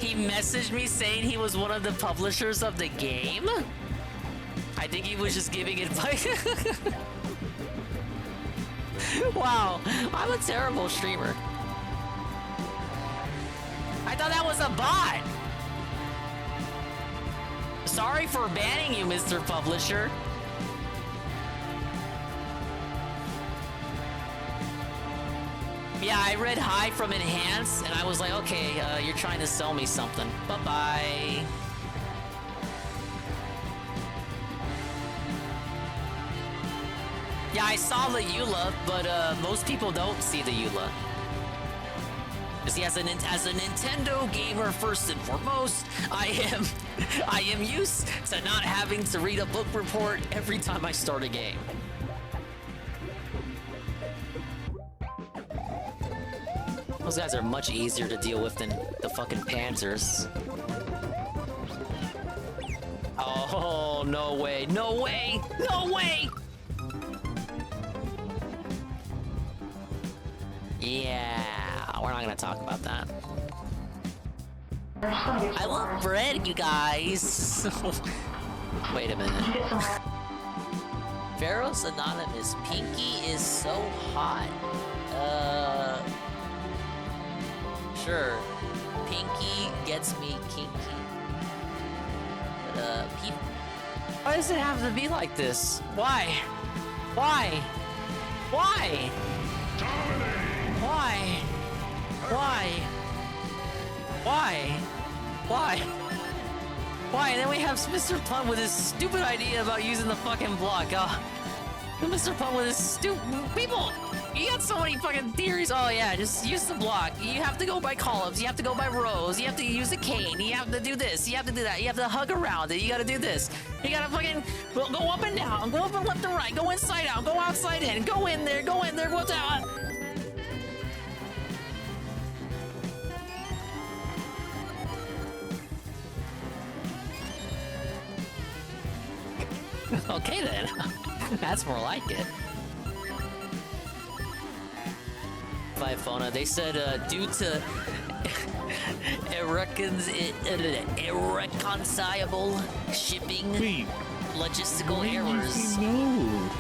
He messaged me saying he was one of the publishers of the game? I think he was just giving advice. Wow, I'm a terrible streamer. I thought that was a bot. Sorry for banning you, Mr. Publisher. Yeah, I read hi from Enhance, and I was like, okay, you're trying to sell me something. Bye-bye. Yeah, I saw the EULA, but most people don't see the EULA. See, as a Nintendo gamer, first and foremost, I am used to not having to read a book report every time I start a game. Those guys are much easier to deal with than the fucking Panzers. Oh, no way, no way, no way! Yeah, we're not gonna talk about that. I love bread, you guys. Wait a minute. Pharaoh's Anonymous. Pinky is so hot. Sure. Pinky gets me kinky. But, why does it have to be like this? Why? Why? Why? Why? Why? Why? Why? Why? And then we have Mr. Plum with his stupid idea about using the fucking block. Mr. Plum with his stupid... People! You got so many fucking theories. Oh yeah, just use the block. You have to go by columns. You have to go by rows. You have to use a cane. You have to do this. You have to do that. You have to hug around it. You gotta do this. You gotta fucking go up and down. Go up and left and right. Go inside out. Go outside in. Go in there. Go in there. Go out. Okay then. That's more like it. By Fona, they said due to irreconcilable shipping logistical errors. No.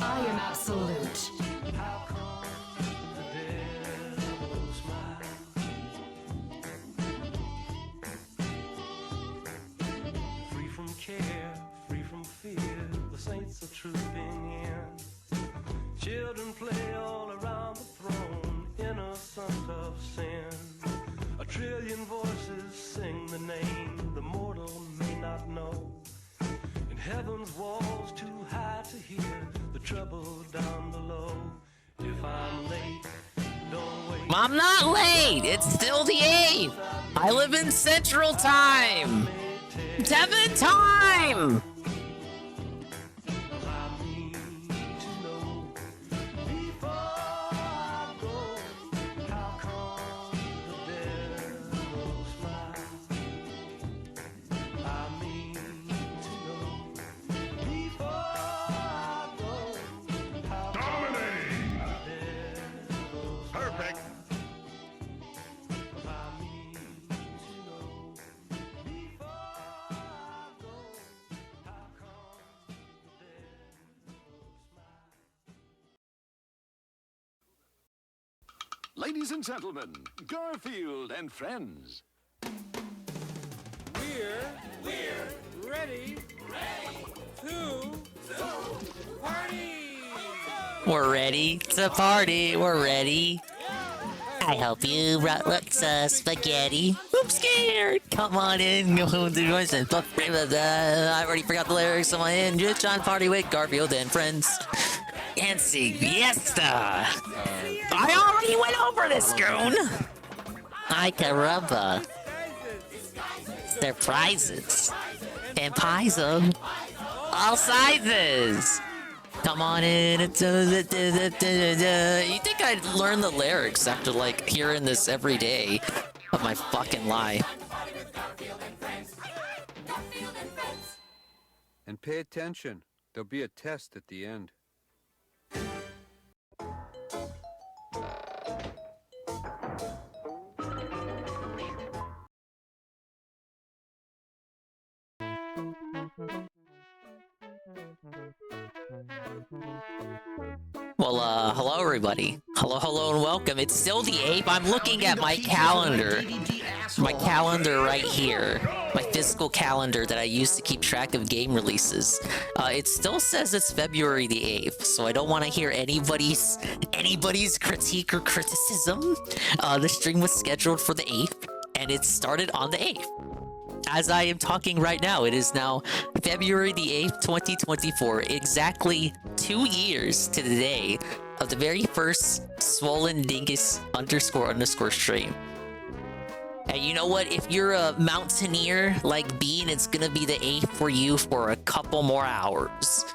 I am absolute. Free from care, free from fear, the saints are trooping in. Children play all around the throne, innocent of sin. A trillion voices sing the name the mortal may not know. In heaven's walls too high to hear the trouble down below. If I'm late, don't wait. I'm not late. It's still the 8th. I live in Central Time. 7 time. Ladies and gentlemen, Garfield and friends. We're ready to party. We're ready to party. We're ready. I hope you brought spaghetti. I'm scared. Come on in. Go home to yours and I already forgot the lyrics on my end. Just on party with Garfield and friends. And siesta. I already went over this, Goon. Ay caramba. They're prizes. And pies them. All sizes. Come on in. You think I'd learn the lyrics after, like, hearing this every day? But my fucking lie. And pay attention. There'll be a test at the end. Well, hello everybody. Hello and welcome. It's still the 8th. I'm looking at my calendar. My calendar right here. My physical calendar that I use to keep track of game releases. It still says it's February the 8th, so I don't want to hear anybody's critique or criticism. The stream was scheduled for the 8th, and it started on the 8th. As I am talking right now, it is now February the 8th, 2024. Exactly 2 years to the day of the very first Swollen Dingus __ stream. And you know what? If you're a mountaineer like Bean, it's gonna be the 8th for you for a couple more hours.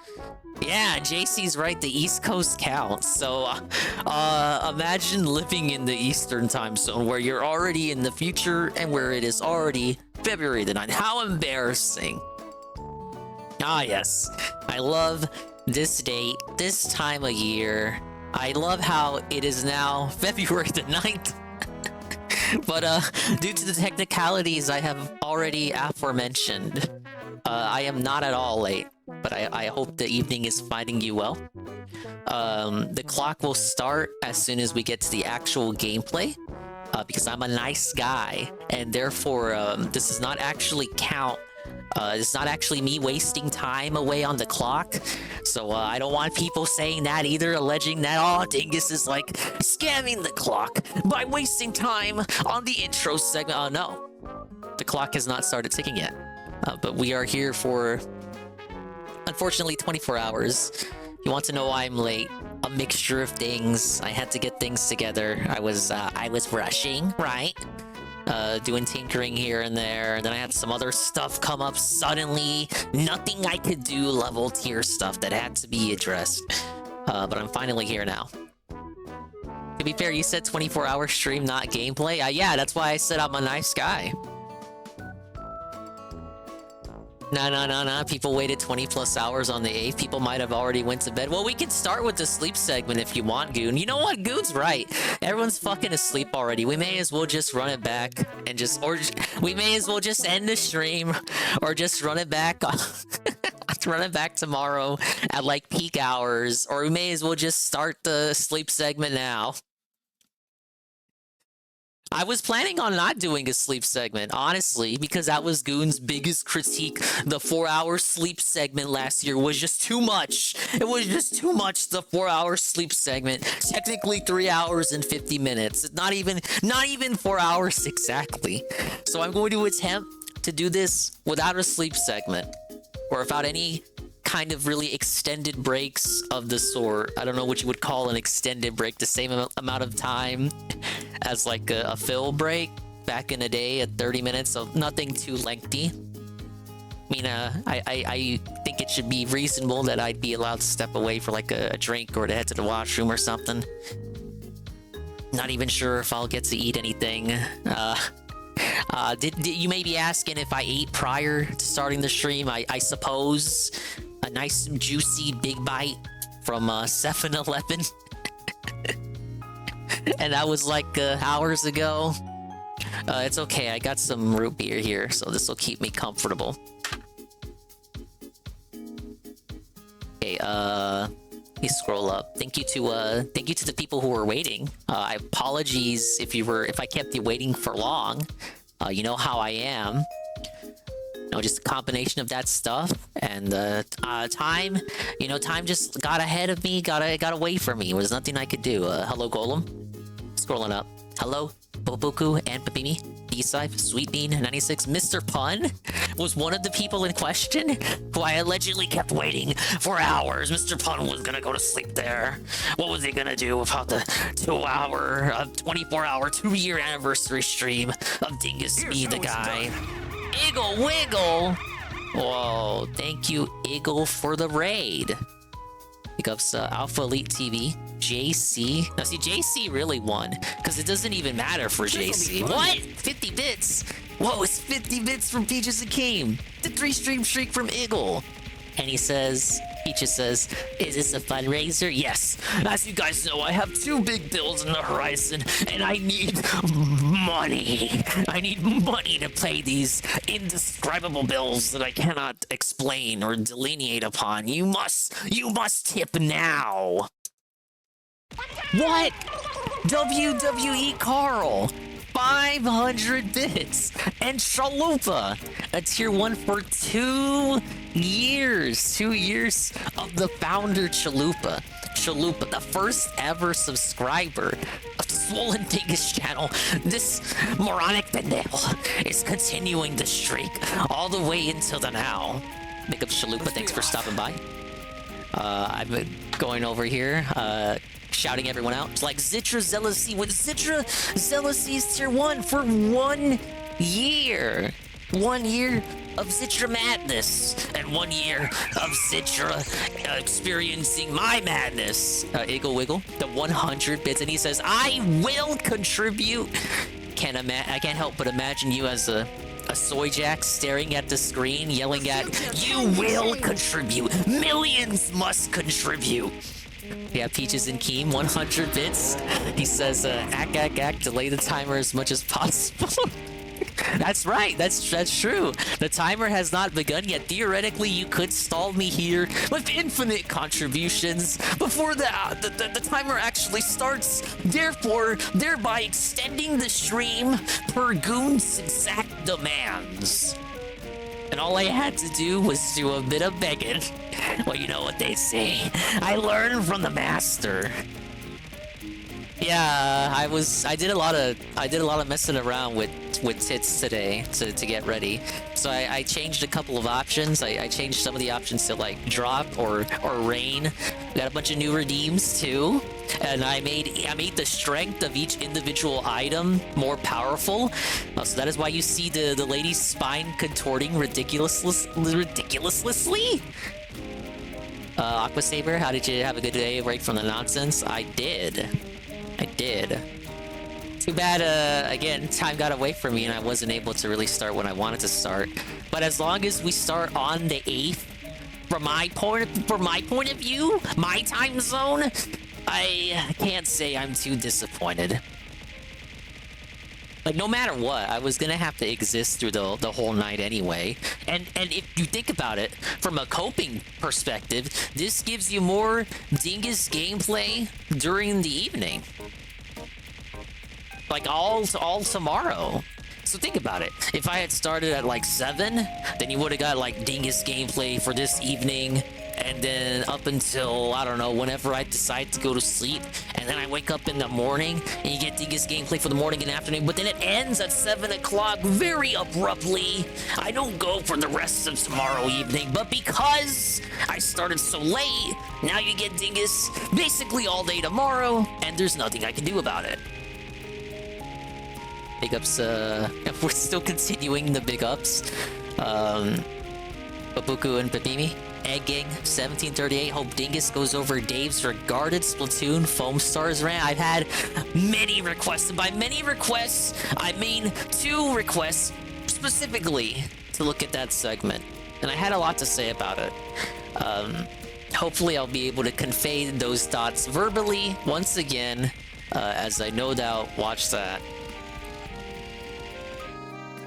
Yeah, JC's right, the East Coast counts. So, imagine living in the Eastern time zone where you're already in the future and where it is already February the 9th. How embarrassing. Ah, yes. I love this date, this time of year. I love how it is now February the 9th. But, due to the technicalities I have already aforementioned, I am not at all late. But I hope the evening is finding you well. The clock will start as soon as we get to the actual gameplay. Because I'm a nice guy, and therefore this does not actually count. It's not actually me wasting time away on the clock. So I don't want people saying that either, alleging that, oh, Dingus is like scamming the clock by wasting time on the intro segment. No, the clock has not started ticking yet. But we are here for, unfortunately, 24 hours. You want to know why I'm late? A mixture of things. I had to get things together. I was rushing, right? Doing tinkering here and there, and then I had some other stuff come up suddenly. Nothing I could do, level tier stuff that had to be addressed. But I'm finally here now. To be fair, you said 24-hour stream, not gameplay. Yeah, that's why I said I'm a nice guy. No. People waited 20+ hours on the 8th. People might have already went to bed. Well, we can start with the sleep segment if you want, Goon. You know what? Goon's right. Everyone's fucking asleep already. We may as well just run it back and we may as well just end the stream or just run it back. run it back tomorrow at like peak hours, or we may as well just start the sleep segment now. I was planning on not doing a sleep segment, honestly, because that was Goon's biggest critique. The 4-hour sleep segment last year was just too much. It was just too much, the 4-hour sleep segment. Technically 3 hours and 50 minutes. Not even 4 hours exactly. So I'm going to attempt to do this without a sleep segment, or without any kind of really extended breaks of the sort. I don't know what you would call an extended break, the same amount of time as like a fill break back in the day at 30 minutes, so nothing too lengthy. I mean, I think it should be reasonable that I'd be allowed to step away for like a drink or to head to the washroom or something. Not even sure if I'll get to eat anything. Did you may be asking if I ate prior to starting the stream? I suppose a nice juicy big bite from 7-Eleven. And that was like hours ago. It's okay, I got some root beer here, so this will keep me comfortable. Okay, let me scroll up. Thank you to the people who were waiting. I apologies if I kept you waiting for long. You know how I am. You know, just a combination of that stuff and time. You know, time just got ahead of me, got away from me. There was nothing I could do. Hello, Golem. Scrolling up. Hello, Boboku and Papimi. D-Sife, Sweet Bean, 96. Mr. Pun was one of the people in question who I allegedly kept waiting for hours. Mr. Pun was gonna go to sleep there. What was he gonna do about the 2-hour, 24-hour, 2-year anniversary stream of Dingus Be the Guy? Iggle Wiggle! Whoa, thank you, Iggle, for the raid. Pick up Alpha Elite TV. JC. Now, see, JC really won, because it doesn't even matter for JC. What? 50 bits? Whoa, it's 50 bits from Peaches and Keem. The 3-stream streak from Iggle. And he says, Peaches says, is this a fundraiser? Yes. As you guys know, I have 2 big bills in the horizon, and I need money. I need money to pay these indescribable bills that I cannot explain or delineate upon. You must tip now. What? WWE Carl, 500 bits, and Chalupa, a tier 1 for 2 years. 2 years of the founder Chalupa. Chalupa, the first ever subscriber of Swollen Dingus channel. This moronic pendejo is continuing the streak all the way until the now. Big up Chalupa, thanks for stopping by. I've been going over here, shouting everyone out. It's like Zitra Zealousy with Zitra Zealousy's tier 1 for 1 year. 1 year of Zitra madness and 1 year of Zitra experiencing my madness. Iggle Wiggle, the 100 bits, and he says, I will contribute. I can't help but imagine you as a soy jack staring at the screen, yelling at, you will contribute. Millions must contribute. We have Peaches and Keem, 100 bits. He says, ack, delay the timer as much as possible. That's right, that's true. The timer has not begun yet. Theoretically, you could stall me here with infinite contributions before the timer actually starts, thereby extending the stream per Goon's exact demands. And all I had to do was do a bit of begging. Well, you know what they say. I learned from the master. Yeah, I did a lot of messing around with tits today to get ready. So I changed a couple of options. I changed some of the options to like drop or rain. We got a bunch of new redeems too. And I made the strength of each individual item more powerful. So that is why you see the lady's spine contorting ridiculously. Aqua Saber, how did you have a good day away from the nonsense? I did. Too bad, again, time got away from me and I wasn't able to really start when I wanted to start. But as long as we start on the 8th, from my point of view, my time zone, I can't say I'm too disappointed. Like, no matter what, I was gonna have to exist through the whole night anyway. And if you think about it, from a coping perspective, this gives you more Dingus gameplay during the evening. Like, all tomorrow. So think about it. If I had started at like 7, then you would have got like Dingus gameplay for this evening, and then up until, I don't know, whenever I decide to go to sleep, and then I wake up in the morning and you get Dingus gameplay for the morning and afternoon, but then it ends at 7 o'clock very abruptly. I don't go for the rest of tomorrow evening, but because I started so late, now you get Dingus basically all day tomorrow, and there's nothing I can do about it. Big ups, we're still continuing the big ups. Babuku and Babimi. Egg Gang 1738. Hope Dingus goes over Dave's regarded Splatoon Foamstars rant. I've had many requests, and by many requests, I mean 2 requests specifically to look at that segment. And I had a lot to say about it. Hopefully I'll be able to convey those thoughts verbally once again, as I no doubt watch that.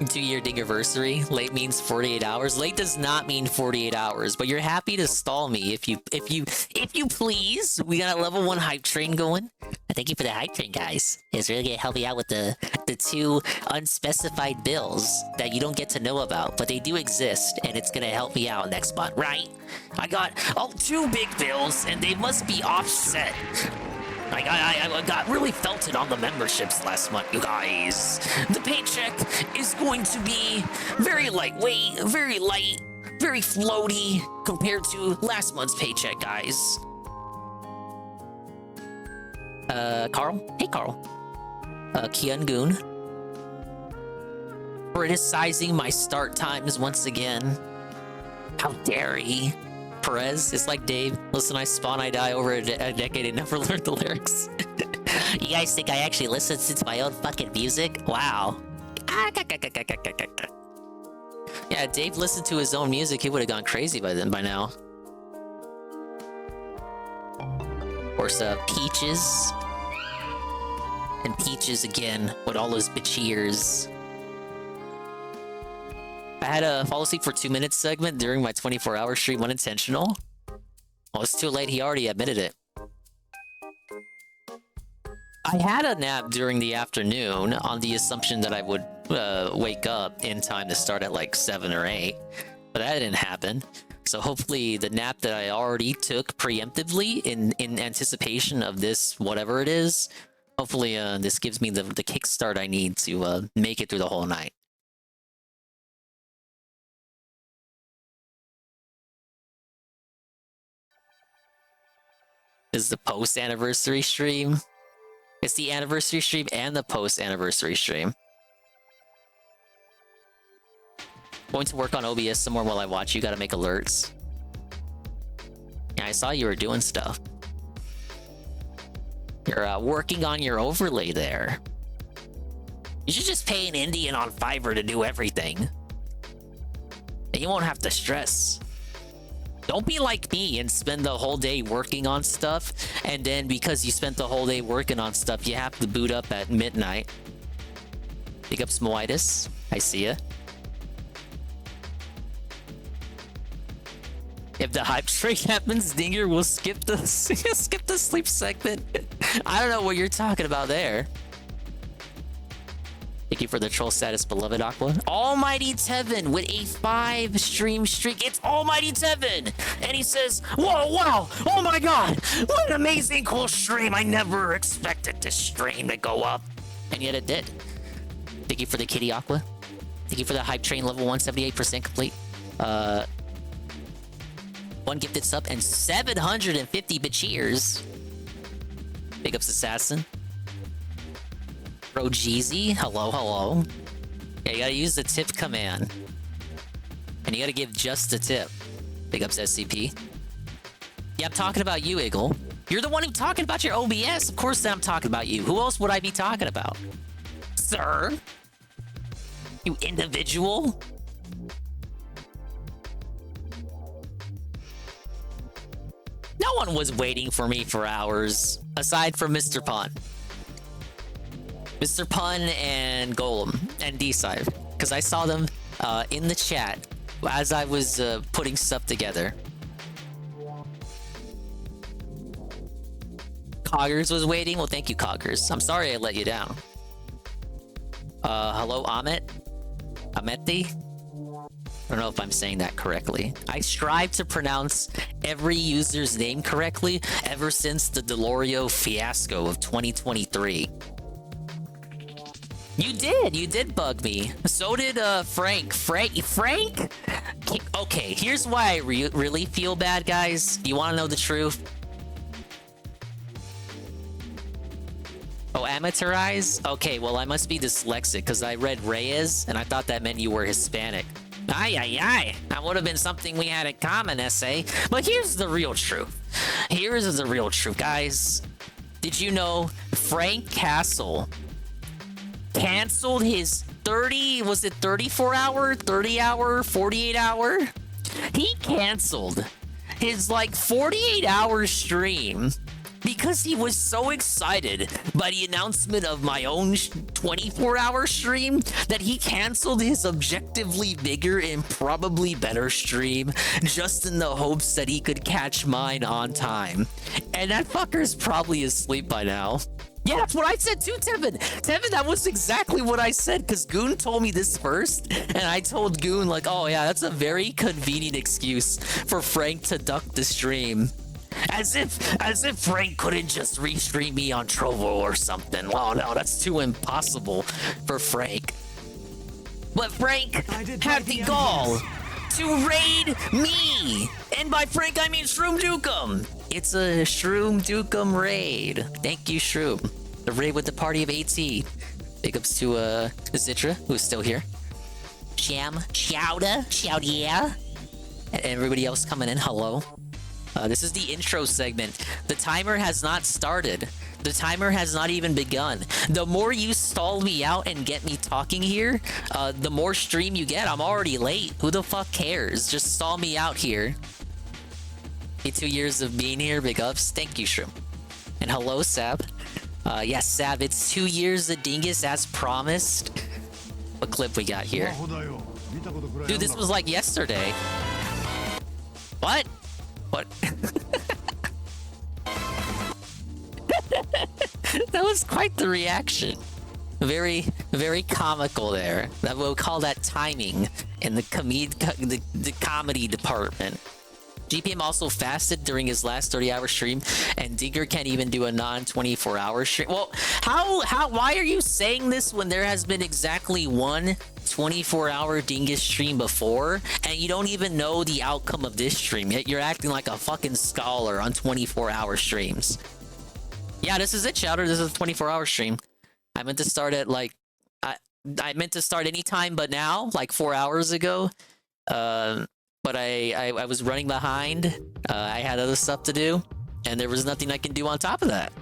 2-year Dingiversary. Late means 48 hours. Late does not mean 48 hours, but you're happy to stall me if you please. We got a level 1 hype train going. Thank you for the hype train, guys. It's really gonna help me out with the 2 unspecified bills that you don't get to know about, but they do exist, and it's gonna help me out next month, right? I got 2 big bills, and they must be offset. Like, I got really felt it on the memberships last month, you guys. The paycheck is going to be very lightweight, very light, very floaty compared to last month's paycheck, guys. Carl? Hey, Carl. Kian Goon. Criticizing my start times once again. How dare he? Perez, it's like Dave. Listen, I spawn, I die over a decade and never learned the lyrics. You guys think I actually listen to my own fucking music? Wow. Yeah, Dave listened to his own music. He would have gone crazy by now. Of course, Peaches. And Peaches again with all those bitch ears. I had a fall asleep for 2 minutes segment during my 24-hour stream, unintentional. Well, it's too late, he already admitted it. I had a nap during the afternoon on the assumption that I would wake up in time to start at like 7 or 8, but that didn't happen. So hopefully the nap that I already took preemptively in anticipation of this, whatever it is, hopefully this gives me the kickstart I need to make it through the whole night. This is the post-anniversary stream. It's the anniversary stream and the post-anniversary stream. Going to work on OBS some more while I watch you. Gotta make alerts. Yeah, I saw you were doing stuff. You're working on your overlay there. You should just pay an Indian on Fiverr to do everything. And you won't have to stress. Don't be like me and spend the whole day working on stuff, and then because you spent the whole day working on stuff, you have to boot up at midnight. Pick up Smoitis. I see ya. If the hype train happens, Dinger will skip the sleep segment. I don't know what you're talking about there. Thank you for the troll status, beloved Aqua. Almighty Tevin with a 5 stream streak. It's Almighty Tevin! And he says, whoa, wow, oh my god, what an amazing cool stream. I never expected this stream to go up. And yet it did. Thank you for the kitty Aqua. Thank you for the hype train level 178% complete. 1 gifted sub and 750 cheers. Big ups Assassin. Bro Jeezy, hello. Yeah, you gotta use the tip command. And you gotta give just the tip. Big ups SCP. Yeah, I'm talking about you, Eagle. You're the one who's talking about your OBS. Of course I'm talking about you. Who else would I be talking about? Sir? You individual? No one was waiting for me for hours, aside from Mr. Pun. Mr. Pun and Golem and D-Side, because I saw them in the chat as I was putting stuff together. Coggers was waiting. Well, thank you, Coggers. I'm sorry I let you down. Hello, Ameti? I don't know if I'm saying that correctly. I strive to pronounce every user's name correctly ever since the Delorio fiasco of 2023. You did bug me. So did Frank. Frank? Okay, here's why I really feel bad, guys. You want to know the truth? Oh, amateurize? Okay, well, I must be dyslexic because I read Reyes and I thought that meant you were Hispanic. Ay. That would have been something we had in common, essay. But here's the real truth. Here's the real truth, guys. Did you know Frank Castle canceled his 34 hour, 30 hour, 48 hour? He canceled his 48 hour stream because he was so excited by the announcement of my own 24-hour stream that he canceled his objectively bigger and probably better stream just in the hopes that he could catch mine on time. And that fucker's probably asleep by now. Yeah, that's what I said too, Tevin. Tevin, that was exactly what I said, because Goon told me this first, and I told Goon, oh yeah, that's a very convenient excuse for Frank to duck the stream. As if Frank couldn't just restream me on Trovo or something. Oh no, that's too impossible for Frank. But Frank had the gall to raid me! And by Frank, I mean Shroom Dukem! It's a Shroom Dukem raid. Thank you, Shroom. The raid with the party of 18. Big ups to Zitra, who's still here. Sham, Chowda, yeah. And everybody else coming in, hello. This is the intro segment. The timer has not started. The timer has not even begun. The more you stall me out and get me talking here, the more stream you get. I'm already late. Who the fuck cares? Just stall me out here. 2 years of being here. Big ups. Thank you, Shroom. And hello, Sab. Yes, Sab, it's 2 years of Dingus as promised. What clip we got here? Dude, this was like yesterday. What? What? That was quite the reaction. Very, very comical there. That we'll call that timing in the comedy department. GPM also fasted during his last 30-hour stream, and Digger can't even do a non-24-hour stream. Well, why are you saying this when there has been exactly one 24-hour Dingus stream before, and you don't even know the outcome of this stream, yet you're acting like a fucking scholar on 24-hour streams? Yeah, this is it, Chowder. This is a 24-hour stream. I meant to start at I meant to start anytime but now, 4 hours ago. But I was running behind. I had other stuff to do, and there was nothing I can do on top of that.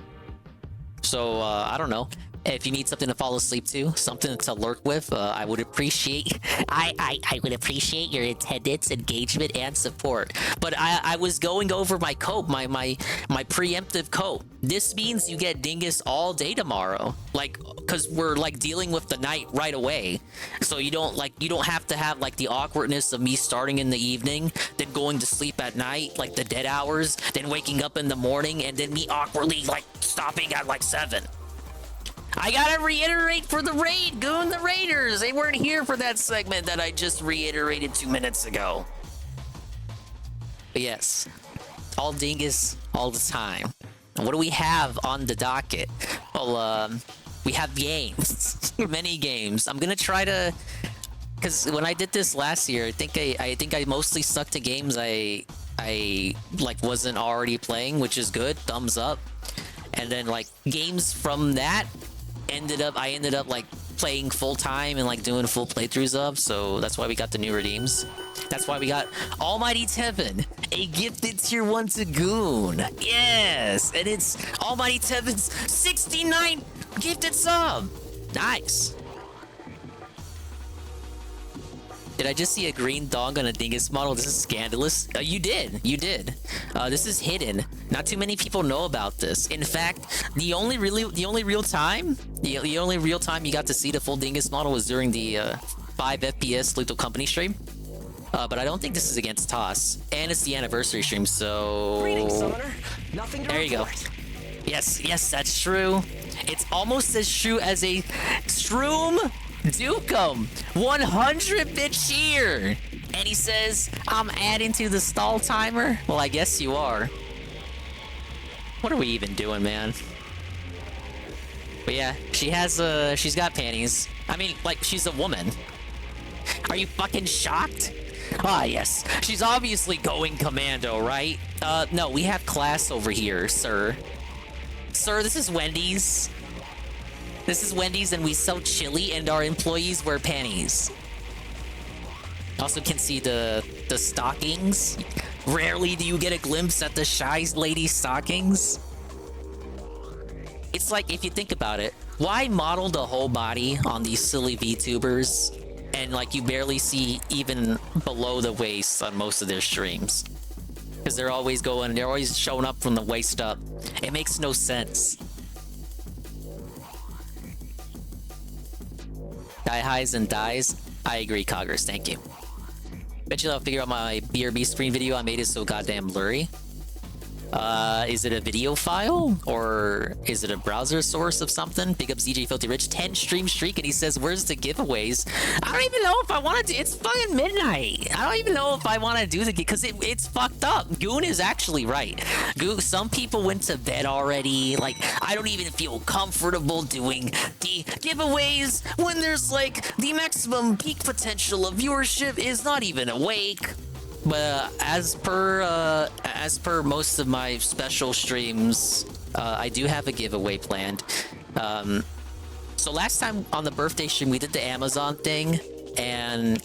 So I don't know. If you need something to fall asleep to, something to lurk with, I would appreciate. I would appreciate your attendance, engagement, and support. But I was going over my cope, my preemptive cope. This means you get Dingus all day tomorrow, because we're dealing with the night right away. So you don't have to have the awkwardness of me starting in the evening, then going to sleep at night, the dead hours, then waking up in the morning, and then me awkwardly stopping at 7. I gotta reiterate for the raid, Goon, the Raiders. They weren't here for that segment that I just reiterated 2 minutes ago. But yes, all Dingus all the time. And what do we have on the docket? Well, we have games, many games. I'm gonna try to, because when I did this last year, I think I mostly stuck to games I wasn't already playing, which is good. Thumbs up. And then games from that. I ended up playing full time and doing full playthroughs of, so that's why we got the new redeems. That's why we got Almighty Tevin, a gifted tier 1 to Goon. Yes, and it's Almighty Tevin's 69 gifted sub. Nice. Did I just see a green dong on a Dingus model? This is scandalous. You did. You did. This is hidden. Not too many people know about this. In fact, the only real time you got to see the full Dingus model was during the 5 FPS Lethal Company stream. But I don't think this is against Toss. And it's the anniversary stream, so... Greetings, Summoner. Nothing to there you go. Yes, that's true. It's almost as true as a Shroom Dukem 100-bit cheer. And he says, I'm adding to the stall timer. Well, I guess you are. What are we even doing, man? But yeah, she's got panties. I mean, like, she's a woman. Are you fucking shocked? Ah, yes. She's obviously going commando, right? No, we have class over here, sir. Sir, this is Wendy's. This is Wendy's and we sell chili and our employees wear panties. Also can see the stockings. Rarely do you get a glimpse at the shy lady's stockings. It's like, if you think about it, why model the whole body on these silly VTubers and like you barely see even below the waist on most of their streams? Because they're always showing up from the waist up. It makes no sense. Die highs and dies. I agree, Coggers. Thank you. Eventually I'll figure out my BRB screen video. I made it so goddamn blurry. Is it a video file? Or is it a browser source of something? Big up ZJ Filthy Rich. 10 stream streak and he says, where's the giveaways? I don't even know if I want to do... It's fucking midnight. I don't even know if I want to do the... Because it's fucked up. Goon is actually right. Some people went to bed already. Like, I don't even feel comfortable doing the giveaways when there's like the maximum peak potential of viewership is not even awake. But as per most of my special streams, I do have a giveaway planned. So last time on the birthday stream, we did the Amazon thing, and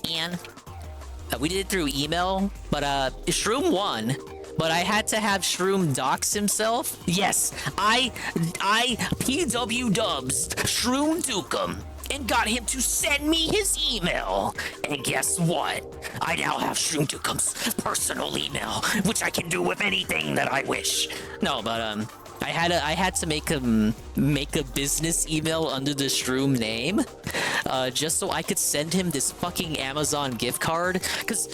we did it through email. But Shroom won. But I had to have Shroom dox himself. Yes, I PW dubs Shroom Dukem and got him to send me his email. And guess what? I now have Shroom Dukem's personal email, which I can do with anything that I wish. No, but I had to make a business email under the Shroom name, just so I could send him this fucking Amazon gift card. Because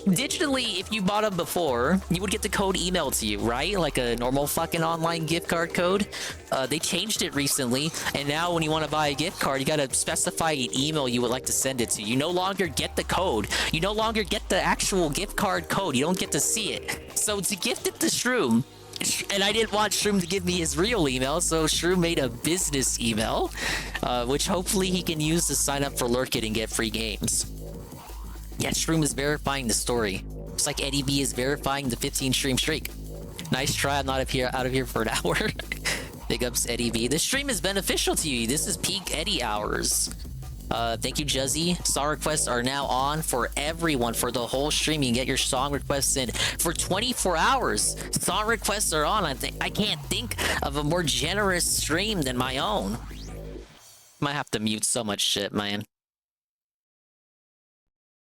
digitally, if you bought them before, you would get the code emailed to you, right? Like a normal fucking online gift card code. They changed it recently, and now when you want to buy a gift card, you gotta specify an email you would like to send it to. You no longer get the code. You no longer get the actual gift card code. You don't get to see it. So to gift it to Shroom, and I didn't want Shroom to give me his real email, so Shroom made a business email, which hopefully he can use to sign up for Lurk It and get free games. Yeah, Shroom is verifying the story. Just like Eddie B is verifying the 15 stream streak. Nice try, I'm not out of here for an hour. Big ups, Eddie B. This stream is beneficial to you. This is peak Eddie hours. Thank you, Juzzy. Song requests are now on for everyone for the whole stream. You can get your song requests in for 24 hours. Song requests are on. I can't think of a more generous stream than my own. Might have to mute so much shit, man.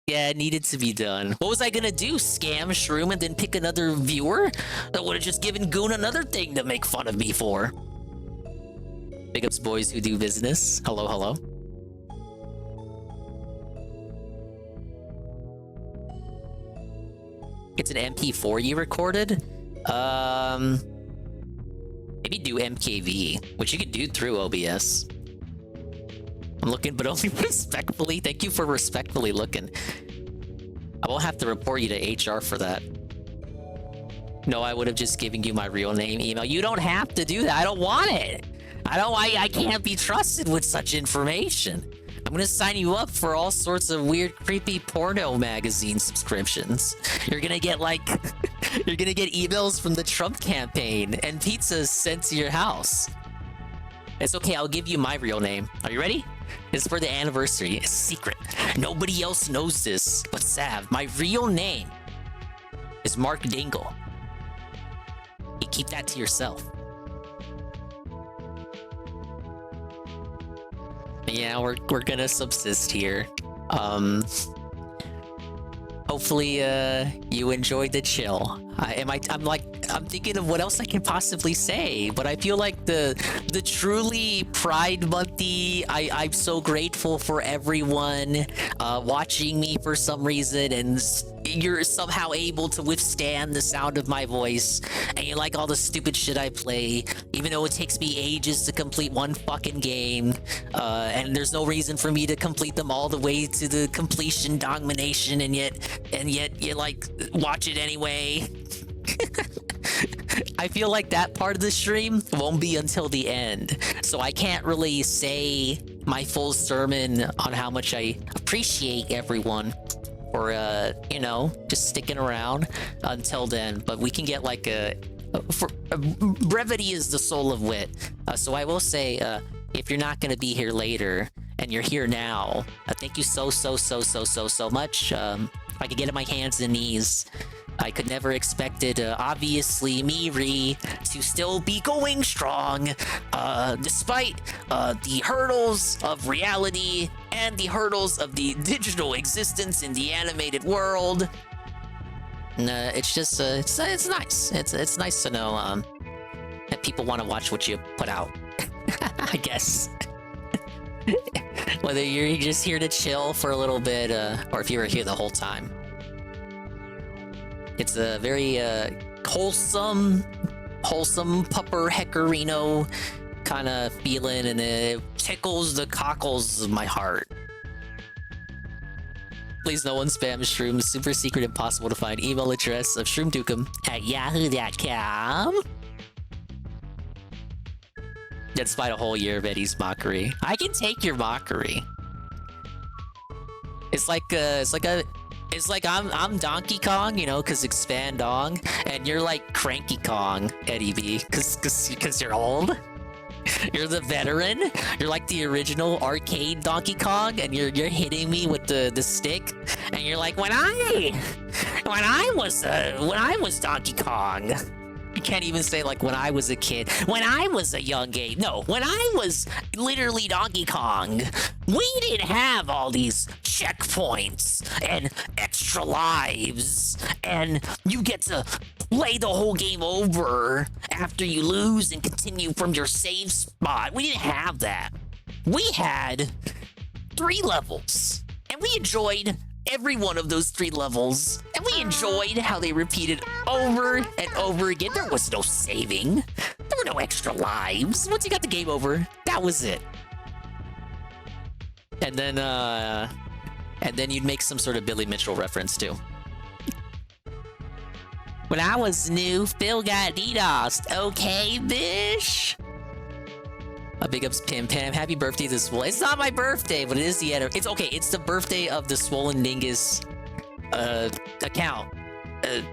Yeah, it needed to be done. What was I gonna do? Scam Shroom and then pick another viewer? I would have just given Goon another thing to make fun of me for. Big ups, boys who do business. Hello, hello. It's an MP4 you recorded? Maybe do MKV, which you can do through OBS. I'm looking, but only respectfully. Thank you for respectfully looking. I won't have to report you to HR for that. No, I would have just given you my real name email. You don't have to do that. I don't want it. I can't be trusted with such information. I'm gonna sign you up for all sorts of weird, creepy porno magazine subscriptions. You're gonna get like, you're gonna get emails from the Trump campaign and pizzas sent to your house. It's okay, I'll give you my real name. Are you ready? It's for the anniversary. It's a secret. Nobody else knows this but Sav. My real name is Mark Dingle. You keep that to yourself. Yeah, we're gonna subsist here. hopefully you enjoyed the chill. I'm thinking of what else I can possibly say, but I feel like the truly Pride Monthy. I'm so grateful for everyone watching me for some reason, and you're somehow able to withstand the sound of my voice, and you like all the stupid shit I play, even though it takes me ages to complete one fucking game, and there's no reason for me to complete them all the way to the completion domination, and yet you like watch it anyway. I feel like that part of the stream won't be until the end, so I can't really say my full sermon on how much I appreciate everyone for just sticking around until then. But we can get like brevity is the soul of wit, so I will say, if you're not going to be here later and you're here now, thank you so much. If I could get on my hands and knees, I could never expected, obviously, Miri to still be going strong, despite the hurdles of reality and the hurdles of the digital existence in the animated world. And, it's just, it's nice. It's nice to know that people want to watch what you put out. I guess. Whether you're just here to chill for a little bit, or if you were here the whole time. It's a very wholesome pupper heckerino kind of feeling, and it tickles the cockles of my heart. Please no one spam Shroom's super secret impossible to find email address of shroomdukem@yahoo.com. Despite a whole year of Eddie's mockery, I can take your mockery. It's like I'm Donkey Kong, cause expand Dong, and you're like Cranky Kong, Eddie B, cause you're old. You're the veteran. You're like the original arcade Donkey Kong, and you're hitting me with the stick, and you're like, when I was Donkey Kong. You can't even say like when I was a kid, when I was a young game. No, when I was literally Donkey Kong, we didn't have all these checkpoints and extra lives, and you get to play the whole game over after you lose and continue from your save spot. We didn't have that. We had 3 levels, and we enjoyed every one of those 3 levels, and we enjoyed how they repeated over and over again. There was no saving. There were no extra lives. Once you got the game over, that was it. And then you'd make some sort of Billy Mitchell reference too. When I was new, Phil got DDoSed. Okay, bish. Big ups, Pim Pam. Happy birthday to Swole. It's not my birthday, but it is the end. It's okay. It's the birthday of the Swollen Dingus account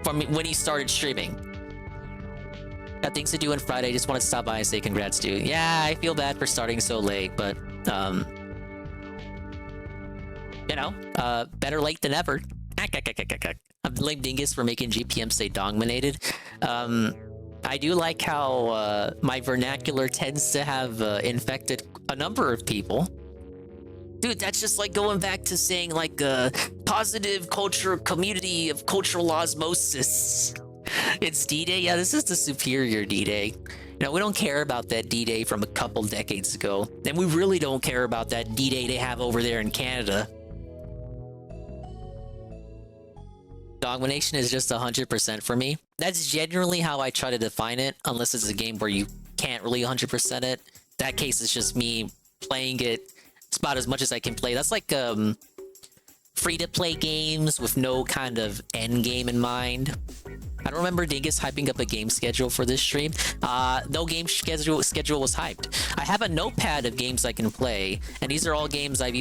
from when he started streaming. Got things to do on Friday. Just wanted to stop by and say congrats, dude. Yeah, I feel bad for starting so late, but better late than ever. I'm blaming Dingus for making GPM say dongminated. I do like how my vernacular tends to have infected a number of people. Dude, that's just like going back to saying like a positive culture community of cultural osmosis. It's D-Day. Yeah, this is the superior D-Day. We don't care about that D-Day from a couple decades ago. And we really don't care about that D-Day they have over there in Canada. Domination is just 100% for me. That's generally how I try to define it, unless it's a game where you can't really 100% it. That case is just me playing it. It's about as much as I can play. That's like free-to-play games with no kind of end game in mind. I don't remember Dingus hyping up a game schedule for this stream. No game schedule was hyped. I have a notepad of games I can play, and these are all games I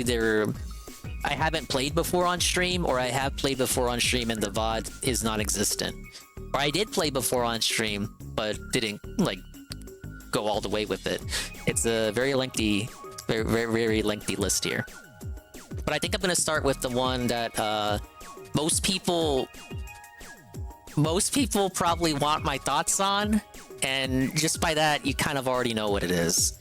haven't played before on stream, or I have played before on stream and the VOD is non-existent. Or I did play before on stream, but didn't, go all the way with it. It's a very lengthy, very lengthy list here. But I think I'm gonna start with the one that most people probably want my thoughts on, and just by that, you kind of already know what it is.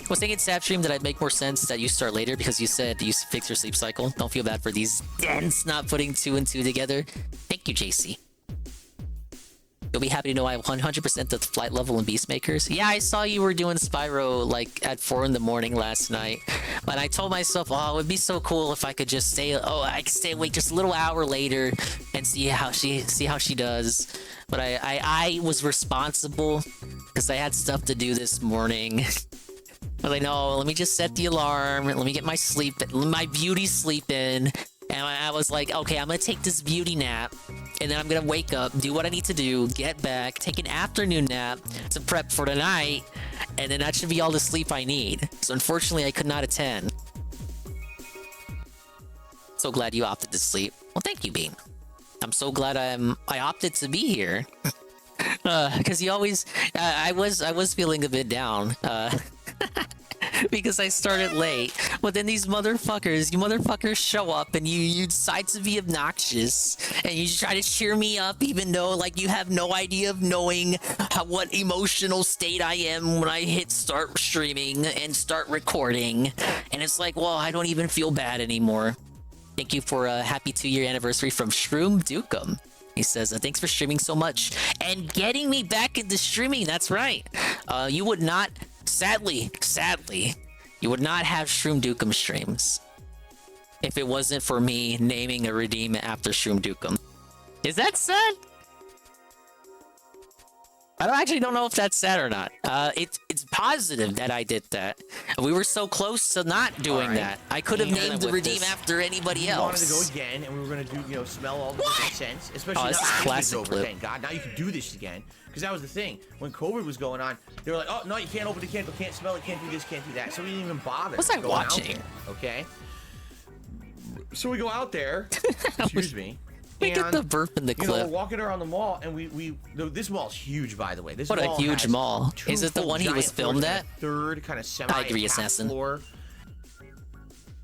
was thinking Sap Stream that I'd make more sense that you start later because you said you fix your sleep cycle. Don't feel bad for these dents not putting 2 and 2 together. Thank you, JC. You'll be happy to know I have 100% the flight level in Beastmakers. Yeah, I saw you were doing Spyro like at 4 in the morning last night. But I told myself, oh, it would be so cool if I could just I could stay awake just a little hour later and see how she does. But I was responsible because I had stuff to do this morning. I was like, no, let me just set the alarm. Let me get my beauty sleep in. And I was like, okay, I'm gonna take this beauty nap, and then I'm gonna wake up, do what I need to do, get back, take an afternoon nap to prep for tonight, and then that should be all the sleep I need. So unfortunately, I could not attend. So glad you opted to sleep. Well, thank you, Bean. I'm so glad I opted to be here. Because you always, I was feeling a bit down. Because I started late, but then you motherfuckers show up and you decide to be obnoxious and you try to cheer me up even though like you have no idea of knowing what emotional state I am when I hit start streaming and start recording, and it's like, well, I don't even feel bad anymore. Thank you for a happy 2-year anniversary from Shroom Dukem. He says, thanks for streaming so much and getting me back into streaming. That's right. You would not, sadly, you would not have Shroom Dukem streams if it wasn't for me naming a redeem after Shroom Dukem. Is that sad? I don't know if that's sad or not. It's positive that I did that. We were so close to not doing that. I could have named the redeem after anybody else. We wanted to go again, and we were gonna do, smell all the different scents. Especially now classic over. clip. Thank God. Now you can do this again. Because that was the thing. When COVID was going on, they were like, oh no, you can't open the candle, can't smell it, can't do this, can't do that. So we didn't even bother. What's I watching? Okay. So we go out there. Excuse me. We get the burp in the clip. We're walking around the mall, and this mall's huge, by the way. This what mall a huge has mall. two Is it the full one he was giant filmed floors and at? a third kind of I agree, semi-half Assassin. floor.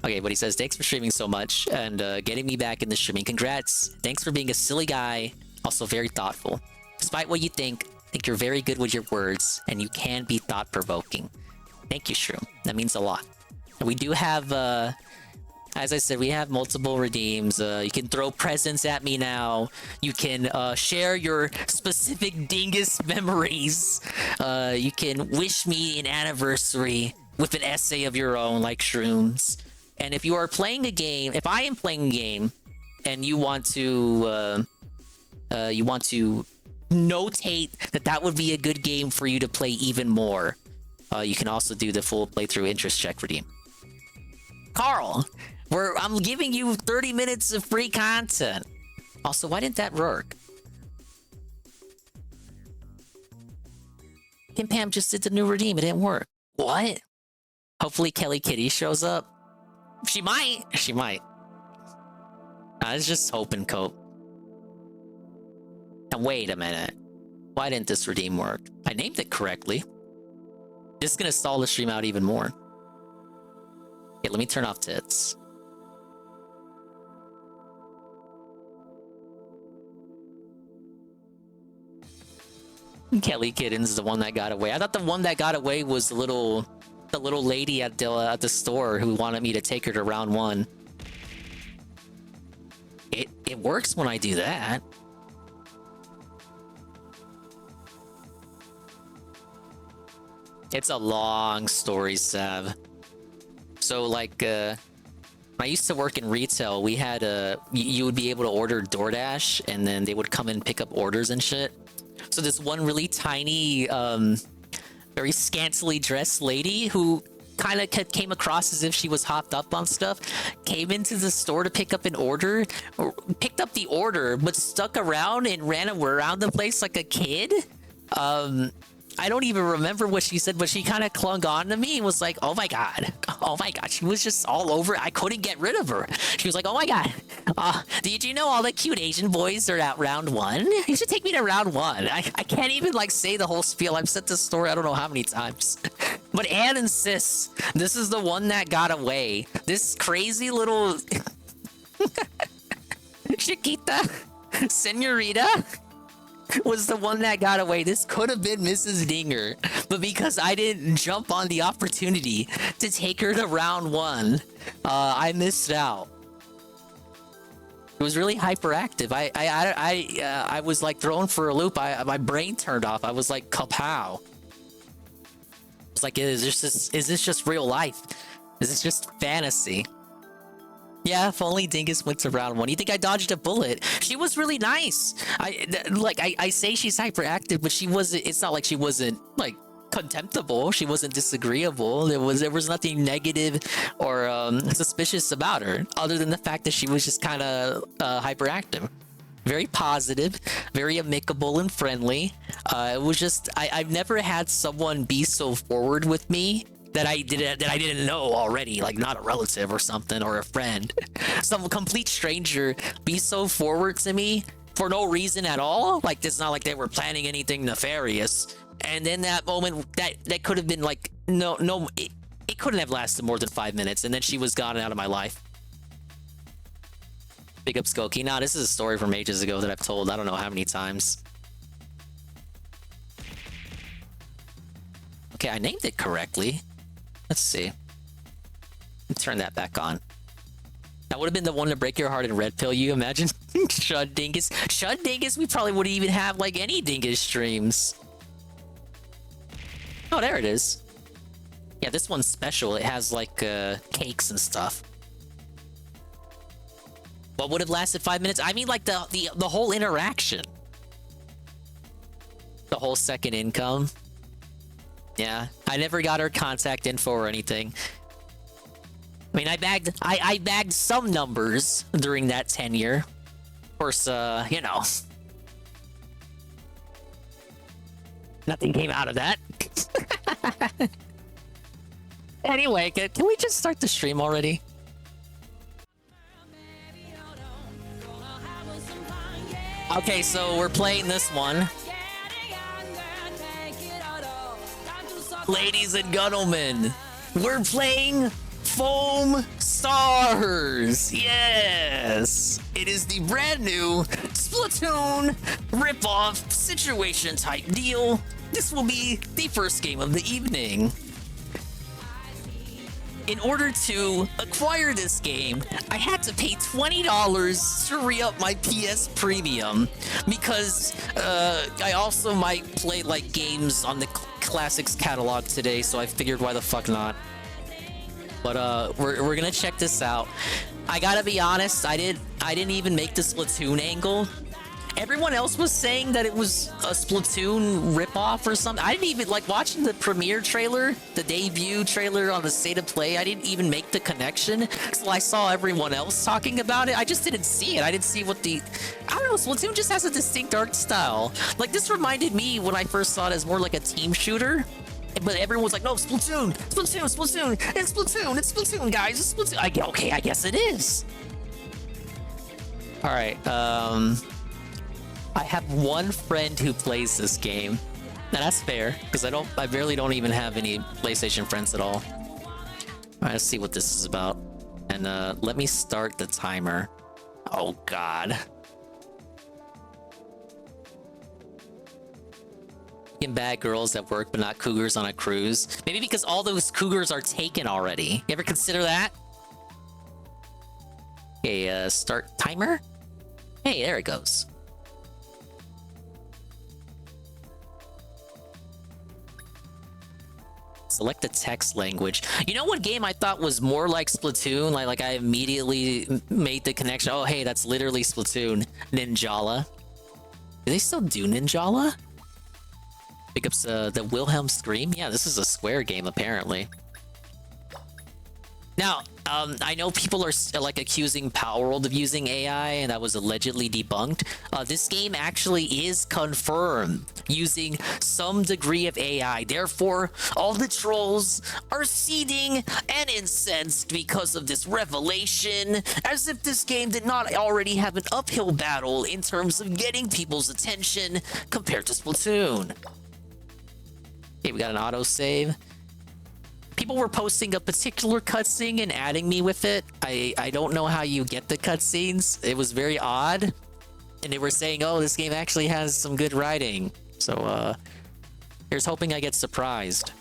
Okay, but he says, thanks for streaming so much and getting me back in the streaming. Congrats. Thanks for being a silly guy, also very thoughtful. Despite what you think you're very good with your words, and you can be thought-provoking. Thank you, Shroom. That means a lot. And we do have, as I said, we have multiple redeems. You can throw presents at me now. You can share your specific Dingus memories. You can wish me an anniversary with an essay of your own, like Shrooms. And if you are playing a game, if I am playing a game, and you want to notate that would be a good game for you to play even more, you can also do the full playthrough interest check redeem. Carl, I'm giving you 30 minutes of free content. Also, why didn't that work? Kim Pam just did the new redeem. It didn't work. What? Hopefully Kelly Kitty shows up. She might. She might. I was just hoping, Cope. Now, wait a minute. Why didn't this redeem work? I named it correctly. This is gonna stall the stream out even more. Okay, let me turn off tits. Kelly Kitten's the one that got away. I thought the one that got away was the little lady at the store who wanted me to take her to round 1. It works when I do that. It's a long story, Sav. So, like, when I used to work in retail, we had you would be able to order DoorDash, and then they would come and pick up orders and shit. So this one really tiny, very scantily dressed lady who kind of came across as if she was hopped up on stuff, came into the store to pick up an order, picked up the order, but stuck around and ran around the place like a kid. I don't even remember what she said, but she kind of clung on to me and was like, oh my god. She was just all over it. I couldn't get rid of her. She was like, oh my god. Did you know all the cute Asian boys are at round 1? You should take me to round 1. I can't even like say the whole spiel. I've said this story I don't know how many times. But Anne insists this is the one that got away. This crazy little Chiquita, Senorita. was the one that got away. This could have been Mrs. Dinger, but because I didn't jump on the opportunity to take her to round 1, I missed out. It was really hyperactive. I was like thrown for a loop. My brain turned off. I was like, kapow. It's like, is this just real life? Is this just fantasy? Yeah, if only Dingus went to round 1. You think I dodged a bullet? She was really nice. I say she's hyperactive, but she wasn't. It's not like she wasn't like contemptible. She wasn't disagreeable. There was nothing negative or suspicious about her, other than the fact that she was just kind of hyperactive. Very positive, very amicable and friendly. It was just I've never had someone be so forward with me that I didn't know already, like not a relative or something or a friend. Some complete stranger be so forward to me for no reason at all. Like it's not like they were planning anything nefarious. And then that moment that could have been like no it couldn't have lasted more than 5 minutes, and then she was gone out of my life. Big up Skokie. Nah, this is a story from ages ago that I've told I don't know how many times. Okay, I named it correctly. Let's see. Let me turn that back on. That would have been the one to break your heart and red pill you, imagine? Shud Dingus. Shud Dingus, we probably wouldn't even have like any Dingus streams. Oh, there it is. Yeah, this one's special. It has like cakes and stuff. What would have lasted 5 minutes? I mean like the whole interaction. The whole second income. Yeah, I never got her contact info or anything. I mean, I bagged some numbers during that tenure. Of course, you know, nothing came out of that. Anyway, can we just start the stream already? Okay, so we're playing this one. Ladies and gentlemen, we're playing Foamstars. Yes, it is the brand new Splatoon ripoff situation type deal. This will be the first game of the evening. In order to acquire this game, I had to pay $20 to re-up my PS Premium because I also might play like games on the Classics catalog today, so I figured why the fuck not. But we're gonna check this out. I gotta be honest, I didn't even make the Splatoon angle. Everyone else was saying that it was a Splatoon ripoff or something. I didn't even like watching the premiere trailer, the debut trailer on the State of Play. I didn't even make the connection. So I saw everyone else talking about it. I just didn't see it. I didn't see what the... I don't know, Splatoon just has a distinct art style. Like, this reminded me when I first saw it as more like a team shooter. But everyone was like, no, Splatoon, Splatoon, Splatoon, it's Splatoon, it's Splatoon, guys, it's Splatoon. Okay, I guess it is. All right, I have one friend who plays this game. Now that's fair, because I barely don't even have any PlayStation friends at all. All right, let's see what this is about. And let me start the timer. Oh God. Bad girls at work, but not cougars on a cruise. Maybe because all those cougars are taken already. You ever consider that? Okay, start timer. Hey, there it goes. Select the text language. You know what game I thought was more like Splatoon? Like I immediately made the connection. Oh, hey, that's literally Splatoon. Ninjala. Do they still do Ninjala? Pick up the Wilhelm Scream. Yeah, this is a Square game apparently. Now, I know people are like accusing Palworld of using AI, and that was allegedly debunked. This game actually is confirmed using some degree of AI. Therefore, all the trolls are seething and incensed because of this revelation, as if this game did not already have an uphill battle in terms of getting people's attention compared to Splatoon. Okay, we got an autosave. People were posting a particular cutscene and adding me with it. I don't know how you get the cutscenes. It was very odd. And they were saying, oh, this game actually has some good writing. So, here's hoping I get surprised.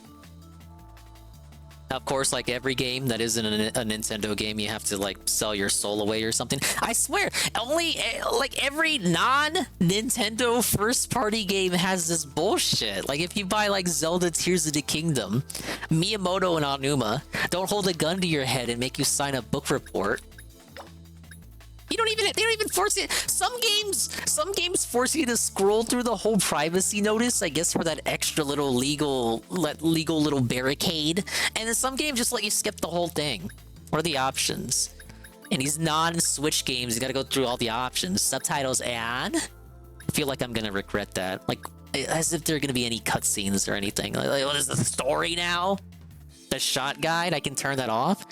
Of course, like every game that isn't a Nintendo game, you have to like sell your soul away or something. I swear, only like every non-Nintendo first-party game has this bullshit. Like if you buy like Zelda Tears of the Kingdom, Miyamoto and Aonuma don't hold a gun to your head and make you sign a book report. They don't even force it. Some games force you to scroll through the whole privacy notice, I guess, for that extra little legal little barricade. And then some games just let you skip the whole thing. What are the options? In these non-Switch games, you gotta go through all the options, subtitles, and I feel like I'm gonna regret that. Like, as if there are gonna be any cutscenes or anything. Like, what is the story now? The shot guide, I can turn that off.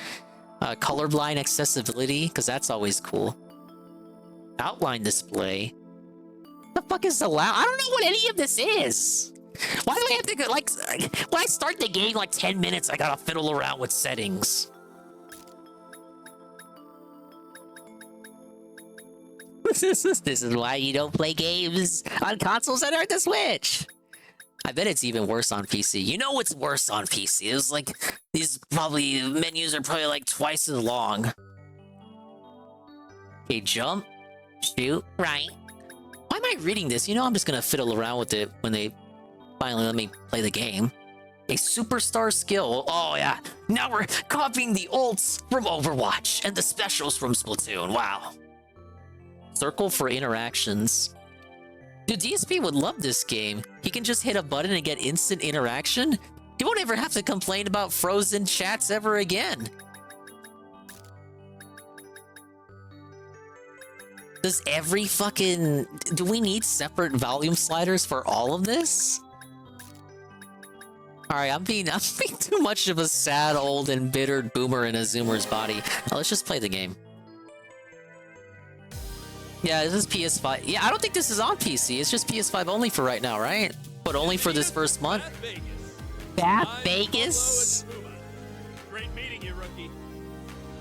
Colorblind accessibility, because that's always cool. Outline display. The fuck is allowed? I don't know what any of this is. Why do I have to go, like, when I start the game, like 10 minutes, I gotta fiddle around with settings. This is why you don't play games on consoles that aren't the Switch. I bet it's even worse on PC. You know what's worse on PC? It's like, these menus are probably like twice as long. Okay, jump, shoot, right. Why am I reading this? You know I'm just gonna fiddle around with it when they finally let me play the game. A superstar skill. Oh yeah, now we're copying the ults from Overwatch and the specials from Splatoon. Wow. Circle for interactions. Dude, DSP would love this game. He can just hit a button and get instant interaction. He won't ever have to complain about frozen chats ever again. Does every fucking... Do we need separate volume sliders for all of this? Alright, I'm being too much of a sad, old, embittered boomer in a zoomer's body. Now, let's just play the game. Yeah, this is PS5. Yeah, I don't think this is on PC. It's just PS5 only for right now, right? But only for this first month. Bath Vegas? Great meeting you, rookie.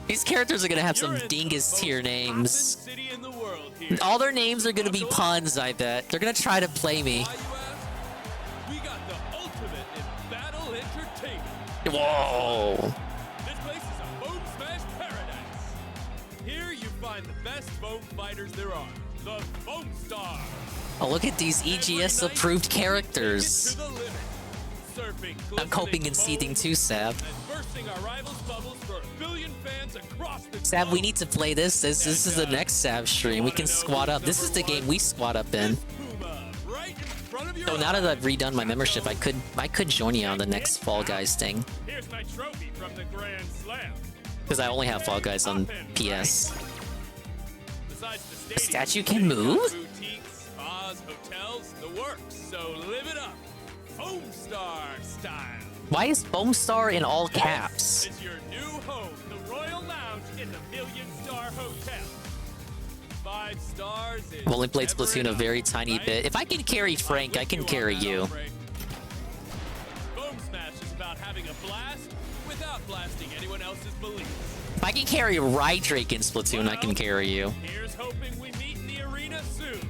These characters are gonna have some Dingus tier names. City in the world here. All their names are gonna be puns, I bet. They're gonna try to play me. Why, you ask? We got the ultimate in battle entertainment. Whoa. This place is a foam smash paradise. Here you find the best foam fighters there are. The Foamstars. Oh, look at these EGS approved characters. I'm coping and seething too, Sab. Sab, we need to play this. This is the next Sab stream. We can squat up. This is the game we squat up in. So now that I've redone my membership, I could join you on the next Fall Guys thing. Here's my trophy from the Grand Slam. Because I only have Fall Guys on PS. Besides The statue can move? boutiques, spas, hotels, the works. So live it up. Foamstar style. Why is Foamstar in all caps? It's your new home, the Royal Lounge in the Million-Star Hotel. 5 stars is I've only played never Splatoon a enough, very tiny right? bit. If I can carry Frank, I can carry you. Foam Smash is about having a blast without blasting anyone else's beliefs. If I can carry Rydrake in Splatoon, I can carry you. Here's hoping we meet in the arena soon.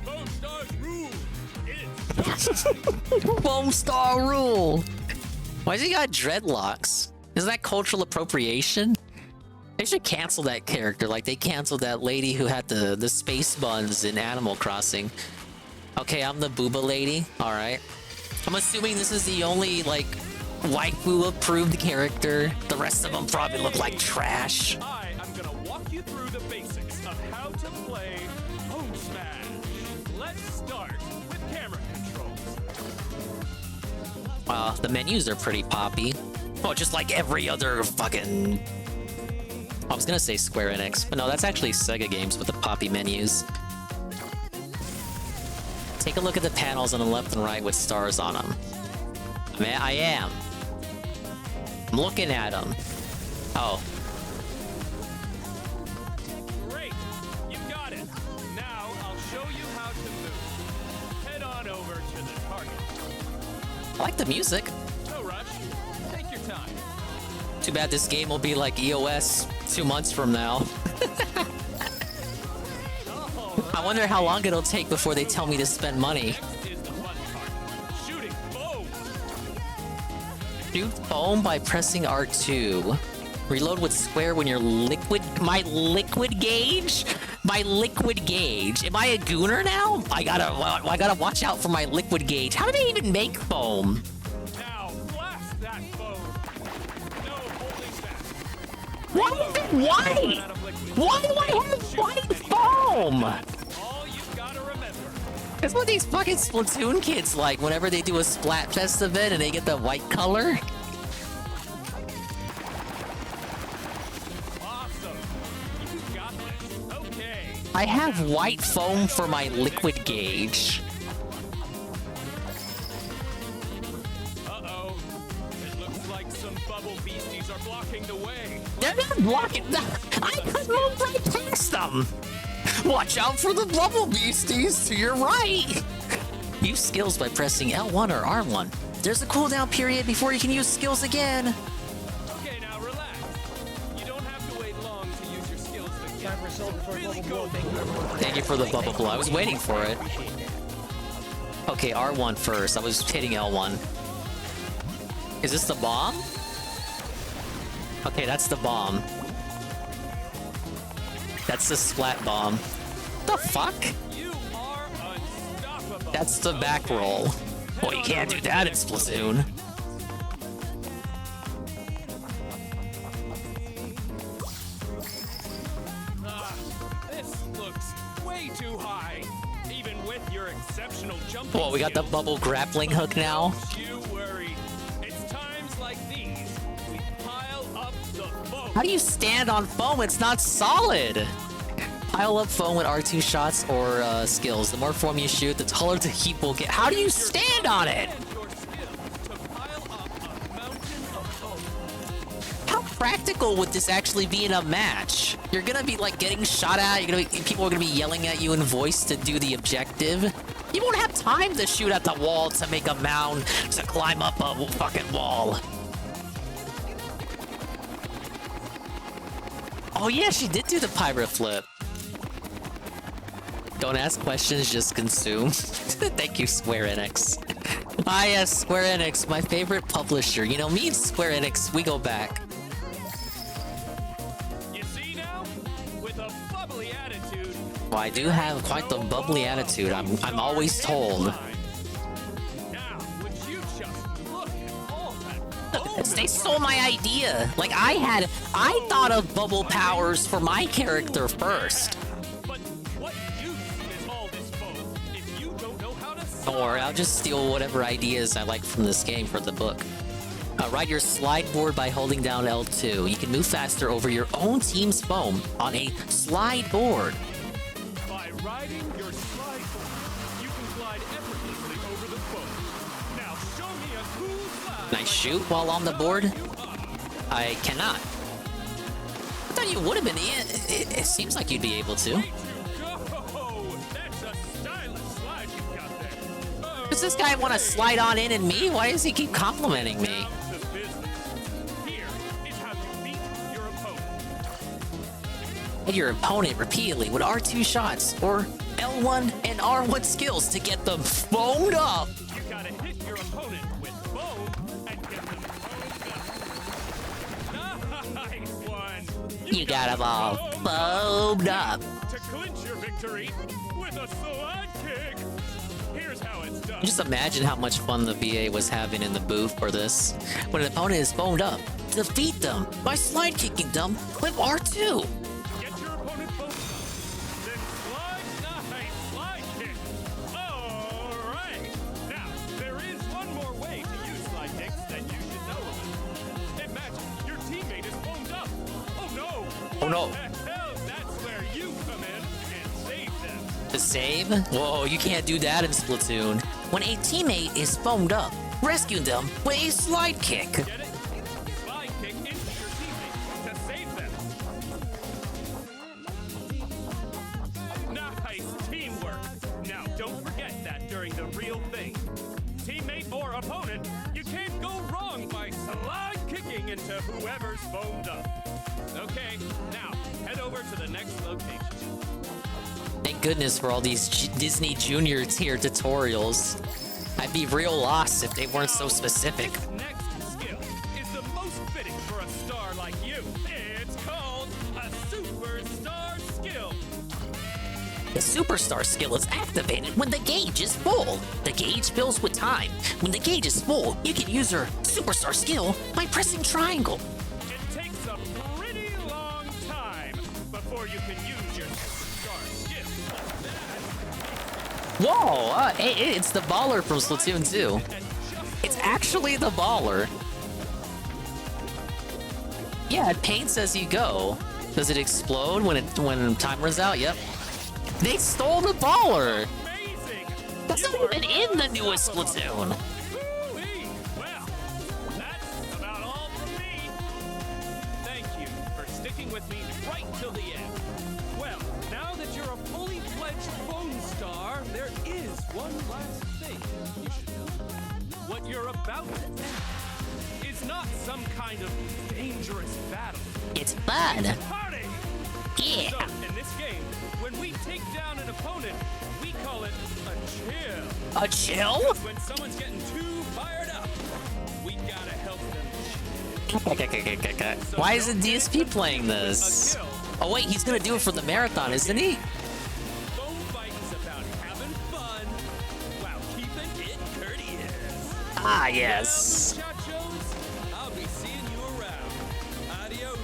Foamstars rule. It's Foamstar rule! Why's he got dreadlocks? Isn't that cultural appropriation? They should cancel that character like they canceled that lady who had the space buns in Animal Crossing. Okay, I'm the booba lady. Alright. I'm assuming this is the only, like, waifu approved character. The rest of them probably look like trash. I am gonna walk you through the basics of how to play Foam Smash. Let's start with camera controls. The menus are pretty poppy. Oh, just like every other fucking... I was gonna say Square Enix, but no, that's actually Sega games with the poppy menus. Take a look at the panels on the left and right with stars on them. I am. I'm looking at them. Oh. Great, you got it. Now I'll show you how to move. Head on over to the target. I like the music. No rush. Take your time. Too bad this game will be like EOS 2 months from now. I wonder how long it'll take before they tell me to spend money. Next is the fun part. Shooting foam. Shoot foam by pressing R2. Reload with square when you're liquid. My liquid gauge? My liquid gauge. Am I a gooner now? I gotta watch out for my liquid gauge. How do they even make foam? Now blast that foam. No holding back. Why is it white? Why do I have white foam? All you've got to remember. That's what these fucking Splatoon kids like whenever they do a Splatfest event and they get the white color. Awesome. You got this. Okay. I have white foam for my liquid gauge. Uh-oh. It looks like some bubble beasties are blocking the way. They're not blocking. I could move right past them. Watch out for the bubble beasties to your right. Use skills by pressing L1 or R1. There's a cooldown period before you can use skills again. Okay, now relax. You don't have to wait long to use your skills again. Time for a celebratory Really bubble blow. go. Thank you, everyone. Thank you for the bubble blow. I was waiting for it. Appreciate that. Okay, R1 first. I was hitting L1. Is this the bomb? Okay, that's the bomb. That's the splat bomb. The fuck? You are unstoppable. That's the back roll. Well, you can't do that in Splatoon. This looks way too high. Even with your exceptional jumping Well, we got the skills. bubble grappling hook now. Don't you worry. It's times like these we pile up the foam. How do you stand on foam? It's not solid. Pile up foam with R2 shots or skills. The more foam you shoot, the taller the heap will get. How do you stand on it? Your skill to pile up a mountain of foam. How practical would this actually be in a match? You're gonna be like getting shot at. People are gonna be yelling at you in voice to do the objective. You won't have time to shoot at the wall to make a mound to climb up a fucking wall. Oh yeah, she did do the pirate flip. Don't ask questions, just consume. Thank you, Square Enix. Ah yes, Square Enix, my favorite publisher. You know, me and Square Enix, we go back. You see now? With a bubbly attitude. Well, I do have quite the bubbly attitude, I'm always told. Now, would you just look at all that foam? They stole my idea. Like, I thought of bubble powers for my character first. But what use is all this foam if you don't know how to Or I'll just steal whatever ideas I like from this game for the book. Ride your slide board by holding down L2. You can move faster over your own team's foam on a slide board. By riding your slide board, you can glide effortlessly over the foam. Now show me a cool slide. Can I shoot while on the board? I cannot. I thought you would have been. It seems like you'd be able to. Way to go! That's a stylish slide you've got there. Does this guy want to slide on in and me? Why does he keep complimenting me? Down to business. Here is how you beat your opponent. Hit your opponent repeatedly with R2 shots or L1 and R1 skills to get them foamed up. You gotta hit your opponent with foam and get them foamed up. Nice one! You got them all foamed up. To clinch your victory with a slide kick. Here's how it's done. Just imagine how much fun the VA was having in the booth for this. When an opponent is foamed up, defeat them by slide kicking them with R2. Get your opponent foamed up. Then slide. Nice slide kick. All right. Now, there is one more way to use slide kicks that you should know about. Imagine your teammate is foamed up. Oh no. Oh, no. What the hell? That's where you come in and save them. To save? Whoa, you can't do that in Splatoon. When a teammate is foamed up, rescue them with a slide kick. Get it? Slide kick into your teammate to save them. Nice teamwork. Now, don't forget that during the real thing. Teammate or opponent, you can't go wrong by slide kicking into whoever's foamed up. Okay, now, head over to the next location. Thank thank goodness for all these Disney Junior tier tutorials. I'd be real lost if they weren't so specific. This next skill is the most fitting for a star like you. It's called a superstar skill. The Superstar skill is activated when the gauge is full. The gauge fills with time. When the gauge is full, you can use your Superstar skill by pressing triangle. It takes a pretty long time before you can use your superstar skill. Whoa, it's the baller from Splatoon 2. It's actually the baller. Yeah, it paints as you go. Does it explode when time runs out? Yep. They stole the baller. Amazing! That's not even in the newest Splatoon. Woo-wee. Well, that's about all from me. Thank you for sticking with me right till the end. Well, now that you're a fully fledged Foamstar, there is one last thing you should know. What you're about to do is not some kind of dangerous battle. It's fun. Party! Yeah. So, in this game, when we take down an opponent, we call it a chill. A chill? When someone's getting too fired up, we gotta help them. Why isn't DSP playing this? Oh wait, he's gonna do it for the marathon, isn't he? Foam fighting's about having fun while keeping it courteous. Ah, yes. Well, muchachos, I'll be seeing you around. Adios.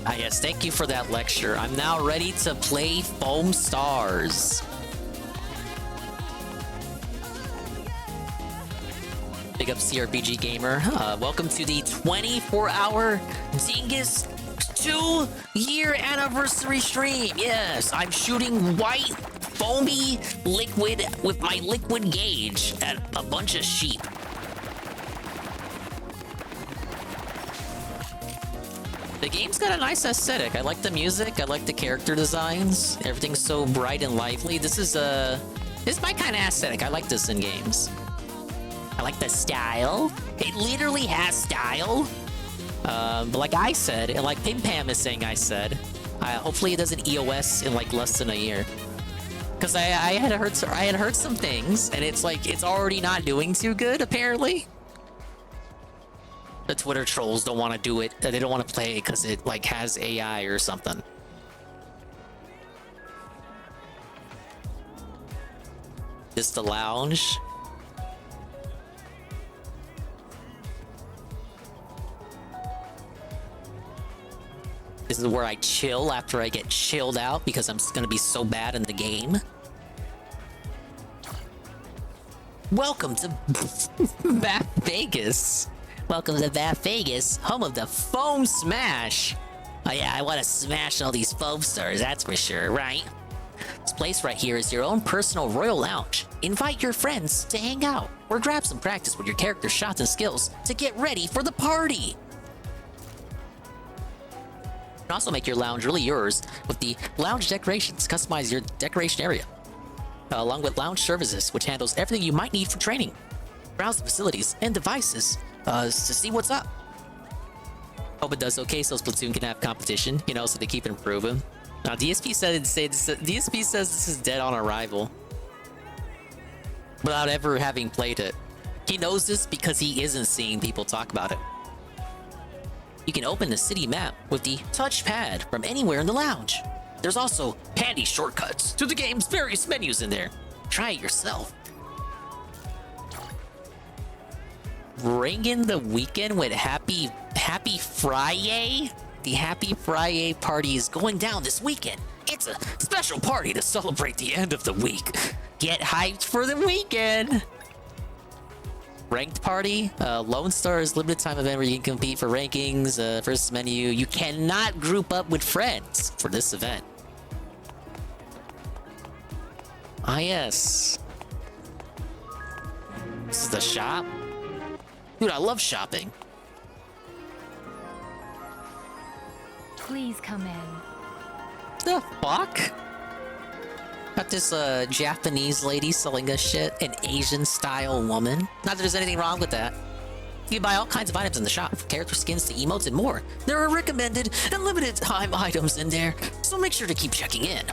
Ah, yes, thank you for that lecture. I'm now ready to play Foamstars. Big up CRPG Gamer. Welcome to the 24-hour Dingus 2-year anniversary stream. Yes, I'm shooting white, foamy liquid with my liquid gauge at a bunch of sheep. The game's got a nice aesthetic. I like the music. I like the character designs. Everything's so bright and lively. This is my kind of aesthetic. I like this in games. I like the style. It literally has style. But like I said, and like Pim Pam is saying I said, hopefully it doesn't EOS in like less than a year. Because I had heard some things, and it's like it's already not doing too good apparently. The Twitter trolls don't want to do it. They don't want to play it because it like has AI or something. This is the lounge. This is where I chill after I get chilled out because I'm gonna be so bad in the game. Welcome to Bath Vegas. Welcome to Bath Vegas, home of the Foam Smash. Oh yeah, I want to smash all these Foamstars, that's for sure, right? This place right here is your own personal royal lounge. Invite your friends to hang out or grab some practice with your character's shots and skills to get ready for the party. You can also make your lounge really yours with the lounge decorations. Customize your decoration area, along with lounge services, which handles everything you might need for training. Browse the facilities and devices to see what's up. Hope it does okay so Splatoon can have competition, you know, so they keep improving. Now DSP DSP says this is dead on arrival without ever having played it. He knows this because he isn't seeing people talk about it. You can open the city map with the touchpad from anywhere in the lounge. There's also handy shortcuts to the game's various menus in there. Try it yourself. Bring in the weekend with Happy Friday. The Happy Friday party is going down this weekend. It's a special party to celebrate the end of the week. Get hyped for the weekend. Ranked party, Lone Stars limited time event where you can compete for rankings. First menu, you cannot group up with friends for this event. Ah yes. This is the shop. Dude, I love shopping. Please come in. The fuck? Got this Japanese lady selling us shit, an Asian style woman. Not that there's anything wrong with that. You can buy all kinds of items in the shop, from character skins to emotes and more. There are recommended and limited time items in there, so make sure to keep checking in.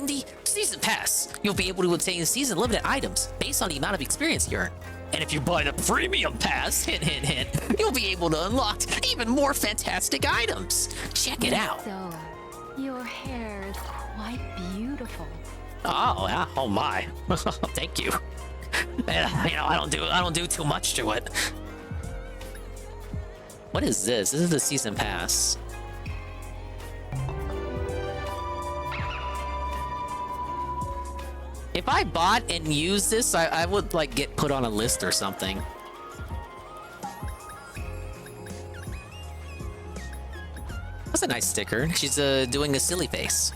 in the Season Pass, you'll be able to obtain season limited items based on the amount of experience you earn. And if you buy the Premium Pass, hint, hint, hint, you'll be able to unlock even more fantastic items. Check it out. So, your hair is quite beautiful. Oh, yeah. Oh my. Thank you. You know, I don't do too much to it. What is this? This is the Season Pass. If I bought and used this, I would like get put on a list or something. That's a nice sticker. She's doing a silly face.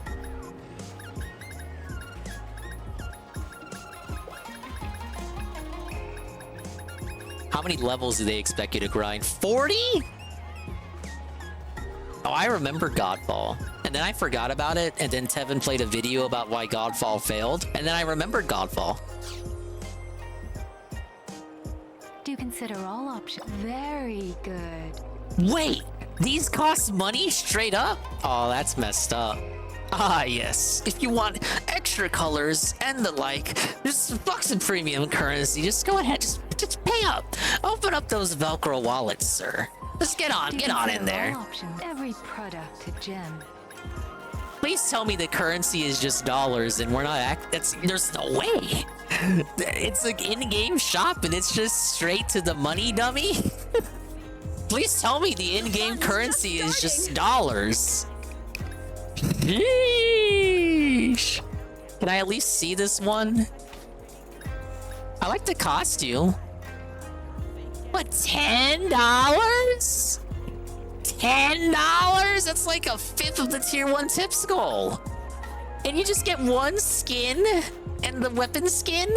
How many levels do they expect you to grind? 40? Oh, I remember Godfall. And then I forgot about it, and then Tevin played a video about why Godfall failed, and then I remembered Godfall. Do consider all options. Very good. Wait! These cost money straight up? Oh, that's messed up. Ah, yes. If you want extra colors and the like, just fuck some premium currency. Just go ahead, just pay up. Open up those Velcro wallets, sir. Just get on in there. All options. Every product a gem. Please tell me the currency is just dollars and we're not there's no way. It's like in-game shop and it's just straight to the money, dummy. Please tell me the in-game currency is just dollars. Yeesh. Can I at least see this one? I like the costume. What, $10? $10? That's like a fifth of the tier 1 tip skull. And you just get one skin and the weapon skin?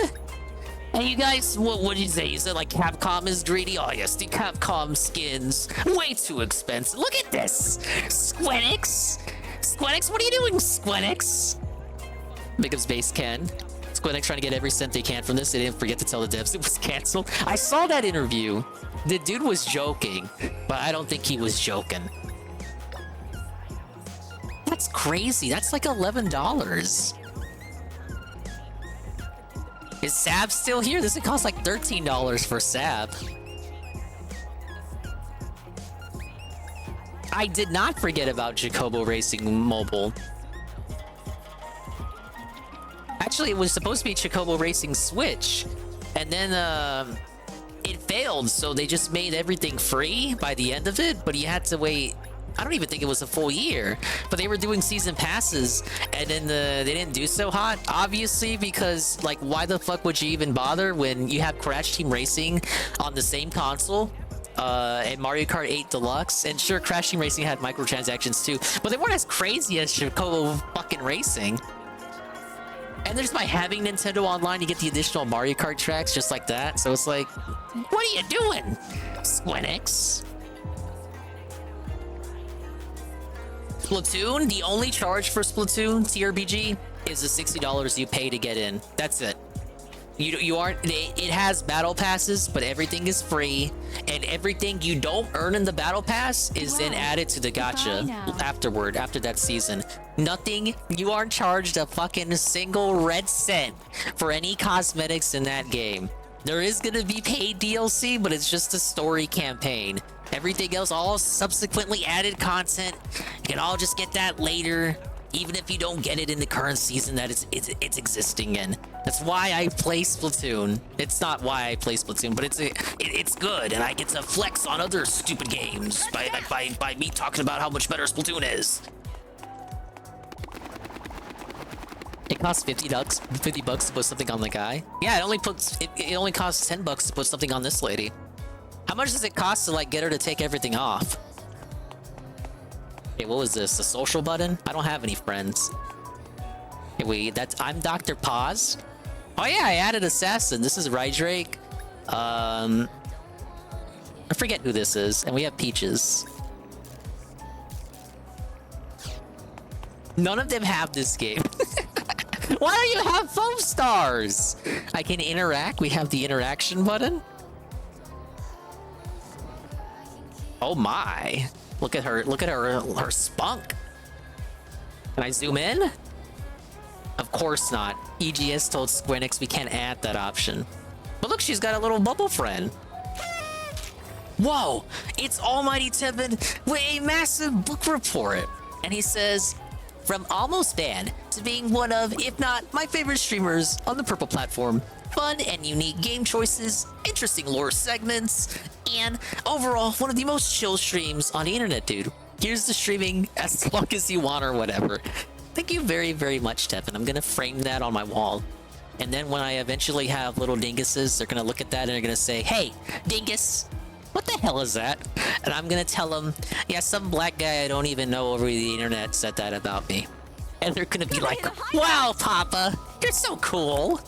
And you guys, what did you say? You said like Capcom is greedy? Oh yes, the Capcom skins, way too expensive. Look at this, Squenix. Squenix, what are you doing, Squenix? Big up Space Ken. Squenix trying to get every cent they can from this. They didn't forget to tell the devs it was canceled. I saw that interview. The dude was joking, but I don't think he was joking. That's crazy. That's like $11. Is Sab still here? This would cost like $13 for Sab. I did not forget about Jacobo Racing Mobile. Actually, it was supposed to be Jacobo Racing Switch, and then it failed, so they just made everything free by the end of it, but you had to wait. I don't even think it was a full year, but they were doing season passes, and then they didn't do so hot, obviously, because like, why the fuck would you even bother when you have Crash Team Racing on the same console and Mario Kart 8 Deluxe? And sure, Crash Team Racing had microtransactions too, but they weren't as crazy as Jacobo fucking Racing. And just by having Nintendo Online, you get the additional Mario Kart tracks just like that. So it's like, what are you doing, Squenix? Splatoon, the only charge for Splatoon TRBG is the $60 you pay to get in. That's it. You aren't. It has battle passes, but everything is free, and everything you don't earn in the battle pass is then added to the gacha after that season. Nothing. You aren't charged a fucking single red cent for any cosmetics in that game. There is gonna be paid DLC, but it's just a story campaign. Everything else, all subsequently added content, you can all just get that later, even if you don't get it in the current season that it's existing in. That's why I play Splatoon. It's not why I play Splatoon, but it's good, and I get to flex on other stupid games by me talking about how much better Splatoon is. It costs $50 to put something on the guy. Yeah, it only costs $10 to put something on this lady. How much does it cost to like get her to take everything off? Okay, what was this? The social button? I don't have any friends. Okay, wait, I'm Dr. Paz. Oh yeah, I added Assassin. This is Rydrake. I forget who this is, and we have Peaches. None of them have this game. Why don't you have Foamstars? I can interact. We have the interaction button. Oh my. Look at her spunk. Can I zoom in? Of course not. EGS told Square Enix we can't add that option. But look, she's got a little bubble friend. Whoa! It's Almighty Tevin with a massive book report. And he says, from almost banned to being one of, if not my favorite streamers on the Purple platform. Fun and unique game choices, interesting lore segments, and overall, one of the most chill streams on the internet, dude. Here's the streaming as long as you want or whatever. Thank you very, very much, Tevin. I'm gonna frame that on my wall. And then when I eventually have little dinguses, they're gonna look at that and they're gonna say, hey, dingus, what the hell is that? And I'm gonna tell them, yeah, some black guy I don't even know over the internet said that about me. And they're gonna be like, wow, Papa, you're so cool.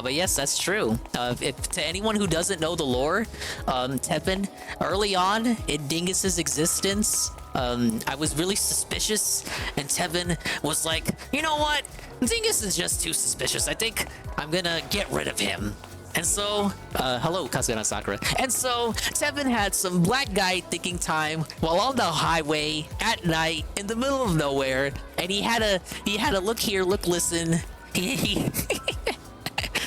But yes, that's true. If to anyone who doesn't know the lore, Tevin, early on in Dingus's existence, I was really suspicious, and Tevin was like, you know what? Dingus is just too suspicious. I think I'm gonna get rid of him. And so, hello, Kazuna Sakura. And so, Tevin had some black guy thinking time while on the highway at night in the middle of nowhere, and he had a look here, look, listen.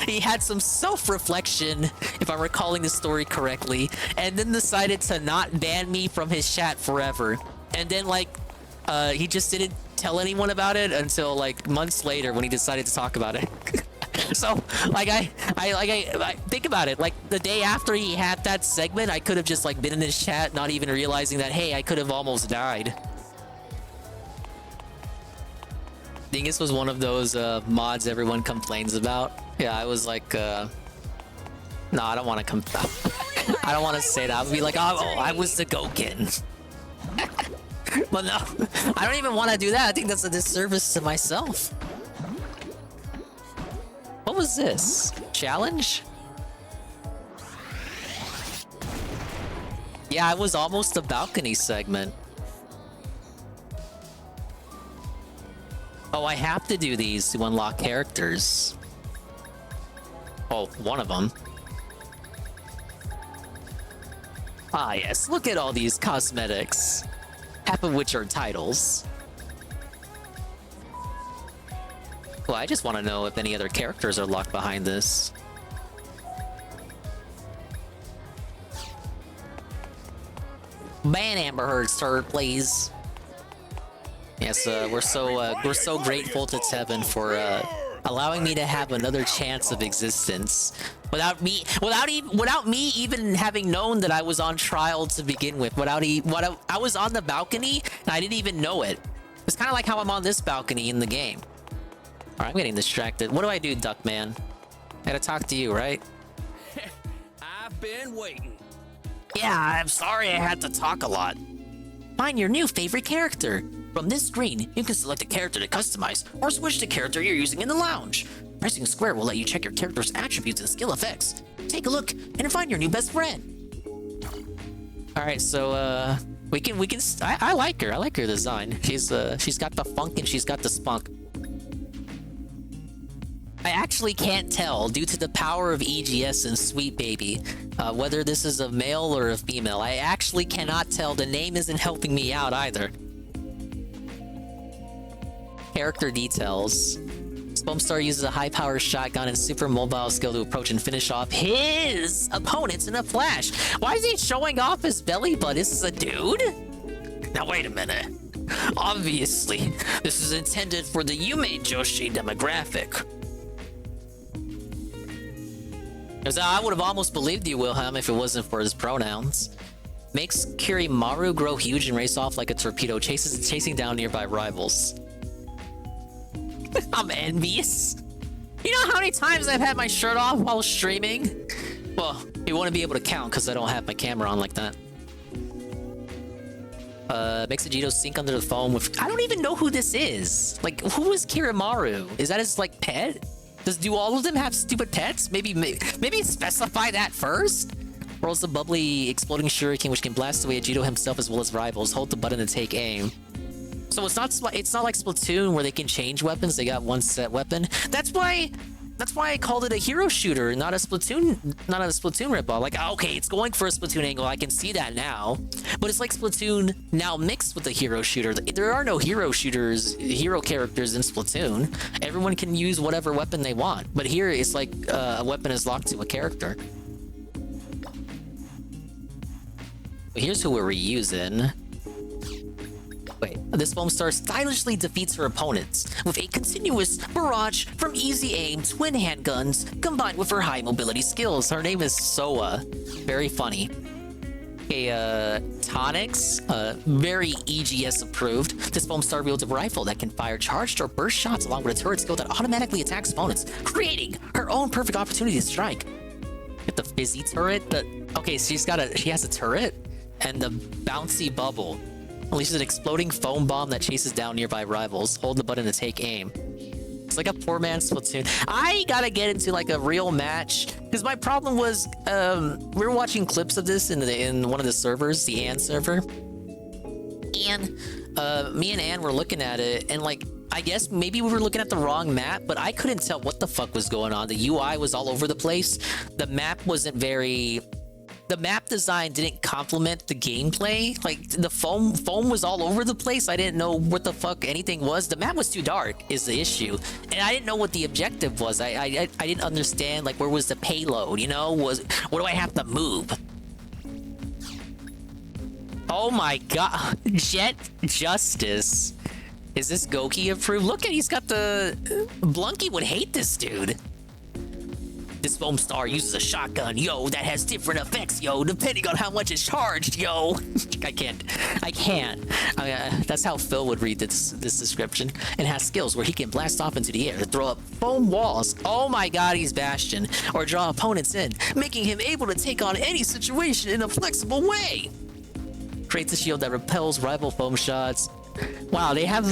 He had some self-reflection, if I'm recalling the story correctly, and then decided to not ban me from his chat forever. And then, like, he just didn't tell anyone about it until, like, months later when he decided to talk about it. So, like, I think about it. Like, the day after he had that segment, I could have just, like, been in his chat, not even realizing that, hey, I could have almost died. Dingus was one of those mods everyone complains about. Yeah, I was like, no, I don't want to I don't want to say that. I would be like, oh, I was the Gokin. But no, I don't even want to do that. I think that's a disservice to myself. What was this? Challenge? Yeah, it was almost a balcony segment. Oh, I have to do these to unlock characters. Oh, one of them. Ah, yes. Look at all these cosmetics. Half of which are titles. Well, I just want to know if any other characters are locked behind this. Ban Amber Heard, sir, please. Yes, we're so grateful to Tevin for allowing me to have another chance of existence without me even having known that I was on trial to begin with. I was on the balcony and I didn't even know it. It's kind of like how I'm on this balcony in the game. All right, I'm getting distracted. What do I do, Duckman? I gotta talk to you, right? I've been waiting. Yeah, I'm sorry I had to talk a lot. Find your new favorite character. From this screen, you can select a character to customize, or switch the character you're using in the lounge. Pressing square will let you check your character's attributes and skill effects. Take a look and find your new best friend. All right, so we can. I like her. I like her design. She's got the funk and she's got the spunk. I actually can't tell, due to the power of EGS and Sweet Baby, whether this is a male or a female. I actually cannot tell. The name isn't helping me out either. Character details. Foamstar uses a high-powered shotgun and super mobile skill to approach and finish off his opponents in a flash. Why is he showing off his belly button? This is a dude? Now wait a minute. Obviously, this is intended for the Yume Joshi demographic. Because I would have almost believed you, Wilhelm, if it wasn't for his pronouns. Makes Kirimaru grow huge and race off like a torpedo, chasing down nearby rivals. I'm envious. You know how many times I've had my shirt off while streaming? Well, you wouldn't be able to count because I don't have my camera on like that. Makes Vegito sink under the foam with... I don't even know who this is. Like, who is Kirimaru? Is that his, like, pet? Do all of them have stupid pets? Maybe specify that first? Rolls the bubbly exploding shuriken which can blast away Vegito himself as well as rivals. Hold the button to take aim. So it's not like Splatoon where they can change weapons. They got one set weapon. That's why That's why I called it a hero shooter, not a Splatoon ripoff. Like, okay, it's going for a Splatoon angle. I can see that now, but it's like Splatoon now mixed with a hero shooter. There are no hero characters in Splatoon. Everyone can use whatever weapon they want, but here it's like a weapon is locked to a character. Here's who we're reusing. Wait, this Foamstar stylishly defeats her opponents with a continuous barrage from easy aim twin handguns combined with her high mobility skills. Her name is Soa. Very funny. Okay, Tonics, very EGS approved. This Foamstar wields a rifle that can fire charged or burst shots along with a turret skill that automatically attacks opponents, creating her own perfect opportunity to strike. Get the fizzy turret. Okay, she has a turret and the bouncy bubble. Unleashes an exploding foam bomb that chases down nearby rivals. Hold the button to take aim. It's like a poor man's Splatoon. I gotta get into like a real match because my problem was we were watching clips of this in one of the servers, the Ann server, and me and Ann were looking at it, and like I guess maybe we were looking at the wrong map, but I couldn't tell what the fuck was going on. The UI was all over the place. The map wasn't very. The map design didn't complement the gameplay. Like the foam was all over the place. I didn't know what the fuck anything was. The map was too dark is the issue, and I didn't know what the objective was. I didn't understand like where was the payload. You know, what do I have to move? Oh my god, Jet Justice. Is this Goki approved? Look at he's got the Blunky would hate this dude. This Foamstar uses a shotgun, yo, that has different effects, yo, depending on how much it's charged, yo. I can't. That's how Phil would read this description. And has skills where he can blast off into the air, throw up foam walls. Oh my god, he's Bastion. Or draw opponents in, making him able to take on any situation in a flexible way. Creates a shield that repels rival foam shots. Wow, they have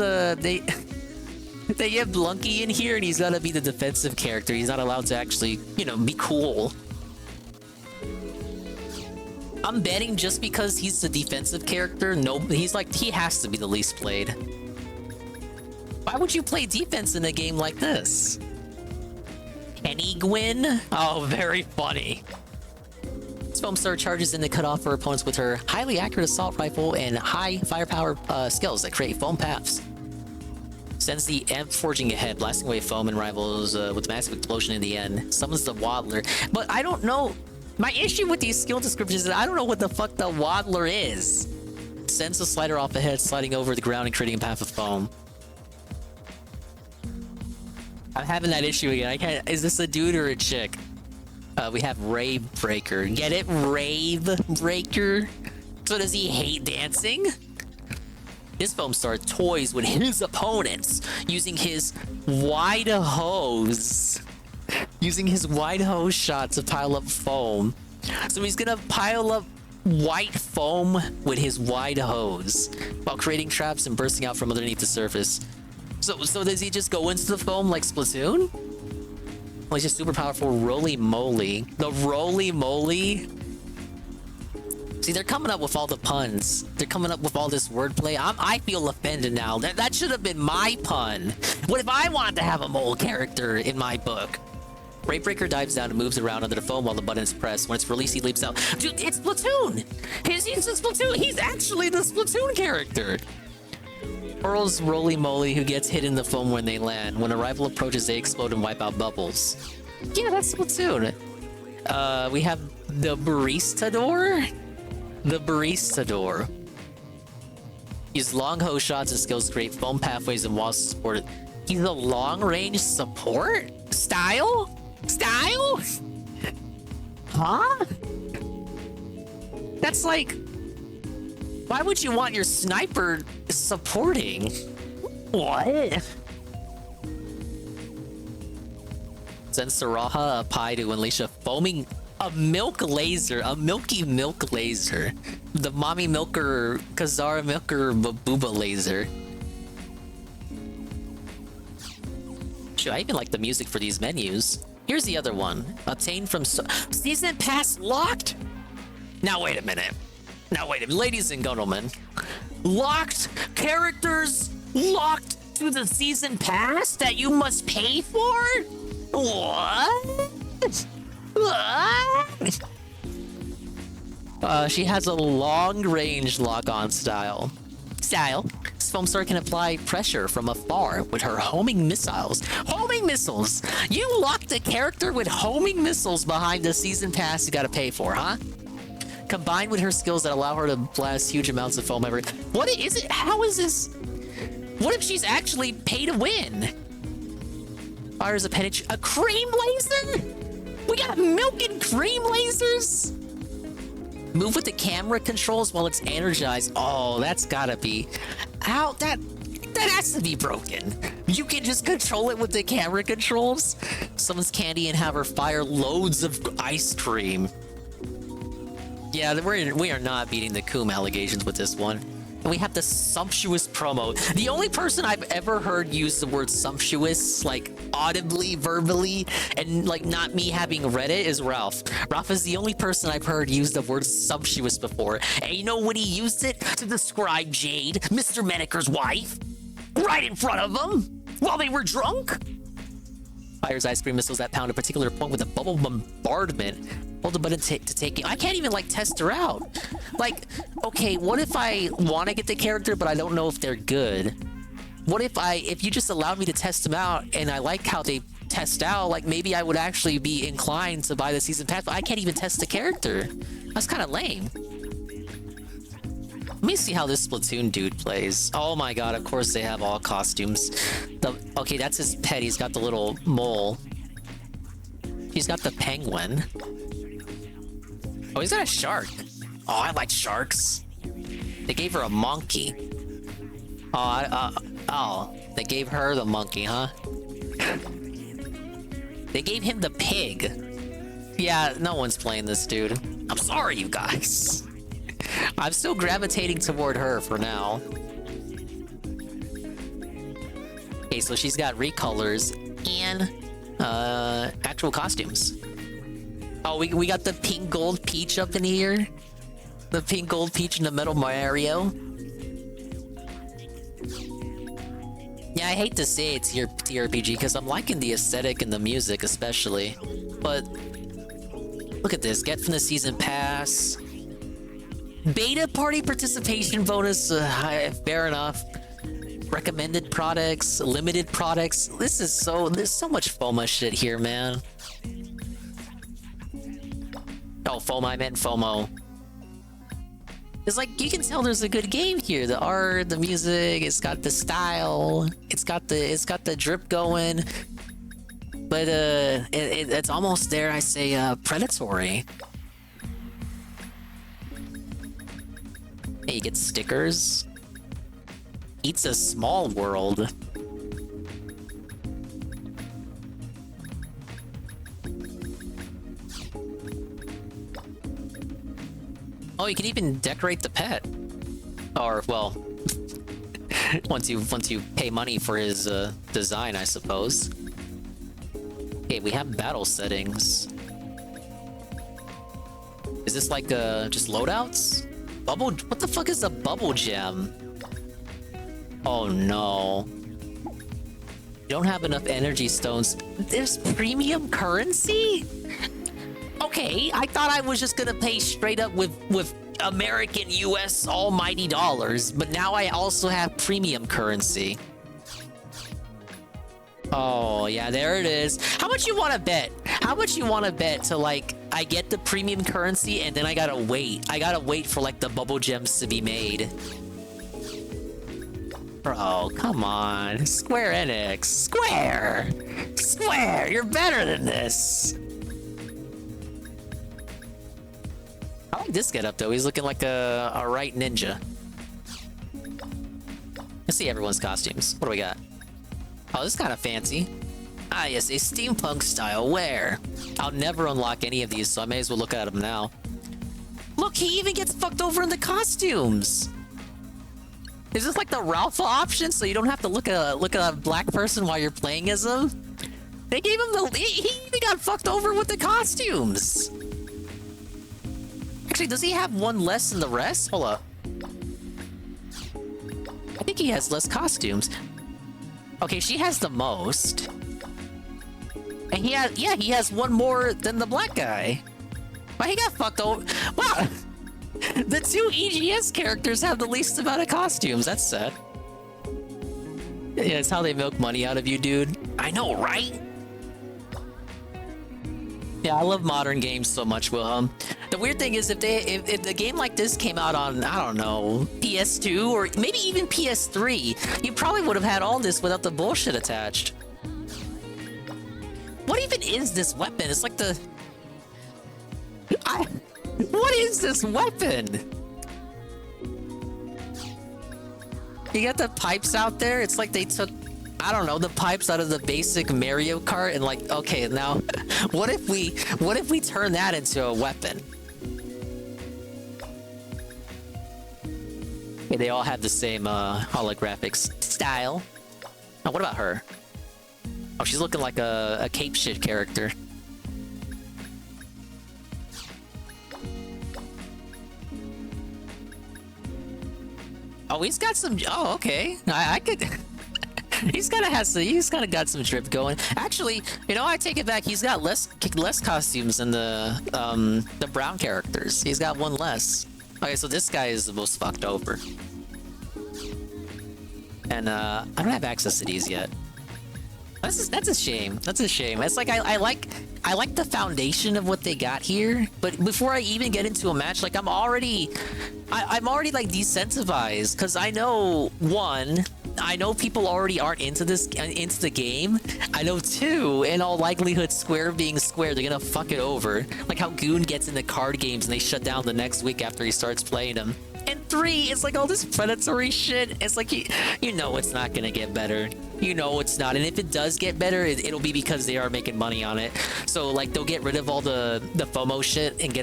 they have Blunky in here, and he's gotta be the defensive character. He's not allowed to actually, you know, be cool. I'm betting just because he's the defensive character, no, he has to be the least played. Why would you play defense in a game like this? Any Gwyn? Oh, very funny. This Foamstar charges in to cut off her opponents with her highly accurate assault rifle and high firepower skills that create foam paths. Sends the amp forging ahead, blasting away foam and rivals with massive explosion in the end. Summons the Waddler. But I don't know. My issue with these skill descriptions is I don't know what the fuck the Waddler is. Sends the slider off ahead, sliding over the ground and creating a path of foam. I'm having that issue again. I can't. Is this a dude or a chick? We have Rave Breaker. Get it? Rave Breaker? So does he hate dancing? This Foamstar toys with his opponents using his wide hose. Using his wide hose shot to pile up foam. So he's gonna pile up white foam with his wide hose while creating traps and bursting out from underneath the surface. So does he just go into the foam like Splatoon? Well, he's just super powerful. Roly Moly. The Roly Moly. See, they're coming up with all the puns. They're coming up with all this wordplay. I feel offended now. That should have been my pun. What if I wanted to have a mole character in my book? Bravebreaker dives down and moves around under the foam while the button is pressed. When it's released, he leaps out. Dude, it's Splatoon! He's the Splatoon. He's actually the Splatoon character. Earl's Roly Moly, who gets hit in the foam when they land. When a rival approaches, they explode and wipe out bubbles. Yeah, that's Splatoon. We have the Baristador. The Baristador. Use long hose shots and skills to create foam pathways and walls to support it. He's a long-range support? Style? Style? Huh? That's like... Why would you want your sniper supporting? What? Sends Saraha a pie to unleash a foaming... A milky milk laser. The mommy milker, Kazara milker, Booba laser. Shoot, I even like the music for these menus. Here's the other one. Obtained from Season Pass locked? Now wait a minute. Ladies and gentlemen. Locked characters locked to the Season Pass that you must pay for? What? What? She has a long-range lock-on style. Foamstar can apply pressure from afar with her homing missiles. Homing missiles! You locked a character with homing missiles behind the season pass you gotta pay for, huh? Combined with her skills that allow her to blast huge amounts of foam every... What is it? How is this? What if she's actually pay to win? Fires a cream laser? We got milk and cream lasers? Move with the camera controls while it's energized. Oh, that's gotta be... How? That has to be broken. You can just control it with the camera controls? Someone's candy and have her fire loads of ice cream. Yeah, we are not beating the Coom allegations with this one. And we have the sumptuous promo. The only person I've ever heard use the word sumptuous, like audibly, verbally, and like not me having read it is Ralph. Ralph is the only person I've heard use the word sumptuous before. And you know when he used it? To describe Jade, Mr. Medeker's wife, right in front of him, while they were drunk. Fires ice cream missiles that pound a particular point with a bubble bombardment. Hold the button to take it. I can't even like test her out. Like, okay, what if I want to get the character, but I don't know if they're good? What if you just allowed me to test them out and I like how they test out, like maybe I would actually be inclined to buy the season pass, but I can't even test the character. That's kind of lame. Let me see how this Splatoon dude plays. Oh my god, of course they have all costumes. Okay, that's his pet. He's got the little mole. He's got the penguin. Oh, he's got a shark. Oh, I like sharks. They gave her a monkey. Oh, they gave her the monkey, huh? They gave him the pig. Yeah, no one's playing this dude. I'm sorry, you guys. I'm still gravitating toward her for now. Okay, so she's got recolors and actual costumes. Oh, we got the pink gold peach up in here. The pink gold peach and the metal Mario. Yeah, I hate to say it's your TRPG because I'm liking the aesthetic and the music especially. But look at this. Get from the season pass. Beta party participation bonus. Fair enough. Recommended products. Limited products. There's so much FOMO shit here, man. Oh, FOMO, I meant FOMO. It's like, you can tell there's a good game here. The art, the music, it's got the style, it's got the drip going. But it's almost, dare I say, predatory. Hey, you get stickers. Eats a small world. Oh, you can even decorate the pet. Or, well, once you pay money for his design, I suppose. Okay, we have battle settings. Is this like just loadouts? Bubble? What the fuck is a bubble gem? Oh no. You don't have enough energy stones. There's premium currency? Okay, I thought I was just gonna pay straight up with American US almighty dollars, but now I also have premium currency. Oh, yeah, there it is. How much you want to bet? How much you want to bet to, like, I get the premium currency and then I gotta wait. I gotta wait for, like, the bubble gems to be made. Bro, come on. Square Enix. Square! You're better than this! I like this getup though. He's looking like a right ninja. Let's see everyone's costumes. What do we got? Oh, this is kind of fancy. Ah, yes, a steampunk style wear. I'll never unlock any of these, so I may as well look at them now. Look, he even gets fucked over in the costumes. Is this like the Ralph option, so you don't have to look at a black person while you're playing as him? They gave him he even got fucked over with the costumes. Actually, does he have one less than the rest? Hold up. I think he has less costumes. Okay, she has the most. And he has one more than the black guy. But he got fucked over. Wow. The two EGS characters have the least amount of costumes. That's sad. Yeah, it's how they milk money out of you, dude. I know, right? Yeah, I love modern games so much, Wilhelm. The weird thing is if the game like this came out on, I don't know, PS2 or maybe even PS3, you probably would have had all this without the bullshit attached. What even is this weapon? It's like the... What is this weapon? You got the pipes out there? It's like they took, I don't know, the pipes out of the basic Mario Kart and like, okay, now what if we turn that into a weapon? Okay, they all have the same holographic style. Oh, what about her? Oh, she's looking like a cape shit character. Oh, he's got some. Oh, okay. I could. He's kind of got some drip going. Actually, you know, I take it back. He's got less costumes than the brown characters. He's got one less. Okay, so this guy is the most fucked over. And I don't have access to these yet. That's a shame. That's a shame. It's like I like the foundation of what they got here, but before I even get into a match, like I'm already like desensitized because I know people already aren't into the game. I know two, in all likelihood, Square being Square, they're gonna fuck it over. Like how Goon gets into card games and they shut down the next week after he starts playing them. And 3, it's like all this predatory shit. It's like you know it's not gonna get better. You know it's not, and if it does get better, it'll be because they are making money on it. So like they'll get rid of all the FOMO shit and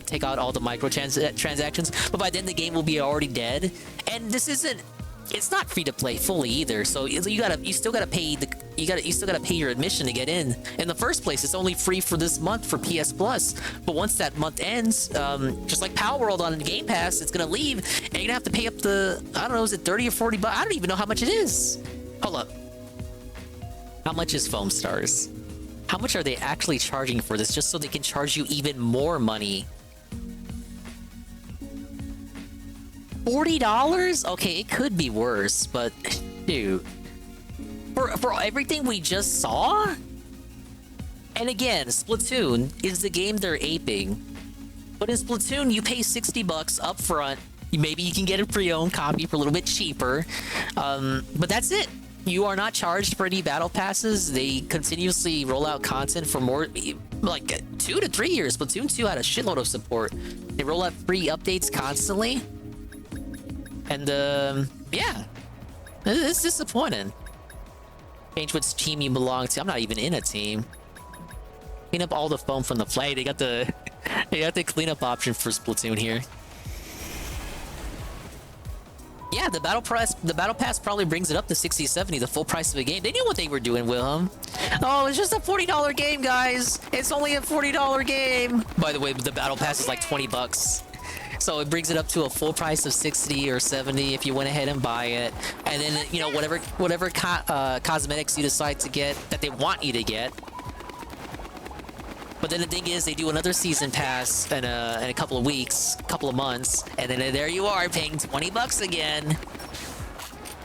take out all the transactions. But by then the game will be already dead. And it's not free to play fully either. So you still gotta pay your admission to get in. In the first place, it's only free for this month for PS Plus. But once that month ends, just like Power World on Game Pass, it's gonna leave, and you're gonna have to pay up the, I don't know, is it 30 or 40 bucks? I don't even know how much it is. Hold up. How much is Foamstars? How much are they actually charging for this just so they can charge you even more money? $40? Okay, it could be worse, but dude. For everything we just saw? And again, Splatoon is the game they're aping. But in Splatoon, you pay 60 bucks up front. Maybe you can get a pre-owned copy for a little bit cheaper. But that's it. You are not charged for any battle passes. They continuously roll out content for more, like 2 to 3 years. Splatoon 2 had a shitload of support. They roll out free updates constantly. And yeah, it's disappointing. Change which team you belong to. I'm not even in a team. Clean up all the foam from the flag. They got the cleanup option for Splatoon here. Yeah, the battle pass probably brings it up to 60, 70, the full price of the game. They knew what they were doing, Wilhelm. Oh, it's just a $40 game, guys. It's only a $40 game. By the way, the battle pass is like 20 bucks. So it brings it up to a full price of 60 or 70 if you went ahead and buy it. And then, you know, whatever cosmetics you decide to get that they want you to get. But then the thing is, they do another season pass in a couple of weeks, couple of months, and then there you are paying 20 bucks again.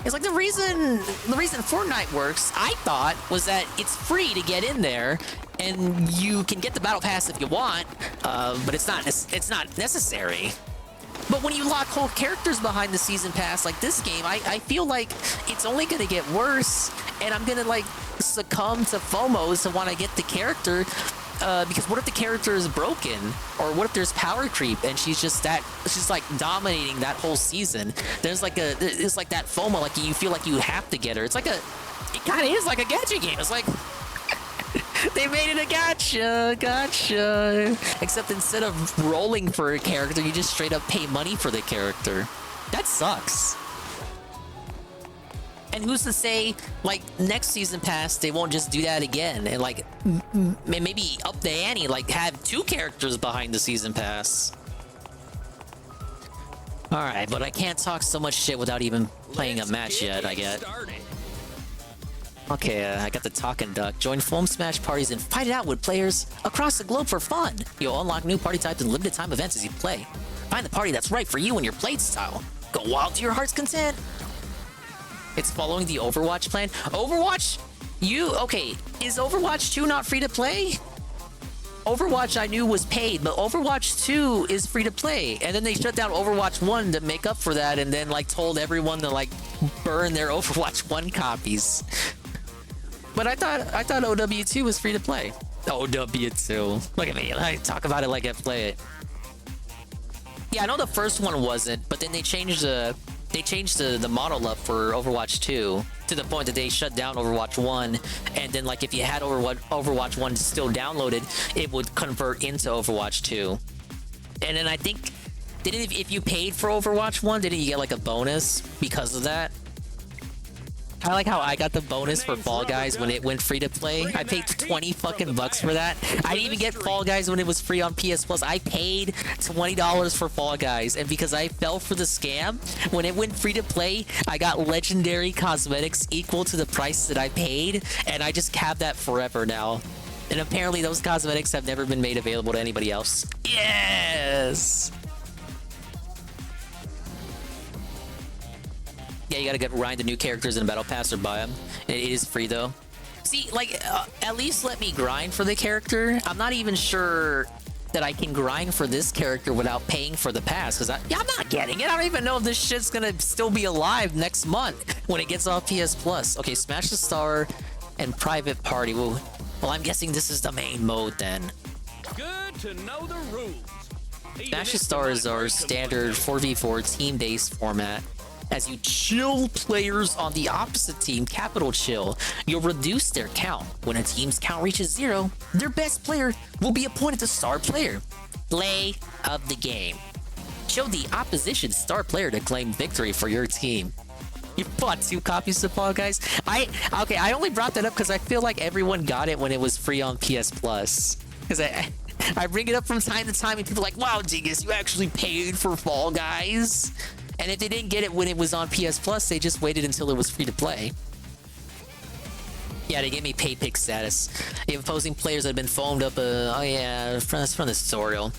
It's like the reason Fortnite works, I thought, was that it's free to get in there, and you can get the battle pass if you want, but it's not necessary. But when you lock whole characters behind the season pass like this game, I feel like it's only gonna get worse, and I'm gonna like succumb to FOMOs to want to get the character. Because what if the character is broken, or what if there's power creep and she's like dominating that whole season? It's like that FOMO, like you feel like you have to get her. It kind of is like a gacha game. It's like they made it a gacha. Except instead of rolling for a character, you just straight up pay money for the character. That sucks. And who's to say, like, next season pass, they won't just do that again and, like, maybe up the ante, like, have 2 characters behind the season pass. Alright, but I can't talk so much shit without even playing a match yet, I get. Okay, I got the talking duck. Join Foam Smash parties and fight it out with players across the globe for fun. You'll unlock new party types and limited time events as you play. Find the party that's right for you and your play style. Go wild to your heart's content. It's following the Overwatch plan. Overwatch? Okay, is Overwatch 2 not free to play? Overwatch I knew was paid, but Overwatch 2 is free to play. And then they shut down Overwatch 1 to make up for that and then like told everyone to like burn their Overwatch 1 copies. But I thought OW2 was free to play. OW2. Look at me. I talk about it like I play it. Yeah, I know the first one wasn't, but then they changed the model up for Overwatch 2 to the point that they shut down Overwatch 1, and then like if you had Overwatch 1 still downloaded, it would convert into Overwatch 2. And then I think if you paid for Overwatch 1, didn't you get like a bonus because of that? I like how I got the bonus for Fall Guys when it went free to play. I paid 20 fucking bucks for that. I didn't even get Fall Guys when it was free on PS Plus. I paid $20 for Fall Guys, and because I fell for the scam, when it went free to play, I got legendary cosmetics equal to the price that I paid, and I just have that forever now. And apparently those cosmetics have never been made available to anybody else. Yes! Yeah, you gotta grind the new characters in Battle Pass or buy them. It is free though. See, like, at least let me grind for the character. I'm not even sure that I can grind for this character without paying for the pass, because I'm not getting it. I don't even know if this shit's gonna still be alive next month when it gets off PS Plus. Okay, Smash the Star and Private Party. Well, I'm guessing this is the main mode then. Good to know the rules. Smash the Star is our standard 4v4 team-based format. As you chill players on the opposite team, capital chill, you'll reduce their count. When a team's count reaches 0, their best player will be appointed the star player. Play of the game. Show the opposition star player to claim victory for your team. You bought 2 copies of Fall Guys? I only brought that up because I feel like everyone got it when it was free on PS Plus. Because I bring it up from time to time and people are like, wow, Dingus, you actually paid for Fall Guys? And if they didn't get it when it was on PS Plus, they just waited until it was free to play. Yeah, they gave me pay pick status. The opposing players have been foamed up. Oh yeah, that's from the tutorial.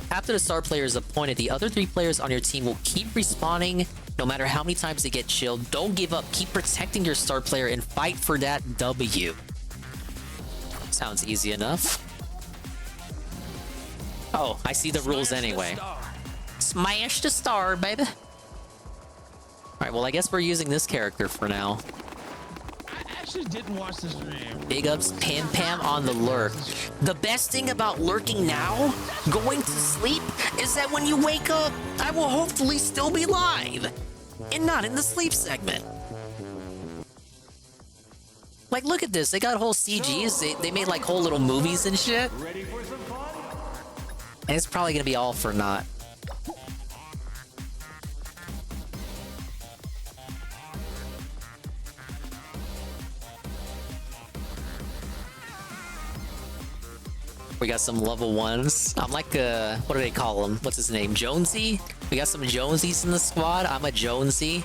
After the star player is appointed, the other 3 players on your team will keep respawning no matter how many times they get chilled. Don't give up. Keep protecting your star player and fight for that W. Sounds easy enough. Oh, I see the rules anyway. Smash the star, baby. Alright, well, I guess we're using this character for now. I actually didn't watch the stream. Big ups, Pam Pam on the lurk. The best thing about lurking now, going to sleep, is that when you wake up, I will hopefully still be live. And not in the sleep segment. Like, look at this. They got whole CGs. They made, like, whole little movies and shit. And it's probably gonna be all for naught. We got some level 1s. I'm like what do they call him? What's his name? Jonesy? We got some Jonesies in the squad. I'm a Jonesy.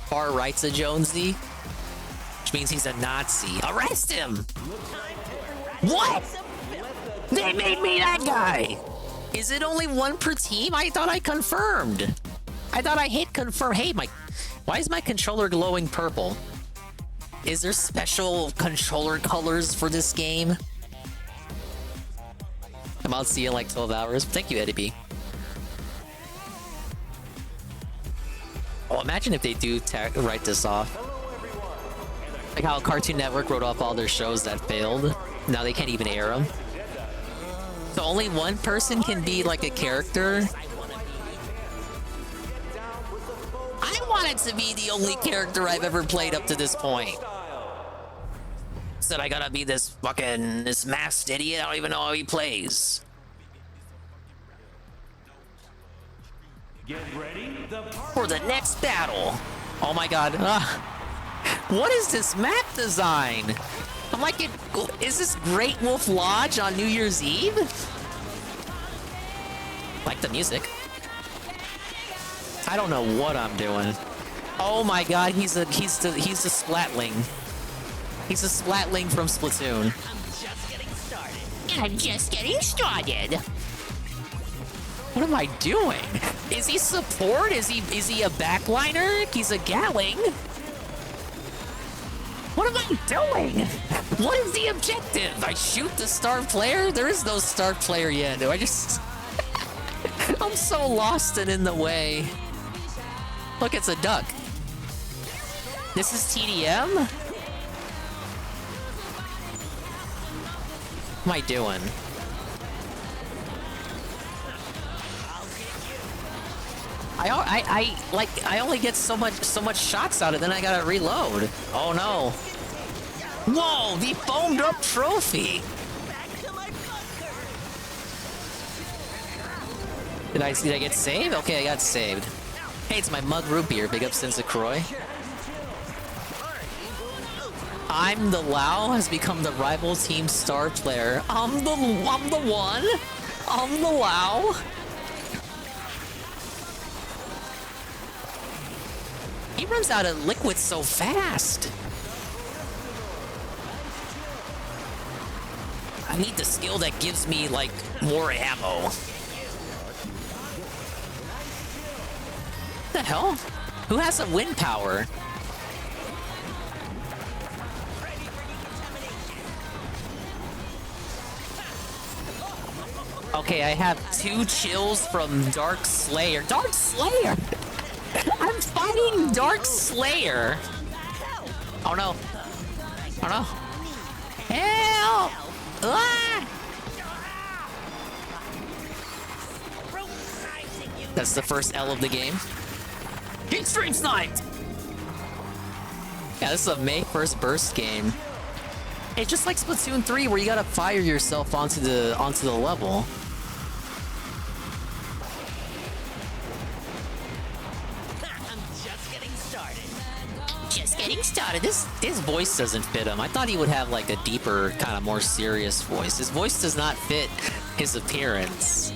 Far right's a Jonesy. Which means he's a Nazi. Arrest him! What? They made me that guy! Is it only 1 per team? I thought I confirmed. I thought I hit confirm. Hey, why is my controller glowing purple? Is there special controller colors for this game? I'm out to see you in like 12 hours. Thank you, Eddie B. Oh, imagine if they do write this off. Like how Cartoon Network wrote off all their shows that failed. Now they can't even air them. So only 1 person can be like a character. I wanted to be the only character I've ever played up to this point. Said I gotta be this masked idiot. I don't even know how he plays. Get ready For the next battle. Oh my god. What is this map design? I'm like, is this Great Wolf Lodge on New Year's Eve? Like the music. I don't know what I'm doing. Oh my god, he's a splatling. He's a splatling from Splatoon. I'm just getting started. What am I doing? Is he support? Is he a backliner? He's a Gatling. What am I doing? What is the objective? I shoot the star player? There is no star player yet. Do I just... I'm so lost and in the way. Look, it's a duck. This is TDM? What am I doing? I only get so much shots out of it, then I gotta reload. Oh no. Whoa, the foamed up trophy. Did I get saved? Okay, I got saved. Hey, it's my mug root beer. Big up Sinza Croy. I'm the Lao has become the rival team star player. I'm the one. I'm the Lao. He runs out of liquid so fast. I need the skill that gives me, like, more ammo. What the hell? Who has some wind power? Okay, I have 2 chills from Dark Slayer. Dark Slayer? I'm fighting Dark Slayer. Oh no. Oh no. Help! Ah! That's the first L of the game. Get stream sniped! Yeah, this is a May 1st burst game. It's just like Splatoon 3 where you gotta fire yourself onto the level. Just getting started. His voice doesn't fit him. I thought he would have like a deeper, kind of more serious voice. His voice does not fit his appearance.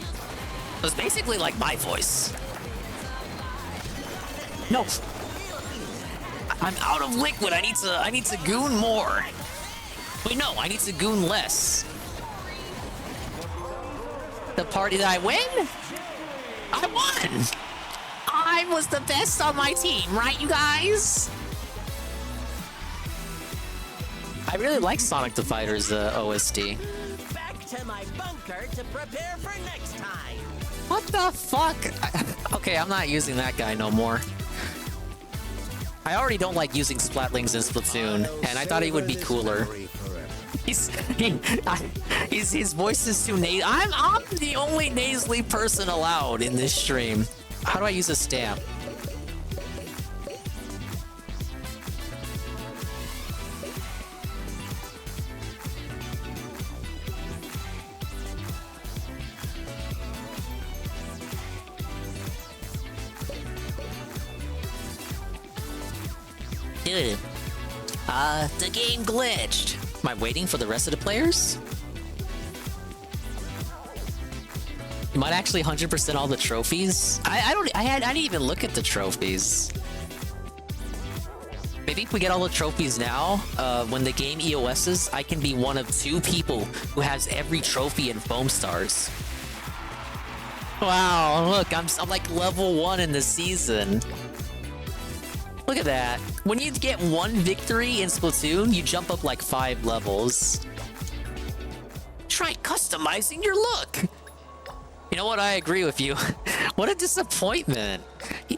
It's basically like my voice. No. I'm out of liquid. I need to goon more. Wait, no, I need to goon less. The party that I win? I won! I was the best on my team, right, you guys? I really like Sonic the Fighter's OST. Back to my bunker to prepare for next time. What the fuck? Okay, I'm not using that guy no more. I already don't like using Splatlings in Splatoon, and I thought he would be cooler. His voice is too nasal. I'm the only nasally person allowed in this stream. How do I use a stamp? Dude, the game glitched. Am I waiting for the rest of the players? You might actually 100% all the trophies. I didn't even look at the trophies. Maybe if we get all the trophies now, when the game EOS's, I can be one of 2 people who has every trophy in Foamstars. Wow, look, I'm like level 1 in the season. Look at that. When you get 1 victory in Splatoon, you jump up like 5 levels. Try customizing your look. You know what? I agree with you. What a disappointment.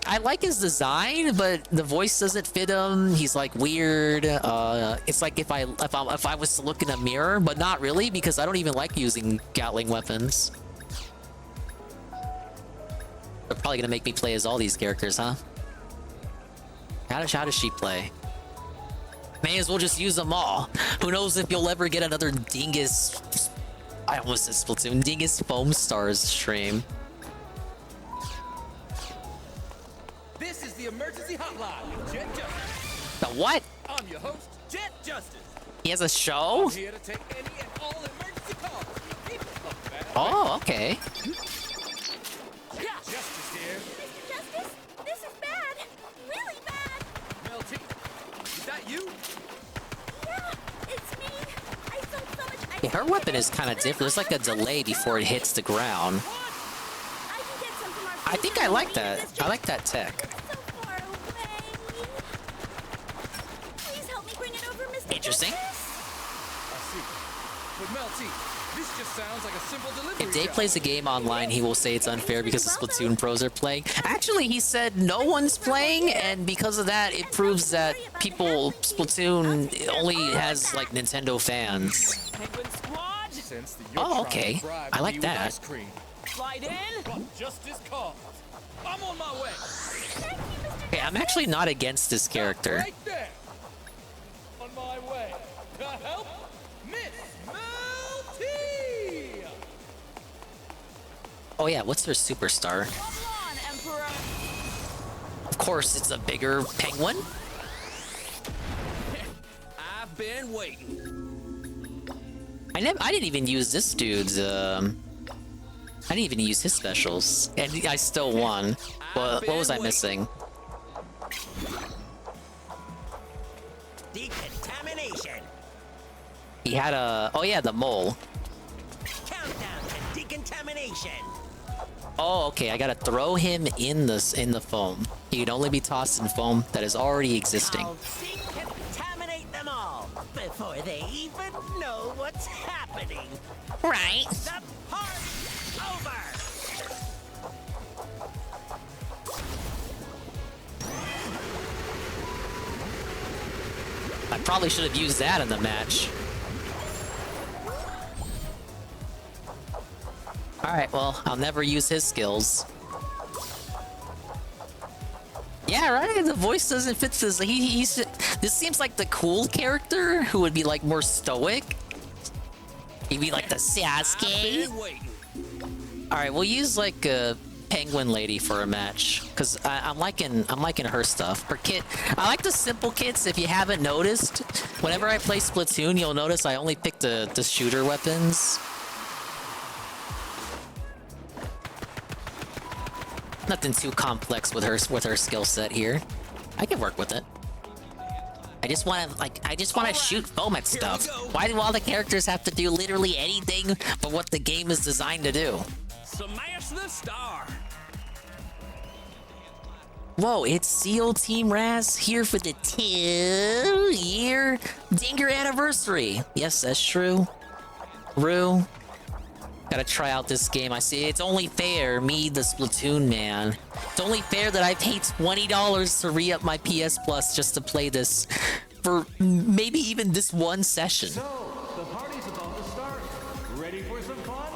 I like his design, but the voice doesn't fit him. He's like weird. It's like if I was to look in a mirror, but not really because I don't even like using Gatling weapons. They're probably gonna make me play as all these characters, huh? How does she play? May as well just use them all. Who knows if you'll ever get another Dingus... I almost said Splatoon. Dingus Foamstars stream. This is the emergency hotline with Jet Justice. The what? I'm your host, Jet Justice. He has a show? I'm here to take any and all emergency calls. People of bad Oh, okay. Justice here. Mr. Justice, this is bad. Really bad. Yeah, her weapon is kind of different. There's like a delay before it hits the ground. I think I like that. I like that tech. Interesting. But Melty, this just sounds like a simple delivery. If Dave plays a game online, he will say it's unfair because the Splatoon pros are playing. Actually, he said no one's playing, and because of that, it proves that Splatoon only has like Nintendo fans. Oh, okay. I like that. Slide in. Justice calls. I'm on my way. Okay, I'm actually not against this character. Right there. On my way. To help Miss Melty. Oh yeah, what's her superstar? Of course, it's a bigger penguin. I've been waiting. I didn't even use this dude's. I didn't even use his specials, and I still won. What was I missing? Decontamination. He had a. Oh yeah, the mole. Countdown to decontamination. Oh, okay. I gotta throw him in the foam. He can only be tossed in foam that is already existing. I'll decontaminate them all before they even know what's happening. Right. The party's over. I probably should have used that in the match. Alright, well, I'll never use his skills. Yeah, right? The voice doesn't fit this. This seems like the cool character who would be like more stoic. He'd be like the Sasuke. Alright, we'll use like a penguin lady for a match. Cause I'm liking her stuff. Her kit. I like the simple kits. If you haven't noticed, whenever I play Splatoon, you'll notice I only pick the shooter weapons. Nothing too complex with her skill set here. I can work with it. I just want to shoot foam at stuff. Why do all the characters have to do literally anything but what the game is designed to do? Smash the star. Whoa, it's SEAL Team Raz here for the 2-year Dinger anniversary. Yes, that's true. Rue. Gotta try out this game. I see it's only fair, me, the Splatoon man. It's only fair that I paid $20 to re-up my PS Plus just to play this for maybe even this one session. So, the party's about to start. Ready for some fun?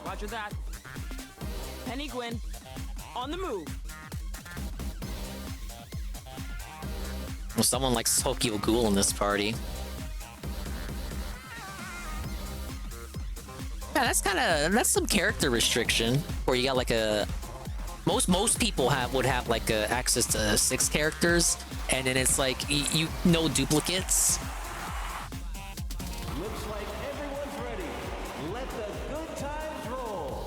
Roger that. Penny Gwyn, on the move. Well, someone like Tokyo Ghoul in this party. Yeah, that's some character restriction where you got like a most people would have like access to 6 characters, and then it's like you no duplicates. Looks like everyone's ready. Let the good times roll.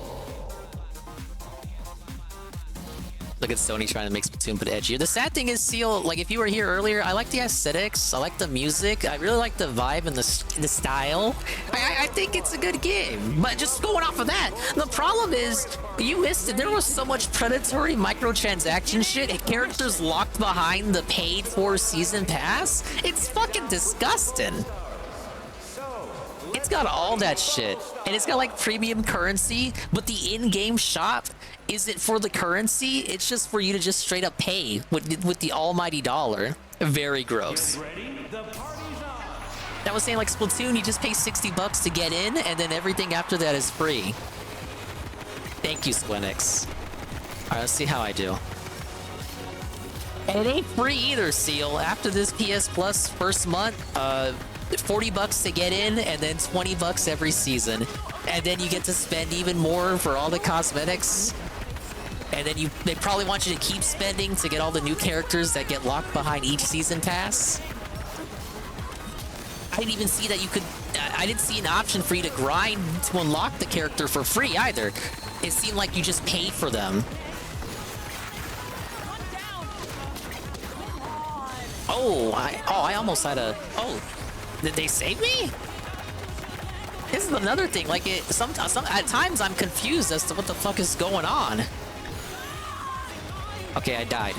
Look at Sony trying to make Splatoon but edgier. The sad thing is, Seal, like if you were here earlier, I like the aesthetics, I like the music, I really like the vibe and the style. I think it's a good game, but just going off of that, the problem is, you missed it. There was so much predatory microtransaction shit and characters locked behind the paid-for season pass. It's fucking disgusting. It's got all that shit, and it's got like premium currency, but the in-game shop isn't for the currency, it's just for you to just straight up pay with the almighty dollar. Very gross. That was saying like Splatoon, you just pay $60 to get in, and then everything after that is free. Thank you, Squinix. Alright, let's see how I do. And it ain't free either, Seal. After this PS Plus first month, $40 to get in, and then $20 every season. And then you get to spend even more for all the cosmetics. And then they probably want you to keep spending to get all the new characters that get locked behind each season pass. I didn't even see that you could... I didn't see an option for you to grind to unlock the character for free either. It seemed like you just paid for them. Oh, I almost had a... Oh, did they save me? This is another thing. Like at times I'm confused as to what the fuck is going on. Okay, I died.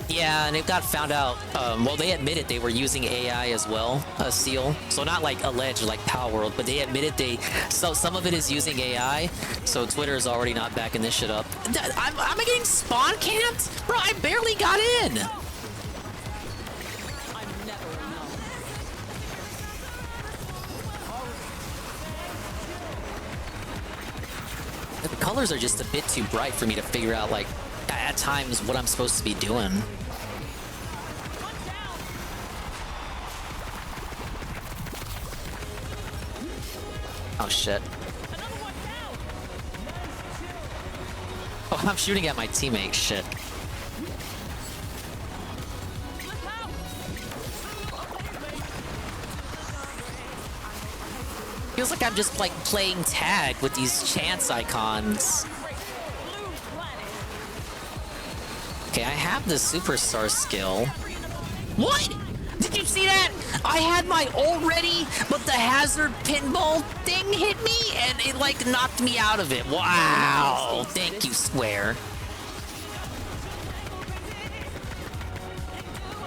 Yeah, and it got found out. Well, they admitted they were using AI as well, Seal. So not like alleged, like Power World, but they admitted so some of it is using AI. So Twitter is already not backing this shit up. I'm getting spawn camped, bro. I barely got in. The colors are just a bit too bright for me to figure out, like, at times what I'm supposed to be doing. Oh shit. Oh, I'm shooting at my teammate. Shit. Feels like I'm just like playing tag with these chance icons. Okay, I have the superstar skill. What? Did you see that? I had my ult ready, but the hazard pinball thing hit me and it like knocked me out of it. Wow. Thank you, Square.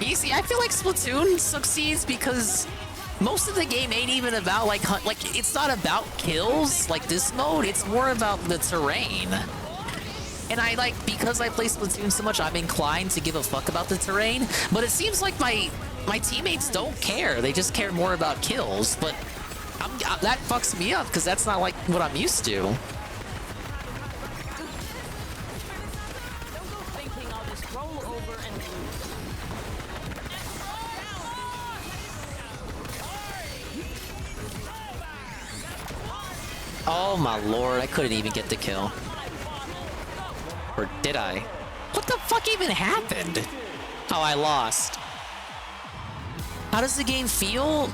Easy. I feel like Splatoon succeeds because most of the game ain't even about like it's not about kills like this mode. It's more about the terrain. And I like, because I play Splatoon so much, I'm inclined to give a fuck about the terrain. But it seems like my teammates don't care. They just care more about kills. But that fucks me up because that's not like what I'm used to. Oh my lord, I couldn't even get the kill. Or did I? What the fuck even happened? Oh, I lost. How does the game feel?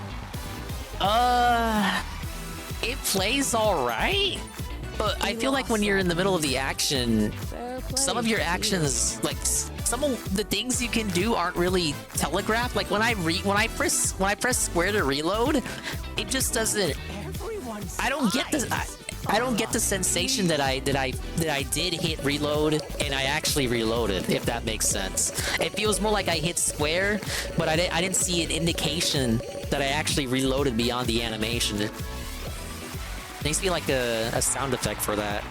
It plays alright, but I feel like when you're in the middle of the action, some of your actions, like some of the things you can do aren't really telegraphed. Like when I press square to reload, it just doesn't. I don't get this. I don't get the sensation that I did hit reload and I actually reloaded, if that makes sense. It feels more like I hit square, but I didn't see an indication that I actually reloaded beyond the animation. It needs to be like a sound effect for that.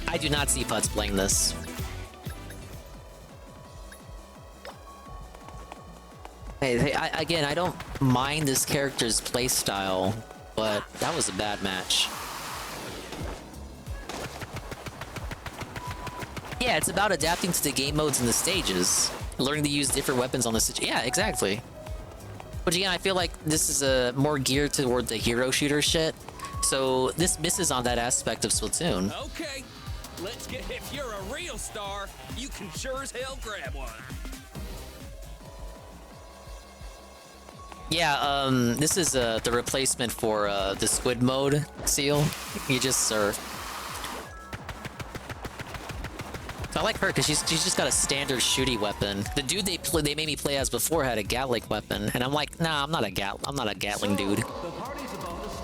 I do not see Putz playing this. Hey, again, I don't mind this character's playstyle, but that was a bad match. Yeah, it's about adapting to the game modes and the stages. Learning to use different weapons on the stage. Yeah, exactly. But again, I feel like this is more geared toward the hero shooter shit. So this misses on that aspect of Splatoon. Okay, let's get. If you're a real star, you can sure as hell grab one. Yeah, this is the replacement for the squid mode seal. You just surf. So I like her because she's just got a standard shooty weapon. The dude they made me play as before had a Gatling weapon, and I'm like, nah, I'm not a Gatling dude.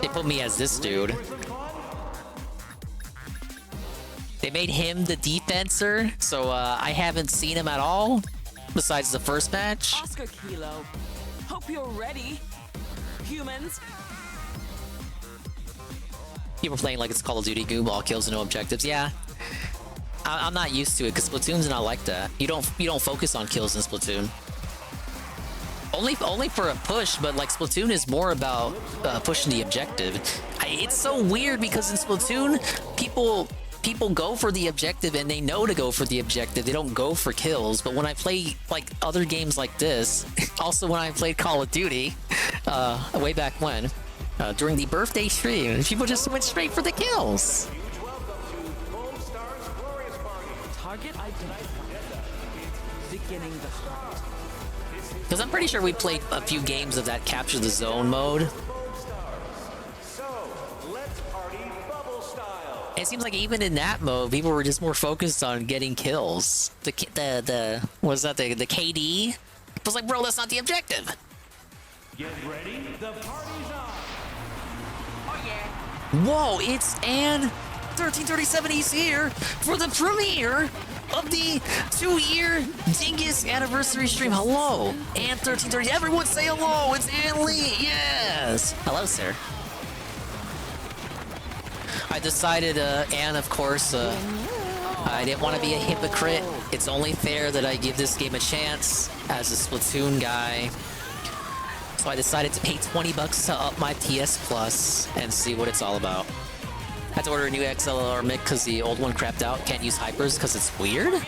They put me as this dude. They made him the defenser, so I haven't seen him at all besides the first match. Oscar Kilo. Hope you're ready, humans. People playing like it's Call of Duty, Goob, all kills and no objectives. Yeah, I'm not used to it because Splatoon's not like that. You don't focus on kills in Splatoon. Only for a push, but like Splatoon is more about pushing the objective. It's so weird because in Splatoon, people go for the objective and they know to go for the objective. They don't go for kills. But when I play like other games like this, also when I played Call of Duty, way back when, during the birthday stream, people just went straight for the kills. Target identified. Beginning the hunt. Because I'm pretty sure we played a few games of that capture the zone mode. It seems like even in that mode, people were just more focused on getting kills. The was that the KD I was like, bro, that's not the objective. Get ready, the party's on. Oh yeah. Whoa, it's Ann 1337. He's here for the premiere of the 2-year Dingus anniversary stream. Hello, Ann 1330. Everyone say hello. It's Ann Lee. Yes. Hello, sir. I decided, Ann, of course, I didn't want to be a hypocrite. It's only fair that I give this game a chance as a Splatoon guy. So I decided to pay $20 to up my PS Plus and see what it's all about. I had to order a new XLR mic because the old one crapped out. Can't use hypers because it's weird.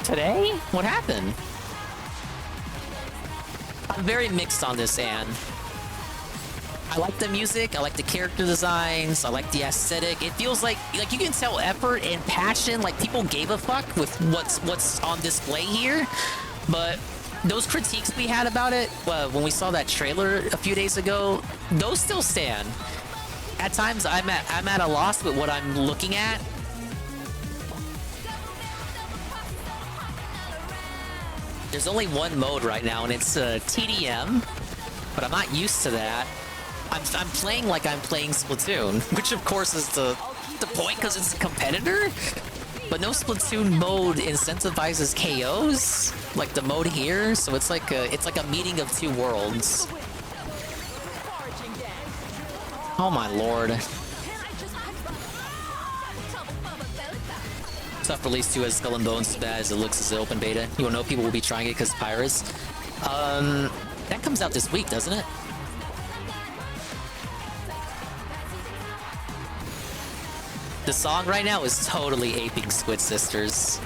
Today? What happened? I'm very mixed on this, Ann. I like the music, I like the character designs, I like the aesthetic. It feels like you can tell effort and passion, like people gave a fuck with what's on display here. But those critiques we had about it when we saw that trailer a few days ago, those still stand. At times I'm at a loss with what I'm looking at. There's only one mode right now, and it's TDM, but I'm not used to that. I'm playing like I'm playing Splatoon, which of course is the point because it's a competitor. But no Splatoon mode incentivizes KOs like the mode here, so it's like a meeting of two worlds. Oh my lord. Tough Release 2 has Skull and Bones as bad as it looks as the open beta. You will know people will be trying it because Pyrus. That comes out this week, doesn't it? The song right now is totally aping Squid Sisters.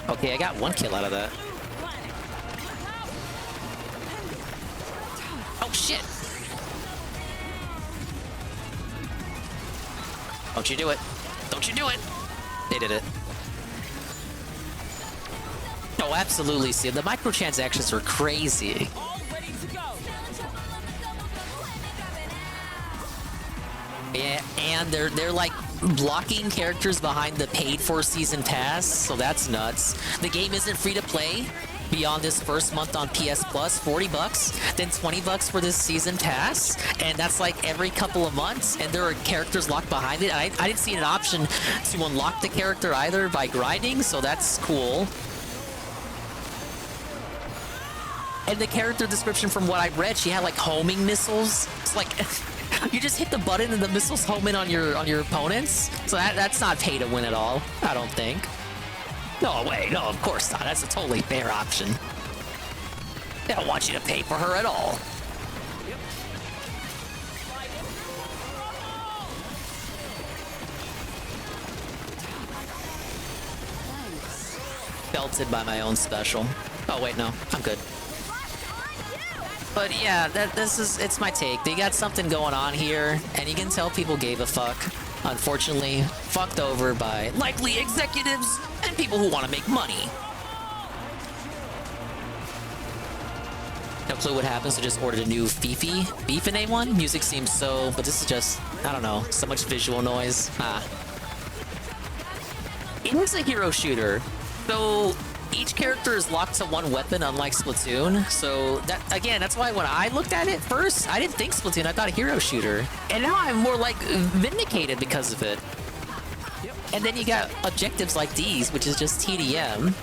Okay, I got one kill out of that. Oh shit! Don't you do it. Don't you do it! They did it. Oh, absolutely. See, the microtransactions are crazy. Yeah, and they're like blocking characters behind the paid for season pass, so that's nuts. The game isn't free to play beyond this first month on PS Plus, $40, then $20 for this season pass, and that's like every couple of months, and there are characters locked behind it. I didn't see an option to unlock the character either by grinding, so that's cool. And the character description from what I read, she had like homing missiles. It's like you just hit the button and the missiles home in on your opponents. So that's not pay to win at all, I don't think. No way, no, of course not. That's a totally fair option. They don't want you to pay for her at all. Belted by my own special. Oh wait, no, I'm good. But yeah, it's my take. They got something going on here, and you can tell people gave a fuck. Unfortunately, fucked over by likely executives and people who want to make money. No clue what happens, so just ordered a new Beefine one. Music seems so, but this is just, I don't know, so much visual noise. It is a hero shooter, so each character is locked to one weapon, unlike Splatoon. So that, again, that's why when I looked at it first, I didn't think Splatoon, I thought a hero shooter. And now I'm more like vindicated because of it. And then you got objectives like these, which is just TDM.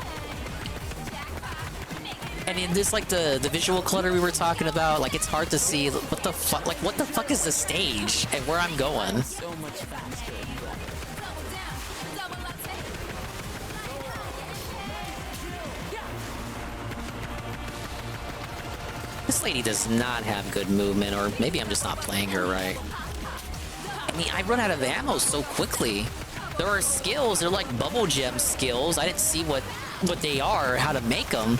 And in this, like the visual clutter we were talking about, like it's hard to see what the fuck, like what the fuck is the stage and where I'm going. So much faster. This lady does not have good movement, or maybe I'm just not playing her right. I mean, I run out of ammo so quickly. There are skills, they're like bubble gem skills. I didn't see what they are, how to make them.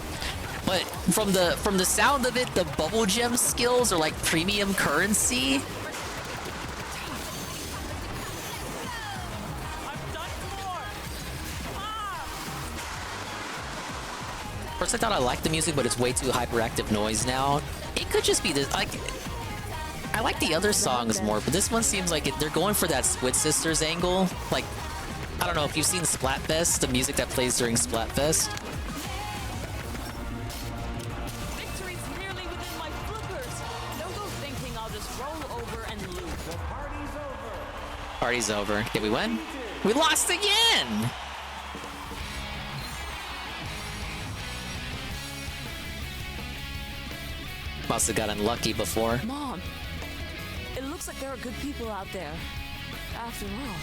But from the sound of it, the bubble gem skills are like premium currency. First I thought I liked the music, but it's way too hyperactive noise now. It could just be this, like, I like the other songs more, but this one seems like they're going for that Squid Sisters angle. Like, I don't know if you've seen Splatfest, the music that plays during Splatfest. Victory's nearly within my flippers. Don't go thinking I'll just roll over and lose. The party's over. Party's over. Did we win? We lost again! Must have got unlucky before. Mom, it looks like there are good people out there. After all.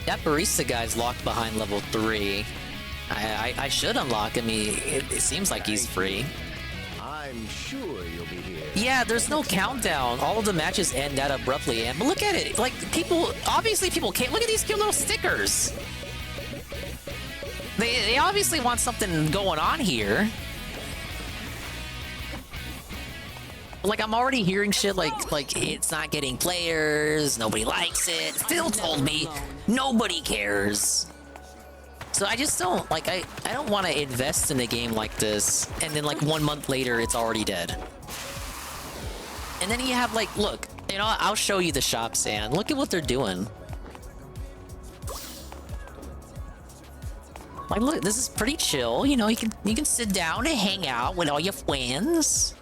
That barista guy's locked behind level 3. I should unlock him. It seems like he's free. I'm sure you'll be here. Yeah, there's no countdown. All of the matches end that abruptly. And but look at it. Like, obviously people can't. Look at these cute little stickers. They obviously want something going on here. Like, I'm already hearing shit like it's not getting players, nobody likes it. Phil told me nobody cares. So I just don't, like, I don't want to invest in a game like this, and then like 1 month later, it's already dead. And then you have like, look, you know, I'll show you the shop, Sam. Look at what they're doing. Like, look, this is pretty chill. You know, you can sit down and hang out with all your friends.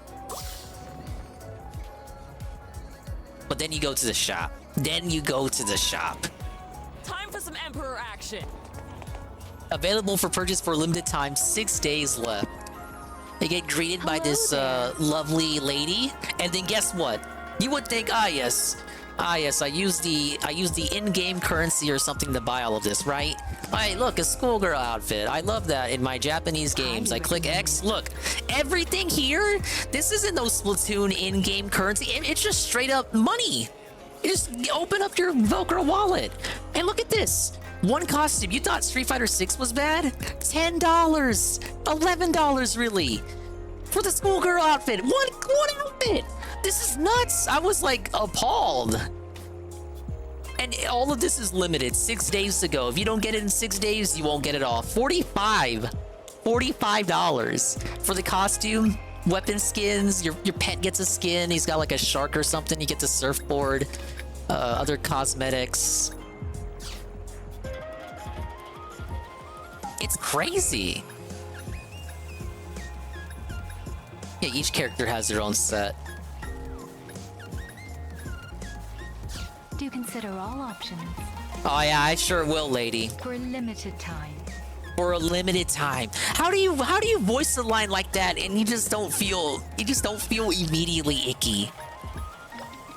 But then you go to the shop. Then you go to the shop. Time for some Emperor action. Available for purchase for a limited time, 6 days left. They get greeted by this lovely lady, and then guess what? You would think, ah yes, I use the in-game currency or something to buy all of this, right? Hey, look, a schoolgirl outfit. I love that in my Japanese games. I click X. Look, everything here. This isn't no Splatoon in-game currency. It's just straight up money. You just open up your Velcro wallet and look at this. One costume. You thought Street Fighter 6 was bad? $10, $11, really, for the schoolgirl outfit. One outfit. This is nuts. I was like appalled. And all of this is limited. 6 days to go. If you don't get it in 6 days, you won't get it all. $45 for the costume, weapon skins. Your pet gets a skin. He's got like a shark or something. You get the surfboard, other cosmetics. It's crazy. Yeah, each character has their own set. Do consider all options. Oh yeah, I sure will, lady. For a limited time. For a limited time. How do you voice a line like that and you just don't feel immediately icky?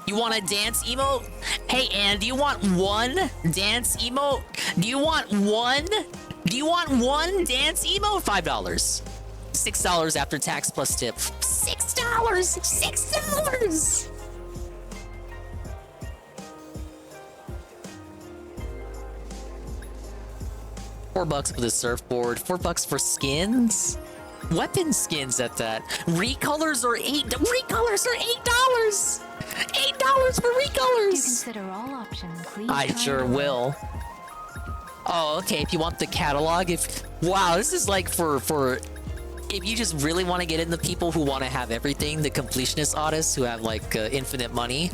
You want a dance emote? Hey, Ann, do you want one dance emote? Do you want one dance emote? $5. $6 after tax plus tip. $6. $4 for the surfboard, $4 for skins, weapon skins at that. Recolors are $8. $8 for recolors. Do consider all options. Please. I sure will. Oh, okay. If you want the catalog, wow, this is like for if you just really want to get into people who want to have everything, the completionist artists who have like infinite money.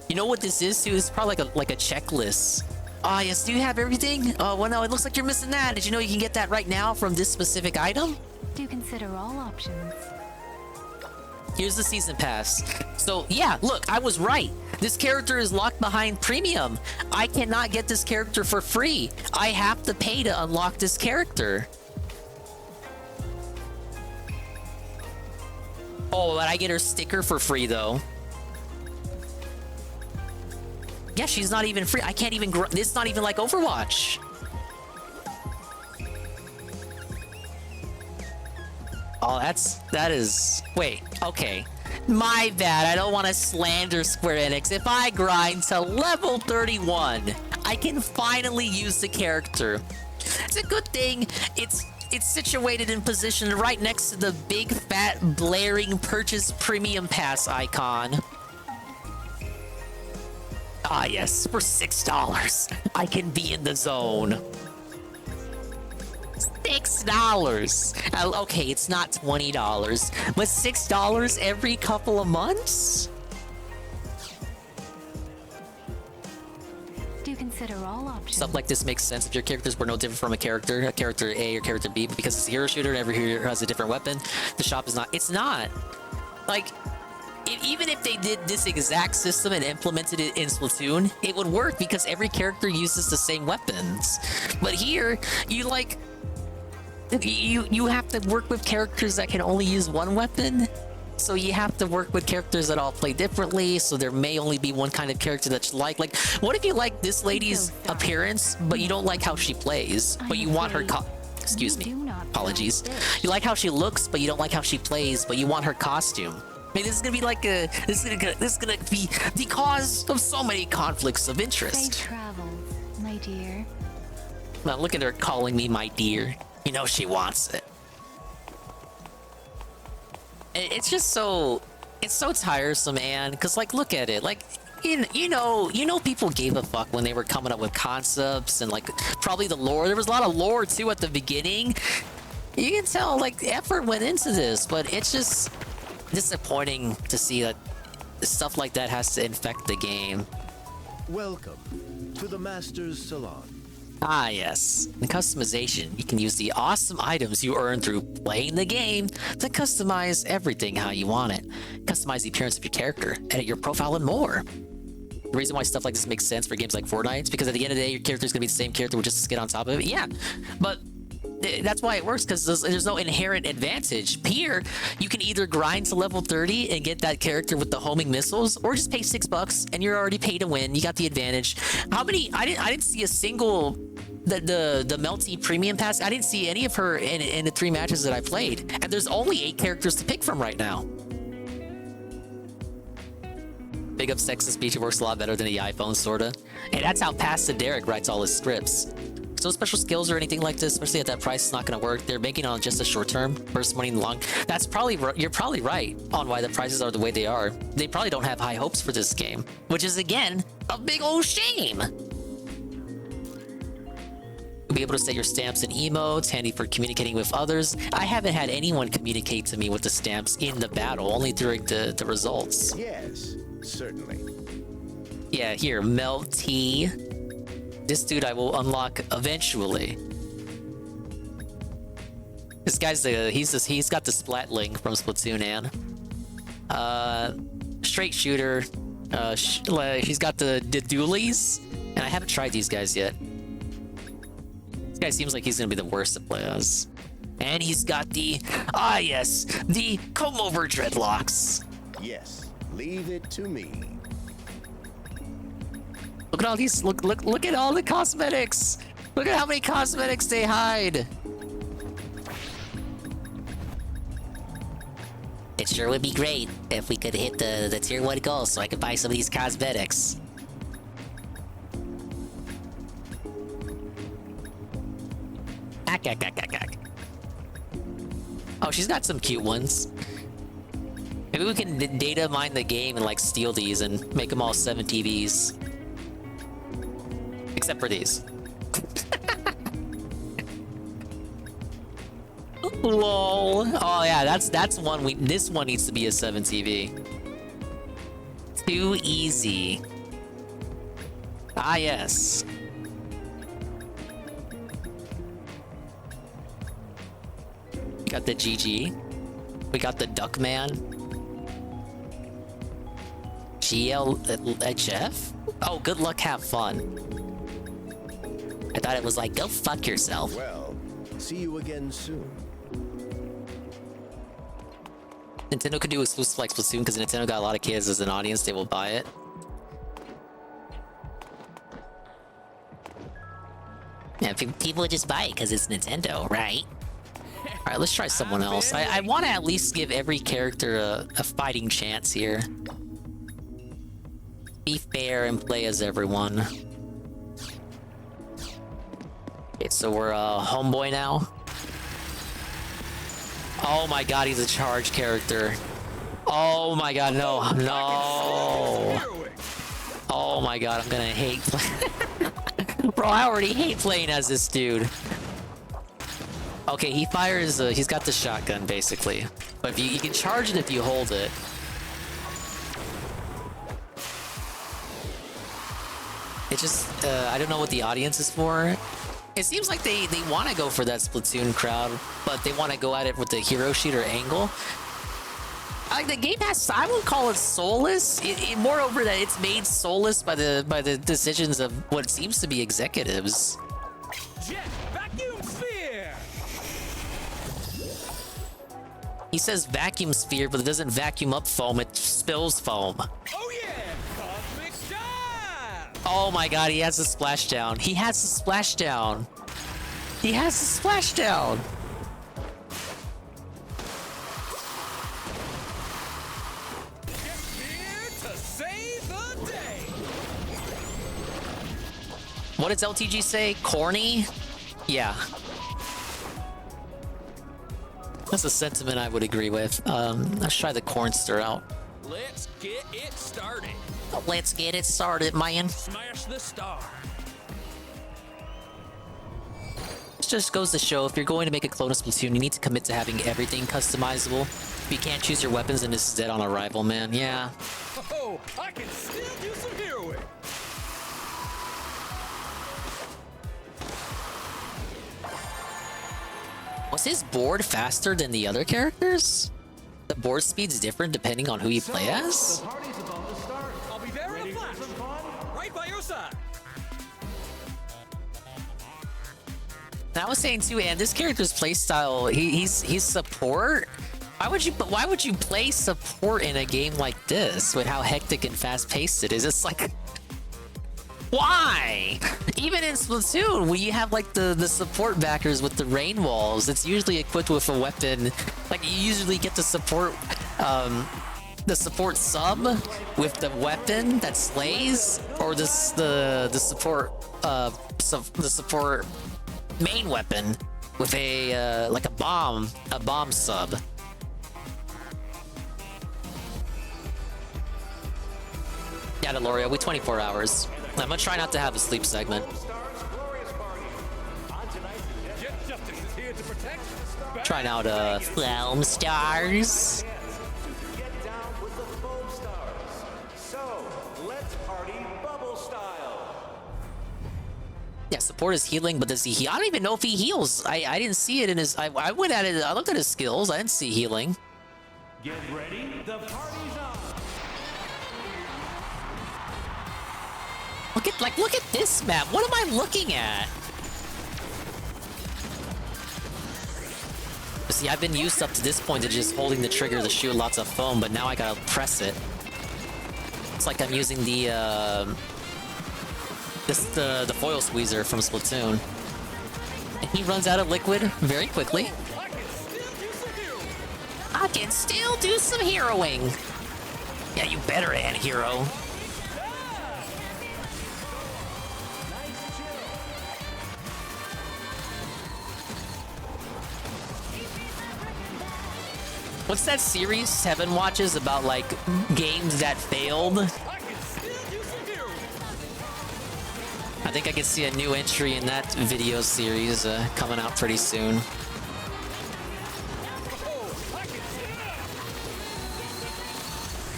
You know what this is too? It's probably like a checklist. Ah, yes, do you have everything? Oh, well, no, it looks like you're missing that. Did you know you can get that right now from this specific item? Do consider all options. Here's the season pass. So, yeah, look, I was right. This character is locked behind premium. I cannot get this character for free. I have to pay to unlock this character. Oh, but I get her sticker for free, though. Yeah, she's not even free. I can't even... This is not even like Overwatch. Oh, that is... Wait, okay. My bad. I don't want to slander Square Enix. If I grind to level 31, I can finally use the character. It's a good thing. It's situated and positioned right next to the big, fat, blaring purchase premium pass icon. Ah, yes, for $6, I can be in the zone. $6. Okay, it's not $20, but $6 every couple of months? Do consider all options. Stuff like this makes sense if your characters were no different from a character A or character B, but because it's a hero shooter and every hero has a different weapon, the shop is not. It's not. Like, even if they did this exact system and implemented it in Splatoon, it would work because every character uses the same weapons. But here, you like... You have to work with characters that can only use one weapon. So you have to work with characters that all play differently, so there may only be one kind of character that you like. Like, what if you like this lady's appearance, but you don't like how she plays, but you want her excuse me, apologies. You like how she looks, but you don't like how she plays, but you want her costume. I mean, this is gonna be like a this is gonna be the cause of so many conflicts of interest. Safe travels, my dear. Now look at her calling me my dear. You know she wants it. It's just so, it's so tiresome, man. Cause like, look at it. Like, you know, people gave a fuck when they were coming up with concepts and like probably the lore. There was a lot of lore too at the beginning. You can tell like effort went into this, but it's just disappointing to see that stuff like that has to infect the game. Welcome to the Master's Salon. Ah, yes. In customization, you can use the awesome items you earn through playing the game to customize everything how you want it. Customize the appearance of your character, edit your profile, and more. The reason why stuff like this makes sense for games like Fortnite is because at the end of the day, your character is going to be the same character with just a skin on top of it. Yeah, but that's why it works, because there's no inherent advantage. Here, you can either grind to level 30 and get that character with the homing missiles, or just pay $6 and you're already paid to win. You got the advantage. How many? I didn't see a single the Melty Premium Pass. I didn't see any of her in the 3 matches that I played, and there's only 8 characters to pick from right now. Big up Sexist Beach. It works a lot better than the iPhone, sorta. And that's how Pasta Derek writes all his scripts. So special skills or anything like this, especially at that price, is not going to work. They're making it on just a short term versus money in the long. That's probably, you're probably right on why the prices are the way they are. They probably don't have high hopes for this game, which is again a big old shame. You'll be able to set your stamps and emotes, handy for communicating with others. I haven't had anyone communicate to me with the stamps in the battle, only during the results. Yes, certainly. Yeah, here, Melty. This dude I will unlock eventually. This guy's he's got the Splatling from Splatoon, and straight shooter. He's got the dualies, and I haven't tried these guys yet. This guy seems like he's gonna be the worst to play as. And he's got the the comb over dreadlocks. Yes, leave it to me. Look at all these, look at all the cosmetics. Look at how many cosmetics they hide. It sure would be great if we could hit the tier 1 goal so I could buy some of these cosmetics. Oh, she's got some cute ones. Maybe we can data mine the game and like steal these and make them all 7 TVs. Except for these. Lol. Oh yeah, that's one this one needs to be a 7 TV. Too easy. Ah yes. We got the GG. We got the Duckman. GLHF? Oh, good luck, have fun. I thought it was like, go fuck yourself. Well, see you again soon. Nintendo could do exclusive like Splatoon because Nintendo got a lot of kids as an audience. They will buy it. Yeah, people would just buy it because it's Nintendo, right? Alright, let's try someone else. I want to at least give every character a fighting chance here. Be fair and play as everyone. Okay, so we're homeboy now. Oh my god, he's a charge character. Oh my god, no. Oh my god, I'm gonna hate Bro, I already hate playing as this dude. Okay, he fires. He's got the shotgun basically, but if you can charge it if you hold it. It just I don't know what the audience is for. It seems like they want to go for that Splatoon crowd, but they want to go at it with the hero shooter angle. Like the game has, I would call it soulless. Moreover, that it's made soulless by the decisions of what seems to be executives. Jet vacuum sphere. He says vacuum sphere, but it doesn't vacuum up foam, it spills foam. Oh yeah, cosmic dive. Oh my god, he has a splashdown. He has a splashdown. He has a splashdown. Just here to save the day. What does LTG say? Corny? Yeah. That's a sentiment I would agree with. Let's try the corn stir out. Let's get it started. Let's get it started, man. Smash the star. This just goes to show, if you're going to make a clone of Splatoon, you need to commit to having everything customizable. If you can't choose your weapons, then this is dead on arrival, man. Yeah. Oh, I can still do some heroing. Was his board faster than the other characters? The board speed's different depending on who you play as? I'll be there in a flash. Right by your side. And I was saying too, and this character's playstyle, he's support. Why would you play support in a game like this with how hectic and fast paced it is? It's like, why? Even in Splatoon, when you have like the support backers with the rain walls, it's usually equipped with a weapon. Like you usually get the support sub with the weapon that slays, or the support main weapon with a like a bomb sub. Yeah, Deloria, we 24 hours. I'm gonna try not to have a sleep segment. Trying out Foamstars. Get down with the Foamstars. So, let's party bubble style. Yeah, support is healing, but does he heal? I don't even know if he heals. I didn't see it in his. I went at it. I looked at his skills. I didn't see healing. Get ready, the party's on. Look at this map. What am I looking at? See, I've been used up to this point to just holding the trigger to shoot lots of foam, but now I gotta press it. It's like I'm using the foil squeezer from Splatoon. And he runs out of liquid very quickly. I can still do some heroing. Yeah, you better, Ant Hero. What's that series Seven watches about, like, games that failed? I think I can see a new entry in that video series coming out pretty soon.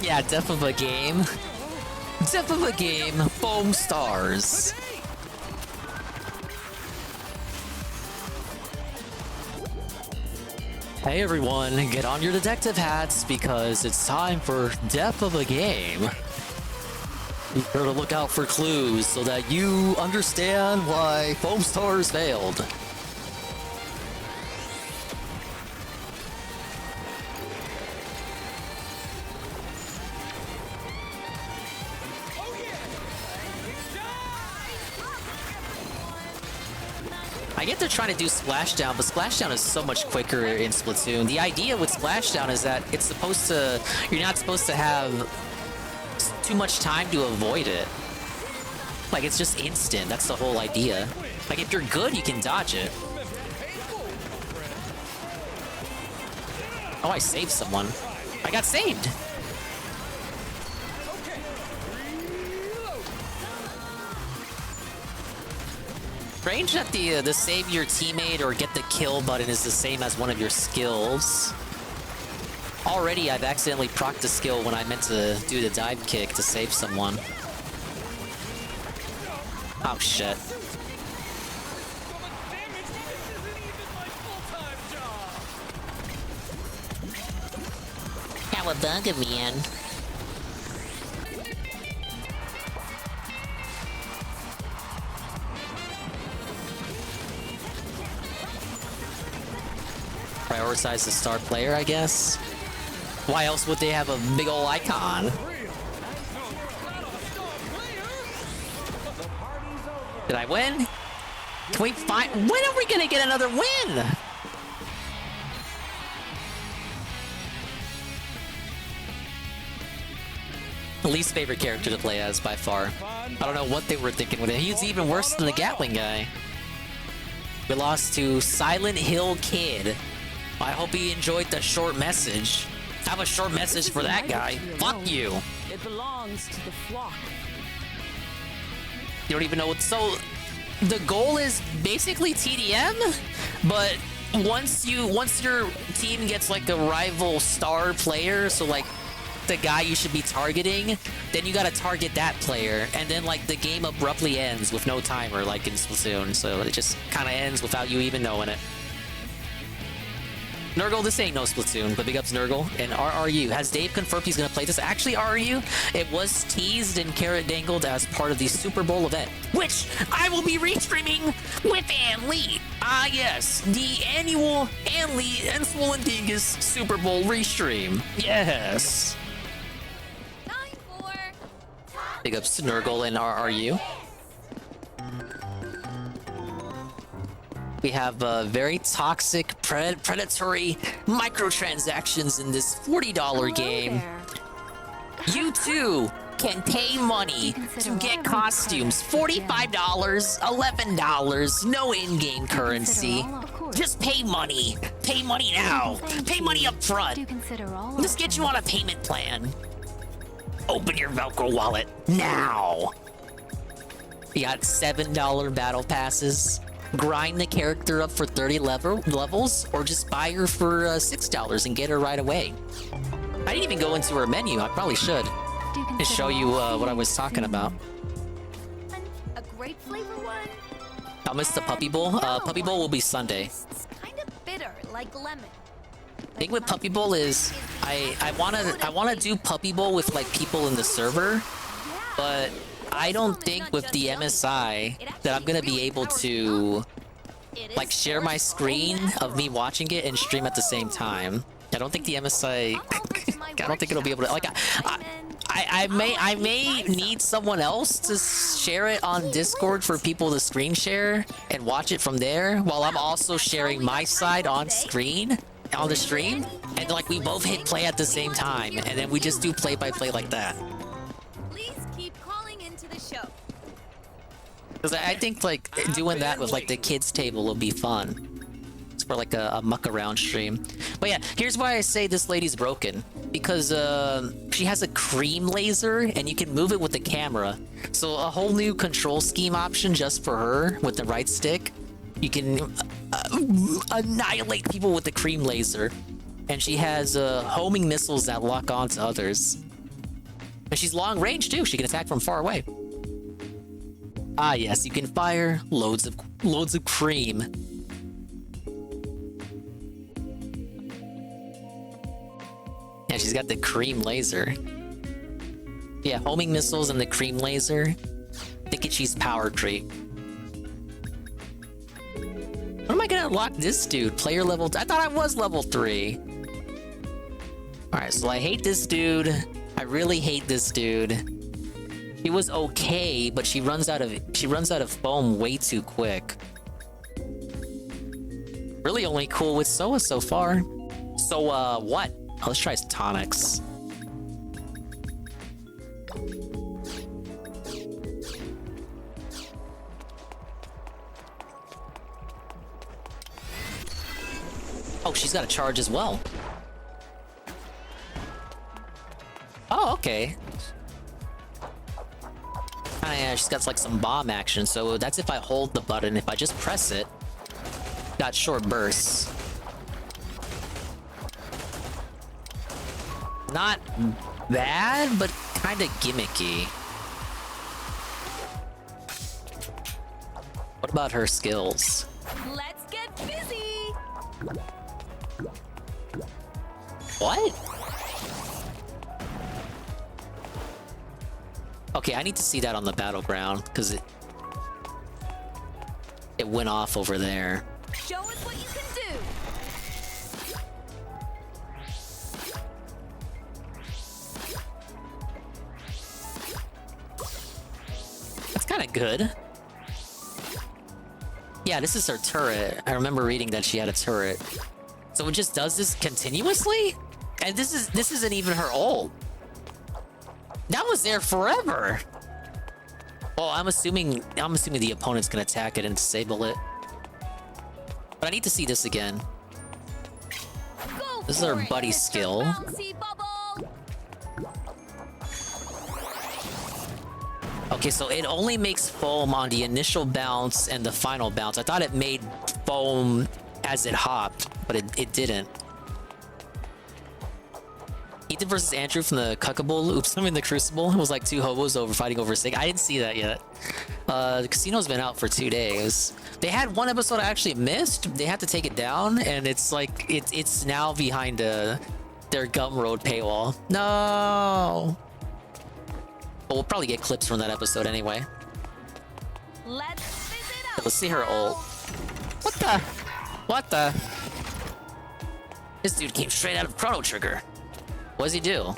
Yeah, death of a game. Death of a game, Foamstars. Hey everyone, get on your detective hats because it's time for Death of a Game. Be sure to look out for clues so that you understand why Foamstars failed. I get they're trying to do Splashdown, but Splashdown is so much quicker in Splatoon. The idea with Splashdown is that it's supposed to... You're not supposed to have too much time to avoid it. Like, it's just instant. That's the whole idea. Like, if you're good, you can dodge it. Oh, I saved someone. I got saved! Strange that the save your teammate or get the kill button is the same as one of your skills. Already, I've accidentally procced the skill when I meant to do the dive kick to save someone. Oh shit. Cowabunga, man. Prioritize the star player, I guess. Why else would they have a big ol' icon? Did I win? Can we find... When are we gonna get another win? Least favorite character to play as by far. I don't know what they were thinking with it. He's even worse than the Gatling guy. We lost to Silent Hill Kid. I hope he enjoyed the short message. I have a short message for that guy. Fuck you. It belongs to the flock. You don't even know what... So, the goal is basically TDM, but once your team gets like a rival star player, so like the guy you should be targeting, then you gotta target that player, and then like the game abruptly ends with no timer like in Splatoon, so it just kind of ends without you even knowing it. Nurgle, this ain't no Splatoon, but big ups Nurgle. And RRU, has Dave confirmed he's gonna play this? Actually, RRU, it was teased and carrot dangled as part of the Super Bowl event, which I will be restreaming with Ann Lee. Ah yes, the annual Ann Lee and Swollen Dingus Super Bowl restream. Yes. Big ups to Nurgle and RRU. We have very toxic, predatory microtransactions in this $40 game. You too can pay money to get costumes. $45, $11, no in-game currency. Just pay money. Pay money now. Pay money up front. Let's get you on a payment plan. Open your Velcro wallet now. We got $7 battle passes. Grind the character up for 30 levels, or just buy her for $6 and get her right away. I didn't even go into her menu. I probably should. To show you what I was talking about. A grape flavor one? I'll miss the Puppy Bowl. Puppy Bowl will be Sunday. It's kind of bitter, like lemon. Thing with Puppy Bowl is I wanna do Puppy Bowl with like people in the server, but I don't think with the MSI that I'm gonna be able to like share my screen of me watching it and stream at the same time. I don't think the MSI I don't think it'll be able to like I may need someone else to share it on Discord for people to screen share and watch it from there while I'm also sharing my side on screen on the stream, and like we both hit play at the same time and then we just do play by play like that. Please keep calling into the show. Because I think like doing that with like the kids table will be fun. It's for like a muck around stream. But yeah, here's why I say this lady's broken. Because she has a cream laser and you can move it with the camera. So a whole new control scheme option just for her with the right stick. You can annihilate people with the cream laser. And she has homing missiles that lock onto others. And she's long range too. She can attack from far away. Ah yes, you can fire loads of cream. Yeah, she's got the cream laser. Yeah, homing missiles and the cream laser. Think she's power trait. When am I gonna unlock this dude? Player level... I thought I was level 3. Alright, so I hate this dude. I really hate this dude. He was okay, but she runs out of foam way too quick. Really only cool with Soa so far. So, what? Oh, let's try tonics. Oh, she's got a charge as well. Oh, okay. Yeah, she's got like some bomb action. So that's if I hold the button. If I just press it, got short bursts. Not bad, but kind of gimmicky. What about her skills? Let's get busy. What? Okay, I need to see that on the battleground because it went off over there. Show us what you can do. That's kind of good. Yeah, this is her turret. I remember reading that she had a turret. So it just does this continuously? And this isn't even her ult. That was there forever. Oh, I'm assuming the opponent's gonna attack it and disable it. But I need to see this again. This is our buddy skill. Okay, so it only makes foam on the initial bounce and the final bounce. I thought it made foam as it hopped, but it didn't. Ethan versus Andrew from the Cuckable. Oops, I'm in the Crucible. It was like two hobos fighting over a steak. I didn't see that yet. The casino's been out for 2 days. They had one episode I actually missed. They had to take it down, and it's like it's now behind their Gumroad paywall. No. But we'll probably get clips from that episode anyway. Let's see her ult. What the? This dude came straight out of Chrono Trigger. What does he do?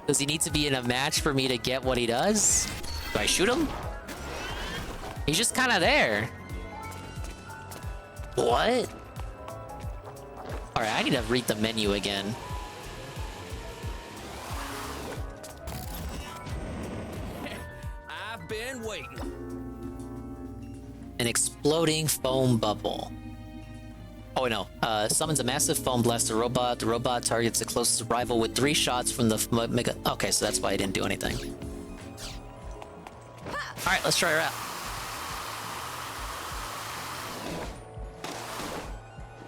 Does he need to be in a match for me to get what he does? Do I shoot him? He's just kind of there. What? Alright, I need to read the menu again. I've been waiting. An exploding foam bubble. Oh no, summons a massive foam blast to robot. The robot targets the closest rival with 3 shots from the mega... Okay, so that's why I didn't do anything. Alright, let's try her out.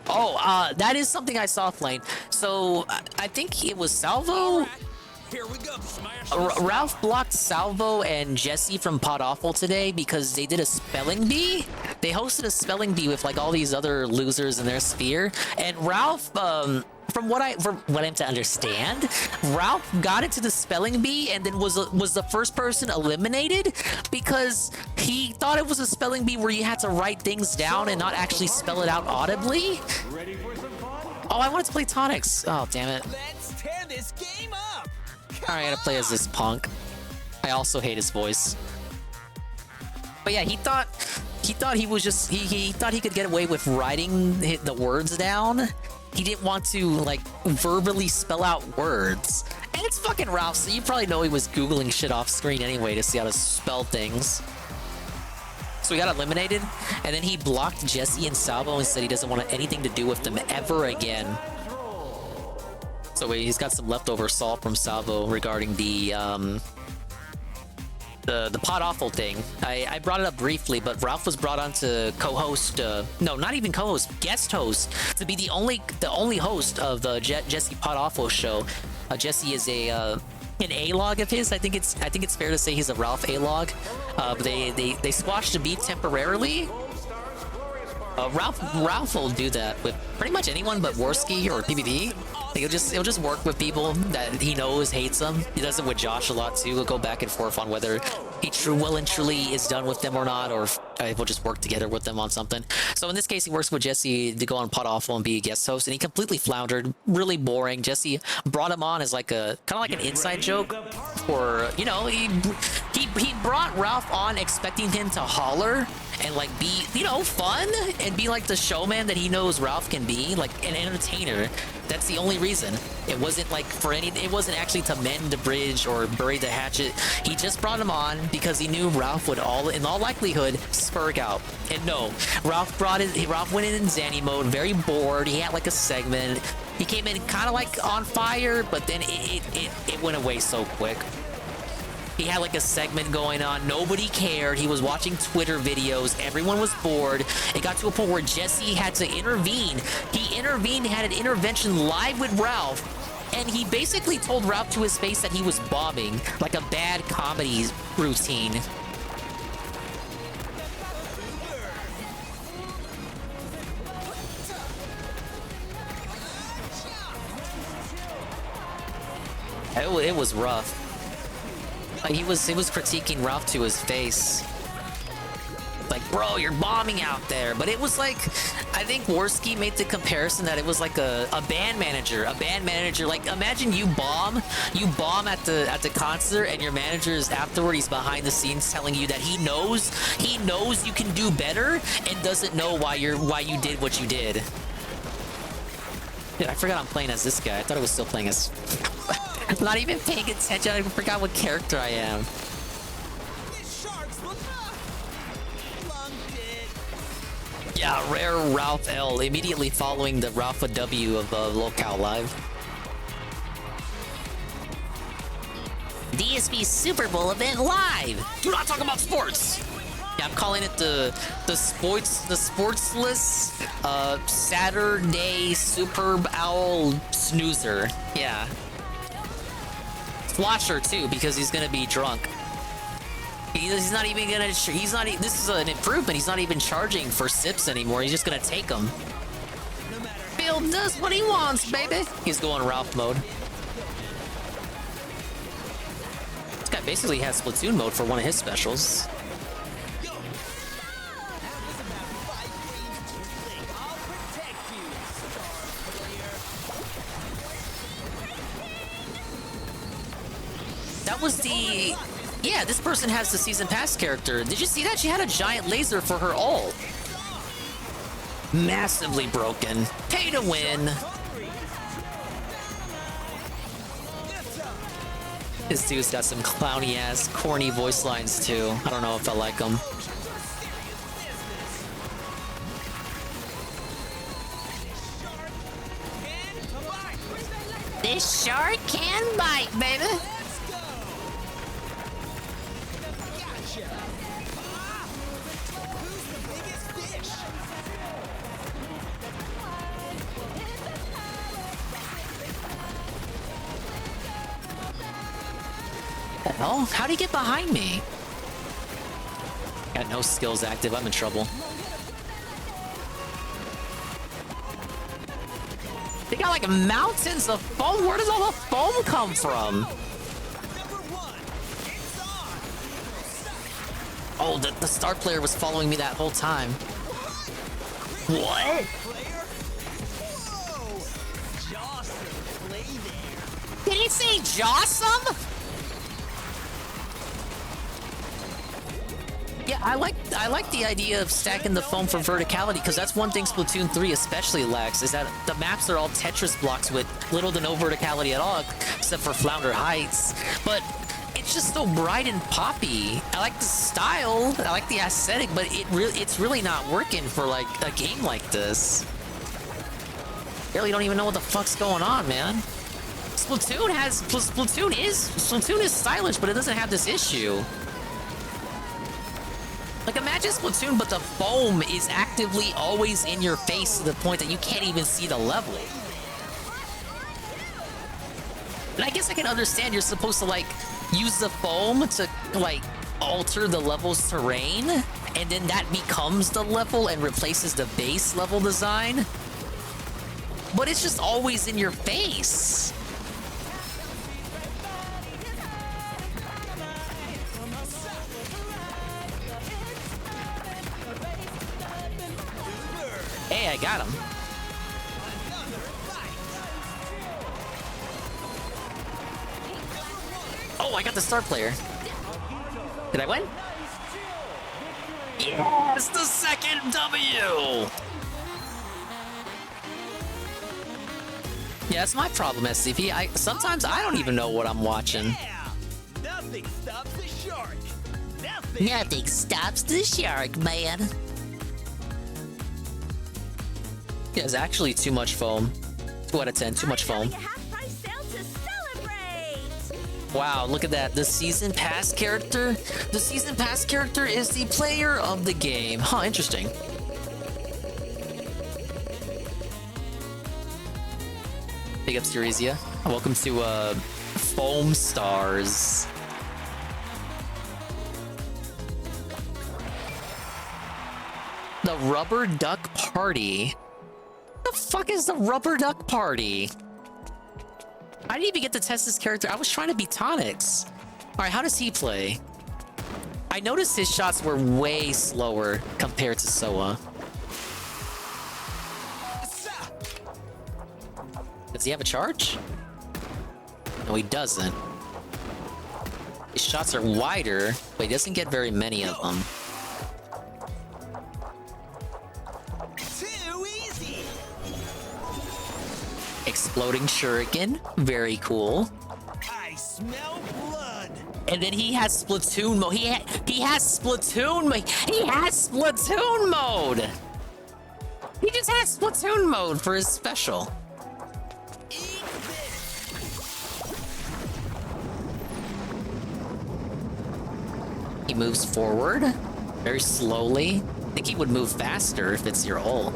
Oh, that is something I saw Flame. So, I think it was Salvo? Here we go. Ralph blocked Salvo and Jesse from Pod Awful today because they did a spelling bee. They hosted a spelling bee with like all these other losers in their sphere, and Ralph, from what I'm to understand, Ralph got into the spelling bee and then was the first person eliminated because he thought it was a spelling bee where you had to write things down and not actually spell it out audibly. Oh, I wanted to play Tonics. Oh, damn it. Let's tear this game up. Alright, I gotta play as this punk. I also hate his voice. But yeah, he thought he was just he thought he could get away with writing the words down. He didn't want to like verbally spell out words. And it's fucking Ralph, so you probably know he was Googling shit off screen anyway to see how to spell things. So he got eliminated, and then he blocked Jesse and Salvo and said he doesn't want anything to do with them ever again. So he's got some leftover salt from Salvo regarding the Pod Awful thing. I brought it up briefly, but Ralph was brought on to co-host, no, not even co-host, guest host, to be the only host of the Jesse Pod Awful show. Jesse is an A-log of his. I think it's fair to say he's a Ralph A-log. But they squashed the beat temporarily. Ralph will do that with pretty much anyone but Worski or PvP. Like he'll just work with people that he knows hates them. He does it with Josh a lot too. He'll go back and forth on whether he well and truly is done with them or not, or if we'll just work together with them on something. So in this case, he works with Jesse to go on Pod Awful and be a guest host, and he completely floundered. Really boring. Jesse brought him on as like a kind of like an inside joke, or you know, he brought Ralph on expecting him to holler, and like be, you know, fun and be like the showman that he knows Ralph can be, like an entertainer. That's the only reason. It wasn't like for any, it wasn't actually to mend the bridge or bury the hatchet. He just brought him on because he knew Ralph would in all likelihood spurg out. And no, Ralph went in Zanny mode, very bored. He had like a segment. He came in kind of like on fire, but then it went away so quick. He had like a segment going on. Nobody cared. He was watching Twitter videos. Everyone was bored. It got to a point where Jesse had to intervene. He intervened, had an intervention live with Ralph. And he basically told Ralph to his face that he was bombing, like a bad comedy routine. It was rough. He was critiquing Ralph to his face. Like, bro, you're bombing out there. But it was like, I think Worski made the comparison that it was like a band manager. Like, imagine you bomb at the concert, and your manager is afterward, he's behind the scenes telling you that he knows you can do better and doesn't know why you did what you did. Dude, I forgot I'm playing as this guy. I thought I was still playing as... I'm not even paying attention. I forgot what character I am. Yeah, rare Ralph L. Immediately following the Ralph W of LoCal Live. DSP Super Bowl event live. Do not talk about sports. Yeah, I'm calling it the sportsless Saturday Superb Owl Snoozer. Yeah. Watcher too, because he's gonna be drunk. He's not even gonna. This is an improvement. He's not even charging for sips anymore. He's just gonna take them. Bill does what he wants, baby. He's going Ralph mode. This guy basically has Splatoon mode for one of his specials. That was the... Yeah, this person has the Season Pass character. Did you see that? She had a giant laser for her ult. Massively broken. Pay to win. This dude's got some clowny-ass, corny voice lines, too. I don't know if I like them. This shark can bite, baby. The hell? How'd he get behind me? Got no skills active. I'm in trouble. They got like mountains of foam. Where does all the foam come from? Oh, the star player was following me that whole time. What? Did he say Jossum? Yeah, I like the idea of stacking the foam for verticality, because that's one thing Splatoon 3 especially lacks, is that the maps are all Tetris blocks with little to no verticality at all, except for Flounder Heights. But it's just so bright and poppy. I like the style, I like the aesthetic, but it's really not working for like a game like this. Barely don't even know what the fuck's going on, man. Splatoon is stylish, but it doesn't have this issue. Like, imagine Splatoon, but the foam is actively always in your face to the point that you can't even see the level. And I guess I can understand you're supposed to, like, use the foam to, like, alter the level's terrain, and then that becomes the level and replaces the base level design. But it's just always in your face. Hey, I got him. Oh, I got the star player. Did I win? Yes, the second W! Yeah, that's my problem, SCP. Sometimes I don't even know what I'm watching. Yeah! Nothing stops the shark! Nothing stops the shark, man. Yeah, it's actually too much foam. 2 out of 10, too much foam. Wow, look at that. The season pass character? The season pass character is the player of the game. Huh, interesting. Big up, Siresia. Welcome to Foamstars. The Rubber Duck Party. The fuck is the Rubber Duck Party? I didn't even get to test this character. I was trying to be Tonix. All right, how does he play? I noticed his shots were way slower compared to Soa. Does he have a charge? No, he doesn't. His shots are wider, but he doesn't get very many of them. Too easy. Exploding shuriken, very cool. I smell blood. And then he has Splatoon mode. He has Splatoon mode. He has Splatoon mode. He just has Splatoon mode for his special. He moves forward very slowly. I think he would move faster if it's your ult.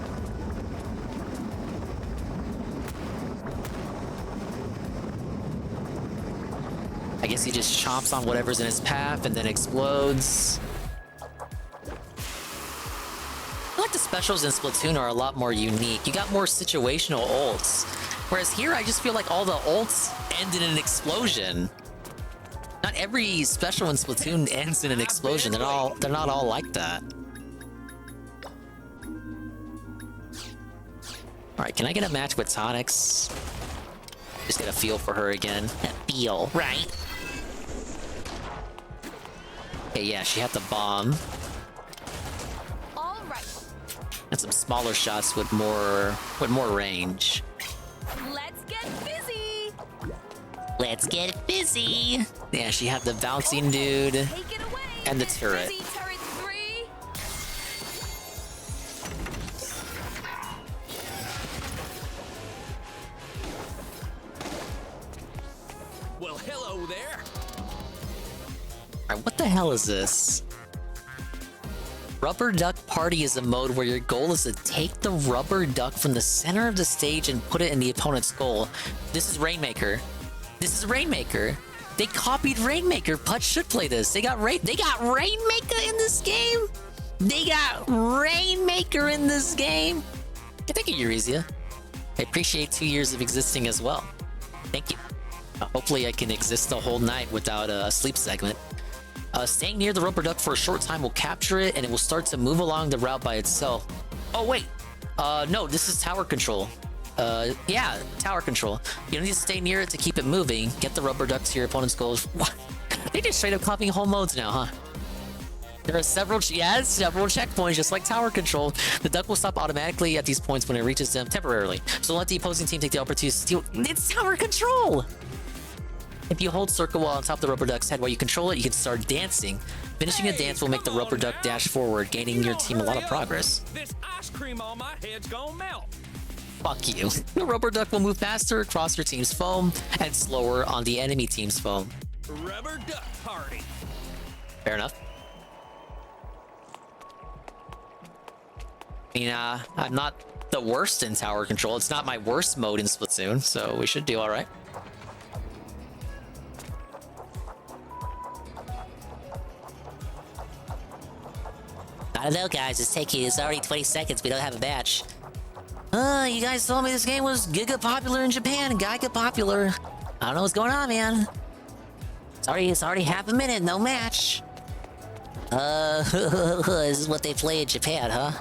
I guess he just chomps on whatever's in his path and then explodes. I feel like the specials in Splatoon are a lot more unique. You got more situational ults. Whereas here, I just feel like all the ults end in an explosion. Not every special in Splatoon ends in an explosion. They're not all like that. All right, can I get a match with Tonix? Just get a feel for her again. That feel, right? Okay, yeah, she had the bomb. All right. And some smaller shots with more range. Let's get busy. Let's get busy. Yeah, she had the bouncing dude Take it away. and the turret. Busy turret 3. Well, hello there. Alright, what the hell is this? Rubber Duck Party is a mode where your goal is to take the rubber duck from the center of the stage and put it in the opponent's goal. This is Rainmaker. This is Rainmaker. They copied Rainmaker. Putz should play this. They got Rainmaker in this game. They got Rainmaker in this game. Hey, thank you, Euresia. I appreciate 2 years of existing as well. Thank you. Hopefully I can exist the whole night without a sleep segment. Staying near the rubber duck for a short time will capture it, and it will start to move along the route by itself. Oh, wait. No, this is tower control. Yeah, tower control. You don't need to stay near it to keep it moving. Get the rubber duck to your opponent's goals. What? They just straight up copying whole modes now, huh? There are several checkpoints, just like tower control. The duck will stop automatically at these points when it reaches them temporarily. So let the opposing team take the opportunity to steal. It's tower control! If you hold circle while on top of the rubber duck's head while you control it, you can start dancing. Finishing a dance will make the rubber duck dash forward, gaining your team a lot of progress. This ice cream on my head's gonna melt. Fuck you. The rubber duck will move faster across your team's foam and slower on the enemy team's foam. Rubber duck party. Fair enough. I mean, I'm not the worst in tower control. It's not my worst mode in Splatoon, so we should do all right. I don't know, guys. It's already 20 seconds. We don't have a match. You guys told me this game was giga popular in Japan. Giga popular. I don't know what's going on, man. It's already half a minute. No match. This is what they play in Japan, huh?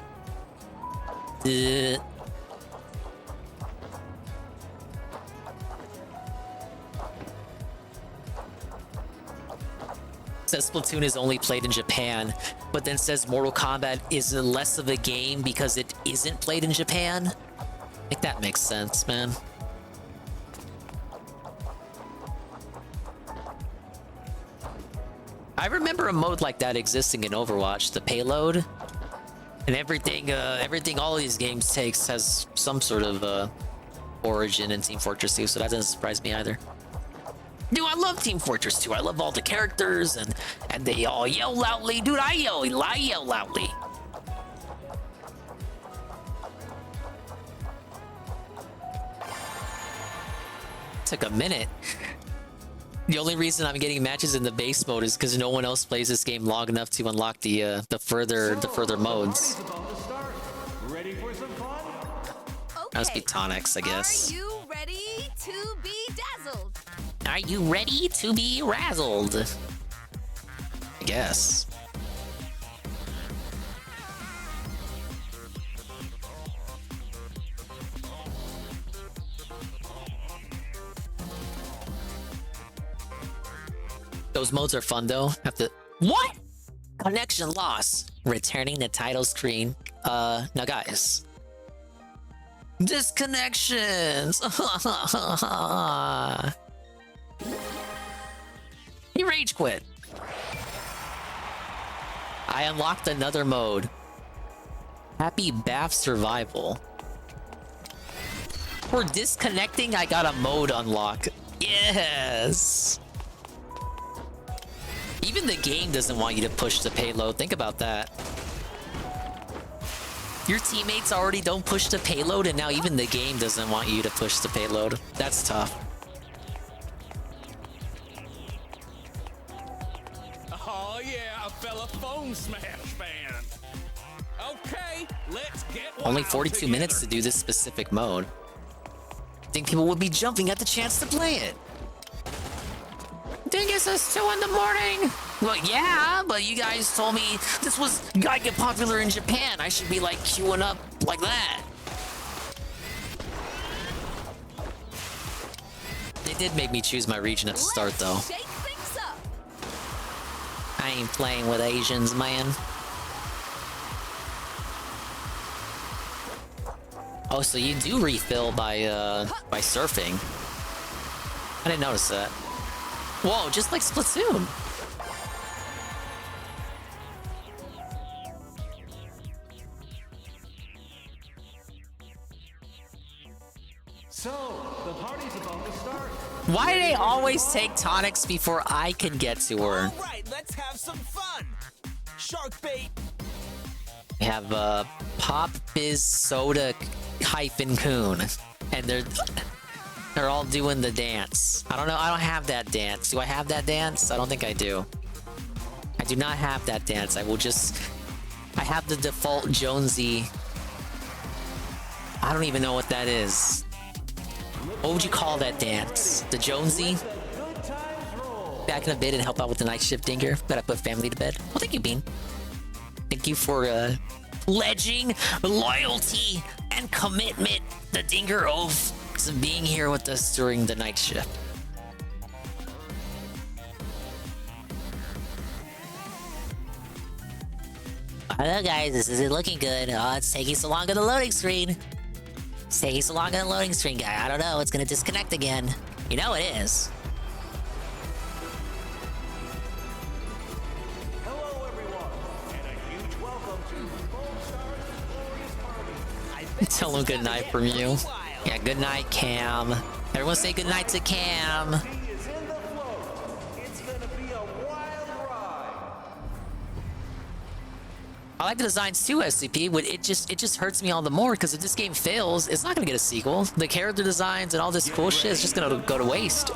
says Splatoon is only played in Japan, but then says Mortal Kombat is less of a game because it isn't played in Japan. Like, that makes sense, man. I remember a mode like that existing in Overwatch, the payload. And everything all of these games takes has some sort of origin in Team Fortress 2, so that doesn't surprise me either. Dude, I love Team Fortress 2. I love all the characters, and they all yell loudly. Dude, I yell loudly. Took a minute. The only reason I'm getting matches in the base mode is because no one else plays this game long enough to unlock the further modes. Ready for some fun? That must be Tonix, I guess. Are you ready to be dazzled? Are you ready to be razzled? I guess. Those modes are fun though. Have to. What? Connection loss. Returning the title screen. Now guys. Disconnections. He rage quit. I unlocked another mode. Happy Bath Survival. For disconnecting, I got a mode unlock. Yes. Even the game doesn't want you to push the payload. Think about that. Your teammates already don't push the payload, and now even the game doesn't want you to push the payload. That's tough. Oh yeah, a fella Foam Smash fan. Okay, let's get Only wild 42 together. minutes to do this specific mode. Think people would be jumping at the chance to play it. Dingus, it's 2 in the morning. Well, yeah, but you guys told me this was gotta get popular in Japan. I should be like queuing up like that. They did make me choose my region at the start, though. Shake things up. I ain't playing with Asians, man. Oh, so you do refill by surfing. I didn't notice that. Whoa, just like Splatoon. So, the party's about to start. Why do they always take Tonix before I can get to her? All right, let's have some fun. Shark bait. We have Pop Biz Soda hyphen Coon, and they're all doing the dance. I don't know. I don't have that dance. Do I have that dance? I don't think I do. I do not have that dance. I have the default Jonesy. I don't even know what that is. What would you call that dance? The Jonesy? Back in a bit and help out with the night shift, Dinger. Gotta put family to bed. Well, thank you, Bean. Thank you for pledging loyalty and commitment. The Dinger oath to being here with us during the night shift. Hello guys, this isn't looking good. Oh, it's taking so long on the loading screen. It's taking so long on the loading screen, guy. I don't know, it's gonna disconnect again. You know it is. Hello, everyone, and a huge welcome to Foamstars' glorious party. Tell them good night from you. Yeah, good night, Cam. Everyone say good night to Cam. He is in the flow. It's gonna be a wild ride. I like the designs too, SCP. But it just hurts me all the more because if this game fails, it's not gonna get a sequel. The character designs and all this cool shit is just gonna go to waste.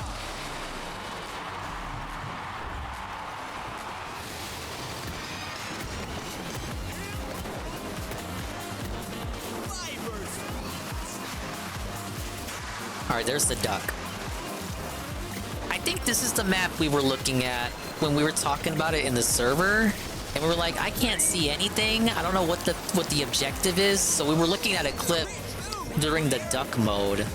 Alright, there's the duck. I think this is the map we were looking at when we were talking about it in the server. And we were like, I can't see anything. I don't know what the objective is. So we were looking at a clip during the duck mode.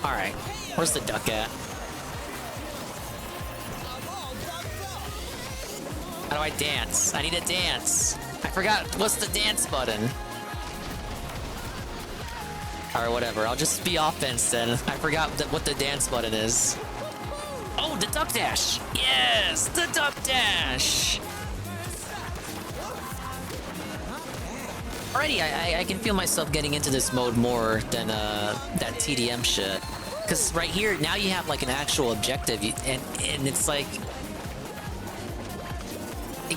Alright, where's the duck at? How do I dance? I need to dance. I forgot, what's the dance button? Alright, whatever, I'll just be offense then. I forgot what the dance button is. Oh, the duck dash! Yes, the duck dash! Already, I can feel myself getting into this mode more than that TDM shit. Because right here, now you have like an actual objective, and it's like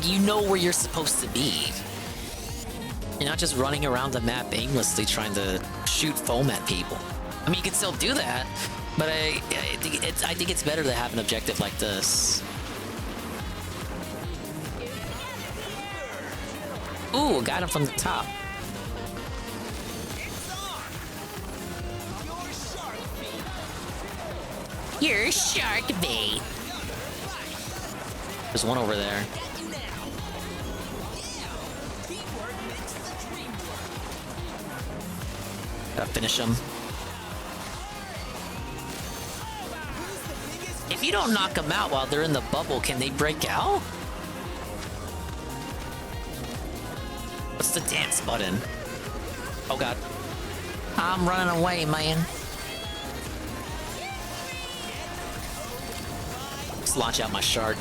you know where you're supposed to be. You're not just running around the map aimlessly trying to shoot foam at people. I mean, you can still do that, but I think it's better to have an objective like this. Ooh, got him from the top. You're shark bait. There's one over there. Gotta finish him. If you don't knock them out while they're in the bubble, can they break out? What's the dance button? Oh god. I'm running away, man. Let's launch out my shark.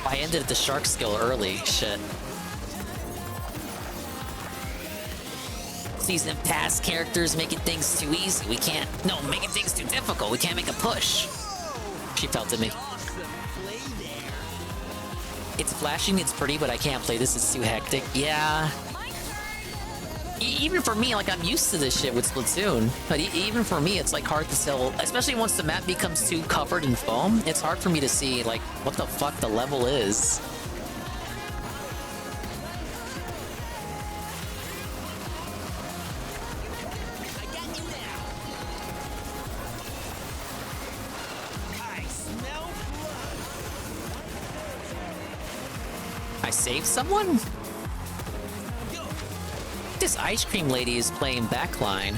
I ended the shark skill early. Shit. Season pass characters making things too easy. We can't. No, making things too difficult. We can't make a push. She felt at me. It's flashing, it's pretty, but I can't play this. It's too hectic. Yeah. Even for me, like, I'm used to this shit with Splatoon. But even for me, it's like hard to tell. Especially once the map becomes too covered in foam. It's hard for me to see, like, what the fuck the level is. I saved someone? This ice cream lady is playing backline.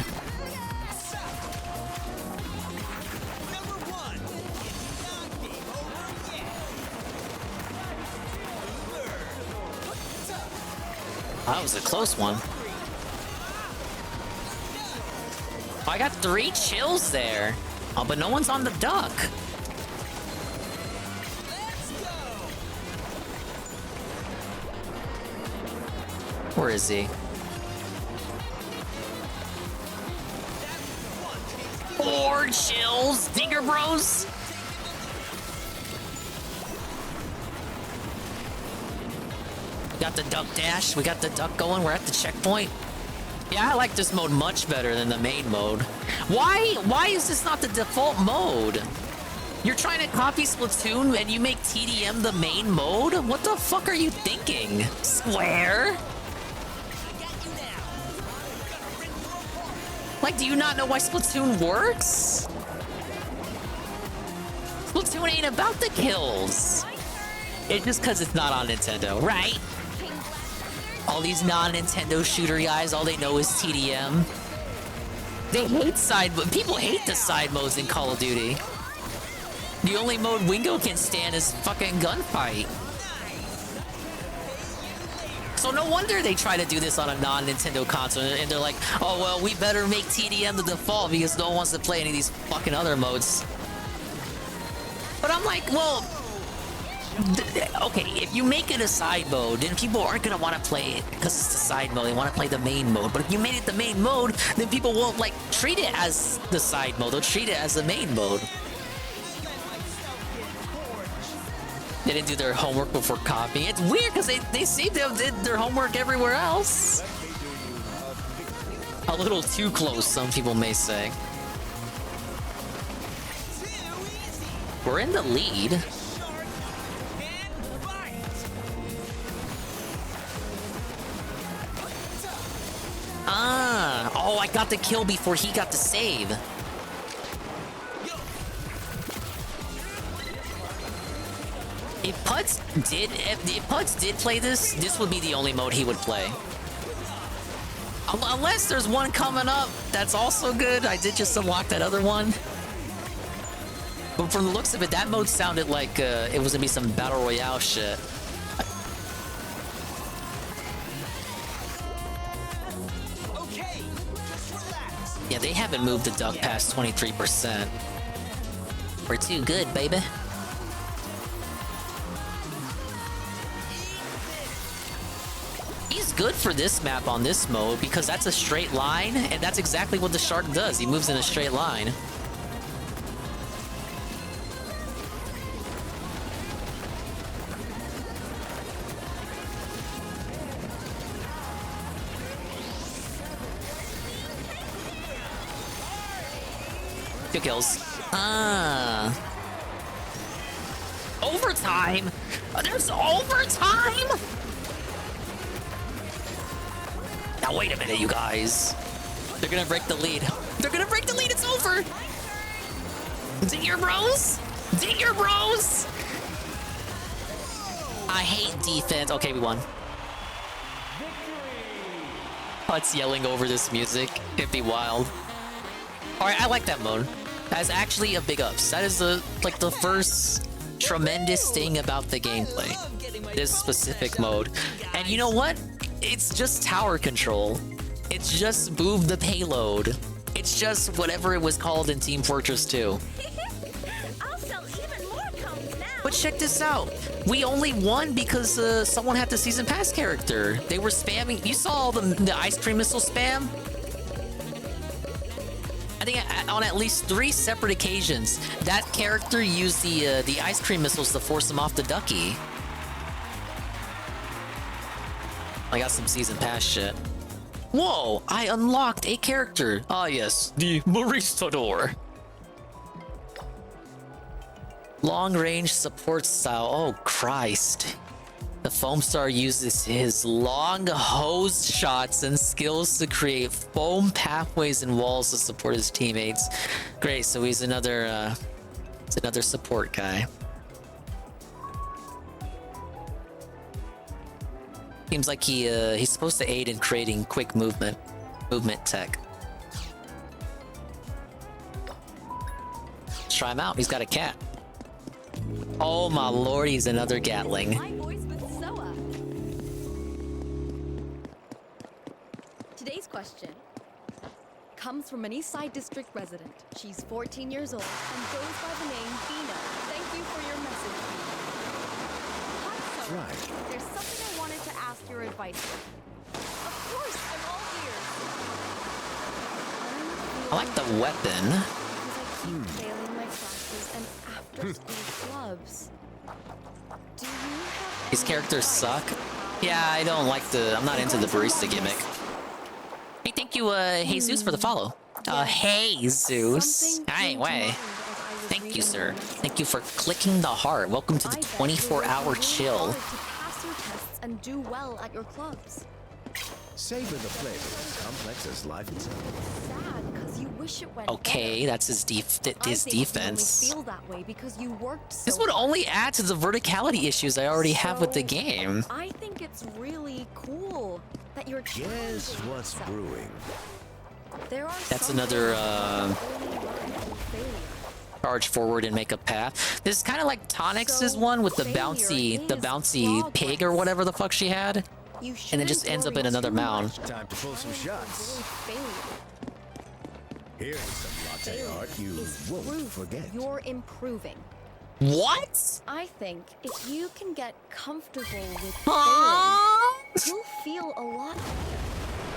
That was a close one. Oh, I got 3 chills there. Oh, but no one's on the duck. Where is he? 4 chills, Dinger Bros. We got the duck dash. We got the duck going. We're at the checkpoint. Yeah, I like this mode much better than the main mode. Why is this not the default mode? You're trying to copy Splatoon and you make TDM the main mode? What the fuck are you thinking? Square? Like, do you not know why Splatoon works? Splatoon ain't about the kills. It's just because it's not on Nintendo, right? All these non-Nintendo shooter guys, all they know is TDM. They hate people hate the side modes in Call of Duty. The only mode Wingo can stand is fucking gunfight. So no wonder they try to do this on a non-Nintendo console, and they're like, oh well, we better make TDM the default because no one wants to play any of these fucking other modes. But I'm like, well, okay, if you make it a side mode, then people aren't gonna want to play it because it's the side mode. They want to play the main mode. But if you made it the main mode, then people won't like treat it as the side mode. They'll treat it as the main mode. They didn't do their homework before copying. It's weird because they seem to have did their homework everywhere else. A little too close, some people may say. We're in the lead. Oh, I got the kill before he got the save. If Putz did play this, this would be the only mode he would play. Unless there's one coming up that's also good. I did just unlock that other one. But from the looks of it, that mode sounded like it was gonna be some battle royale shit. Okay, just relax. Yeah, they haven't moved the duck past 23%. We're too good, baby. He's good for this map on this mode because that's a straight line, and that's exactly what the shark does. He moves in a straight line. Two kills. Overtime? There's overtime? Now wait a minute, you guys. They're gonna break the lead. They're gonna break the lead, it's over! Dig your bros! Dig your bros! I hate defense. Okay, we won. Putz yelling over this music. It'd be wild. Alright, I like that mode. That's actually a big ups. That is the first tremendous thing about the gameplay. This specific mode. And you know what? It's just tower control. It's just move the payload. It's just whatever it was called in Team Fortress 2. I'll sell even more cones now. But check this out. We only won because someone had the season pass character. They were spamming. You saw all the ice cream missile spam? I think on at least 3 separate occasions, that character used the ice cream missiles to force him off the ducky. I got some season pass shit. Whoa! I unlocked a character. Ah yes, the Maristador. Long range support style. Oh Christ. The Foamstar uses his long hose shots and skills to create foam pathways and walls to support his teammates. Great, so he's another support guy. Seems like he's supposed to aid in creating quick movement tech. Let's try him out. He's got a cat. Oh my lord, he's another Gatling. My voice with Soa. Today's question comes from an Eastside District resident. She's 14 years old and goes by the name Bina. Thank you for your message. Hi, Soa. Right. There's something I wanted to ask your advice on. Of course, I'm all ears. I like the weapon. Because I keep failing my classes and after-school clubs. Do you have These characters suck. Yeah, I don't like I'm not into the barista gimmick. Hey, thank you, Jesus, for the follow. Hey, Zeus. Anyway. Thank you, sir. Thank you for clicking the heart. Welcome to the 24-hour chill. to pass your tests and do well at your clubs? Savor the flavor as complex as life itself. Sad because you wish it went Okay, better. that's his I think defense. You only feel that way because you worked so This would hard. only add to the verticality issues I already have with the So, game. I think it's really cool that you're trying Guess to push what's yourself. brewing? There are That's some another, things that only learn through failure. Charge forward and make a path. This is kind of like Tonix's So, one with the failure bouncy is pig or whatever the fuck she had. You And it just shouldn't ends up worry in another too mound. much Time to pull some shots. failure. Here's some latte Failure art you is won't proof forget. You're improving. What? I think if you can get comfortable with Huh? failing, you'll feel a lot.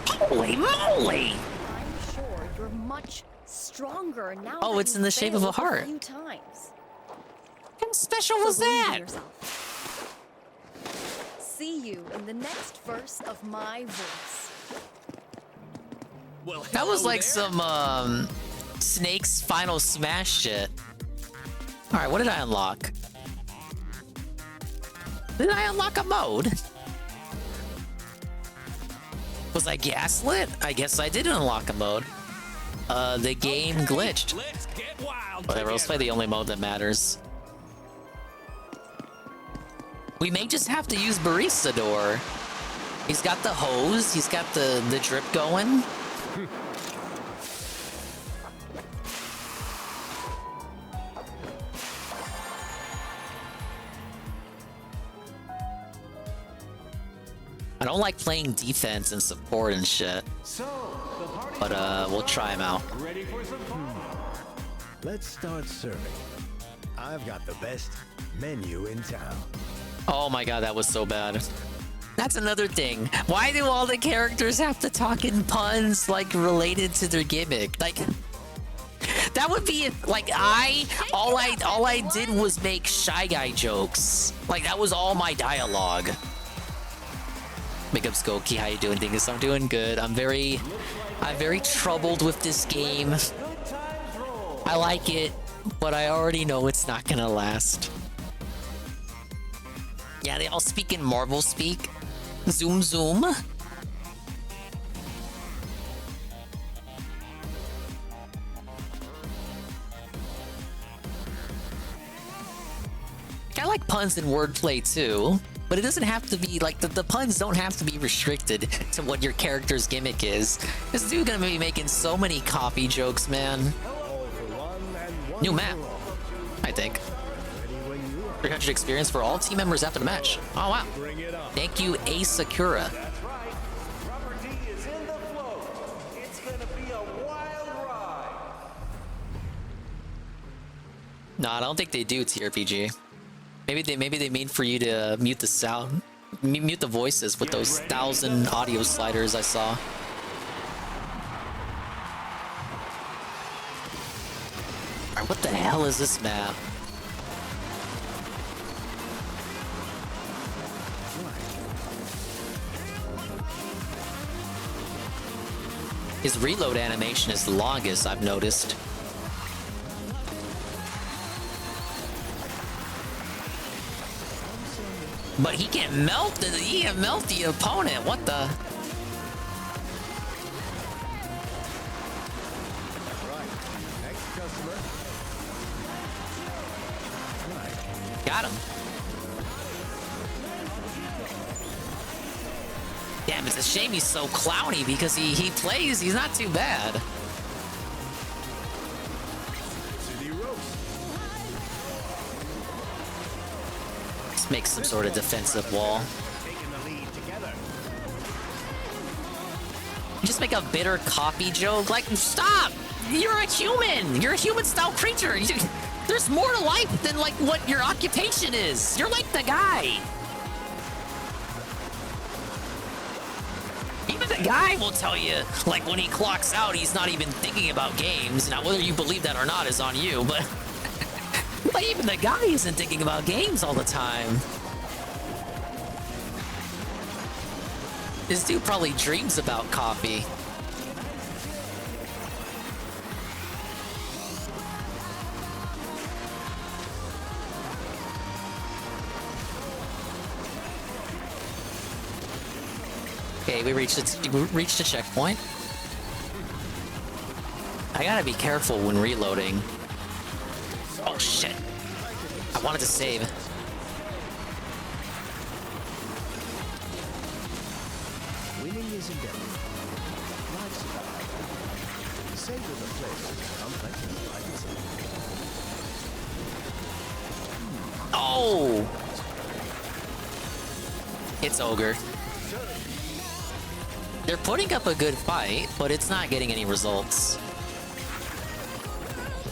Holy moly! I'm sure you're much stronger now. Oh, that it's in you've the shape of a failed heart. few times. How special So was believe in that? yourself. See you in the next verse of my voice. Well, That was hello like there. some Snake's Final Smash shit. Alright, what did I unlock? Did I unlock a mode? Was I gaslit? I guess I did unlock a mode. The game glitched. Let's get wild. Whatever, let's play the only mode that matters. We may just have to use Baristador. He's got the hose, he's got the drip going. I don't like playing defense and support and shit. But we'll try him out. Let's start serving. I've got the best menu in town. Oh my god, that was so bad. That's another thing. Why do all the characters have to talk in puns like related to their gimmick? Like that would be like all I did was make Shy Guy jokes. Like that was all my dialogue. Big up Skokie, how you doing, Dingus? I'm doing good. I'm very troubled with this game. I like it, but I already know it's not gonna last. Yeah, they all speak in Marvel speak. Zoom zoom. I like puns and wordplay too, but it doesn't have to be like the puns don't have to be restricted to what your character's gimmick is. This dude gonna be making so many copy jokes, man. New map, I think. 300 experience for all team members after the match. Oh wow. Thank you, A Sakura. No, I don't think they do TRPG. Maybe they mean for you to mute the sound, mute the voices with those 1,000 audio sliders I saw. Alright, what the hell is this map? His reload animation is the longest, I've noticed. But he can melt the opponent. What the? Got him. Damn, it's a shame he's so clowny because he plays, he's not too bad. Let's make some sort of defensive wall. You just make a bitter copy joke? Like, stop! You're a human! You're a human-style creature! There's more to life than, like, what your occupation is! You're like the guy! Even the guy will tell you, like, when he clocks out, he's not even thinking about games. Now, whether you believe that or not is on you, but... but even the guy isn't thinking about games all the time. This dude probably dreams about coffee. Okay, we reached a checkpoint. I gotta be careful when reloading. Oh shit! I wanted to save. Winning is endeavor. Life's about savor the pleasure of complex life itself. Oh! It's Ogre. They're putting up a good fight, but it's not getting any results.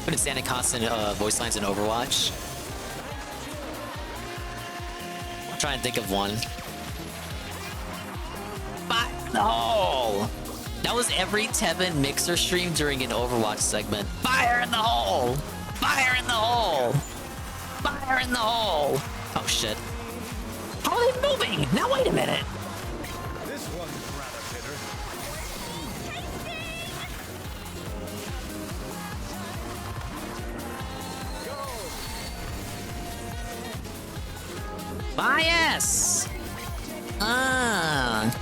Couldn't stand constant voice lines in Overwatch. I'm trying to think of one. But no! That was every Tevin Mixer stream during an Overwatch segment. Fire in the hole! Fire in the hole! Fire in the hole! Oh shit. How are they moving? Now wait a minute. This one's rather bitter. Bias! Ah.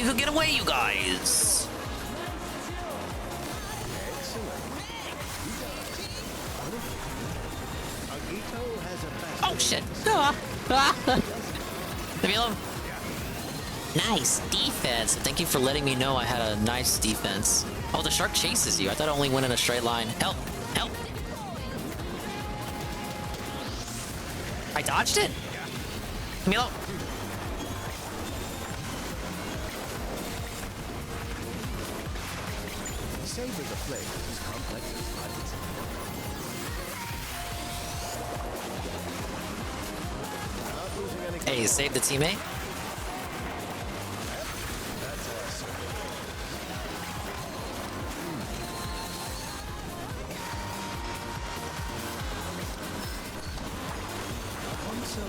you could get away, you guys. Oh shit. Leave me alone. Nice defense. Thank you for letting me know I had a nice defense. Oh, the shark chases you. I thought it only went in a straight line. Help! Help! I dodged it? Leave me alone. Savor the flavors, complex bites. Hey, you saved the teammate?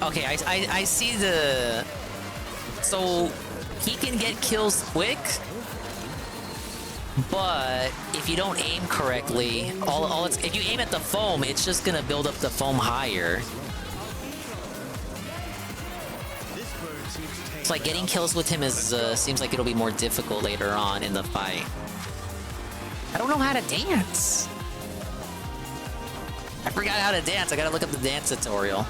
Okay, I see the... So, he can get kills quick, but if you don't aim correctly, if you aim at the foam, it's just gonna build up the foam higher. It's like getting kills with him is seems like it'll be more difficult later on in the fight. I don't know how to dance. I forgot how to dance. I gotta look up the dance tutorial.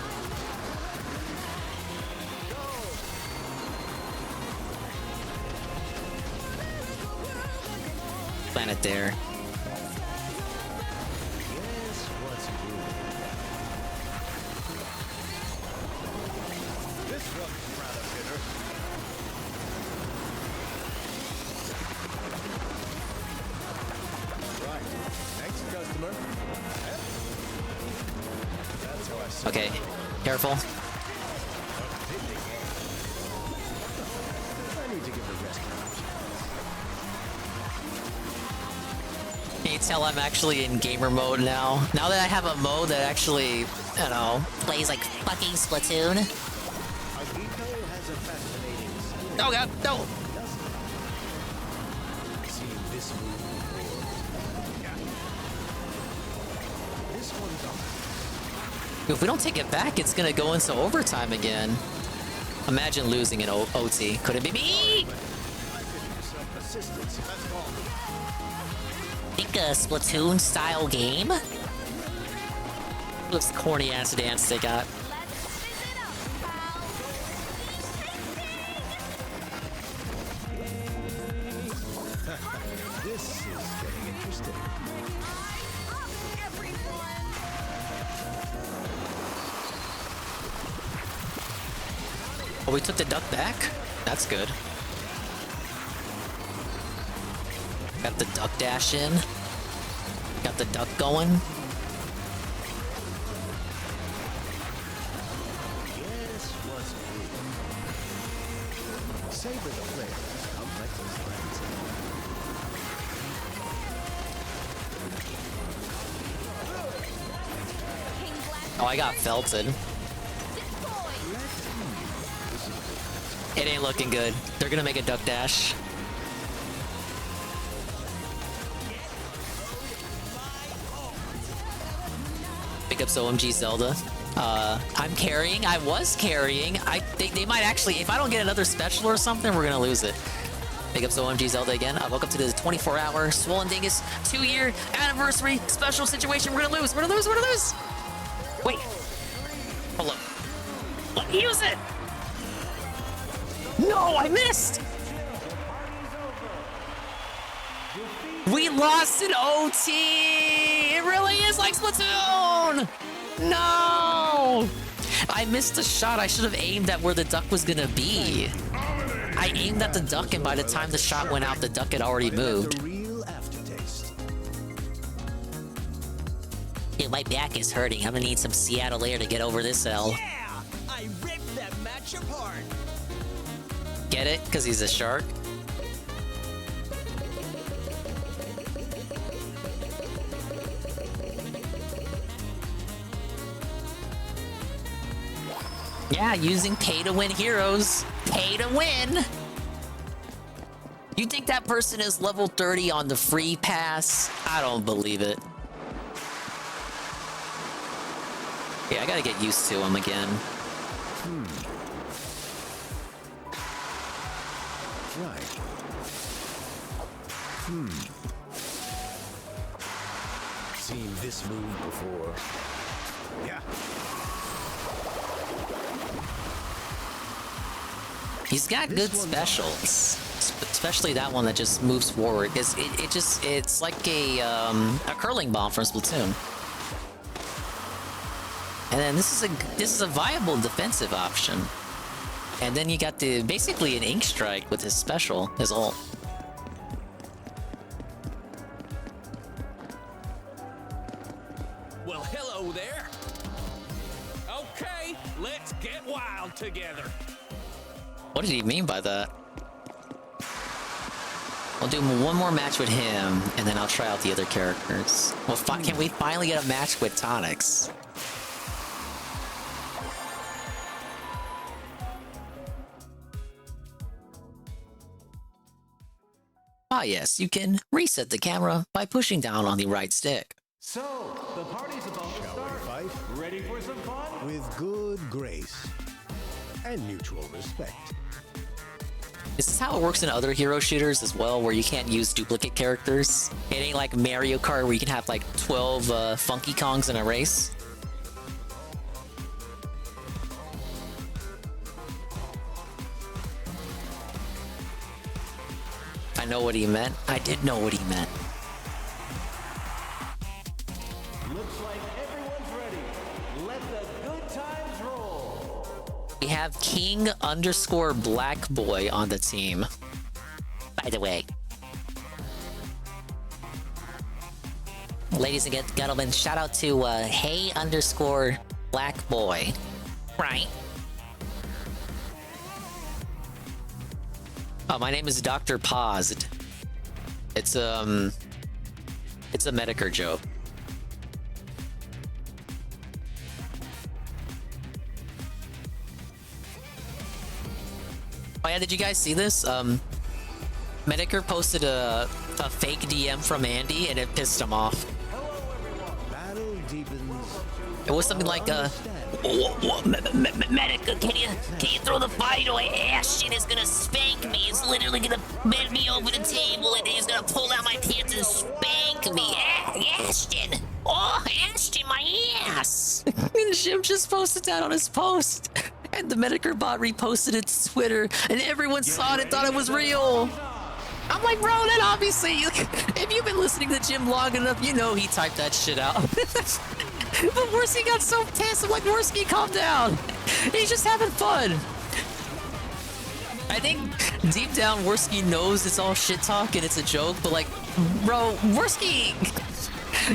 Planet there. Okay, careful. I need to give the rest Can you tell I'm actually in gamer mode now? Now that I have a mode that actually, you know, plays like fucking Splatoon. Oh god, no! If we don't take it back, it's gonna go into overtime again. Imagine losing an OT. Could it be me? Think a Splatoon style game? Looks corny ass dance they got. This is getting interesting. Oh, we took the duck back? That's good. Got the duck dash in. Got the duck going. Savor the flavors, complex Oh, I got felted. It ain't looking good. They're gonna make a duck dash. Pick up OMG Zelda. I'm carrying. I was carrying. They might actually, if I don't get another special or something, we're gonna lose it. Pick up OMG Zelda again. Welcome to the 24-hour Swollen Dingus 2-year anniversary special situation. We're gonna lose. We're gonna lose. We're gonna lose. Wait. Hold up. Let me use it. No, I missed! We lost an OT! It really is like Splatoon! No! I missed a shot. I should have aimed at where the duck was gonna be. I aimed at the duck, and by the time the shot went out, the duck had already moved. Dude, my back is hurting. I'm gonna need some Seattle air to get over this L. Yeah! I ripped that match apart! Get it? Because he's a shark? Yeah, using pay-to-win heroes. Pay to win! You think that person is level 30 on the free pass? I don't believe it. Yeah, I gotta get used to him again. Right. Seen this move before. Yeah. He's got good specials, especially that one that just moves forward. Because it's like a curling bomb from Splatoon. And then this is a viable defensive option. And then you got basically an ink strike with his special, his ult. Well, hello there. Okay, let's get wild together. What did he mean by that? We'll do one more match with him, and then I'll try out the other characters. Well, can we finally get a match with Tonix? Ah yes, you can reset the camera by pushing down on the right stick. So, the party's about to start. Fight Ready for some fun? with good grace and mutual respect. Is this how it works in other hero shooters as well, where you can't use duplicate characters? It ain't like Mario Kart where you can have like 12 Funky Kongs in a race? I know what he meant. I did know what he meant. Looks like everyone's ready. Let the good times roll. We have King_Blackboy on the team. By the way. Ladies and gentlemen, shout out to Hey_Blackboy. Right. Oh, my name is Dr. Paused. It's a Medicare joke. Oh yeah, did you guys see this? Medicare posted a fake DM from Andy and it pissed him off. Battle deepens. It was something like, Medica, can you throw the fight away? Ashton is gonna spank me. He's literally gonna bend me over the table and he's gonna pull out my pants and spank me. Ashton! Oh, Ashton, my ass! And Jim just posted that on his post. And the Medicare bot reposted it to Twitter, and everyone saw it and thought it was real. I'm like, bro, that obviously, if you've been listening to Jim long enough, you know he typed that shit out. But Worsky got so pissed. I'm like, Worsky, calm down. He's just having fun. I think deep down, Worsky knows it's all shit talk and it's a joke, but like, bro, Worsky,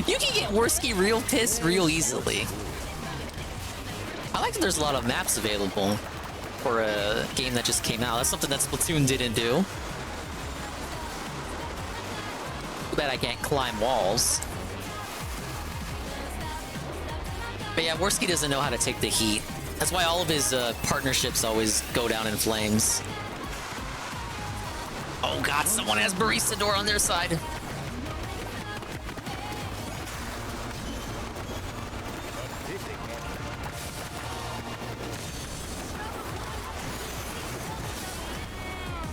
you can get Worsky real pissed real easily. I like that there's a lot of maps available for a game that just came out. That's something that Splatoon didn't do. Too bad I can't climb walls. But yeah, Worsky doesn't know how to take the heat. That's why all of his partnerships always go down in flames. Oh god, someone has Barista Door on their side.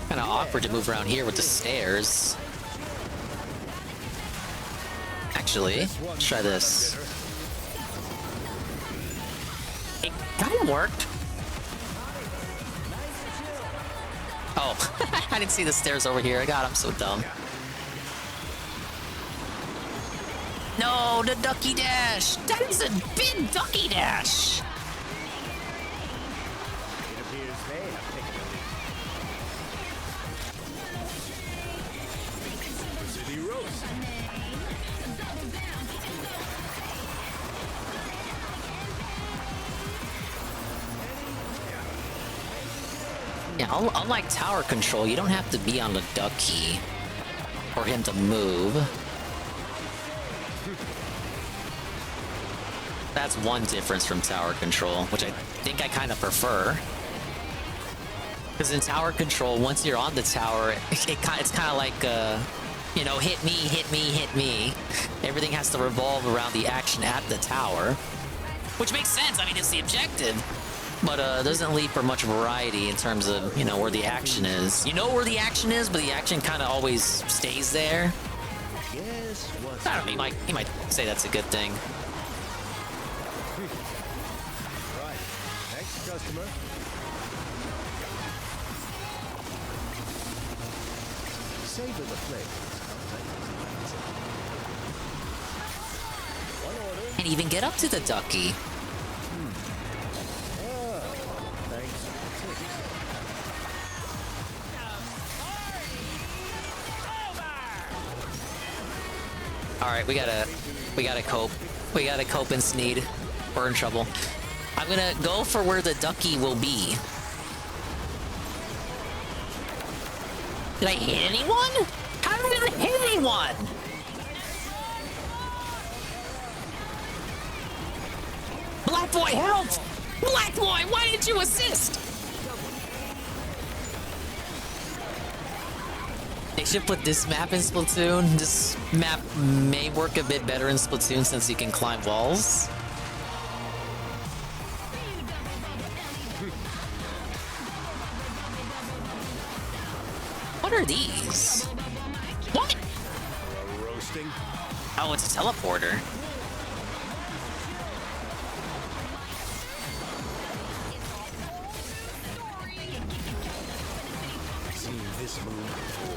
Kind of awkward to move around here with the stairs. Actually, let's try this. It kind of worked. Oh, I didn't see the stairs over here. God, I'm so dumb. No, the ducky dash. That is a big ducky dash. It appears they have taken the lead. City roast. Yeah, unlike tower control, you don't have to be on the duck key for him to move. That's one difference from tower control, which I think I kind of prefer. Because in tower control, once you're on the tower, it's kind of like, you know, hit me, hit me, hit me. Everything has to revolve around the action at the tower. Which makes sense, I mean, it's the objective. but doesn't leave for much variety in terms of, you know, where the action is. You know where the action is, but the action kind of always stays there. I don't know, he might say that's a good thing. Right. Next customer. Savor the flavors. One order. And even get up to the ducky. Thanks. Alright, we gotta cope. We gotta cope and Sneed. We're in trouble. I'm gonna go for where the ducky will be. Did I hit anyone? How did I hit anyone? Black boy, help! Black boy, why didn't you assist? They should put this map in Splatoon. This map may work a bit better in Splatoon since you can climb walls. What are these? What? Roasting. Oh, it's a teleporter. Seen this move before.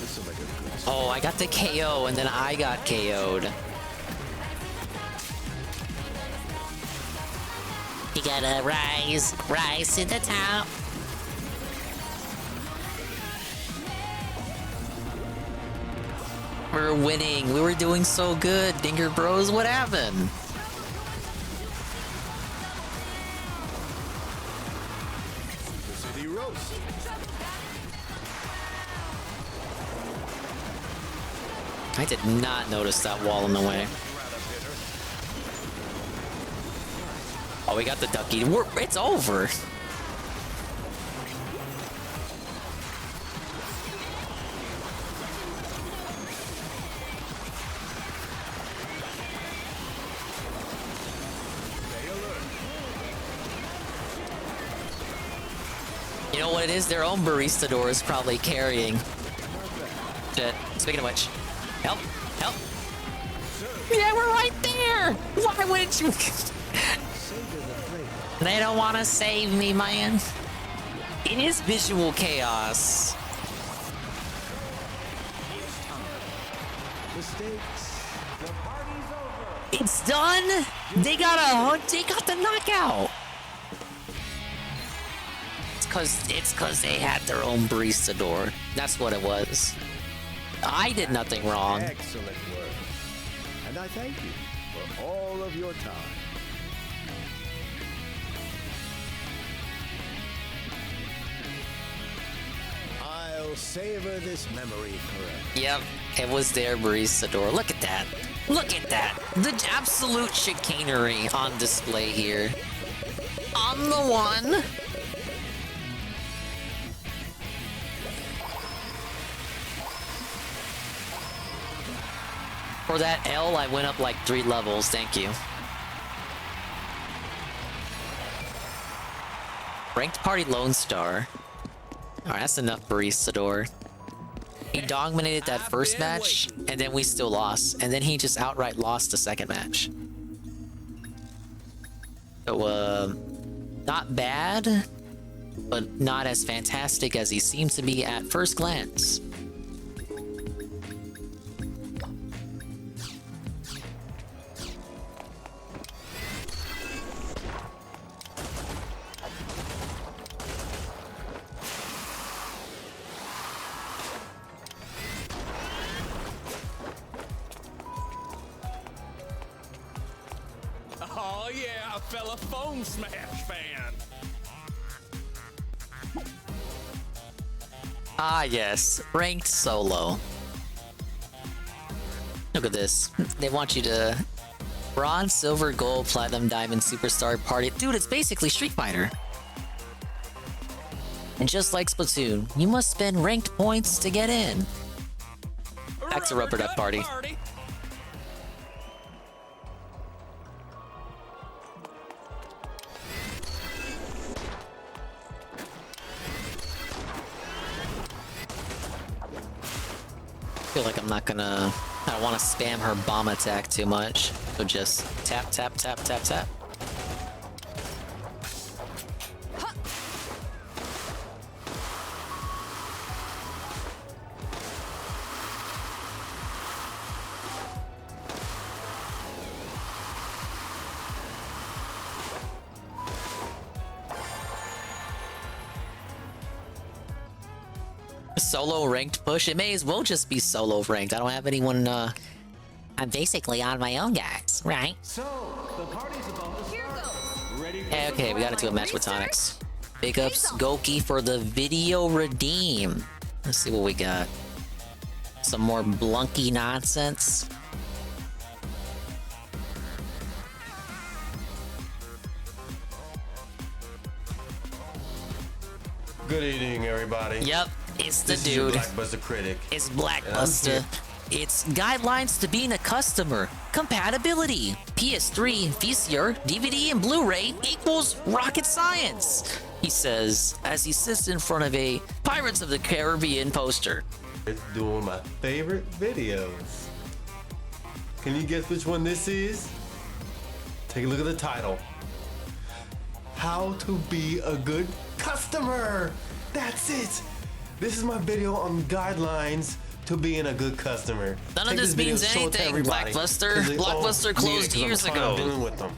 This'll make a good start. Oh, I got the KO and then I got KO'd. You gotta rise to the top. We're winning. We were doing so good. Dinger Bros, what happened? City roast. I did not notice that wall in the way. Oh, we got the ducky. It's over. You know what it is? Their own baristador is probably carrying. Shit. Speaking of which, help! Help! Yeah, we're right there! Why wouldn't you? They don't want to save me, man. It is visual chaos. It's done. They got the knockout. It's cause they had their own baristador. That's what it was. I did nothing wrong. Excellent work. And I thank you for all of your time. I'll savor this memory forever. Yep, it was their baristador. Look at that. Look at that. The absolute chicanery on display here. I'm the one. For that L, I went up like 3 levels. Thank you. Ranked Party Lone Star. Alright, that's enough baristador. He dominated that first match, and then we still lost. And then he just outright lost the second match. So, not bad, but not as fantastic as he seemed to be at first glance. Oh yeah, a fella Foam Smash fan. Ah yes, ranked solo. Look at this. They want you to bronze, silver, gold, platinum, diamond, superstar, party. Dude, it's basically Street Fighter. And just like Splatoon, you must spend ranked points to get in. back to Rubber Duck Party. I feel like I'm not gonna... I don't want to spam her bomb attack too much. So just tap, tap, tap, tap, tap. Solo ranked push. It may as well just be solo ranked. I don't have anyone. I'm basically on my own, guys. Right? So, the party's about to start. Ready for Hey, okay, we gotta do a match with Tonics. Big ups, Goki, for the video redeem. Let's see what we got. Some more blunky nonsense. Good evening, everybody. Yep, it's the This is your dude. Blackbuster critic. It's Blackbuster. It's guidelines to being a customer. Compatibility. PS3, VCR, DVD, and Blu-ray equals rocket science, he says as he sits in front of a Pirates of the Caribbean poster. It's doing my favorite videos. Can you guess which one this is? Take a look at the title. How to be a good customer. That's it. This is my video on guidelines to being a good customer. None of this means anything, Blackbuster. Blockbuster closed years ago. Dealing with them.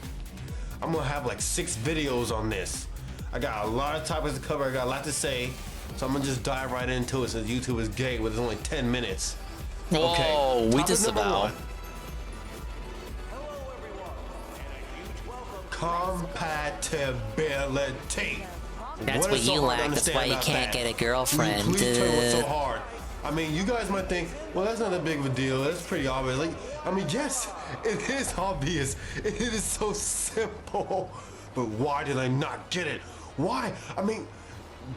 I'm gonna have like 6 videos on this. I got a lot of topics to cover. I got a lot to say, so I'm gonna just dive right into it since YouTube is gay with only 10 minutes. Whoa, Okay. we Topic disavow. number 1. Compatibility. That's what is so you hard to lack. That's understand why you about can't that? get a girlfriend. Please tell me what's so hard. I mean, you guys might think, well, that's not that big of a deal. That's pretty obvious. Like, I mean, yes, it is obvious. It is so simple. But why did I not get it? Why? I mean,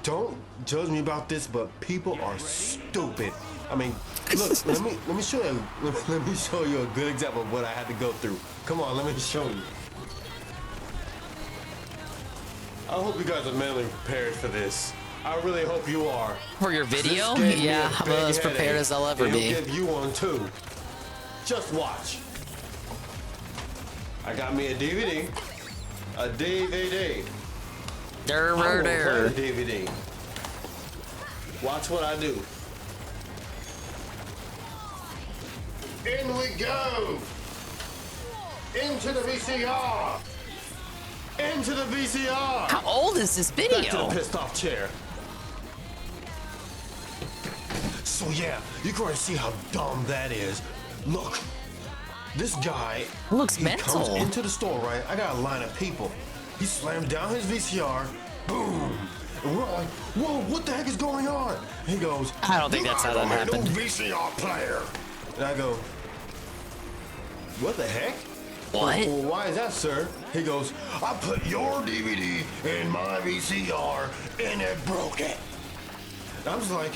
don't judge me about this, but people are stupid. I mean, look, let me show you. Let me show you a good example of what I had to go through. Come on, let me show you. I hope you guys are mentally prepared for this. I really hope you are. For your video? This gave me Yeah, a I'm big as prepared headache, as I'll ever and be. it'll give you one too. Just watch. I got me a DVD. A DVD. Durr, I won't durr. play the DVD. Watch what I do. In we go. Into the VCR. Into the VCR. How old is this video? Back to the pissed off chair. So yeah, you're going to see how dumb that is. Look, this guy looks he mental. comes into the store, right? I got a line of people. He slams down his VCR, boom, and we're all like, "Whoa, what the heck is going on?" He goes, I don't think that's how that happened. No VCR player. And I go, "What the heck? What? Well, why is that, sir?" He goes, "I put your DVD in my VCR and it broke it." And I'm just like,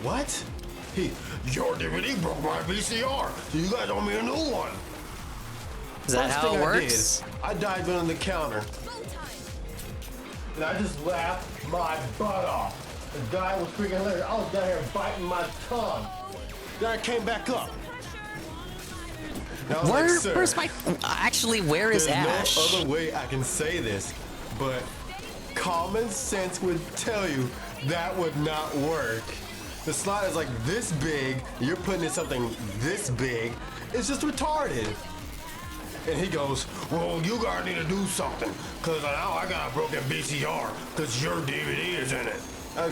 what? Your DVD broke my VCR, so you guys owe me a new one. Is that First how thing it works? I dived under the counter, and I just laughed my butt off. The guy was freaking hilarious. I was down here biting my tongue. Then I came back up. And I was like, "Sir, Where's my... Actually, where is there's Ash? no other way I can say this, but common sense would tell you that would not work. The slide is like this big, you're putting in something this big, it's just retarded." And he goes, "Well, you guys need to do something, because now I got a broken VCR, because your DVD is in it."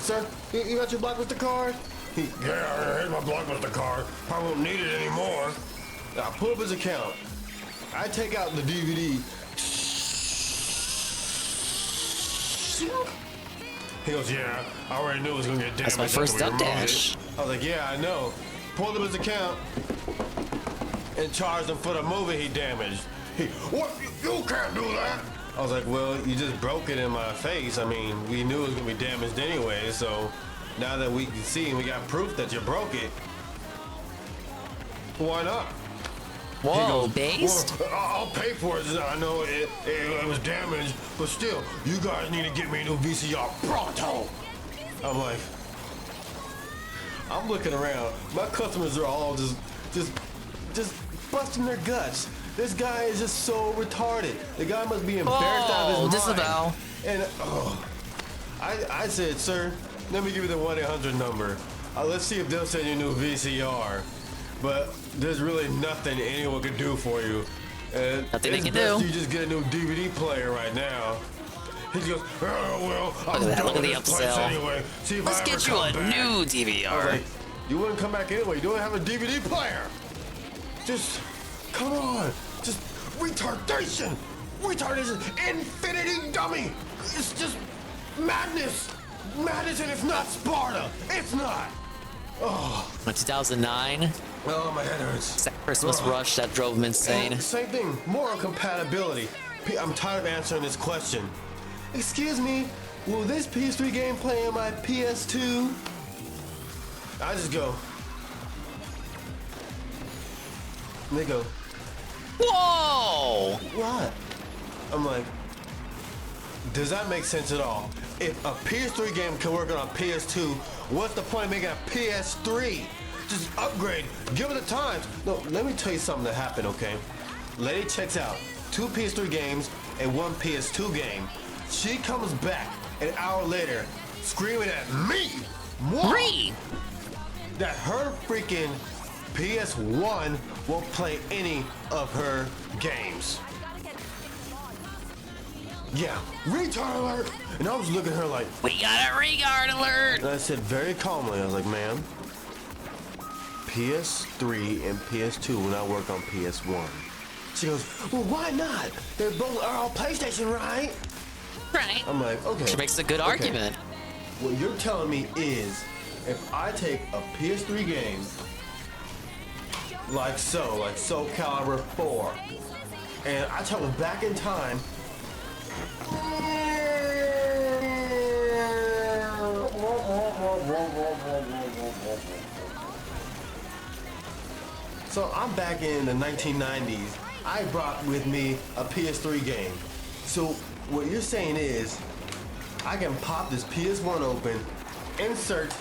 Sir, you got your Blockbuster card? Yeah, here's my Blockbuster card. I won't need it anymore. I pull up his account. I take out the DVD. He goes, "Yeah, I already knew it was gonna get damaged." That's my first after we duck removed dash. it." I was like, "Yeah, I know." Pulled up his account and charged him for the movie he damaged. "What? You can't do that." I was like, "Well, you just broke it in my face. I mean, we knew it was gonna be damaged anyway, so now that we can see and we got proof that you broke it, Why not? Whoa, based? Well, I'll pay for it. I know it was damaged, but still, you guys need to get me a new VCR pronto. I'm like, I'm looking around. My customers are all just busting their guts. This guy is just so retarded. The guy must be embarrassed out of his mind. Disavow. And I said, sir, let me give you the 1-800 number. Let's see if they'll send you a new VCR. But there's really nothing anyone can do for you. And nothing they can do. do. You just get a new DVD player right now. He goes, oh, well, look at the upsell. Anyway. See if Let's I get ever you a come back. new DVR. I was like, you wouldn't come back anyway. You don't have a DVD player. Just, come on. Just retardation. Retardation. Infinity dummy. It's just madness. Madness, and it's not Sparta. It's not. Oh. 2009. Oh, my head hurts. It's that Christmas rush that drove him insane. Same thing. Moral compatibility. I'm tired of answering this question. Excuse me, will this PS3 game play on my PS2? I just go. And they go. Whoa! What? I'm like, does that make sense at all? If a PS3 game can work on a PS2, what's the point of making a PS3? Just upgrade. Give it the times. No, let me tell you something that happened, okay? Lady checks out 2 PS3 games and 1 PS2 game. She comes back an hour later screaming at me that her freaking PS1 won't play any of her games. Yeah, retard alert! And I was looking at her like, we got a retard alert! And I said very calmly, I was like, ma'am, PS3 and PS2 will not work on PS1. She goes, well, why not? They're both are on PlayStation, right? Right. I'm like, okay. She makes a good argument. What you're telling me is, if I take a PS3 game, like Soul Calibur 4, and I travel back in time, so I'm back in the 1990s. I brought with me a PS3 game. So what you're saying is, I can pop this PS1 open, insert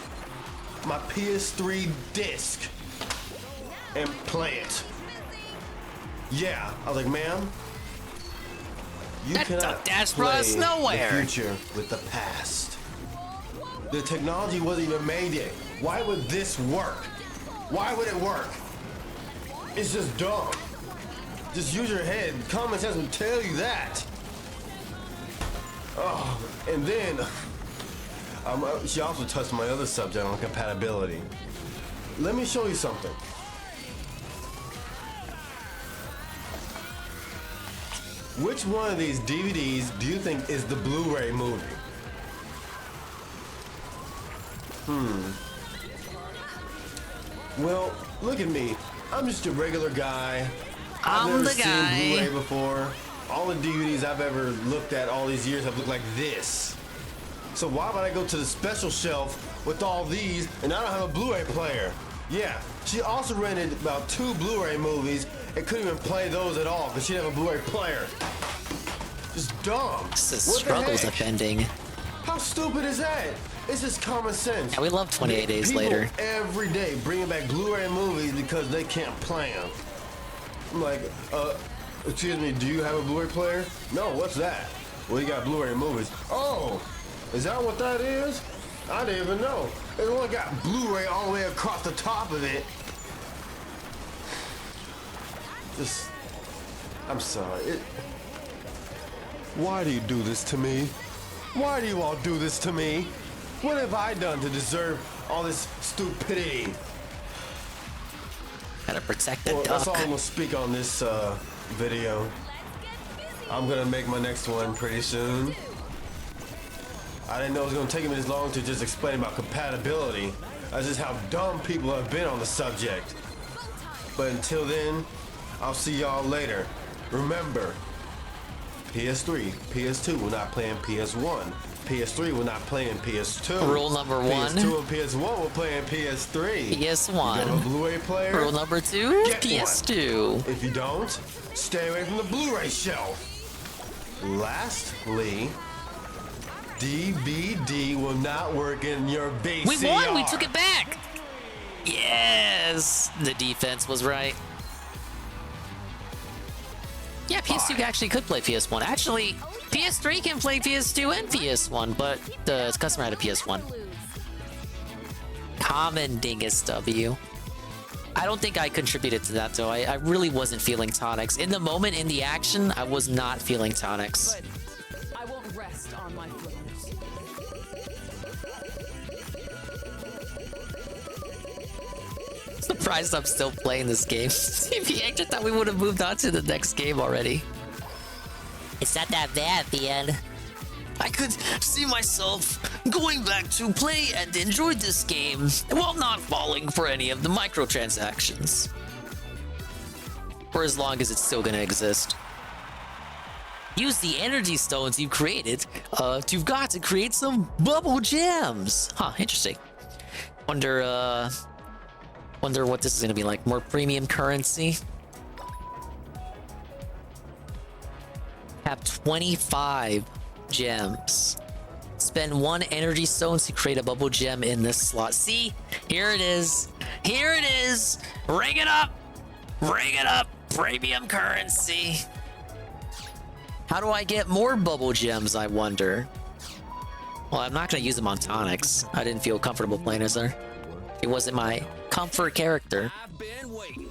my PS3 disc, and play it. Yeah, I was like, ma'am, you cannot brought us nowhere. the future with the past. The technology wasn't even made yet. Why would this work? Why would it work? It's just dumb. Just use your head. Common sense will tell you that. Oh, and then she also touched my other subject on compatibility. Let me show you something. Which one of these DVDs do you think is the Blu-ray movie? Well, look at me. I'm just a regular guy. I've never seen Blu-ray before. All the DVDs I've ever looked at all these years have looked like this. So why would I go to the special shelf with all these and I don't have a Blu-ray player? Yeah, she also rented about 2 Blu-ray movies and couldn't even play those at all because she didn't have a Blu-ray player. Just dumb. This is struggles offending. How stupid is that? It's just common sense. Yeah, we love 28 Days Later. Every day bringing back Blu-ray movies because they can't play them. I'm like, excuse me, do you have a Blu-ray player? No, what's that? Well, you got Blu-ray movies. Oh, is that what that is? I didn't even know. It only got Blu-ray all the way across the top of it. Just, I'm sorry. Why do you do this to me? Why do you all do this to me? What have I done to deserve all this stupidity? Gotta protect the duck. That's all I'm gonna speak on this video. I'm gonna make my next one pretty soon. I didn't know it was gonna take me this long to just explain about compatibility. That's just how dumb people have been on the subject. But until then, I'll see y'all later. Remember, PS3, PS2 will not play in PS1. PS3 will not play in PS2. Rule number 1. PS2 and PS1 will play in PS3. PS1. You have a Blu-ray player? Rule number 2, Get PS2. one. If you don't, stay away from the Blu-ray shelf. Lastly, DVD will not work in your VCR. We won! We took it back! Yes! The defense was right. Yeah, PS2 actually could play PS1. Actually, PS3 can play PS2 and PS1, but the customer had a PS1. Common Dingus W. I don't think I contributed to that, though. I really wasn't feeling tonics. In the moment, in the action, I was not feeling tonics. But I won't rest on my flippers. Surprised I'm still playing this game. I just thought we would have moved on to the next game already. It's not that bad at the end. I could see myself going back to play and enjoy this game while not falling for any of the microtransactions. For as long as it's still gonna exist. Use the energy stones you created to create some bubble gems. Huh, interesting. Wonder what this is gonna be like. More premium currency. Have 25 gems. Spend 1 energy stone to create a bubble gem in this slot. See, here it is. Here it is. Ring it up. Ring it up. Premium currency. How do I get more bubble gems, I wonder? Well, I'm not gonna use them on tonics. I didn't feel comfortable playing as her. It wasn't my comfort character. I've been waiting.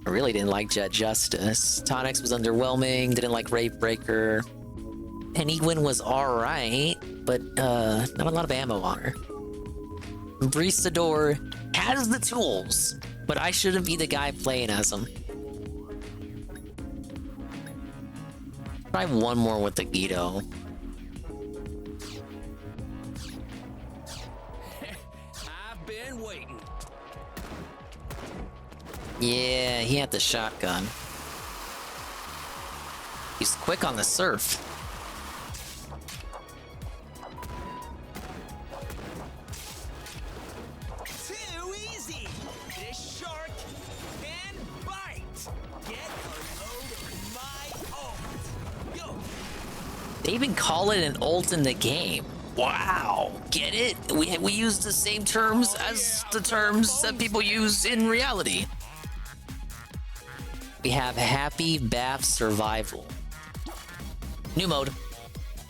I really didn't like Jet Justice. Tonics was underwhelming, didn't like Rave Breaker. Penguin was alright, but not a lot of ammo on her. Breestador has the tools, but I shouldn't be the guy playing as him. Try one more with the Guido. I've been waiting. Yeah, he had the shotgun. He's quick on the surf. Too easy. This shark can bite. Get a load of my ult. Yo. They even call it an ult in the game. Wow, get it? We use the same terms as the terms that people use in reality. We have Happy Bath Survival. New mode.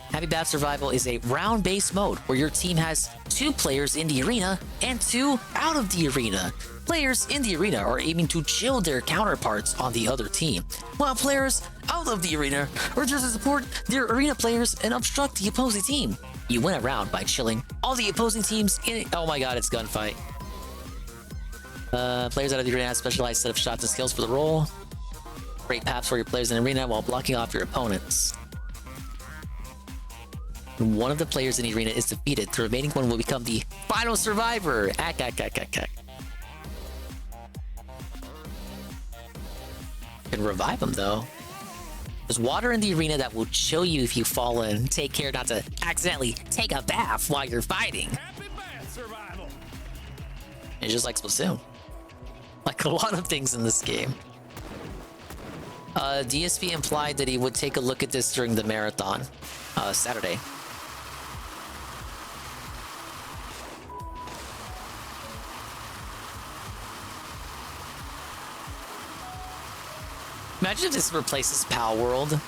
Happy Bath Survival is a round-based mode where your team has 2 players in the arena and 2 out of the arena. Players in the arena are aiming to chill their counterparts on the other team, while players out of the arena are there to support their arena players and obstruct the opposing team. You win a round by chilling all the opposing teams in it. Oh my god, it's gunfight. Players out of the arena have specialized set of shots and skills for the role. Great paths for your players in the arena while blocking off your opponents. When one of the players in the arena is defeated, the remaining one will become the final survivor. Can revive him though. There's water in the arena that will chill you if you fall in. Take care not to accidentally take a bath while you're fighting. Happy bath survival. It's just like Splatoon. Like a lot of things in this game. DSP implied that he would take a look at this during the marathon, Saturday. Imagine if this replaces Pal World.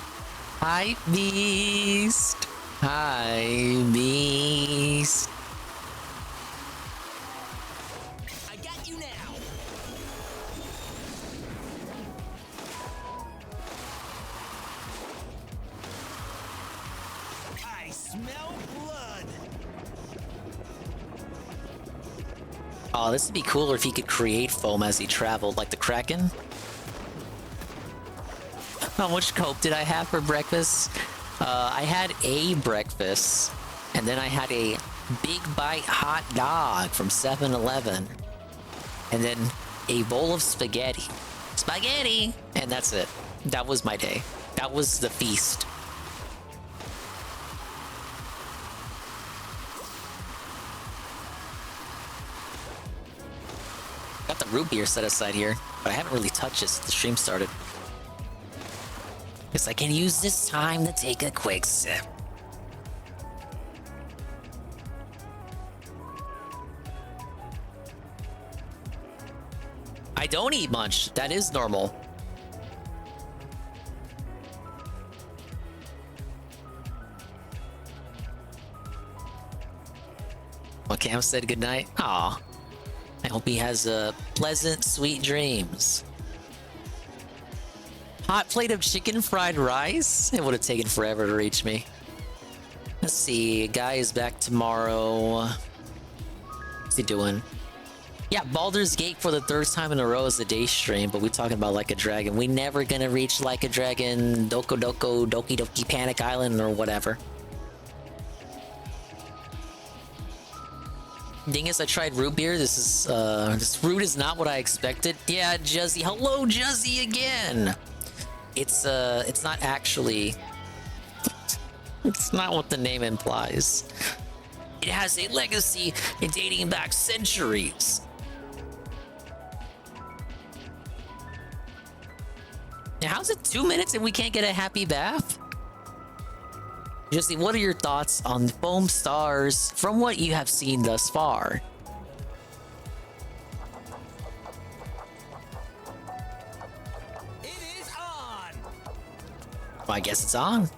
Hi, Beast. Hi, Beast. I got you now. I smell blood. Oh, this would be cooler if he could create foam as he traveled, like the Kraken. How much coke did I have for breakfast? I had a breakfast, and then I had a big bite hot dog from 7-Eleven, and then a bowl of spaghetti. Spaghetti! And that's it. That was my day. That was the feast. Got the root beer set aside here, but I haven't really touched it since the stream started. Guess I can use this time to take a quick sip. I don't eat much. That is normal. Well, Cam said goodnight. Aw. I hope he has pleasant, sweet dreams. Hot plate of chicken fried rice? It would have taken forever to reach me. Let's see. Guy is back tomorrow. What's he doing? Yeah, Baldur's Gate for the third time in a row is the day stream, but we're talking about Like a Dragon. We never gonna reach Like a Dragon, Doki Doki Panic Island, or whatever. Dingus, I tried root beer. This root is not what I expected. Yeah, Juzzy. Hello, Juzzy again. It's not actually. It's not what the name implies. It has a legacy dating back centuries. Now, how's it 2 minutes and we can't get a happy bath? Jesse, what are your thoughts on Foamstars from what you have seen thus far? It is on. Well, I guess it's on.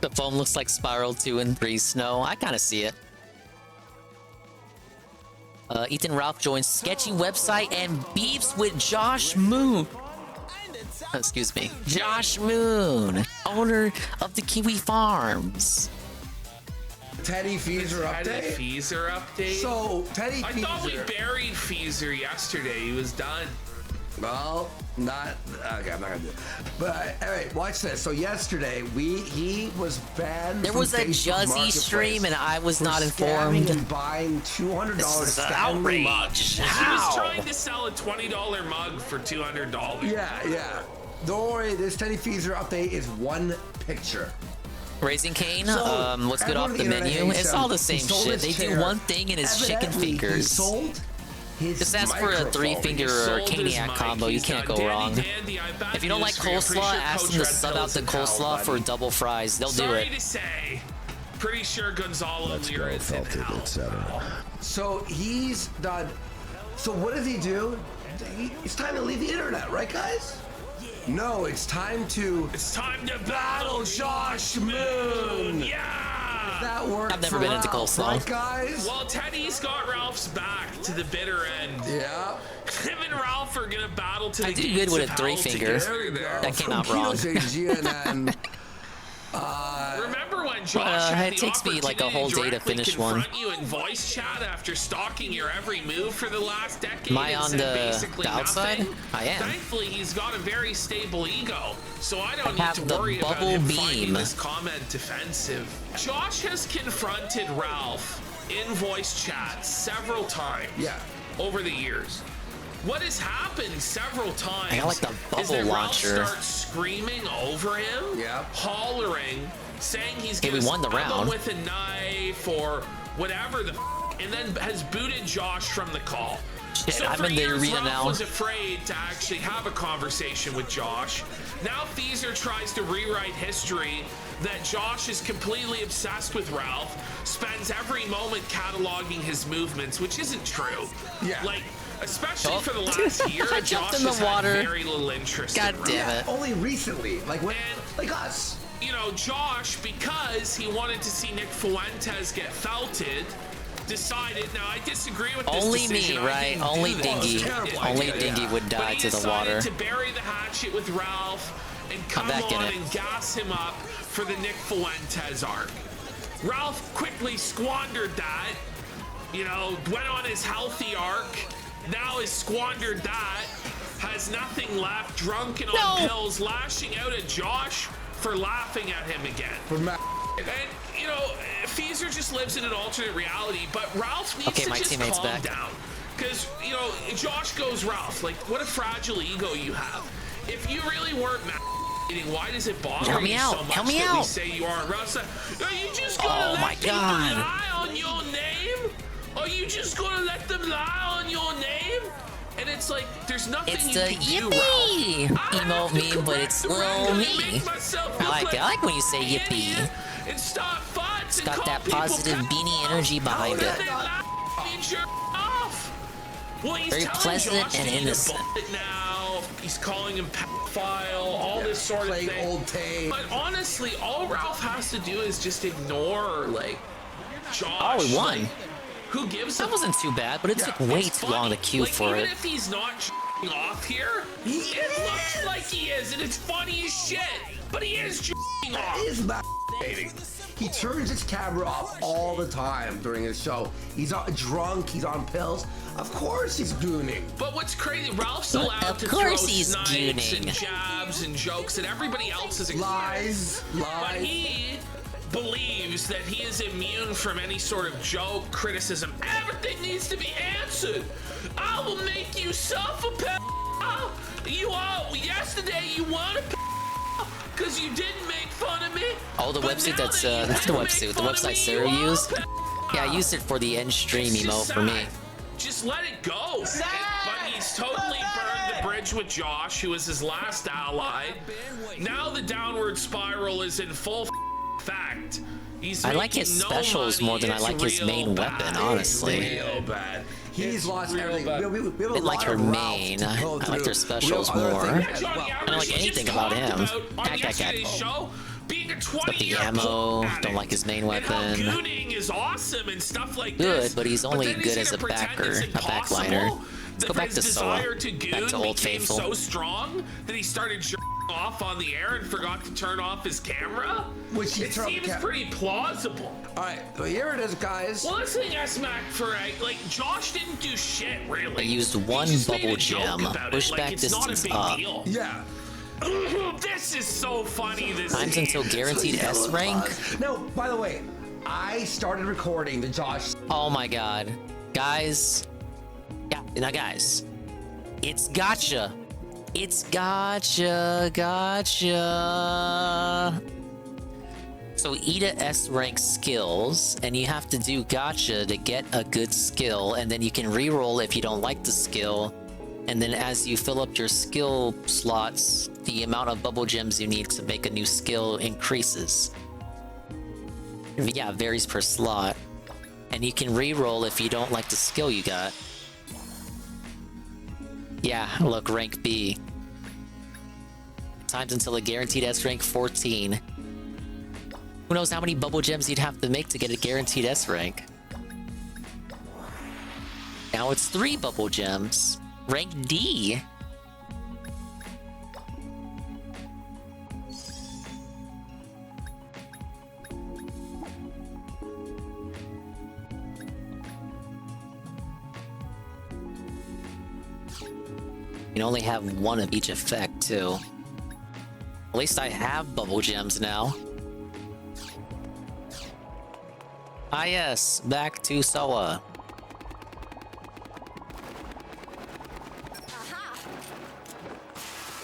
The foam looks like Spiral 2 and 3 snow. I kind of see it. Ethan Ralph joins sketchy website and beefs with Josh Moon. Excuse me. Josh Moon, owner of the Kiwi Farms. Teddy Feezer update? Teddy Feezer update? So, Teddy I Feezer... thought we buried Feezer yesterday. He was done. Well, not... Okay, I'm not gonna do it. But, alright, watch this. So yesterday, he was banned There was a Juzzy stream and I was not informed. And buying $200 Stanley mugs. He was trying to sell a $20 mug for $200. Yeah. Don't worry, this Teddy Feezer update is one picture. Raising Cane, what's good off the menu? It's all the same shit. They do one thing and it's chicken fingers. Just ask for a 3-finger or Caniac combo. You can't go wrong. If you don't like coleslaw, ask them to sub out the coleslaw for double fries. They'll do it. Sorry to say, pretty sure Gonzalo Lira is in hell. So he's done. So what does he do? It's time to leave the internet, right, guys? No, it's time to battle Josh Moon. Yeah. That work. I've never been into coleslaw. Right, guys? Well, Teddy's got Ralph's back to the bitter end. Yeah. Him and Ralph are gonna battle to the do good with a 3-finger. That came out wrong. Remember when Josh had it takes me like a whole day to finish one. you in voice chat after stalking your every move for the last decade? Am I on the outside? Nothing? I am. Thankfully, he's got a very stable ego, so I don't have need to worry about him finding beam. this comment offensive. Josh has confronted Ralph in voice chat several times over the years. What has happened several times I got like the is that bubble Ralph launcher. starts screaming over him, hollering, saying he's Hey, gonna we won the stab him round. with a knife or whatever the and then has booted Josh from the call. Shit, So I'm for in the years, arena Ralph now. was afraid to actually have a conversation with Josh. Now Feezer tries to rewrite history that Josh is completely obsessed with Ralph, spends every moment cataloging his movements, which isn't true. Yeah. Like, especially for the last year, I Josh jumped in the has water. had very little interest God in damn Ralph. it. Only recently, like us. You know, Josh, because he wanted to see Nick Fuentes get felted, decided. Now I disagree with this Only decision. me, I right? didn't do Only this. Dingy. Only Dingy would But die he to the decided water. to bury the hatchet with Ralph and come back in on it. and gas him up for the Nick Fuentes arc. Ralph quickly squandered that. You know, went on his healthy arc. Now has squandered that. Has nothing left. Drunk and on pills, lashing out at Josh for laughing at him again. And, you know, Feezer just lives in an alternate reality, but Ralph needs to just calm down. Because, you know, Josh goes, Ralph, like, what a fragile ego you have. If you really weren't why does it bother you so much that we say you aren't Ralph? Are you just gonna let people lie on your name? Are you just gonna let them lie on your name? And it's like, there's nothing it's you the can yippee do, emote meme, but it's little me. I like when you say yippee. And start fights. It's got that positive beanie energy behind it. Very pleasant and innocent. Now he's calling him pedophile, all this sort of thing. Old tape. But honestly, all Ralph has to do is just ignore like Josh. Oh, he won. Like, who gives? That wasn't too bad, but it took way too long to queue for it. Even if he's not off here, it looks like he is, and it's funny as shit. But he is off. He turns his camera off all the time during his show. He's drunk, he's on pills. Of course he's gooning. But what's crazy, Ralph's allowed to throw snipes and jabs and jokes, and everybody else is lies. But he believes that he is immune from any sort of joke, criticism. Everything needs to be answered. I will make you suffer, pal. You are. Yesterday you wanted, because you didn't make fun of me. Oh, the website that's the website Sarah used. Yeah, I used it for the end stream emote for me. Just let it go. But he's totally burned the bridge with Josh, who was his last ally. Now the downward spiral is in full fact. I like his specials more than I like his main weapon, honestly. Real bad. He's lost everything. We have I like her main. I like their specials more. I don't like anything about him. But the ammo, don't like his main weapon. Gooning is awesome and stuff like good, but he's only good as a backliner. Let's go back to Soa. Back to Old Faithful. So strong that he started jerking off on the air and forgot to turn off his camera. It seems pretty plausible. All right, so here it is, guys. Well, let's think S-Mac for like Josh didn't do shit really. I used one bubble gem. Push back distance up. Yeah. This is so funny. This times until guaranteed S rank. No, by the way, I started recording the Josh. Oh my god, guys. Yeah, now guys, it's gotcha. It's gotcha. So Ida S rank skills, and you have to do gotcha to get a good skill, and then you can reroll if you don't like the skill. And then as you fill up your skill slots, the amount of bubble gems you need to make a new skill increases. Yeah, it varies per slot. And you can re-roll if you don't like the skill you got. Yeah, look, rank B. Times until a guaranteed S rank 14. Who knows how many bubble gems you'd have to make to get a guaranteed S rank? Now it's 3 bubble gems. Rank D. You can only have one of each effect, too. At least I have bubble gems now. Ah yes, back to Soa.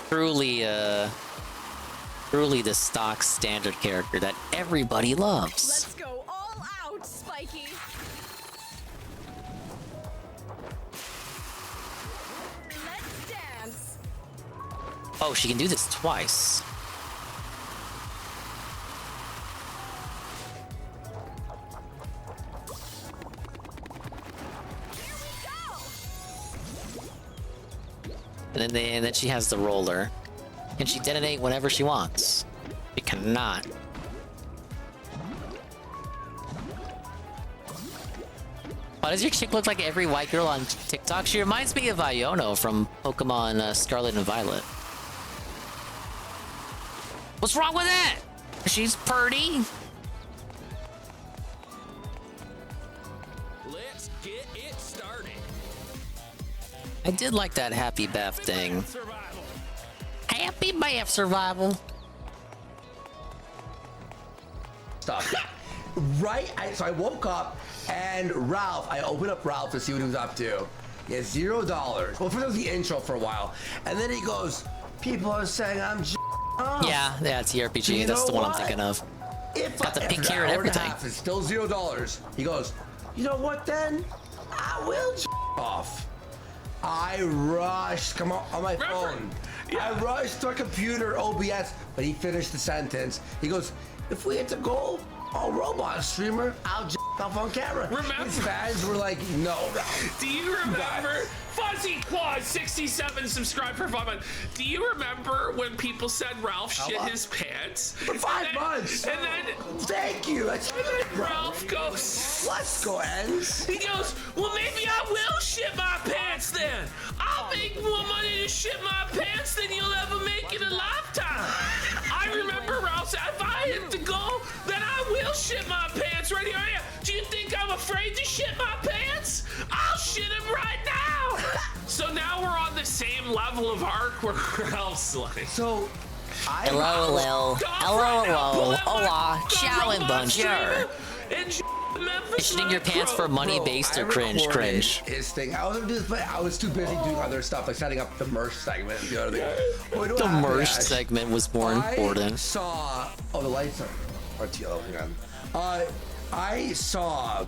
Truly the stock standard character that everybody loves. Let's go all out, Spiky. Let's dance. Oh, she can do this twice. And then she has the roller. Can she detonate whenever she wants? She cannot. Why does your chick look like every white girl on TikTok? She reminds me of Iono from Pokemon Scarlet and Violet. What's wrong with that? She's pretty. Let's get it started. I did like that happy bath thing. Happy bath survival. stuff. Right? So I woke up and Ralph, I opened up Ralph to see what he was up to. He has $0. Well, first it was the intro for a while. And then he goes, people are saying I'm off. Yeah, it's ERPG. So you That's the know one I'm what? thinking of. Got the pink after hair an and hour a everything. half, it's still $0. He goes, you know what then? I will off. I rushed, come on my phone. I rushed to a computer, OBS, but he finished the sentence. He goes, if we hit the goal, all robot streamer, I'll off on camera. Remember? His fans were like, no. Do you remember? Fuzzy Claus 67 subscribe for 5 months. Do you remember when people said Ralph shit his pants? For 5 months. And then thank you. Ralph goes, let's go, ends. He goes, well, maybe I will shit my pants then. I'll make more money to shit my pants than you'll ever make in a lifetime. I remember Ralph said, if I hit the goal, then I will shit my pants right here. Do you think I'm afraid to shit my pants? I'll shit them right now. So now we're on the same level of arc where Ralph's like. So, hello. Hola. Ciao and bonjour. Shitting your pants for money based or cringe? His thing. I was too busy doing other stuff, like setting up the merch segment and the other thing. The merch segment was more important. I saw. Oh, the lights are yellow. Hang on. I saw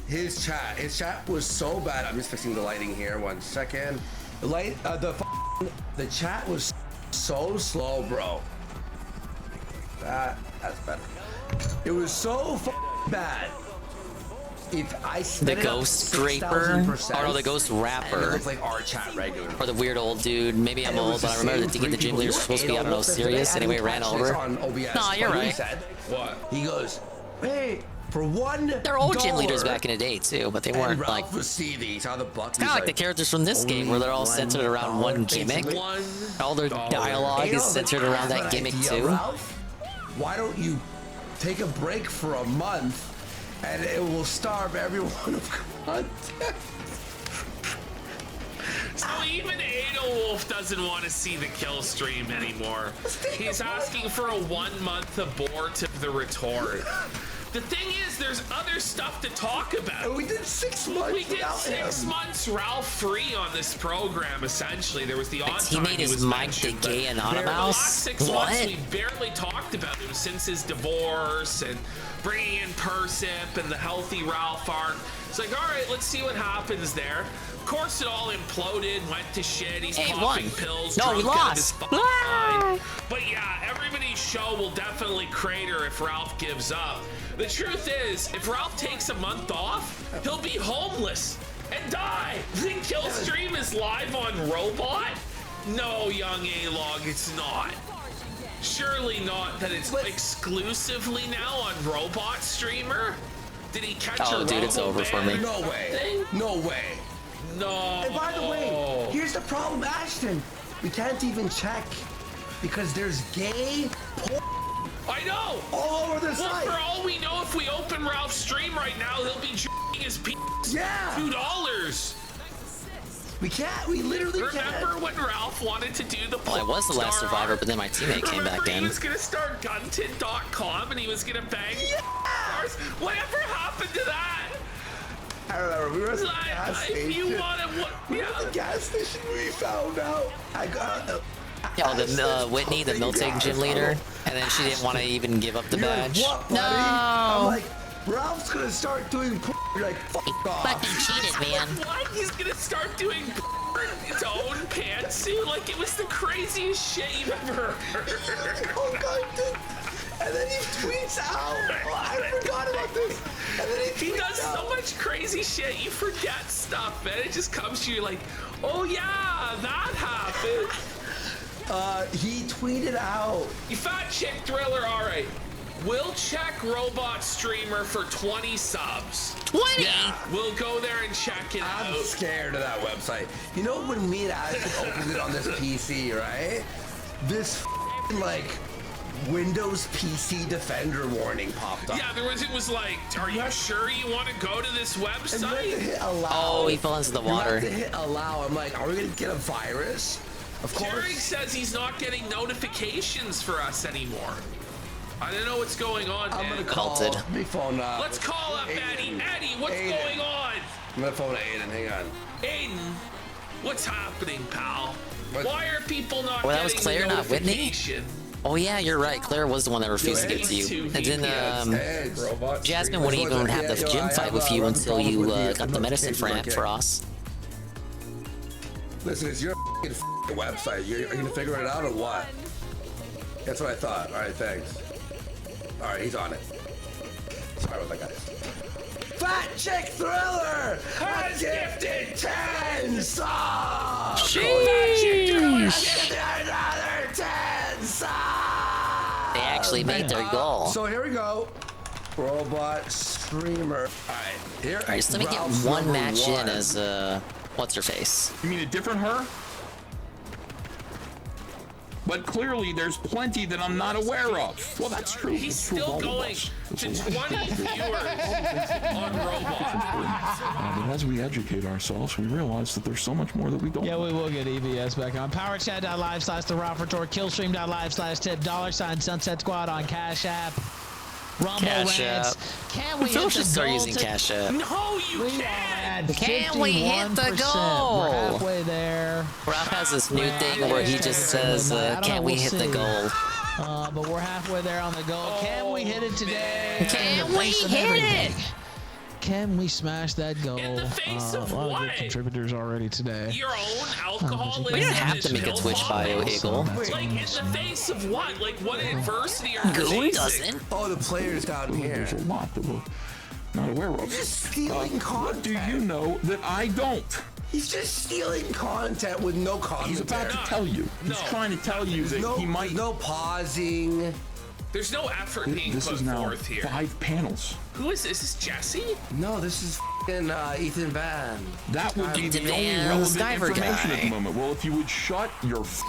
his chat. His chat was so bad. I'm just fixing the lighting here. 1 second. The light. The chat was so slow, bro. That's better. It was so bad. If I the ghost draper, or no, the ghost rapper, it looks like our chat regular, or the weird old dude. Maybe I'm old, but I remember the gym leader was supposed to be, I don't know, serious. Anyway, ran over. No, you're right. What? He goes, hey, for $1. They're old gym leaders back in the day too, but they weren't like. It's kind of like the characters from this game, where they're all centered around one gimmick. All their dialogue is centered around that gimmick too. Why don't you take a break for a month? And it will starve everyone of content. So even Adolwolf doesn't want to see the kill stream anymore. He's asking for a 1 month abort of the retort. The thing is, there's other stuff to talk about. And we did 6 months. We did 6 months Ralph free on this program. Essentially, there was the odd he time made his Mike the Gay Anonymous. The last 6 months, we barely talked about him since his divorce and bringing in Persip and the healthy Ralph arc. It's like, all right, let's see what happens there. Of course, it all imploded, went to shit. He's popping pills. No, we lost. But yeah, everybody's show will definitely crater if Ralph gives up. The truth is, if Ralph takes a month off, he'll be homeless and die. The kill stream is live on Robot? No, young A-Log, it's not. Surely not that it's exclusively now on Robot Streamer? Did he catch a dude, it's over for me. No way. No way. No. And by the way, here's the problem, Ashton. We can't even check because there's gay porn. I know. All over the site. For all we know, if we open Ralph's stream right now, he'll be jerking his penis. Yeah. $2. We can't. We literally can't. Remember when Ralph wanted to do the Well, I was the last survivor, but then my teammate came back in. He was going to start gunted.com and he was going to bang stars. Whatever happened to that? I remember we were at the Like, gas station. if you want to, We were at the gas station. We found out. I got. Yeah, the Whitney, the Miltig gym leader, and then she didn't want to even give up the badge. What, buddy? I'm like, Ralph's gonna start doing porn. You're like, fuck off. Fucking cheated, man. What? He's gonna start doing porn in his own pantsuit? Like it was the craziest shit you've ever heard. Oh God, and then he tweets out. Oh, I forgot about this. And then he does so much crazy shit, you forget stuff, man. It just comes to you like, oh yeah, that happened. He tweeted out. You fat chick thriller, all right. We'll check Robot Streamer for 20 subs. 20? Yeah, we'll go there and check it out. I'm scared of that website. You know when me and Ashton opened it on this PC, right? This like Windows PC Defender warning popped up. Yeah, it was like, are you sure you want to go to this website? And you have to hit allow. Oh, he fell into the water. You have to hit allow. I'm like, are we gonna get a virus? Of course. Jerry says he's not getting notifications for us anymore. I don't know what's going on, man. I'm gonna call me phone. Let's call up Eddie. Eddie, what's going on? I'm gonna phone Aiden. Hang on. Aiden, what's happening, pal? Why are people not Well, that was getting Claire, the not Whitney? notification? Oh yeah, you're right. Claire was the one that refused to give it to you. And then Jasmine wouldn't even have the gym fight with you until you got the medicine for us. Listen, it's your website. Are you gonna figure it out or what? That's what I thought. All right, thanks. All right, he's on it. Sorry about that, guys. Fat Chick Thriller has gifted 10 subs! Sheesh! Another 10 subs! They actually made their goal. So here we go. Robot streamer. Alright, here. Alright, so let me get one match in as what's her face? You mean a different her? But clearly there's plenty that I'm not aware of. Well, that's true. He's still going to 20 viewers on Robot. But as we educate ourselves, we realize that there's so much more that we don't. Yeah, we will get EBS back on. PowerChat.live/TheRockForTor, Killstream.live/tip, $Sunset Squad on Cash App. Rumble Cash Rants. App. Can we Phil hit should the start goal using Cash App. No, you can't. Can we hit the 51%. goal? We're halfway there. Ralph has this new thing where he just says, "Can we hit the goal?" But we're halfway there on the goal. Can we hit it today? Can we hit it? Can we smash that goal? In the face of a lot of what? good contributors already today. Your own alcoholism. We don't have to make a Twitch bio, Eagle. Like, in the face of what? Like, what adversity are you Who facing? doesn't? Oh, the players down here. There's a lot that we're not aware of. Just stealing content. What do you know that I don't? He's just stealing content with no commentary. He's about to tell you. He's trying to tell you that he might. No pausing. There's no effort being This put is now forth here. 5 panels. Who is this? Is this Jesse? No, this is Ethan Van. That would be Ethan the only Van, relevant Skyver information guy. at the moment. Well, if you would shut your for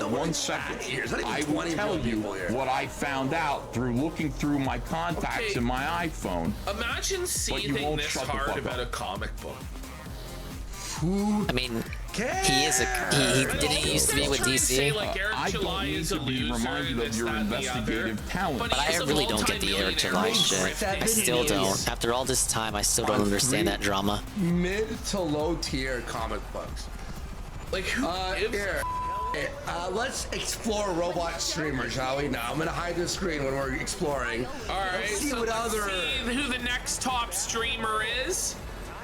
1 second, I will tell you what I found out through looking through my contacts in my iPhone. Imagine seething won't this shut the hard fuck about up. a comic book. I mean, he is he didn't he used to be with DC. I don't need to be reminded of your investigative talent. But I really don't get the Eric July shit. I still don't. After all this time, I still don't understand that drama. Mid to low tier comic books. Like who? Here. Let's explore robot streamers, shall we? Now I'm gonna hide the screen when we're exploring. All right. Let's see so what let's other. see who the next top streamer is.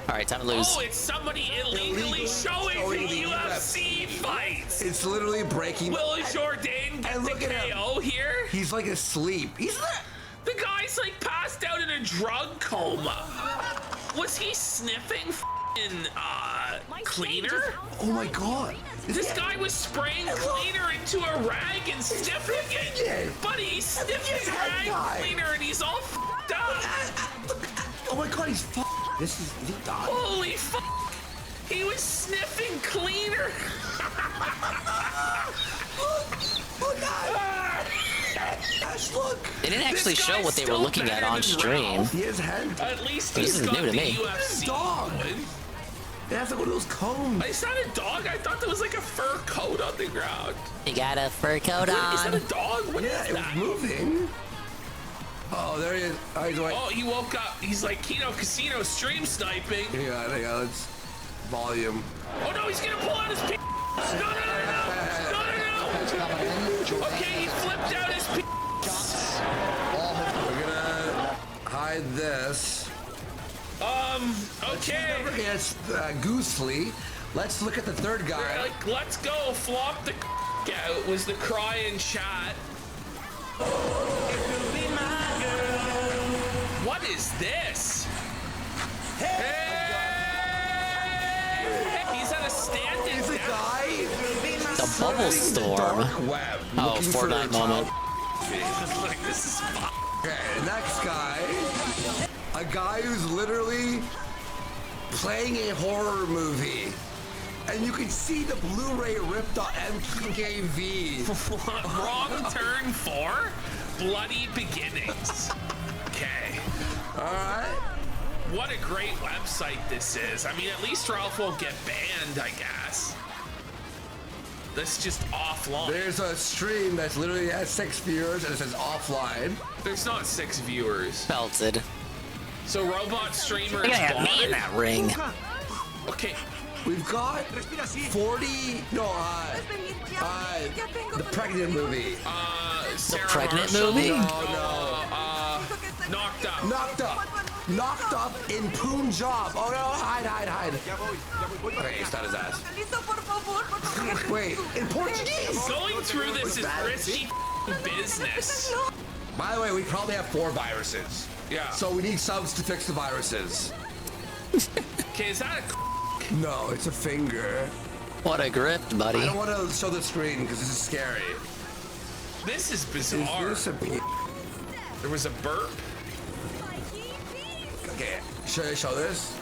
All right, time to lose. Oh, it's somebody illegally showing the UFC fights. It's literally breaking. Will Jourdain get the KO here? He's like asleep. He's not. The guy's like passed out in a drug coma. Was he sniffing cleaner? Oh my god. This guy was spraying cleaner into a rag and sniffing it. Buddy, he's sniffing rag cleaner and he's all f***ed up. Oh my god, he's This is he died. Holy fuck! He was sniffing cleaner. Look Ash, look. They didn't actually show what they were looking at on stream. He has hand. At least This he's is got new to the me. UFC Dog. going. It has like one of those cones. It's not a dog. I thought there was like a fur coat on the ground. He got a fur coat Is that a on. dog? What is Yeah, it was that? moving. Oh, there he is. Oh, he's like. Oh, he woke up. He's like Kino Casino stream sniping. Hang on, let's volume. Oh no, he's gonna pull out his pee. No. Okay, he flipped out his pee. We're gonna hide this. Okay. It's Goosely. Let's look at the third guy. Like, let's go. Flop the out was the cry in chat. What is this? Hey! He's at a stand-in. He's a guy. The bubble storm. Web. Oh, Fortnite moment. Like, this is fun. Okay, next guy. A guy who's literally playing a horror movie. And you can see the Blu-ray ripped on MPKV. Wrong turn 4? Bloody beginnings. Okay. Alright. What a great website this is. I mean, at least Ralph won't get banned, I guess. That's just offline. There's a stream that's literally has 6 viewers and it says offline. There's not 6 viewers. Belted. So robot streamer You is gotta have me in that ring. Okay. We've got 40. No, the pregnant movie. Sarah The pregnant Marshall? movie? No. Knocked Up. Knocked up in Punjab. Oh no, hide. Okay, he shot his ass. Wait, in Portuguese? Going through this is risky business. By the way, we probably have 4 viruses. Yeah. So we need subs to fix the viruses. Okay, is that a No, it's a finger. What a grip, buddy. I don't want to show the screen because this is scary. This is bizarre. Is this a There was a burp. Okay, should I show this?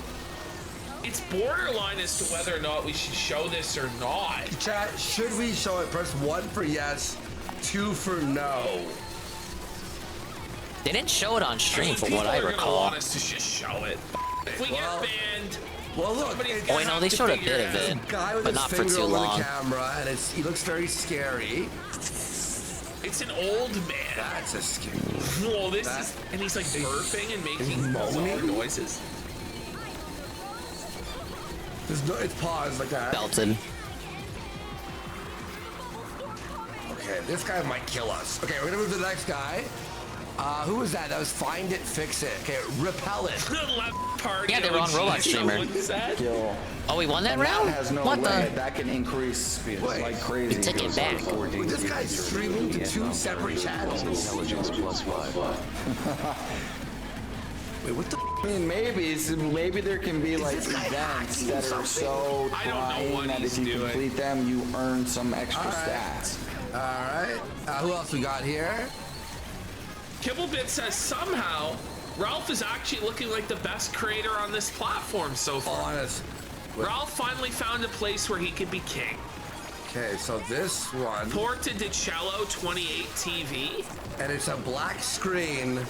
It's borderline as to whether or not we should show this or not. Chat, should we show it? Press 1 for yes, 2 for no. They didn't show it on stream, from what I People are gonna recall. want us to just show it. If we get banned, well, look. somebody's Oh, gonna wait, no, have they to showed a figure bit of it, Guy with but his not for finger too over long. the camera, and he looks very scary. It's an old man. That's a scary. Whoa, and he's like burping and making bizarre noises. It's paused like that. Belted. Okay, this guy might kill us. Okay, we're gonna move to the next guy. Who was that? That was Find It, Fix It. Okay, Repel It. Yeah, they were on Robot Streamer. Oh, we won that round? Has no What way. the? That can increase speed like crazy. We took it back. This guy's streaming to 2 separate channels. Intelligence +5. Wait, what the? I mean, maybe there can be like events that are so trying that if you complete them, you earn some extra stats. All right. Who else we got here? Kibblebit says somehow Ralph is actually looking like the best creator on this platform so far. Honest. Ralph finally found a place where he could be king. Okay, so this one. Ported to Cello 28 TV. And it's a black screen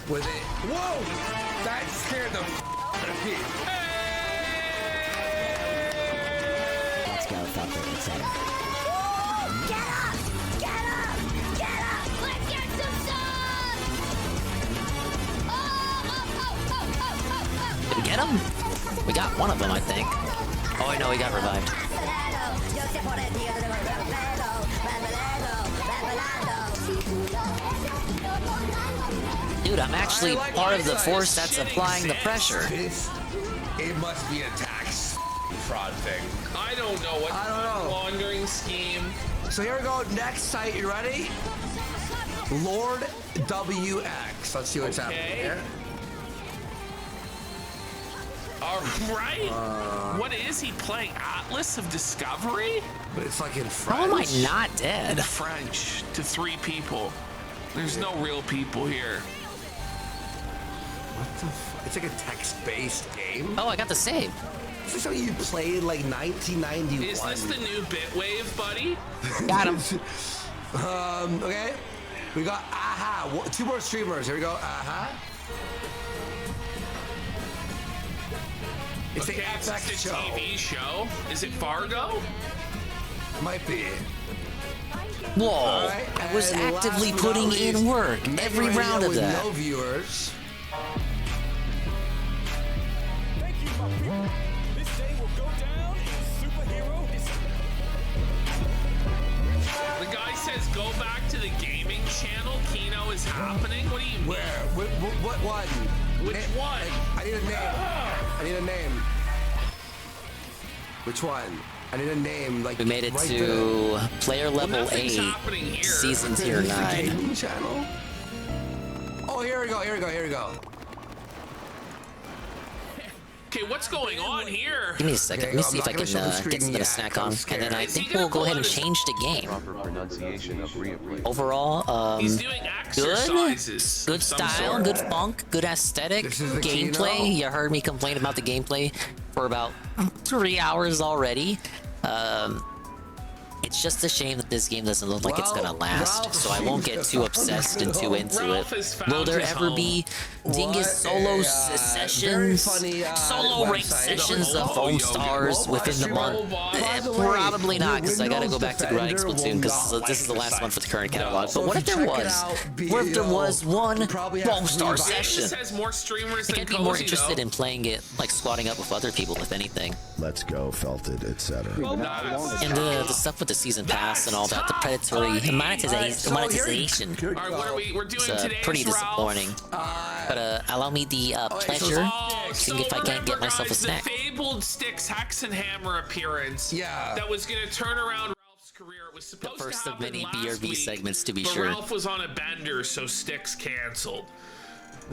with a. Whoa! That scared the out of me. Let's go, Thumper, etc. Did we get him? We got one of them, I think. Oh, I know, he got revived. Dude, I'm actually part of the force that's applying the pressure. It must be a tax fraud thing. I don't know what laundering scheme. So here we go. Next site. You ready? Lord WX. Let's see what's happening here. All right. What is he playing? Atlas of Discovery? But it's like in French. How am I not dead? In French to 3 people. There's no real people here. What the It's like a text-based game. Oh, I got the save. Is this something you played in like 1991? Is this the new Bitwave, buddy? Got him. Okay. We got Aha. 2 more streamers. Here we go. Aha. It's okay, the FX it's a show. TV show. Is it Fargo? Might be. Whoa. Right, I was and actively last but putting not in least, work every Radio round of with that. No viewers. The guy says go back to the gaming channel. Kino is happening. What do you mean? Where? What one? Which one? I need a name. I need a name. Which one? I need a name. Like We made it right to player level nothing's 8, happening here. season tier The 9. gaming channel. Oh, here we go. Here we go. Here we go. Okay, what's going on here? Give me a second. Let me see if I can get something to snack on, and then I think we'll go ahead and change the game. Overall, He's doing exercises. Good style, good funk, good aesthetic, gameplay. Kino. You heard me complain about the gameplay for about 3 hours already. It's just a shame that this game doesn't look like it's gonna last, so I won't get too obsessed and too into it. Will there ever be Dingus solo sessions, solo ranked sessions of Foamstars within the month? Probably not, because I gotta go back to grinding Splatoon, because this is the last one for the current catalog. But what if there was? What if there was one Foamstar session? I think I'd be more interested in playing it, like squatting up with other people, if anything. Let's go, Felted, etc. And the stuff with the season pass and all that, the predatory monetization. Alright, what are we're doing today? Pretty disappointing. But allow me the pleasure, seeing if I can't get myself a snack. The fabled Styx Hexenhammer appearance. That was gonna turn around Ralph's career. It was supposed The first to of many happen BRB last segments, to be but sure. Ralph was on a bender, so Styx canceled.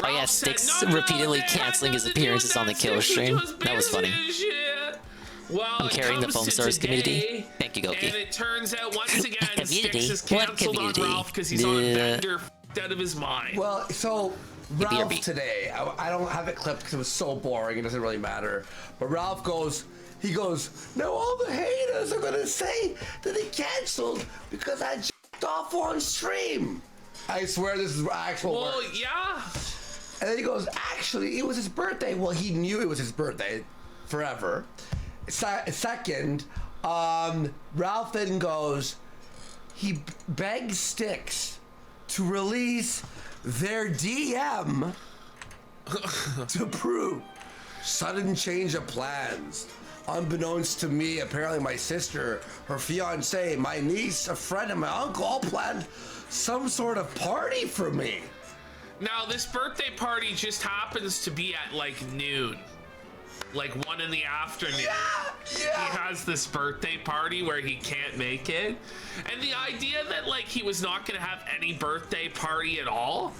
Oh yeah, Styx repeatedly canceling his appearances on the kill stream. That was funny. Well, I'm carrying the Foamstars community. Thank you, Goki. And it turns out once again, Styx is canceled on Ralph because he's on a bender out of his mind. Well, so Ralph today, I don't have it clipped because it was so boring. It doesn't really matter. But Ralph goes, now all the haters are gonna say that he canceled because I j***ed off on stream. I swear this is actual. Well, words. yeah. And then he goes, actually, it was his birthday. Well, he knew it was his birthday forever. Second, Ralph then goes, he begs Styx to release their DM to prove sudden change of plans. Unbeknownst to me, apparently my sister, her fiance, my niece, a friend, and my uncle all planned some sort of party for me. Now, this birthday party just happens to be at like noon. Like 1 in the afternoon. He has this birthday party where he can't make it. And the idea that like he was not gonna have any birthday party at all.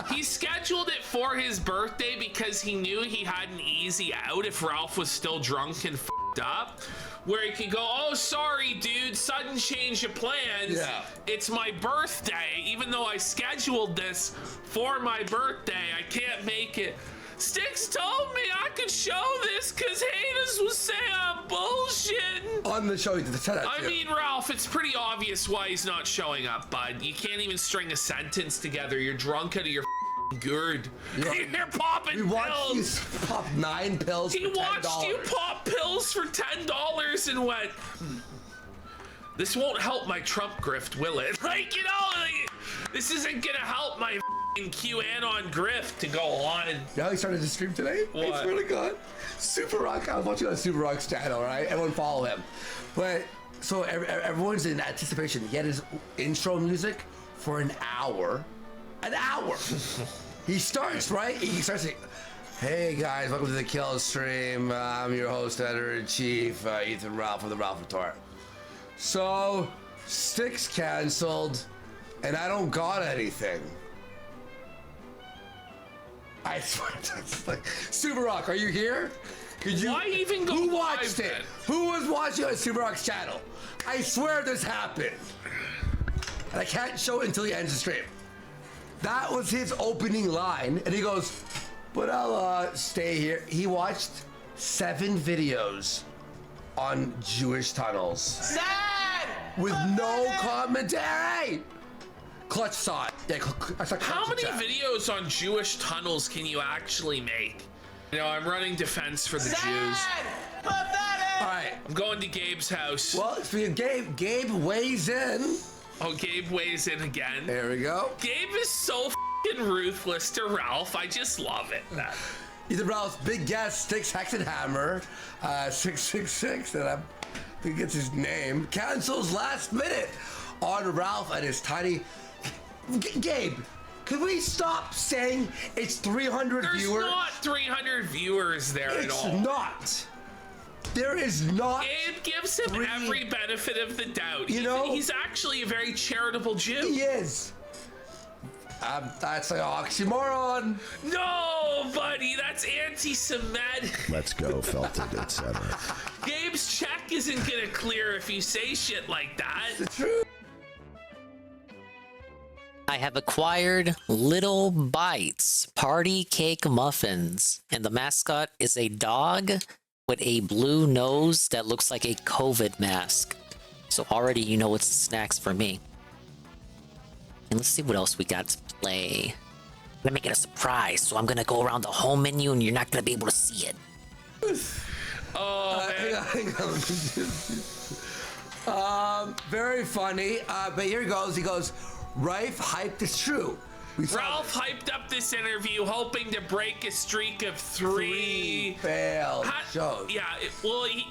He scheduled it for his birthday because he knew he had an easy out if Ralph was still drunk and f***ed up. Where he could go, oh, sorry, dude, sudden change of plans. It's my birthday. Even though I scheduled this for my birthday, I can't make it. Styx told me I could show this because haters will say I'm bullshitting. On the show, I mean, Ralph, it's pretty obvious why he's not showing up, bud. You can't even string a sentence together. You're drunk out of your gourd. You're popping pills. You pop 9 pills for $10. He watched you pop pills for $10 and went, this won't help my Trump grift, will it? Like, you know, like, this isn't gonna help my QAnon grift to go on. Now he started to stream today? What? I swear to God. Super Rock, I was watching on Super Rock's channel, right? Everyone follow him. But, so everyone's in anticipation. He had his intro music for an hour. An hour! He starts, right? He starts saying, hey guys, welcome to the kill stream. I'm your host, editor-in-chief, Ethan Ralph from the Ralph Report. So, Styx canceled, and I don't got anything. I swear, that's like, Super Rock, are you here? Could you? Why even go Who live watched it? then? Who was watching on Super Rock's channel? I swear this happened. And I can't show it until he ends the stream. That was his opening line, and he goes, but I'll stay here. He watched 7 videos on Jewish tunnels. With no commentary. Clutch saw it. Yeah, how many videos on Jewish tunnels can you actually make? You know, I'm running defense for the Jews. All right. I'm going to Gabe's house. Well, Gabe weighs in. Oh, Gabe weighs in again. There we go. Gabe is so f***ing ruthless to Ralph. I just love it. Either Ralph's big guest, Styx Hexenhammer, 666, and I think it's his name, cancels last minute on Ralph and his tiny... Gabe, can we stop saying it's 300 viewers? There's not 300 viewers there at all. It's not. There is not. Gabe gives him every benefit of the doubt. You know, he's actually a very charitable Jew. He is. That's an oxymoron. No, buddy, that's anti-Semitic. Let's go, Felted, etc. Gabe's check isn't gonna clear if you say shit like that. It's true. I have acquired Little Bites party cake muffins, and the mascot is a dog with a blue nose that looks like a COVID mask. So already you know what's the snacks for me. And let's see what else we got to play. I'm gonna make it a surprise, so I'm gonna go around the home menu and you're not gonna be able to see it. Oh, hang on. Very funny. But here he goes. He goes, Rife hyped is true. Ralph hyped up this interview, hoping to break a streak of three failed shows. Yeah,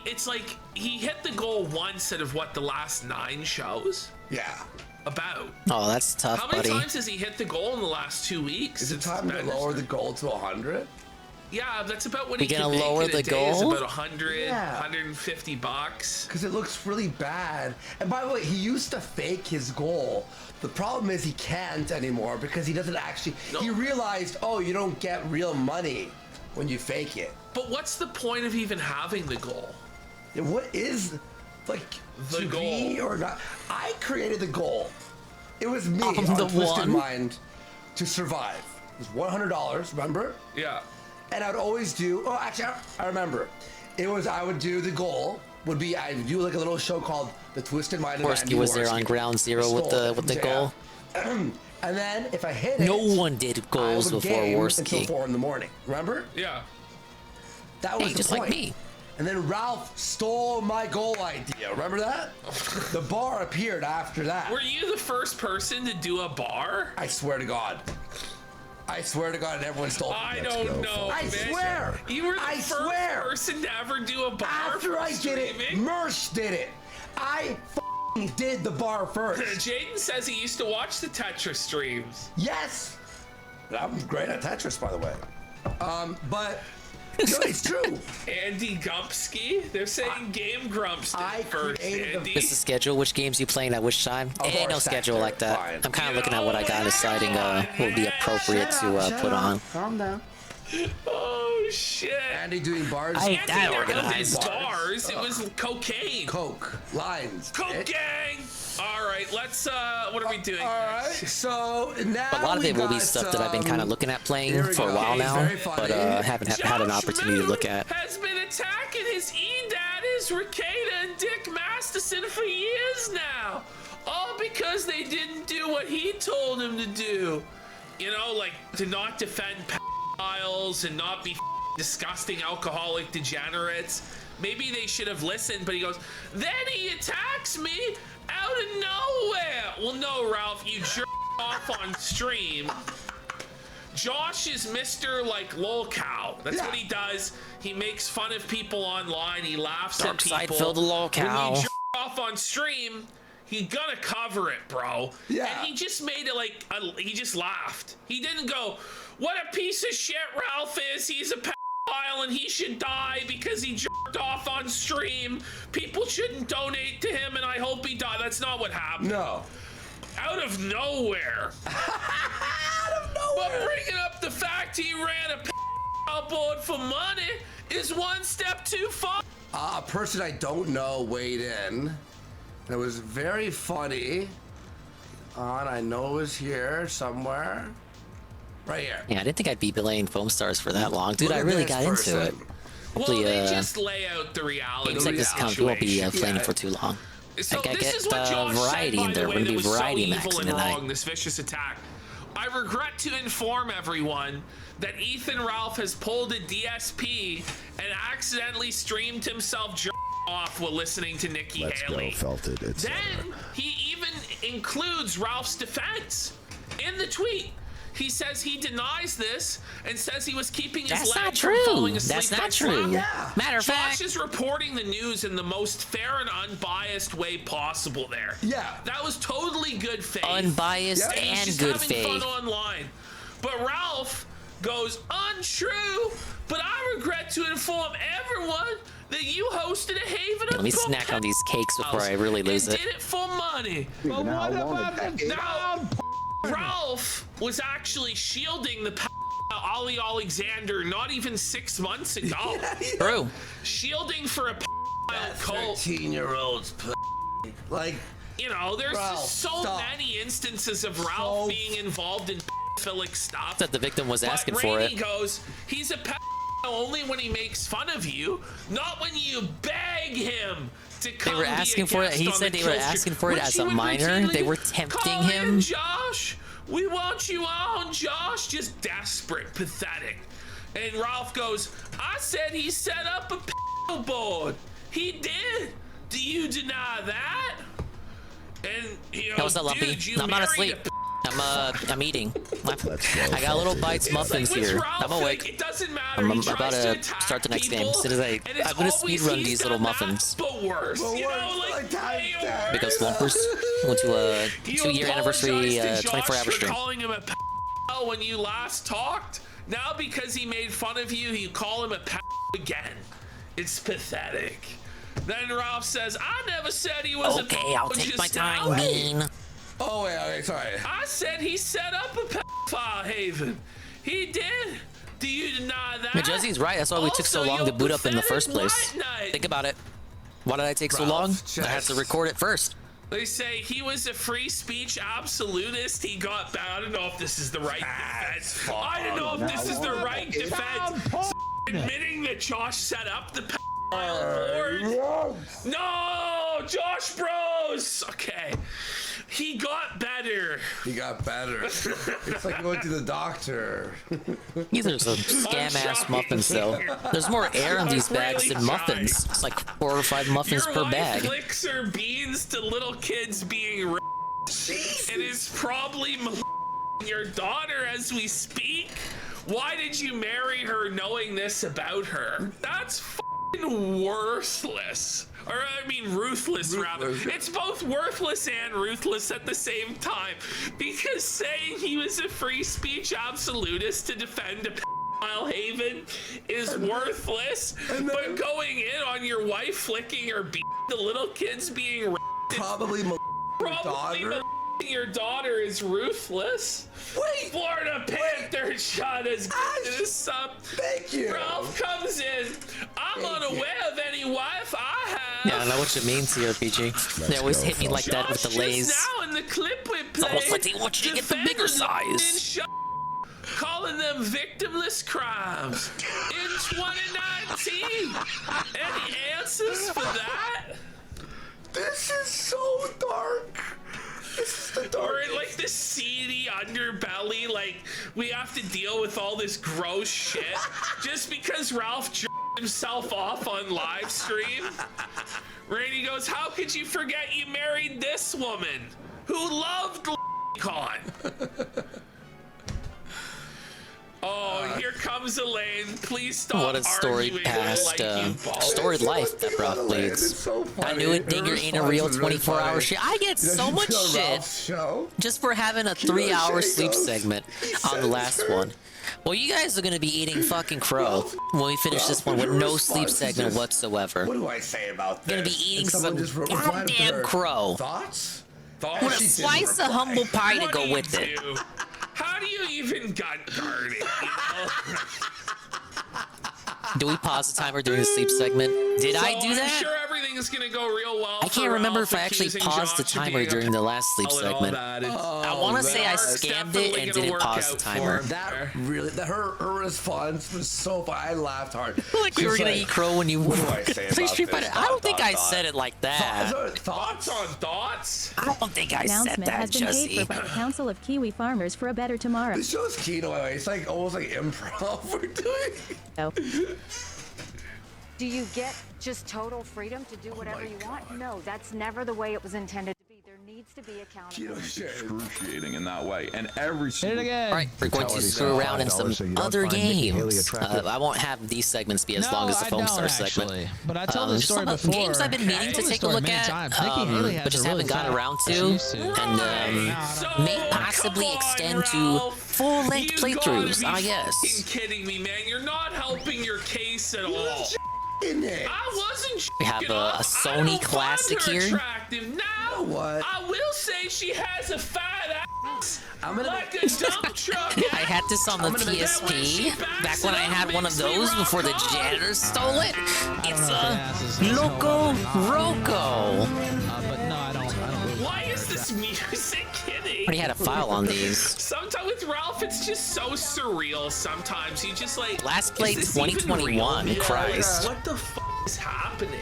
it's like he hit the goal once out of the last 9 shows? Yeah. About. Oh, that's tough, How many buddy. times has he hit the goal in the last 2 weeks? Is it time to lower the goal to 100? Yeah, that's about what We he can gonna make lower in a the day is goal? about 100, $150. Because it looks really bad. And by the way, he used to fake his goal. The problem is he can't anymore because he doesn't actually. He realized, oh, you don't get real money when you fake it. But what's the point of even having the goal? Yeah, what is like the goal or not? I created the goal. It was me I'm on the Twisted one. Mind to survive. It was $100. Remember? Yeah. And I would always do. Oh, actually, I remember. It was I would do the goal. Would be I would do like a little show called The Twisted Mind of Andy Worski was there Worski. on ground zero with the goal. And then if I hit No it, one did goals I would before game Worski. until 4 in the morning. Remember? Yeah. That was Hey, the just point. like me. And then Ralph stole my goal idea. Remember that? The bar appeared after that. Were you the first person to do a bar? I swear to God. I swear to God, everyone stole it. I don't know. I man. swear. You were the first person to ever do a bar. After I did it, Mersh did it. I f***ing did the bar first. Jaden says he used to watch the Tetris streams. Yes. I'm great at Tetris, by the way. But no, it's true. Andy Gumpski? They're saying Game Grumps did first, Andy. This is schedule. Which games you playing at which time? Ain't no schedule like that. I'm kind of looking at what I got, deciding what would be appropriate to put on. Calm down. Oh shit! Andy doing bars. I ain't that Andy organized. Bars. It was cocaine. Coke. Lines. Coke gang. All right, let's. What are we doing? All right. So now A lot of it will be got, stuff that I've been kind of looking at playing here we for a go. while He's now, very funny. but haven't had an Josh opportunity to look at. Has been attacking his E-daddies, Ricada and Dick Masterson for years now. All because they didn't do what he told them to do. You know, like to not defend pedophiles and not be disgusting alcoholic degenerates. Maybe they should have listened, but he goes, then he attacks me out of nowhere. Well, no, Ralph, you jerk off on stream. Josh is Mr. like LolCow. That's what he does. He makes fun of people online. He laughs Dark at people. side filled LolCow. When you jerk off on stream, he gonna cover it, bro. Yeah. And he just made it like he just laughed. He didn't go, "What a piece of shit Ralph is. He's a pedophile and he should die because he jerked off on stream. People shouldn't donate to him and I hope he died." That's not what happened. No. Out of nowhere. Out of nowhere. But bringing up the fact he ran a pedophile board for money is one step too far. A person I don't know weighed in. It was very funny. I know it was here somewhere. Right here. Yeah, I didn't think I'd be belaying Foamstars for that long, dude. Look I at really this got person. into it. Well, Hopefully, they just lay out the reality. games like this won't be playing for too long. So I gotta this get is what Josh variety said, in by there. the way, We're gonna that be was so variety evil maxing and tonight. wrong, this vicious attack. I regret to inform everyone that Ethan Ralph has pulled a DSP and accidentally streamed himself jerking off while listening to Nikki Haley. Felt it. It's Then he even includes Ralph's defense in the tweet. He says he denies this and says he was keeping his That's leg not from true. falling asleep. That's not true. Yeah. Matter of Josh fact- is reporting the news in the most fair and unbiased way possible there. Yeah. That was totally good faith. Unbiased He's and just good having faith. fun online. But Ralph goes, untrue, but I regret to inform everyone that you hosted a haven of Let me snack on these cakes before I really lose and it. did it for money. But what about the Now, Ralph was actually shielding the Ollie Alexander not even 6 months ago. True. Shielding for a cult. 13-year-olds. Like, You know, there's Ralph, just so stop. many instances of Ralph being involved in pedophilic stuff. That the victim was But asking for Rainey it. goes, he's a only when he makes fun of you, not when you beg him to come. They were asking for it. He said they were asking for it as a minor. They were tempting him. Josh, we want you on, Josh. Just desperate, pathetic. And Ralph goes, I said he set up a board. He did. Do you deny that? And you know, That was a lumpy. I'm not asleep. I'm eating. I got little bites muffins here. I'm awake. It doesn't matter. I'm about to start the next game. As soon as I'm gonna speed run these little muffins. But worse. You know, like Because Lumpers went to a 2-year anniversary 24-hour stream. Calling him a when you last talked. Now because he made fun of you, you call him a again. It's pathetic. Then Ralph says, I never said he was okay, I'll take my time, Bean. Oh, wait, sorry. I said he set up a pedophile haven. He did. Do you deny that? Jesse's right. That's why we took so long to boot up in the first place. Think about it. Why did I take so long? I had to record it first. They say he was a free speech absolutist. He got bad. I don't know if this is the right defense. I don't know if this is the right defense. Admitting that Josh set up the pedophile board. No, Josh Bros. Okay. He got better. He got better. It's like going to the doctor. These are some scam-ass muffins, though. There's more air in these bags than muffins. It's like 4 or 5 muffins per bag. Your wife licks her beans to little kids being raped. It is probably your daughter as we speak. Why did you marry her knowing this about her? That's fucking worthless. Or, I mean, ruthless, rather. It's both worthless and ruthless at the same time. Because saying he was a free speech absolutist to defend a pedophile haven is worthless. But going in on your wife flicking her the little kids being raped, probably your daughter is ruthless. Wait, Florida Panther shot as good as some. Thank you. Ralph comes in. I'm unaware of any wife I have. Yeah, I know what you mean, CRPG. They always hit me like that with delays. Now in the clip we It's almost like they want you to get the bigger size. Calling them victimless crimes in 2019. Any answers for that? This is so dark. Or in like the seedy underbelly, like we have to deal with all this gross shit just because Ralph jerked himself off on live stream. Randy goes, how could you forget you married this woman who loved con? Oh, here comes Elaine. Please stop. What a story past, storied life that Brock leads. So I knew it, Dinger ain't a real 24-hour shit. I get so much shit just for having a 3-hour sleep segment on the last one. Well, you guys are gonna be eating fucking crow when we finish this one with no sleep segment whatsoever. What do I say about this? Gonna be eating some goddamn crow. Thoughts? With a slice of humble pie to go with it. How do you even gut guard it, you know? Do we pause the timer during the sleep segment? Did I do that? I'm sure everything's gonna go real well. I can't remember if I actually paused the timer during the last sleep segment. I want to say I scammed it and didn't pause the timer. That really, her response was so fun. I laughed hard. Like we were gonna eat crow when you play Street Fighter. I don't think I said it like that. Thoughts on thoughts? I don't think I said Announcement that, has been paid Jesse. for by the Council of Kiwi Farmers for a better tomorrow. This show's key in a way. It's like almost like improv we're doing. Do you get just total freedom to do whatever you want? No, that's never the way it was intended to be. There needs to be accountability. Excruciating in that way, and every single. Alright, we're going to screw around in some other games. I won't have these segments be as long as the Foamstars segment. But I told the story some before. games I've been meaning to take a look at, but just haven't gotten around to, and may possibly extend to full-length playthroughs, I guess. Kidding me, man. You're not helping your case at all. I wasn't. We have a Sony classic here. Now, what? I will say she has a fat ass, like a dump truck. I had this on the PSP back when I had one of those before the janitors stole it. It's a LocoRoco. But no, I don't. Why is this music hitting? Already had a file on these. Sometimes with Ralph, it's just so surreal. Sometimes you just like last play 2021. Christ. What the f is happening?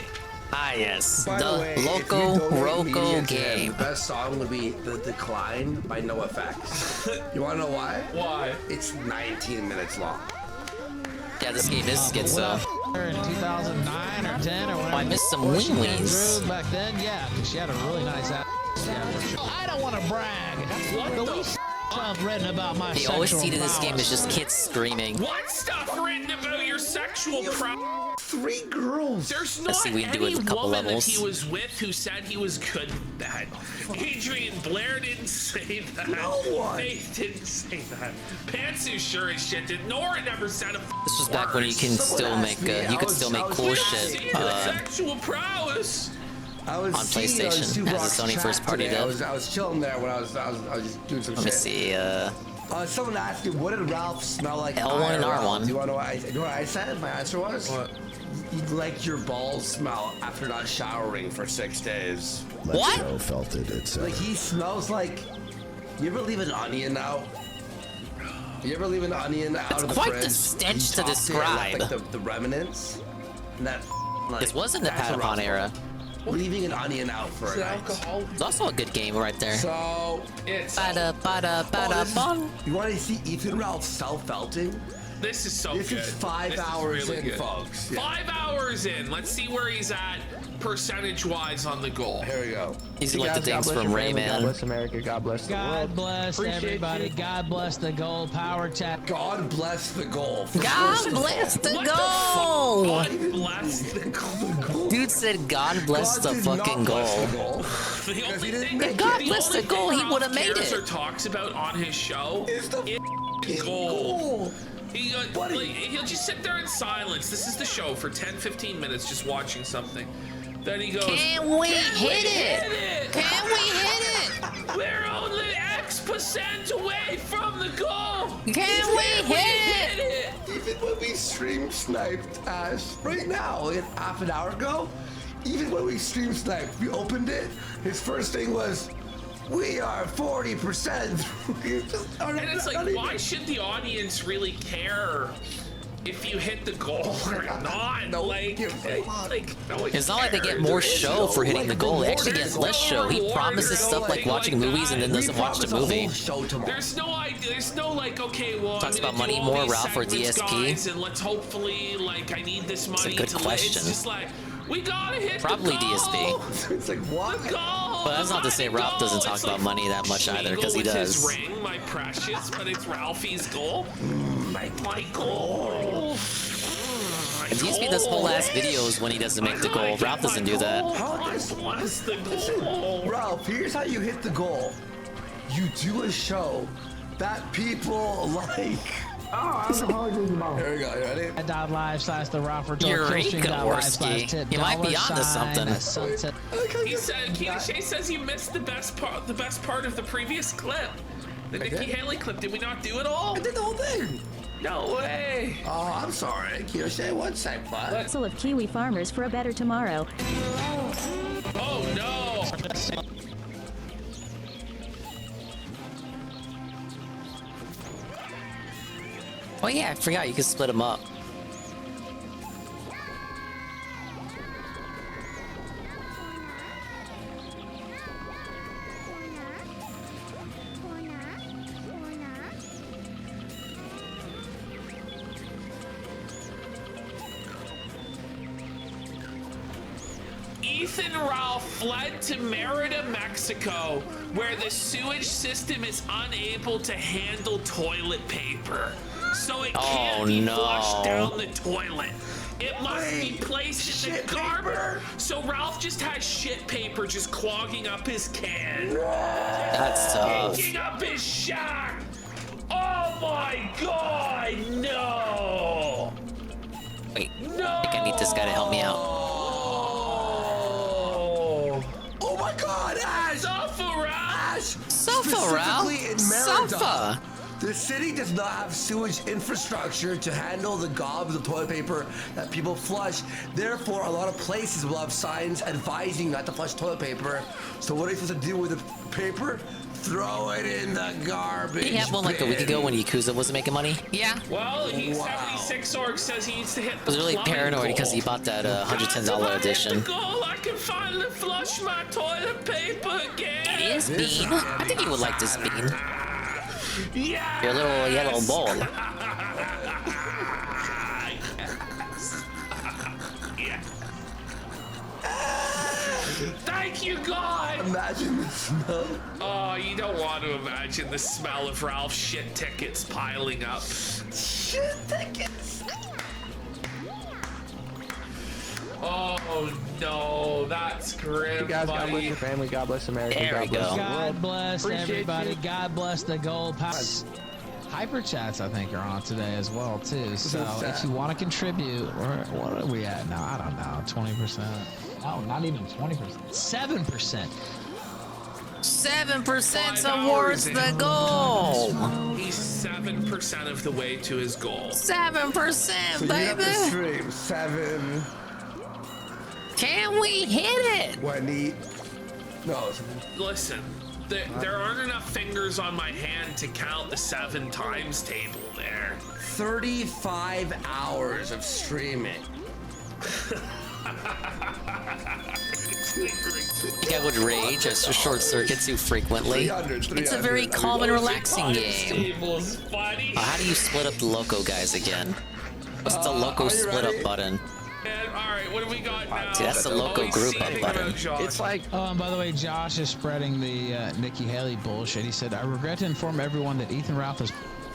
Ah, yes. By The way, if you LocoRoco donate media to him, game. The best song would be The Decline by No Effects. You want to know why? Why? It's 19 minutes long. Yeah, this game is schizo. In 2009 or 10 or whatever. Oh, I missed some wee-wees. Back then, yeah, because she had a really nice ass. Yeah, for sure. I don't want to brag. The least stuff written about my The OST sexual to this game prowess. is just kids screaming. What stuff written about your sexual prowess? 3 girls. There's not Let's see, we can do it any in a couple woman levels. that he was with who said he was good at that. Adrian Blair didn't say that. No one. Faith didn't say that. Pantsu sure as shit did. Nora never said a This was back when you can still make cool shit sexual prowess. I was on seeing PlayStation on Super as a Rock's Sony chat first party today. dev. I was chilling there when I was just doing some Let me shit. see. Someone asked me, what did Ralph smell like? L1 and IRL? R1. Do you want to know what I said? My answer was? What? You'd like your balls smell after not showering for 6 days. What? Joe felt it. It's Like he smells like. You ever leave an onion out? You ever leave an onion out of the quite fridge? the stench You to tossed it, describe. like the remnants. And that. Like, This wasn't the that's what Patapon Ralph era. smells. Leaving an onion out for a night. It's also a good game right there. So it's. Ba-da-ba-da-ba-da-bum. You want to see Ethan Ralph self-felting? This is so This good. is 5 hours really in, good. folks. Yeah. 5 hours in. Let's see where he's at percentage-wise on the goal. Here we go. These are like the things from Rayman. God bless America. God bless the world. God bless Appreciate everybody. you. God bless the goal. Power chat. God bless the goal. God bless the What goal. God bless the goal. Dude said God bless the did not fucking bless goal. the goal. The only didn't thing make If God the blessed only the goal, thing he would have Ralph made cares it. or talks about on his show It's the is goal. He, Buddy. like, he'll just sit there in silence. This is the show for 10-15 minutes just watching something. Then he goes, Can we hit it? Can we hit it? We're only X% away from the goal. Can we hit it? Even when we stream sniped Ash right now, like half an hour ago, even when we stream sniped, we opened it. His first thing was, we are 40%. And it's like, why should the audience really care if you hit the goal or not? No, like no one It's not like they get cares. more There is show no, for hitting like, the goal. They reward. actually get There's less no show. He reward. promises There's stuff no, like watching like movies and then that. doesn't watch the movie. There's no idea. There's no like, okay, well, Talks I'm gonna about money do all more, these Ralph, or segments, DSP? guys, and let's hopefully, like, I need this money. good to question. It's just like, we gotta hit Probably the goal. DSP. It's like, what? The goal. But that's not to say Ralph doesn't talk It's about like money that much either, because he Schmeagle with does. His ring, my precious, but it's Ralphie's goal. My goal. And DSP does whole ass videos when he doesn't make the goal. Ralph doesn't do that. What's the goal? Ralph, here's how you hit the goal. You do a show that people like. Oh, I'm apologizing about Here we go. You ready? .live/the Rockford Eureka, Worski. You might be onto something. Sunset. He said, Keita Shea says you missed the best part of the previous clip. The Nikki Haley clip. Did we not do it all? I did the whole thing. No way. Oh, I'm sorry. Kiyoshe, one sec, bud. Council of Kiwi Farmers for a better tomorrow. Oh no. Oh yeah, I forgot you could split them up. Ethan Ralph fled to Merida, Mexico, where the sewage system is unable to handle toilet paper. So it can't be flushed down the toilet. It must be placed in the garbage. So Ralph just has shit paper just clogging up his can. That's tough. Taking up his shack. Oh my god, no. Wait, no. I think I need this guy to help me out. Oh my god, Ash! Suffer, Ash! Suffer, Ralph! Specifically in Merida, Suffer! the city does not have sewage infrastructure to handle the gobs of toilet paper that people flush. Therefore, a lot of places will have signs advising not to flush toilet paper. So what are you supposed to do with the paper? Throw it in the garbage. Did he have one like a week ago when Yakuza wasn't making money? Yeah. Well, he's 76 Org says he needs to hit the I was really plumbing paranoid goal. because he bought that $110 edition. Goal, I can finally flush my toilet paper again. It is Bean. I think you would like this Bean. Yeah. Your little yellow bowl. Thank you, God! Imagine the smell. Oh, you don't want to imagine the smell of Ralph's shit tickets piling up. Shit tickets! Oh, no, that's grim, You guys, God bless buddy. your family. God bless America. There we God bless go. the world. God bless Appreciate everybody. you. God bless the gold pass. Hyper chats, I think, are on today as well too. So if you want to contribute, what are we at now? I don't know, 20%. Oh, not even 20%. 7%. 7% towards the goal. He's 7% of the way to his goal. 7%, So you have to baby. stream 7. Can we hit it? What need? No. Listen, there aren't enough fingers on my hand to count the 7 times table there. 35 hours of streaming. You guy would rage as a short circuit too frequently. 300, It's a very calm and relaxing game. Table's funny. How do you split up the Loco guys again? What's the Loco split up button? And, all right, what do we got now? See, that's the Loco group up button. It's like, Oh, and by the way, Josh is spreading the Nikki Haley bullshit. He said, I regret to inform everyone that Ethan Ralph is...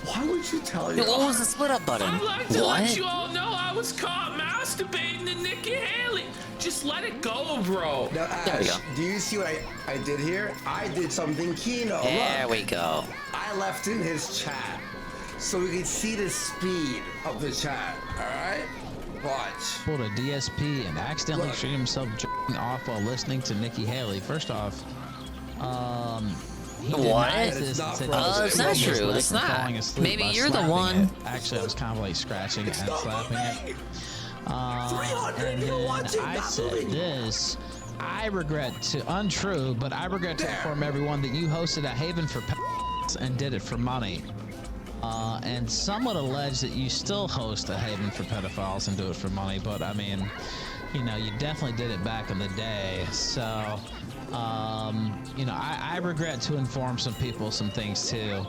Why would you tell Yo, what was the split up button? I'd like to let What? you all know I was caught masturbating to Nikki Haley. Just let it go, bro. Now, There we Ash, go. do you see what I did here? I did something Kino. There Look, we go. I left in his chat so we could see the speed of the chat. All right? Watch. Pulled a DSP and accidentally shot himself jerking off while listening to Nikki Haley. First off, he What? denies this and said he was It's not frozen true. from It's not. falling asleep Maybe by you're the slapping one. it. Actually, I was kind of like scratching and slapping it. And then I said this. I regret to, untrue, but I regret to inform everyone that you hosted a haven for and did it for money. And some would allege that you still host a haven for pedophiles and do it for money, but I mean, you know, you definitely did it back in the day. So, you know, I regret to inform some people some things too.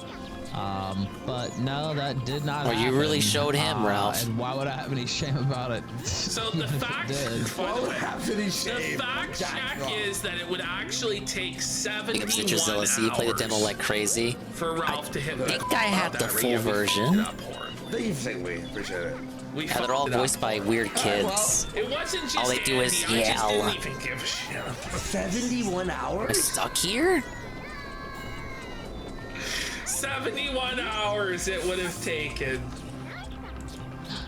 But no, that did not Well, happen. you really showed him, Ralph. And why would I have any shame about it? So the fact, Why would I have any the shame? fact check is that it would actually take 71 Because Citrus Jealousy, you play the demo like crazy. for Ralph to hit I think I have the full version. Thank you for saying we appreciate it. Yeah, they're all voiced by weird kids. It wasn't just All they do is Andy, I just yell. didn't even give a shit. 71 Am I hours? stuck here? 71 hours it would have taken.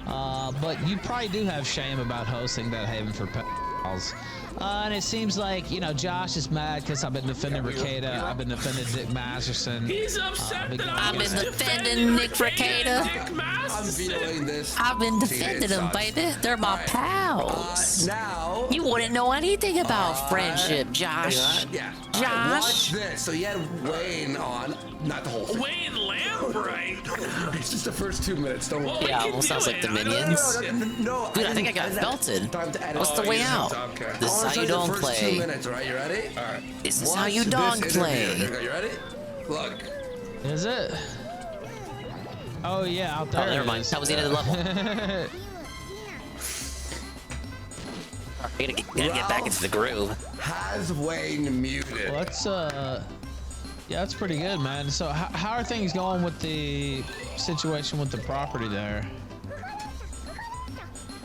But you probably do have shame about hosting that haven for pedophiles. And it seems like, you know, Josh is mad because I've been defending Ricada. I've been defending Dick Masterson. He's upset that I've been defending Nick Ricada. I'm feeling this. I've been defending them, baby. They're my pals. Now, You wouldn't know anything about friendship, Josh. yeah. Josh. Watch this. So you had Wayne on, not the whole thing. Wayne Lambright. It's just the first 2 minutes. Don't worry. Yeah, almost sounds like the Minions. No, Dude, I think I got belted. What's the way out? This is how you don't First 2 play. minutes, all right? You ready? All right. This is how Watch you this don't interview. play. Here we go. You ready? Look. Is it? Oh, yeah, out there. Oh, never it mind. is. That was the end of the level. I gotta get back into the groove. Has Wayne muted? Well, that's, yeah, that's pretty good, man. So, how are things going with the situation with the property there?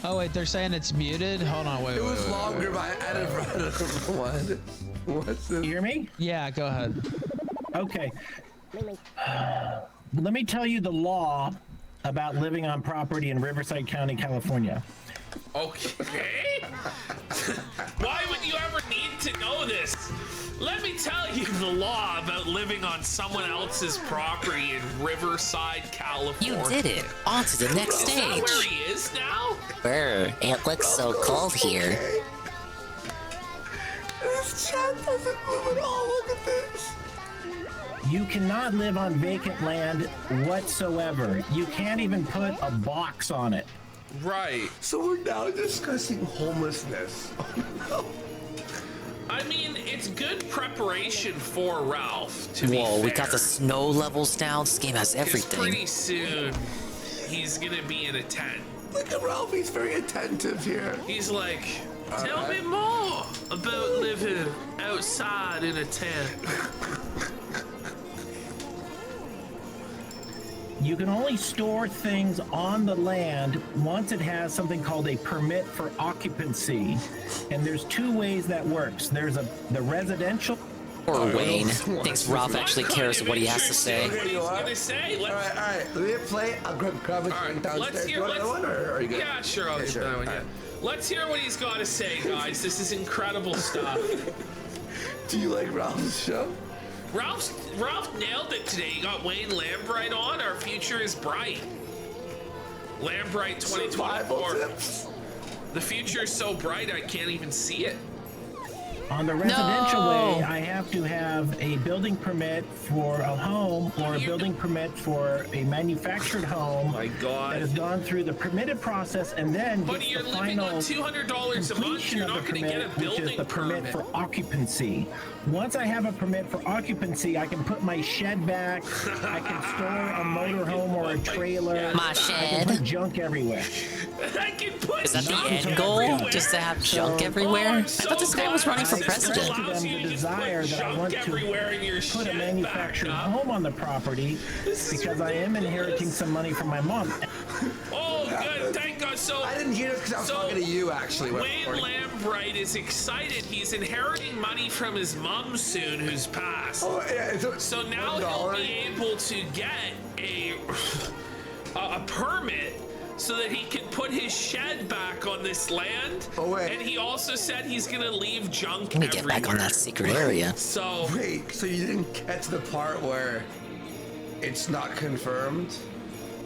Oh, wait, they're saying it's muted? Hold on, wait, It wait, was wait, longer by what? What's this? You hear me? Yeah, go ahead. Okay. Let me tell you the law about living on property in Riverside County, California. Okay. Why would you ever need to know this? Let me tell you the law about living on someone else's property in Riverside, California. You did it. On to the next Is that where stage. he is now? Brr, it looks so cold here. This chat doesn't move at all. Look at this. You cannot live on vacant land whatsoever. You can't even put a box on it. Right. So we're now discussing homelessness. I mean, it's good preparation for Ralph, to be Whoa, we fair. got the snow levels down. This game has 'Cause everything. pretty soon, he's gonna be in a tent. Look at Ralph, he's very attentive here. He's like, tell me more about living outside in a tent. You can only store things on the land once it has something called a permit for occupancy. And there's two ways that works. There's the residential. Poor Wayne thinks Ralph actually cares what he has to say. What he's gonna say. All right. Let me play. I'll grab a drink downstairs. Let's hear. You want another one, or are you good? Yeah, sure. I'll get that one. Yeah. Let's hear what he's got to say, guys. This is incredible stuff. Do you like Ralph's show? Ralph nailed it today. He got Wayne Lambright on. Our future is bright. Lambright 2024. The future is so bright I can't even see it. On the residential way, I have to have a building permit for a home or a building permit for a manufactured home. My God. That has gone through the permitted process and then But gets you're the living final on $200 a month. You're not going to get a which is building the permit for occupancy. Once I have a permit for occupancy, I can put my shed back. I can store a motorhome or a trailer. My I shed. can put junk everywhere. I can put Is that the end goal? Just to have junk everywhere? I thought this guy was running for president. To them the desire that I want to put a manufactured home on the property because I am inheriting some money from my mom. Oh, good. Thank God. So I didn't hear it because I was talking to you, actually. Wayne Lambright is excited. He's inheriting money from his mom soon, who's passed. Oh, yeah, so now he'll be able to get a permit so that he can put his shed back on this land. Oh, wait. And he also said he's gonna leave junk Let me get back on that secret area. So wait, so you didn't catch the part where it's not confirmed?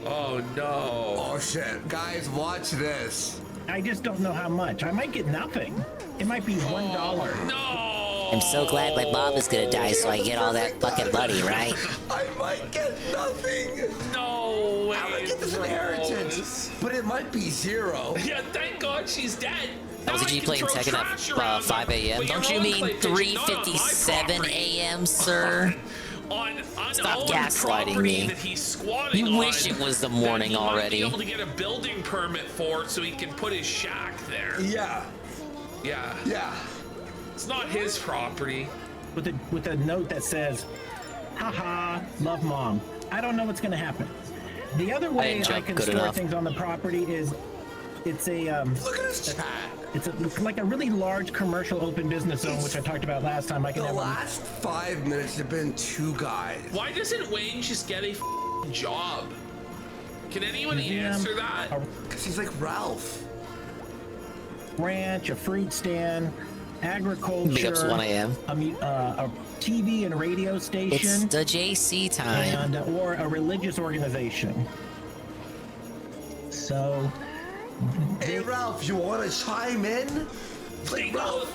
Oh no. Oh shit. Guys, watch this. I just don't know how much. I might get nothing. It might be $1. No. I'm so glad my mom is gonna die so I get all that fucking money, right? I might get nothing. No way. I might get this inheritance, but it might be zero. Yeah, thank God she's dead. That was you playing Tekken at 5 a.m. Don't you mean 3:57 a.m., sir? Stop gaslighting me. You wish it was the morning already. He might be able to get a building permit for it so he can put his shack there. Yeah. Yeah. Yeah. It's not his property. With a note that says, haha, love mom. I don't know what's gonna happen. The other way I can store things on the property is it's a look at this chat. It's like a really large commercial open business zone, which I talked about last time. I can The have last 5 minutes have been two guys. Why doesn't Wayne just get a job? Can anyone answer that? Because he's like Ralph. Ranch, a fruit stand, agriculture. Big ups 1 a.m. A TV and radio station. It's the JC time. And, or a religious organization. So. Hey Ralph, you want to chime in? They go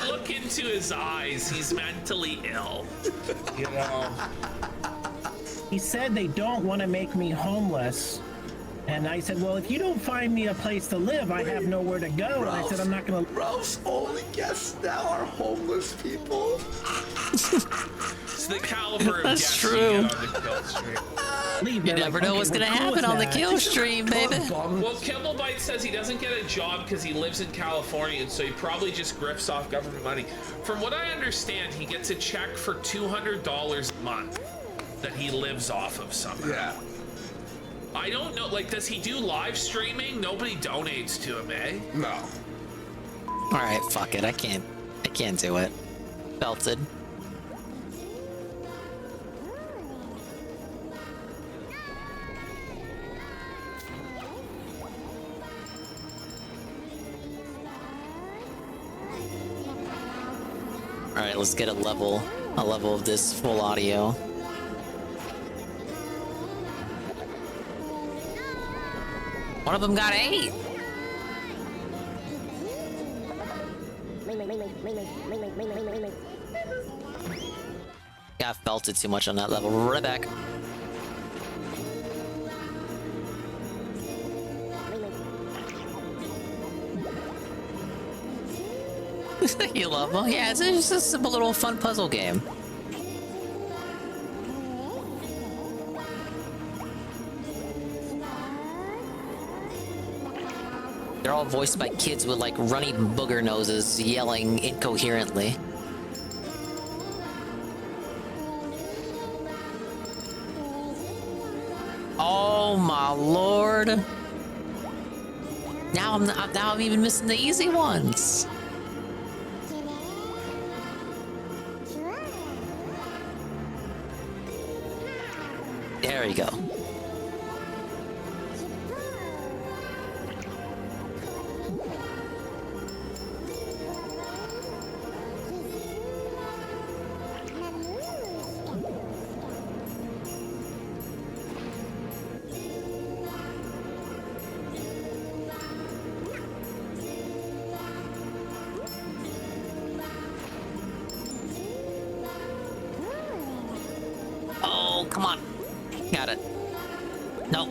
look into his eyes. He's mentally ill. You know. He said they don't want to make me homeless. And I said, well, if you don't find me a place to live, I have nowhere to go. And I said, I'm not going to. Ralph's only guests now are homeless people. It's the caliber of That's guests true. you get on the kill stream. You never know what's gonna happen on the kill stream, baby. Well, Kimblebite says he doesn't get a job because he lives in California, and so he probably just grifts off government money. From what I understand, he gets a check for $200 a month that he lives off of somehow. Yeah. I don't know, like, does he do live streaming? Nobody donates to him, eh? No. Alright, fuck it. I can't do it. Belted. Alright, let's get a level of this full audio. One of them got 8. got felted too much on that level. Right back. You love them? Yeah, it's just a simple little fun puzzle game. They're all voiced by kids with like runny booger noses yelling incoherently. Oh my lord. Now I'm even missing the easy ones. There you go. Oh, come on. Got it. Nope.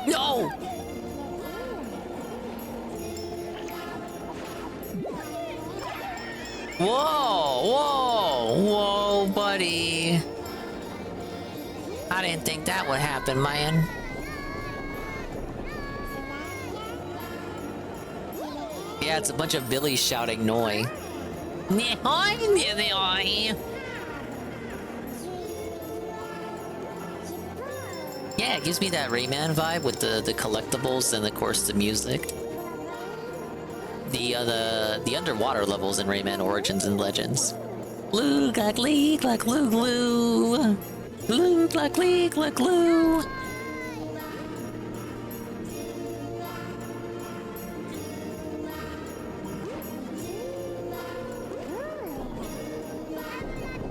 No! Whoa, buddy. I didn't think that would happen, man. Yeah, it's a bunch of Billies shouting "Noi." Yeah, it gives me that Rayman vibe with the collectibles and of course the music. The underwater levels in Rayman Origins and Legends. Glue, glug, lee, glug, glue, glue. Glue, glug, lee, glug, glue.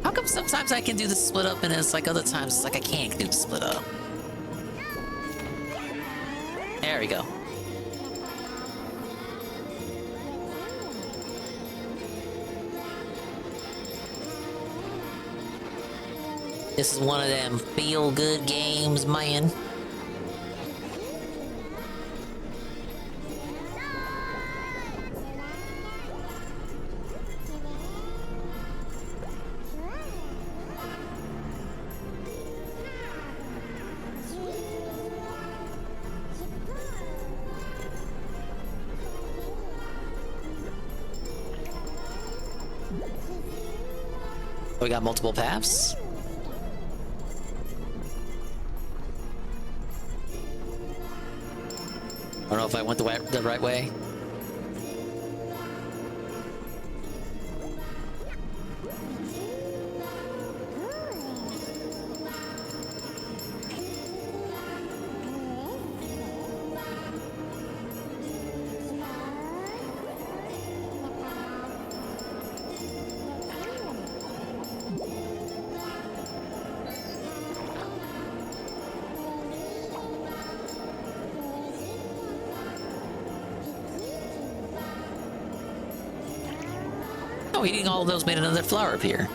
How come sometimes I can do the split up and it's like other times it's like I can't do the split up? There we go. This is one of them feel-good games, man. We got multiple paths. I don't know if I went the right way. Oh, eating all of those made another flower appear.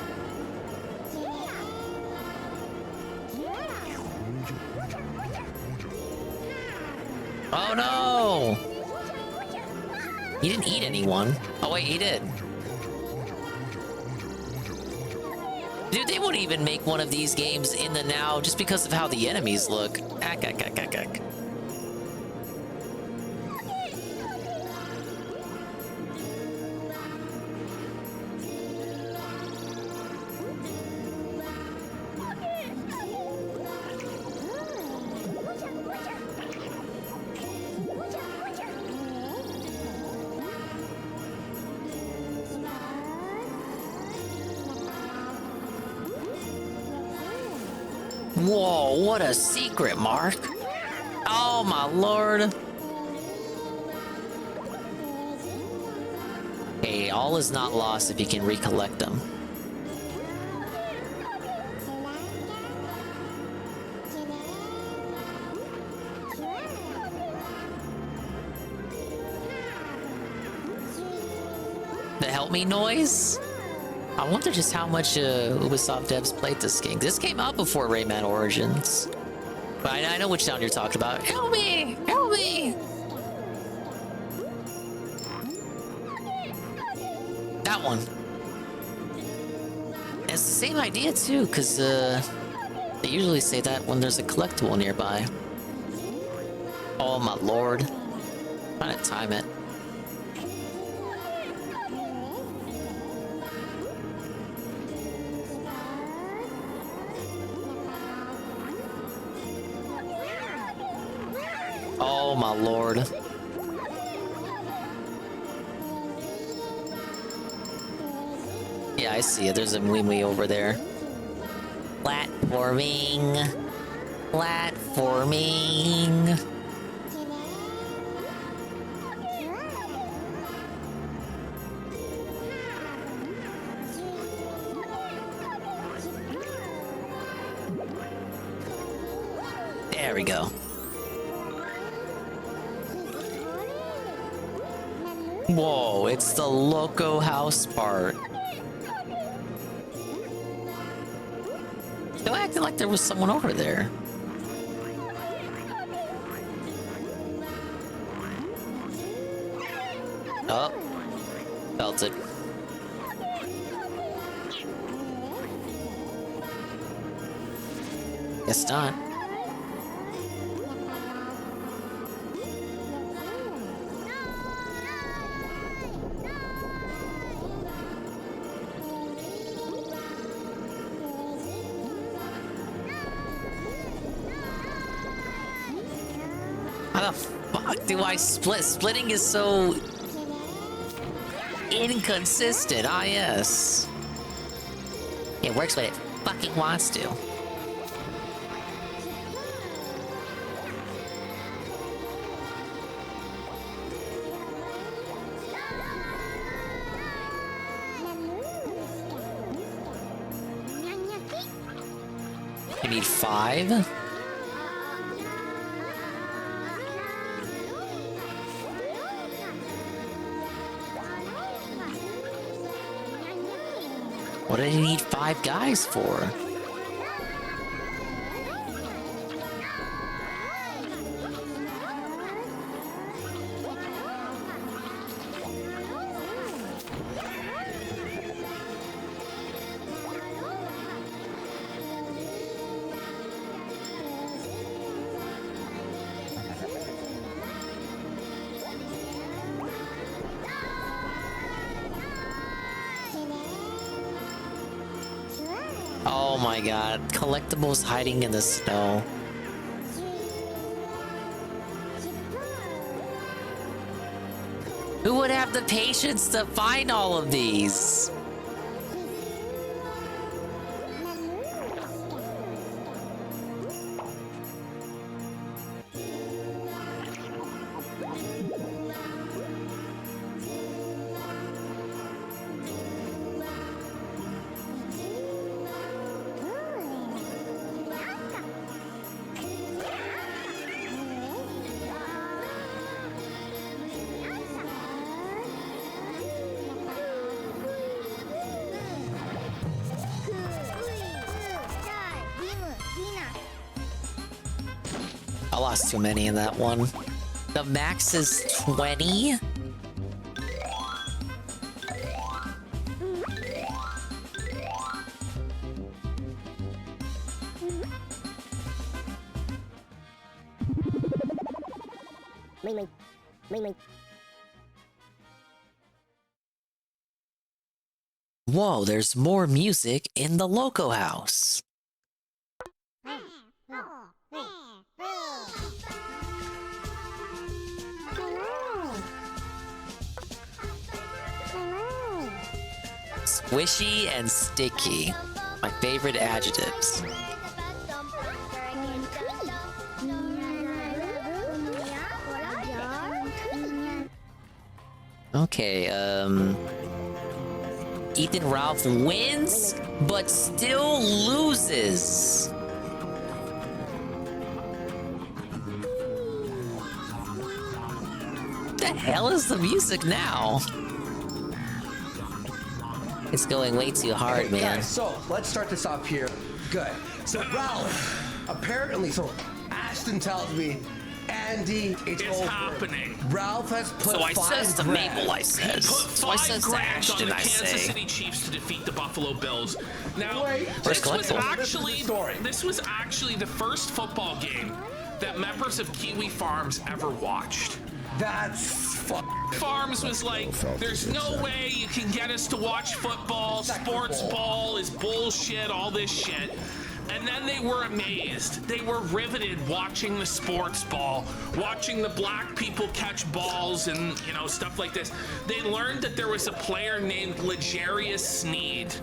Oh no! He didn't eat anyone. Oh wait, he did. Dude, they wouldn't even make one of these games in the now just because of how the enemies look. Ack, ack, ack, ack, ack. Whoa, what a secret, Mark. Oh my lord. Hey, all is not lost if you can recollect them. help me noise. I wonder just how much Ubisoft devs played this game. This came out before Rayman Origins. But I know which sound you're talking about. Help me! Help me! That one. It's the same idea too, because they usually say that when there's a collectible nearby. Oh my lord. Trying to time it. Oh my lord. Yeah, I see it. There's a Mui over there. Platforming. Platforming. There we go. Whoa, it's the Loco house part. Still acting like there was someone over there. Oh, felt it. Guess not. How the fuck do I split? Splitting is so inconsistent. Ah, yes. It works when it fucking wants to. You need 5? What did he need 5 guys for? Oh my god, collectibles hiding in the snow. Who would have the patience to find all of these? I lost too many in that one. The max is 20? Whoa, there's more music in the Loco house. Squishy and sticky. My favorite adjectives. Okay, Ethan Ralph wins, but still loses. What the hell is the music now? It's going way too hard, Okay, man. guys, so let's start this off here. Good. So Ralph, apparently, so Ashton tells me, Andy, it's over. Happening. Ralph has put So I says to Mabel, I He put $5 grand on the Kansas City Chiefs to defeat the Buffalo Bills. Now, this was actually the first football game that members of Kiwi Farms ever watched. That's Farms was like, there's no way you can get us to watch football. Sports ball is bullshit, all this shit. And then they were amazed. They were riveted watching the sports ball, watching the black people catch balls and, you know, stuff like this. They learned that there was a player named Legarius Sneed.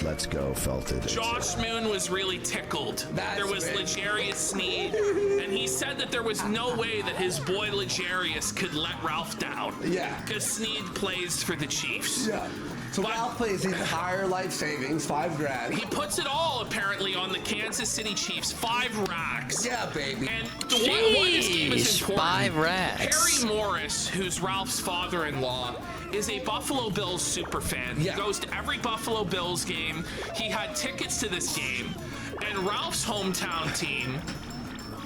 Let's go, Felted. Josh Moon was really tickled that there was Legarius Sneed, and he said that there was no way that his boy Legarius could let Ralph down. Yeah. Because Sneed plays for the Chiefs. Yeah. So Ralph plays his entire life savings, $5 grand. He puts it all apparently on the Kansas City Chiefs, 5 racks. Yeah, baby. And why this game is important. 5 racks. Harry Morris, who's Ralph's father-in-law, is a Buffalo Bills super fan. He goes to every Buffalo Bills game. He had tickets to this game, and Ralph's hometown team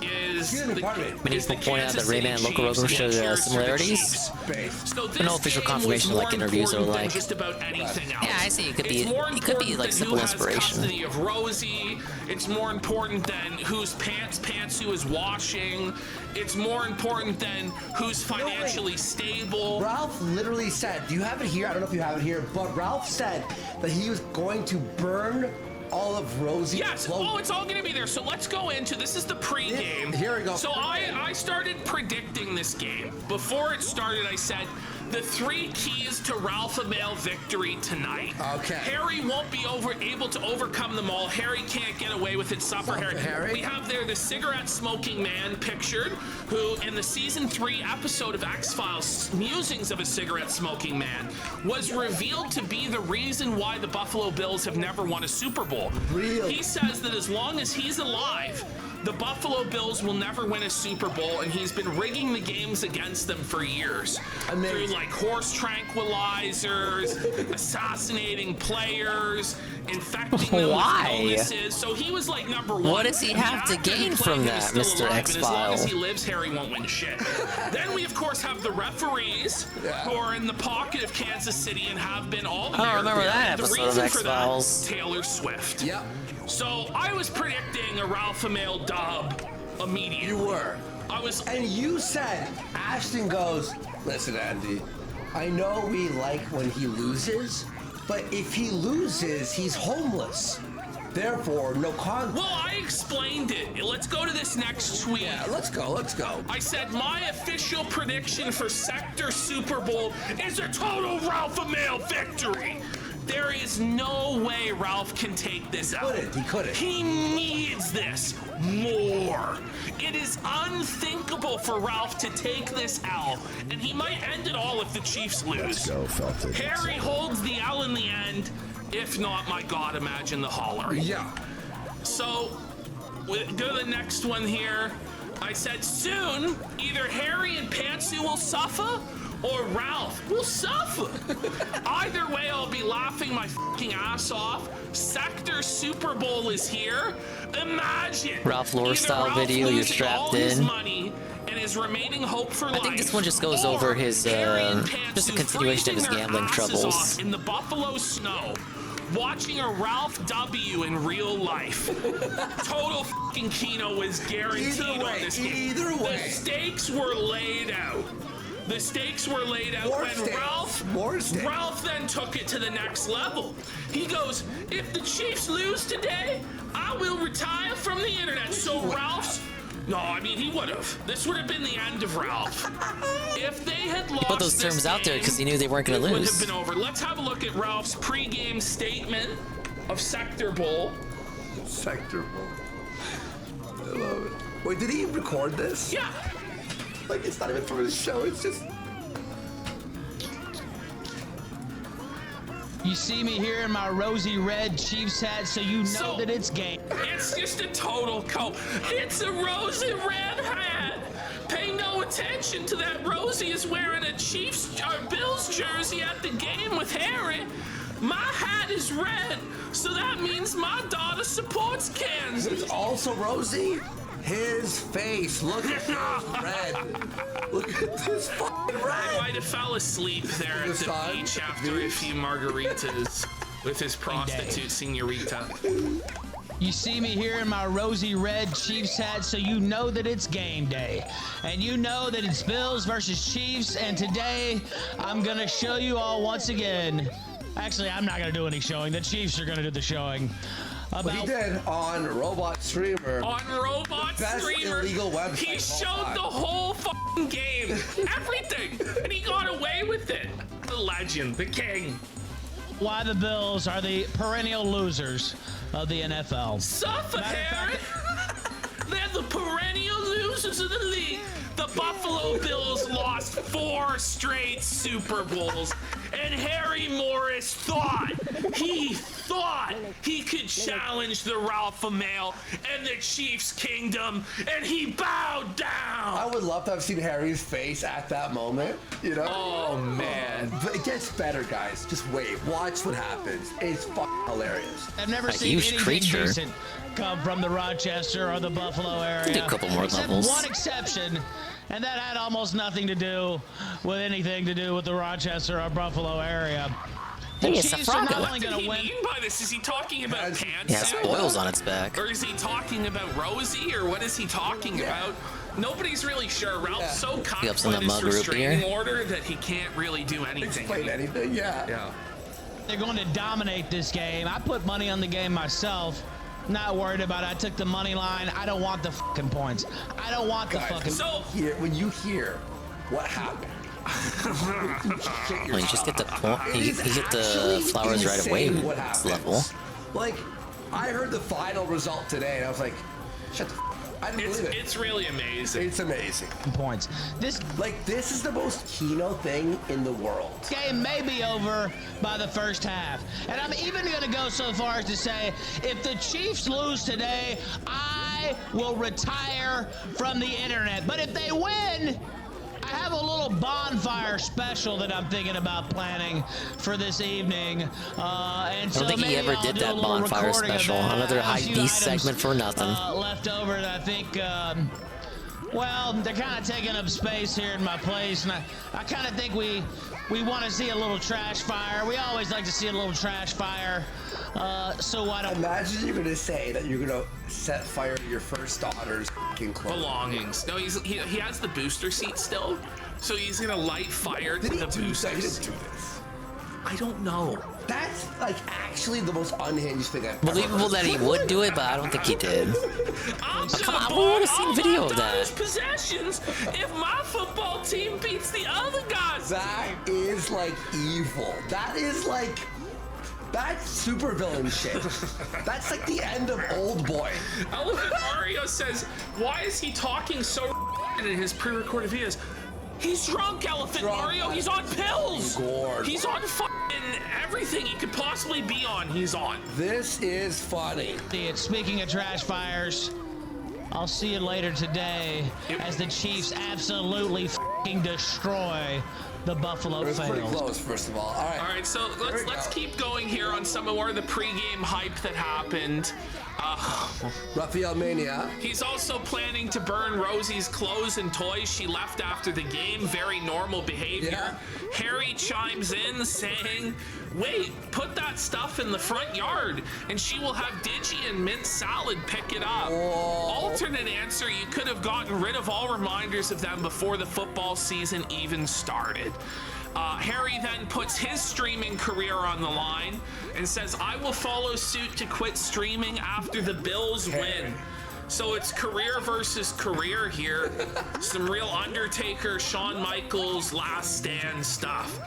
is the People point out that Rayman and LocoRoco showed similarities. But no official confirmation like interviews or like. Just about anything else. Yeah, I see. It could be like simple inspiration. Custody of Rosie. It's more important than whose Pantsu is washing. It's more important than who's financially stable. Ralph literally said, do you have it here? I don't know if you have it here, but Ralph said that he was going to burn all of Rosie's clothing. Oh, it's all going to be there. So let's go into, this is the pregame. Here we go. So I started predicting this game. Before it started, I said, the 3 keys to Ralph Amail victory tonight. Okay. Harry won't be able to overcome them all. Harry can't get away with it. Suffer Harry. We have there the cigarette smoking man pictured, who in the season 3 episode of X-Files, Musings of a Cigarette Smoking Man, was revealed to be the reason why the Buffalo Bills have never won a Super Bowl. Really? He says that as long as he's alive, the Buffalo Bills will never win a Super Bowl, and he's been rigging the games against them for years. Through like horse tranquilizers, assassinating players, infecting them with illnesses. So he was like number 1. What does he have to gain from that, Mr. X-File? As long as he lives, Harry won't win shit. Then we, of course, have the referees who are in the pocket of Kansas City and have been all year. I remember that episode of X-Files. Taylor Swift. Yep. So I was predicting a Ralph Amail dub immediately. You were. And you said, Ashton goes, listen, Andy, I know we like when he loses, but if he loses, he's homeless. Therefore, no contest. Well, I explained it. Let's go to this next tweet. Yeah, let's go. I said my official prediction for Sector Super Bowl is a total Ralph Amail victory. There is no way Ralph can take this out. He couldn't. He needs this more. It is unthinkable for Ralph to take this L, and he might end it all if the Chiefs lose. Let's go, Felted. Harry holds the L in the end. If not, my God, imagine the hollering. Yeah. So, go to the next one here. I said soon, either Harry and Pantsu will suffer, or Ralph will suffer. Either way, I'll be laughing my fucking ass off. Sector Super Bowl is here. Imagine Ralph lore style video. You're strapped in. Money and his remaining hope for life. I think this one just goes over his just a continuation of his gambling troubles. In the Buffalo snow, watching a Ralph W in real life. Total fucking Keno was guaranteed on this game. Either way. The stakes were laid out. The stakes were laid out when Ralph then took it to the next level. He goes, if the Chiefs lose today, I will retire from the internet. So Ralph's... No, I mean, he would have. This would have been the end of Ralph. If they had lost, he put those terms out there because he knew they weren't going to lose. It would have been over. Let's have a look at Ralph's pregame statement of Sector Bowl. Sector Bowl. I love it. Wait, did he record this? Yeah. Like, it's not even from his show, it's just... You see me here in my rosy red Chiefs hat, so you know that it's game. It's just a total cope. It's a rosy red hat. Pay no attention to that. Rosie is wearing a Bills jersey at the game with Harry. My hat is red, so that means my daughter supports Kansas. There's also Rosie. His face. Look at this red. Look at this fucking red. I might have fell asleep there at the beach after a few margaritas with his prostitute senorita. You see me here in my rosy red Chiefs hat, so you know that it's game day. And you know that it's Bills versus Chiefs, and today I'm gonna show you all once again. Actually, I'm not gonna do any showing. The Chiefs are gonna do the showing. But he did on Robot Streamer. On Robot Streamer, illegal website he showed the whole fucking game, everything, and he got away with it. The legend, the king. Why the Bills are the perennial losers of the NFL. Suffer, Harry. They're the perennial losers of the league. The Buffalo Bills lost 4 straight Super Bowls, and Harry Morris thought he could challenge the Alpha Male and the Chiefs Kingdom, and he bowed down. I would love to have seen Harry's face at that moment, you know? Oh, man. But it gets better, guys. Just wait. Watch what happens. It's fucking hilarious. I've never seen anything decent come from the Rochester or the Buffalo area. Do a couple more levels. One exception, and that had almost nothing to do with anything to do with the Rochester or Buffalo area. The Chiefs are not only going to win. What did he mean by this? Is he talking about Pantsu? It has spoils on its back. Or is he talking about Rosie? Or what is he talking about? Nobody's really sure. Ralph's so caught in this restraining order that he can't really do anything. Explain anything, yeah. They're going to dominate this game. I put money on the game myself. Not worried about it. I took the money line. I don't want the fucking points. I don't want the fucking. So when you hear what happened, well, you just get the you get the flowers right away. Level. Like, I heard the final result today, and I was like, shut the. I didn't believe it. It's really amazing. It's amazing. Points. This is the most Kino thing in the world. Game may be over by the first half. And I'm even going to go so far as to say, if the Chiefs lose today, I will retire from the internet. But if they win, I have a little bonfire special that I'm thinking about planning for this evening. And I don't think he ever did that bonfire special. Another high beast segment for nothing. Left over that I think, well, they're kind of taking up space here in my place. And I kind of think we want to see a little trash fire. We always like to see a little trash fire. So why don't... Imagine you're going to say that you're going to set fire to your first daughter's clothes. Belongings. No, he has the booster seat still, so he's going to light fire to the booster seat. He didn't do this. I don't know. That's like actually the most unhinged thing I've ever Believable that he would do it, but I don't think he did. Come on, I want to see a video of that. Possessions if my football team beats the other guys. That is like evil. That is like... That's supervillain shit. That's like the end of Old Boy. Elephant Mario says, why is he talking so in his pre-recorded videos? He's drunk, Elephant Mario. He's on pills. He's on fucking everything he could possibly be on. He's on. This is funny. Speaking of trash fires, I'll see you later today as the Chiefs absolutely fucking destroy the Buffalo Fails. Pretty close, first of all. All right, so let's keep going here on some more of the pregame hype that happened. Raphael Mania. He's also planning to burn Rosie's clothes and toys she left after the game. Very normal behavior. Yeah. Harry chimes in saying, wait, put that stuff in the front yard and she will have Digi and mint salad pick it up. Alternate answer, you could have gotten rid of all reminders of them before the football season even started. Harry then puts his streaming career on the line and says, I will follow suit to quit streaming after the Bills win. So it's career versus career here. Some real Undertaker, Shawn Michaels, Last Stand stuff.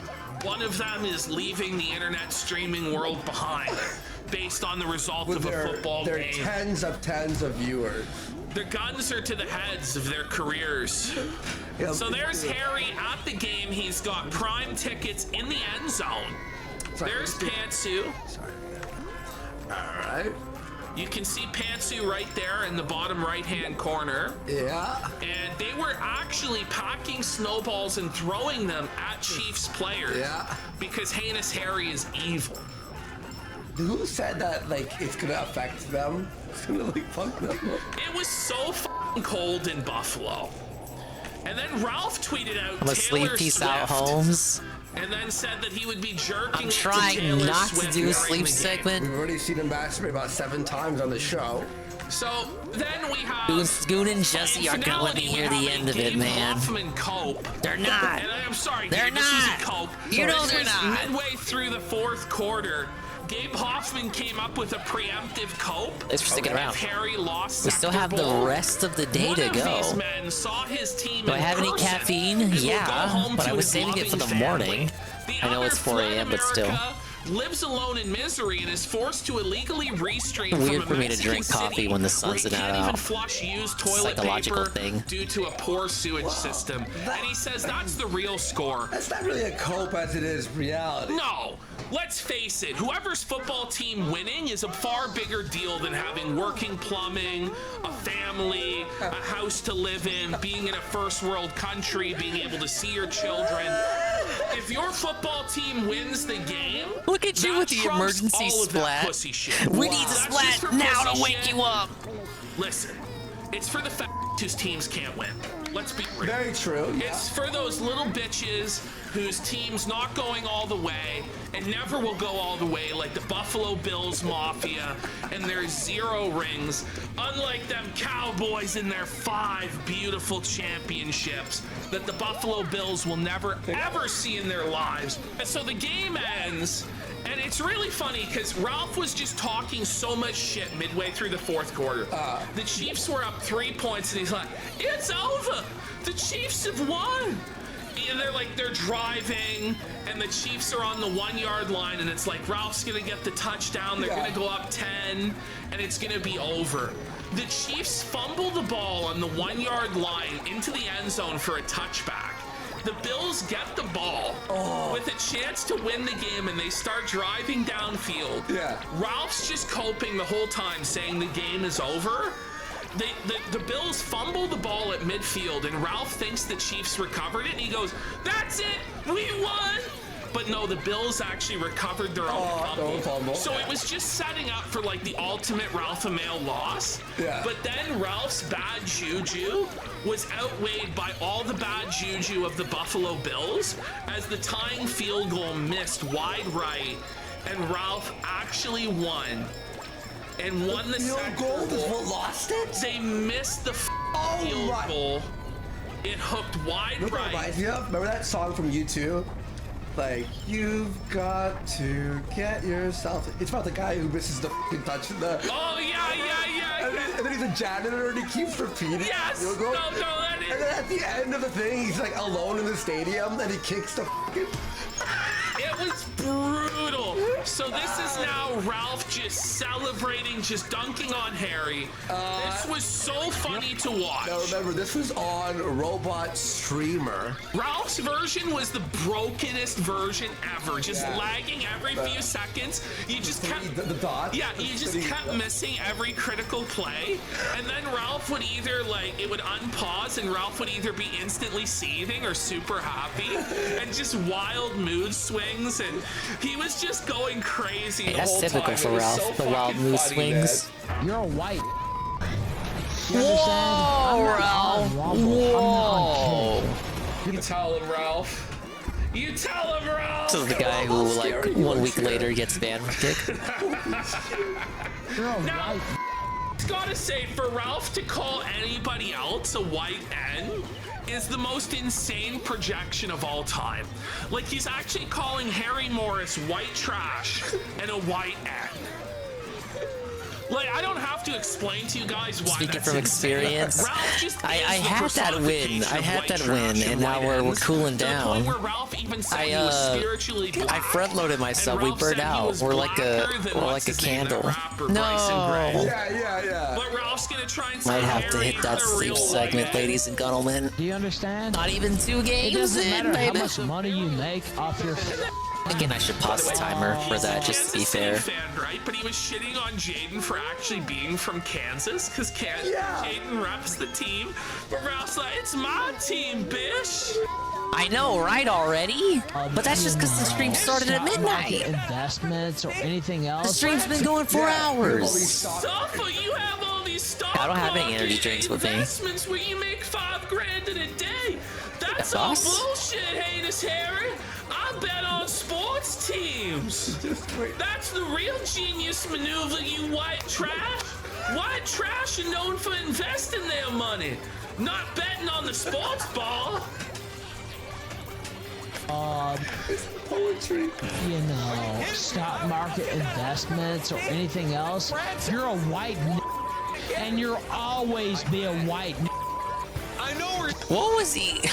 One of them is leaving the internet streaming world behind based on the result of a football game. Tens of viewers. Their guns are to the heads of their careers. So there's Harry at the game. He's got prime tickets in the end zone. There's Pantsu. All right. You can see Pantsu right there in the bottom right-hand corner. Yeah. And they were actually packing snowballs and throwing them at Chiefs players. Yeah. Because Heinous Harry is evil. Who said that, like, it's gonna affect them? It's gonna, like, fuck them. It was so fucking cold in Buffalo. And then Ralph tweeted out I'm asleep, Taylor peace Swift, out, Holmes. and then said that he would be jerking I'm it trying to Taylor not Swift to do a during sleep the game. segment. We've already seen him masturbate about 7 times on the show. So then we have Goon and Jesse aren't gonna let me hear the end of it, man. Hoffman Cope. They're not. And I'm sorry, They're Gabe, this not. isn't Cope. You know This they're was not. Midway through the 4th quarter, Gabe Hoffman came up with a preemptive Cope. Thanks for sticking around. If Harry lost We still Sector have the Bowl, rest of the day one to of go. these men saw his team Do I in have any person caffeine? and will go Yeah, home but to I was his saving it for the loving morning. family. I know it's 4 a.m., but still. Lives alone in misery and is forced to illegally restream from Weird a for me to Mexican drink coffee city when the where sun's he not can't even out. flush used toilet Psychological paper thing. due to a poor sewage system. And he says that's the real score. That's not really a cope as it is reality. No. Let's face it, whoever's football team winning is a far bigger deal than having working plumbing, a family, a house to live in, being in a first world country, being able to see your children. If your football team wins the game, look at you with the trumps emergency all of that splat. pussy shit. We need to That's splat just for now pussy to wake shit. you up. Listen, it's for the whose teams can't win. Let's be real. Very true. Yeah. It's for those little bitches whose team's not going all the way and never will go all the way, like the Buffalo Bills Mafia and their 0 rings, unlike them Cowboys in their 5 beautiful championships that the Buffalo Bills will never ever see in their lives. And so the game ends. And it's really funny because Ralph was just talking so much shit midway through the 4th quarter. The Chiefs were up 3 points, and he's like, "It's over. The Chiefs have won." And they're driving, and the Chiefs are on the 1-yard line, and it's like Ralph's gonna get the touchdown. They're gonna go up 10, and it's gonna be over. The Chiefs fumble the ball on the 1-yard line into the end zone for a touchback. The Bills get the ball with a chance to win the game, and they start driving downfield. Yeah. Ralph's just coping the whole time, saying the game is over. The Bills fumble the ball at midfield, and Ralph thinks the Chiefs recovered it, and he goes, "That's it, we won!" But no, the Bills actually recovered their own fumble. So it was just setting up for like the ultimate Ralph Amell loss. Yeah. But then Ralph's bad juju was outweighed by all the bad juju of the Buffalo Bills as the tying field goal missed wide right, and Ralph actually won. And won the field second goal is what lost it? They missed the field goal. It hooked wide Look what right. reminds me of? Remember that song from U2? Like, you've got to get yourself. It's about the guy who misses the fucking touch. Oh, yeah. And then he's a janitor and he keeps repeating. Yes! Field goal. No, that is. And then at the end of the thing, he's like alone in the stadium and he kicks the fucking. It was brutal. So this is now Ralph just celebrating, just dunking on Harry. This was so funny to watch. Now remember, this was on Robot Streamer. Ralph's version was the brokenest version ever, just lagging every few seconds. You just kept the dot. Yeah, you just kept missing every critical play, and then Ralph would either it would unpause, and Ralph would either be instantly seething or super happy, and just wild mood swings, and he was just going crazy the That's whole typical time. for It was Ralph, so the wild fucking mood funny, swings. man. You're a white. Whoa, Ralph. Whoa. You tell him, Ralph. You tell him, Ralph. This is the guy who, 1 week later gets banned from Kick. Now, it's gotta say, for Ralph to call anybody else a white N is the most insane projection of all time. Like, he's actually calling Harry Morris white trash and a white N. Like, I don't have to explain to you guys why. Speaking that's from insane. experience, Ralph just I is the had that win. personification I of had white that trash win, and now white we're ends, cooling to the point down. where Ralph even said he was spiritually blind. I front loaded myself. And We Ralph burned said he out. was We're like a candle. Rapper, No. Yeah. But Ralph's gonna try and say Might have to Harry hit that is the sleep real segment, white ladies and gentlemen. Do you understand? Not even 2 games It doesn't in, matter baby. how much money you make off your. Again, I should pause the timer for that, just to be fair. Fan, right? But he was shitting on Jaden for actually being from Kansas, because Jaden reps the team. But Ralph's like, it's my team, bitch. I know, right? Already, but that's just because the stream started at midnight. Investments or anything else. The stream's been going for hours. Suffer, you have all these stock I don't have any energy market drinks with me. investments where you make $5 grand in a day. That's all bullshit, Heinous Harry. I bet on sports teams. That's the real genius maneuver, you white trash. White trash are known for investing their money, not betting on the sports ball. It's poetry. You know, stock market investments or anything else. You're a white and you'll always be a white I know where. What was he?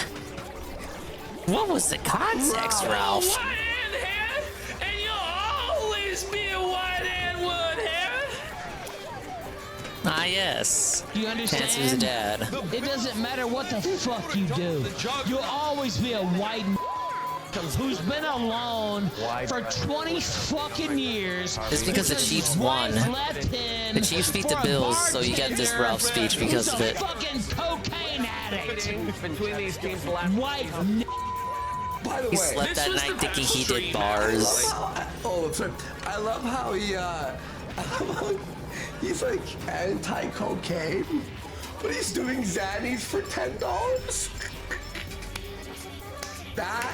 What was the context, Ralph? White and head, and you'll always be a white and woodhead. Ah, yes. Do you understand? Chance who's a dad. It doesn't matter what the fuck you do. You'll always be a white who's been alone for 20 fucking years. It's because the Chiefs won. The Chiefs beat the Bills, so you get this Ralph speech because of it. Fucking cocaine addict. Between these teams, white. By the He way, slept that night thinking he did bars. I love how he's like anti-cocaine, but he's doing Xannies for $10. That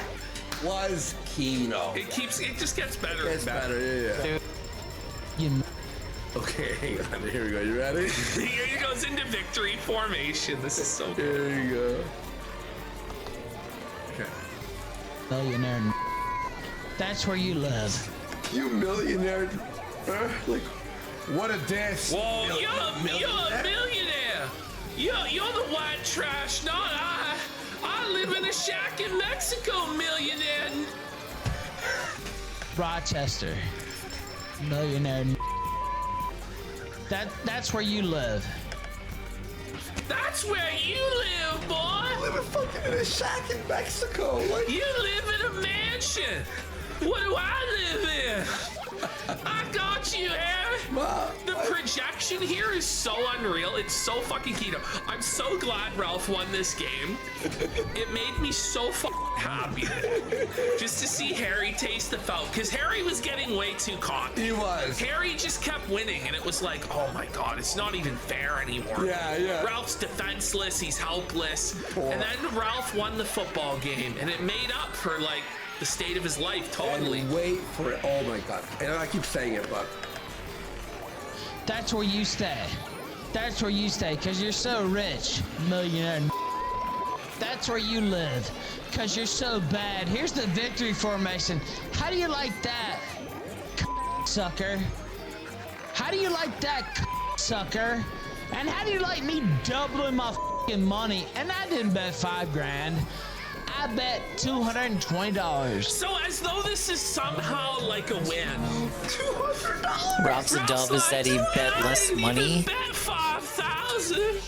was Kino. It just gets better. It's better, yeah. Okay, hang on. Here we go. You ready? Here he goes into victory formation. This is so good. There you go. Okay. Millionaire. That's where you live. You millionaire. Like, what a dance. Whoa, you're a millionaire. You're the white trash, not I. I live in a shack in Mexico, millionaire. Rochester. Millionaire. That's where you live. That's where you live, boy. I live fucking in a shack in Mexico. Like, you live in a mansion. What do I live in? I got you, Harry. The projection here is so unreal. It's so fucking keto. I'm so glad Ralph won this game. It made me so fucking happy just to see Harry taste the foul, because Harry was getting way too cocky. He was. Harry just kept winning, and it was like, oh my god, it's not even fair anymore. Yeah. Ralph's defenseless. He's helpless. And then Ralph won the football game, and it made up for like the state of his life totally. And wait for it. Oh my god. And I keep saying it, but that's where you stay. That's where you stay, because you're so rich, millionaire. That's where you live, because you're so bad. Here's the victory formation. How do you like that, sucker? How do you like that, sucker? And how do you like me doubling my fucking money? And I didn't bet $5 grand. I bet $220. So as though this is somehow like a win. $200. Ralph's dub is that he bet less money. Bet 5,000.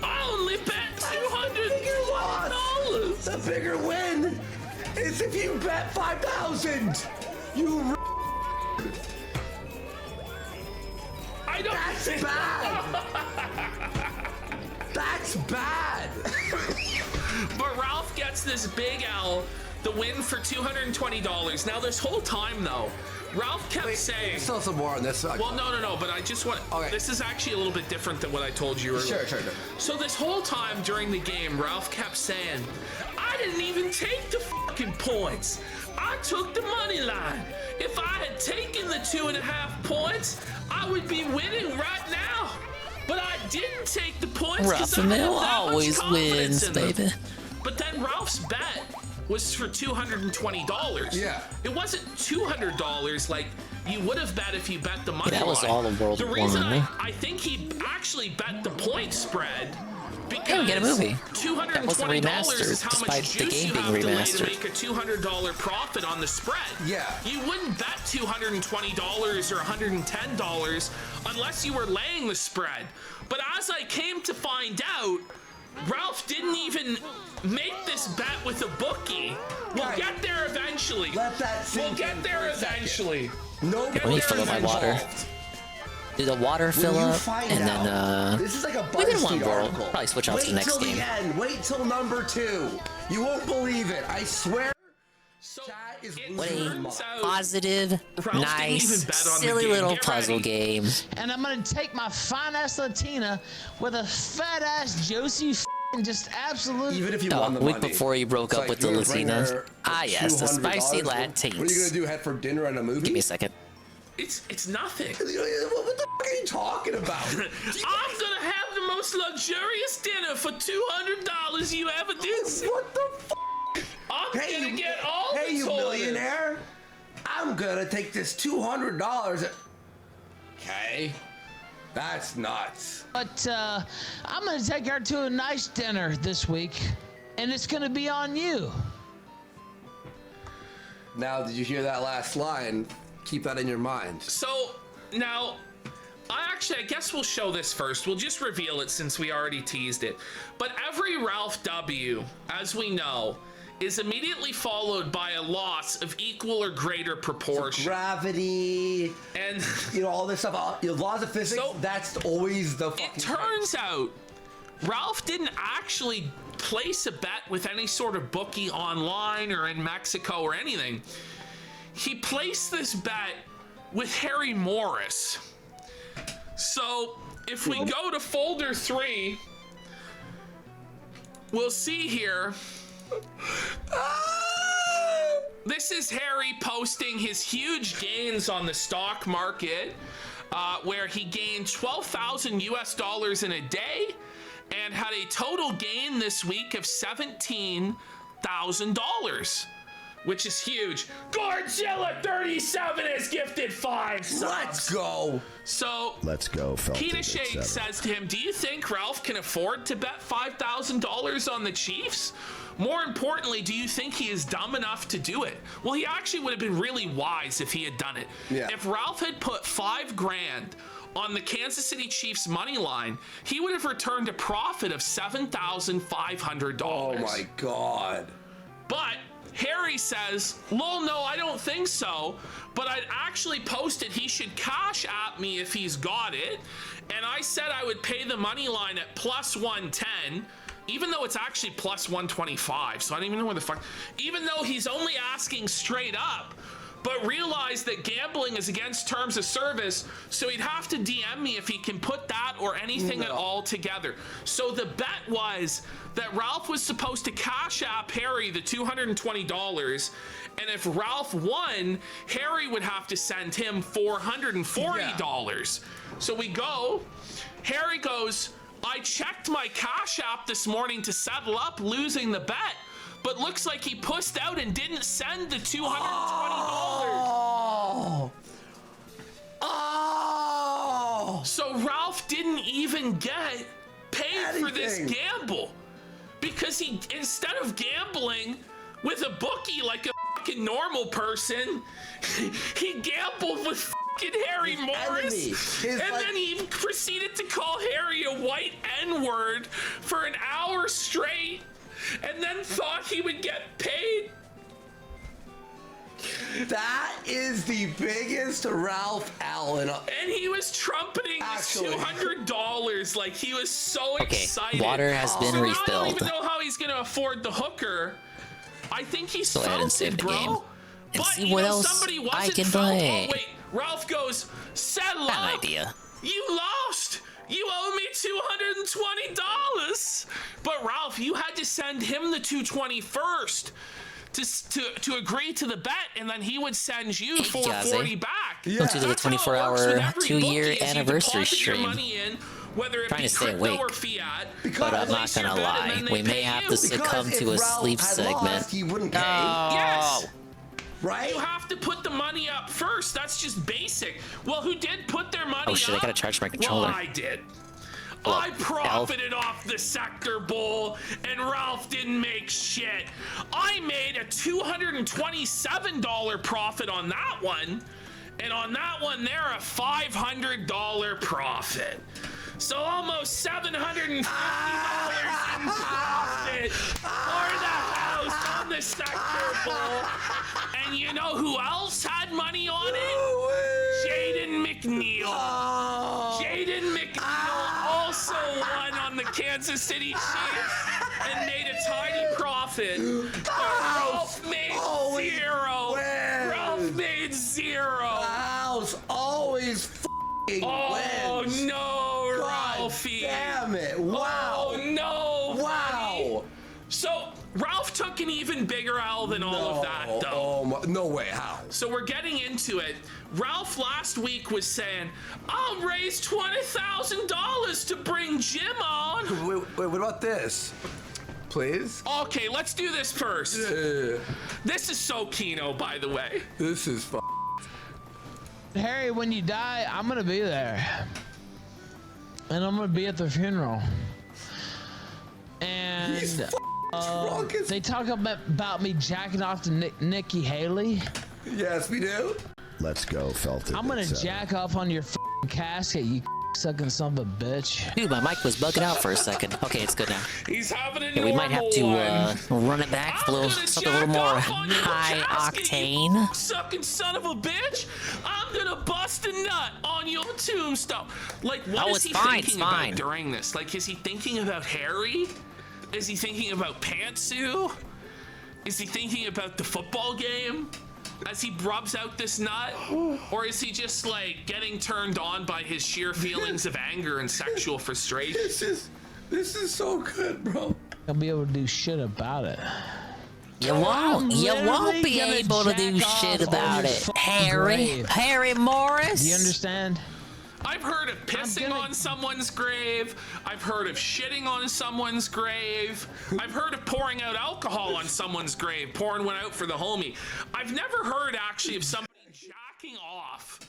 I only bet $200. The bigger win is if you bet 5,000. You. I don't. That's bad. That's bad. But Ralph gets this big L, the win for $220. Now this whole time though, Ralph kept saying. Still some more on this. Well, no, but I just want. Okay. This is actually a little bit different than what I told you earlier. Sure. So this whole time during the game, Ralph kept saying, I didn't even take the fucking points. I took the money line. If I had taken the 2.5 points, I would be winning right now. But I didn't take the points because I Ruffin had that always much confidence wins, in them. baby. But then Ralph's bet was for $220. Yeah. It wasn't $200 like you would have bet if you bet the money That was line. all the world The reason won. I think he actually bet the point spread because Yeah, we get a movie. $220 That wasn't remastered, is how despite much the juice game you being have to lay to remastered. make a $200 profit on the spread. Yeah. You wouldn't bet $220 or $110 unless you were laying the spread. But as I came to find out, Ralph didn't even make this bet with a bookie. We'll get there eventually. Let that sink We'll get in there for a second. eventually. No. Let me fill up my water. Did the water fill up, and then this is like a we did BuzzFeed one world. article. Probably switch out to the next game. Wait till the end. Wait till number 2. You won't believe it. I swear. Chat is losing What a positive, nice, silly little puzzle game. And I'm gonna take my fine ass Latina with a fat ass Josie just absolute. Even if you won the week money, before you broke up with the Latinas. Ah, yes, the spicy Latines. What are you gonna do? Head for dinner and a movie? Give me a second. It's nothing. What the fuck are you talking about? I'm gonna have the most luxurious dinner for $200 you ever did. What the fuck? I'm gonna get all the you toilets. millionaire. I'm gonna take this $200. Okay. That's nuts. But I'm gonna take her to a nice dinner this week, and it's gonna be on you. Now, did you hear that last line? Keep that in your mind. So now, I guess we'll show this first. We'll just reveal it since we already teased it. But every Ralph W, as we know, is immediately followed by a loss of equal or greater proportion. So gravity, and all this stuff. Laws of physics. So that's always the fucking. It turns out Ralph didn't actually place a bet with any sort of bookie online or in Mexico or anything. He placed this bet with Harry Morris. So if we go to folder 3, we'll see here. This is Harry posting his huge gains on the stock market, where he gained $12,000 in a day and had a total gain this week of $17,000, which is huge. Godzilla37 has gifted 5 subs. Let's go. So let's go, Peter Shade says to him, do you think Ralph can afford to bet $5,000 on the Chiefs? More importantly, do you think he is dumb enough to do it? Well, he actually would have been really wise if he had done it. Yeah. If Ralph had put $5 grand on the Kansas City Chiefs money line, he would have returned a profit of $7,500. Oh my God. But Harry says, well, no, I don't think so, but I'd actually posted he should cash at me if he's got it, and I said I would pay the money line at plus 110, even though it's actually plus 125, so I don't even know where the fuck, even though he's only asking straight up, but realized that gambling is against terms of service, so he'd have to DM me if he can put that or anything at all together. So the bet was that Ralph was supposed to cash app Harry the $220, and if Ralph won, Harry would have to send him $440. So we go, Harry goes, I checked my cash app this morning to settle up losing the bet, but looks like he pussed out and didn't send the $220. Oh. So Ralph didn't even get paid for this gamble because he, instead of gambling with a bookie like a fucking normal person, he gambled with fucking Harry Morris, and then he proceeded to call Harry a white N-word for an hour straight, and then thought he would get paid. That is the biggest Ralph Allen. And he was trumpeting this $200 like he was so excited. Water has been so refilled. I don't even know how he's going to afford the hooker. I think he's Go ahead and save the game and see what else I can play. Oh, wait, Ralph goes, settle up. Got an idea. You lost. You owe me $220. But Ralph, you had to send him the $220 first to agree to the bet, and then he would send you $440 back. Go to the 24-hour, 2-year anniversary stream. Trying to stay awake, but I'm not gonna lie, we may have to succumb to a sleep segment. He wouldn't pay. Yes. Right? You have to put the money up first. That's just basic. Well, who did put their money up? Oh shit, I gotta charge my controller. Well, I did. I profited off the Sector Bowl, and Ralph didn't make shit. I made a $227 profit on that one, and on that one there, a $500 profit. So almost $750 in profit for the house on the Sector Bowl. And you know who else had money on it? Jaden McNeil. Jaden McNeil also won on the Kansas City Chiefs. and made a tiny profit. Ralph made zero. Ralph made zero. House always f***ing wins. No, God Ralphie. Damn it. Wow. Oh, no. Wow. So, Ralph took an even bigger L than all of that, though. Oh, no way. How? So we're getting into it. Ralph last week was saying, I'll raise $20,000 to bring Jim on. Wait, what about this? Please? Okay, let's do this first. This is so Kino, by the way. This is fun. Harry, when you die, I'm gonna be there. And I'm gonna be at the funeral. And they talk about me jacking off to Nikki Haley. Yes, we do. Let's go, Felton. I'm gonna jack off on your casket, you sucking son of a bitch. Dude, my mic was bugging out for a second. Okay, it's good now. He's having a Yeah, we might have to run it back a little, something a little more high octane. Sucking son of a bitch! I'm gonna bust a nut on your tombstone. Like, what is he thinking about during this? Like, is he thinking about Harry? Is he thinking about Pantsu? Is he thinking about the football game as he rubs out this nut? Or is he just like getting turned on by his sheer feelings of anger and sexual frustration? This is so good, bro. I'll be able to do shit about it. You won't be able to do shit about it, Harry Morris. Do you understand? I've heard of pissing on someone's grave. I've heard of shitting on someone's grave. I've heard of pouring out alcohol on someone's grave, pouring one out for the homie. I've never heard actually of somebody jacking off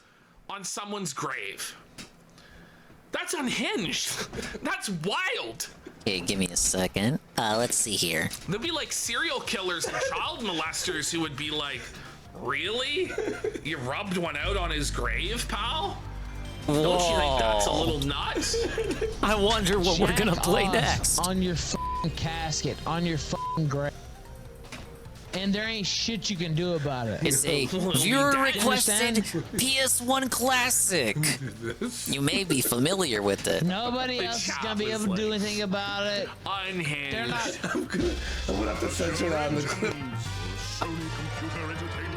on someone's grave. That's unhinged. That's wild. Okay, give me a second. Let's see here. There'd be like serial killers and child molesters who would be like, really? You rubbed one out on his grave, pal? Don't you think that's a little nuts? I wonder what we're gonna play next. On your f***ing casket, on your f***ing grave. And there ain't shit you can do about it. It's a viewer-requested PS1 classic. You may be familiar with it. Nobody else is gonna be able to do anything about it. Unhinged. They're not. I'm gonna have to censor on the clip.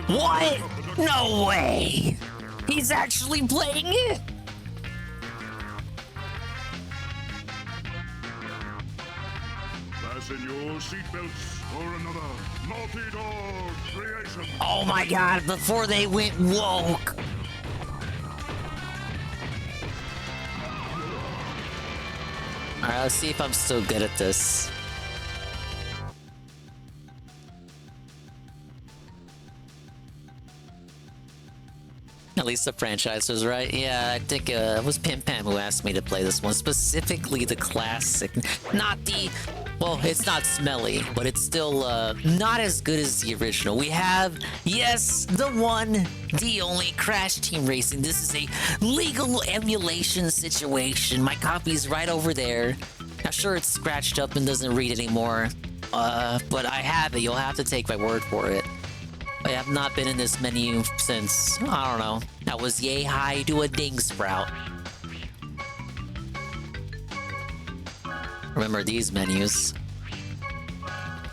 What? No way! He's actually playing it? Fasten your seatbelts for another Naughty Dog creation. Oh my god, before they went woke. Alright, let's see if I'm still good at this. At least the franchise was right. Yeah, I think it was Pim Pam who asked me to play this one. Specifically the classic. Not the... Well, it's not smelly, but it's still not as good as the original. We have, yes, the one, the only Crash Team Racing. This is a legal emulation situation. My copy's right over there. I'm sure it's scratched up and doesn't read anymore. But I have it. You'll have to take my word for it. I have not been in this menu since, I don't know, I was yay high to a ding sprout. Remember these menus.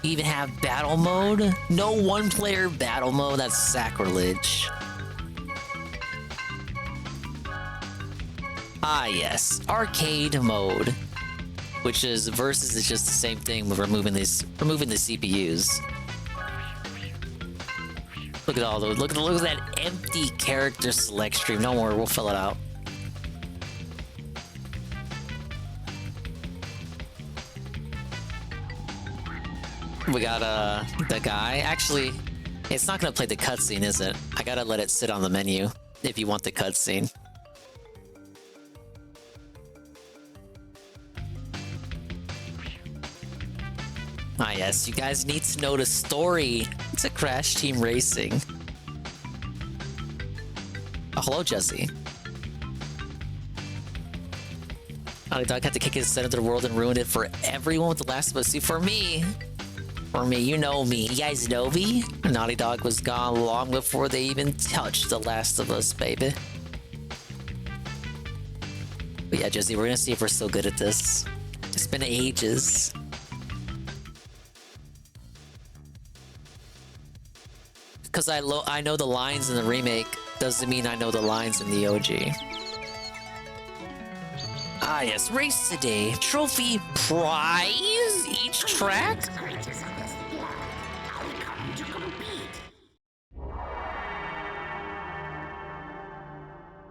You even have battle mode? No one-player battle mode? That's sacrilege. Ah yes, arcade mode. Which is, versus is just the same thing with removing the CPUs. Look at all those. Look at that empty character select stream. Don't worry, we'll fill it out. We got the guy. Actually, it's not gonna play the cutscene, is it? I gotta let it sit on the menu if you want the cutscene. Ah yes, you guys need to know the story. It's a Crash Team Racing. Oh, hello, Jesse. Naughty Dog had to kick his son into the world and ruin it for everyone with The Last of Us. See, for me, you know me. You guys know me? Naughty Dog was gone long before they even touched The Last of Us, baby. But yeah, Jesse, we're gonna see if we're still good at this. It's been ages. because I know the lines in the remake doesn't mean I know the lines in the OG. Ah yes, race today. Trophy prize each track?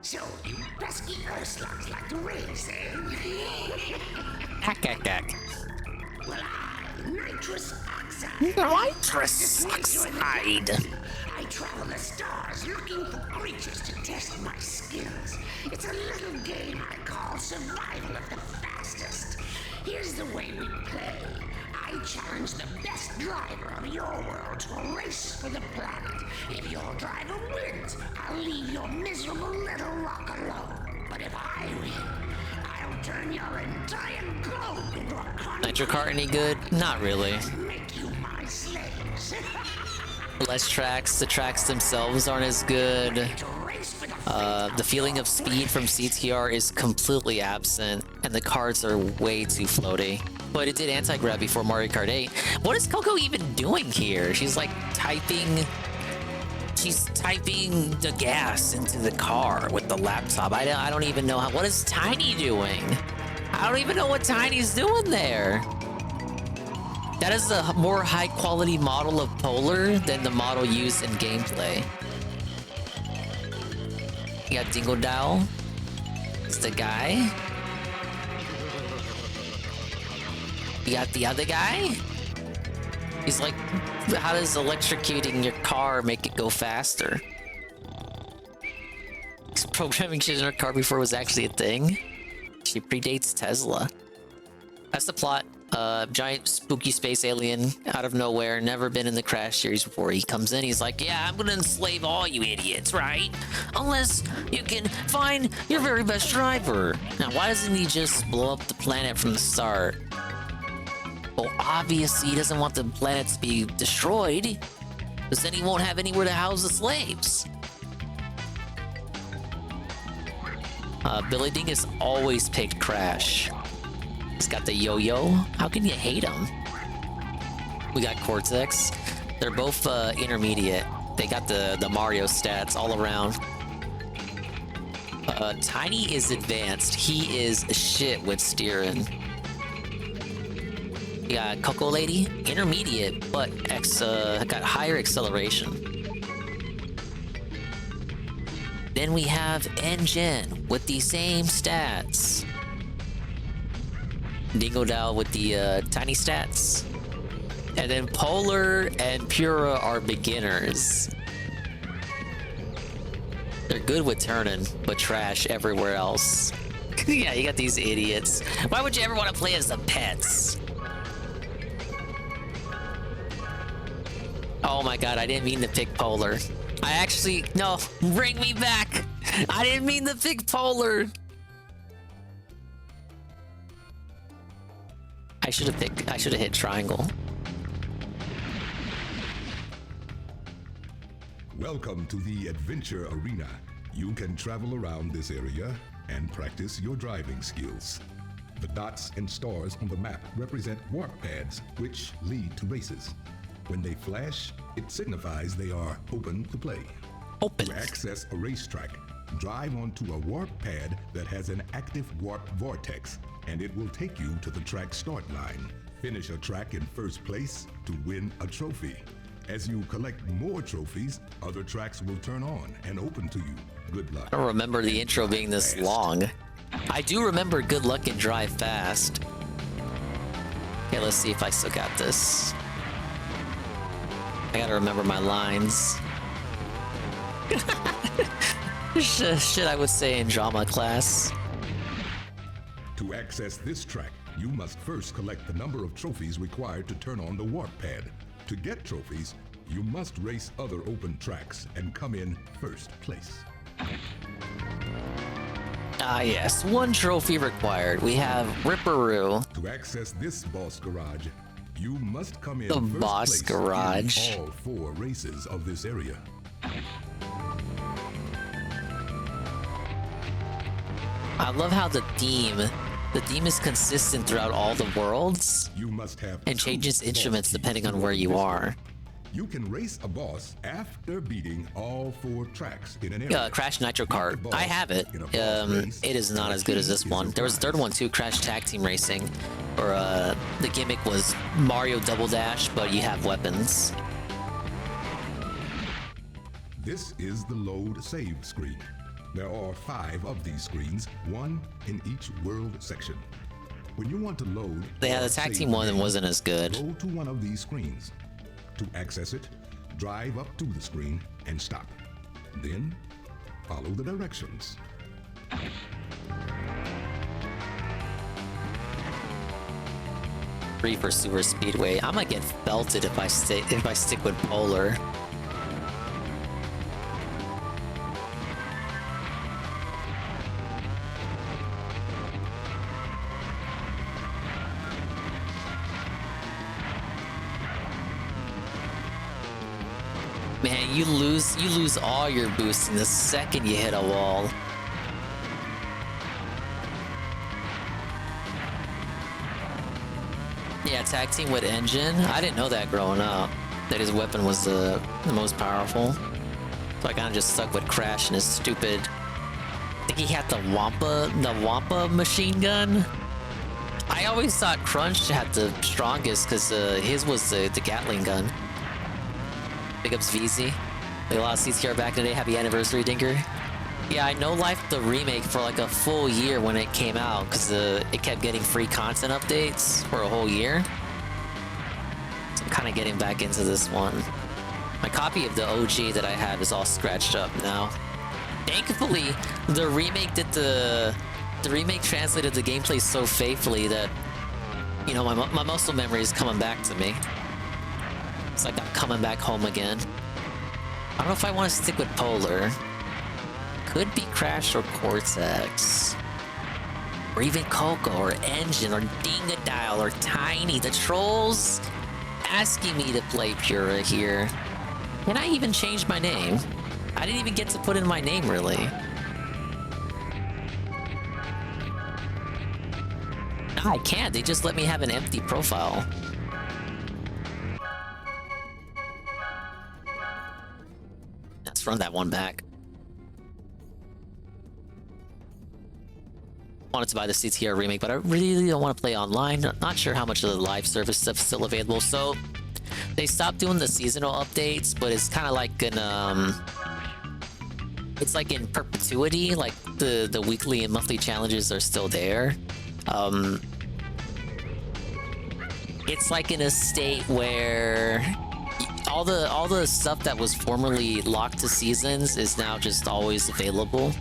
So you pesky earthslugs like to race, eh? Ack. Well, nitrous oxide. Nitrous oxide. I travel the stars looking for creatures to test my skills. It's a little game I call survival of the fastest. Here's the way we play. I challenge the best driver of your world to a race for the planet. If your driver wins, I'll leave your miserable little rock alone. But if I win, I'll turn your entire globe into a Nitro Kart any good? Not really. make you my slaves. Less tracks. The tracks themselves aren't as good. The feeling of speed from CTR is completely absent, and the cards are way too floaty. But it did anti-grab before Mario Kart 8. What is Coco even doing here? She's like typing... She's typing the gas into the car with the laptop. I don't even know how... What is Tiny doing? I don't even know what Tiny's doing there. That is a more high-quality model of Polar than the model used in gameplay. You got Dingo Dow. It's the guy. You got the other guy. He's like, how does electrocuting your car make it go faster? He's programming shit in her car before it was actually a thing. She predates Tesla. That's the plot. Giant spooky space alien out of nowhere, never been in the Crash series before. He comes in, he's like, yeah, I'm gonna enslave all you idiots, right? Unless you can find your very best driver. Now, why doesn't he just blow up the planet from the start? Well, obviously he doesn't want the planet to be destroyed, because then he won't have anywhere to house the slaves. Billy Dingus always picked Crash. He's got the yo-yo. How can you hate him? We got Cortex. They're both intermediate. They got the Mario stats all around. Tiny is advanced. He is shit with steering. You got Coco Lady, intermediate, but got higher acceleration. Then we have N-Gen with the same stats. Dingo Dow with the tiny stats. And then Polar and Pura are beginners. They're good with turning, but trash everywhere else. Yeah, you got these idiots. Why would you ever want to play as the pets? Oh my god, I didn't mean to pick Polar. No, bring me back. I didn't mean to pick Polar. I should have hit triangle. Welcome to the Adventure Arena. You can travel around this area and practice your driving skills. The dots and stars on the map represent warp pads, which lead to races. When they flash, it signifies they are open to play. To access a racetrack, drive onto a warp pad that has an active warp vortex, and it will take you to the track start line. Finish a track in first place to win a trophy. As you collect more trophies, other tracks will turn on and open to you. Good luck. I don't remember the intro being this long. I do remember Good Luck and Drive Fast. Okay, let's see if I still got this. I gotta remember my lines. Shit I would say in drama class. To access this track, you must first collect the number of trophies required to turn on the warp pad. To get trophies, you must race other open tracks and come in first place. Ah yes, one trophy required. We have Ripperoo. To access this boss garage, you must come in The first boss place garage. in all 4 races of this area. I love how the theme is consistent throughout all the worlds You must have and changes instruments depending on where you are. You can race a boss after beating all 4 tracks in an area. Crash Nitro Kart. I have it. It is not as good as this one. There was a third one too, Crash Tag Team Racing, where the gimmick was Mario Double Dash, but you have weapons. This is the load save screen. There are 5 of these screens, 1 in each world section. When you want to load, Yeah, the tag team one wasn't as good. Go to one of these screens. To access it, drive up to the screen and stop. Then, follow the directions. Free for Super Speedway. I might get belted if I stick with Polar. Man, you lose all your boosts in the second you hit a wall. Yeah, tag team with engine. I didn't know that growing up, that his weapon was the most powerful. So I kind of just stuck with Crash and his stupid. I think he had the Wampa machine gun. I always thought Crunch had the strongest because his was the Gatling gun. Big ups VZ. We lost CTR back in the day. Happy anniversary, Dinker. Yeah, I know Life the remake for like a full year when it came out because it kept getting free content updates for a whole year. So I'm kind of getting back into this one. My copy of the OG that I have is all scratched up now. Thankfully, the remake translated the gameplay so faithfully that, you know, my muscle memory is coming back to me. It's like I'm coming back home again. I don't know if I want to stick with Polar. Could be Crash or Cortex. Or even Coco or Engine or Dingadile or Tiny. The trolls asking me to play Pura here. Can I even change my name? I didn't even get to put in my name, really. No, I can't. They just let me have an empty profile. Let's run that one back. Wanted to buy the CTR remake, but I really don't want to play online. Not sure how much of the live service stuff's still available. So they stopped doing the seasonal updates, but it's kind of like an it's like in perpetuity. Like the weekly and monthly challenges are still there. It's like in a state where all the stuff that was formerly locked to seasons is now just always available.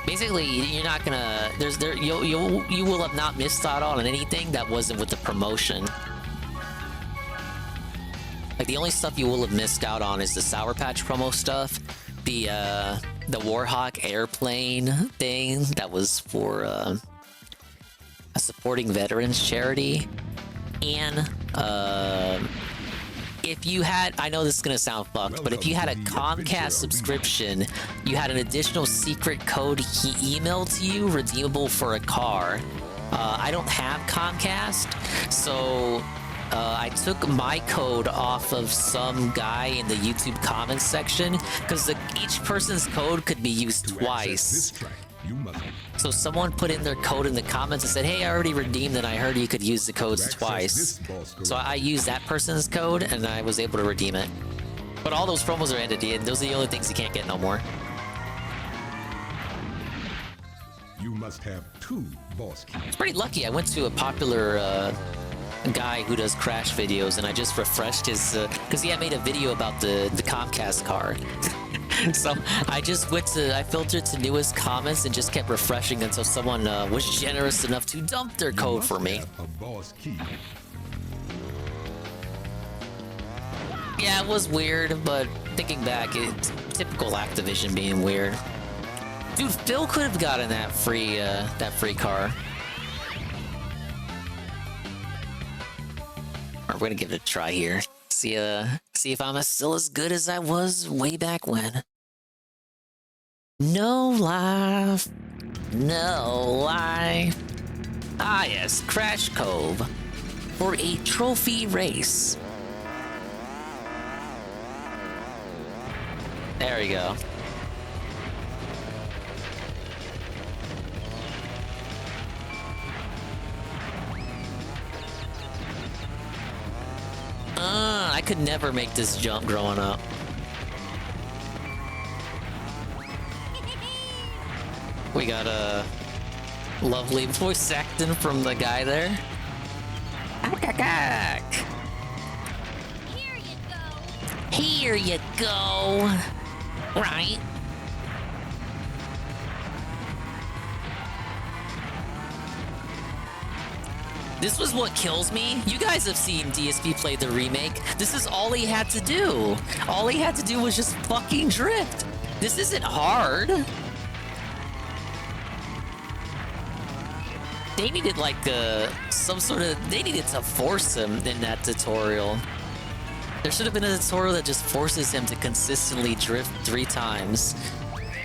Basically, you're not gonna. You will have not missed out on anything that wasn't with the promotion. Like the only stuff you will have missed out on is the Sour Patch promo stuff, the Warhawk airplane thing that was for a supporting veterans charity, and if you had, I know this is gonna sound fucked, but if you had a Comcast subscription, you had an additional secret code he emailed to you, redeemable for a car. I don't have Comcast, so I took my code off of some guy in the YouTube comments section, because each person's code could be used twice. So someone put in their code in the comments and said, hey, I already redeemed and I heard you could use the codes twice. So I used that person's code and I was able to redeem it. But all those promos are ended, and those are the only things you can't get no more. You must have 2 boss keys. It's pretty lucky. I went to a popular guy who does Crash videos, and I just refreshed his because he had made a video about the Comcast car. So I just I filtered to newest comments and just kept refreshing until someone was generous enough to dump their code for me. A boss key. Yeah, it was weird, but thinking back, it's typical Activision being weird. Dude, Phil could have gotten that free car. We're gonna give it a try here. See if I'm still as good as I was way back when. No life. No life. Ah yes, Crash Cove. for a trophy race. There we go. I could never make this jump growing up. We got a lovely voice acting from the guy there. Here you go. Here you go. Right. This was what kills me. You guys have seen DSP play the remake. This is all he had to do. All he had to do was just fucking drift. This isn't hard. They needed like some sort of, they needed to force him in that tutorial. There should have been a tutorial that just forces him to consistently drift 3 times.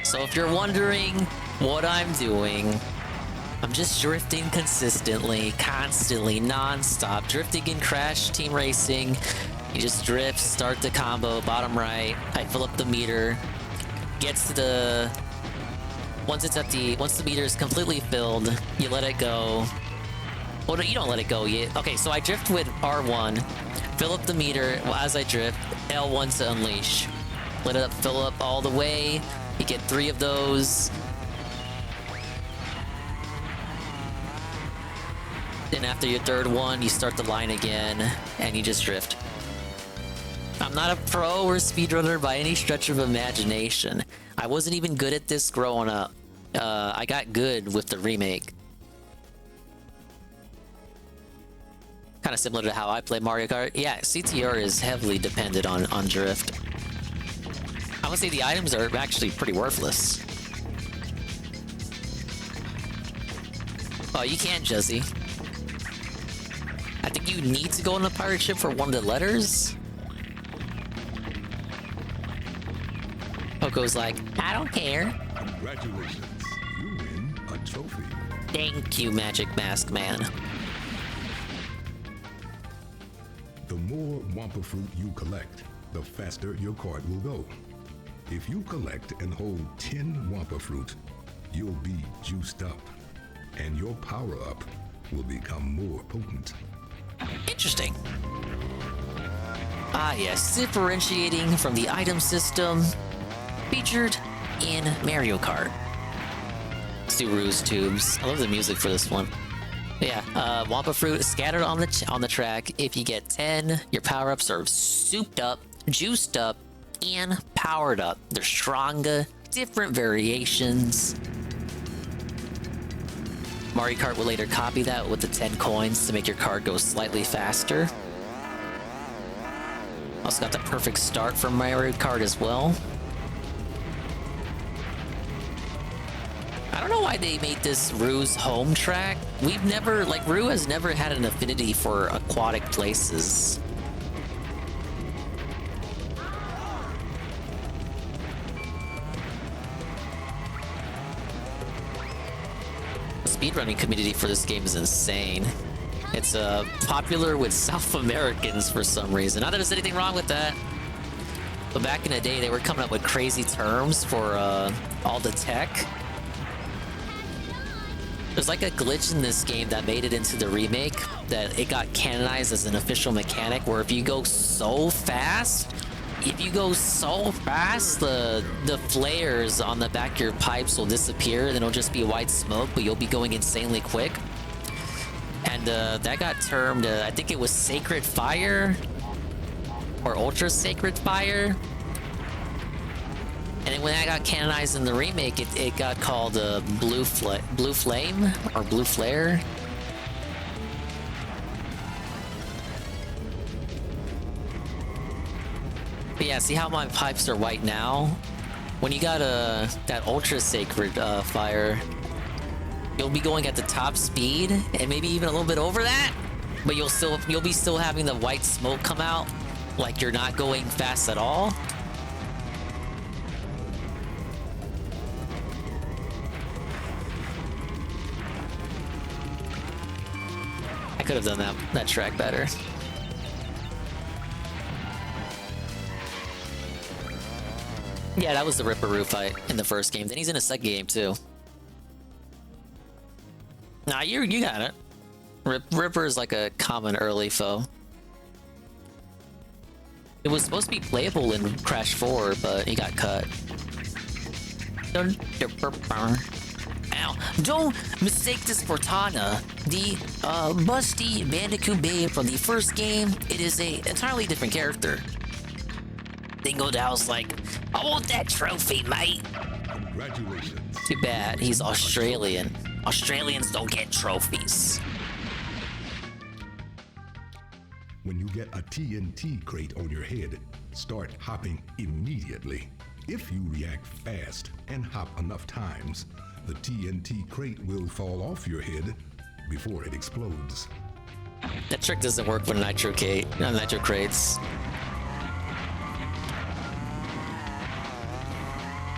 So if you're wondering what I'm doing, I'm just drifting consistently, constantly, non-stop. Drifting in Crash Team Racing. You just drift, start the combo, bottom right. I fill up the meter. Gets to the... Once the meter is completely filled, you let it go. Well, no, you don't let it go yet. Okay, so I drift with R1. Fill up the meter as I drift. L1 to unleash. Let it fill up all the way. You get 3 of those. Then after your 3rd one, you start the line again, and you just drift. I'm not a pro or speedrunner by any stretch of imagination. I wasn't even good at this growing up. I got good with the remake. Kind of similar to how I play Mario Kart. Yeah, CTR is heavily dependent on drift. I would say the items are actually pretty worthless. Oh, you can't, Juzzy. I think you need to go on the pirate ship for one of the letters. Poco's like, I don't care. Congratulations, you win a trophy. Thank you, Magic Mask Man. The more Wampa fruit you collect, the faster your card will go. If you collect and hold 10 Wampa fruit, you'll be juiced up, and your power-up will become more potent. Interesting. Ah, yes, differentiating from the item system featured in Mario Kart. Subaru's tubes. I love the music for this one. Yeah, Wampa fruit is scattered on the track. If you get 10, your power-ups are souped up, juiced up, and powered up. They're stronger, different variations. Mario Kart will later copy that with the 10 coins to make your card go slightly faster. Also got the perfect start from Mario Kart as well. I don't know why they made this Rue's home track. We've never, like, Rue has never had an affinity for aquatic places. Speedrunning community for this game is insane. It's popular with South Americans for some reason. Not that there's anything wrong with that. But back in the day, they were coming up with crazy terms for all the tech. There's like a glitch in this game that made it into the remake, that it got canonized as an official mechanic, where if you go so fast, the flares on the back of your pipes will disappear, and it'll just be white smoke, but you'll be going insanely quick. And that got termed, I think it was Sacred Fire, or Ultra Sacred Fire. And then when that got canonized in the remake, it got called Blue Flame, or Blue Flare. But yeah, see how my pipes are white now? When you got that Ultra Sacred Fire, you'll be going at the top speed, and maybe even a little bit over that, but you'll be still having the white smoke come out, like you're not going fast at all. I could have done that track better. Yeah, that was the Ripperoo fight in the first game. Then he's in the second game too. Nah, you got it. Ripper is like a common early foe. It was supposed to be playable in Crash 4, but he got cut. Ow. Don't mistake this for Tana, the busty Bandicoot babe from the first game. It is a entirely different character. Dingo Dow's like, I want that trophy, mate. Congratulations. Too bad, he's Australian. Australians don't get trophies. When you get a TNT crate on your head, start hopping immediately. If you react fast and hop enough times, the TNT crate will fall off your head before it explodes. That trick doesn't work with nitro crates.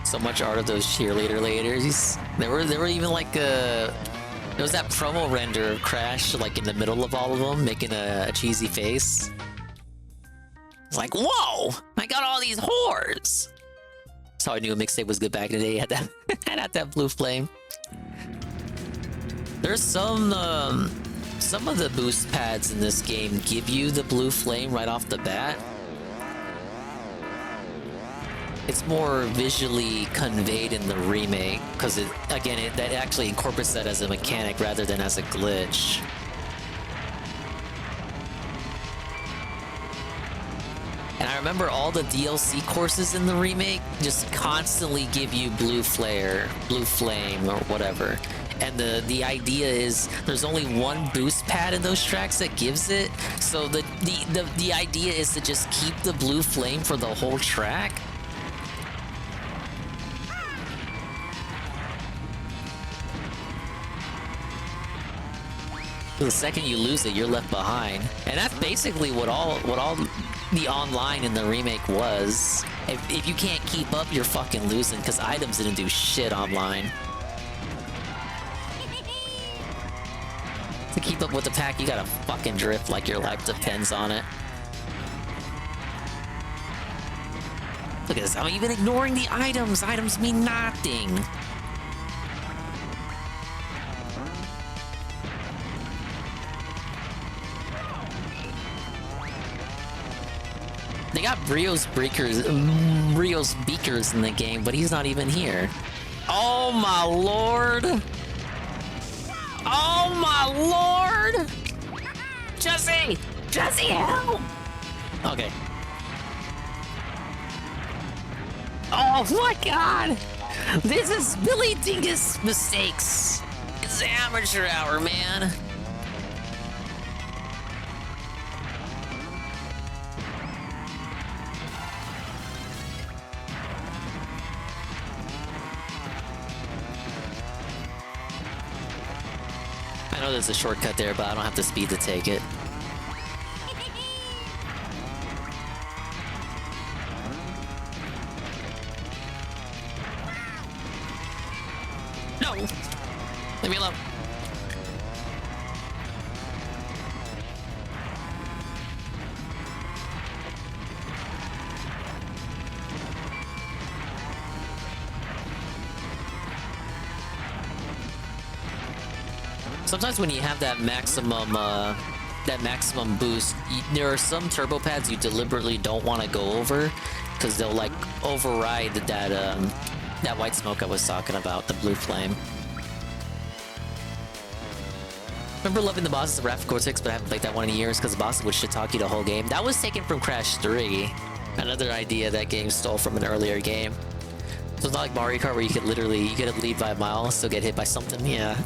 So much art of those cheerleader ladies. There were even like there was that promo render of Crash like in the middle of all of them, making a cheesy face. It's like, whoa! I got all these whores. That's how I knew a mixtape was good back in the day. Had that blue flame. There's some of the boost pads in this game give you the blue flame right off the bat. It's more visually conveyed in the remake because that actually incorporates that as a mechanic rather than as a glitch. And I remember all the DLC courses in the remake just constantly give you blue flame or whatever. And the idea is there's only one boost pad in those tracks that gives it. So the idea is to just keep the blue flame for the whole track. The second you lose it, you're left behind. And that's basically what all the online in the remake was. If you can't keep up, you're fucking losing, because items didn't do shit online. To keep up with the pack, you gotta fucking drift like your life depends on it. Look at this, I'm even ignoring the items. Items mean nothing. They got Brio's beakers in the game, but he's not even here. Oh my lord! Oh my lord! Jesse! Jesse, help! Okay. Oh my god! This is Billy Dingus mistakes. It's amateur hour, man. I know there's a shortcut there, but I don't have the speed to take it. No! Leave me alone. Sometimes when you have that maximum boost, there are some turbo pads you deliberately don't want to go over because they'll like override that white smoke I was talking about, the blue flame. Remember loving the bosses of Wrath of Cortex, but I haven't played that one in years because the bosses would shit talk you the whole game. That was taken from Crash 3, another idea that game stole from an earlier game. So it's not like Mario Kart where you could lead by a mile, still get hit by something. Yeah.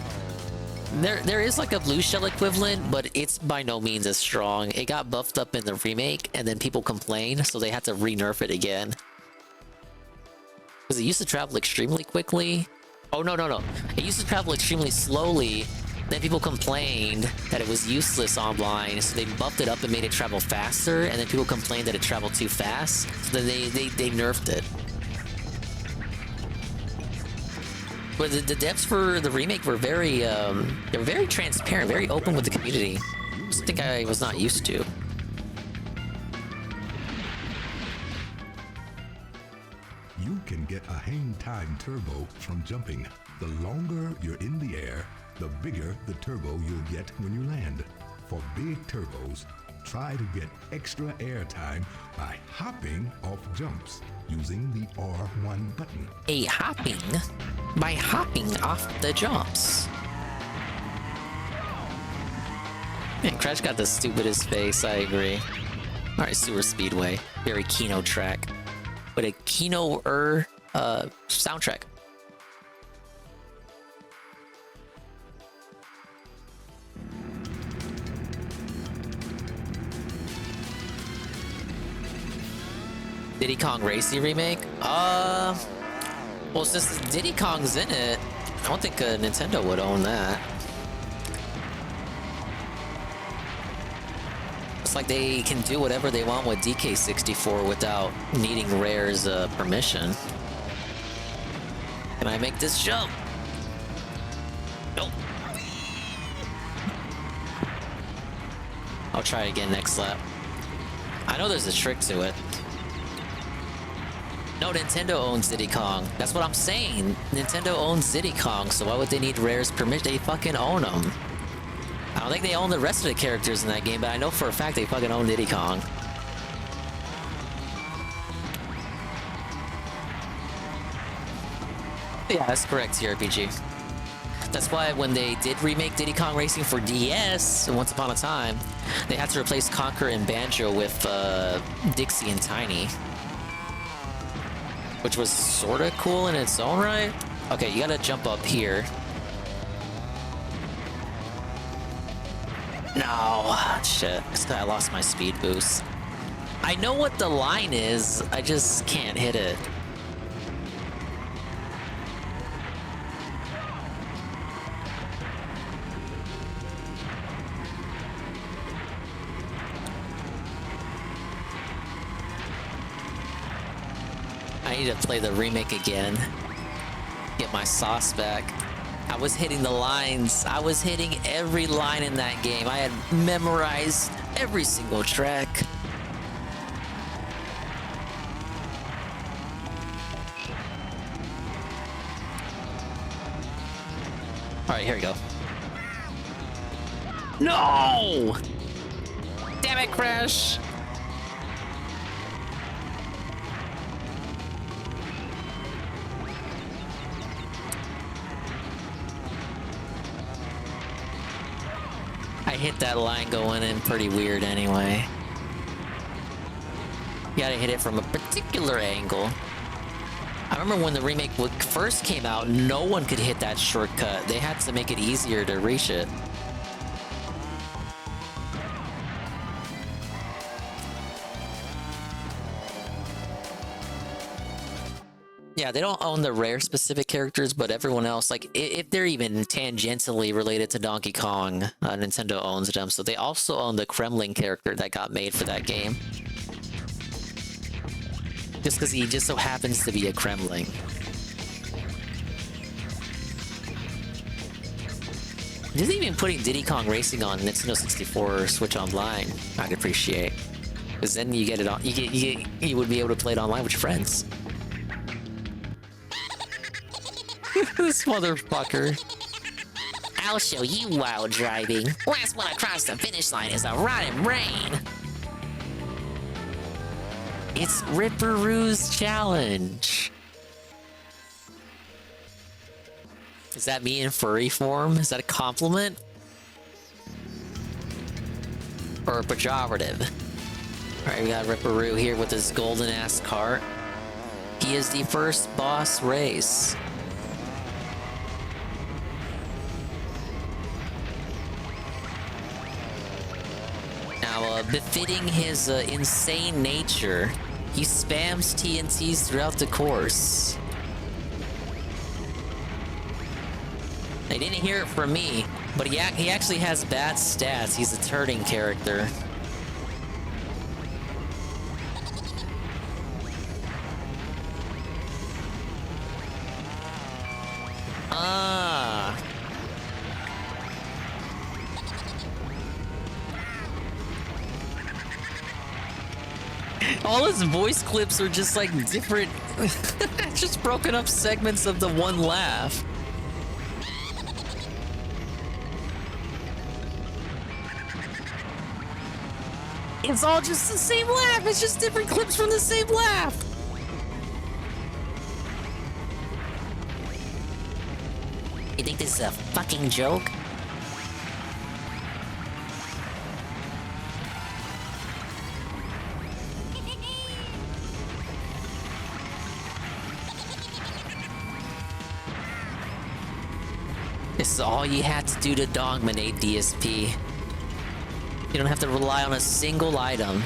There is like a blue shell equivalent, but it's by no means as strong. It got buffed up in the remake, and then people complained, so they had to re-nerf it again. Because it used to travel extremely quickly. Oh, no. It used to travel extremely slowly. Then people complained that it was useless online, so they buffed it up and made it travel faster, and then people complained that it traveled too fast, so then they nerfed it. But the devs for the remake were very transparent, very open with the community. think I was not used to. You can get a hang time turbo from jumping. The longer you're in the air, the bigger the turbo you'll get when you land. For big turbos, try to get extra air time by hopping off jumps using the R1 button. By hopping off the jumps. Man, Crash got the stupidest face, I agree. Alright, Sewer Speedway. Very Kino track. But a Kino-er soundtrack. Diddy Kong Racing remake? Well, since Diddy Kong's in it, I don't think Nintendo would own that. It's like they can do whatever they want with DK64 without needing Rare's permission. Can I make this jump? Nope. I'll try it again next lap. I know there's a trick to it. No, Nintendo owns Diddy Kong. That's what I'm saying. Nintendo owns Diddy Kong, so why would they need Rare's permission? They fucking own them. I don't think they own the rest of the characters in that game, but I know for a fact they fucking own Diddy Kong. Yeah, that's correct, TRPG. That's why when they did remake Diddy Kong Racing for DS, once upon a time, they had to replace Conker and Banjo with Dixie and Tiny. Which was sorta cool in its own right. Okay, you gotta jump up here. No, shit. I lost my speed boost. I know what the line is, I just can't hit it. I need to play the remake again. Get my sauce back. I was hitting the lines. I was hitting every line in that game. I had memorized every single track. All right, here we go. No! Damn it, Crash! I hit that line going in pretty weird anyway. You gotta hit it from a particular angle. I remember when the remake first came out, no one could hit that shortcut. They had to make it easier to reach it. Yeah, they don't own the Rare specific characters, but everyone else, like, if they're even tangentially related to Donkey Kong, Nintendo owns them. So they also own the Kremling character that got made for that game. Just because he just so happens to be a Kremling. Just even putting Diddy Kong Racing on Nintendo 64 or Switch Online, I'd appreciate. Because then you get it on, you would be able to play it online with your friends. This motherfucker. I'll show you wild driving. Last one across the finish line is a rotten rain. It's Ripperoo's challenge. Is that me in furry form? Is that a compliment? Or a pejorative? Alright, we got Ripperoo here with his golden ass cart. He is the first boss race. Now, befitting his insane nature, he spams TNTs throughout the course. They didn't hear it from me, but he actually has bad stats. He's a turning character. All his voice clips are just like different, just broken up segments of the one laugh. It's all just the same laugh. It's just different clips from the same laugh. You think this is a fucking joke? This is all you had to do to dominate DSP. You don't have to rely on a single item.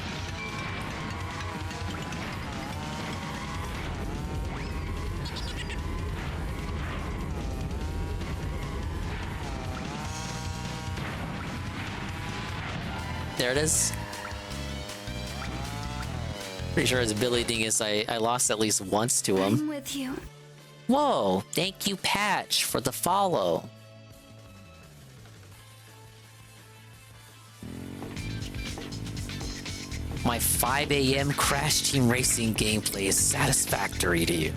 There it is. Pretty sure as Billy Dingus, I lost at least once to him. I'm with you. Whoa, thank you, Patch, for the follow. My 5 a.m. Crash Team Racing gameplay is satisfactory to you.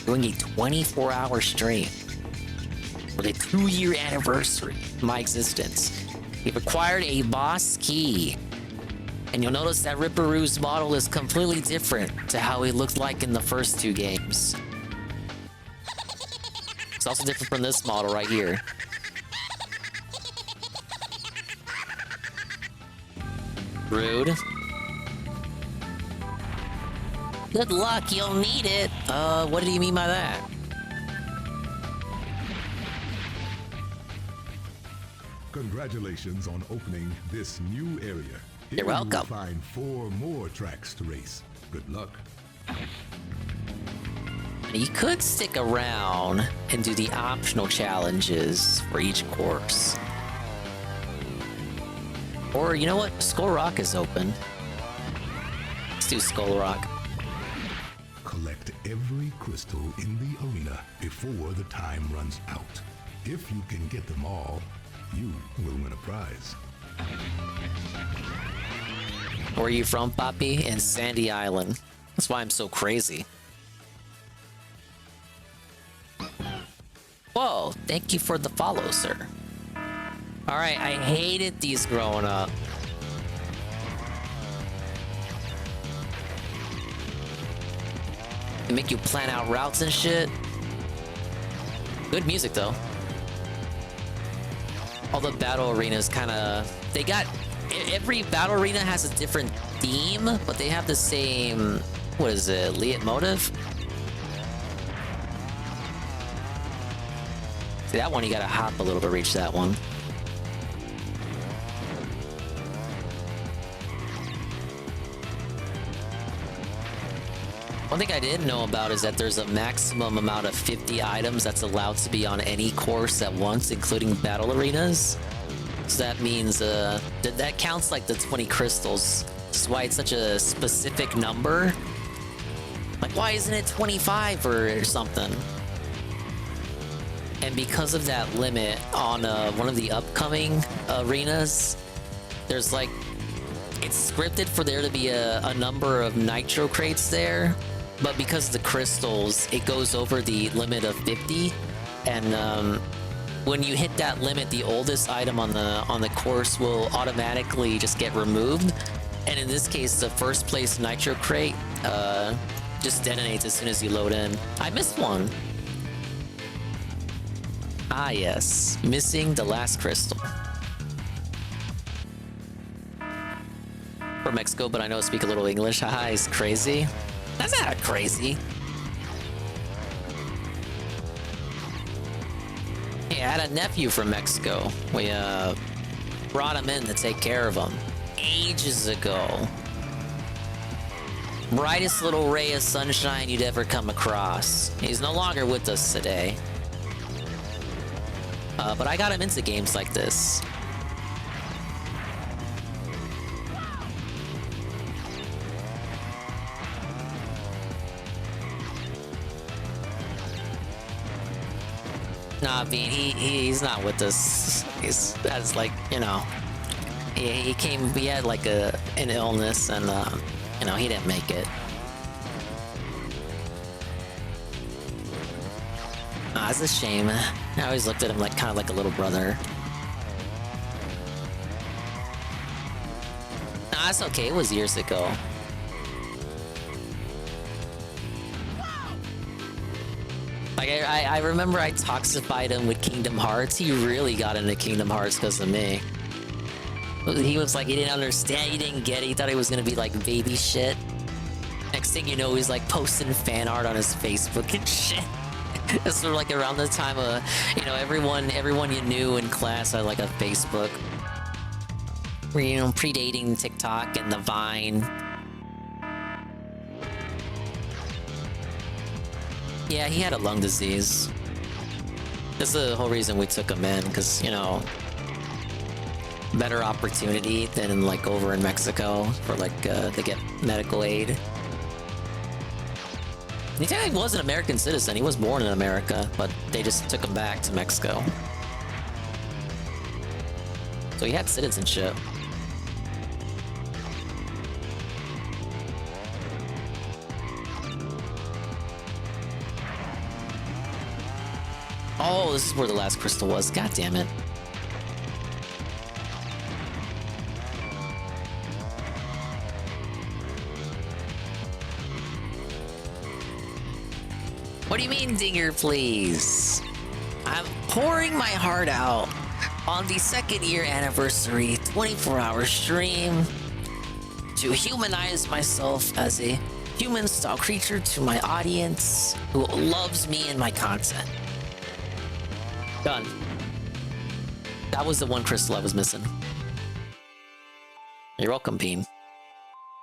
Doing a 24-hour stream for the 2-year anniversary of my existence. We've acquired a boss key. And you'll notice that Ripperoo's model is completely different to how he looked like in the first 2 games. It's also different from this model right here. Rude. Good luck, you'll need it. What do you mean by that? Congratulations on opening this new area. Here You're welcome. You will find 4 more tracks to race. Good luck. You could stick around and do the optional challenges for each course. Or, you know what? Skull Rock is open. Let's do Skull Rock. Collect every crystal in the arena before the time runs out. If you can get them all, you will win a prize. Where are you from, Poppy? In Sandy Island. That's why I'm so crazy. Whoa, thank you for the follow, sir. Alright, I hated these growing up. They make you plan out routes and shit. Good music, though. All the battle arenas kind of... They got... Every battle arena has a different theme, but they have the same... What is it? Leitmotiv? See, that one you gotta hop a little to reach that one. One thing I didn't know about is that there's a maximum amount of 50 items that's allowed to be on any course at once, including battle arenas. So that means that counts like the 20 crystals. That's why it's such a specific number. Like, why isn't it 25 or something? And because of that limit on one of the upcoming arenas, there's like, it's scripted for there to be a number of nitro crates there, but because of the crystals, it goes over the limit of 50. And when you hit that limit, the oldest item on the course will automatically just get removed. And in this case, the first place nitro crate just detonates as soon as you load in. I missed one. Ah yes, missing the last crystal. From Mexico, but I know I speak a little English. Haha, he's crazy. That's not crazy. Yeah, I had a nephew from Mexico. We brought him in to take care of him ages ago. Brightest little ray of sunshine you'd ever come across. He's no longer with us today. But I got him into games like this. Nah, Bean, he's not with us. That's like, you know, he had like an illness, and you know, he didn't make it. Ah, it's a shame. I always looked at him like kind of like a little brother. Nah, it's okay. It was years ago. Like, I remember I toxified him with Kingdom Hearts. He really got into Kingdom Hearts because of me. He was like, he didn't understand, he didn't get it. He thought it was gonna be like baby shit. Next thing you know, he's like posting fan art on his Facebook and shit. It's sort of like around the time of, you know, everyone you knew in class had like a Facebook. You know, predating TikTok and the Vine. Yeah, he had a lung disease. That's the whole reason we took him in, because, you know, better opportunity than like over in Mexico for like to get medical aid. He technically was an American citizen. He was born in America, but they just took him back to Mexico. So he had citizenship. Oh, this is where the last crystal was. God damn it. What do you mean, Dinger, please? I'm pouring my heart out on the 2nd year anniversary 24-hour stream to humanize myself as a human-style creature to my audience who loves me and my content. Done. That was the one crystal I was missing. You're welcome, Bean.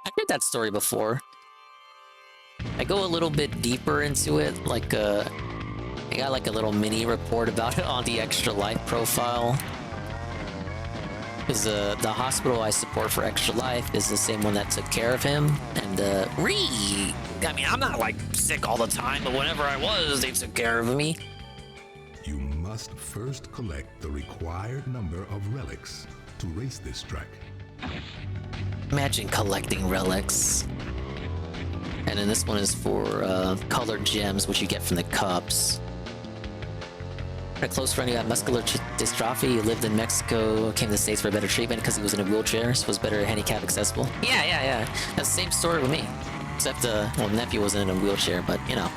I've heard that story before. I go a little bit deeper into it, like I got like a little mini report about it on the Extra Life profile. Because the hospital I support for Extra Life is the same one that took care of him. And I mean, I'm not like sick all the time, but whenever I was, they took care of me. You must first collect the required number of relics to race this track. Imagine collecting relics. And then this one is for colored gems, which you get from the cups. A close friend who had muscular dystrophy, he lived in Mexico, came to the States for better treatment because he was in a wheelchair, so was better handicap accessible. Yeah. That's the same story with me. Except, well, nephew wasn't in a wheelchair, but, you know.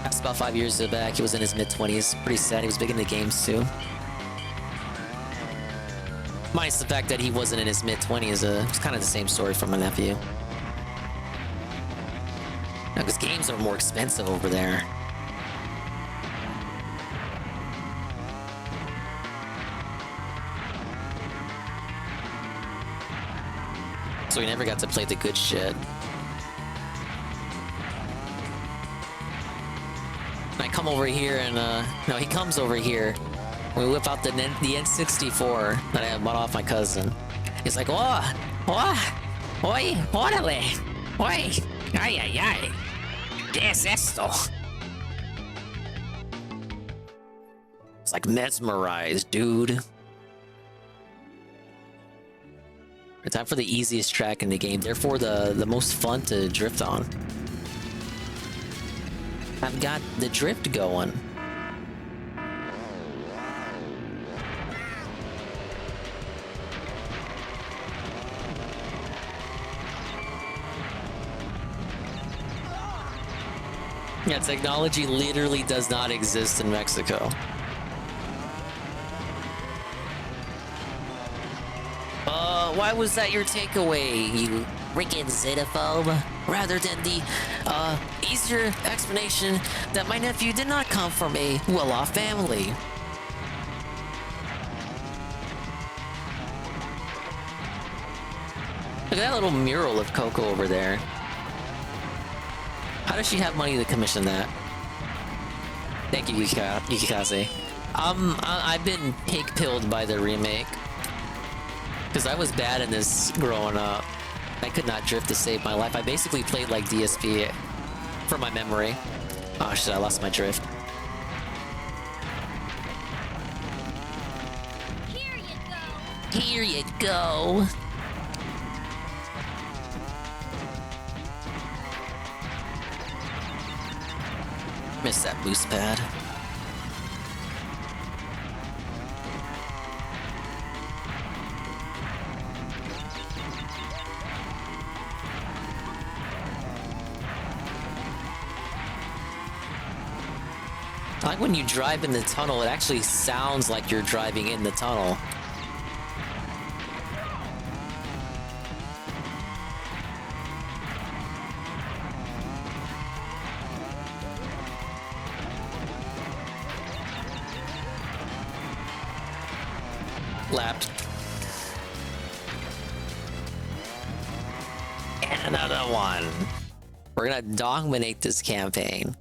That's about 5 years back, he was in his mid-20s. Pretty sad, he was big into games, too. Minus the fact that he wasn't in his mid-20s, it's kind of the same story for my nephew. Because games are more expensive over there. So we never got to play the good shit. I come over here and, no, he comes over here. We whip out the N64 that I bought off my cousin. He's like, oh, oi, órale, oi, ay, ¿qué es esto? It's like mesmerized, dude. It's time for the easiest track in the game, therefore the most fun to drift on. I've got the drift going. Yeah, technology literally does not exist in Mexico. Why was that your takeaway, you freaking xenophobe? Rather than the, easier explanation that my nephew did not come from a well-off family. Look at that little mural of Coco over there. How does she have money to commission that? Thank you, Yukikaze. I've been pig-pilled by the remake. Because I was bad in this growing up. I could not drift to save my life. I basically played like DSP for my memory. Oh shit, I lost my drift. Here you go. Here you go. Where's that boost pad? I like when you drive in the tunnel, it actually sounds like you're driving in the tunnel. Lapped. And another one. We're gonna dominate this campaign.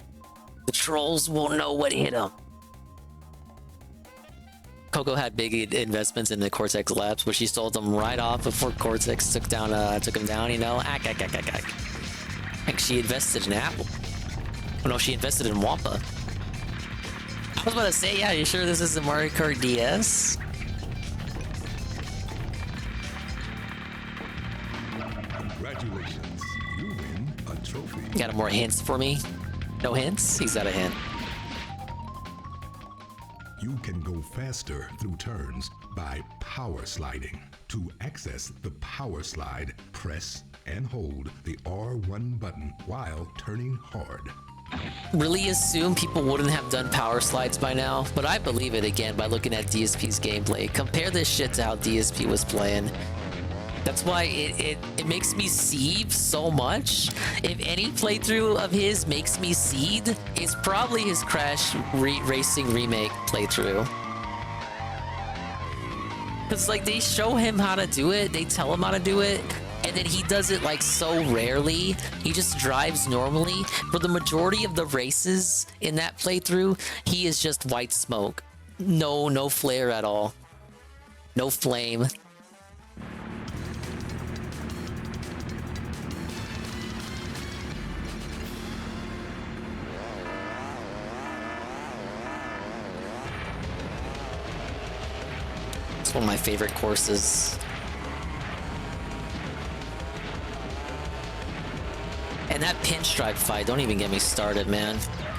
The trolls won't know what hit them. Coco had big investments in the Cortex Labs, but she sold them right off before Cortex took him down, you know? Like she invested in Apple. Oh no, she invested in Wampa. I was about to say, yeah, you sure this isn't Mario Kart DS? Congratulations, you win a trophy. Got more hints for me? No hints? He's got a hint. You can go faster through turns by power sliding. To access the power slide, press and hold the R1 button while turning hard. Really assume people wouldn't have done power slides by now, but I believe it again by looking at DSP's gameplay. Compare this shit to how DSP was playing. That's why it makes me seethe so much. If any playthrough of his makes me seethe, it's probably his Crash Racing Remake playthrough. Because like they show him how to do it, they tell him how to do it, and then he does it like so rarely. He just drives normally. For the majority of the races in that playthrough, he is just white smoke. No flare at all. No flame. It's one of my favorite courses. And that pinstripe fight, don't even get me started, man.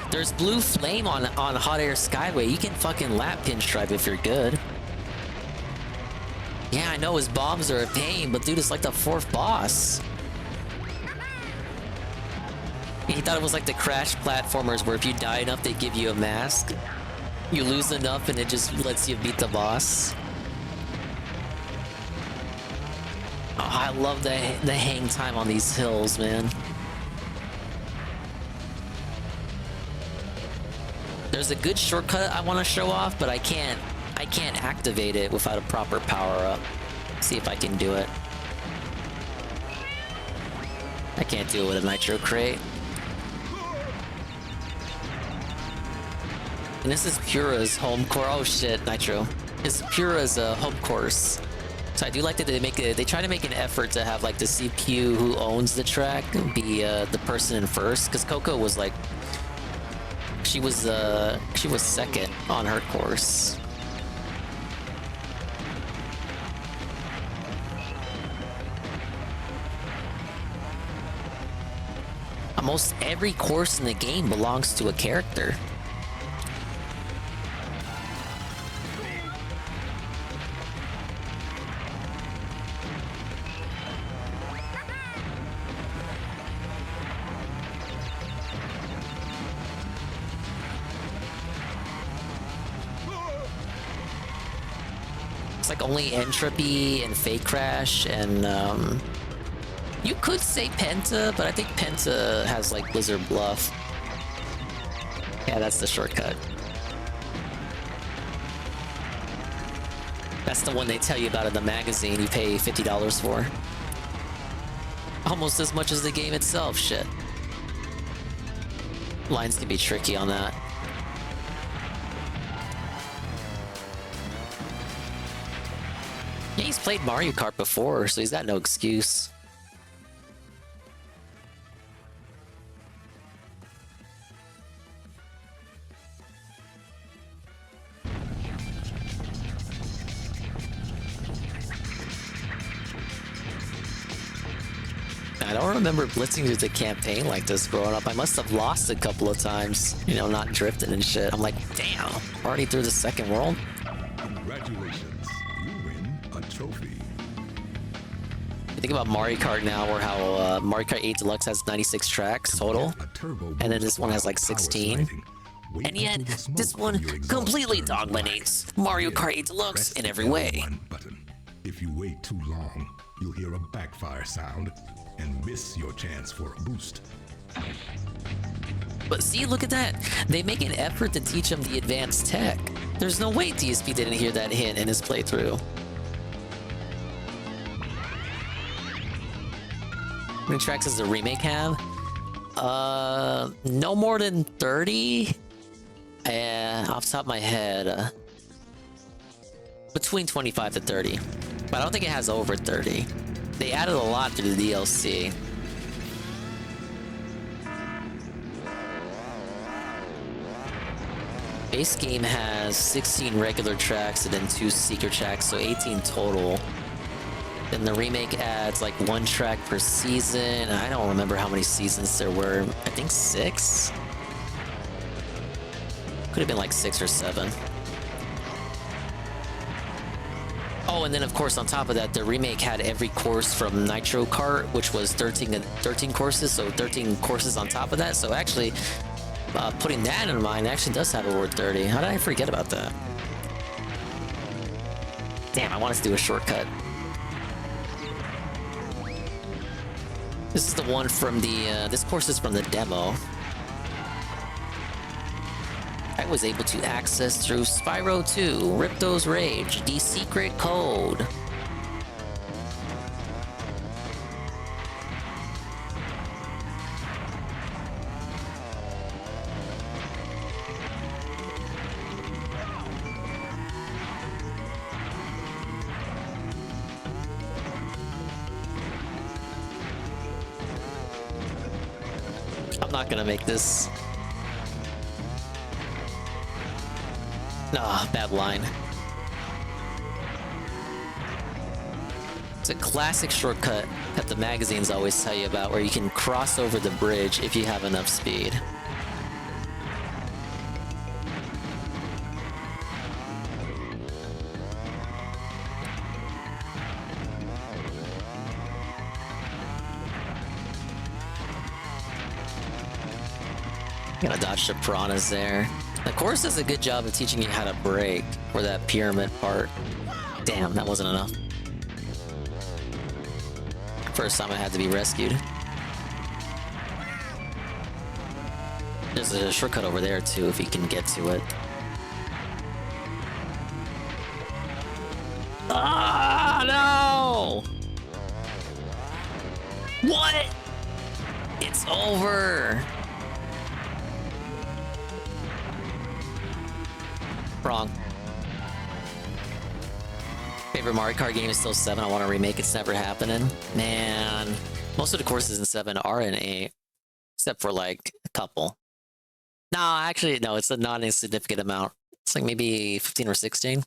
There's blue flame on Hot Air Skyway. You can fucking lap pinstripe if you're good. Yeah, I know his bombs are a pain, but dude, it's like the 4th boss. He thought it was like the Crash platformers where if you die enough, they give you a mask. You lose enough and it just lets you beat the boss. Oh, I love the hang time on these hills, man. There's a good shortcut I want to show off, but I can't activate it without a proper power-up. See if I can do it. I can't do it with a nitro crate. And this is Pura's home course. Oh shit, nitro. This is Pura's home course. So I do like that they try to make an effort to have like the CPU who owns the track be the person in first, because Coco was like she was second on her course. Almost every course in the game belongs to a character. It's like only Entropy and Fake Crash and you could say Penta, but I think Penta has like Blizzard Bluff. Yeah, that's the shortcut. That's the one they tell you about in the magazine you pay $50 for. Almost as much as the game itself, shit. Lines can be tricky on that. Yeah, he's played Mario Kart before, so he's got no excuse. I don't remember blitzing through the campaign like this growing up. I must have lost a couple of times, you know, not drifting and shit. I'm like, damn, already through the second world? Congratulations, you win a trophy. You think about Mario Kart now, where how Mario Kart 8 Deluxe has 96 tracks total, and then this one has like 16. And yet, this one completely dominates Mario Kart 8 Deluxe in every way. If you wait too long, you'll hear a backfire sound and miss your chance for a boost. But see, look at that. They make an effort to teach him the advanced tech. There's no way TSP didn't hear that hint in his playthrough. How many tracks does the remake have? No more than 30? Off the top of my head, between 25 to 30. But I don't think it has over 30. They added a lot through the DLC. Base game has 16 regular tracks and then 2 secret tracks, so 18 total. Then the remake adds like 1 track per season. I don't remember how many seasons there were. I think 6? Could have been like 6 or 7. Oh, and then of course on top of that, the remake had every course from Nitro Kart, which was 13 courses, so 13 courses on top of that. So actually, putting that in mind, it actually does have a word 30. How did I forget about that? Damn, I want us to do a shortcut. This is the one from the, this course is from the demo. I was able to access through Spyro 2, Ripto's Rage, the secret code. I'm not gonna make this. Ah, bad line. It's a classic shortcut that the magazines always tell you about, where you can cross over the bridge if you have enough speed. Gotta dodge the piranhas there. The course does a good job of teaching you how to brake for that pyramid part. Damn, that wasn't enough. First time I had to be rescued. There's a shortcut over there too, if you can get to it. Ah, no! What? It's over. Wrong. Favorite Mario Kart game is still 7. I want to remake. It's never happening. Man, most of the courses in 7 are in 8, except for like a couple. No, actually, no, it's a non-insignificant amount. It's like maybe 15 or 16.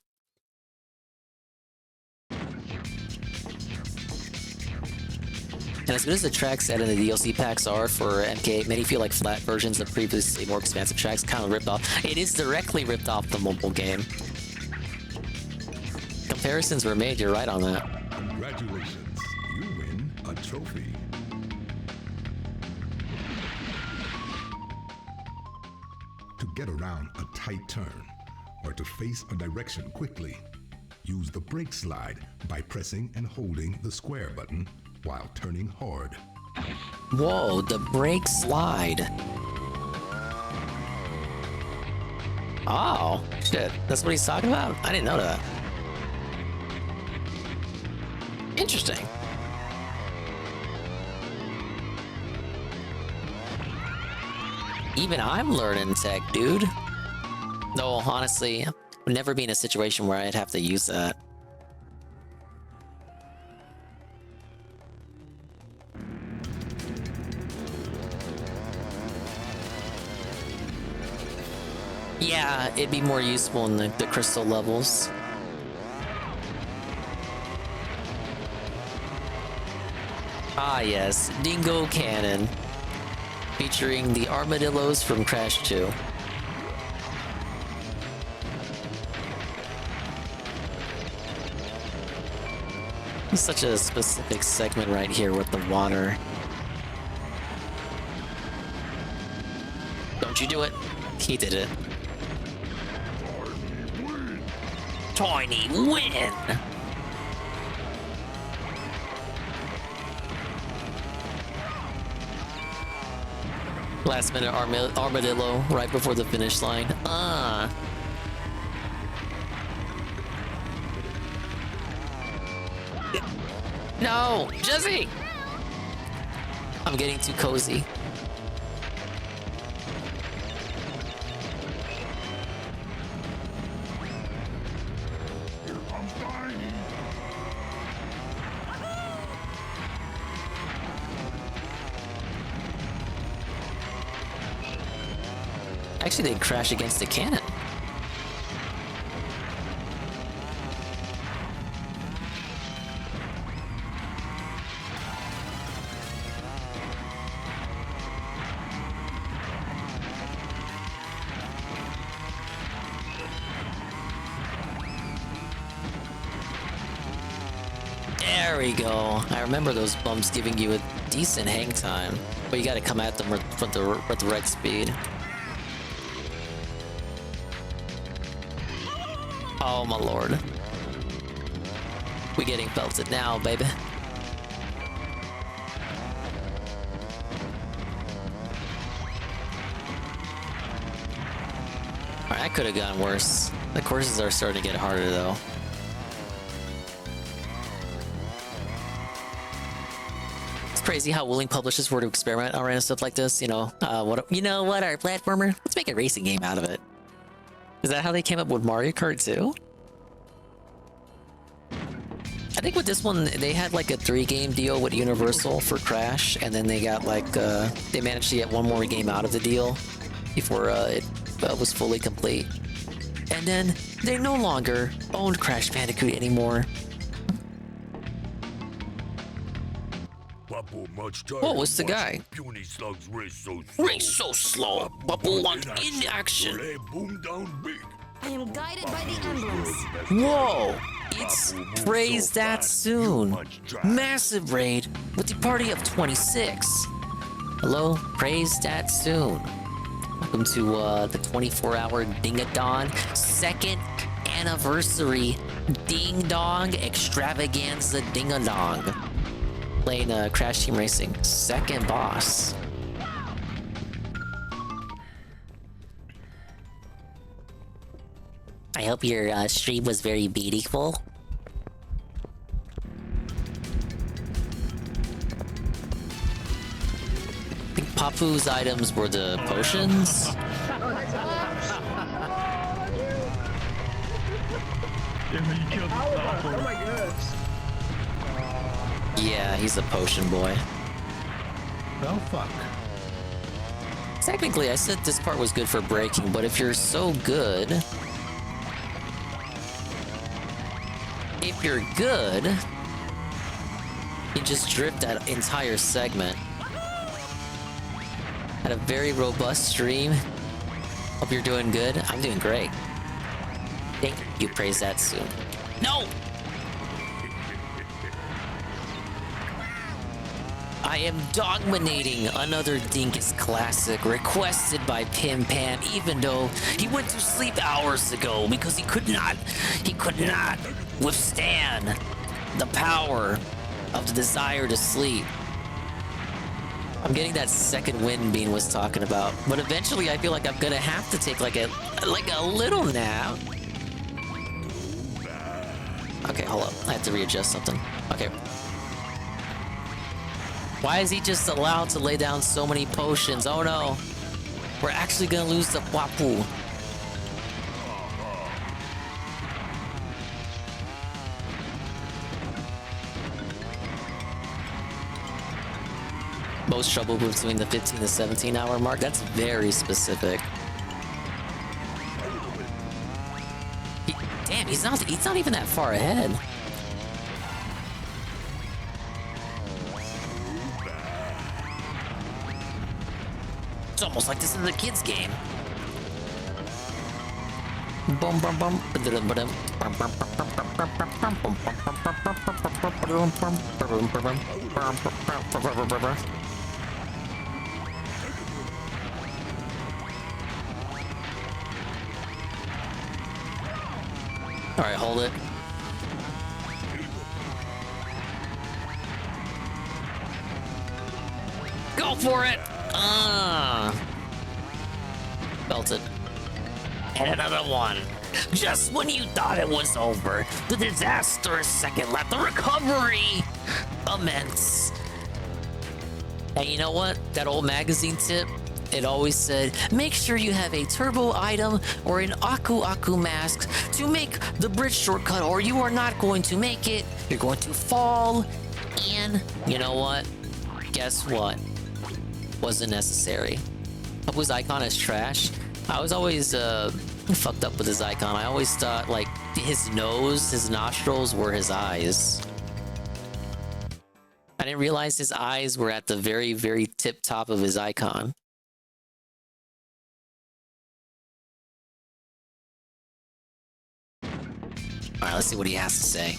And as good as the tracks added in the DLC packs are for MK8, many feel like flat versions of previously more expansive tracks, kind of ripped off. It is directly ripped off the mobile game. Comparisons were made, you're right on that. Congratulations, you win a trophy. To get around a tight turn, or to face a direction quickly, use the brake slide by pressing and holding the square button while turning hard. Whoa, the brake slide. Oh, shit. That's what he's talking about? I didn't know that. Interesting. Even I'm learning tech, dude. Though, honestly, I would never be in a situation where I'd have to use that. Yeah, it'd be more useful in the crystal levels. Ah yes, Dingo Cannon. Featuring the armadillos from Crash 2. Such a specific segment right here with the water. Don't you do it. He did it. Tiny win! Last minute armadillo right before the finish line. Ah. No, Jesse! I'm getting too cozy. Actually, they'd crash against the cannon. There we go. I remember those bumps giving you a decent hang time, but you gotta come at them with the right speed. Oh my lord. We getting belted now, baby. Alright, that could have gone worse. The courses are starting to get harder though. It's crazy how willing publishers were to experiment on random stuff like this. You know, our platformer? Let's make a racing game out of it. Is that how they came up with Mario Kart 2? I think with this one, they had like a 3-game deal with Universal for Crash, and then they got like, they managed to get one more game out of the deal before it was fully complete. And then they no longer owned Crash Bandicoot anymore. What was the guy? Race so slow. Papu want in action. I am guided by the emblems. Whoa! It's Praise That Soon. Massive raid with the party of 26. Hello, Praise That Soon. Welcome to the 24-hour Ding-a-Dong 2nd anniversary Ding Dong Extravaganza Ding-a-Dong. Playing Crash Team Racing, 2nd boss. I hope your stream was very beautiful. I think Papu's items were the potions. Oh my goodness. Yeah, he's a potion boy. Oh fuck. Technically, I said this part was good for braking, but if you're so good... If you're good, you just drift that entire segment. Had a very robust stream. Hope you're doing good. I'm doing great. Thank you. Praise that soon. No! I am dominating another Dingus classic requested by Pim Pam, even though he went to sleep hours ago because he could not withstand the power of the desire to sleep. I'm getting that second wind Bean was talking about, but eventually I feel like I'm gonna have to take like a little nap. Okay, hold up. I have to readjust something. Okay. Why is he just allowed to lay down so many potions? Oh no. We're actually gonna lose the Wapu. Most trouble between the 15 to 17 hour mark. That's very specific. Damn, he's not even that far ahead. almost like this is a kid's game. Bum bum bum. All right, hold it. Go for it! Belted. And another one. Just when you thought it was over, the disastrous second lap, the recovery, immense. And you know what? That old magazine tip, it always said, make sure you have a turbo item or an Aku Aku mask to make the bridge shortcut, or you are not going to make it. You're going to fall. And you know what? Guess what? Wasn't necessary. Apu's icon is trash. I was always fucked up with his icon. I always thought like his nose, his nostrils were his eyes. I didn't realize his eyes were at the very, very tip top of his icon. All right, let's see what he has to say.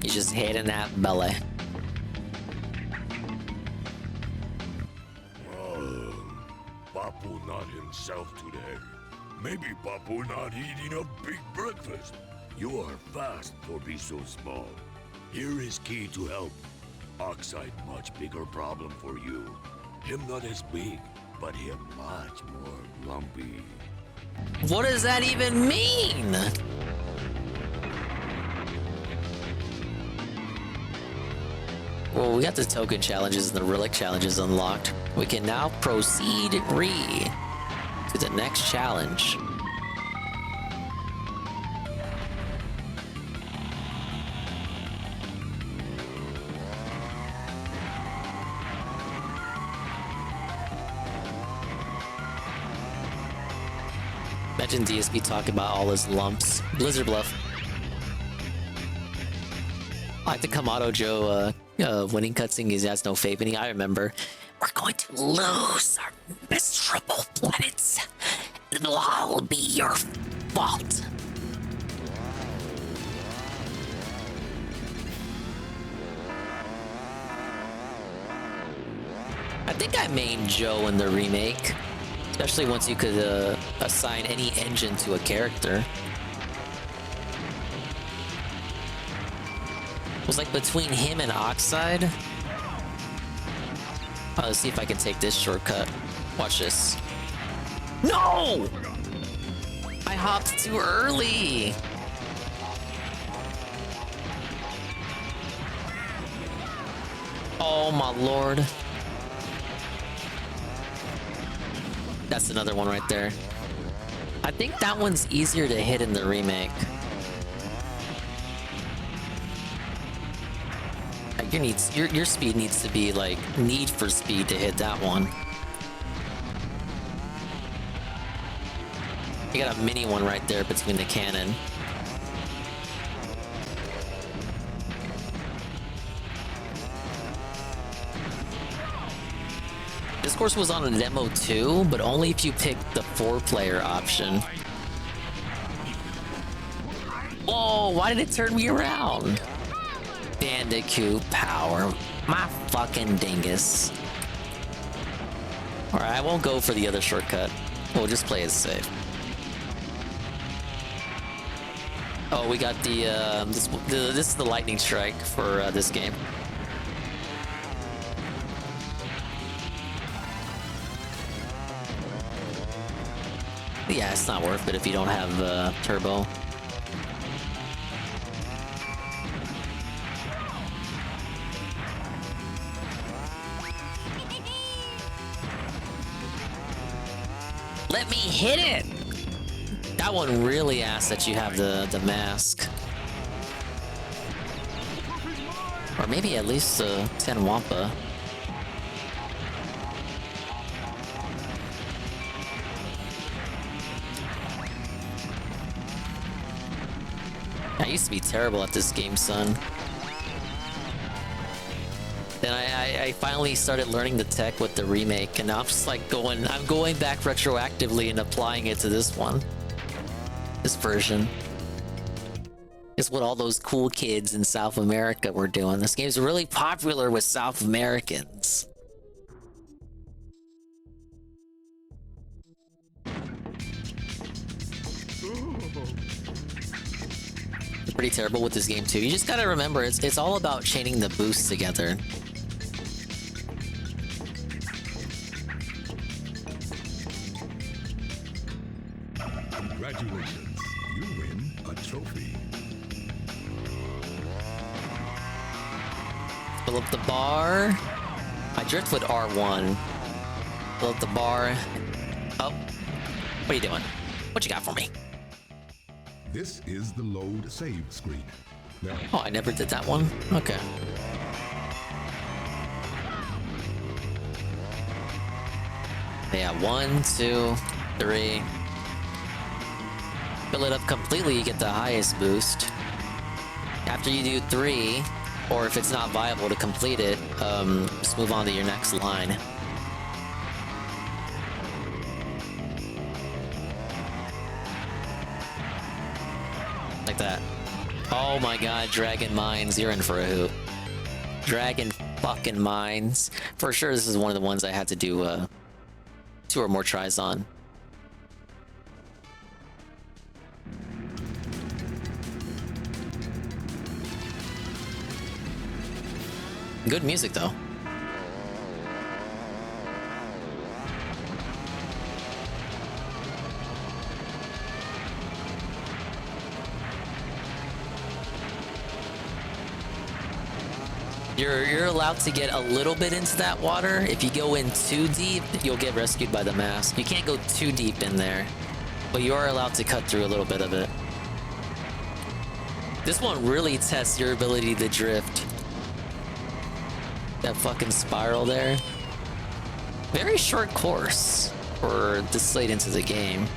He's just hitting that belly. Papu not himself today. Maybe Papu not eating a big breakfast. You are fast for be so small. Here is key to help. Oxide much bigger problem for you. Him not as big, but him much more lumpy. What does that even mean? Well, we got the token challenges and the relic challenges unlocked. We can now proceed to the next challenge. Imagine DSP talking about all his lumps. Blizzard Bluff. I like the Kamado Joe winning cutscene. He has no faith in me. I remember. We're going to lose our miserable planets. It'll all be your fault. I think I mained Joe in the remake. Especially once you could assign any engine to a character. It was like between him and Oxide. Let's see if I can take this shortcut. Watch this. No! I hopped too early. Oh my lord. That's another one right there. I think that one's easier to hit in the remake. Your speed needs to be like Need for Speed to hit that one. You got a mini one right there between the cannon. This course was on a demo too, but only if you picked the 4-player option. Whoa, why did it turn me around? Bandicoot power. My fucking dingus. Alright, I won't go for the other shortcut. We'll just play it safe. Oh, we got the, this is the lightning strike for this game. Yeah, it's not worth it if you don't have turbo. Let me hit it! That one really asks that you have the mask. Or maybe at least 10 Wampa. I used to be terrible at this game, son. Then I finally started learning the tech with the remake, and now I'm just like I'm going back retroactively and applying it to this one. This version. It's what all those cool kids in South America were doing. This game's really popular with South Americans. Pretty terrible with this game too. You just gotta remember, it's all about chaining the boosts together. Congratulations, you win a trophy. Fill up the bar. I drift with R1. Fill up the bar. Oh, what are you doing? What you got for me? This is the load save screen. Now, Oh, I never did that one. Okay. Yeah, 1, 2, 3. Fill it up completely, you get the highest boost. After you do 3, or if it's not viable to complete it, just move on to your next line. Like that. Oh my god, Dragon Mines, you're in for a hoot. Dragon fucking Mines. For sure, this is one of the ones I had to do 2 or more tries on. Good music, though. You're allowed to get a little bit into that water. If you go in too deep, you'll get rescued by the mask. You can't go too deep in there, but you are allowed to cut through a little bit of it. This one really tests your ability to drift. That fucking spiral there. Very short course for this late into the game.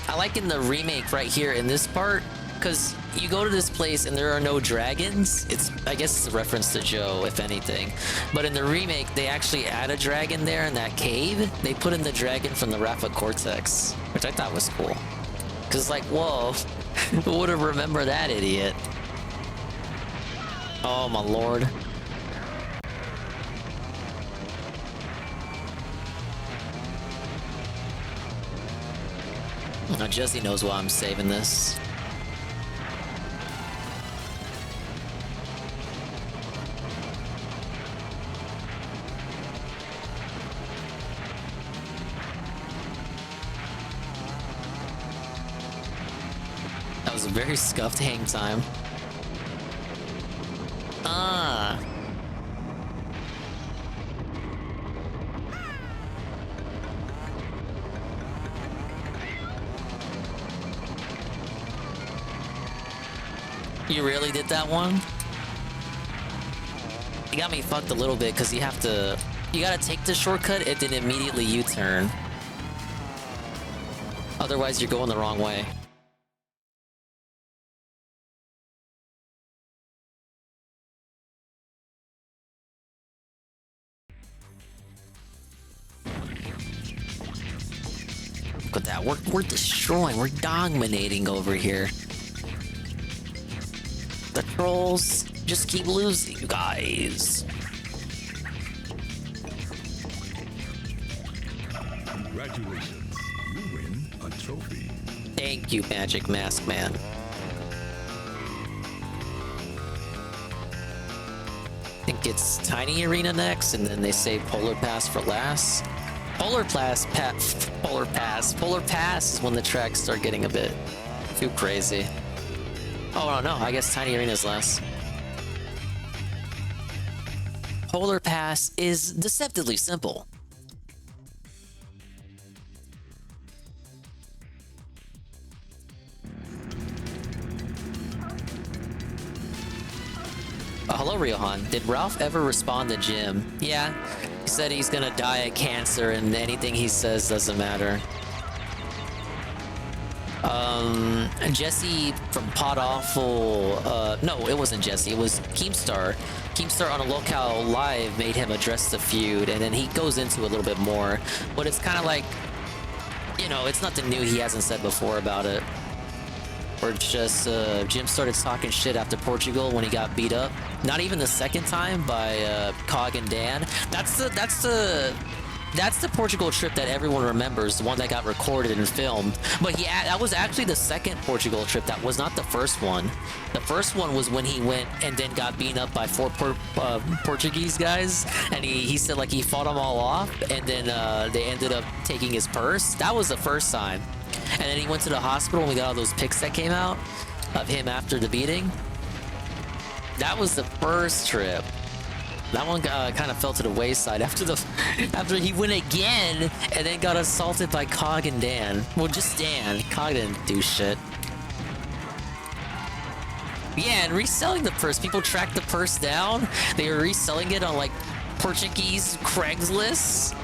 I like in the remake right here in this part, because you go to this place and there are no dragons. I guess it's a reference to Joe, if anything. But in the remake, they actually add a dragon there in that cave. They put in the dragon from the Rafa Cortex, which I thought was cool. Because like, whoa, who would have remembered that idiot? Oh my lord. Now Jesse knows why I'm saving this. That was a very scuffed hang time. Ah. You really did that one? You got me fucked a little bit because you gotta take the shortcut and then immediately U-turn. Otherwise, you're going the wrong way. Look at that, we're destroying, we're dominating over here. The trolls just keep losing, you guys. congratulations, you win a trophy. Thank you, Magic Mask Man. I think it's Tiny Arena next, and then they save Polar Pass for last. Polar Pass is when the tracks start getting a bit too crazy. Oh no, I guess Tiny Arena's last. Polar Pass is deceptively simple. Hello, Ryohan. Did Ralph ever respond to Jim? Yeah. He said he's gonna die of cancer and anything he says doesn't matter. Jesse from Pod Awful, no, it wasn't Jesse, it was Keemstar. Keemstar on a Locale Live made him address the feud, and then he goes into a little bit more, but it's kind of like, you know, it's nothing new he hasn't said before about it. Or just, Jim started talking shit after Portugal when he got beat up. Not even the second time by, Cog and Dan. That's the Portugal trip that everyone remembers, the one that got recorded and filmed. But that was actually the second Portugal trip. That was not the first one. The first one was when he went and then got beaten up by 4 Portuguese guys, and he said like he fought them all off, and then they ended up taking his purse. That was the first time. And then he went to the hospital and we got all those pics that came out of him after the beating. That was the first trip. That one kind of fell to the wayside after he went again and then got assaulted by Cog and Dan. Well, just Dan. Cog didn't do shit. Yeah, and reselling the purse. People tracked the purse down. They were reselling it on like Portuguese Craigslist.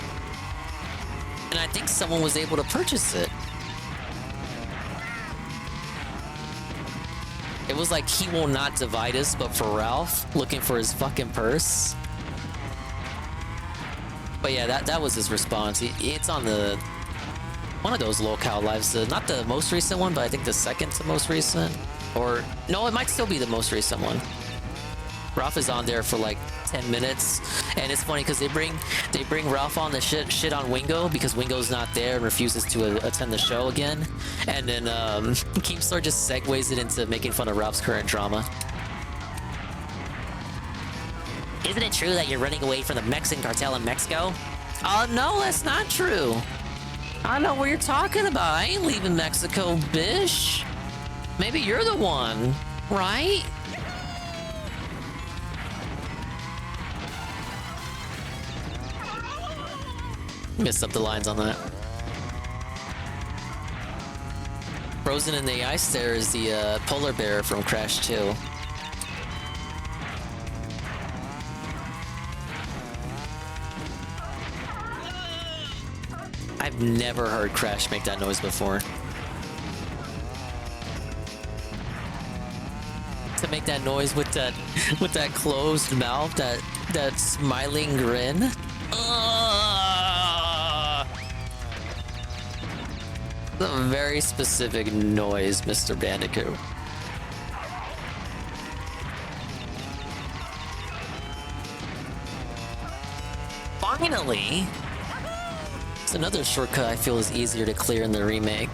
And I think someone was able to purchase it. It was like He Will Not Divide Us, but for Ralph, looking for his fucking purse. But yeah, that was his response. It's on the one of those Locale Lives, not the most recent one, but I think the second to most recent. Or no, it might still be the most recent one. Ralph is on there for like 10 minutes, and it's funny because they bring Ralph on the shit on Wingo because Wingo's not there and refuses to attend the show again, and then Keemstar just segues it into making fun of Ralph's current drama. Isn't it true that you're running away from the Mexican cartel in Mexico? Oh no, that's not true. I don't know what you're talking about. I ain't leaving Mexico, bish. Maybe you're the one, right? Missed up the lines on that. Frozen in the ice there is the polar bear from Crash 2. I've never heard Crash make that noise before. To make that noise with that closed mouth, that smiling grin. That's a very specific noise, Mr. Bandicoot. Finally! It's another shortcut I feel is easier to clear in the remake.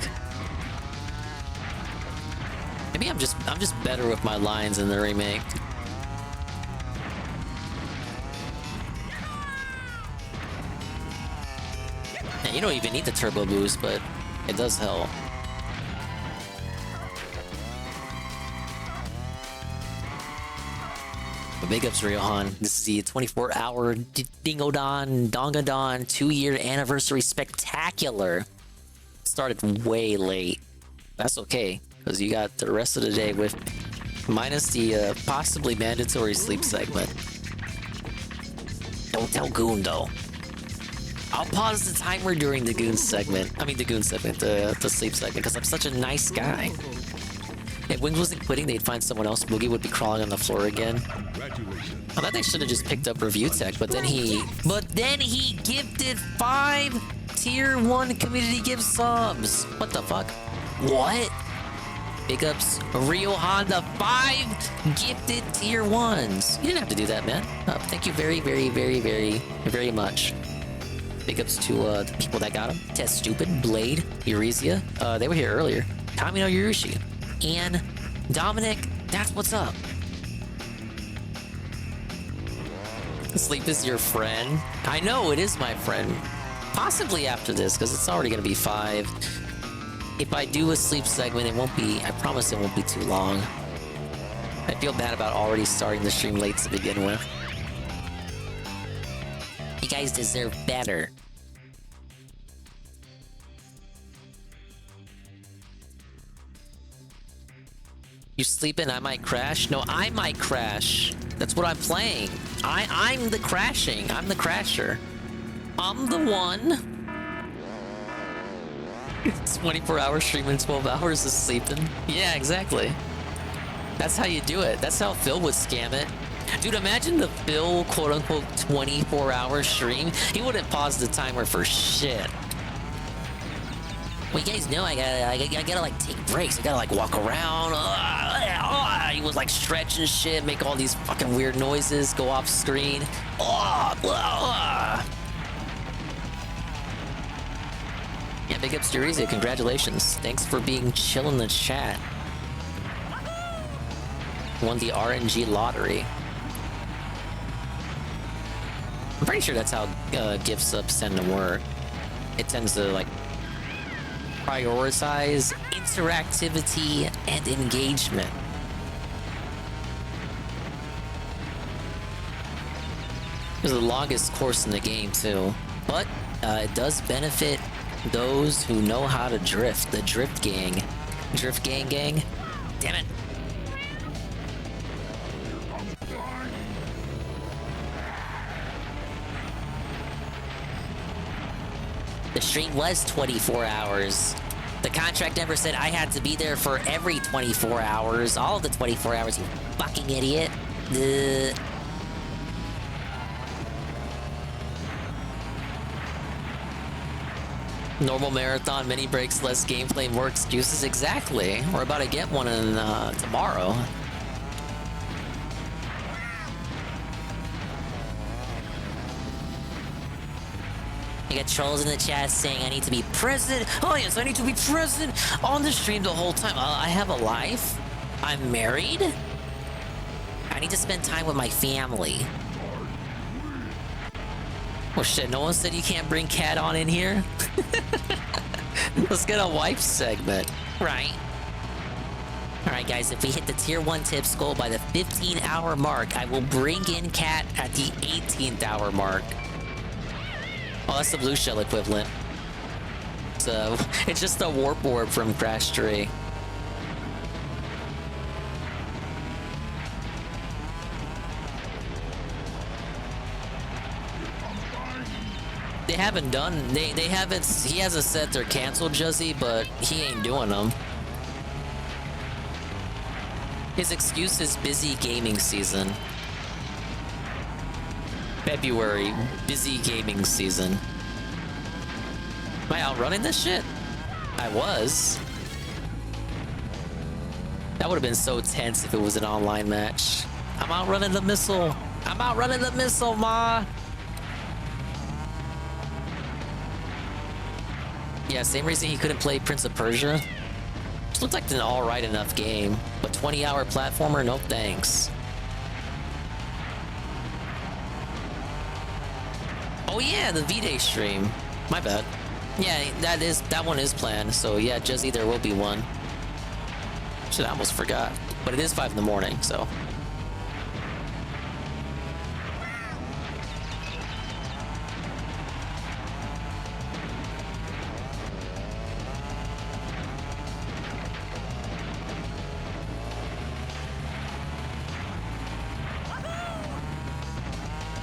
Maybe I'm just better with my lines in the remake. And you don't even need the turbo boost, but it does help. But big ups, Ryohan. This is the 24-hour Dingodon 2-year anniversary spectacular. Started way late. That's okay, because you got the rest of the day with minus the possibly mandatory sleep segment. Don't tell Goon though. I'll pause the timer during the Goon segment. I mean the Goon segment, the sleep segment, because I'm such a nice guy. If Wings wasn't quitting, they'd find someone else. Boogie would be crawling on the floor again. I thought they should have just picked up Review Tech, but then he gifted 5 Tier 1 community gift subs. What the fuck? What? Big ups, Rio Honda, 5 gifted Tier 1s. You didn't have to do that, man. Thank you very, very, very, very, very much. Big ups to the people that got them. Test Stupid, Blade, Euresia. They were here earlier. Kamino Yurushi. And Dominic, that's what's up. Sleep is your friend. I know, it is my friend. Possibly after this, because it's already going to be 5. If I do a sleep segment, it won't be, I promise it won't be too long. I feel bad about already starting the stream late to begin with. You guys deserve better. You sleeping? I might crash. No, I might crash. That's what I'm playing. I'm the crashing. I'm the crasher. I'm the one. 24-hour streaming, 12 hours of sleeping. Yeah, exactly. That's how you do it. That's how Phil would scam it. Dude, imagine the Phil quote-unquote 24-hour stream. He wouldn't pause the timer for shit. Well, you guys know I gotta like take breaks. I gotta like walk around. He would like stretch and shit, make all these fucking weird noises, go off screen. Yeah, big ups to Rizia. Congratulations. Thanks for being chill in the chat. Won the RNG lottery. I'm pretty sure that's how gift subs tend to work. It tends to like prioritize interactivity and engagement. It was the longest course in the game too, but it does benefit those who know how to drift. The drift gang. Drift gang. Damn it. The stream was 24 hours. The contract never said I had to be there for every 24 hours. All of the 24 hours, you fucking idiot. Normal marathon, mini breaks, less gameplay, more excuses. Exactly. We're about to get one in tomorrow. You got trolls in the chat saying I need to be present. Oh yes, I need to be present on the stream the whole time. I have a life. I'm married. I need to spend time with my family. Oh shit, no one said you can't bring Cat on in here? Let's get a wife segment. Right. Alright guys, if we hit the tier 1 tips goal by the 15-hour mark, I will bring in Cat at the 18th hour mark. Oh, that's the blue shell equivalent. So, it's just a warp orb from Crash 3. They haven't done, they haven't, he hasn't said they're canceled, Juzzy, but he ain't doing them. His excuse is busy gaming season. February, busy gaming season. Am I outrunning this shit? I was. That would have been so tense if it was an online match. I'm outrunning the missile. I'm outrunning the missile, ma. Yeah, same reason he couldn't play Prince of Persia. Just looked like an alright enough game, but 20-hour platformer, no thanks. Oh yeah, the V-Day stream. My bad. Yeah, that one is planned. So yeah, Juzzy, there will be one. Shit, I almost forgot. But it is 5 in the morning, so.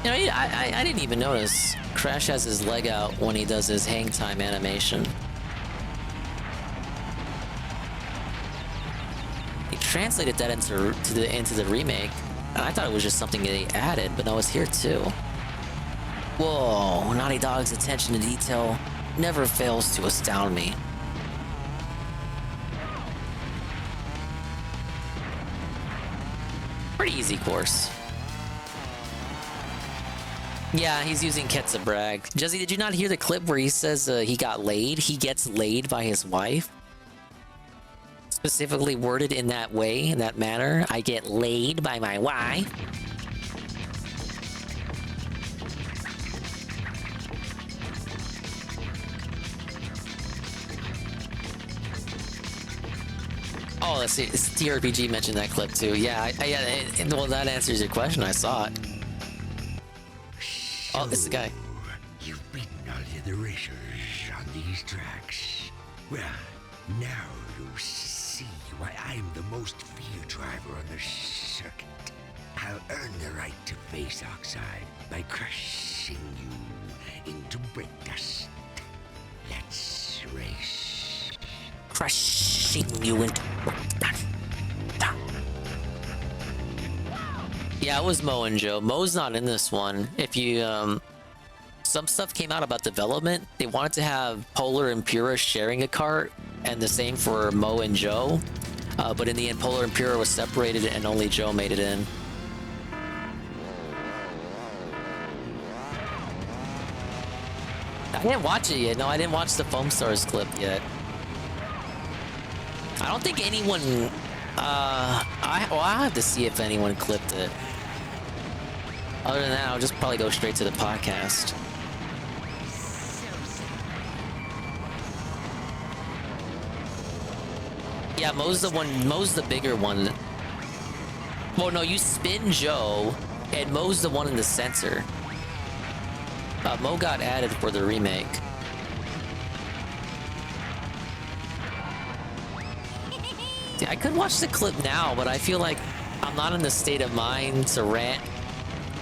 You know, I didn't even notice. Crash has his leg out when he does his hang time animation. He translated that into the remake, and I thought it was just something they added, but no, it's here too. Whoa, Naughty Dog's attention to detail never fails to astound me. Pretty easy course. Yeah, he's using Ketzabrag. Juzzy, did you not hear the clip where he says he got laid? He gets laid by his wife? Specifically worded in that way, in that manner. I get laid by my wife. Oh, let's see. TRPG mentioned that clip too. Yeah, well, that answers your question. I saw it. Oh, it's the guy. You've beaten all the other racers on these tracks. Well, now you see. see why I'm the most feared driver on the circuit. I'll earn the right to face Oxide by crushing you into brick dust. Let's race. Crushing you into brick dust. Yeah, it was Mo and Joe. Mo's not in this one. If you, some stuff came out about development. They wanted to have Polar and Pura sharing a cart, and the same for Mo and Joe. But in the end, Polar and Pura was separated, and only Joe made it in. I didn't watch it yet. No, I didn't watch the Foamstars clip yet. I don't think anyone... I'll have to see if anyone clipped it. Other than that, I'll just probably go straight to the podcast. Yeah, Mo's the bigger one. Well, no, you spin Joe, and Mo's the one in the center. Mo got added for the remake. Yeah, I could watch the clip now, but I feel like I'm not in the state of mind to rant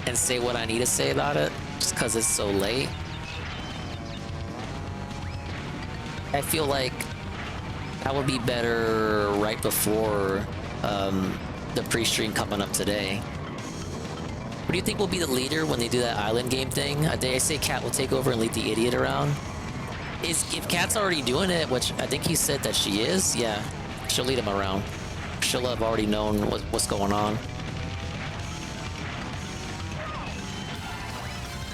and say what I need to say about it, just because it's so late. I feel like that would be better right before the pre-stream coming up today. What do you think will be the leader when they do that island game thing? They say Cat will take over and lead the idiot around. If Cat's already doing it, which I think he said that she is, yeah, she'll lead him around. She'll have already known what's going on.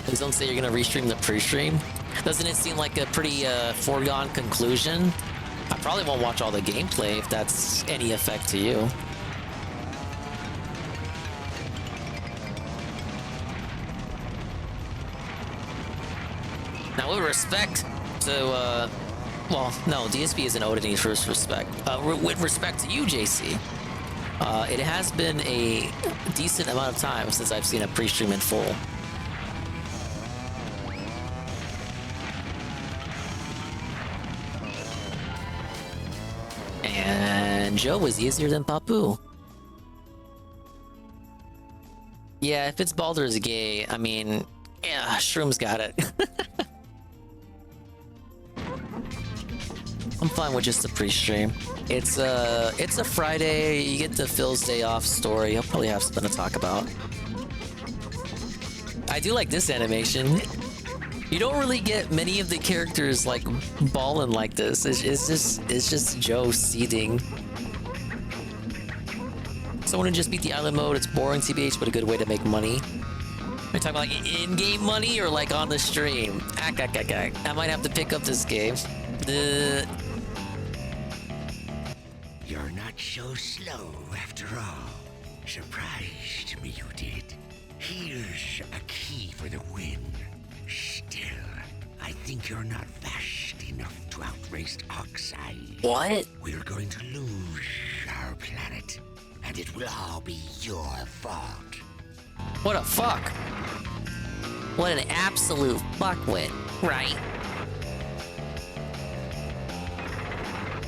Please don't say you're gonna restream the pre-stream. Doesn't it seem like a pretty foregone conclusion? I probably won't watch all the gameplay if that's any effect to you. Now, with respect to, well, no, DSP isn't owed any first respect. With respect to you, JC, it has been a decent amount of time since I've seen a pre-stream in full. And Joe was easier than Papu. Yeah, if it's Baldur's Gate, I mean, yeah, Shroom's got it. I'm fine with just the pre-stream. It's a Friday. You get the Phil's day off story. He'll probably have something to talk about. I do like this animation. You don't really get many of the characters like balling like this. It's just Joe seething. Someone who just beat the island mode. It's boring, TBH, but a good way to make money. Are you talking about like in-game money or like on the stream? I might have to pick up this game. You're not so slow after all. Surprised me you did. Here's a key for the win. Still, I think you're not fast enough to outrace Oxide. What? We're going to lose our planet, and it will all be your fault. What a fuck. What an absolute fuckwit, right?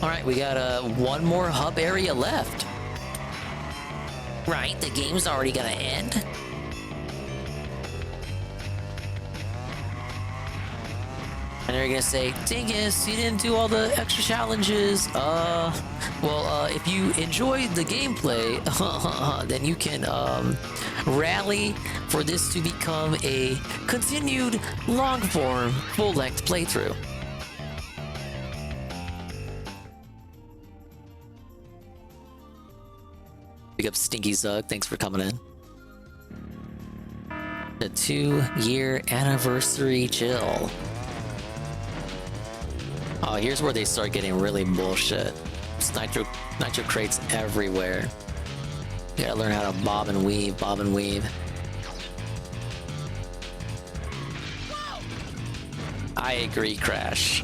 Alright, we got one more hub area left. Right, the game's already gonna end. And they're gonna say, Dingus, you didn't do all the extra challenges. Well, if you enjoyed the gameplay, then you can rally for this to become a continued long-form, full-length playthrough. Big up Stinky Zug, thanks for coming in. The 2-year anniversary chill. Oh, here's where they start getting really bullshit. It's nitro crates everywhere. You gotta learn how to bob and weave, bob and weave. I agree, Crash.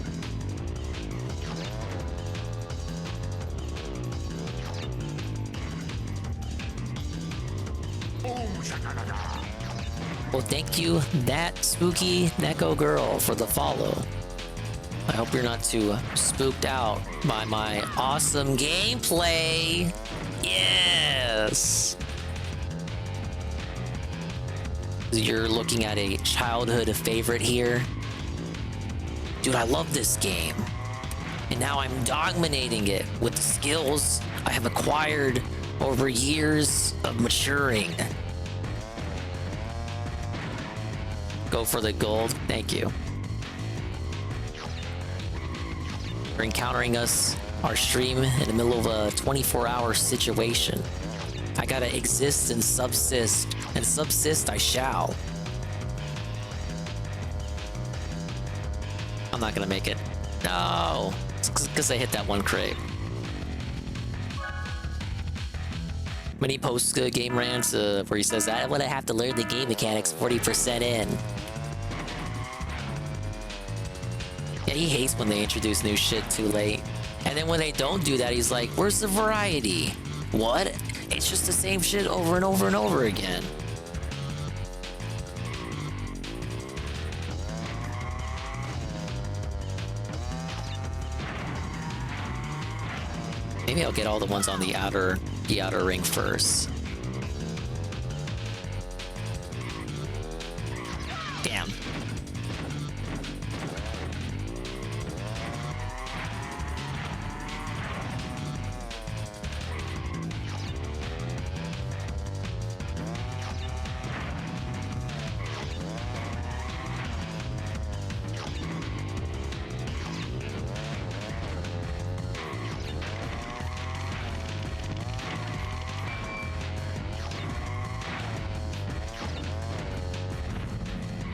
Well, thank you, that spooky Neko girl, for the follow. I hope you're not too spooked out by my awesome gameplay. Yes! You're looking at a childhood favorite here. Dude, I love this game. And now I'm dominating it with the skills I have acquired over years of maturing. Go for the gold. Thank you. For encountering us, our stream, in the middle of a 24-hour situation. I gotta exist and subsist I shall. I'm not gonna make it. No! It's because I hit that one crate. Many post game rants where he says, I would have to learn the game mechanics 40% in. Yeah, he hates when they introduce new shit too late. And then when they don't do that, he's like, where's the variety? What? It's just the same shit over and over and over again. Maybe I'll get all the ones on the outer ring first. Damn.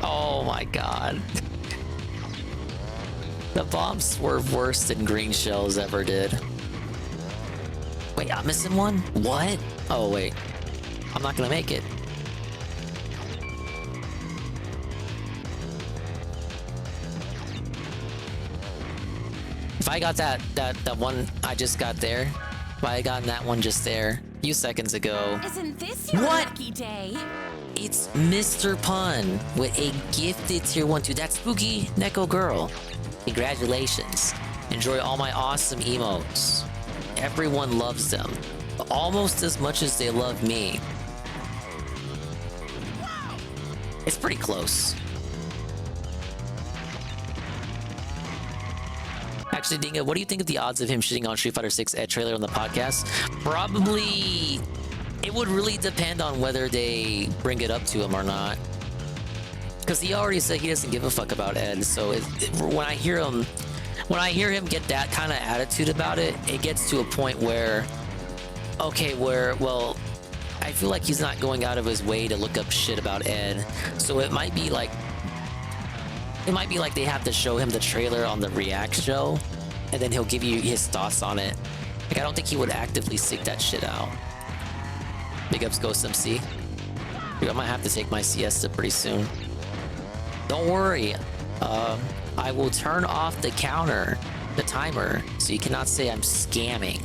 Oh my god. The bombs swerve worse than green shells ever did. Wait, I'm missing one? What? Oh wait. I'm not gonna make it. If I got that one I just got there, if I had gotten that one just there a few seconds ago. Isn't this your lucky day? It's Mr. Pun with a gifted tier 1 2. That spooky Neko girl. Congratulations. Enjoy all my awesome emotes. Everyone loves them. Almost as much as they love me. It's pretty close. Actually, Dingo, what do you think of the odds of him shitting on Street Fighter 6 Ed trailer on the podcast? Probably... It would really depend on whether they bring it up to him or not. Because he already said he doesn't give a fuck about Ed. So when I hear him get that kind of attitude about it, it gets to a point where, okay, well, I feel like he's not going out of his way to look up shit about Ed. So it might be like they have to show him the trailer on the React show, and then he'll give you his thoughts on it. Like, I don't think he would actively seek that shit out. Big ups Ghost MC. Dude, I might have to take my siesta pretty soon. Don't worry. I will turn off the timer, so you cannot say I'm scamming.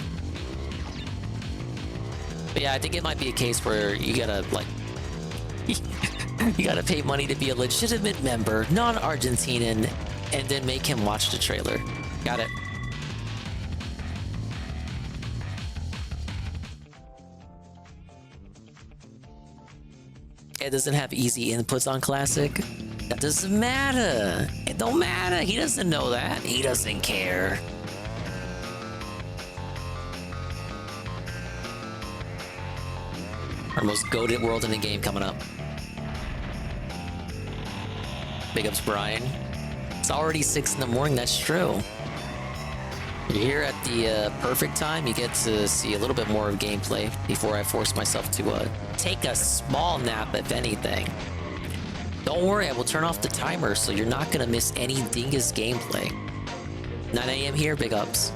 But yeah, I think it might be a case where you gotta, like... you gotta pay money to be a legitimate member, non-Argentinian, and then make him watch the trailer. Got it. It doesn't have easy inputs on Classic. That doesn't matter. It don't matter. He doesn't know that. He doesn't care. Our most goated world in the game coming up. Big ups, Brian. It's already 6 in the morning. That's true. You're here at the perfect time. You get to see a little bit more of gameplay before I force myself to take a small nap, if anything. Don't worry, I will turn off the timer, so you're not gonna miss any Dingus gameplay. 9 a.m. here, big ups.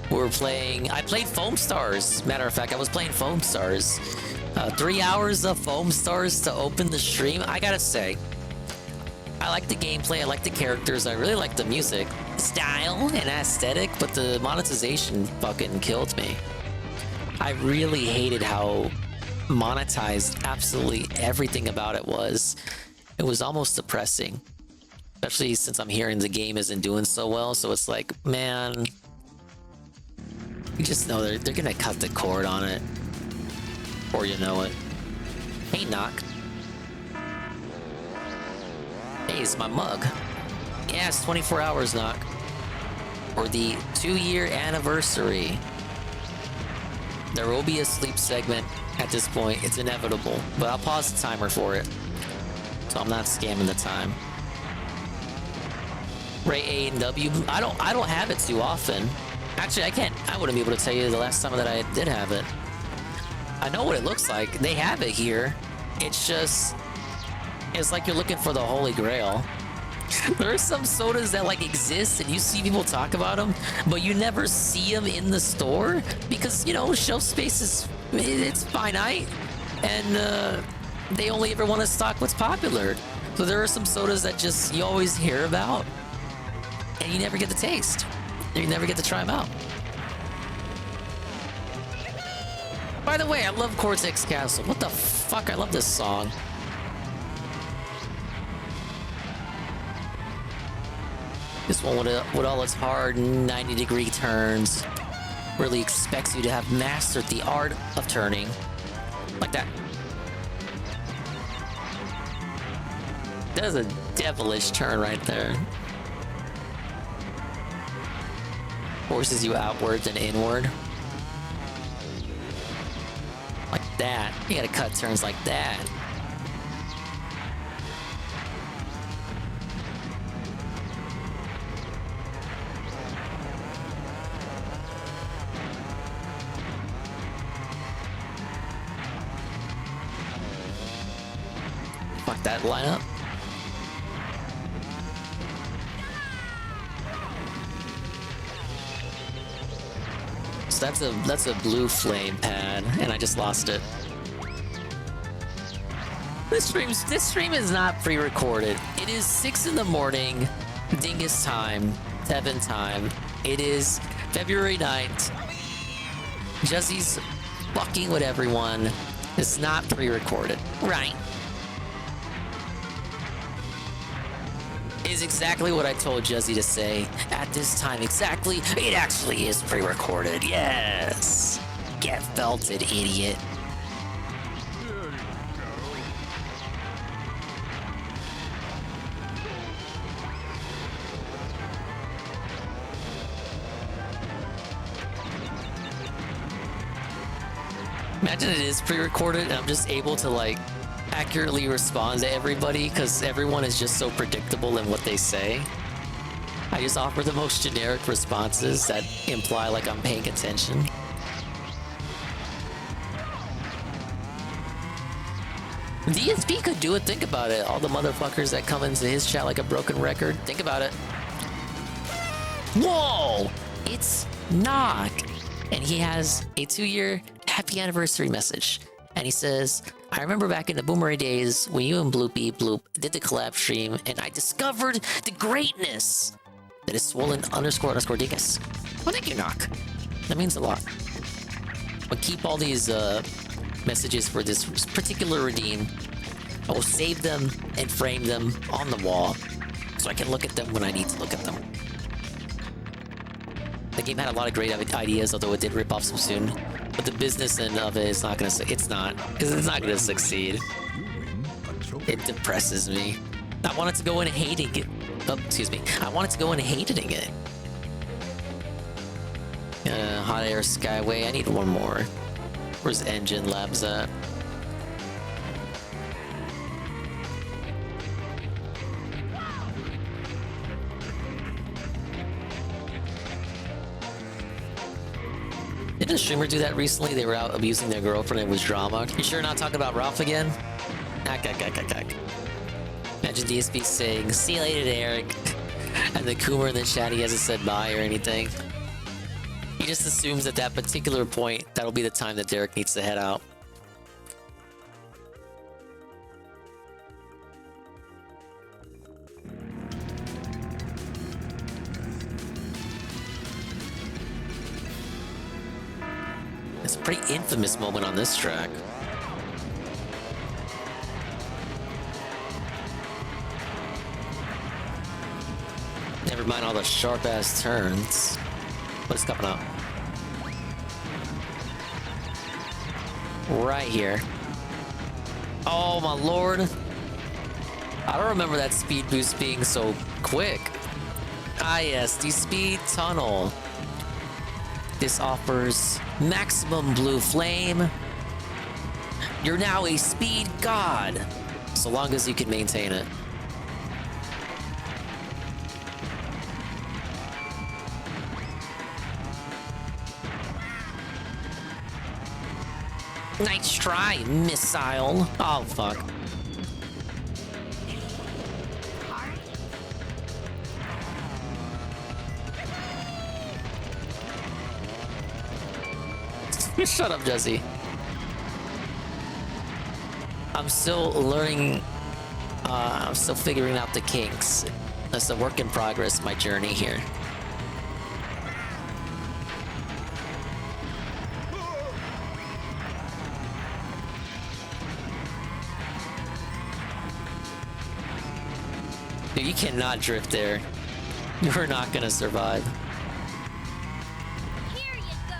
I played Foamstars. Matter of fact, I was playing Foamstars. 3 hours of Foamstars to open the stream. I gotta say, I like the gameplay, I like the characters, I really like the music, style, and aesthetic, but the monetization fucking killed me. I really hated how monetized absolutely everything about it was. It was almost depressing. Especially since I'm hearing the game isn't doing so well, so it's like, man, you just know they're gonna cut the cord on it, or you know it. Hey, Knock. Hey, it's my mug. Yeah, it's 24 hours, Knock. For the 2-year anniversary. There will be a sleep segment at this point. It's inevitable, but I'll pause the timer for it, so I'm not scamming the time. Ray A&W. I don't have it too often. Actually, I wouldn't be able to tell you the last time that I did have it. I know what it looks like. They have it here. It's like you're looking for the Holy Grail. There are some sodas that like exist and you see people talk about them, but you never see them in the store because, you know, shelf space it's finite, and they only ever want to stock what's popular. So there are some sodas that just you always hear about and you never get to taste. You never get to try them out. By the way, I love Cortex Castle. What the fuck? I love this song. This one with all its hard 90-degree turns really expects you to have mastered the art of turning. Like that. That is a devilish turn right there. Forces you outwards and inward. Like that. You gotta cut turns like that. Fuck that lineup. So that's a blue flame pad, and I just lost it. This stream is not pre-recorded. It is 6 in the morning, Dingus time, Tevin time. It is February 9th. Jesse's fucking with everyone. It's not pre-recorded. Right. Is exactly what I told Jesse to say at this time. Exactly. It actually is pre-recorded. Yes. Get felted, idiot. Imagine it is pre-recorded and I'm just able to like accurately respond to everybody because everyone is just so predictable in what they say. I just offer the most generic responses that imply like I'm paying attention. DSP could do it. Think about it. All the motherfuckers that come into his chat like a broken record. Think about it. Whoa! It's not. And he has a 2-year happy anniversary message. And he says, I remember back in the Boomerang days when you and Bloopy Bloop did the collab stream and I discovered the greatness that is swollen __ Dingus. Well, thank you, Knock. That means a lot. But keep all these messages for this particular redeem. I will save them and frame them on the wall so I can look at them when I need to look at them. The game had a lot of great ideas, although it did rip off some soon. But the business end of it is not gonna. It's not, because it's not gonna succeed. It depresses me. I wanted to go in hating it. Oh, excuse me. I wanted to go in hating it. Hot Air Skyway. I need one more. Where's Engine Labs at? Didn't a streamer do that recently? They were out abusing their girlfriend and it was drama. You sure not talking about Ralph again? Imagine DSP saying, see you later, Eric. And the Coomer in the chat, he hasn't said bye or anything. He just assumes at that particular point, that'll be the time that Derek needs to head out. It's a pretty infamous moment on this track. Never mind all the sharp ass turns. What's coming up? Right here. Oh my lord. I don't remember that speed boost being so quick. Ah yes, the speed tunnel. This offers maximum blue flame. You're now a speed god, so long as you can maintain it. Nice try, missile. Oh, fuck. Shut up, Jesse. I'm still learning. I'm still figuring out the kinks. That's a work in progress, my journey here. Dude, you cannot drift there. You're not gonna survive. Here you go.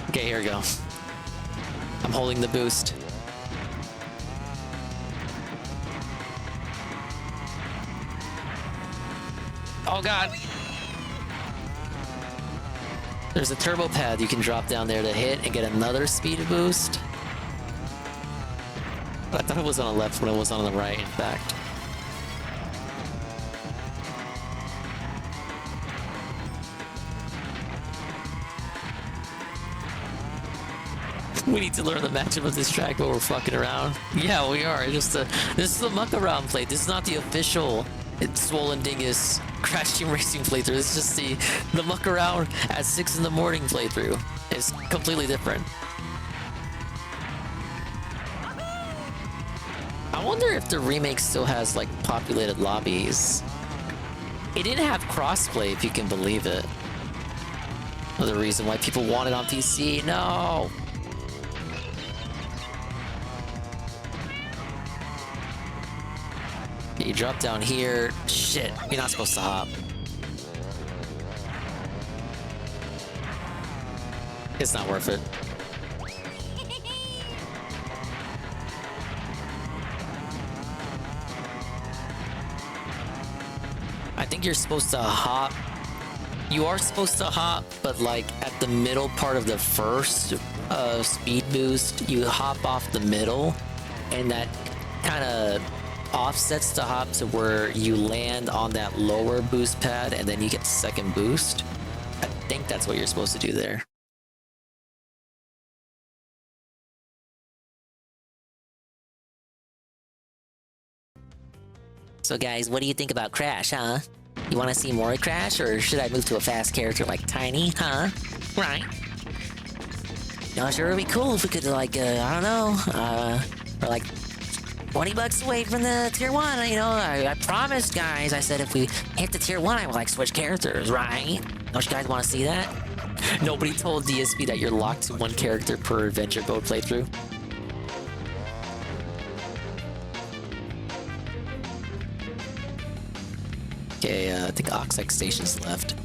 Okay, here we go. I'm holding the boost. Oh god. There's a turbo pad you can drop down there to hit and get another speed boost. But I thought it was on the left when it was on the right, in fact. We need to learn the matchup of this track while we're fucking around. Yeah, we are. This is the muck around plate. This is not the official Swollen Dingus Crash Team Racing playthrough. This is just the muck around at 6 in the morning playthrough. It's completely different. I wonder if the remake still has like populated lobbies. It didn't have crossplay, if you can believe it. Another reason why people want it on PC. No. Okay, you drop down here. Shit, you're not supposed to hop. It's not worth it. I think you're supposed to hop. You are supposed to hop, but like at the middle part of the first speed boost, you hop off the middle, and that kind of offsets the hop to where you land on that lower boost pad, and then you get the second boost. I think that's what you're supposed to do there. So guys, what do you think about Crash, huh? You want to see more Crash, or should I move to a fast character like Tiny, huh? Right? No, sure it'd be cool if we could, like, I don't know, or like $20 away from the tier 1, you know? I promised, guys. I said if we hit the tier 1, I would, like, switch characters, right? Don't you guys want to see that? Nobody told DSP that you're locked to one character per adventure mode playthrough. Okay, I think Oxide Station's left.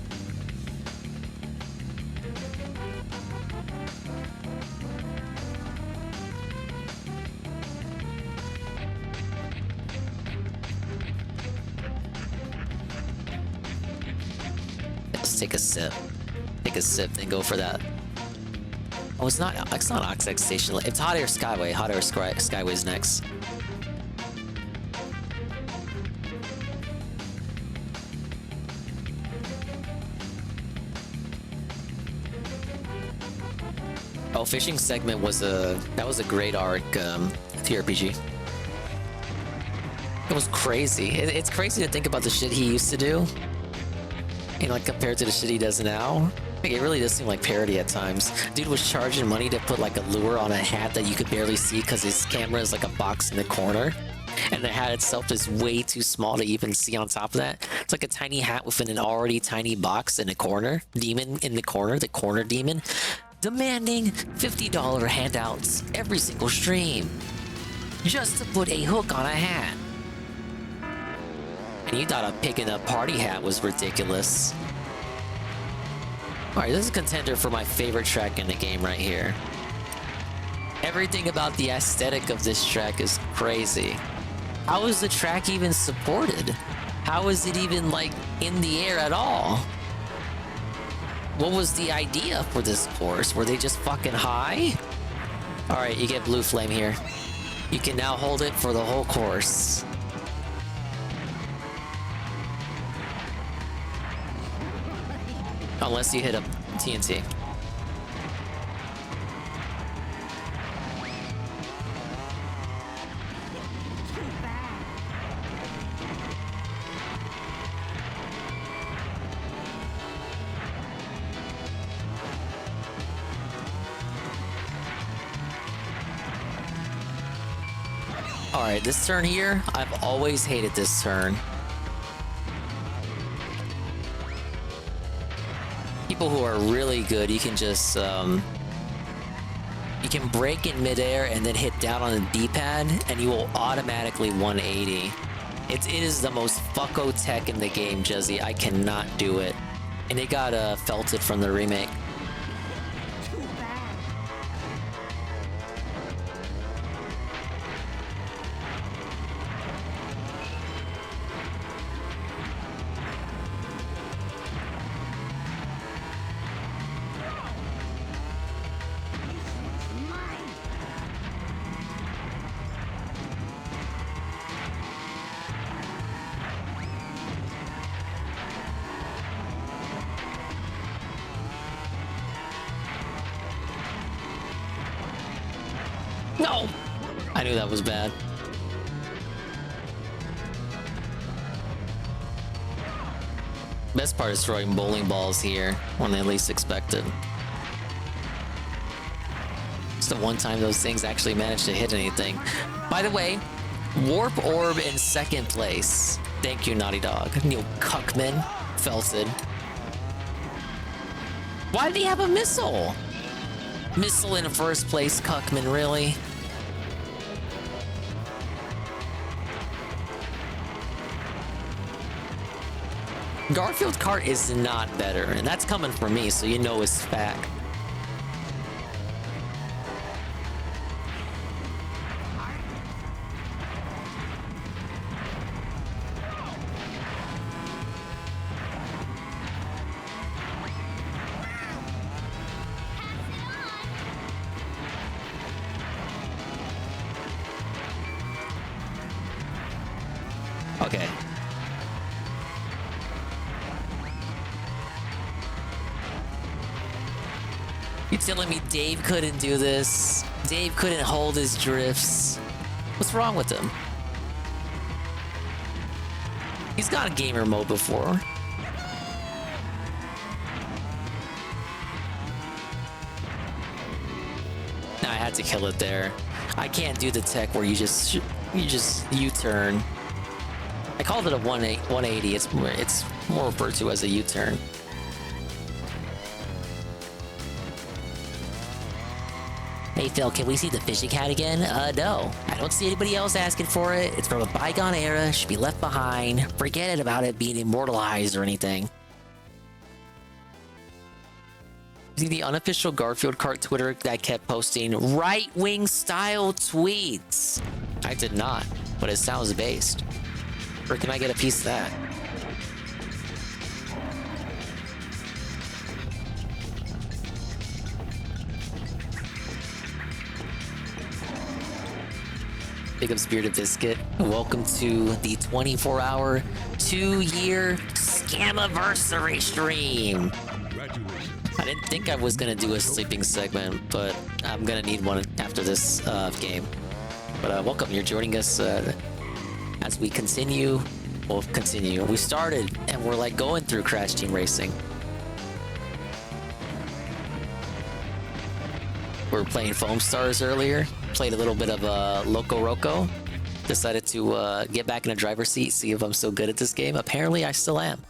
Let's take a sip. Take a sip, then go for that. Oh, it's not Oxide Station. It's Hot Air Skyway. Hot Air Skyway's next. Oh, Fishing Segment was a great arc TRPG. It was crazy. It's crazy to think about the shit he used to do, and like compared to the shit he does now. Like, it really does seem like parody at times. Dude was charging money to put like a lure on a hat that you could barely see because his camera is like a box in the corner, And the hat itself is way too small to even see on top of that. It's like a tiny hat within an already tiny box in a corner. Demon in the corner demon, demanding $50 handouts every single stream just to put a hook on a hat. And you thought picking a party hat was ridiculous. Alright, this is a contender for my favorite track in the game right here. Everything about the aesthetic of this track is crazy. How is the track even supported? How is it even, like, in the air at all? What was the idea for this course? Were they just fucking high? Alright, you get blue flame here. You can now hold it for the whole course. Unless you hit a TNT. Alright, this turn here, I've always hated this turn. People who are really good, you can just, you can brake in midair and then hit down on the D-pad, and you will automatically 180. It is the most fucko tech in the game, Jezzy. I cannot do it. And it got felted from the remake. No! I knew that was bad. Best part is throwing bowling balls here when they least expect it. It's the one time those things actually managed to hit anything. By the way, Warp Orb in second place. Thank you, Naughty Dog. Neil Cuckman felted. Why did he have a missile? Missile in first place, Cuckman, really? Garfield Kart is not better, and that's coming from me, so you know it's fact. Okay. You telling me Dave couldn't do this? Dave couldn't hold his drifts? What's wrong with him? He's got a gamer mode before. Nah, I had to kill it there. I can't do the tech where you just U-turn. I called it a 180. It's more referred to as a U-turn. Hey Phil, can we see the fishing hat again? No. I don't see anybody else asking for it. It's from a bygone era, should be left behind. Forget about it being immortalized or anything. See the unofficial Garfield Kart Twitter that kept posting right-wing style tweets? I did not, but it sounds based. Where can I get a piece of that? Big up Spirit of Biscuit. Welcome to the 24-hour, 2-year Scamiversary stream. I didn't think I was gonna do a sleeping segment, but I'm gonna need one after this game. But welcome, you're joining us as we continue. We'll continue. We started and we're like going through Crash Team Racing. We were playing Foamstars earlier. Played a little bit of LocoRoco. Decided to get back in a driver's seat, see if I'm still good at this game. Apparently, I still am.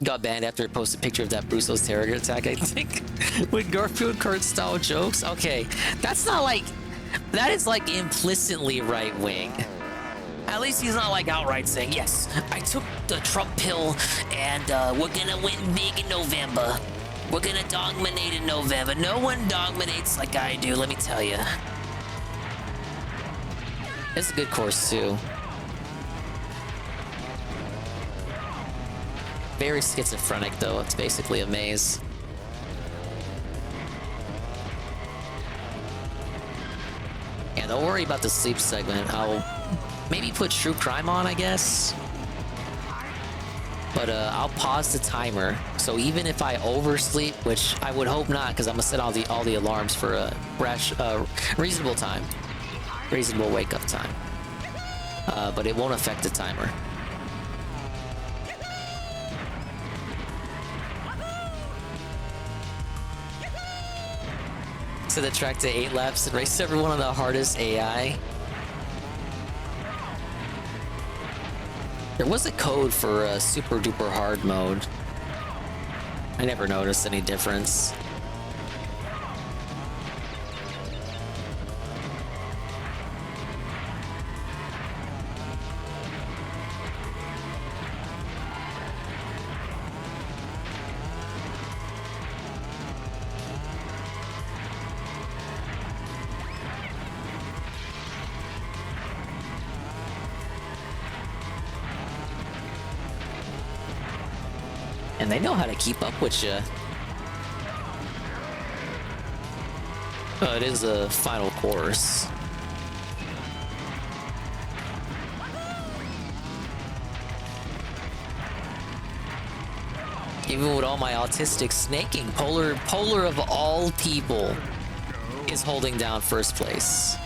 Got banned after it posted a picture of that Bruce Willis terror attack, I think. With Garfield Kart style jokes. Okay, that's not like... That is like implicitly right-wing. At least he's not like outright saying, yes, I took the Trump pill and we're gonna win big in November. We're gonna dominate in November. No one dominates like I do, let me tell you. It's a good course too. Very schizophrenic though, it's basically a maze. Yeah, don't worry about the sleep segment. I'll maybe put True Crime on, I guess. But I'll pause the timer. So even if I oversleep, which I would hope not, because I'm gonna set all the alarms for a reasonable time, reasonable wake up time. But it won't affect the timer. Set the track to 8 laps and race everyone on the hardest AI. There was a code for a super duper hard mode. I never noticed any difference. And they know how to keep up with you. It is a final course. Even with all my autistic snaking, Polar of all people is holding down first place.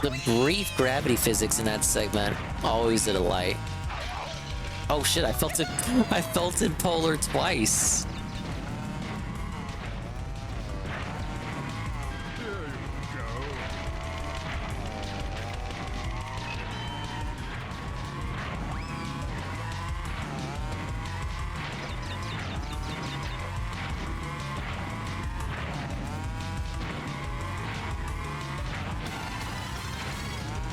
The brief gravity physics in that segment, always a delight. Oh shit, I felt it Polar twice.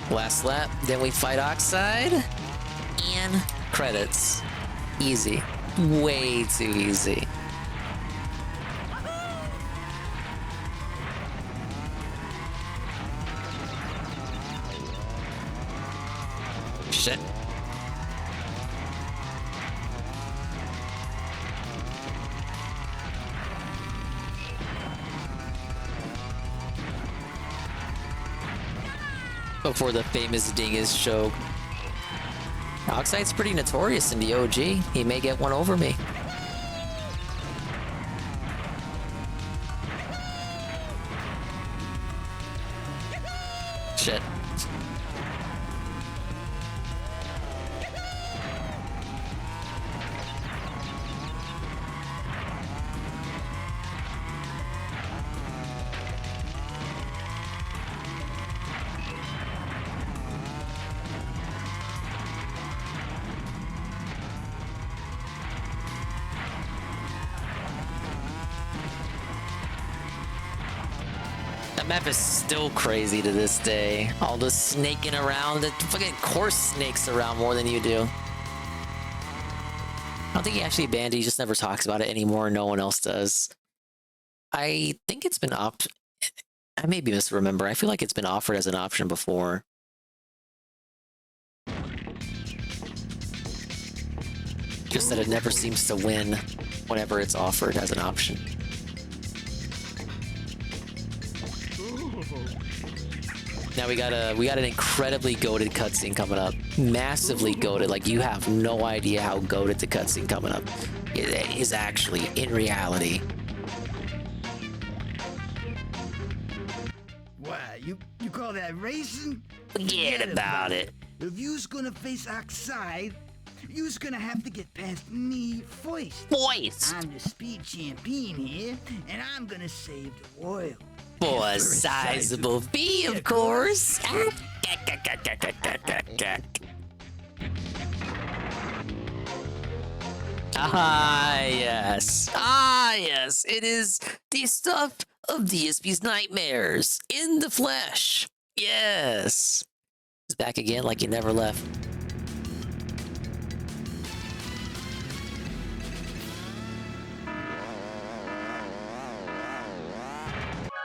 Last lap, then we fight Oxide, and credits. Easy. Way too easy. Shit. Before the famous Dingus choke. Oxide's pretty notorious in the OG. He may get one over me. Shit. That map is still crazy to this day. All the snaking around, the fucking course snakes around more than you do. I don't think he actually banned it, he just never talks about it anymore. No one else does. I think it's been I may be misremember. I feel like it's been offered as an option before. Just that it never seems to win whenever it's offered as an option. Now we got an incredibly goated cutscene coming up. Massively goated. Like, you have no idea how goated the cutscene coming up it is actually in reality. What? You call that racing? Forget about it. If you's gonna face Oxide, you's gonna have to get past me first. I'm the speed champion here, and I'm gonna save the world. For a sizable fee, of course. Ah, yes. Ah, yes. It is the stuff of DSP's nightmares in the flesh. Yes. He's back again like he never left.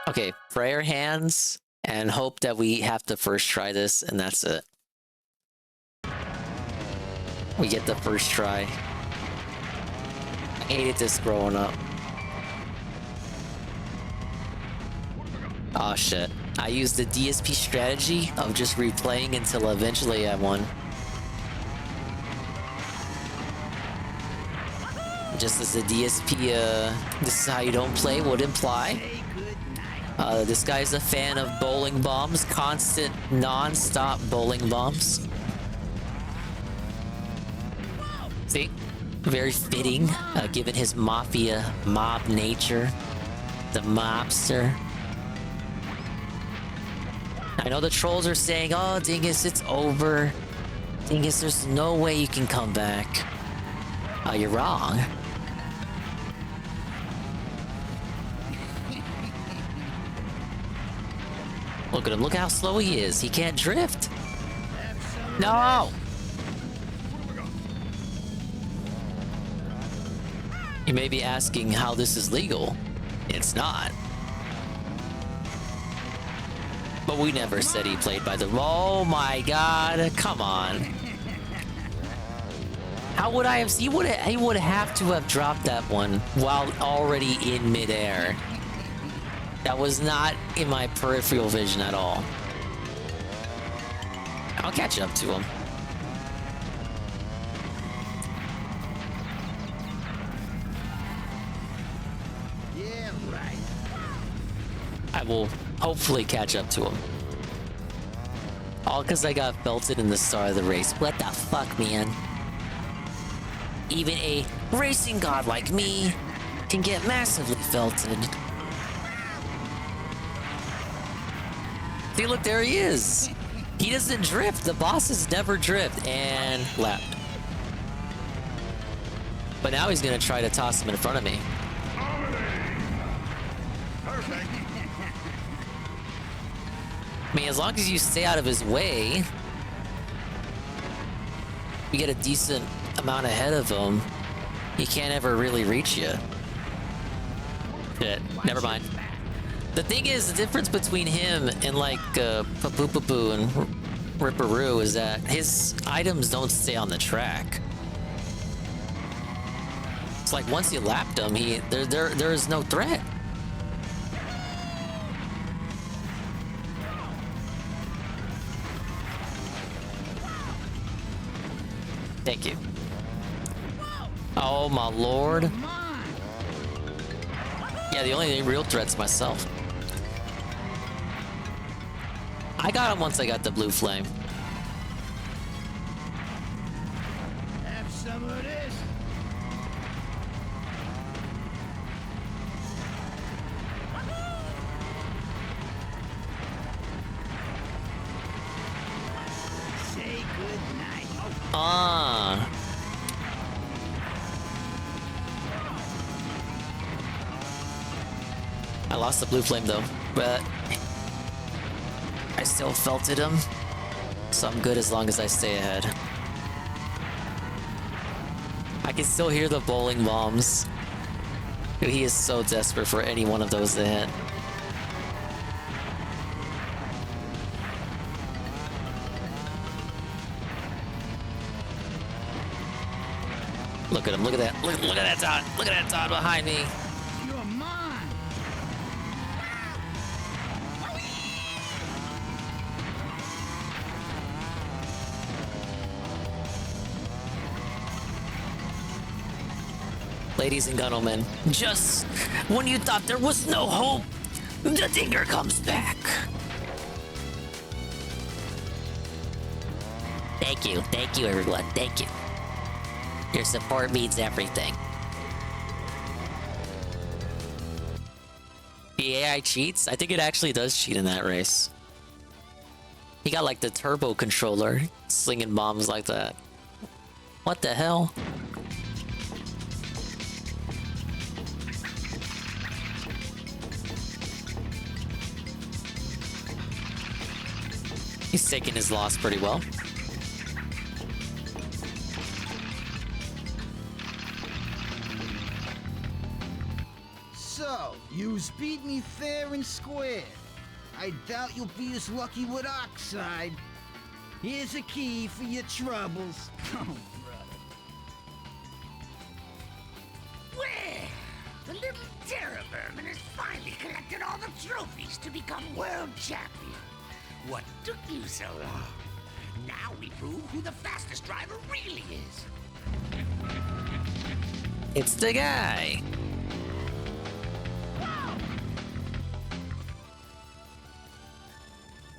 Okay, prayer hands and hope that we have to first try this, and that's it. We get the first try. I hated this growing up. Oh shit. I used the DSP strategy of just replaying until eventually I won. Just as the DSP, this is how you don't play would imply. This guy's a fan of bowling bombs, constant, non-stop bowling bombs. See? Very fitting, given his mafia mob nature. The mobster. I know the trolls are saying, oh, Dingus, it's over. Dingus, there's no way you can come back. You're wrong. Look at him. Look how slow he is. He can't drift. No! You may be asking how this is legal. It's not. But we never said he played by the... Oh my god. Come on. How would I have... He would have to have dropped that one while already in midair. That was not in my peripheral vision at all. I'll catch up to him. Yeah, right. I will hopefully catch up to him. All because I got belted in the start of the race. What the fuck, man? Even a racing god like me can get massively belted. See, look, there he is. He doesn't drift. The bosses never drift. And left. But now he's going to try to toss him in front of me. Perfect. I mean, as long as you stay out of his way, you get a decent amount ahead of him, he can't ever really reach you. Shit, never mind. The thing is, the difference between him and like Papu and Ripperoo is that his items don't stay on the track. It's like once you lapped him, there is no threat. Thank you. Oh my lord. Yeah, the only real threat's myself. I got him once I got the blue flame. Have some of this. Say goodnight. Ah. I lost the blue flame though, but I still felted him, so I'm good as long as I stay ahead. I can still hear the bowling bombs. He is so desperate for any one of those to hit. Look at him, look at that, look at that dot, look at that dot behind me. You're mine. Ladies and gentlemen, just when you thought there was no hope, the Dinger comes back. Thank you everyone, thank you. Your support means everything. The AI cheats? I think it actually does cheat in that race. He got like the turbo controller, slinging bombs like that. What the hell? He's taking his loss pretty well. So, you's beat me fair and square. I doubt you'll be as lucky with Oxide. Here's a key for your troubles. Oh, brother. Well, the little terror vermin has finally collected all the trophies to become world champion. What took you so long? Now we prove who the fastest driver really is. It's the guy.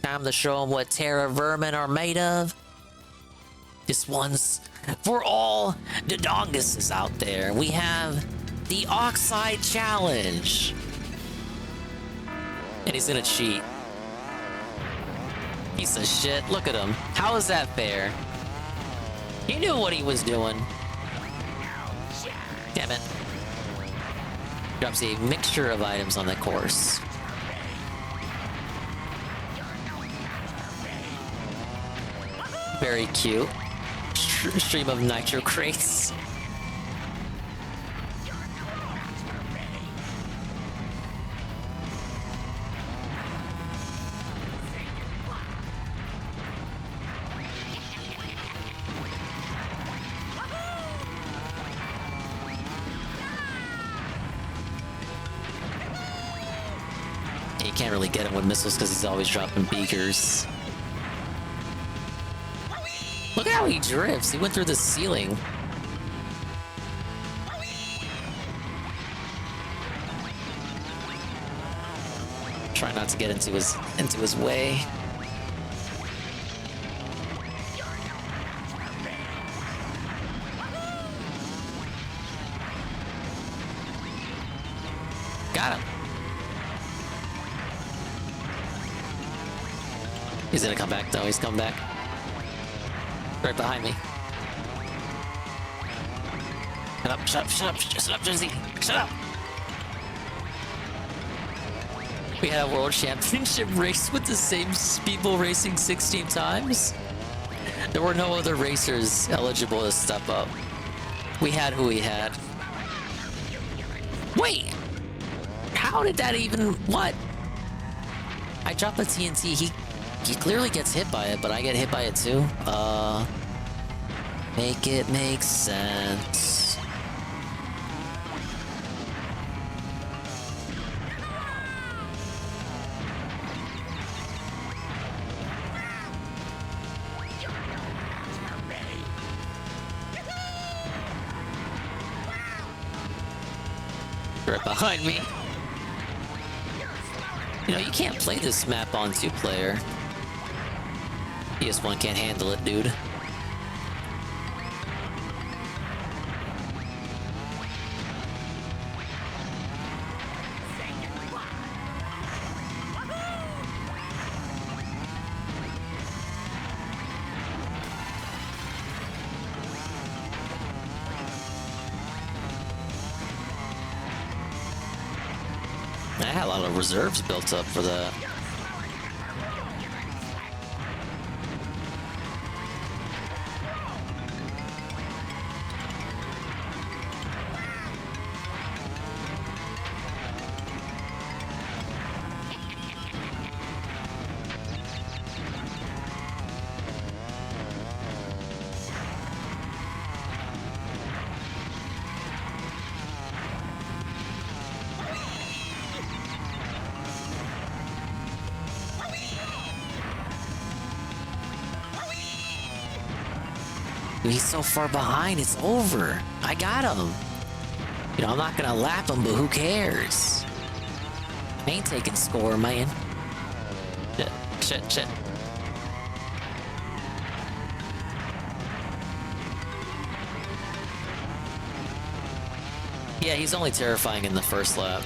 Time to show them what Terra Vermin are made of. This one's for all the Donguses out there. We have the Oxide Challenge. And he's gonna cheat. Piece of shit. Look at him. How is that fair? He knew what he was doing. Damn it. Drops a mixture of items on the course. Very cute. Stream of nitro crates. You can't really get him with missiles because he's always dropping beakers. Look at how he drifts. He went through the ceiling. Try not to get into his way. Got him. He's gonna come back though. He's come back. Right behind me. Shut up, shut up, shut up, shut up, Jersey. Shut up! We had a world championship race with the same people racing 16 times. There were no other racers eligible to step up. We had who we had. Wait! How did that even... What? I drop a TNT. He clearly gets hit by it, but I get hit by it too. Make it make sense. Right behind me. You know, you can't play this map on 2-player. PS1 can't handle it, dude. I had a lot of reserves built up for that. He's so far behind, it's over. I got him. You know, I'm not gonna lap him, but who cares? I ain't taking score, man. Shit. Yeah, he's only terrifying in the first lap.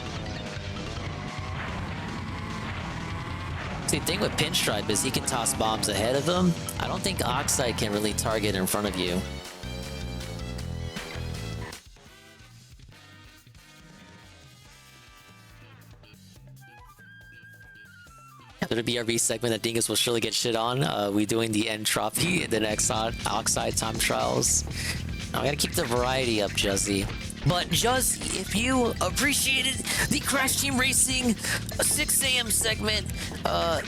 See, the thing with Pinstripe is he can toss bombs ahead of him. I don't think Oxide can really target in front of you. After the BRB segment that Dingus will surely get shit on, we doing the Entropy and then Oxide time trials. I gotta keep the variety up, Juzzy. But Juzzy, if you appreciated the Crash Team Racing 6 a.m. segment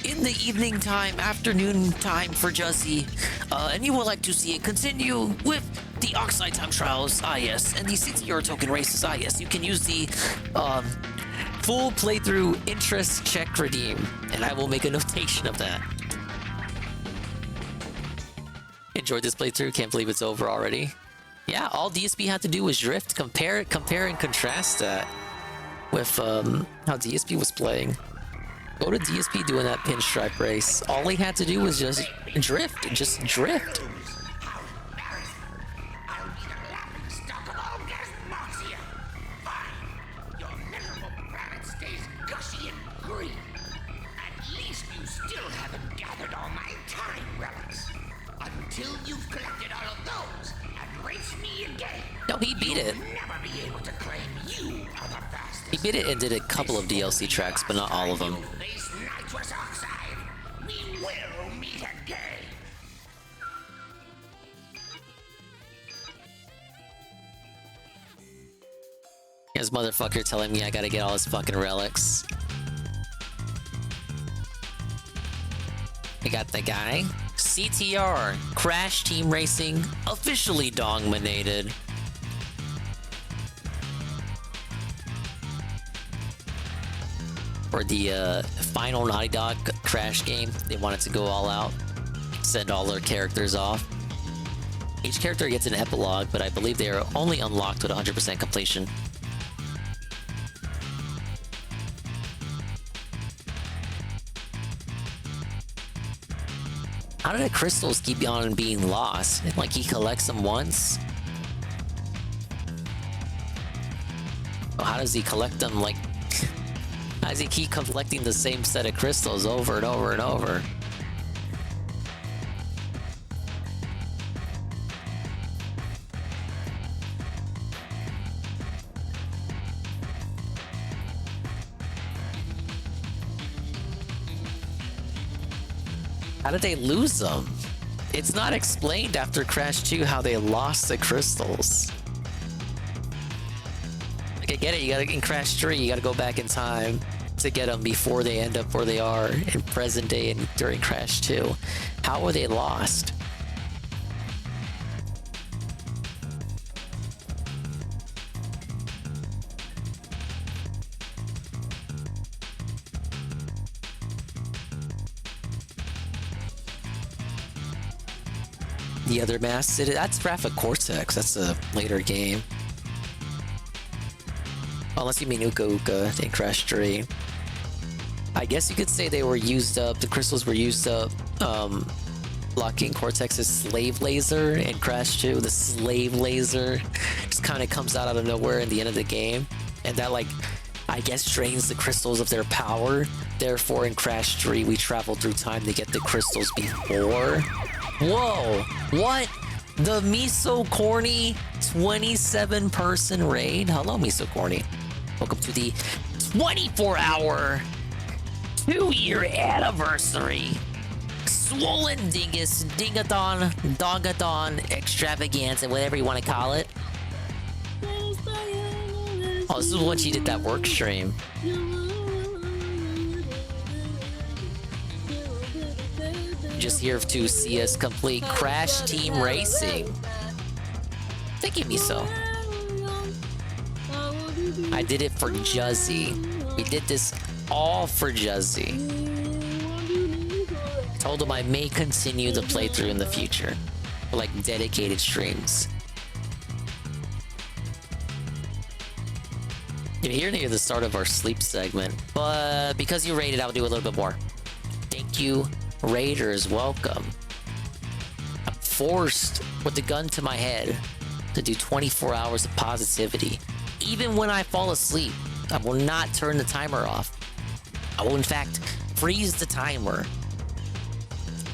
in the evening time, afternoon time for Juzzy, and you would like to see it continue with the Oxide time trials, yes, and the 60-euro token races, yes, you can use the full playthrough interest check redeem, and I will make a notation of that. Enjoyed this playthrough, can't believe it's over already. Yeah, all DSP had to do was drift, compare and contrast that with how DSP was playing. Go to DSP doing that Pinstripe race. All he had to do was just drift. Until you've collected all of those and race me again. No, he beat it. Never be able to claim you are the fastest. He beat it and did a couple of DLC tracks, but not all of them. Face nitrous oxide. We will meet again. Here's motherfucker telling me I gotta get all his fucking relics. We got the guy. CTR, Crash Team Racing, officially dominated. For the final Naughty Dog Crash game, they wanted to go all out, send all their characters off. Each character gets an epilogue, but I believe they are only unlocked with 100% completion. How did the crystals keep on being lost? Like he collects them once? Oh, how does he collect them? Like, how does he keep collecting the same set of crystals over and over and over? How did they lose them? It's not explained after Crash 2 how they lost the crystals. Like, I get it, you gotta, in Crash 3, you gotta go back in time to get them before they end up where they are in present day and during Crash 2. How were they lost? The other mask, that's Rapha Cortex. That's a later game. Unless you mean Uka Uka in Crash 3. I guess you could say they were used up, the crystals were used up blocking Cortex's slave laser in Crash 2. The slave laser just kind of comes out of nowhere in the end of the game. And that, like, I guess drains the crystals of their power. Therefore, in Crash 3, we travel through time to get the crystals before. Whoa! What? The Miso Corny 27-person raid? Hello, Miso Corny. Welcome to the 24-hour 2-year anniversary Swollen Dingus Dingathon Dongathon Extravaganza, whatever you want to call it. Oh, this is when she did that work stream. Just here to see us complete Crash Team Racing. Thank you, Miso. I did it for Juzzy. We did this all for Juzzy. Told him I may continue the playthrough in the future. For like dedicated streams. You're here near the start of our sleep segment. But because you rated, I'll do a little bit more. Thank you. Raiders, welcome. I'm forced with the gun to my head to do 24 hours of positivity even when I fall asleep, I will not turn the timer off. I will, in fact, freeze the timer.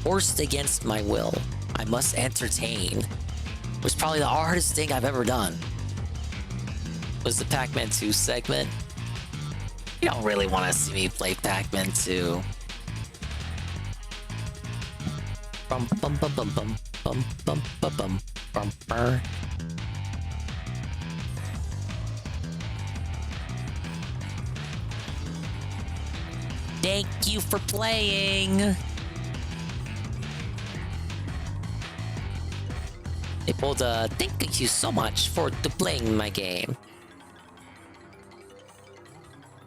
Forced against my will, I must entertain. Was probably the hardest thing I've ever done. Was the Pac-Man 2 segment. You don't really want to see me play Pac-Man 2. Bum bum bum bum bum bum bum bum bum bum bum. Thank you for playing. They pulled thank you so much for playing my game.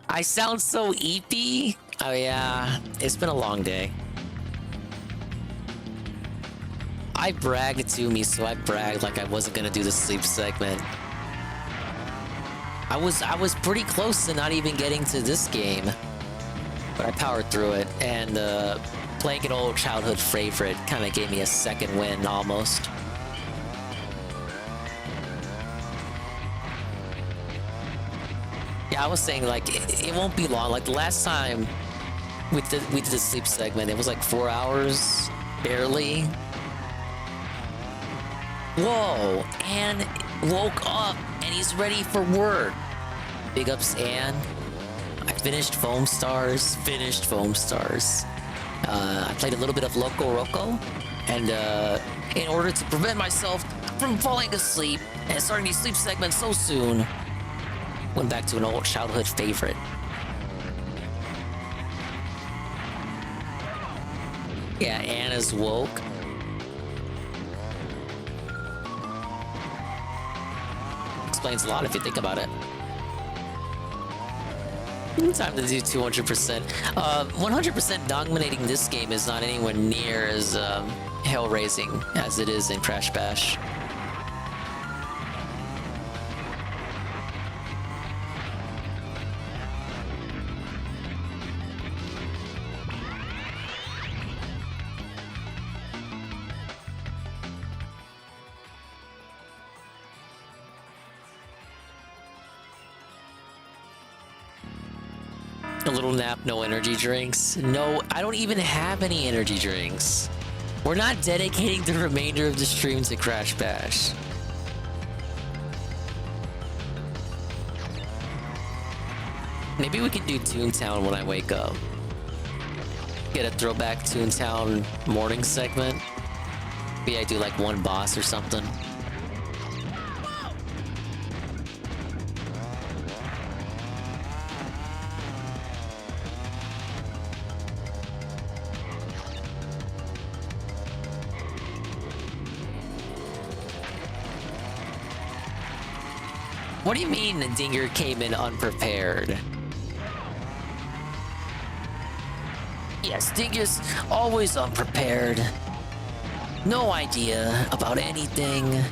I sound so eepy. Oh yeah, it's been a long day. I bragged to me, so I bragged like I wasn't gonna do the sleep segment. I was pretty close to not even getting to this game, but I powered through it, and playing an old childhood favorite kind of gave me a second win almost. Yeah, I was saying like it won't be long. Like the last time we did the sleep segment, it was like 4 hours, barely. Whoa, Ann woke up and he's ready for work. Big ups, Ann. I finished Foamstars. I played a little bit of LocoRoco, and in order to prevent myself from falling asleep and starting these sleep segments so soon, went back to an old childhood favorite. Yeah, Anna's woke. Explains a lot if you think about it. Time to do 200%. 100% dominating this game is not anywhere near as hell-raising as it is in Crash Bash. A little nap, no energy drinks. No, I don't even have any energy drinks. We're not dedicating the remainder of the stream to Crash Bash. Maybe we can do Toontown when I wake up. Get a throwback Toontown morning segment. Maybe I do like one boss or something. What do you mean the Dinger came in unprepared? Yes, Dingus, always unprepared. No idea about anything.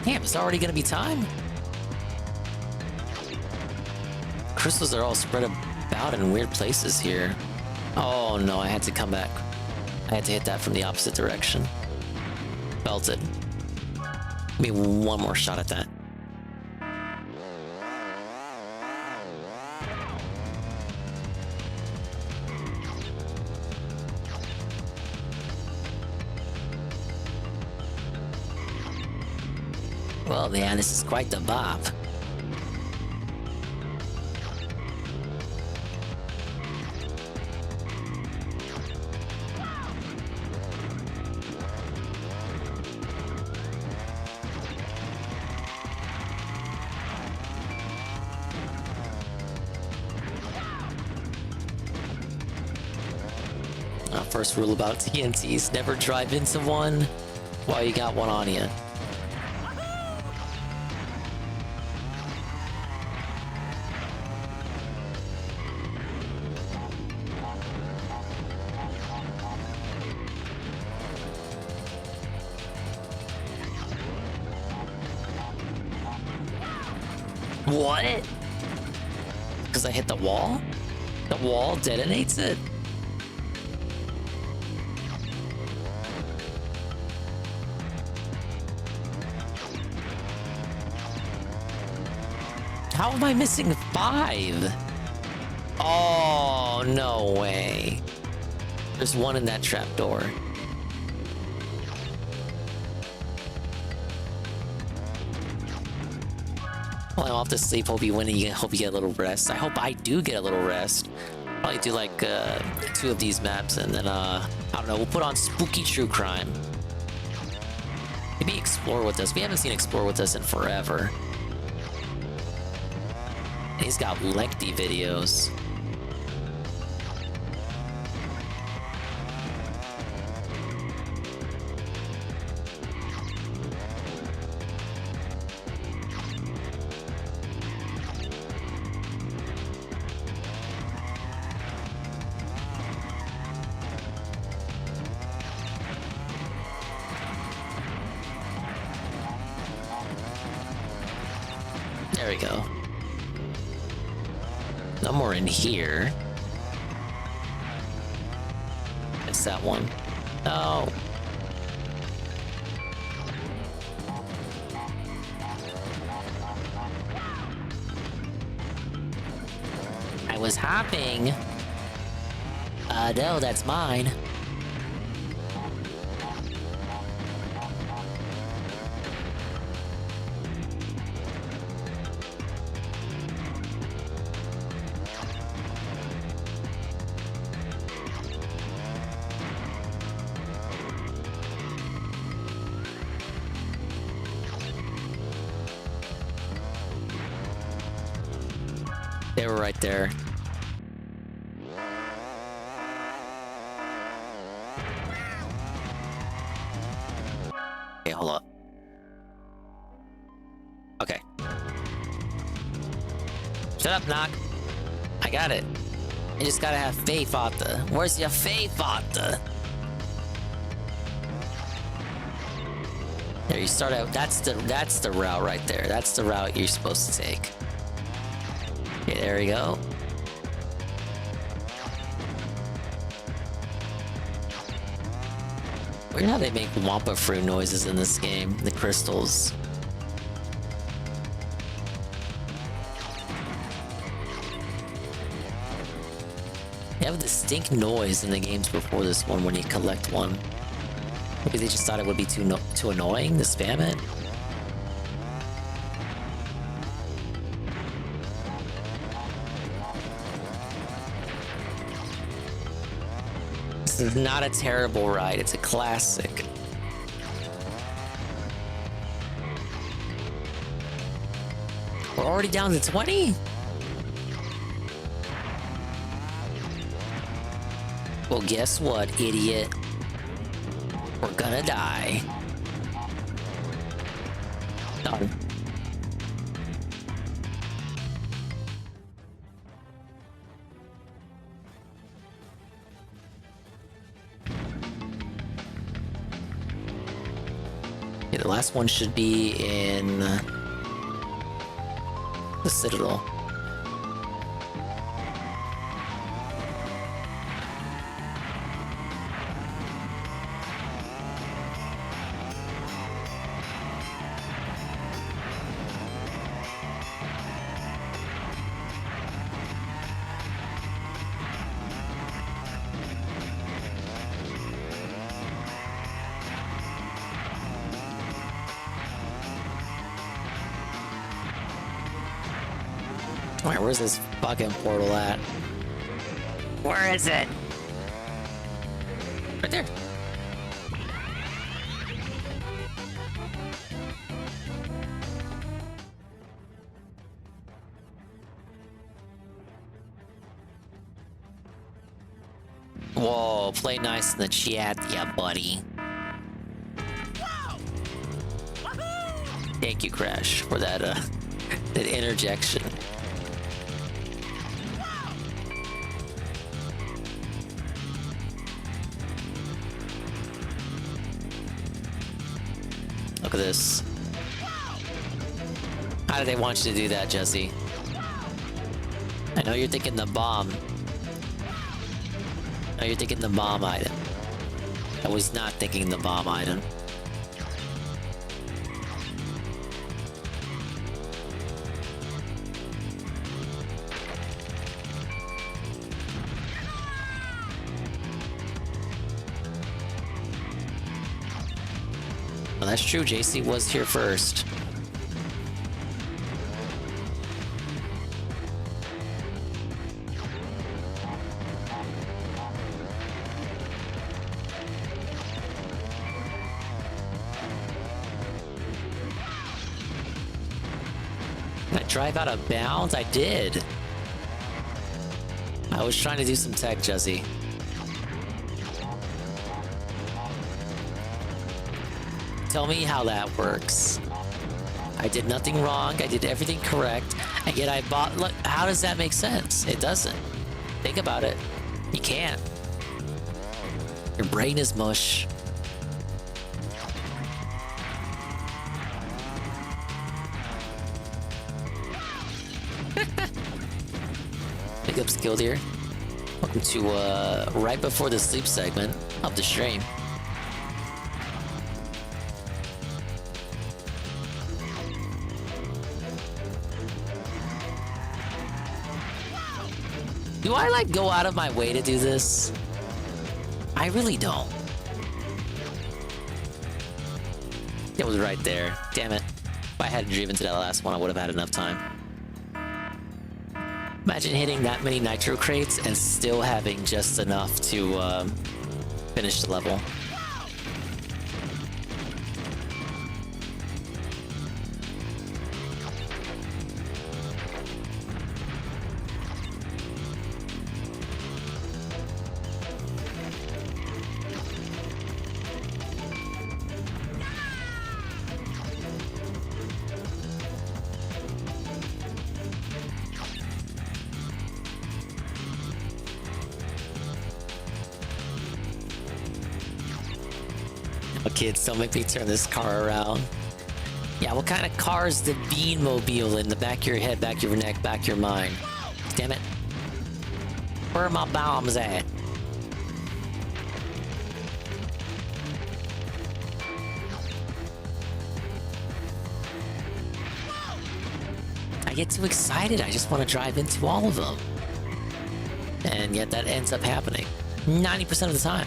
Damn, it's already gonna be time. Crystals are all spread about in weird places here. Oh no, I had to come back. I had to hit that from the opposite direction. Belted. Give me one more shot at that. Well, man, this is quite the bop. First rule about TNTs, never drive into one while you got one on you. What? Because I hit the wall? The wall detonates it? How am I missing 5? Oh, no way. There's one in that trapdoor. Well, I'm off to sleep. Hope you win and hope you get a little rest. I hope I do get a little rest. Probably do like 2 of these maps and then I don't know, we'll put on spooky true crime. Maybe Explore With Us. We haven't seen Explore With Us in forever. And he's got lengthy videos. There we go. No more in here. It's that one. No. I was hopping. No, that's mine. They were right there. Okay, hold up. Okay. Shut up, Knock. I got it. You just gotta have faith, Arthur. Where's your faith, Arthur? There, you start out. That's the route right there. That's the route you're supposed to take. Okay, there we go. Weird how they make Wampa fruit noises in this game. The crystals. They have a distinct noise in the games before this one when you collect one. Maybe they just thought it would be too annoying to spam it. This is not a terrible ride, it's a classic. We're already down to 20? Well, guess what, idiot? We're gonna die. Done. Okay, the last one should be in the Citadel. Alright, where's this fucking portal at? Where is it? Right there. Whoa, play nice in the chat, yeah, buddy. Thank you, Crash, for that that interjection. Look at this. Why do they want you to do that, Jesse? I know you're thinking the bomb. I know you're thinking the bomb item. I was not thinking the bomb item. Well, that's true. JC was here first. Did I drive out of bounds? I did. I was trying to do some tech, Jesse. Tell me how that works. I did nothing wrong. I did everything correct. And yet I bought... Look, how does that make sense? It doesn't. Think about it. You can't. Your brain is mush. Pick up skill deer. Welcome to right before the sleep segment of the stream. Do I like go out of my way to do this? I really don't. It was right there. Damn it. If I hadn't driven to that last one, I would have had enough time. Imagine hitting that many nitro crates and still having just enough to finish the level. Kids, don't make me turn this car around. Yeah, what kind of car is the Beanmobile in the back of your head, back of your neck, back of your mind? Damn it. Where are my bombs at? I get too excited. I just want to drive into all of them. And yet that ends up happening 90% of the time.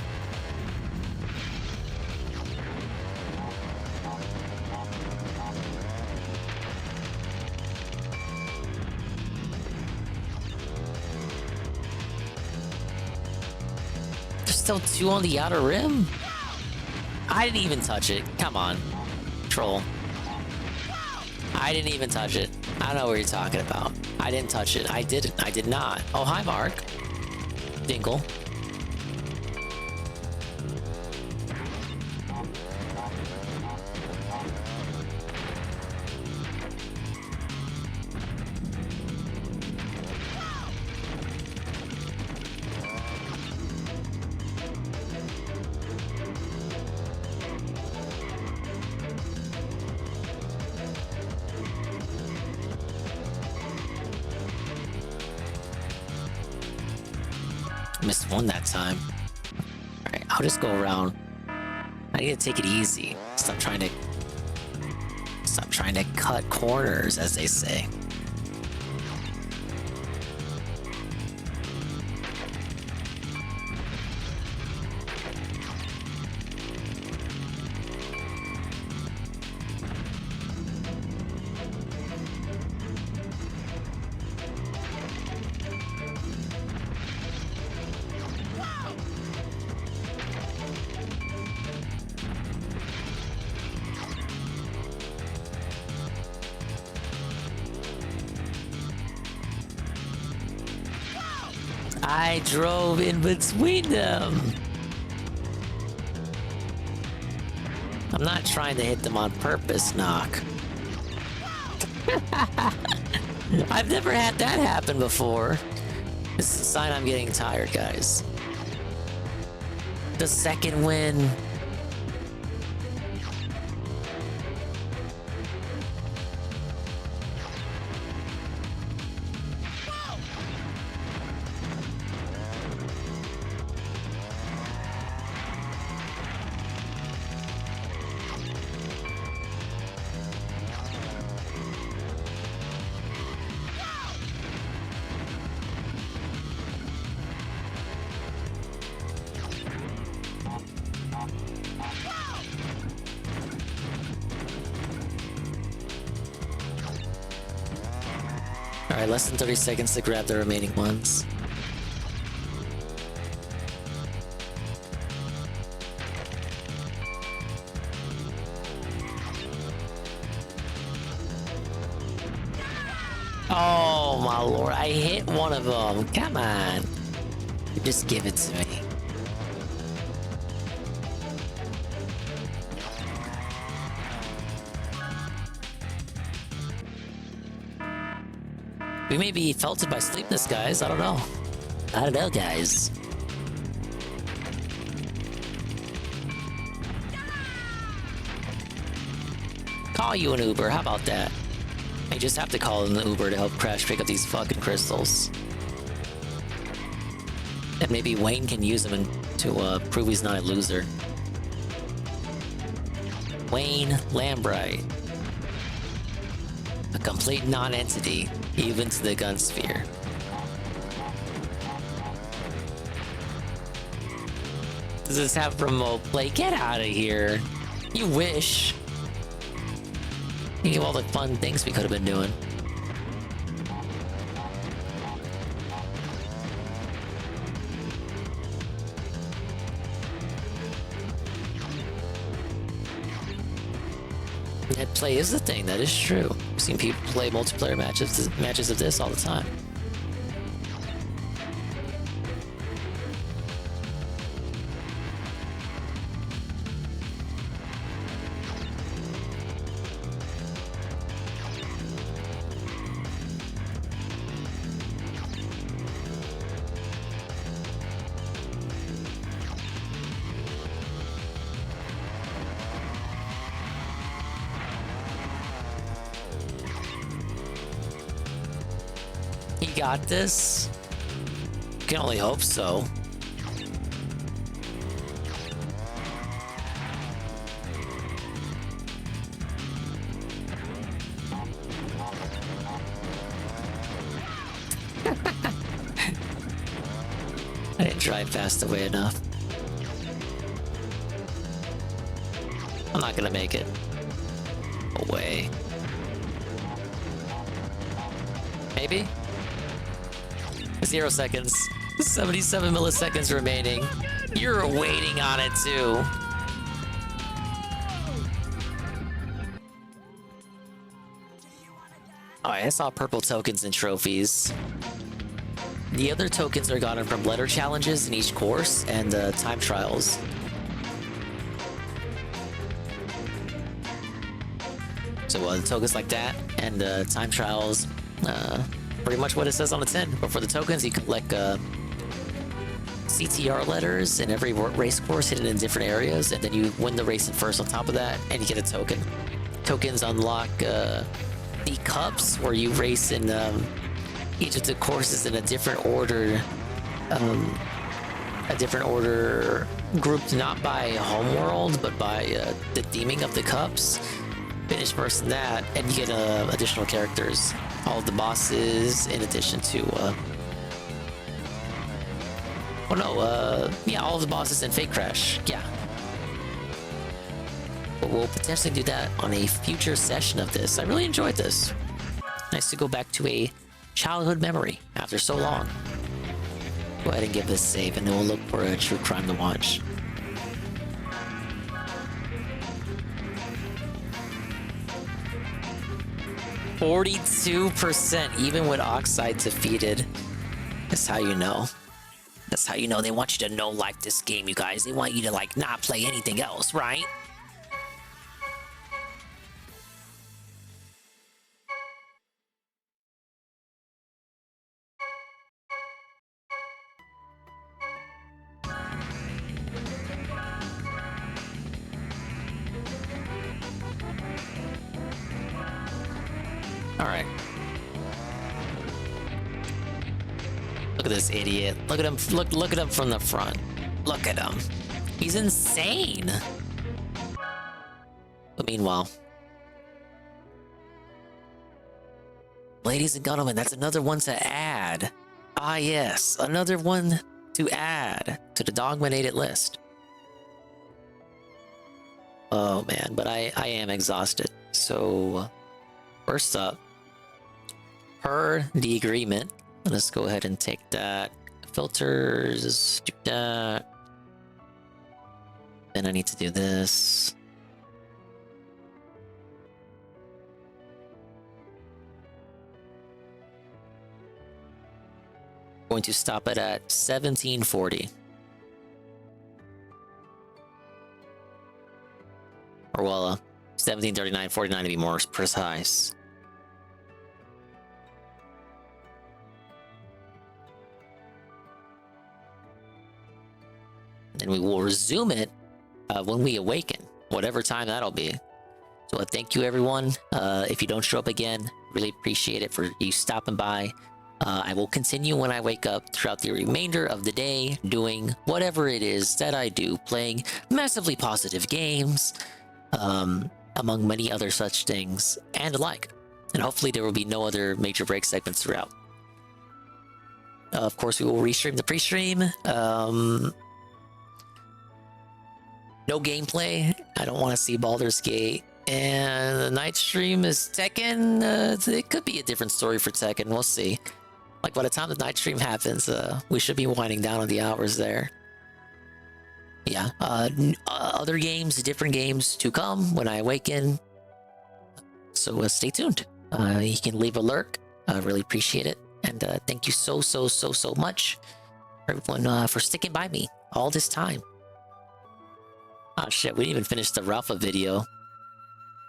Still 2 on the outer rim? I didn't even touch it. Come on. Troll. I didn't even touch it. I don't know what you're talking about. I didn't touch it. I didn't. I did not. Oh, hi, Mark. Dinkle. Missed one that time. Alright, I'll just go around. I need to take it easy. Stop trying to cut corners, as they say. I drove in between them. I'm not trying to hit them on purpose, Knock. I've never had that happen before. This is a sign I'm getting tired, guys. The second win. Alright, less than 30 seconds to grab the remaining ones. Oh my lord, I hit one of them. Come on. Just give it to me. We may be felted by sleepness, guys. I don't know. I don't know, guys. Call you an Uber. How about that? I just have to call an Uber to help Crash pick up these fucking crystals. And maybe Wayne can use them to prove he's not a loser. Wayne Lambright. A complete non-entity, even to the gun sphere. Does this have remote play? Get out of here. You wish. Think of all the fun things we could have been doing. Net play is the thing, that is true. I've seen people play multiplayer matches of this all the time. Got this? Can only hope so. I didn't drive fast away enough. I'm not gonna make it. Away. Maybe? 0 seconds. 77 milliseconds remaining. You're waiting on it too. Alright, I saw purple tokens and trophies. The other tokens are gotten from letter challenges in each course and time trials. So the tokens like that and time trials, pretty much what it says on the tin. But for the tokens, you collect CTR letters in every race course hidden in different areas, and then you win the race first on top of that, and you get a token. Tokens unlock the cups, where you race in each of the courses in a different order. Grouped not by homeworld, but by the theming of the cups. Finish first in that, and you get additional characters. All of the bosses, in addition to, yeah, all of the bosses in Fake Crash, yeah. But we'll potentially do that on a future session of this. I really enjoyed this. Nice to go back to a childhood memory after so long. Go ahead and give this a save, and then we'll look for a true crime to watch. %, even with Oxide defeated. That's how you know. That's how you know they want you to no-life this game, you guys. They want you to, like, not play anything else, right? Alright. Look at this idiot. Look at him. Look at him from the front. Look at him. He's insane. But meanwhile, ladies and gentlemen, that's another one to add. Ah yes, another one to add to the dogminated list. Oh man, but I am exhausted. So first up, per the agreement. Let's go ahead and take that. Filters, do that. Then I need to do this. Going to stop it at 1740. Or well, 1739.49 to be more precise. Then we will resume it when we awaken, whatever time that'll be. So thank you, everyone. If you don't show up again, really appreciate it for you stopping by. I will continue when I wake up throughout the remainder of the day, doing whatever it is that I do, playing massively positive games, among many other such things, and the like. And hopefully there will be no other major break segments throughout. Of course, we will restream the pre-stream. No gameplay. I don't want to see Baldur's Gate. And the night stream is Tekken. It could be a different story for Tekken. We'll see. Like, by the time the night stream happens, we should be winding down on the hours there. Yeah. Other games, different games to come when I awaken. So stay tuned. You can leave a lurk. I really appreciate it. And thank you so much, everyone, for sticking by me all this time. Oh shit, we didn't even finish the Rafa video.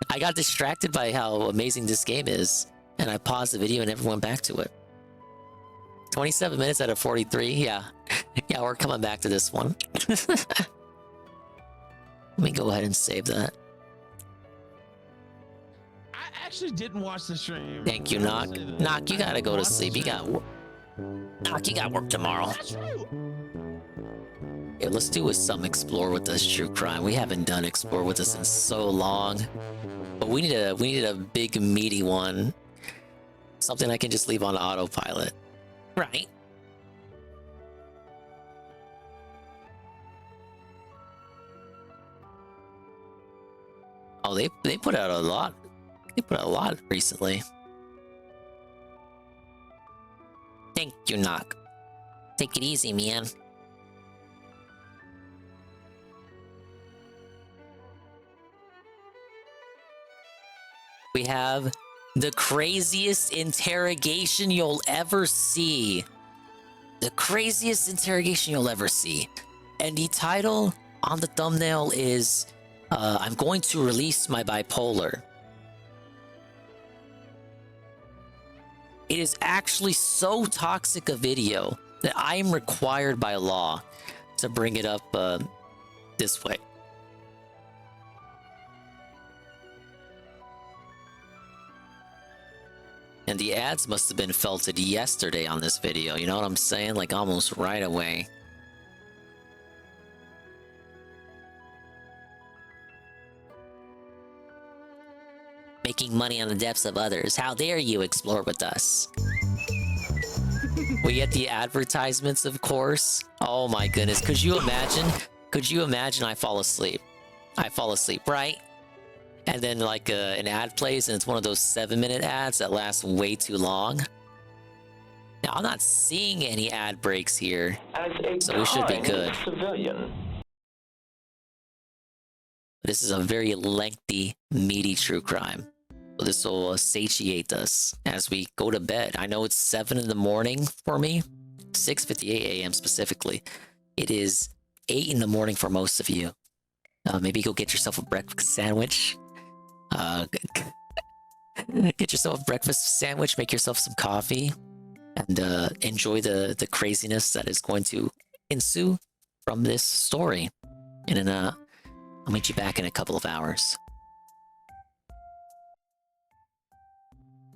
I got distracted by how amazing this game is, and I paused the video and never went back to it. 27 minutes out of 43, yeah. Yeah, we're coming back to this one. Let me go ahead and save that. I actually didn't watch the stream. Thank you, Knock. Knock, you gotta go to sleep. You got Knock, you got work tomorrow. That's true. Yeah, let's do some Explore With Us true crime. We haven't done Explore With Us in so long. But we need a big meaty one. Something I can just leave on autopilot. Right. Oh, they put out a lot. They put out a lot recently. Thank you, Knock. Take it easy, man. We have the craziest interrogation you'll ever see. The craziest interrogation you'll ever see. And the title on the thumbnail is, I'm going to release my bipolar. It is actually so toxic a video that I am required by law to bring it up this way. And the ads must have been felted yesterday on this video, you know what I'm saying? Like almost right away. Making money on the depths of others. How dare you explore with us? We get the advertisements, of course. Oh my goodness, could you imagine? Could you imagine I fall asleep? I fall asleep, right? And then like an ad plays and it's one of those 7-minute ads that last way too long. Now I'm not seeing any ad breaks here, so we should be good. Civilian. This is a very lengthy, meaty true crime. So this will satiate us as we go to bed. I know it's 7 in the morning for me, 6:58 a.m. specifically. It is 8 in the morning for most of you. Maybe go get yourself a breakfast sandwich. Get yourself a breakfast sandwich, make yourself some coffee, and enjoy the craziness that is going to ensue from this story. And then I'll meet you back in a couple of hours.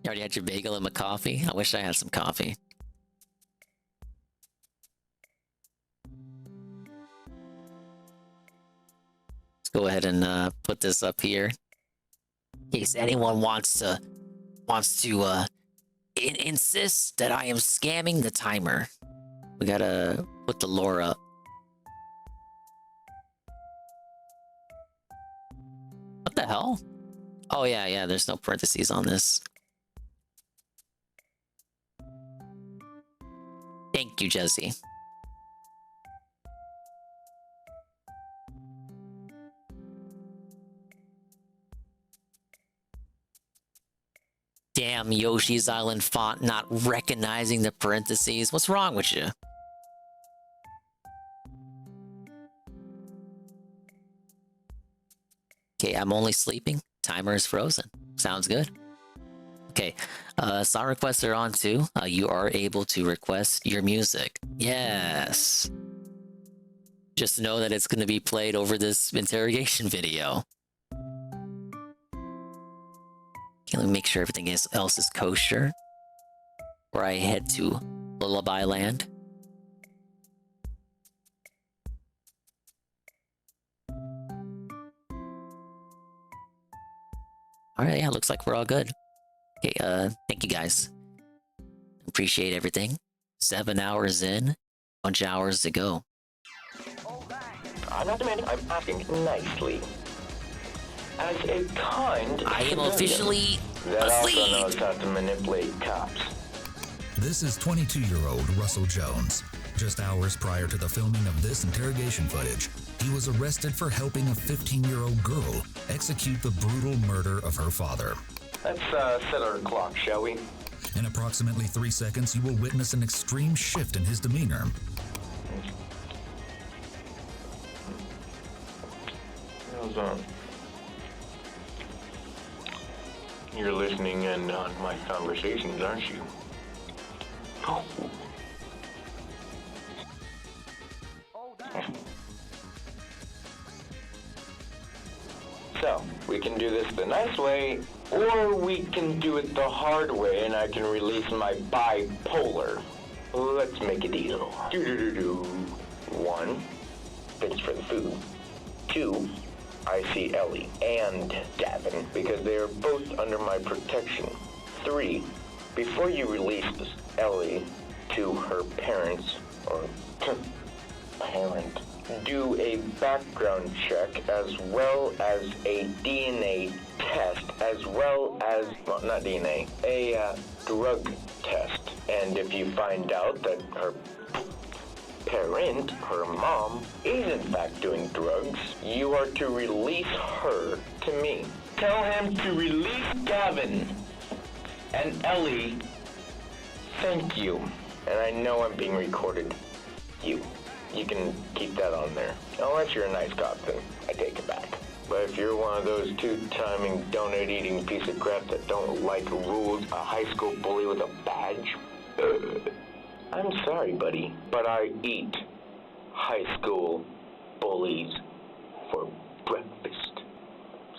You already had your bagel and my coffee? I wish I had some coffee. Let's go ahead and put this up here. In case anyone wants to insist that I am scamming the timer. We gotta put the lore up. What the hell? Oh yeah, there's no parentheses on this. Thank you, Jesse. Damn, Yoshi's Island font not recognizing the parentheses. What's wrong with you? Okay, I'm only sleeping. Timer is frozen. Sounds good. Okay, song requests are on too. You are able to request your music. Yes. Just know that it's going to be played over this interrogation video. Okay, let me make sure everything else is kosher. Or I head to Lullaby Land. Alright, yeah, looks like we're all good. Okay, thank you guys. Appreciate everything. 7 hours in, bunch of hours to go. I'm not demanding, I'm asking nicely. As a kind I am officially that asleep. also knows how to manipulate cops. This is 22-year-old Russell Jones. Just hours prior to the filming of this interrogation footage, he was arrested for helping a 15-year-old girl execute the brutal murder of her father. Let's set our clock, shall we? In approximately 3 seconds, you will witness an extreme shift in his demeanor. You're listening in on my conversations, aren't you? Oh. So, we can do this the nice way, or we can do it the hard way and I can release my bipolar. Let's make a deal. 1, thanks for the food. 2, I see Ellie and Gavin because they are both under my protection. 3, before you release Ellie to her parents, or parent, do a background check as well as a DNA test, as well as, well, not DNA, a drug test. And if you find out that her parent, her mom, is in fact doing drugs, you are to release her to me. Tell him to release Gavin and Ellie. Thank you. And I know I'm being recorded. You can keep that on there. Unless you're a nice cop, then I take it back. But if you're one of those two-timing, donut-eating piece of crap that don't like rules, a high school bully with a badge, I'm sorry, buddy, but I eat high school bullies for breakfast.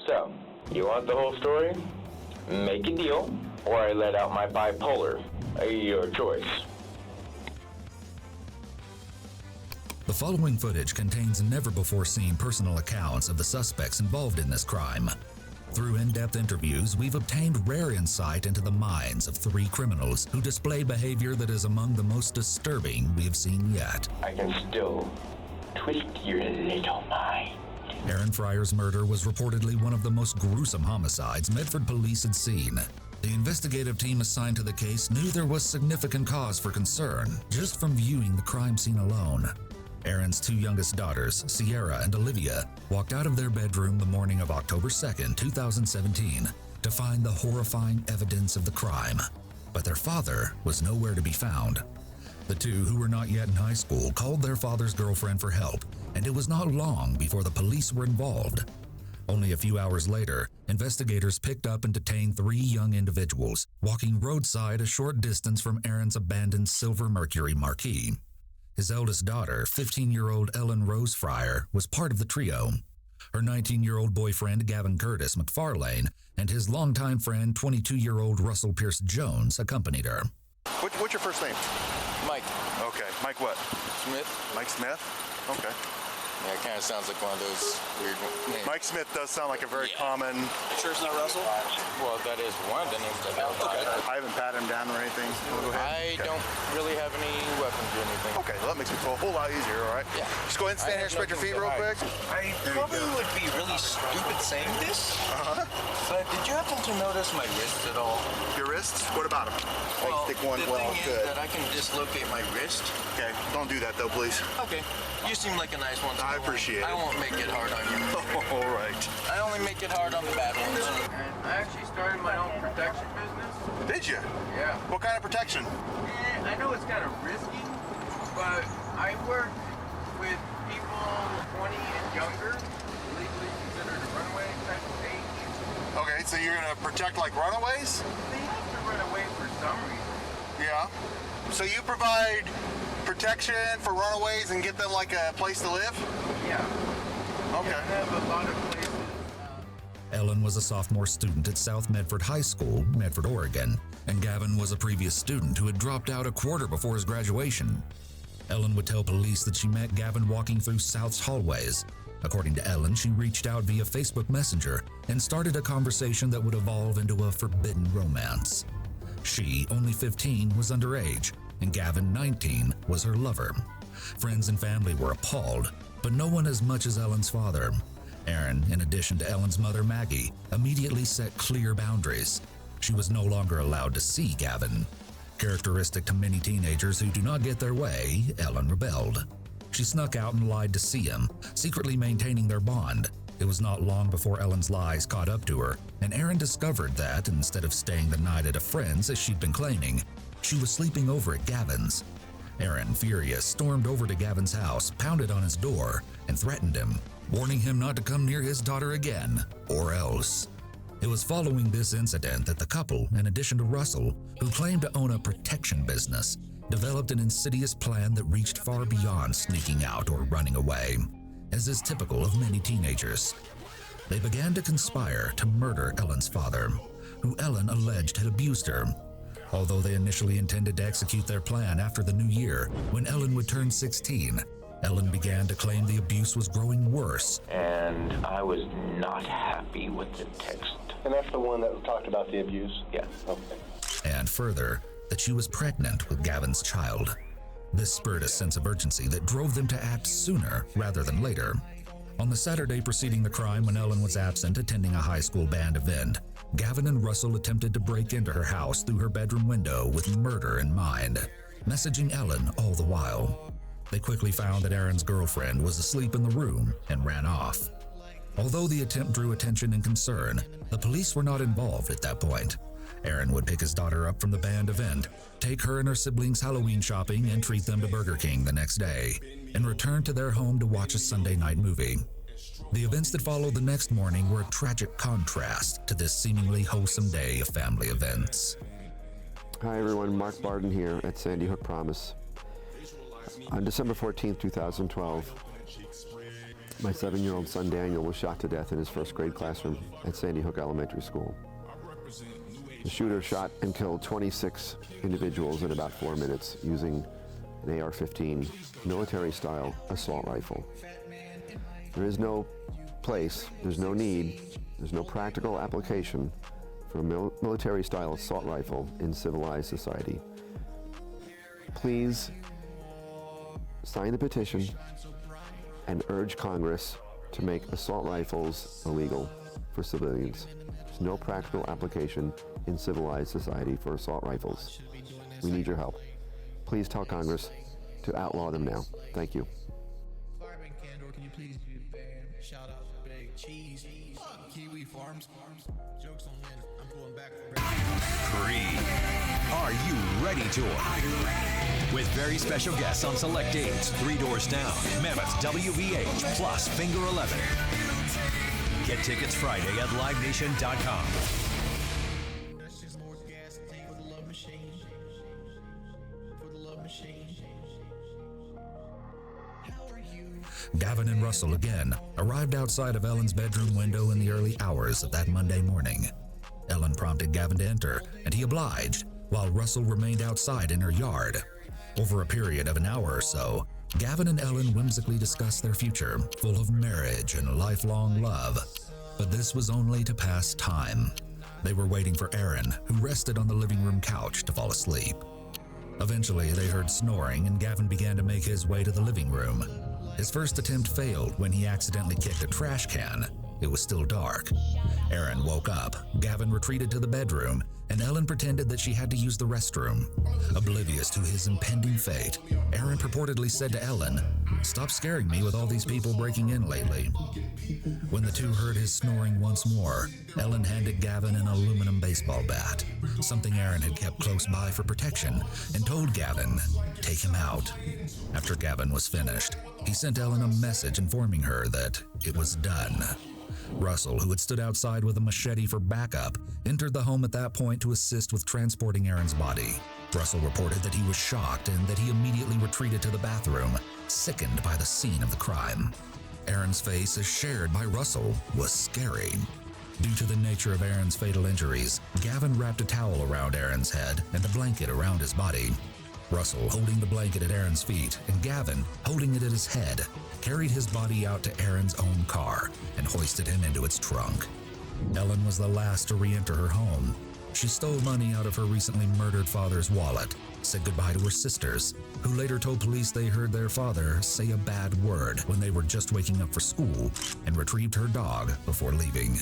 So, you want the whole story? Make a deal, or I let out my bipolar. Your choice. The following footage contains never-before-seen personal accounts of the suspects involved in this crime. Through in-depth interviews, we've obtained rare insight into the minds of 3 criminals who display behavior that is among the most disturbing we have seen yet. I can still twist your little mind. Aaron Fryer's murder was reportedly one of the most gruesome homicides Medford police had seen. The investigative team assigned to the case knew there was significant cause for concern just from viewing the crime scene alone. Aaron's 2 youngest daughters, Sierra and Olivia, walked out of their bedroom the morning of October 2nd, 2017, to find the horrifying evidence of the crime. But their father was nowhere to be found. The 2, who were not yet in high school, called their father's girlfriend for help, and it was not long before the police were involved. Only a few hours later, investigators picked up and detained 3 young individuals, walking roadside a short distance from Aaron's abandoned Silver Mercury Marquis. His eldest daughter, 15-year-old Ellen Rose Fryer, was part of the trio. Her 19-year-old boyfriend, Gavin Curtis McFarlane, and his longtime friend, 22-year-old Russell Pierce Jones, accompanied her. What's your first name? Mike. Okay. Mike what? Smith. Mike Smith? Okay. Yeah, it kind of sounds like one of those weird names. Mike Smith does sound like a very common... Sure it's not Russell? Well, that is one of the names I know about. I haven't patted him down or anything. I don't really have any I can do anything. Okay, well, that makes me feel a whole lot easier, all right? Yeah. Just go ahead and stand here and spread your feet real quick. I probably would be really stupid saying this. But did you happen to notice my wrists at all? Your wrists? What about them? Well, the thing is that I can dislocate my wrist. Okay, don't do that though, please. Okay. You seem like a nice one. So I appreciate it. I won't make it hard on you. All right. I only make it hard on the bad ones. And I actually started my own protection business. Did you? Yeah. What kind of protection? I know it's kind of risky, but I work with people 20 and younger, legally considered a runaway type of age. Okay, so you're gonna protect like runaways? They have to run away for some reason. Yeah. So you provide protection for runaways and get them like a place to live? Yeah. Okay. Yeah, I have a lot of places. Ellen was a sophomore student at South Medford High School, Medford, Oregon, and Gavin was a previous student who had dropped out a quarter before his graduation. Ellen would tell police that she met Gavin walking through South's hallways. According to Ellen, she reached out via Facebook Messenger and started a conversation that would evolve into a forbidden romance. She, only 15, was underage, and Gavin, 19, was her lover. Friends and family were appalled, but no one as much as Ellen's father. Aaron, in addition to Ellen's mother, Maggie, immediately set clear boundaries. She was no longer allowed to see Gavin. Characteristic to many teenagers who do not get their way, Ellen rebelled. She snuck out and lied to see him, secretly maintaining their bond. It was not long before Ellen's lies caught up to her, and Aaron discovered that, instead of staying the night at a friend's as she'd been claiming, she was sleeping over at Gavin's. Aaron, furious, stormed over to Gavin's house, pounded on his door, and threatened him, warning him not to come near his daughter again, or else. It was following this incident that the couple, in addition to Russell, who claimed to own a protection business, developed an insidious plan that reached far beyond sneaking out or running away, as is typical of many teenagers. They began to conspire to murder Ellen's father, who Ellen alleged had abused her. Although they initially intended to execute their plan after the new year, when Ellen would turn 16, Ellen began to claim the abuse was growing worse. And I was not happy with the text. And that's the one that talked about the abuse? Yeah. Okay. And further, that she was pregnant with Gavin's child. This spurred a sense of urgency that drove them to act sooner rather than later. On the Saturday preceding the crime, when Ellen was absent attending a high school band event, Gavin and Russell attempted to break into her house through her bedroom window with murder in mind, messaging Ellen all the while. They quickly found that Aaron's girlfriend was asleep in the room and ran off. Although the attempt drew attention and concern, the police were not involved at that point. Aaron would pick his daughter up from the band event, take her and her siblings Halloween shopping, and treat them to Burger King the next day, and return to their home to watch a Sunday night movie. The events that followed the next morning were a tragic contrast to this seemingly wholesome day of family events. Hi everyone, Mark Barden here at Sandy Hook Promise. On December 14, 2012, my 7-year-old son Daniel was shot to death in his first grade classroom at Sandy Hook Elementary School. The shooter shot and killed 26 individuals in about 4 minutes using an AR-15 military-style assault rifle. There is no place, there's no need, there's no practical application for a military-style assault rifle in civilized society. Please sign the petition and urge Congress to make assault rifles illegal for civilians. There's no practical application in civilized society for assault rifles. We need your help. Please tell Congress to outlaw them now. Thank you. Can you please be a fan? Shout out to Big Cheese. Kiwi Farms. Jokes on men. I'm going back for Creed. Are you ready, tour? With very special guests on select dates, 3 doors down, Mammoth WVH plus Finger 11. Get tickets Friday at livenation.com. That's just more gas to take for the love machine. For the love machine. Gavin and Russell again arrived outside of Ellen's bedroom window in the early hours of that Monday morning. Ellen prompted Gavin to enter, and he obliged, while Russell remained outside in her yard. Over a period of an hour or so, Gavin and Ellen whimsically discussed their future, full of marriage and lifelong love. But this was only to pass time. They were waiting for Aaron, who rested on the living room couch, to fall asleep. Eventually, they heard snoring and Gavin began to make his way to the living room. His first attempt failed when he accidentally kicked a trash can. It was still dark. Aaron woke up, Gavin retreated to the bedroom, and Ellen pretended that she had to use the restroom. Oblivious to his impending fate, Aaron purportedly said to Ellen, "Stop scaring me with all these people breaking in lately." When the two heard his snoring once more, Ellen handed Gavin an aluminum baseball bat, something Aaron had kept close by for protection, and told Gavin, "Take him out." After Gavin was finished, he sent Ellen a message informing her that it was done. Russell, who had stood outside with a machete for backup, entered the home at that point to assist with transporting Aaron's body. Russell reported that he was shocked and that he immediately retreated to the bathroom, sickened by the scene of the crime. Aaron's face, as shared by Russell, was scary. Due to the nature of Aaron's fatal injuries, Gavin wrapped a towel around Aaron's head and a blanket around his body. Russell, holding the blanket at Aaron's feet, and Gavin, holding it at his head, carried his body out to Aaron's own car and hoisted him into its trunk. Ellen was the last to re-enter her home. She stole money out of her recently murdered father's wallet, said goodbye to her sisters, who later told police they heard their father say a bad word when they were just waking up for school, and retrieved her dog before leaving.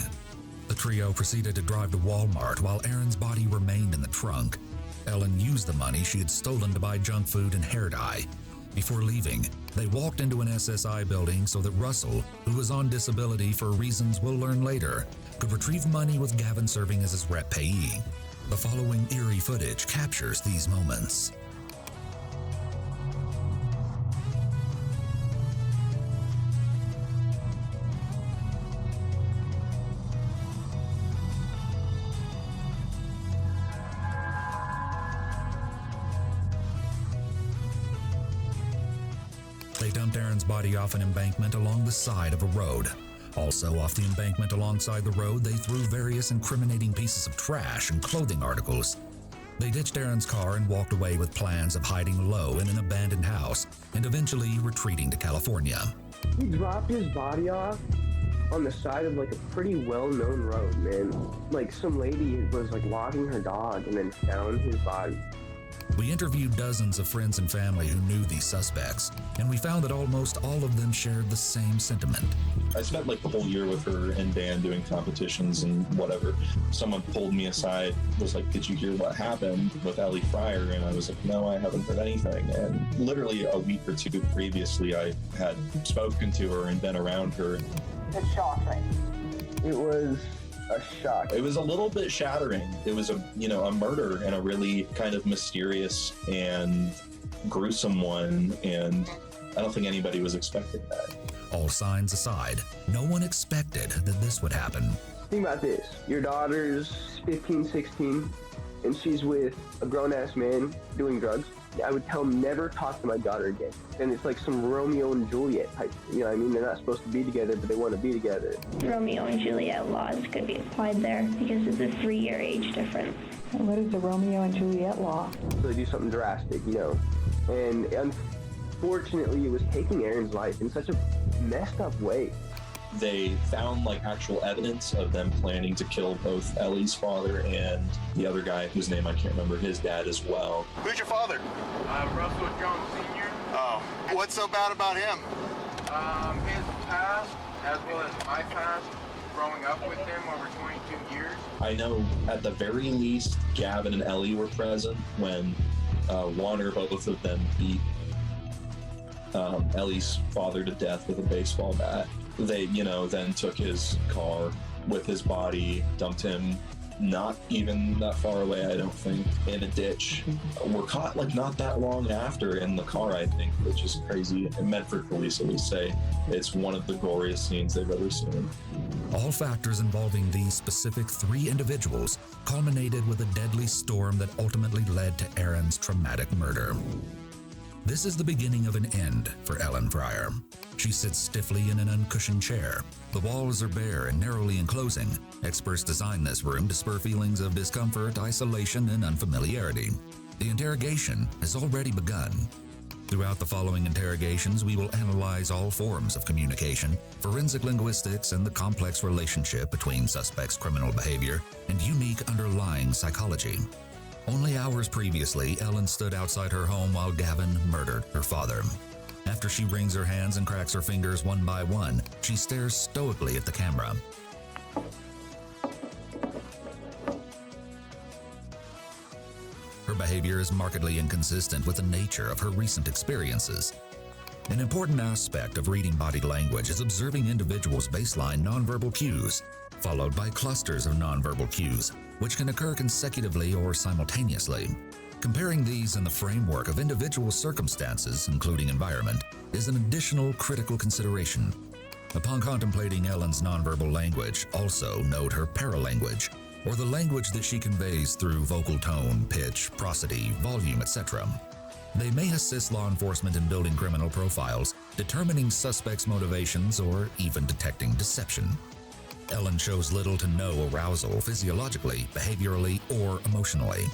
The trio proceeded to drive to Walmart while Aaron's body remained in the trunk. Ellen used the money she had stolen to buy junk food and hair dye. Before leaving, they walked into an SSI building so that Russell, who was on disability for reasons we'll learn later, could retrieve money with Gavin serving as his rep payee. The following eerie footage captures these moments. They dumped Aaron's body off an embankment along the side of a road. Also off the embankment alongside the road, they threw various incriminating pieces of trash and clothing articles. They ditched Aaron's car and walked away with plans of hiding low in an abandoned house and eventually retreating to California. He dropped his body off on the side of like a pretty well-known road, man. Like some lady was like walking her dog and then found his body. We interviewed dozens of friends and family who knew these suspects, and we found that almost all of them shared the same sentiment. I spent like the whole year with her in band doing competitions and whatever. Someone pulled me aside, was like, "Did you hear what happened with Ellie Fryer?" And I was like, "No, I haven't heard anything." And literally a week or two previously, I had spoken to her and been around her. It's shocking. It was a shock. It was a little bit shattering. It was a murder, and a really kind of mysterious and gruesome one, and I don't think anybody was expecting that. All signs aside, no one expected that this would happen. Think about this. Your daughter's 15, 16, and she's with a grown-ass man doing drugs. I would tell him, never talk to my daughter again. And it's like some Romeo and Juliet type. You know what I mean? They're not supposed to be together, but they want to be together. Romeo and Juliet laws could be applied there because it's a 3-year age difference. And what is the Romeo and Juliet law? So they do something drastic, And unfortunately, it was taking Aaron's life in such a messed up way. They found like actual evidence of them planning to kill both Ellie's father and the other guy whose name I can't remember, his dad as well. Who's your father? Russell Jones Sr. Oh. What's so bad about him? His past, as well as my past, growing up with him over 22 years. I know at the very least, Gavin and Ellie were present when one or both of them beat Ellie's father to death with a baseball bat. They, then took his car with his body, dumped him not even that far away, I don't think, in a ditch. Were caught like not that long after in the car, I think, which is crazy. And Medford police at least say it's one of the goriest scenes they've ever seen. All factors involving these specific 3 individuals culminated with a deadly storm that ultimately led to Aaron's traumatic murder. This is the beginning of an end for Ellen Fryer. She sits stiffly in an uncushioned chair. The walls are bare and narrowly enclosing. Experts designed this room to spur feelings of discomfort, isolation, and unfamiliarity. The interrogation has already begun. Throughout the following interrogations, we will analyze all forms of communication, forensic linguistics, and the complex relationship between suspects' criminal behavior and unique underlying psychology. Only hours previously, Ellen stood outside her home while Gavin murdered her father. After she wrings her hands and cracks her fingers one by one, she stares stoically at the camera. Her behavior is markedly inconsistent with the nature of her recent experiences. An important aspect of reading body language is observing individuals' baseline nonverbal cues, followed by clusters of nonverbal cues, which can occur consecutively or simultaneously. Comparing these in the framework of individual circumstances, including environment, is an additional critical consideration. Upon contemplating Ellen's nonverbal language, also note her paralanguage, or the language that she conveys through vocal tone, pitch, prosody, volume, etc. They may assist law enforcement in building criminal profiles, determining suspects' motivations, or even detecting deception. Ellen shows little to no arousal physiologically, behaviorally, or emotionally.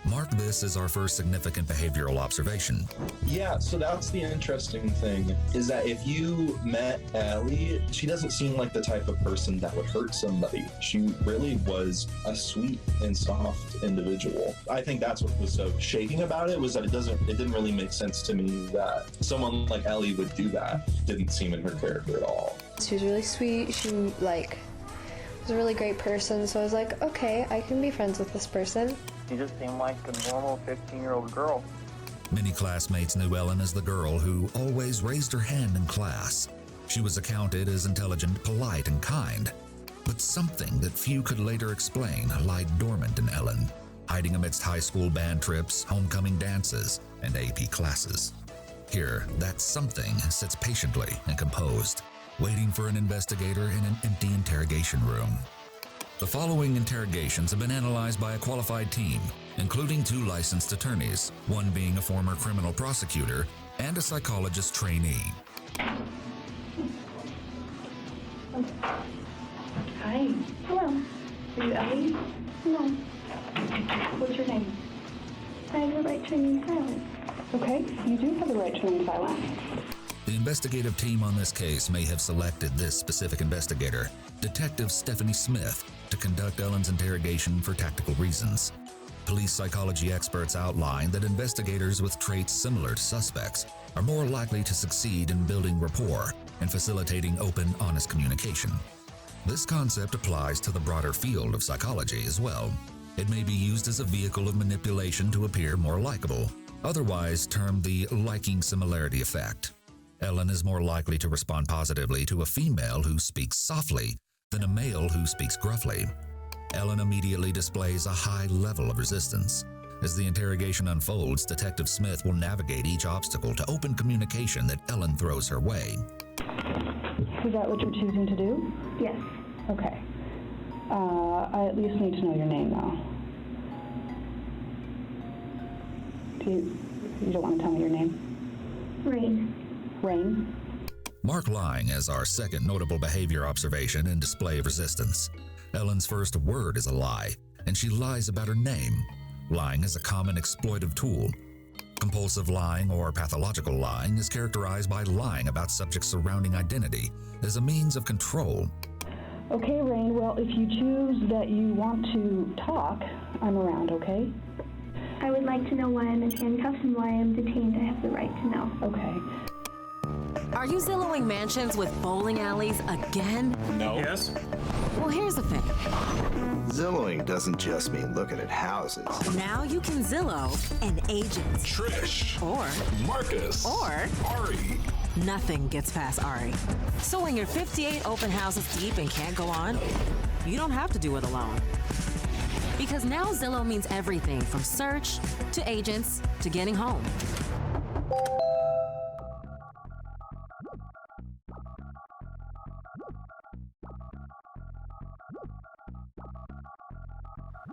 Mark this as our first significant behavioral observation. Yeah, so that's the interesting thing, is that if you met Allie, she doesn't seem like the type of person that would hurt somebody. She really was a sweet and soft individual. I think that's what was so shaking about it, was that it didn't really make sense to me that someone like Ellie would do that. Didn't seem in her character at all. She was really sweet. She was a really great person, so I was like, okay, I can be friends with this person. She just seemed like a normal 15-year-old girl. Many classmates knew Ellen as the girl who always raised her hand in class. She was accounted as intelligent, polite, and kind. But something that few could later explain lied dormant in Ellen, hiding amidst high school band trips, homecoming dances, and AP classes. Here, that something sits patiently and composed, waiting for an investigator in an empty interrogation room. The following interrogations have been analyzed by a qualified team, including 2 licensed attorneys, one being a former criminal prosecutor and a psychologist trainee. Hi. Hello. Are you Ellie? No. What's your name? I have the right to remain silent. Okay, you do have the right to remain silent. The investigative team on this case may have selected this specific investigator, Detective Stephanie Smith, to conduct Ellen's interrogation for tactical reasons. Police psychology experts outline that investigators with traits similar to suspects are more likely to succeed in building rapport and facilitating open, honest communication. This concept applies to the broader field of psychology as well. It may be used as a vehicle of manipulation to appear more likable, otherwise termed the liking similarity effect. Ellen is more likely to respond positively to a female who speaks softly than a male who speaks gruffly. Ellen immediately displays a high level of resistance. As the interrogation unfolds, Detective Smith will navigate each obstacle to open communication that Ellen throws her way. Is that what you're choosing to do? Yes. Okay. I at least need to know your name, though. You don't want to tell me your name? Rain. Rain? Mark lying as our second notable behavior observation and display of resistance. Ellen's first word is a lie, and she lies about her name. Lying is a common exploitive tool. Compulsive lying or pathological lying is characterized by lying about subjects' surrounding identity as a means of control. Okay, Rain, well, if you choose that you want to talk, I'm around, okay? I would like to know why I'm in handcuffs and why I'm detained. I have the right to know. Okay. Are you Zillowing mansions with bowling alleys again? No. Yes. Well, here's the thing. Zillowing doesn't just mean looking at houses. Now you can Zillow an agent. Trish. Or Marcus. Or Ari. Nothing gets past Ari. So when you're 58 open houses deep and can't go on, you don't have to do it alone. Because now Zillow means everything from search to agents to getting home.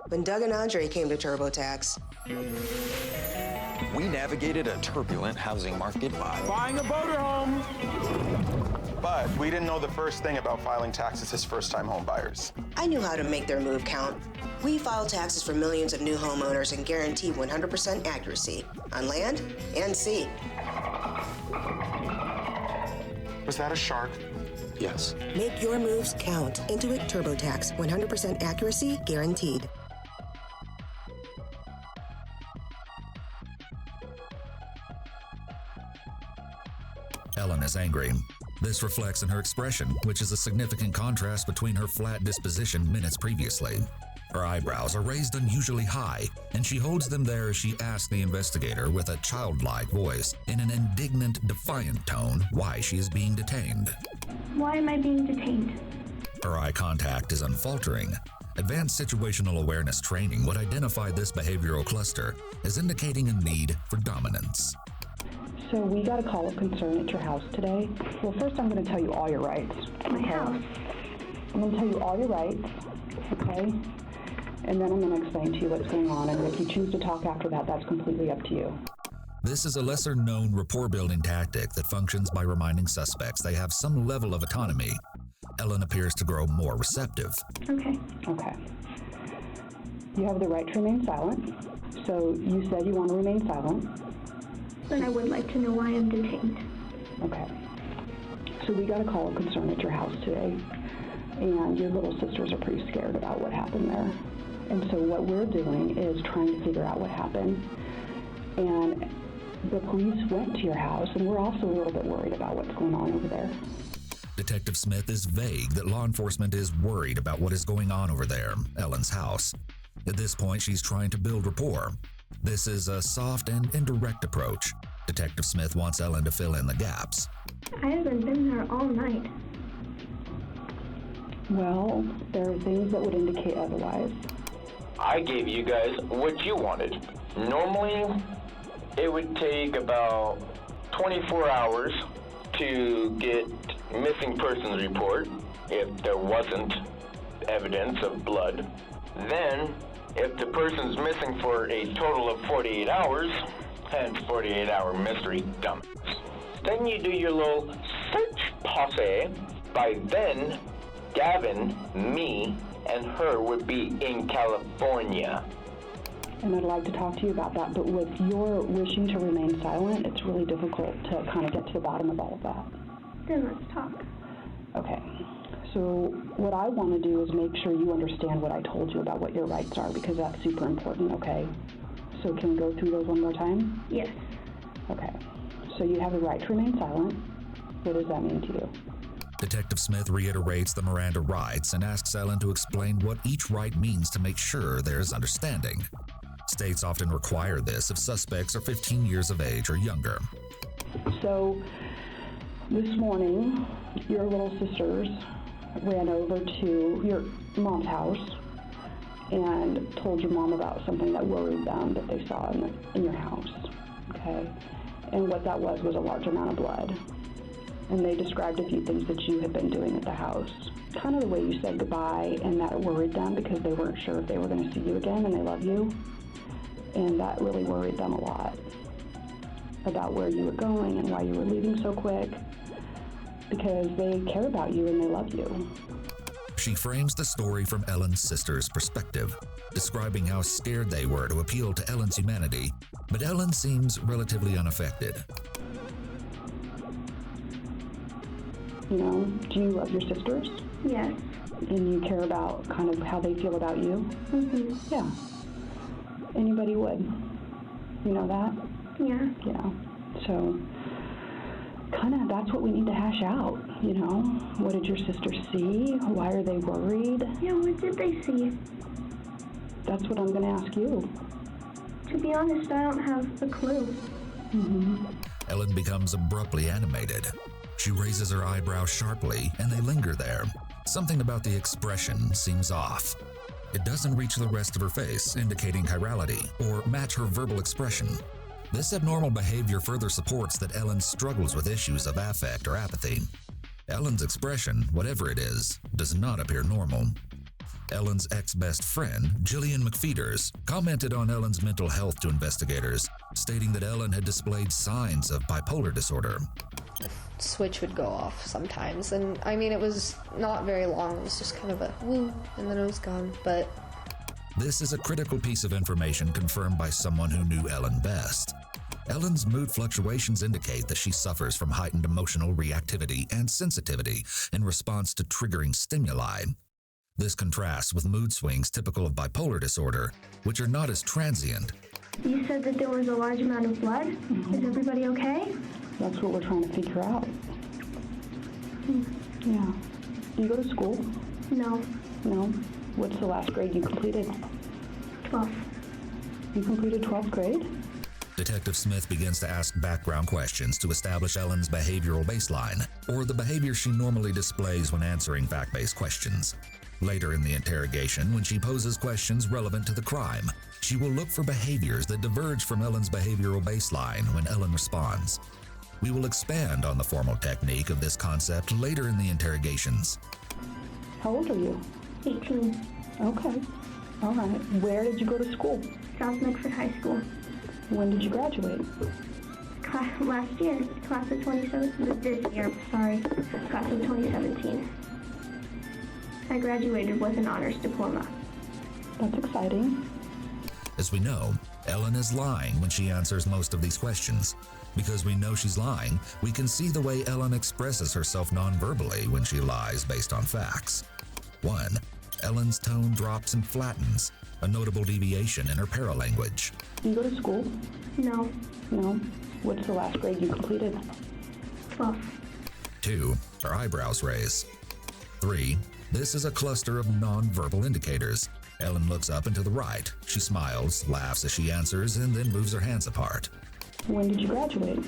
When Doug and Andre came to TurboTax, we navigated a turbulent housing market by buying a motorhome. But we didn't know the first thing about filing taxes as first-time home buyers. I knew how to make their move count. We file taxes for millions of new homeowners and guarantee 100% accuracy on land and sea. Was that a shark? Yes. Make your moves count. Intuit TurboTax, 100% accuracy guaranteed. Ellen is angry. This reflects in her expression, which is a significant contrast between her flat disposition minutes previously. Her eyebrows are raised unusually high, and she holds them there as she asks the investigator with a childlike voice, in an indignant, defiant tone, why she is being detained. Why am I being detained? Her eye contact is unfaltering. Advanced situational awareness training would identify this behavioral cluster as indicating a need for dominance. So we got a call of concern at your house today. Well, first I'm going to tell you all your rights. My house. I'm going to tell you all your rights, okay? And then I'm going to explain to you what's going on, and if you choose to talk after that, that's completely up to you. This is a lesser-known rapport-building tactic that functions by reminding suspects they have some level of autonomy. Ellen appears to grow more receptive. Okay. Okay. You have the right to remain silent. So you said you want to remain silent. Then I would like to know why I'm detained. Okay. So we got a call of concern at your house today, and your little sisters are pretty scared about what happened there. And so what we're doing is trying to figure out what happened. And the police went to your house, and we're also a little bit worried about what's going on over there. Detective Smith is vague that law enforcement is worried about what is going on over there, Ellen's house. At this point, she's trying to build rapport. This is a soft and indirect approach. Detective Smith wants Ellen to fill in the gaps. I haven't been there all night. Well, there are things that would indicate otherwise. I gave you guys what you wanted. Normally, it would take about 24 hours to get missing persons report if there wasn't evidence of blood. Then, if the person's missing for a total of 48 hours, hence 48-hour mystery dump. Then you do your little search posse. By then, Gavin, me, and her would be in California. And I'd like to talk to you about that, but with your wishing to remain silent, it's really difficult to kind of get to the bottom of all of that. Then let's talk. Okay. So what I want to do is make sure you understand what I told you about what your rights are, because that's super important, okay? So can we go through those one more time? Yes. Okay. So you have the right to remain silent. What does that mean to you? Detective Smith reiterates the Miranda rights and asks Ellen to explain what each right means to make sure there's understanding. States often require this if suspects are 15 years of age or younger. So this morning, your little sisters ran over to your mom's house and told your mom about something that worried them that they saw in your house, okay? And what that was a large amount of blood. And they described a few things that you had been doing at the house. Kind of the way you said goodbye, and that it worried them because they weren't sure if they were going to see you again, and they love you. And that really worried them a lot about where you were going and why you were leaving so quick, because they care about you and they love you. She frames the story from Ellen's sister's perspective, describing how scared they were to appeal to Ellen's humanity, but Ellen seems relatively unaffected. You know, do you love your sisters? Yes. And you care about kind of how they feel about you? Mm-hmm. Yeah. Anybody would. You know that? Yeah. Yeah. So, kind of that's what we need to hash out, you know? What did your sisters see? Why are they worried? Yeah, what did they see? That's what I'm going to ask you. To be honest, I don't have a clue. Mm-hmm. Ellen becomes abruptly animated. She raises her eyebrows sharply, and they linger there. Something about the expression seems off. It doesn't reach the rest of her face, indicating chirality, or match her verbal expression. This abnormal behavior further supports that Ellen struggles with issues of affect or apathy. Ellen's expression, whatever it is, does not appear normal. Ellen's ex-best friend, Jillian McFeeters, commented on Ellen's mental health to investigators, stating that Ellen had displayed signs of bipolar disorder. The switch would go off sometimes, and I mean, it was not very long. It was just kind of a woo, and then it was gone, but... This is a critical piece of information confirmed by someone who knew Ellen best. Ellen's mood fluctuations indicate that she suffers from heightened emotional reactivity and sensitivity in response to triggering stimuli. This contrasts with mood swings typical of bipolar disorder, which are not as transient. You said that there was a large amount of blood. Is everybody okay? That's what we're trying to figure out. Yeah. Do you go to school? No. No? What's the last grade you completed? 12th. You completed 12th grade? Detective Smith begins to ask background questions to establish Ellen's behavioral baseline, or the behavior she normally displays when answering fact-based questions. Later in the interrogation, when she poses questions relevant to the crime, she will look for behaviors that diverge from Ellen's behavioral baseline when Ellen responds. We will expand on the formal technique of this concept later in the interrogations. How old are you? 18. Okay. All right. Where did you go to school? South Medford High School. When did you graduate? Last year. Class of 2017. This year, sorry. Class of 2017. I graduated with an honors diploma. That's exciting. As we know, Ellen is lying when she answers most of these questions. Because we know she's lying, we can see the way Ellen expresses herself non-verbally when she lies based on facts. 1. Ellen's tone drops and flattens, a notable deviation in her paralanguage. Do you go to school? No. No? What's the last grade you completed? 12th. 2. Her eyebrows raise. 3. This is a cluster of non-verbal indicators. Ellen looks up and to the right. She smiles, laughs as she answers, and then moves her hands apart. When did you graduate?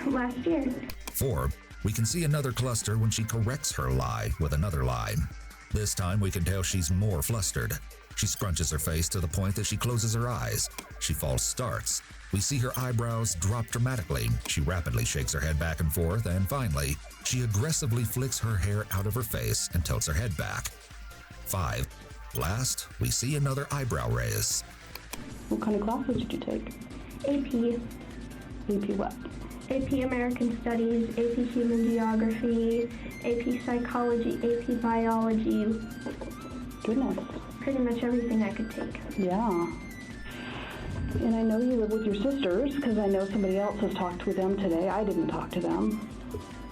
Last year. 4. We can see another cluster when she corrects her lie with another lie. This time we can tell she's more flustered. She scrunches her face to the point that she closes her eyes. She false starts. We see her eyebrows drop dramatically. She rapidly shakes her head back and forth, and finally, she aggressively flicks her hair out of her face and tilts her head back. 5. Last, we see another eyebrow raise. What kind of classes did you take? AP. AP what? AP American Studies, AP Human Geography, AP Psychology, AP Biology. Goodness. Pretty much everything I could take. Yeah. And I know you live with your sisters, because I know somebody else has talked with them today. I didn't talk to them.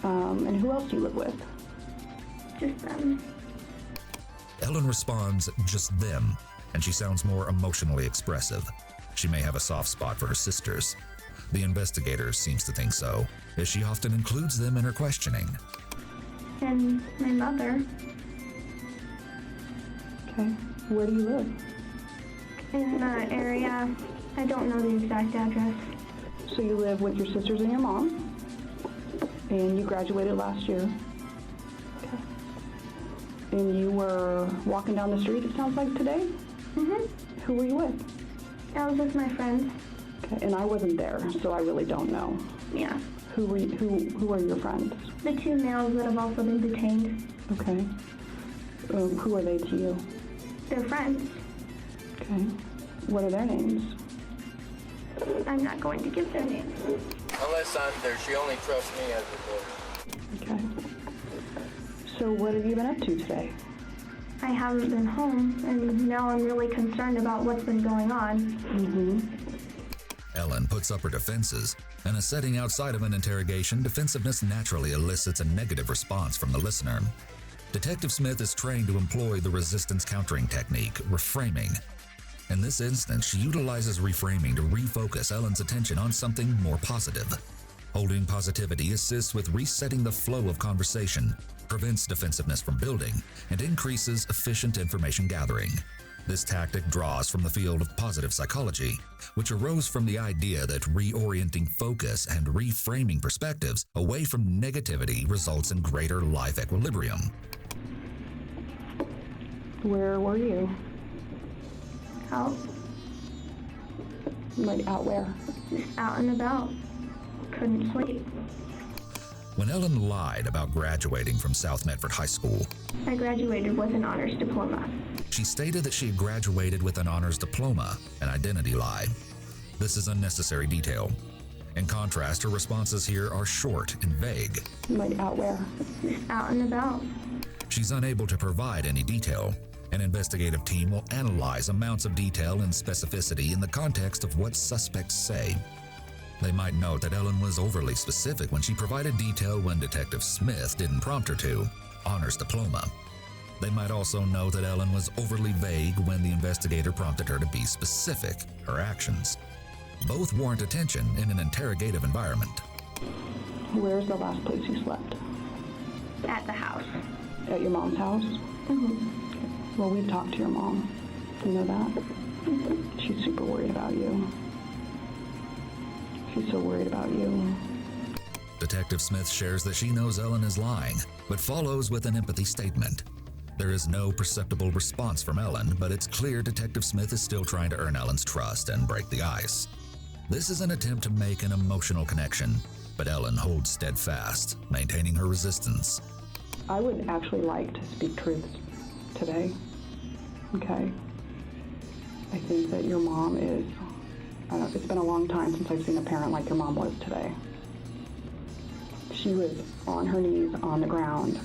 And who else do you live with? Just them. Ellen responds, just them, and she sounds more emotionally expressive. She may have a soft spot for her sisters. The investigator seems to think so, as she often includes them in her questioning. And my mother. Okay. Where do you live? In the area. I don't know the exact address. So you live with your sisters and your mom, and you graduated last year. Okay. And you were walking down the street, it sounds like, today? Mm-hmm. Who were you with? I was with my friends. Okay, and I wasn't there, so I really don't know. Yeah. Who are your friends? The 2 males that have also been detained. Okay. Who are they to you? They're friends. Okay. What are their names? I'm not going to give their names. Unless I'm there, she only trusts me as a lawyer. Okay. So what have you been up to today? I haven't been home, and now I'm really concerned about what's been going on. Mm-hmm. Ellen puts up her defenses. In a setting outside of an interrogation, defensiveness naturally elicits a negative response from the listener. Detective Smith is trained to employ the resistance countering technique, reframing. In this instance, she utilizes reframing to refocus Ellen's attention on something more positive. Holding positivity assists with resetting the flow of conversation, prevents defensiveness from building, and increases efficient information gathering. This tactic draws from the field of positive psychology, which arose from the idea that reorienting focus and reframing perspectives away from negativity results in greater life equilibrium. Where were you? Out. Like out where? Just out and about. Couldn't sleep. When Ellen lied about graduating from South Medford High School, I graduated with an honors diploma. She stated that she had graduated with an honors diploma, an identity lie. This is unnecessary detail. In contrast, her responses here are short and vague. Like out where? Just out and about. She's unable to provide any detail. An investigative team will analyze amounts of detail and specificity in the context of what suspects say. They might note that Ellen was overly specific when she provided detail when Detective Smith didn't prompt her to. Honors diploma. They might also note that Ellen was overly vague when the investigator prompted her to be specific, her actions. Both warrant attention in an interrogative environment. Where's the last place you slept? At the house. At your mom's house? Mm-hmm. Well, we've talked to your mom. You know that? Mm-hmm. She's super worried about you. She's so worried about you. Detective Smith shares that she knows Ellen is lying, but follows with an empathy statement. There is no perceptible response from Ellen, but it's clear Detective Smith is still trying to earn Ellen's trust and break the ice. This is an attempt to make an emotional connection, but Ellen holds steadfast, maintaining her resistance. I would actually like to speak truth today, okay? I think that your mom is, it's been a long time since I've seen a parent like your mom was today. She was on her knees on the ground,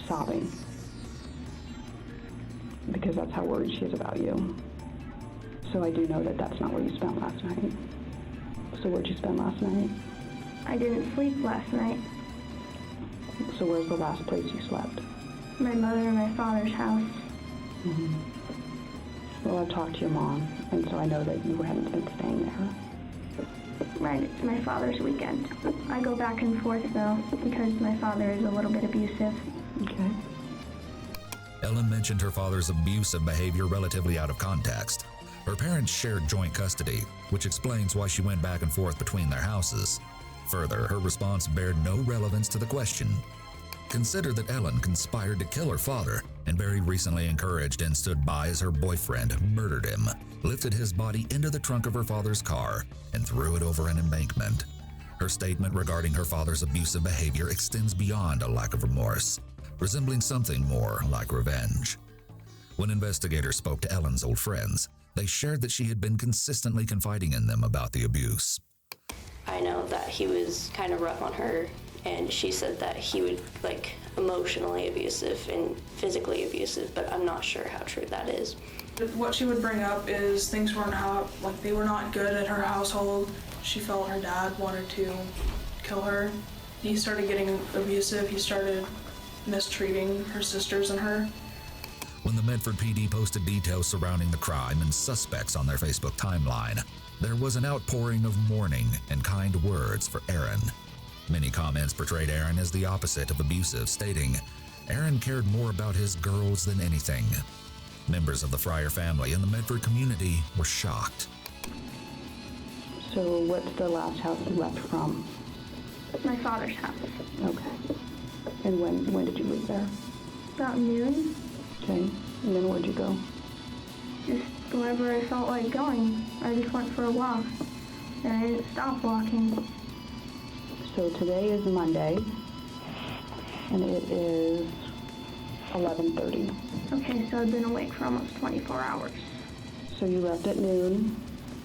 sobbing, because that's how worried she is about you. So I do know that that's not where you spent last night. So where'd you spend last night? I didn't sleep last night. So where's the last place you slept? My mother and my father's house. Mm-hmm. Well, I've talked to your mom, and so I know that you hadn't been staying there. Right, it's my father's weekend. I go back and forth, though, because my father is a little bit abusive. Okay. Ellen mentioned her father's abusive behavior relatively out of context. Her parents shared joint custody, which explains why she went back and forth between their houses. Further, her response bared no relevance to the question. Consider that Ellen conspired to kill her father and very recently encouraged and stood by as her boyfriend murdered him, lifted his body into the trunk of her father's car, and threw it over an embankment. Her statement regarding her father's abusive behavior extends beyond a lack of remorse, resembling something more like revenge. When investigators spoke to Ellen's old friends, they shared that she had been consistently confiding in them about the abuse. I know that he was kind of rough on her, and she said that he would, emotionally abusive and physically abusive, but I'm not sure how true that is. What she would bring up is things weren't they were not good at her household. She felt her dad wanted to kill her. He started getting abusive. He started mistreating her sisters and her. When the Medford PD posted details surrounding the crime and suspects on their Facebook timeline, there was an outpouring of mourning and kind words for Aaron. Many comments portrayed Aaron as the opposite of abusive, stating, Aaron cared more about his girls than anything. Members of the Fryer family and the Medford community were shocked. So what's the last house you left from? My father's house. Okay. And when did you leave there? About noon. Okay. And then where'd you go? Just wherever I felt like going. I just went for a walk. And I didn't stop walking. So today is Monday, and it is 11:30. Okay, so I've been awake for almost 24 hours. So you left at noon.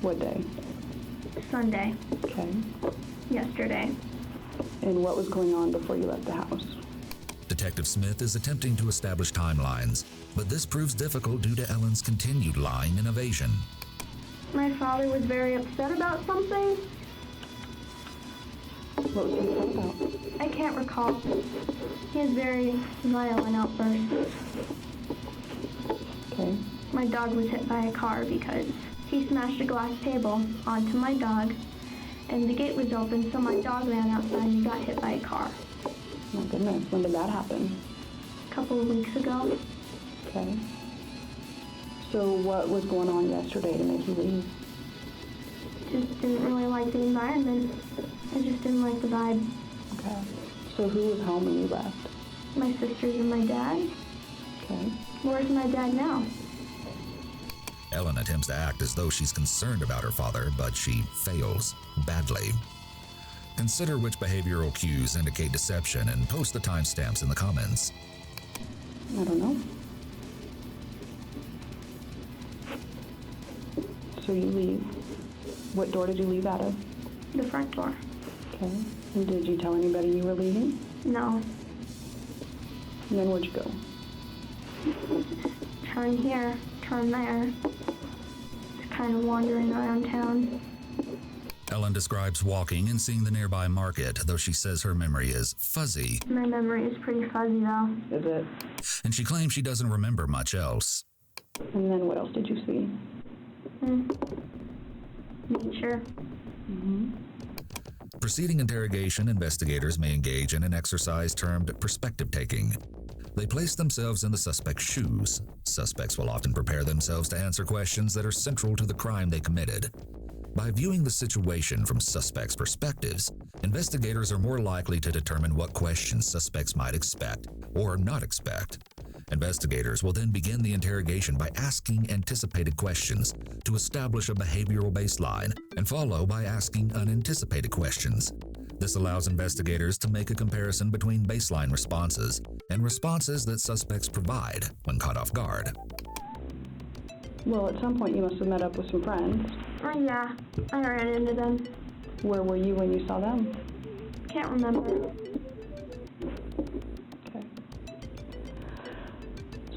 What day? Sunday. Okay. Yesterday. And what was going on before you left the house? Detective Smith is attempting to establish timelines, but this proves difficult due to Ellen's continued lying and evasion. My father was very upset about something. What was he upset about? I can't recall. He has very violent outbursts. Okay. My dog was hit by a car because he smashed a glass table onto my dog, and the gate was open, so my dog ran outside and got hit by a car. My goodness, when did that happen? A couple of weeks ago. Okay. So what was going on yesterday to make you leave? Just didn't really like the environment. I just didn't like the vibe. Okay. So who was home when you left? My sisters and my dad. Okay. Where's my dad now? Ellen attempts to act as though she's concerned about her father, but she fails badly. Consider which behavioral cues indicate deception and post the timestamps in the comments. I don't know. So you leave. What door did you leave out of? The front door. Okay. And did you tell anybody you were leaving? No. And then where'd you go? Turn here, turn there. Just kind of wandering around town. Ellen describes walking and seeing the nearby market, though she says her memory is fuzzy. My memory is pretty fuzzy, though. Is it? And she claims she doesn't remember much else. And then what else did you see? Nature. Mm-hmm. Preceding interrogation, investigators may engage in an exercise termed perspective taking. They place themselves in the suspect's shoes. Suspects will often prepare themselves to answer questions that are central to the crime they committed. By viewing the situation from suspects' perspectives, investigators are more likely to determine what questions suspects might expect or not expect. Investigators will then begin the interrogation by asking anticipated questions to establish a behavioral baseline and follow by asking unanticipated questions. This allows investigators to make a comparison between baseline responses and responses that suspects provide when caught off guard. Well, at some point you must have met up with some friends. Oh, yeah. I ran into them. Where were you when you saw them? Can't remember. Okay.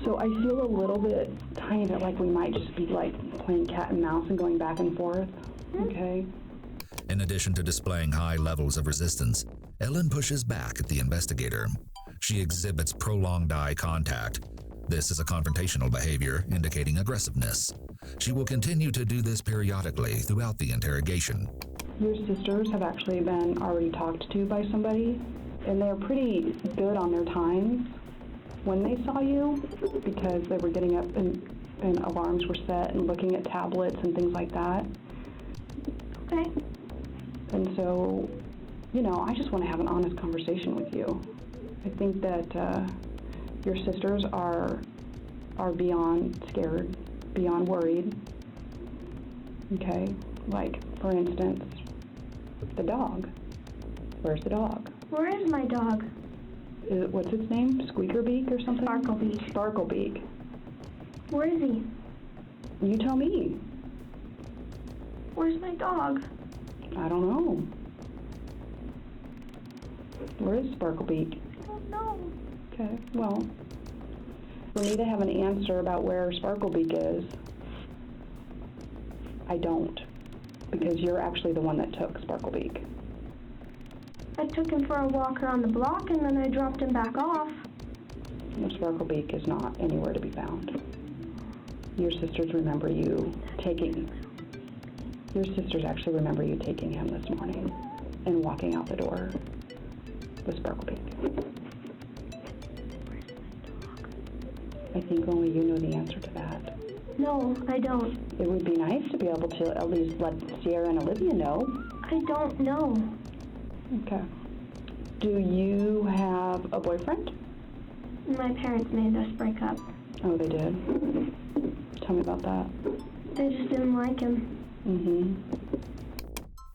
So I feel a little bit, tiny bit like we might just be like playing cat and mouse and going back and forth. Okay. In addition to displaying high levels of resistance, Ellen pushes back at the investigator. She exhibits prolonged eye contact. This is a confrontational behavior indicating aggressiveness. She will continue to do this periodically throughout the interrogation. Your sisters have actually been already talked to by somebody, and they're pretty good on their times when they saw you because they were getting up and alarms were set and looking at tablets and things like that. Okay. And so, you know, I just want to have an honest conversation with you. I think that your sisters are beyond scared, beyond worried. Okay? Like, for instance, the dog. Where's the dog? Where is my dog? What's its name? Squeakerbeak or something? Sparklebeak. Sparklebeak. Where is he? You tell me. Where's my dog? I don't know. Where is Sparklebeak? I don't know. Okay, well, for me to have an answer about where Sparklebeak is, I don't. Because you're actually the one that took Sparklebeak. I took him for a walk around the block and then I dropped him back off. Sparklebeak is not anywhere to be found. Your sisters remember you taking... Your sisters actually remember you taking him this morning and walking out the door with Sparklebeak. I think only you know the answer to that. No, I don't. It would be nice to be able to at least let Sierra and Olivia know. I don't know. Okay. Do you have a boyfriend? My parents made us break up. Oh, they did? Tell me about that. They just didn't like him. Mm-hmm.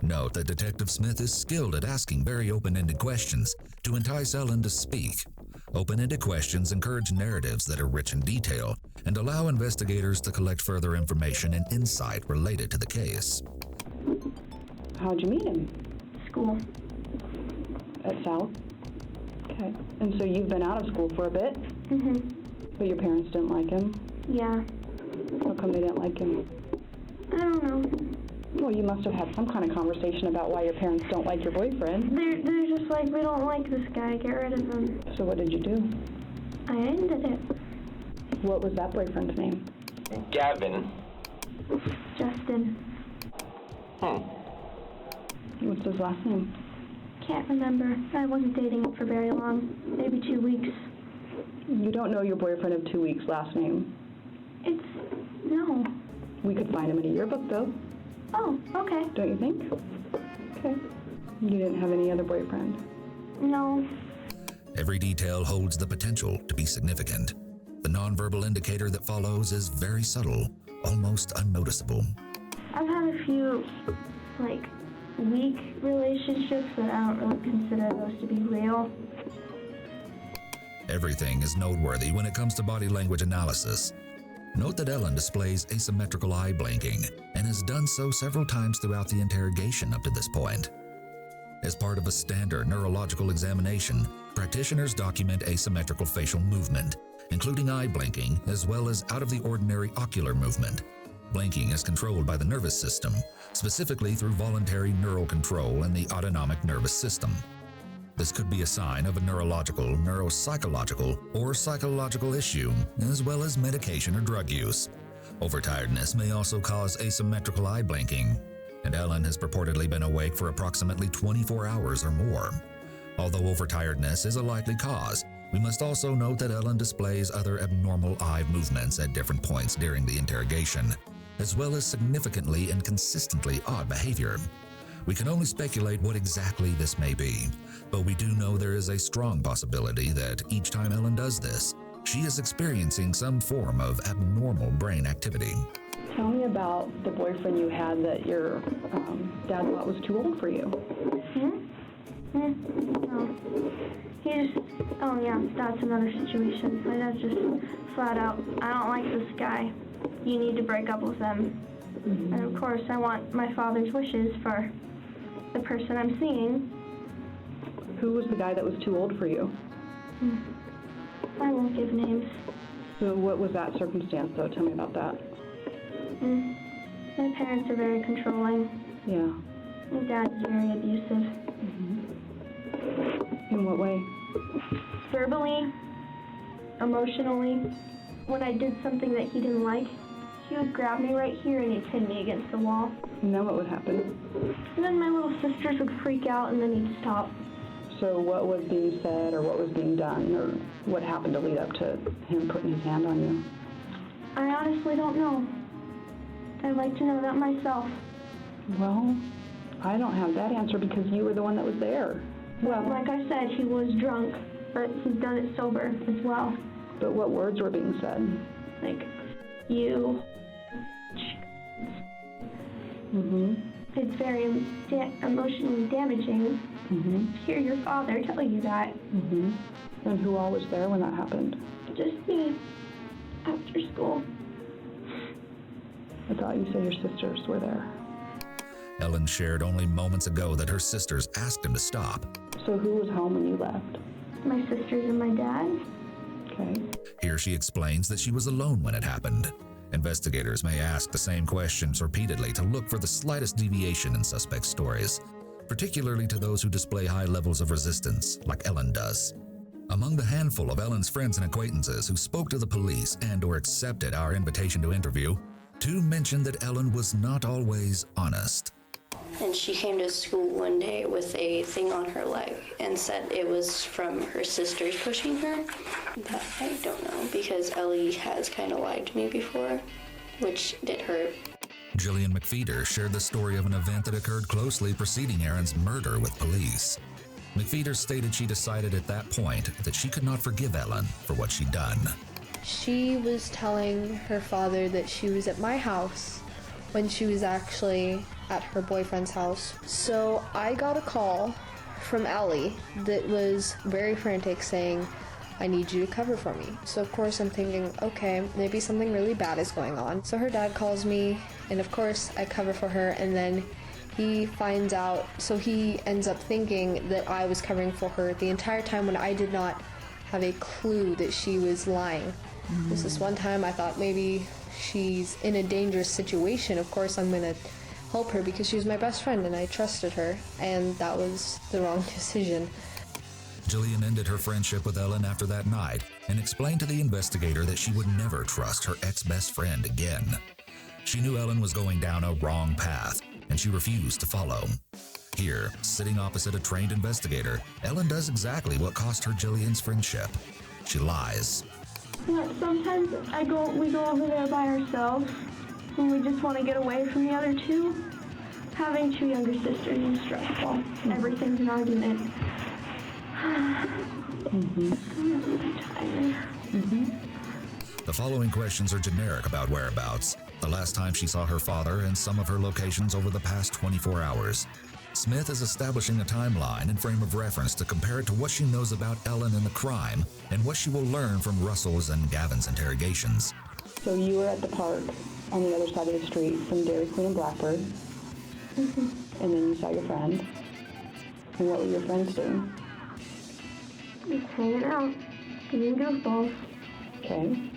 Note that Detective Smith is skilled at asking very open-ended questions to entice Ellen to speak. Open-ended questions encourage narratives that are rich in detail and allow investigators to collect further information and insight related to the case. How'd you meet him? School. At South? Okay. And so you've been out of school for a bit? Mm-hmm. But your parents didn't like him? Yeah. How come they didn't like him? I don't know. Well, you must have had some kind of conversation about why your parents don't like your boyfriend. They're just like, we don't like this guy, get rid of him. So what did you do? I ended it. What was that boyfriend's name? Gavin. Justin. What's his last name? Can't remember. I wasn't dating him for very long. Maybe 2 weeks. You don't know your boyfriend of 2 weeks' last name? No. We could find him in a yearbook, though. Oh, okay. Don't you think? Okay. You didn't have any other boyfriend? No. Every detail holds the potential to be significant. The nonverbal indicator that follows is very subtle, almost unnoticeable. I've had a few, weak relationships, but I don't really consider those to be real. Everything is noteworthy when it comes to body language analysis. Note that Ellen displays asymmetrical eye blinking and has done so several times throughout the interrogation up to this point. As part of a standard neurological examination, practitioners document asymmetrical facial movement, including eye blinking as well as out-of-the-ordinary ocular movement. Blinking is controlled by the nervous system, specifically through voluntary neural control in the autonomic nervous system. This could be a sign of a neurological, neuropsychological, or psychological issue, as well as medication or drug use. Overtiredness may also cause asymmetrical eye blinking. and Ellen has purportedly been awake for approximately 24 hours or more. Although overtiredness is a likely cause, we must also note that Ellen displays other abnormal eye movements at different points during the interrogation, as well as significantly and consistently odd behavior. We can only speculate what exactly this may be, but we do know there is a strong possibility that each time Ellen does this, she is experiencing some form of abnormal brain activity. Tell me about the boyfriend you had that your dad thought was too old for you. No. Oh yeah, that's another situation. My dad's just flat out, I don't like this guy. You need to break up with him. And of course, I want my father's wishes for the person I'm seeing. Who was the guy that was too old for you? I won't give names. So what was that circumstance, though? Tell me about that. My parents are very controlling. Yeah. My dad's very abusive. In what way? Verbally, emotionally. When I did something that he didn't like, he would grab me right here and he'd pin me against the wall. And then what would happen? And then my little sisters would freak out and then he'd stop. So what was being said or what was being done or what happened to lead up to him putting his hand on you? I honestly don't know. I'd like to know that myself. Well, I don't have that answer because you were the one that was there. Well, like I said, he was drunk, but he's done it sober as well. But what words were being said? Like, you. It's very emotionally damaging to hear your father tell you that. And who all was there when that happened? Just me, after school. I thought you said your sisters were there. Ellen shared only moments ago that her sisters asked him to stop. So who was home when you left? My sisters and my dad. Okay. Here she explains that she was alone when it happened. Investigators may ask the same questions repeatedly to look for the slightest deviation in suspect stories, particularly to those who display high levels of resistance, like Ellen does. Among the handful of Ellen's friends and acquaintances who spoke to the police and/or accepted our invitation to interview, 2 mentioned that Ellen was not always honest. And she came to school one day with a thing on her leg and said it was from her sisters pushing her. But I don't know, because Ellie has kind of lied to me before, which did hurt. Jillian McFeeder shared the story of an event that occurred closely preceding Aaron's murder with police. McFeeder stated she decided at that point that she could not forgive Ellen for what she'd done. She was telling her father that she was at my house when she was actually at her boyfriend's house. So I got a call from Ellie that was very frantic saying, I need you to cover for me. So of course I'm thinking, okay, maybe something really bad is going on. So her dad calls me, and of course I cover for her, and then he finds out, so he ends up thinking that I was covering for her the entire time when I did not have a clue that she was lying. This one time I thought maybe she's in a dangerous situation. Of course I'm gonna help her because she was my best friend and I trusted her, and that was the wrong decision. Jillian ended her friendship with Ellen after that night and explained to the investigator that she would never trust her ex-best friend again. She knew Ellen was going down a wrong path, and she refused to follow. Here, sitting opposite a trained investigator, Ellen does exactly what cost her Jillian's friendship. She lies. Yeah, sometimes we go over there by ourselves, and we just want to get away from the other two. Having 2 younger sisters is stressful. Everything's an argument. I'm tired. The following questions are generic about whereabouts, the last time she saw her father, and some of her locations over the past 24 hours. Smith is establishing a timeline and frame of reference to compare it to what she knows about Ellen and the crime and what she will learn from Russell's and Gavin's interrogations. So you were at the park on the other side of the street from Dairy Queen and Blackbird, and then you saw your friend. And what were your friends doing? Just hanging out, getting goofballs. Okay.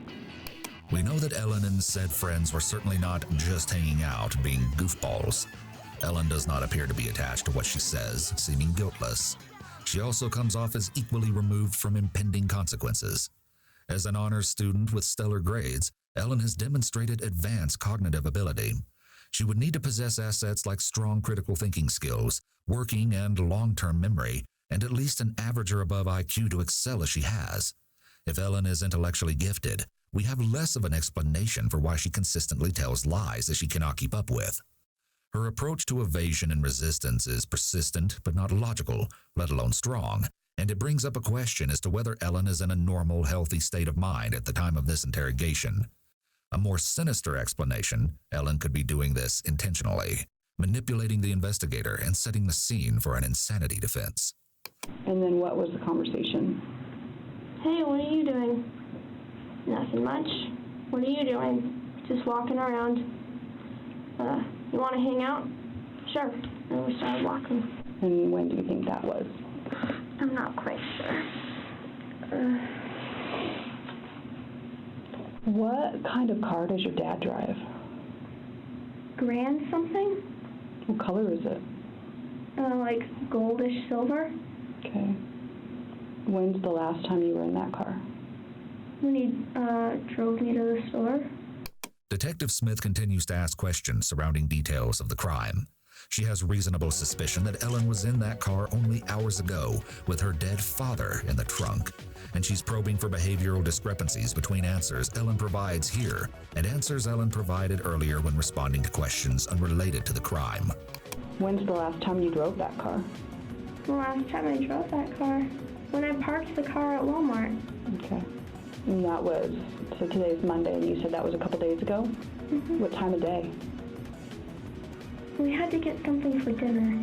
We know that Ellen and said friends were certainly not just hanging out, being goofballs. Ellen does not appear to be attached to what she says, seeming guiltless. She also comes off as equally removed from impending consequences. As an honors student with stellar grades, Ellen has demonstrated advanced cognitive ability. She would need to possess assets like strong critical thinking skills, working and long-term memory, and at least an average or above IQ to excel as she has. If Ellen is intellectually gifted, we have less of an explanation for why she consistently tells lies that she cannot keep up with. Her approach to evasion and resistance is persistent but not logical, let alone strong, and it brings up a question as to whether Ellen is in a normal, healthy state of mind at the time of this interrogation. A more sinister explanation, Ellen could be doing this intentionally, manipulating the investigator and setting the scene for an insanity defense. And then what was the conversation? Hey, what are you doing? Nothing much. What are you doing? Just walking around. You want to hang out? Sure. And we started walking. And when do you think that was? I'm not quite sure. What kind of car does your dad drive? Grand something? What color is it? Like goldish silver. Okay. When's the last time you were in that car? When he drove me to the store. Detective Smith continues to ask questions surrounding details of the crime. She has reasonable suspicion that Ellen was in that car only hours ago with her dead father in the trunk, and she's probing for behavioral discrepancies between answers Ellen provides here and answers Ellen provided earlier when responding to questions unrelated to the crime. When's the last time you drove that car? The last time I drove that car? When I parked the car at Walmart. Okay. And that was, so today's Monday, and you said that was a couple days ago? Mm-hmm. What time of day? We had to get something for dinner,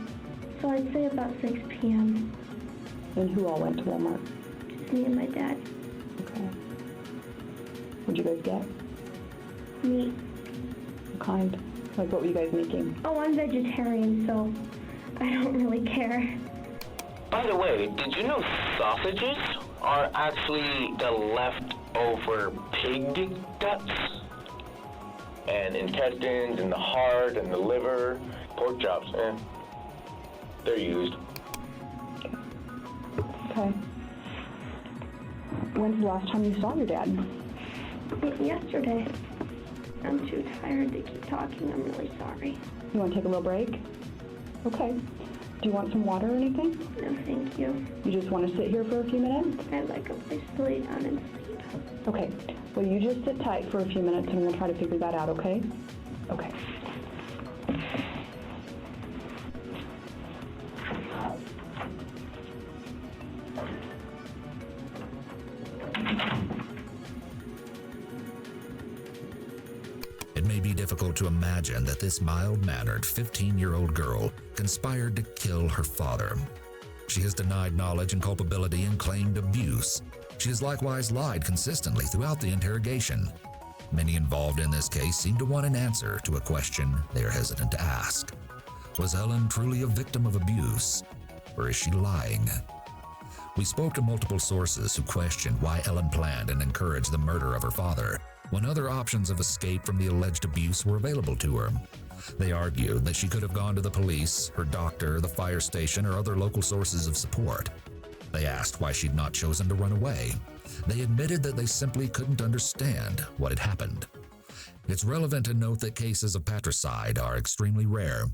so I'd say about 6 p.m. And who all went to Walmart? Just me and my dad. Okay. What'd you guys get? Meat. What kind? Like, what were you guys making? Oh, I'm vegetarian, so I don't really care. By the way, did you know sausages are actually the leftover pig guts? And intestines, and the heart, and the liver, pork chops, they're used. Okay. When's the last time you saw your dad? Yesterday. I'm too tired to keep talking. I'm really sorry. You want to take a little break? Okay. Do you want some water or anything? No, thank you. You just want to sit here for a few minutes? I'd like a place to lay down and sleep. Okay. Well, you just sit tight for a few minutes and we'll try to figure that out, okay? Okay. It may be difficult to imagine that this mild-mannered 15-year-old girl conspired to kill her father. She has denied knowledge and culpability and claimed abuse. She has likewise lied consistently throughout the interrogation. Many involved in this case seem to want an answer to a question they are hesitant to ask. Was Ellen truly a victim of abuse, or is she lying? We spoke to multiple sources who questioned why Ellen planned and encouraged the murder of her father when other options of escape from the alleged abuse were available to her. They argued that she could have gone to the police, her doctor, the fire station, or other local sources of support. They asked why she'd not chosen to run away. They admitted that they simply couldn't understand what had happened. It's relevant to note that cases of patricide are extremely rare.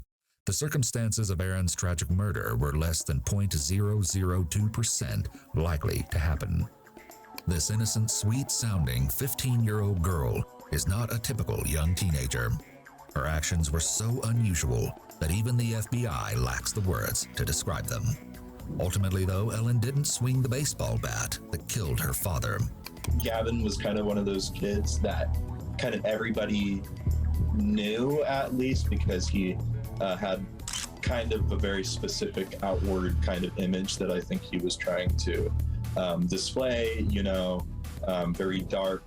The circumstances of Aaron's tragic murder were less than 0.002% likely to happen. This innocent, sweet-sounding 15-year-old girl is not a typical young teenager. Her actions were so unusual that even the FBI lacks the words to describe them. Ultimately, though, Ellen didn't swing the baseball bat that killed her father. Gavin was kind of one of those kids that kind of everybody knew, at least, because he had kind of a very specific outward kind of image that I think he was trying to display, very dark,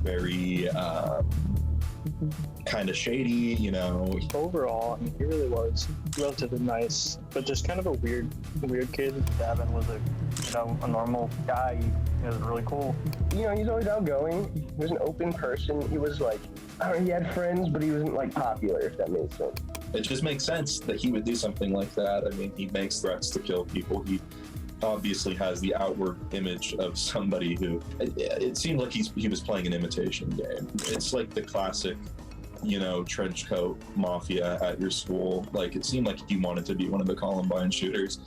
very kind of shady, Overall, I mean, he really was relatively nice, but just kind of a weird kid. Gavin was a normal guy. He was really cool. He's always outgoing. He was an open person. He was like, he had friends, but he wasn't like popular, if that makes sense. It just makes sense that he would do something like that. I mean, he makes threats to kill people. He obviously has the outward image of somebody who it seemed like he was playing an imitation game. It's like the classic trench coat mafia at your school. Like, it seemed like you wanted to be one of the Columbine shooters.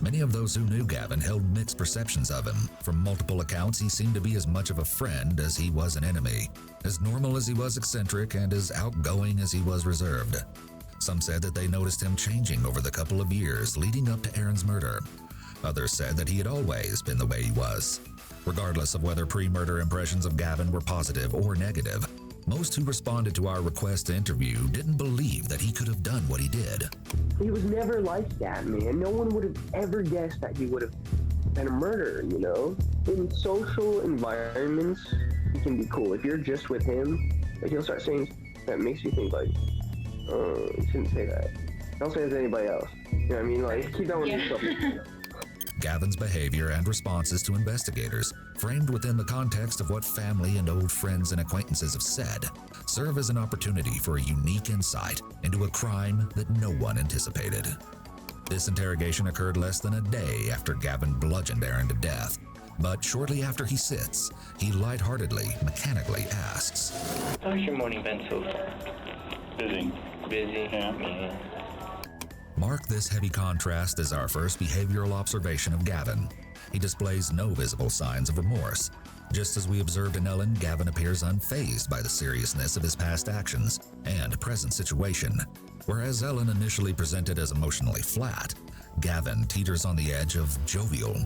Many of those who knew Gavin held mixed perceptions of him. From multiple accounts, he seemed to be as much of a friend as he was an enemy, as normal as he was eccentric, and as outgoing as he was reserved. Some said that they noticed him changing over the couple of years leading up to Aaron's murder. Others said that he had always been the way he was. Regardless of whether pre-murder impressions of Gavin were positive or negative, most who responded to our request to interview didn't believe that he could have done what he did. He was never like that, man. No one would have ever guessed that he would have been a murderer, In social environments, he can be cool. If you're just with him, he'll start saying that makes you think, oh, you shouldn't say that. Don't say it to anybody else. You know what I mean? Keep that one to yourself. Gavin's behavior and responses to investigators, framed within the context of what family and old friends and acquaintances have said, serve as an opportunity for a unique insight into a crime that no one anticipated. This interrogation occurred less than a day after Gavin bludgeoned Aaron to death. But shortly after he sits, he lightheartedly, mechanically asks, "How's your morning been so far?" Busy. Busy? Yeah. Mark this heavy contrast as our first behavioral observation of Gavin. He displays no visible signs of remorse. Just as we observed in Ellen, Gavin appears unfazed by the seriousness of his past actions and present situation. Whereas Ellen initially presented as emotionally flat, Gavin teeters on the edge of jovial.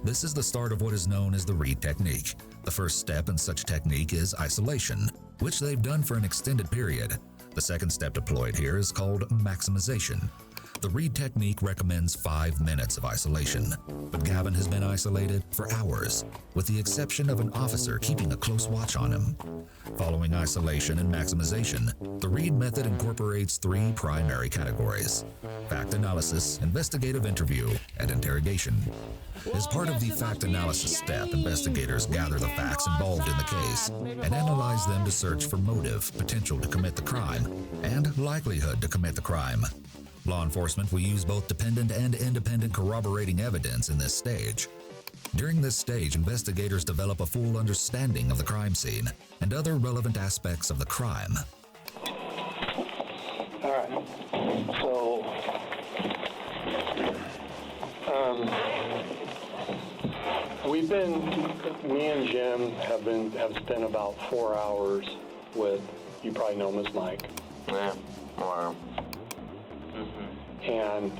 This is the start of what is known as the Reed technique. The first step in such technique is isolation, which they've done for an extended period. The second step deployed here is called maximization. The Reed technique recommends 5 minutes of isolation, but Gavin has been isolated for hours, with the exception of an officer keeping a close watch on him. Following isolation and maximization, the Reed method incorporates 3 primary categories: fact analysis, investigative interview, and interrogation. As part of the fact analysis step, investigators gather the facts involved in the case and analyze them to search for motive, potential to commit the crime, and likelihood to commit the crime. Law enforcement will use both dependent and independent corroborating evidence in this stage. During this stage, investigators develop a full understanding of the crime scene and other relevant aspects of the crime. All right. So, me and Jim have spent about 4 hours with, you probably know him as Mike. Yeah. Wow. And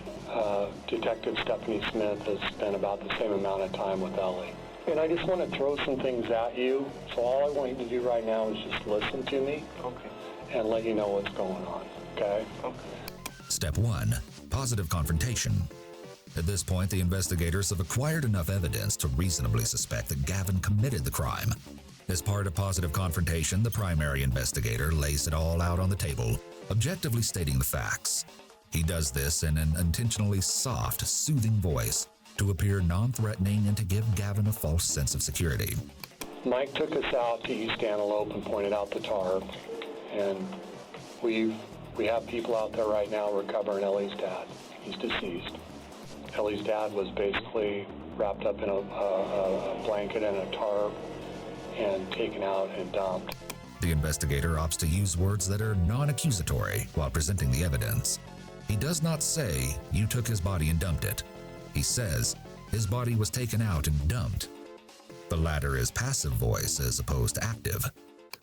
Detective Stephanie Smith has spent about the same amount of time with Ellie. And I just want to throw some things at you. So all I want you to do right now is just listen to me. Okay. And let you know what's going on, okay? Okay. Step 1. Positive confrontation. At this point, the investigators have acquired enough evidence to reasonably suspect that Gavin committed the crime. As part of positive confrontation, the primary investigator lays it all out on the table, objectively stating the facts. He does this in an intentionally soft, soothing voice to appear non-threatening and to give Gavin a false sense of security. Mike took us out to East Antelope and pointed out the tarp, and we have people out there right now recovering Ellie's dad. He's deceased. Ellie's dad was basically wrapped up in a blanket and a tarp and taken out and dumped. The investigator opts to use words that are non-accusatory while presenting the evidence. He does not say, "You took his body and dumped it." He says, "His body was taken out and dumped." The latter is passive voice as opposed to active.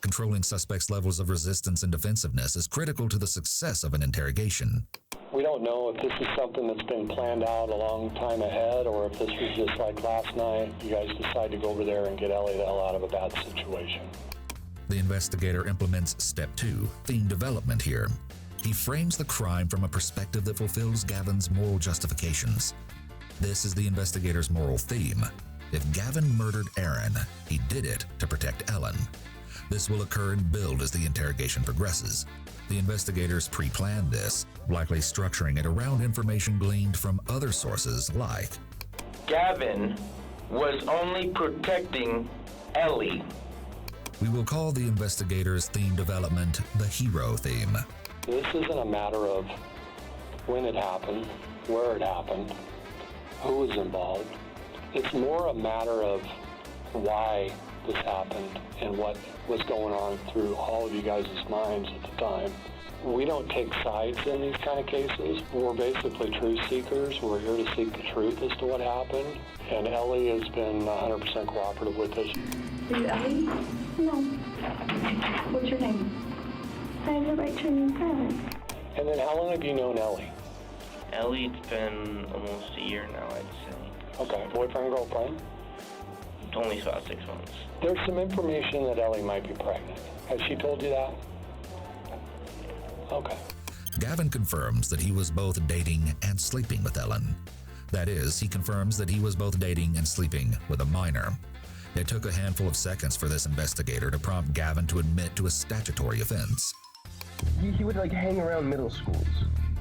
Controlling suspects' levels of resistance and defensiveness is critical to the success of an interrogation. We don't know if this is something that's been planned out a long time ahead, or if this was just like last night, you guys decide to go over there and get Ellie the hell out of a bad situation. The investigator implements Step 2, theme development here. He frames the crime from a perspective that fulfills Gavin's moral justifications. This is the investigator's moral theme. If Gavin murdered Aaron, he did it to protect Ellen. This will occur and build as the interrogation progresses. The investigators pre-planned this, likely structuring it around information gleaned from other sources like Gavin was only protecting Ellie. We will call the investigators' theme development the hero theme. This isn't a matter of when it happened, where it happened, who was involved. It's more a matter of why this happened and what was going on through all of you guys' minds at the time. We don't take sides in these kind of cases. We're basically truth seekers. We're here to seek the truth as to what happened. And Ellie has been 100% cooperative with us. Are you Ellie? No. What's your name? I have the right to remain silent. And then how long have you known Ellie? Ellie, it's been almost a year now, I'd say. Okay, boyfriend, girlfriend? It's only about 6 months. There's some information that Ellie might be pregnant. Has she told you that? Okay. Gavin confirms that he was both dating and sleeping with Ellen. That is, he confirms that he was both dating and sleeping with a minor. It took a handful of seconds for this investigator to prompt Gavin to admit to a statutory offense. He would like hang around middle schools.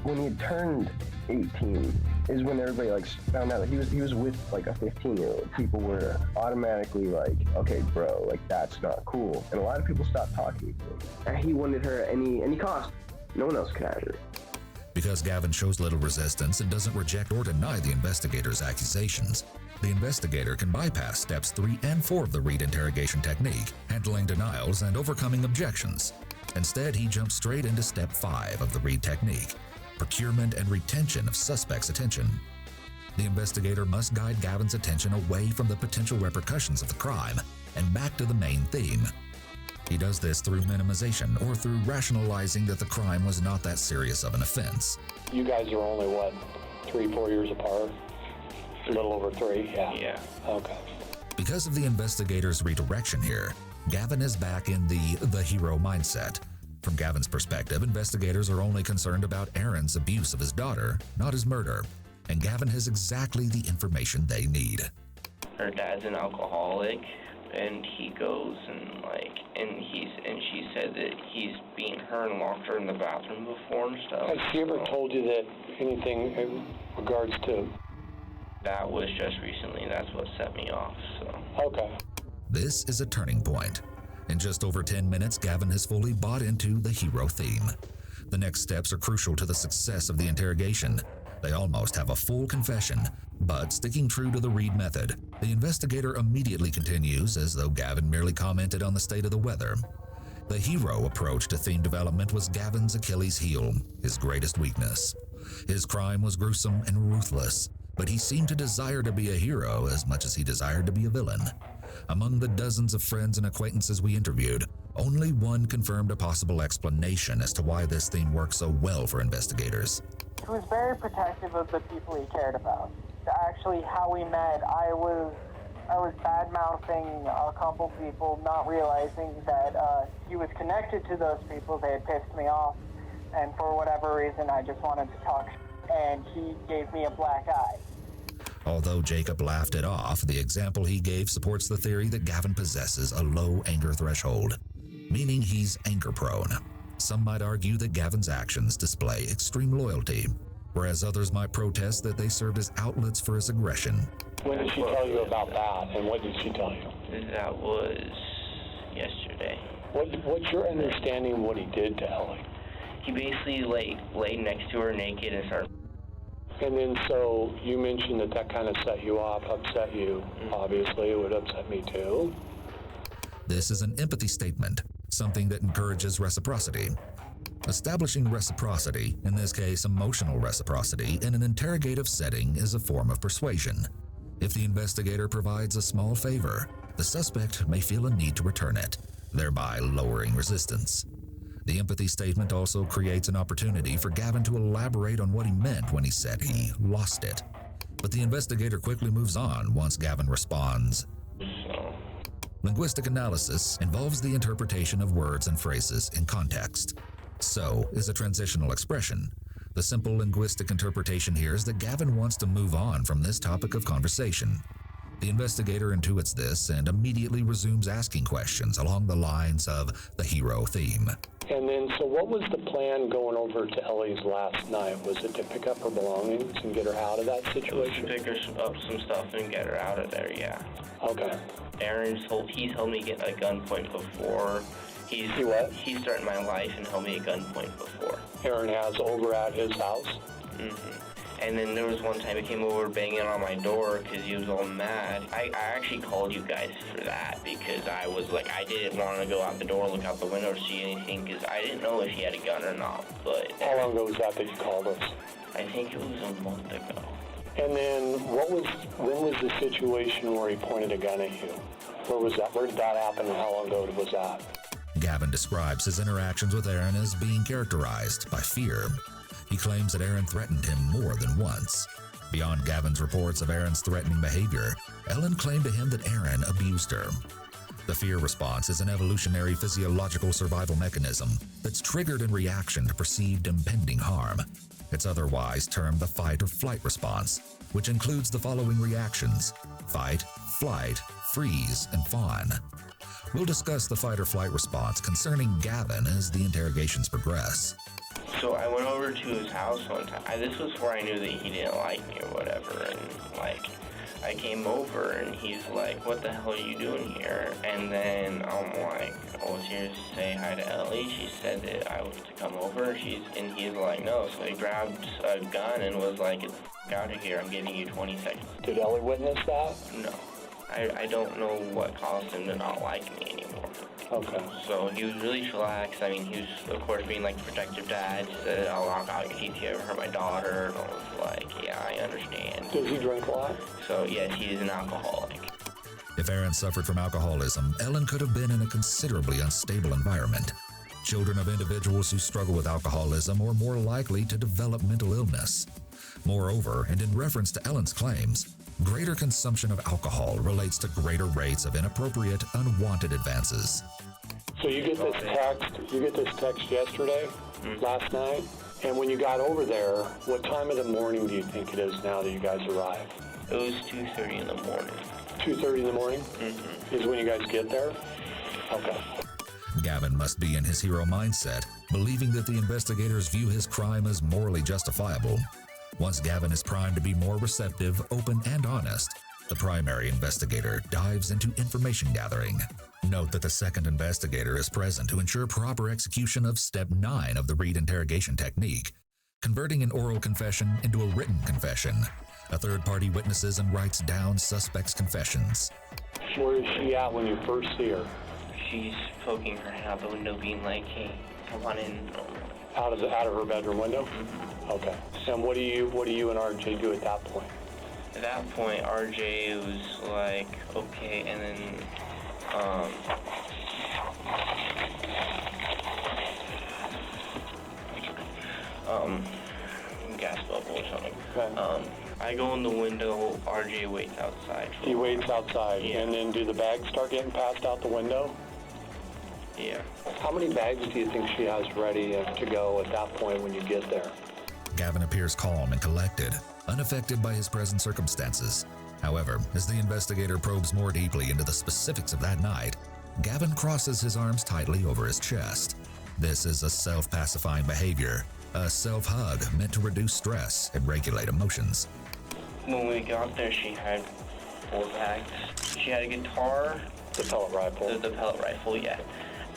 When he had turned 18 is when everybody like found out that he was with like a 15-year-old. People were automatically like, okay, bro, like that's not cool. And a lot of people stopped talking to him. And he wanted her at any cost. No one else could have her. Because Gavin shows little resistance and doesn't reject or deny the investigator's accusations, the investigator can bypass steps 3 and 4 of the Reed interrogation technique, handling denials and overcoming objections. Instead, he jumps straight into step 5 of the Reed technique, procurement and retention of suspects' attention. The investigator must guide Gavin's attention away from the potential repercussions of the crime and back to the main theme. He does this through minimization or through rationalizing that the crime was not that serious of an offense. You guys are only, what, 3-4 years apart? A little over 3, yeah. Yeah. Okay. Because of the investigator's redirection here, Gavin is back in the hero mindset. From Gavin's perspective, investigators are only concerned about Aaron's abuse of his daughter, not his murder, and Gavin has exactly the information they need. Her dad's an alcoholic, and he goes and she said that he's beaten her and locked her in the bathroom before and stuff. Has she ever told you that anything in regards to? That was just recently. That's what set me off, so. Okay. This is a turning point. In just over 10 minutes, Gavin has fully bought into the hero theme. The next steps are crucial to the success of the interrogation. They almost have a full confession, but sticking true to the Reed method, the investigator immediately continues as though Gavin merely commented on the state of the weather. The hero approach to theme development was Gavin's Achilles heel, his greatest weakness. His crime was gruesome and ruthless, but he seemed to desire to be a hero as much as he desired to be a villain. Among the dozens of friends and acquaintances we interviewed, only one confirmed a possible explanation as to why this theme works so well for investigators. He was very protective of the people he cared about. Actually, how we met, I was bad-mouthing a couple people, not realizing that he was connected to those people. They had pissed me off, and for whatever reason, I just wanted to talk, and he gave me a black eye. Although Jacob laughed it off, the example he gave supports the theory that Gavin possesses a low anger threshold, meaning he's anger-prone. Some might argue that Gavin's actions display extreme loyalty, whereas others might protest that they served as outlets for his aggression. When did she tell you about that, and what did she tell you? That was yesterday. What's your understanding of what he did to Ellie? He basically laid next to her naked and started. And then so you mentioned that kind of set you off, upset you. Obviously, it would upset me too. This is an empathy statement, something that encourages reciprocity. Establishing reciprocity, in this case emotional reciprocity, in an interrogative setting is a form of persuasion. If the investigator provides a small favor, the suspect may feel a need to return it, thereby lowering resistance. The empathy statement also creates an opportunity for Gavin to elaborate on what he meant when he said he lost it. But the investigator quickly moves on once Gavin responds. Linguistic analysis involves the interpretation of words and phrases in context. So is a transitional expression. The simple linguistic interpretation here is that Gavin wants to move on from this topic of conversation. The investigator intuits this and immediately resumes asking questions along the lines of the hero theme. And then, so what was the plan going over to Ellie's last night? Was it to pick up her belongings and get her out of that situation? Pick her up some stuff and get her out of there, yeah. Okay. He's held me at gunpoint before. He's threatened my life and held me at gunpoint before. Aaron has over at his house? Mm-hmm. And then there was one time he came over banging on my door because he was all mad. I actually called you guys for that because I was like, I didn't want to go out the door, look out the window, or see anything because I didn't know if he had a gun or not. But how long ago was that you called us? I think it was a month ago. And then when was the situation where he pointed a gun at you? Where was that? Where did that happen and how long ago was that? Gavin describes his interactions with Aaron as being characterized by fear. He claims that Aaron threatened him more than once. Beyond Gavin's reports of Aaron's threatening behavior, Ellen claimed to him that Aaron abused her. The fear response is an evolutionary physiological survival mechanism that's triggered in reaction to perceived impending harm. It's otherwise termed the fight or flight response, which includes the following reactions: fight, flight, freeze, and fawn. We'll discuss the fight or flight response concerning Gavin as the interrogations progress. So I went over to his house one time. This was where I knew that he didn't like me or whatever. And like, I came over and he's like, "What the hell are you doing here?" And then I'm like, "I was here to say hi to Ellie. She said that I was to come over." And he's like, "No." So he grabbed a gun and was like, "Get out of here. I'm giving you 20 seconds." Did Ellie witness that? No. I don't know what caused him to not like me anymore. Okay. So he was really chillaxed. I mean, he was, of course, being like the protective dad. He said, "I'll knock out your teeth if you ever hurt my daughter." And I was like, "Yeah, I understand." Does he drink a lot? So, yes, he is an alcoholic. If Aaron suffered from alcoholism, Ellen could have been in a considerably unstable environment. Children of individuals who struggle with alcoholism are more likely to develop mental illness. Moreover, and in reference to Ellen's claims, greater consumption of alcohol relates to greater rates of inappropriate, unwanted advances. So you get this text yesterday, last night, and when you got over there, what time of the morning do you think it is now that you guys arrived? It was 2:30 in the morning. 2:30 in the morning? Mm-hmm. Is when you guys get there? Okay. Gavin must be in his hero mindset, believing that the investigators view his crime as morally justifiable. Once Gavin is primed to be more receptive, open, and honest, the primary investigator dives into information gathering. Note that the second investigator is present to ensure proper execution of Step 9 of the Reed interrogation technique, converting an oral confession into a written confession. A third party witnesses and writes down suspects' confessions. Where is she at when you first see her? She's poking her head out the window, being like, "Hey, come on in." Out of her bedroom window? Mm-hmm. Okay. And what do you and RJ do at that point? At that point, RJ was like, "Okay," and then gas bubble or something. Okay. I go in the window, RJ waits outside. He waits outside, yeah. And then do the bags start getting passed out the window? Yeah. How many bags do you think she has ready to go at that point when you get there? Gavin appears calm and collected, unaffected by his present circumstances. However, as the investigator probes more deeply into the specifics of that night, Gavin crosses his arms tightly over his chest. This is a self-pacifying behavior, a self-hug meant to reduce stress and regulate emotions. When we got there, she had 4 bags. She had a guitar. The pellet rifle. The pellet rifle, yeah.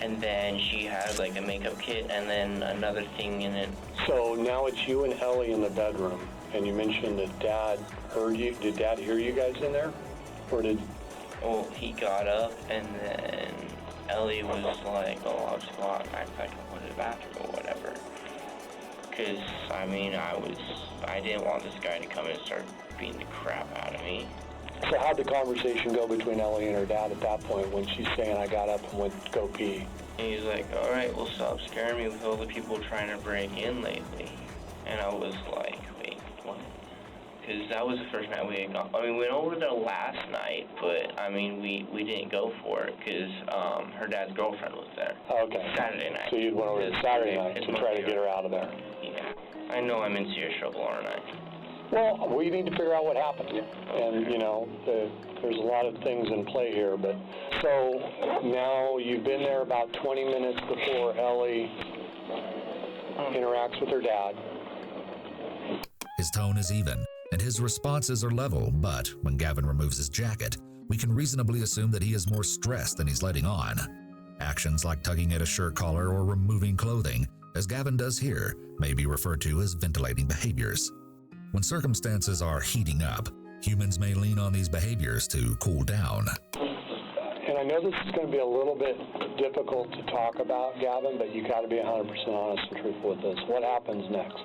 And then she had like a makeup kit and then another thing in it. So now it's you and Ellie in the bedroom, and you mentioned that Dad heard you. Did Dad hear you guys in there? Or did... Well, he got up and then Ellie was like, "Oh, I'll just go out and act like I went to the bathroom or whatever." Because, I mean, I didn't want this guy to come and start beating the crap out of me. So how'd the conversation go between Ellie and her dad at that point when she's saying, "I got up and went to go pee"? And he's like, "All right, well, stop scaring me with all the people trying to break in lately." And I was like, "Wait, what?" Because that was the first night we had gone. I mean, we went over there last night, but, I mean, we didn't go for it because her dad's girlfriend was there. Okay. Saturday night. So you'd went over there Saturday night to try to get her out of there. Yeah. I know I'm in serious trouble, aren't I? Well, we need to figure out what happened. And, you know, there's a lot of things in play here. But so now you've been there about 20 minutes before Ellie interacts with her dad. His tone is even, and his responses are level, but when Gavin removes his jacket, we can reasonably assume that he is more stressed than he's letting on. Actions like tugging at a shirt collar or removing clothing, as Gavin does here, may be referred to as ventilating behaviors. When circumstances are heating up, humans may lean on these behaviors to cool down. And I know this is going to be a little bit difficult to talk about, Gavin, but you got to be 100% honest and truthful with this. What happens next?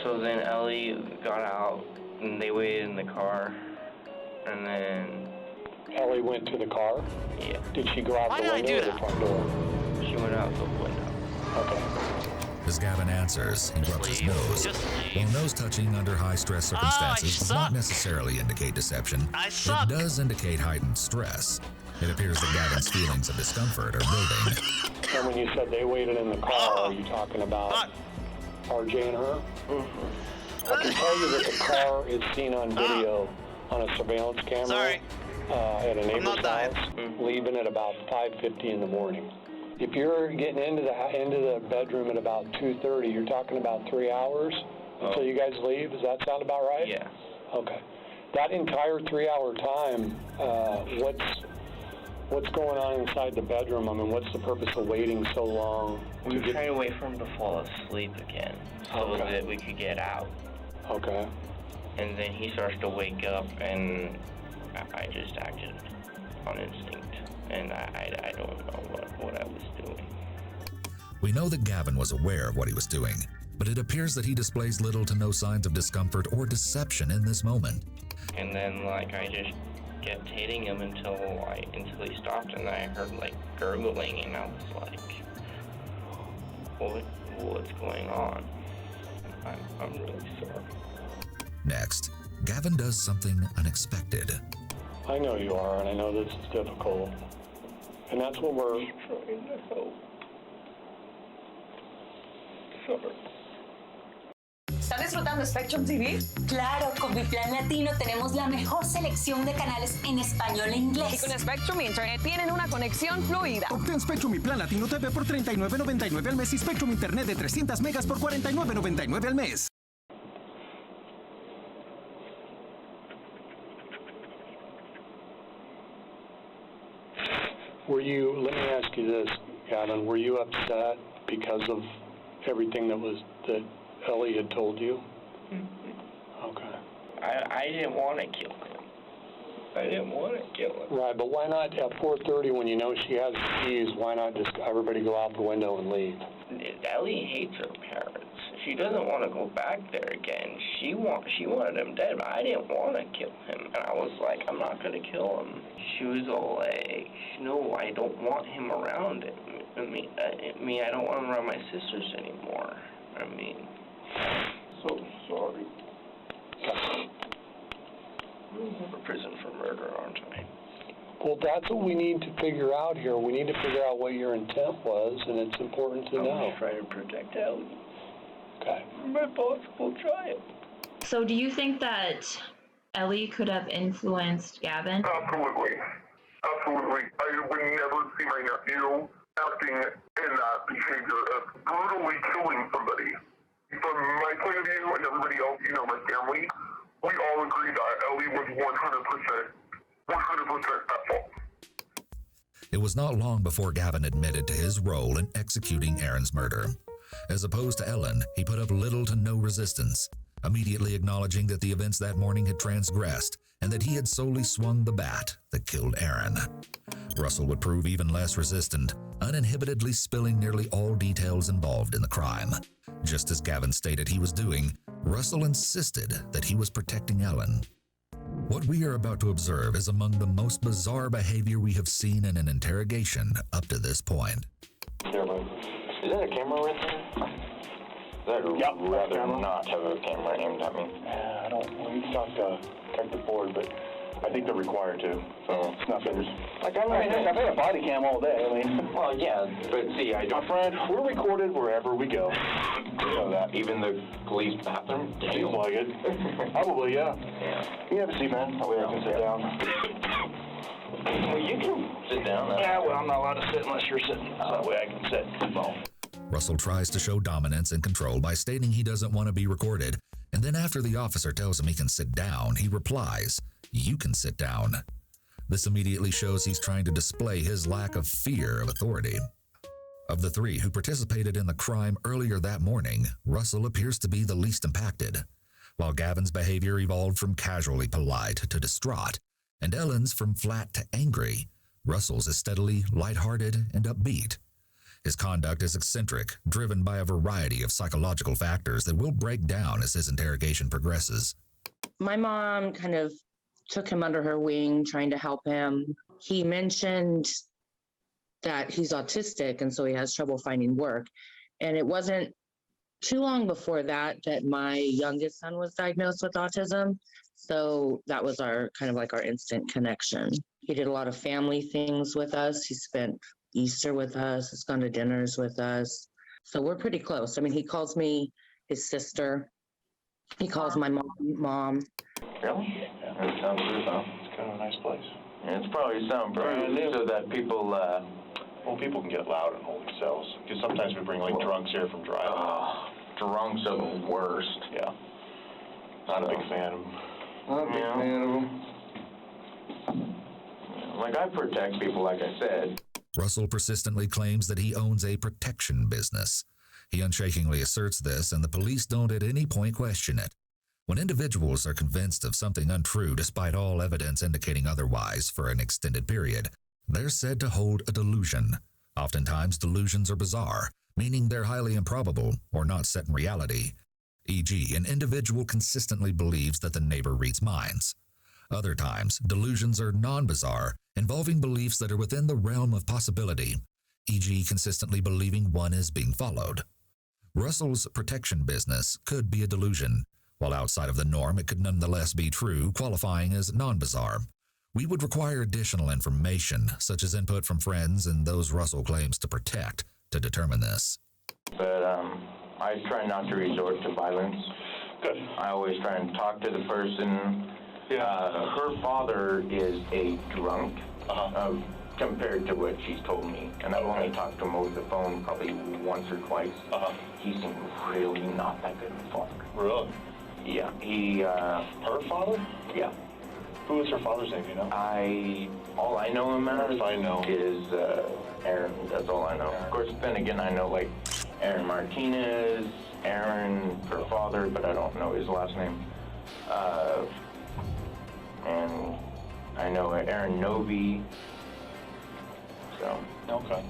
So then Ellie got out, and they waited in the car, and then... Ellie went to the car? Yeah. Did she go out the window or the front door? She went out the window. Okay. As Gavin answers, he rubs his nose. While nose touching under high-stress circumstances does not necessarily indicate deception, it does indicate heightened stress. It appears that Gavin's feelings of discomfort are building. And when you said they waited in the car, are you talking about RJ and her? I can tell you that the car is seen on video on a surveillance camera at a neighbor's house, leaving at about 5:50 in the morning. If you're getting into the bedroom at about 2:30, you're talking about 3 hours until you guys leave. Does that sound about right? Yeah. Okay. That entire 3-hour time, what's going on inside the bedroom? I mean, what's the purpose of waiting so long? We were trying to wait for him to fall asleep again so that we could get out. Okay. And then he starts to wake up, and I just acted on instinct. And I don't know what I was doing. We know that Gavin was aware of what he was doing, but it appears that he displays little to no signs of discomfort or deception in this moment. And then, like, I just kept hitting him until he stopped, and I heard, like, gurgling, and I was like, what's going on? I'm really sorry. Next, Gavin does something unexpected. I know you are, and I know this is difficult. And that's what we're trying to help. Sorry. ¿Estás disfrutando Spectrum TV? Claro, con mi plan latino tenemos la mejor selección de canales en español e inglés. Y con Spectrum Internet tienen una conexión fluida. Obtén Spectrum y Plan Latino TV por $39.99 al mes y Spectrum Internet de 300 megas por $49.99 al mes. Let me ask you this, Gavin, were you upset because of everything that Ellie had told you? Okay. I didn't want to kill him. Right, but why not at 4:30 when you know she has keys, why not just everybody go out the window and leave? Ellie hates her parents. She doesn't want to go back there again. She wanted him dead, but I didn't want to kill him. And I was like, I'm not going to kill him. She was all like, no, I don't want him around. I mean, I don't want him around my sisters anymore. I mean, so sorry. I'm going to prison for murder, aren't I? Well, that's what we need to figure out here. We need to figure out what your intent was, and it's important to know. I was trying to protect Ellie. Okay. My boss will try it. So do you think that Ellie could have influenced Gavin? Absolutely. Absolutely. I would never see my nephew acting in that behavior of brutally killing somebody. From my point of view and everybody else, my family, we all agree that Ellie was 100% at fault. It was not long before Gavin admitted to his role in executing Aaron's murder. As opposed to Ellen, he put up little to no resistance, immediately acknowledging that the events that morning had transgressed and that he had solely swung the bat that killed Aaron. Russell would prove even less resistant, uninhibitedly spilling nearly all details involved in the crime. Just as Gavin stated he was doing, Russell insisted that he was protecting Ellen. What we are about to observe is among the most bizarre behavior we have seen in an interrogation up to this point. Is that a camera right there? I'd rather not have a camera aimed at me. I don't. We talked to the board, but I think they're required to. So it's not finished. I've had a body cam all day. I mean, well, yeah, but see, I don't. My friend, we're recorded wherever we go. You know that. Even the police bathroom. Seems like it. Probably, yeah. You have a seat, man. That way I can sit down. Well, you can sit down. Yeah, well, I'm not allowed to sit unless you're sitting. So that way I can sit. Well. Russell tries to show dominance and control by stating he doesn't want to be recorded, and then after the officer tells him he can sit down, he replies, "You can sit down." This immediately shows he's trying to display his lack of fear of authority. Of the three who participated in the crime earlier that morning, Russell appears to be the least impacted. While Gavin's behavior evolved from casually polite to distraught, and Ellen's from flat to angry, Russell's is steadily lighthearted and upbeat. His conduct is eccentric, driven by a variety of psychological factors that will break down as his interrogation progresses. My mom kind of took him under her wing, trying to help him. He mentioned that he's autistic, and so he has trouble finding work. And it wasn't too long before that my youngest son was diagnosed with autism. So that was our kind of like our instant connection. He did a lot of family things with us. He spent Easter with us. He's gone to dinners with us. So we're pretty close. I mean, he calls me his sister. He calls my mom. Really? Yeah, that sounds good, huh? It's kind of a nice place. Yeah, it's probably soundproof so that people, well, people can get loud in holding cells. Because sometimes we bring, like, drunks here from driving. Drunks are the worst. Yeah. Not a big fan of them. Not a big fan of them. Like, I protect people, like I said. Russell persistently claims that he owns a protection business. He unshakingly asserts this, and the police don't at any point question it. When individuals are convinced of something untrue despite all evidence indicating otherwise for an extended period, they're said to hold a delusion. Oftentimes, delusions are bizarre, meaning they're highly improbable or not set in reality. E.g., an individual consistently believes that the neighbor reads minds. Other times, delusions are non-bizarre, involving beliefs that are within the realm of possibility, e.g., consistently believing one is being followed. Russell's protection business could be a delusion. While outside of the norm, it could nonetheless be true, qualifying as non-bizarre. We would require additional information, such as input from friends and those Russell claims to protect, to determine this. But I try not to resort to violence. Good. I always try and talk to the person. Her father is a drunk, compared to what she's told me. And I've only talked to him over the phone probably once or twice. He seemed really not that good of a father. Really? Yeah. He, her father? Yeah. Who is her father's name, you know? All I know him as if I know. is Aaron. That's all I know. Of course, then again, I know like Aaron Martinez, Aaron, her father, but I don't know his last name. And I know Aaron Novi. So. Okay.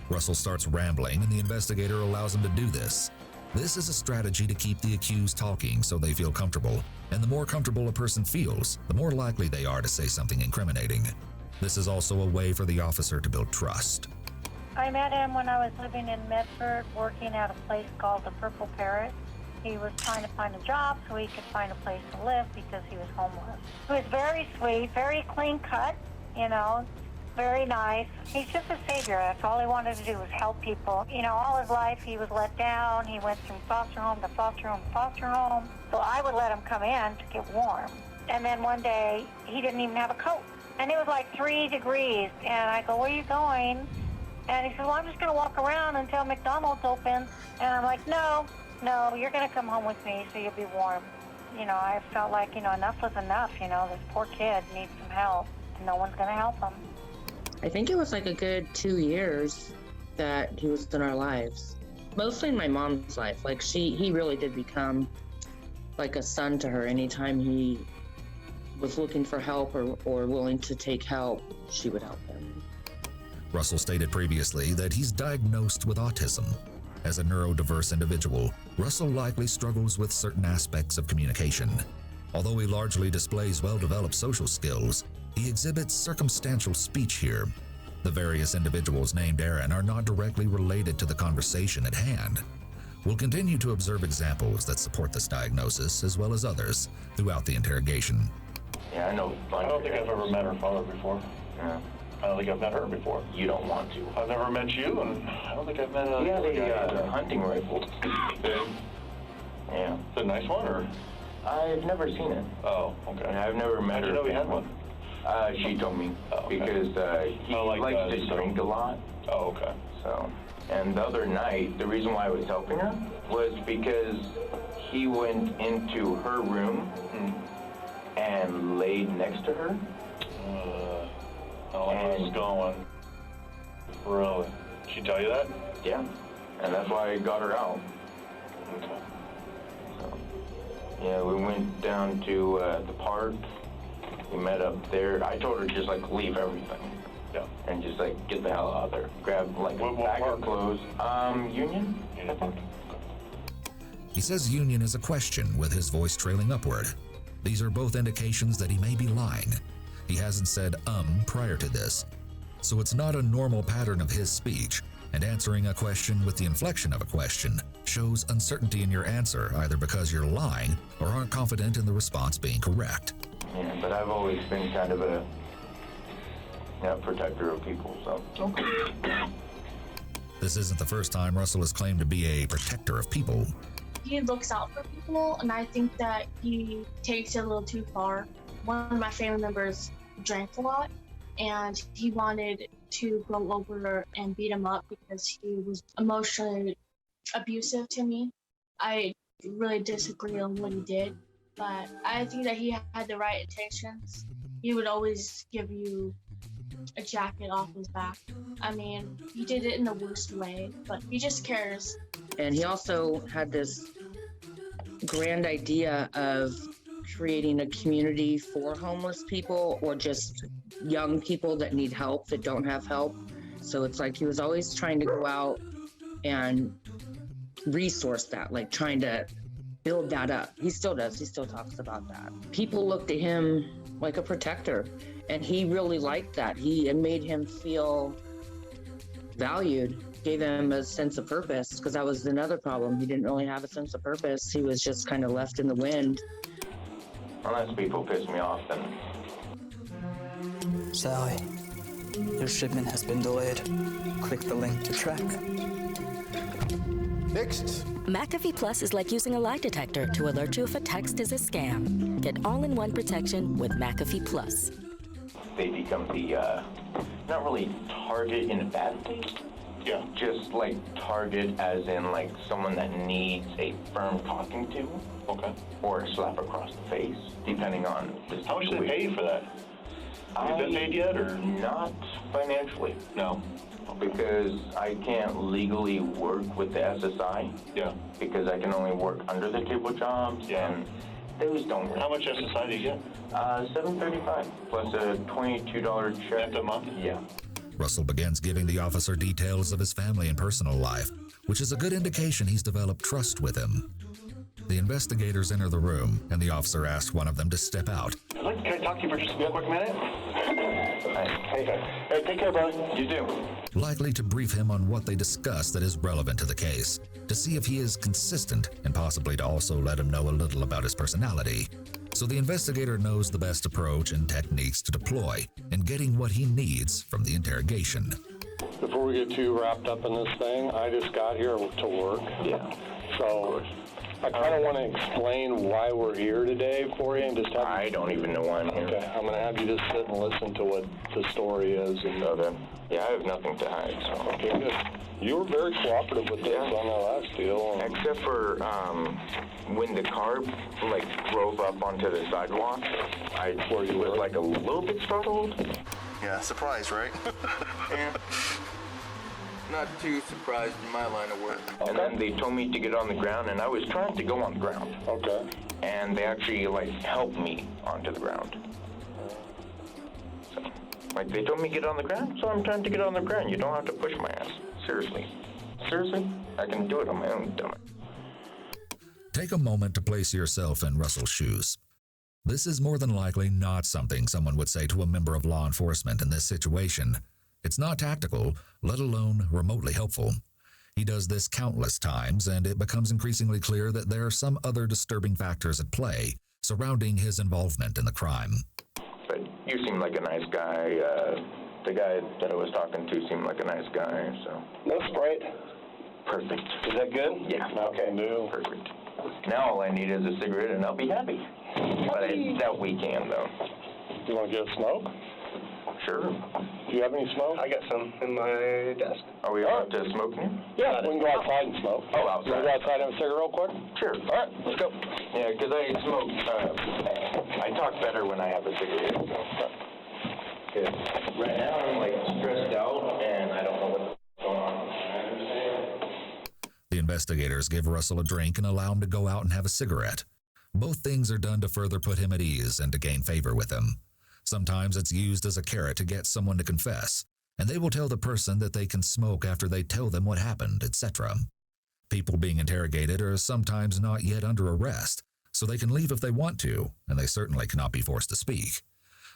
Russell starts rambling, and the investigator allows him to do this. This is a strategy to keep the accused talking so they feel comfortable, and the more comfortable a person feels, the more likely they are to say something incriminating. This is also a way for the officer to build trust. I met him when I was living in Medford, working at a place called the Purple Parrot. He was trying to find a job so he could find a place to live because he was homeless. He was very sweet, very clean cut, you know, very nice. He's just a savior. That's all he wanted to do was help people. You know, all his life he was let down. He went from foster home to foster home to foster home. So I would let him come in to get warm. And then one day, he didn't even have a coat. And it was like 3 degrees. And I go, where are you going? And he said, well, I'm just going to walk around until McDonald's opens. And I'm like, no, you're going to come home with me so you'll be warm. You know, I felt like, you know, enough was enough. You know, this poor kid needs some help. And no one's going to help him. I think it was like a good 2 years that he was in our lives. Mostly in my mom's life. Like he really did become like a son to her. Anytime he was looking for help or willing to take help, she would help him. Russell stated previously that he's diagnosed with autism. As a neurodiverse individual, Russell likely struggles with certain aspects of communication. Although he largely displays well-developed social skills, he exhibits circumstantial speech here. The various individuals named Aaron are not directly related to the conversation at hand. We'll continue to observe examples that support this diagnosis as well as others throughout the interrogation. Yeah, I know. I don't think I've ever met her father before. Yeah. I don't think I've met her before. You don't want to. I've never met you, and I don't think I've met a... Yeah, the hunting rifle. Yeah. The nice one, or? I've never seen it. Oh, okay. I've never met her. How'd you know he had one? She told me. Okay. Because he likes to drink a lot. Oh, okay. So, and the other night, the reason why I was helping her was because he went into her room and laid next to her. I don't like where this is going. Really? Did she tell you that? Yeah, and that's why I got her out. So, yeah, we went down to the park. We met up there. I told her just like leave everything. Yeah. And just like get the hell out of there. Grab like a bag of clothes. Union, I think. He says Union is a question, with his voice trailing upward. These are both indications that he may be lying. He hasn't said prior to this, so it's not a normal pattern of his speech, and answering a question with the inflection of a question shows uncertainty in your answer, either because you're lying or aren't confident in the response being correct. Yeah, but I've always been kind of a protector of people, so. Okay. This isn't the first time Russell has claimed to be a protector of people. He looks out for people, and I think that he takes it a little too far. One of my family members drank a lot, and he wanted to go over and beat him up because he was emotionally abusive to me. I really disagree on what he did, but I think that he had the right intentions. He would always give you a jacket off his back. I mean, he did it in the worst way, but he just cares. And he also had this grand idea of creating a community for homeless people or just young people that need help, that don't have help. So it's like he was always trying to go out and resource that, like trying to build that up. He still does. He still talks about that. People looked at him like a protector, and he really liked that. It made him feel valued, gave him a sense of purpose, because that was another problem. He didn't really have a sense of purpose. He was just kind of left in the wind. Unless people piss me off, then. Sally, your shipment has been delayed. Click the link to track. Next. McAfee Plus is like using a lie detector to alert you if a text is a scam. Get all-in-one protection with McAfee Plus. They become the, not really target in a bad way. Yeah. Just like target as in like someone that needs a firm talking to. Okay. Or a slap across the face, depending on the situation. How much do they pay you for that? Have you been paid yet, or? Not financially. No. Because I can't legally work with the SSI. Yeah. Because I can only work under the table jobs. Yeah. And those don't work. How much SSI do you get? $7.35 plus a $22 check a month. Yeah. Russell begins giving the officer details of his family and personal life, which is a good indication he's developed trust with him. The investigators enter the room, and the officer asks one of them to step out. Can I talk to you for just a quick minute? Hey, take care, brother. You do. Likely to brief him on what they discuss that is relevant to the case, to see if he is consistent, and possibly to also let him know a little about his personality. So the investigator knows the best approach and techniques to deploy in getting what he needs from the interrogation. Before we get too wrapped up in this thing, I just got here to work. Yeah. So I kind of want to explain why we're here today for you and just have I don't even know why I'm here. Okay, I'm going to have you just sit and listen to what the story is. And yeah, I have nothing to hide. So. Okay, good. You were very cooperative with this on our last deal. Except for when the car drove up onto the sidewalk, I was like a little bit startled. Yeah, surprised, right? Yeah. Not too surprised in my line of work. And then they told me to get on the ground, and I was trying to go on the ground. Okay. And they actually helped me onto the ground. So, they told me to get on the ground, so I'm trying to get on the ground. You don't have to push my ass. Seriously. Seriously? I can do it on my own, damn it. Take a moment to place yourself in Russell's shoes. This is more than likely not something someone would say to a member of law enforcement in this situation. It's not tactical, let alone remotely helpful. He does this countless times, and it becomes increasingly clear that there are some other disturbing factors at play surrounding his involvement in the crime. But you seem like a nice guy. The guy that I was talking to seemed like a nice guy, so. No Sprite. Perfect. Is that good? Yeah. Okay. No. Perfect. Now all I need is a cigarette, and I'll be happy. But I doubt we can, though. You want to get a smoke? Sure. Do you have any smoke? I got some in my desk. Are we allowed to smoke here? Yeah, we can go outside and smoke. Oh, outside. You want to go outside and have a cigarette real quick? Sure. All right, let's go. Yeah, because I smoke, I talk better when I have a cigarette, so. Because right now I'm stressed out, and I don't know what's going on. Investigators give Russell a drink and allow him to go out and have a cigarette. Both things are done to further put him at ease and to gain favor with him. Sometimes it's used as a carrot to get someone to confess, and they will tell the person that they can smoke after they tell them what happened, etc. People being interrogated are sometimes not yet under arrest, so they can leave if they want to, and they certainly cannot be forced to speak.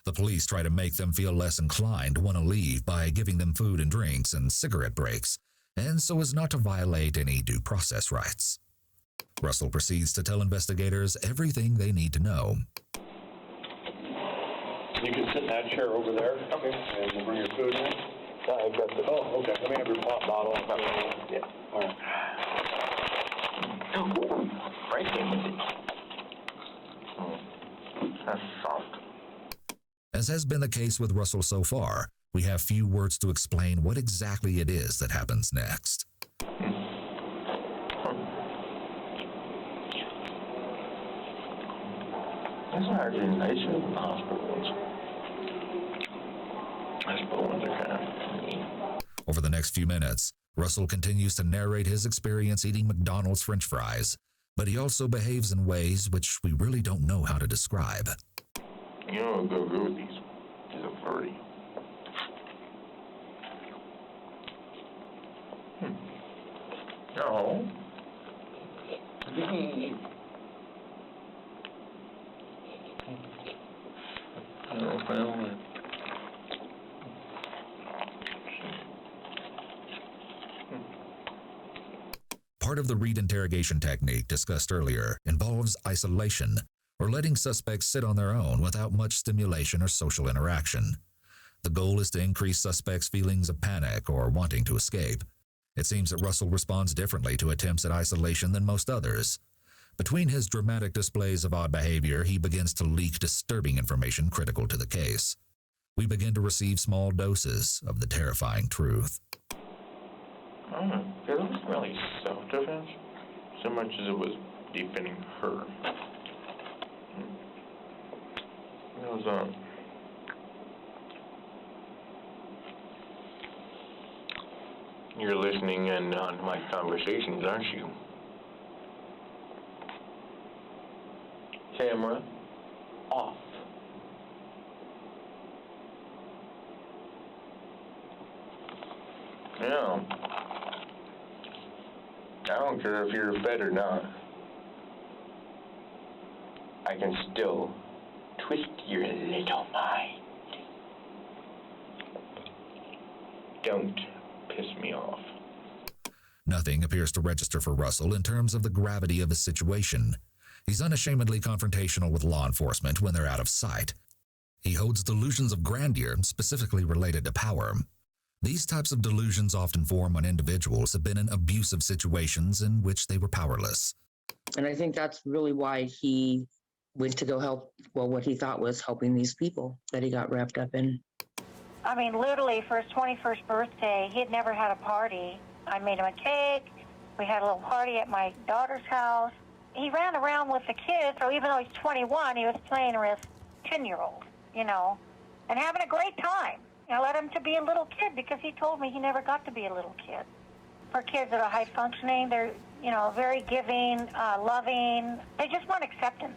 The police try to make them feel less inclined to want to leave by giving them food and drinks and cigarette breaks, and so as not to violate any due process rights. Russell proceeds to tell investigators everything they need to know. You can sit in that chair over there. Okay. And we'll bring your food in. I've got the... Oh, okay. Let me have your pop bottle. Yeah. All right. Oh, right there with it. That's soft. As has been the case with Russell so far, we have few words to explain what exactly it is that happens next. That's actually nice in the hospital ones. Hospital ones are kind of mean. Over the next few minutes, Russell continues to narrate his experience eating McDonald's French fries, but he also behaves in ways which we really don't know how to describe. You know, I'll go good with these. These are furry. No. Part of the Reed interrogation technique discussed earlier involves isolation, or letting suspects sit on their own without much stimulation or social interaction. The goal is to increase suspects' feelings of panic or wanting to escape. It seems that Russell responds differently to attempts at isolation than most others. Between his dramatic displays of odd behavior, he begins to leak disturbing information critical to the case. We begin to receive small doses of the terrifying truth. It wasn't really self-defense so much as it was defending her. It was, You're listening in on my conversations, aren't you? Camera off. Yeah. I don't care if you're fed or not. I can still twist your little mind. Don't piss me off. Nothing appears to register for Russell in terms of the gravity of his situation. He's unashamedly confrontational with law enforcement when they're out of sight. He holds delusions of grandeur specifically related to power. These types of delusions often form when individuals have been in abusive situations in which they were powerless. And I think that's really why he went to go help, what he thought was helping these people that he got wrapped up in. I mean, literally, for his 21st birthday, he had never had a party. I made him a cake. We had a little party at my daughter's house. He ran around with the kids, so even though he's 21, he was playing with 10-year-old, and having a great time. I let him to be a little kid because he told me he never got to be a little kid. For kids that are high functioning, they're, very giving, loving. They just want acceptance.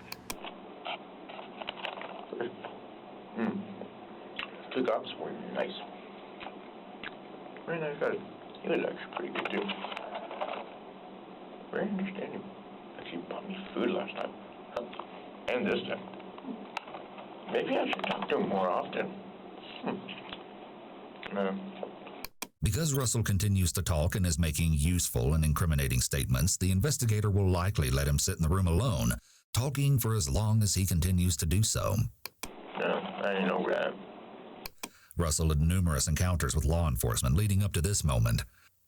Good ops were nice. Very nice guy. He was actually pretty good too. Very understanding. Actually bought me food last time. And this time. Maybe I should talk to him more often. Because Russell continues to talk and is making useful and incriminating statements, the investigator will likely let him sit in the room alone, talking for as long as he continues to do so. No, I didn't know that. Russell had numerous encounters with law enforcement leading up to this moment.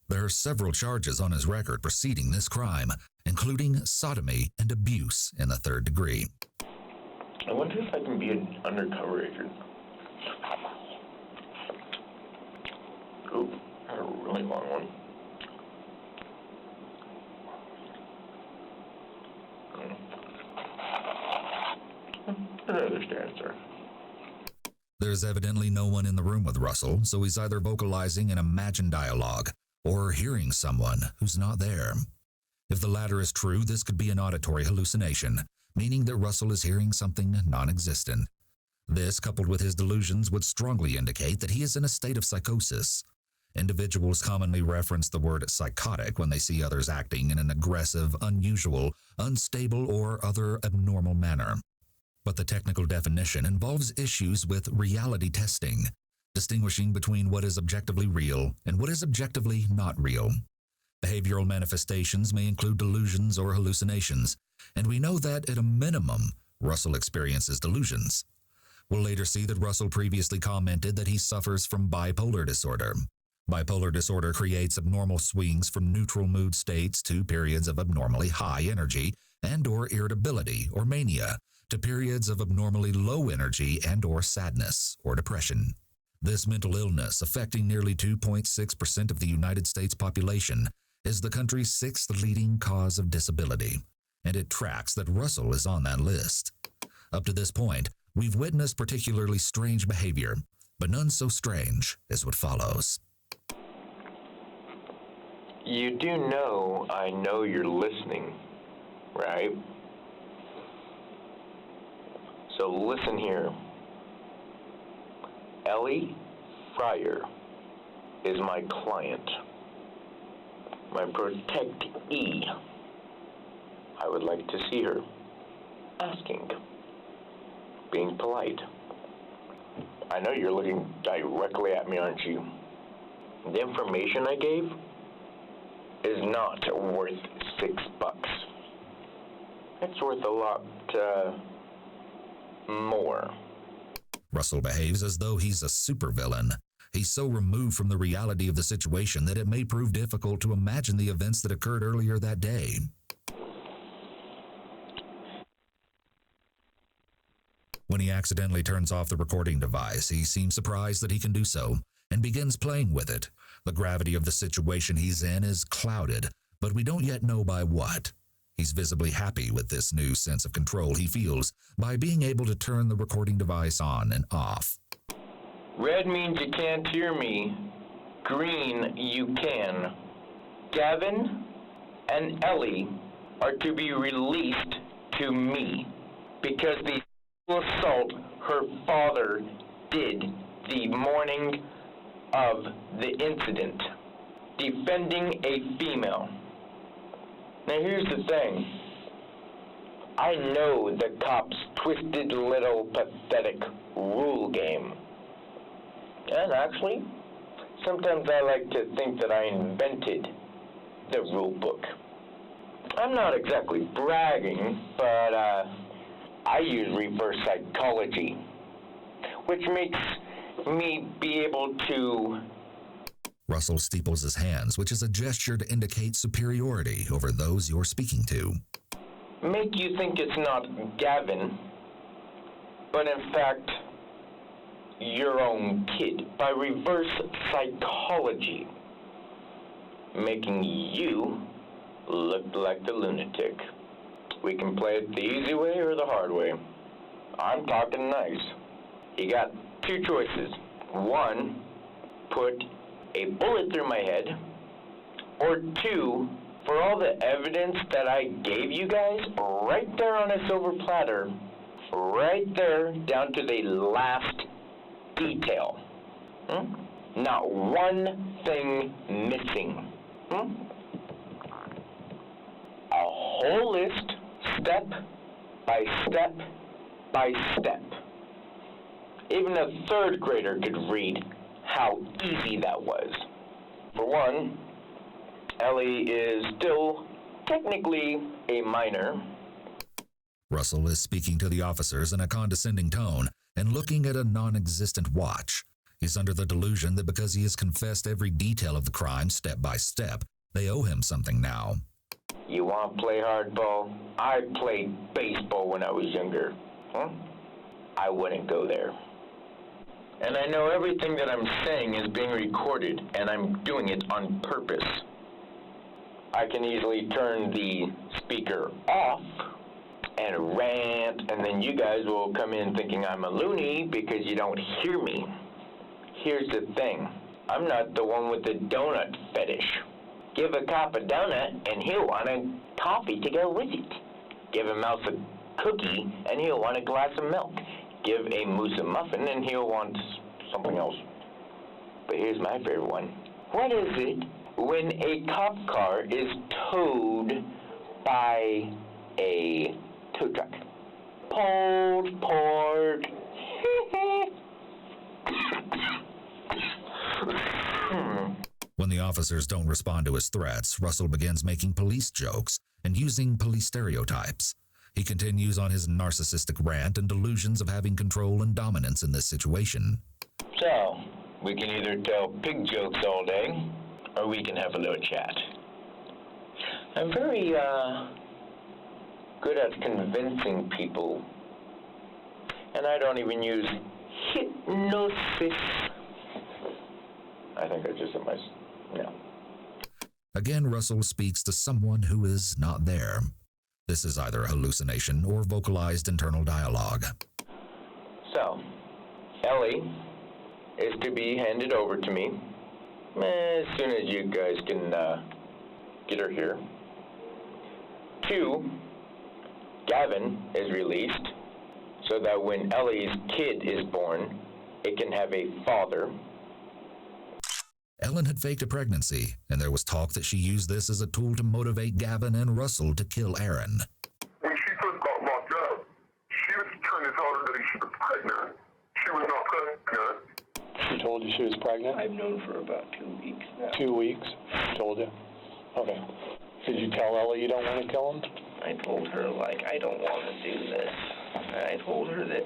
There are several charges on his record preceding this crime, including sodomy and abuse in the 3rd degree. I wonder if I can be an undercover agent. Ooh, I had a really long one. I understand, sir. There's evidently no one in the room with Russell, so he's either vocalizing an imagined dialogue or hearing someone who's not there. If the latter is true, this could be an auditory hallucination, meaning that Russell is hearing something non-existent. This, coupled with his delusions, would strongly indicate that he is in a state of psychosis. Individuals commonly reference the word psychotic when they see others acting in an aggressive, unusual, unstable, or other abnormal manner. But the technical definition involves issues with reality testing, distinguishing between what is objectively real and what is objectively not real. Behavioral manifestations may include delusions or hallucinations, and we know that, at a minimum, Russell experiences delusions. We'll later see that Russell previously commented that he suffers from bipolar disorder. Bipolar disorder creates abnormal swings from neutral mood states to periods of abnormally high energy and/or irritability or mania, to periods of abnormally low energy and/or sadness or depression. This mental illness, affecting nearly 2.6% of the United States population, is the country's 6th leading cause of disability, and it tracks that Russell is on that list. Up to this point, we've witnessed particularly strange behavior, but none so strange as what follows. You do know I know you're listening, right? So listen here. Ellie Fryer is my client, my protectee. I would like to see her. Asking. Being polite. I know you're looking directly at me, aren't you? The information I gave is not worth $6. It's worth a lot more. Russell behaves as though he's a supervillain. He's so removed from the reality of the situation that it may prove difficult to imagine the events that occurred earlier that day. When he accidentally turns off the recording device, he seems surprised that he can do so and begins playing with it. The gravity of the situation he's in is clouded, but we don't yet know by what. He's visibly happy with this new sense of control he feels by being able to turn the recording device on and off. Red means you can't hear me. Green, you can. Gavin and Ellie are to be released to me because the assault her father did the morning of the incident, defending a female. Now here's the thing. I know the cops' twisted little pathetic rule game. And actually, sometimes I like to think that I invented the rule book. I'm not exactly bragging, but I use reverse psychology, which makes me be able to... Russell steeples his hands, which is a gesture to indicate superiority over those you're speaking to. Make you think it's not Gavin, but in fact, your own kid, by reverse psychology, making you look like the lunatic. We can play it the easy way or the hard way. I'm talking nice. You got two choices. One, put a bullet through my head, or two, for all the evidence that I gave you guys, right there on a silver platter, right there, down to the last detail. Not one thing missing. A whole list, step by step by step. Even a third grader could read how easy that was. For one, Ellie is still technically a minor. Russell is speaking to the officers in a condescending tone and looking at a non-existent watch. He's under the delusion that because he has confessed every detail of the crime step by step, they owe him something now. You want to play hardball? I played baseball when I was younger. I wouldn't go there. And I know everything that I'm saying is being recorded, and I'm doing it on purpose. I can easily turn the speaker off and rant, and then you guys will come in thinking I'm a loony because you don't hear me. Here's the thing. I'm not the one with the donut fetish. Give a cop a donut, and he'll want a coffee to go with it. Give a mouse a cookie, and he'll want a glass of milk. Give a moose a muffin, and he'll want something else. But here's my favorite one. What is it when a cop car is towed by a tow truck? Pulled port. When the officers don't respond to his threats, Russell begins making police jokes and using police stereotypes. He continues on his narcissistic rant and delusions of having control and dominance in this situation. So, we can either tell pig jokes all day, or we can have a little chat. I'm very, good at convincing people, and I don't even use hypnosis. I think I just said Again, Russell speaks to someone who is not there. This is either a hallucination or vocalized internal dialogue. So, Ellie is to be handed over to me as soon as you guys can get her here. 2, Gavin is released so that when Ellie's kid is born, it can have a father. Ellen had faked a pregnancy, and there was talk that she used this as a tool to motivate Gavin and Russell to kill Aaron. When she first got locked up, she was trying to tell everybody she was pregnant. She was not pregnant. She told you she was pregnant? I've known for about 2 weeks now. 2 weeks? She told you? Okay. Did you tell Ellie you don't want to kill him? I told her, like, I don't want to do this. I told her that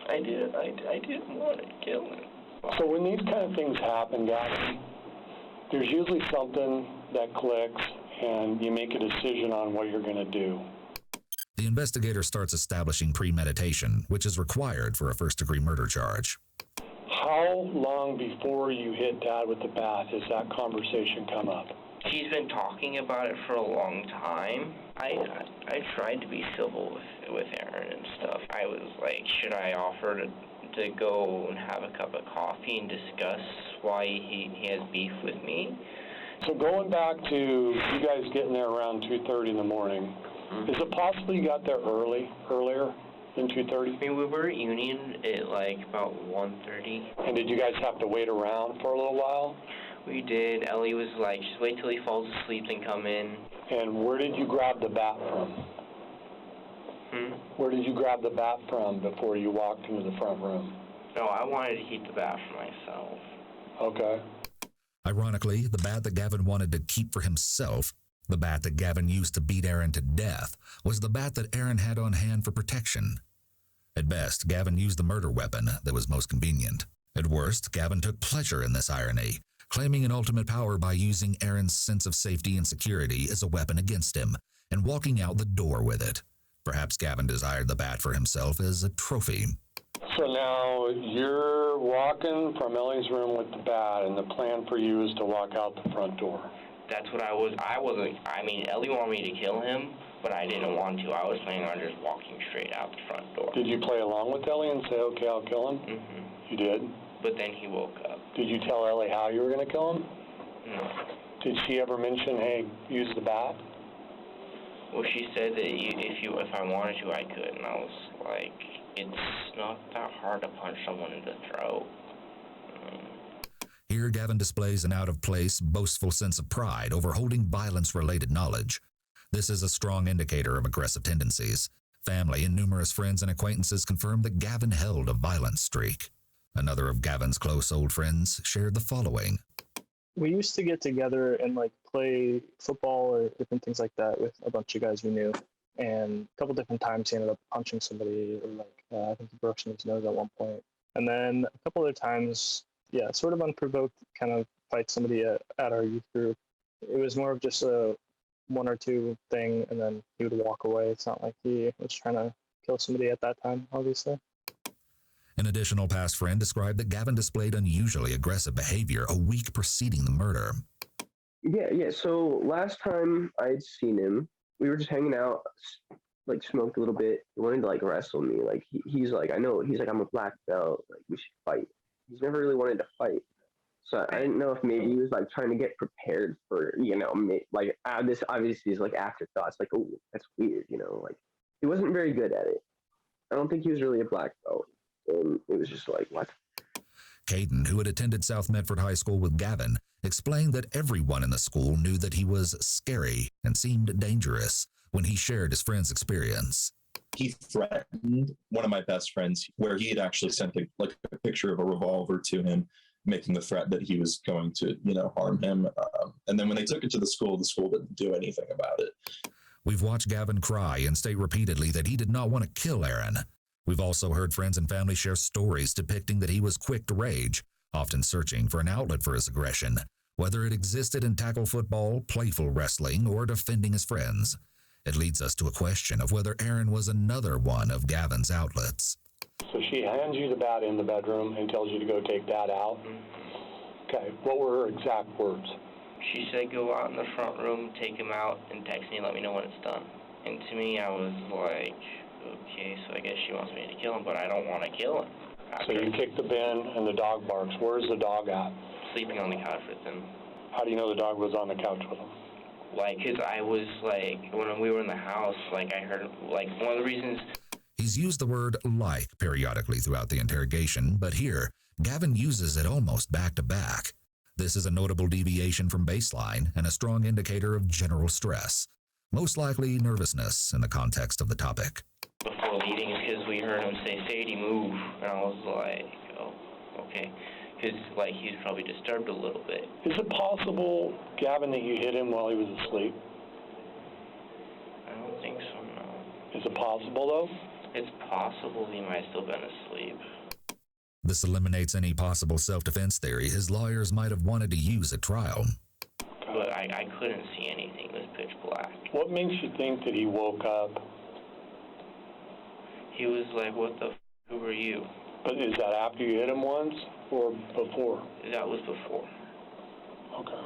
I didn't want to kill him. So when these kind of things happen, guys, there's usually something that clicks and you make a decision on what you're going to do. The investigator starts establishing premeditation, which is required for a first-degree murder charge. How long before you hit Dad with the bat has that conversation come up? She's been talking about it for a long time. I tried to be civil with Aaron and stuff. I was like, should I offer to go and have a cup of coffee and discuss why he has beef with me? So going back to you guys getting there around 2:30 in the morning, is it possible you got there earlier than 2:30? I mean, we were at Union at like about 1:30. And did you guys have to wait around for a little while? We did. Ellie was like, just wait till he falls asleep and come in. And where did you grab the bat from? Where did you grab the bat from before you walked into the front room? No, I wanted to keep the bat for myself. Okay. Ironically, the bat that Gavin wanted to keep for himself, the bat that Gavin used to beat Aaron to death, was the bat that Aaron had on hand for protection. At best, Gavin used the murder weapon that was most convenient. At worst, Gavin took pleasure in this irony, claiming an ultimate power by using Aaron's sense of safety and security as a weapon against him, and walking out the door with it. Perhaps Gavin desired the bat for himself as a trophy. So now you're walking from Ellie's room with the bat, and the plan for you is to walk out the front door. That's what I mean, Ellie wanted me to kill him, but I didn't want to. I was planning on just walking straight out the front door. Did you play along with Ellie and say, okay, I'll kill him? Mm-hmm. You did? But then he woke up. Did you tell Ellie how you were going to kill him? No. Did she ever mention, hey, use the bat? Well, she said that if I wanted to, I could, and I was like, it's not that hard to punch someone in the throat. Here, Gavin displays an out-of-place, boastful sense of pride over holding violence-related knowledge. This is a strong indicator of aggressive tendencies. Family and numerous friends and acquaintances confirm that Gavin held a violent streak. Another of Gavin's close old friends shared the following. We used to get together and play football or different things like that with a bunch of guys we knew. And a couple different times he ended up punching somebody, or I think he broke his nose at one point. And then a couple other times, sort of unprovoked, kind of fight somebody at our youth group. It was more of just a 1 or 2 thing, and then he would walk away. It's not like he was trying to kill somebody at that time, obviously. An additional past friend described that Gavin displayed unusually aggressive behavior a week preceding the murder. Yeah. So last time I'd seen him, we were just hanging out, smoked a little bit. He wanted to wrestle me. He's like, I know. He's like, I'm a black belt. We should fight. He's never really wanted to fight. So I didn't know if maybe he was like trying to get prepared for, this obviously is like afterthoughts, like, oh, that's weird, like he wasn't very good at it. I don't think he was really a black belt. And it was just like, what? Caden, who had attended South Medford High School with Gavin, explained that everyone in the school knew that he was scary and seemed dangerous when he shared his friend's experience. He threatened one of my best friends, where he had actually sent a picture of a revolver to him, making the threat that he was going to, harm him. And then when they took it to the school didn't do anything about it. We've watched Gavin cry and state repeatedly that he did not want to kill Aaron. We've also heard friends and family share stories depicting that he was quick to rage, often searching for an outlet for his aggression, whether it existed in tackle football, playful wrestling, or defending his friends. It leads us to a question of whether Aaron was another one of Gavin's outlets. So she hands you the bat in the bedroom and tells you to go take that out. Okay, what were her exact words? She said go out in the front room, take him out, and text me and let me know when it's done. And to me, I was like, okay, so I guess she wants me to kill him, but I don't want to kill him. So you kick the bin and the dog barks. Where's the dog at? Sleeping on the couch with him. How do you know the dog was on the couch with him? Because I was when we were in the house, I heard, one of the reasons. He's used the word like periodically throughout the interrogation, but here, Gavin uses it almost back to back. This is a notable deviation from baseline and a strong indicator of general stress, most likely nervousness in the context of the topic. Before leaving, it's because we heard him say, Sadie, move. And I was like, oh, okay. Because, he's probably disturbed a little bit. Is it possible, Gavin, that you hit him while he was asleep? I don't think so, no. Is it possible, though? It's possible he might have still been asleep. This eliminates any possible self-defense theory his lawyers might have wanted to use at trial. But I couldn't see anything. It was pitch black. What makes you think that he woke up? He was like, what the f***, who are you? But is that after you hit him once or before? That was before. Okay.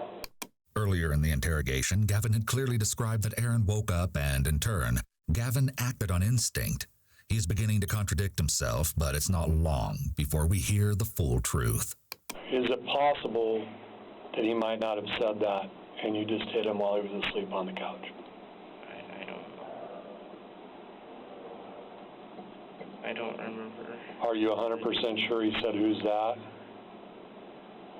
Earlier in the interrogation, Gavin had clearly described that Aaron woke up and, in turn, Gavin acted on instinct. He's beginning to contradict himself, but it's not long before we hear the full truth. Is it possible that he might not have said that and you just hit him while he was asleep on the couch? I don't know. I don't remember. Are you 100% sure he said, who's that?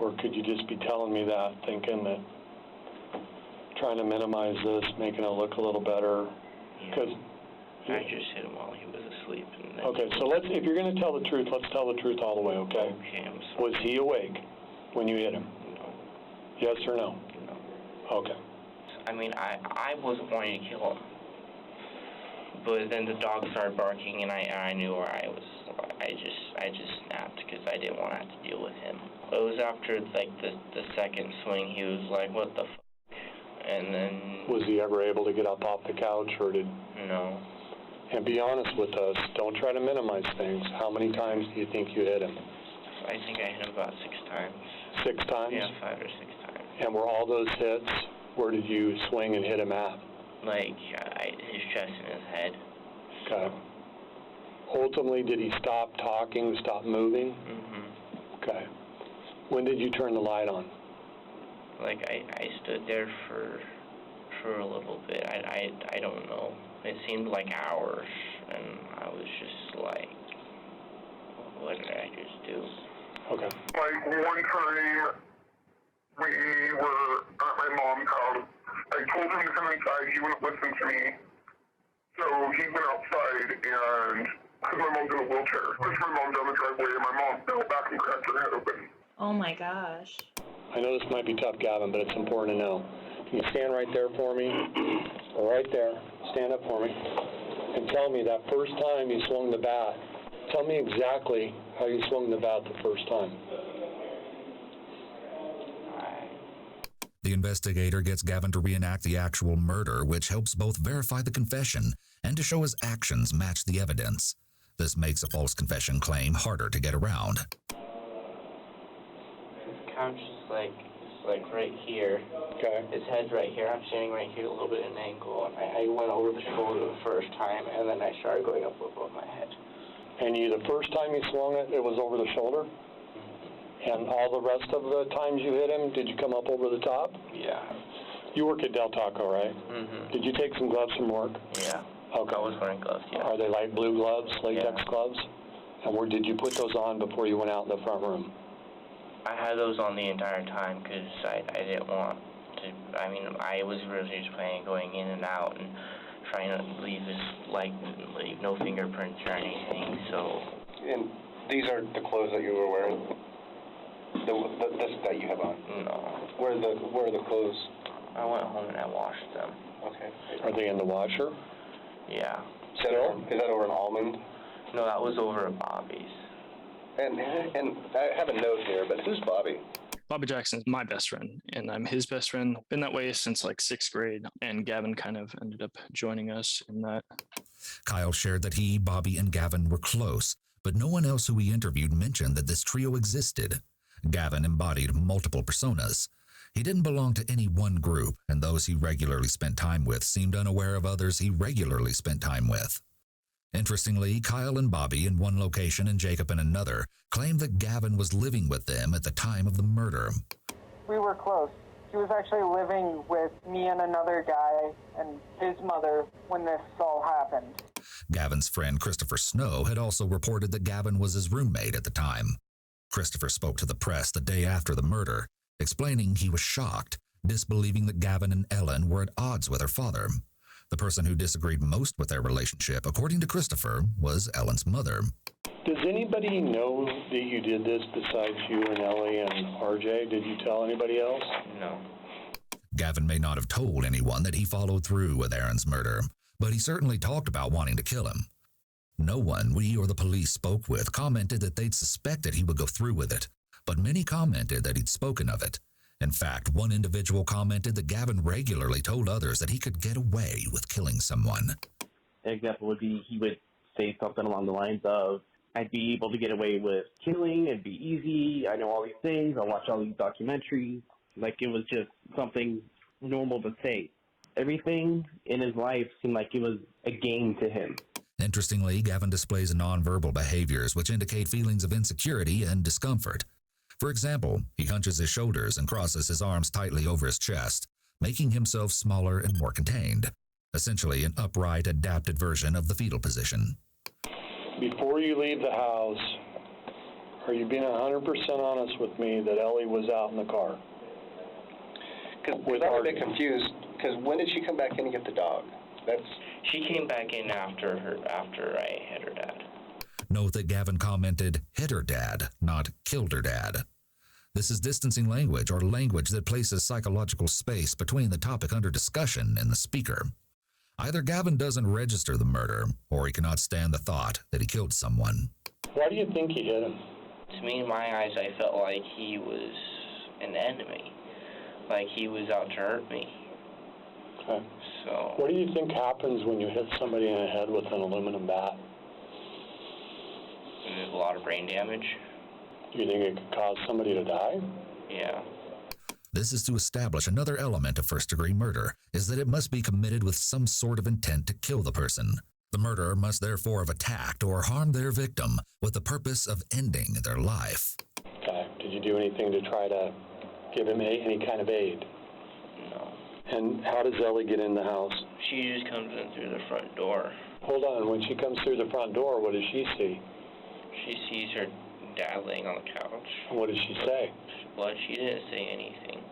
Or could you just be telling me that, thinking that, trying to minimize this, making it look a little better? Because I just hit him while he was asleep. Okay, so if you're going to tell the truth, let's tell the truth all the way, okay? Okay, I'm sorry. Was he awake when you hit him? No. Yes or no? No. Okay. I wasn't wanting to kill him. But then the dog started barking, and I knew where I was. I just snapped because I didn't want to have to deal with him. It was after the second swing, he was like, "What the f?" And then. Was he ever able to get up off the couch, or did? No. And be honest with us. Don't try to minimize things. How many times do you think you hit him? I think I hit him about 6 times. 6 times? Yeah, 5 or 6 times. And were all those hits? Where did you swing and hit him at? His chest and his head. Okay. Ultimately, did he stop talking, stop moving? Mm-hmm. Okay. When did you turn the light on? I stood there for a little bit. I don't know. It seemed like hours, and I was just like, what did I just do? Okay. One time, we were at my mom's house. I told him to come inside. He wouldn't listen to me. So he went outside, and because my mom's in a wheelchair, pushed my mom down the driveway, and my mom fell back and cracked her head open. Oh my gosh. I know this might be tough, Gavin, but it's important to know. Can you stand right there for me? Right there. Stand up for me. And tell me that first time you swung the bat. Tell me exactly how you swung the bat the first time. The investigator gets Gavin to reenact the actual murder, which helps both verify the confession and to show his actions match the evidence. This makes a false confession claim harder to get around. His couch is right here. Okay. His head's right here. I'm standing right here, a little bit at an angle. And I went over the shoulder the first time, and then I started going up above my head. And the first time you swung it, it was over the shoulder? And all the rest of the times you hit him, did you come up over the top? Yeah. You work at Del Taco, right? Mm-hmm. Did you take some gloves from work? Yeah. Okay. I was wearing gloves, yeah. Are they light blue gloves, latex gloves? And where did you put those on before you went out in the front room? I had those on the entire time because I didn't want to. I mean, I was really just planning on going in and out and trying to leave leave no fingerprints or anything. So. And these are the clothes that you were wearing. This that you have on. No. Where are the clothes? I went home and I washed them. Okay. Are they in the washer? Yeah. Is that over an Almond? No, that was over at Bobby's. And I have a note here, but who's Bobby? Bobby Jackson's my best friend, and I'm his best friend. Been that way since like 6th grade, and Gavin kind of ended up joining us in that. Kyle shared that he, Bobby, and Gavin were close, but no one else who he interviewed mentioned that this trio existed. Gavin embodied multiple personas. He didn't belong to any one group, and those he regularly spent time with seemed unaware of others he regularly spent time with. Interestingly, Kyle and Bobby in one location and Jacob in another claimed that Gavin was living with them at the time of the murder. We were close. He was actually living with me and another guy and his mother when this all happened. Gavin's friend Christopher Snow had also reported that Gavin was his roommate at the time. Christopher spoke to the press the day after the murder, explaining he was shocked, disbelieving that Gavin and Ellen were at odds with her father. The person who disagreed most with their relationship, according to Christopher, was Ellen's mother. Does anybody know that you did this besides you and Ellie and RJ? Did you tell anybody else? No. Gavin may not have told anyone that he followed through with Aaron's murder, but he certainly talked about wanting to kill him. No one we or the police spoke with commented that they'd suspected he would go through with it, but many commented that he'd spoken of it. In fact, one individual commented that Gavin regularly told others that he could get away with killing someone. An example would be he would say something along the lines of, I'd be able to get away with killing, it'd be easy, I know all these things, I'll watch all these documentaries. Like it was just something normal to say. Everything in his life seemed like it was a game to him. Interestingly, Gavin displays nonverbal behaviors which indicate feelings of insecurity and discomfort. For example, he hunches his shoulders and crosses his arms tightly over his chest, making himself smaller and more contained, essentially an upright, adapted version of the fetal position. Before you leave the house, are you being 100% honest with me that Ellie was out in the car? Because I'm a bit confused, because when did she come back in to get the dog? She came back in after I hit her dad. Note that Gavin commented, hit her dad, not killed her dad. This is distancing language, or language that places psychological space between the topic under discussion and the speaker. Either Gavin doesn't register the murder, or he cannot stand the thought that he killed someone. Why do you think he hit him? To me, in my eyes, I felt like he was an enemy. Like he was out to hurt me. Okay. So. What do you think happens when you hit somebody in the head with an aluminum bat? There's a lot of brain damage. Do you think it could cause somebody to die? Yeah. This is to establish another element of first-degree murder, is that it must be committed with some sort of intent to kill the person. The murderer must therefore have attacked or harmed their victim with the purpose of ending their life. Okay. Did you do anything to try to give him any kind of aid? No. And how does Ellie get in the house? She just comes in through the front door. Hold on. When she comes through the front door, what does she see? She sees her dad laying on the couch. What does she say? Well, she didn't say anything.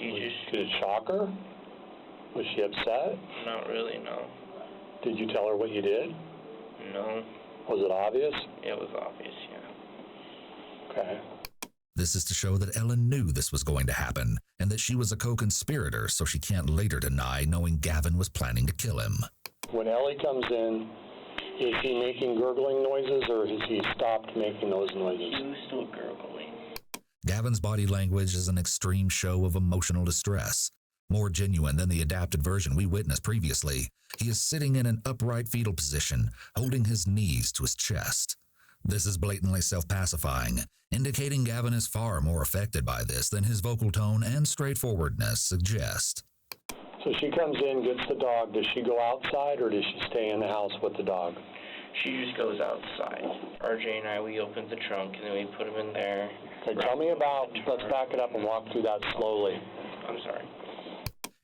Did it shock her? Was she upset? Not really, no. Did you tell her what you did? No. Was it obvious? It was obvious, yeah. Okay. This is to show that Ellen knew this was going to happen, and that she was a co-conspirator, so she can't later deny knowing Gavin was planning to kill him. When Ellie comes in, is he making gurgling noises, or has he stopped making those noises? He was still gurgling. Gavin's body language is an extreme show of emotional distress. More genuine than the adapted version we witnessed previously, he is sitting in an upright fetal position, holding his knees to his chest. This is blatantly self-pacifying, indicating Gavin is far more affected by this than his vocal tone and straightforwardness suggest. So she comes in, gets the dog. Does she go outside, or does she stay in the house with the dog? She just goes outside. RJ and I, we opened the trunk and then we put him in there. Okay, tell me about, let's back it up and walk through that slowly. I'm sorry.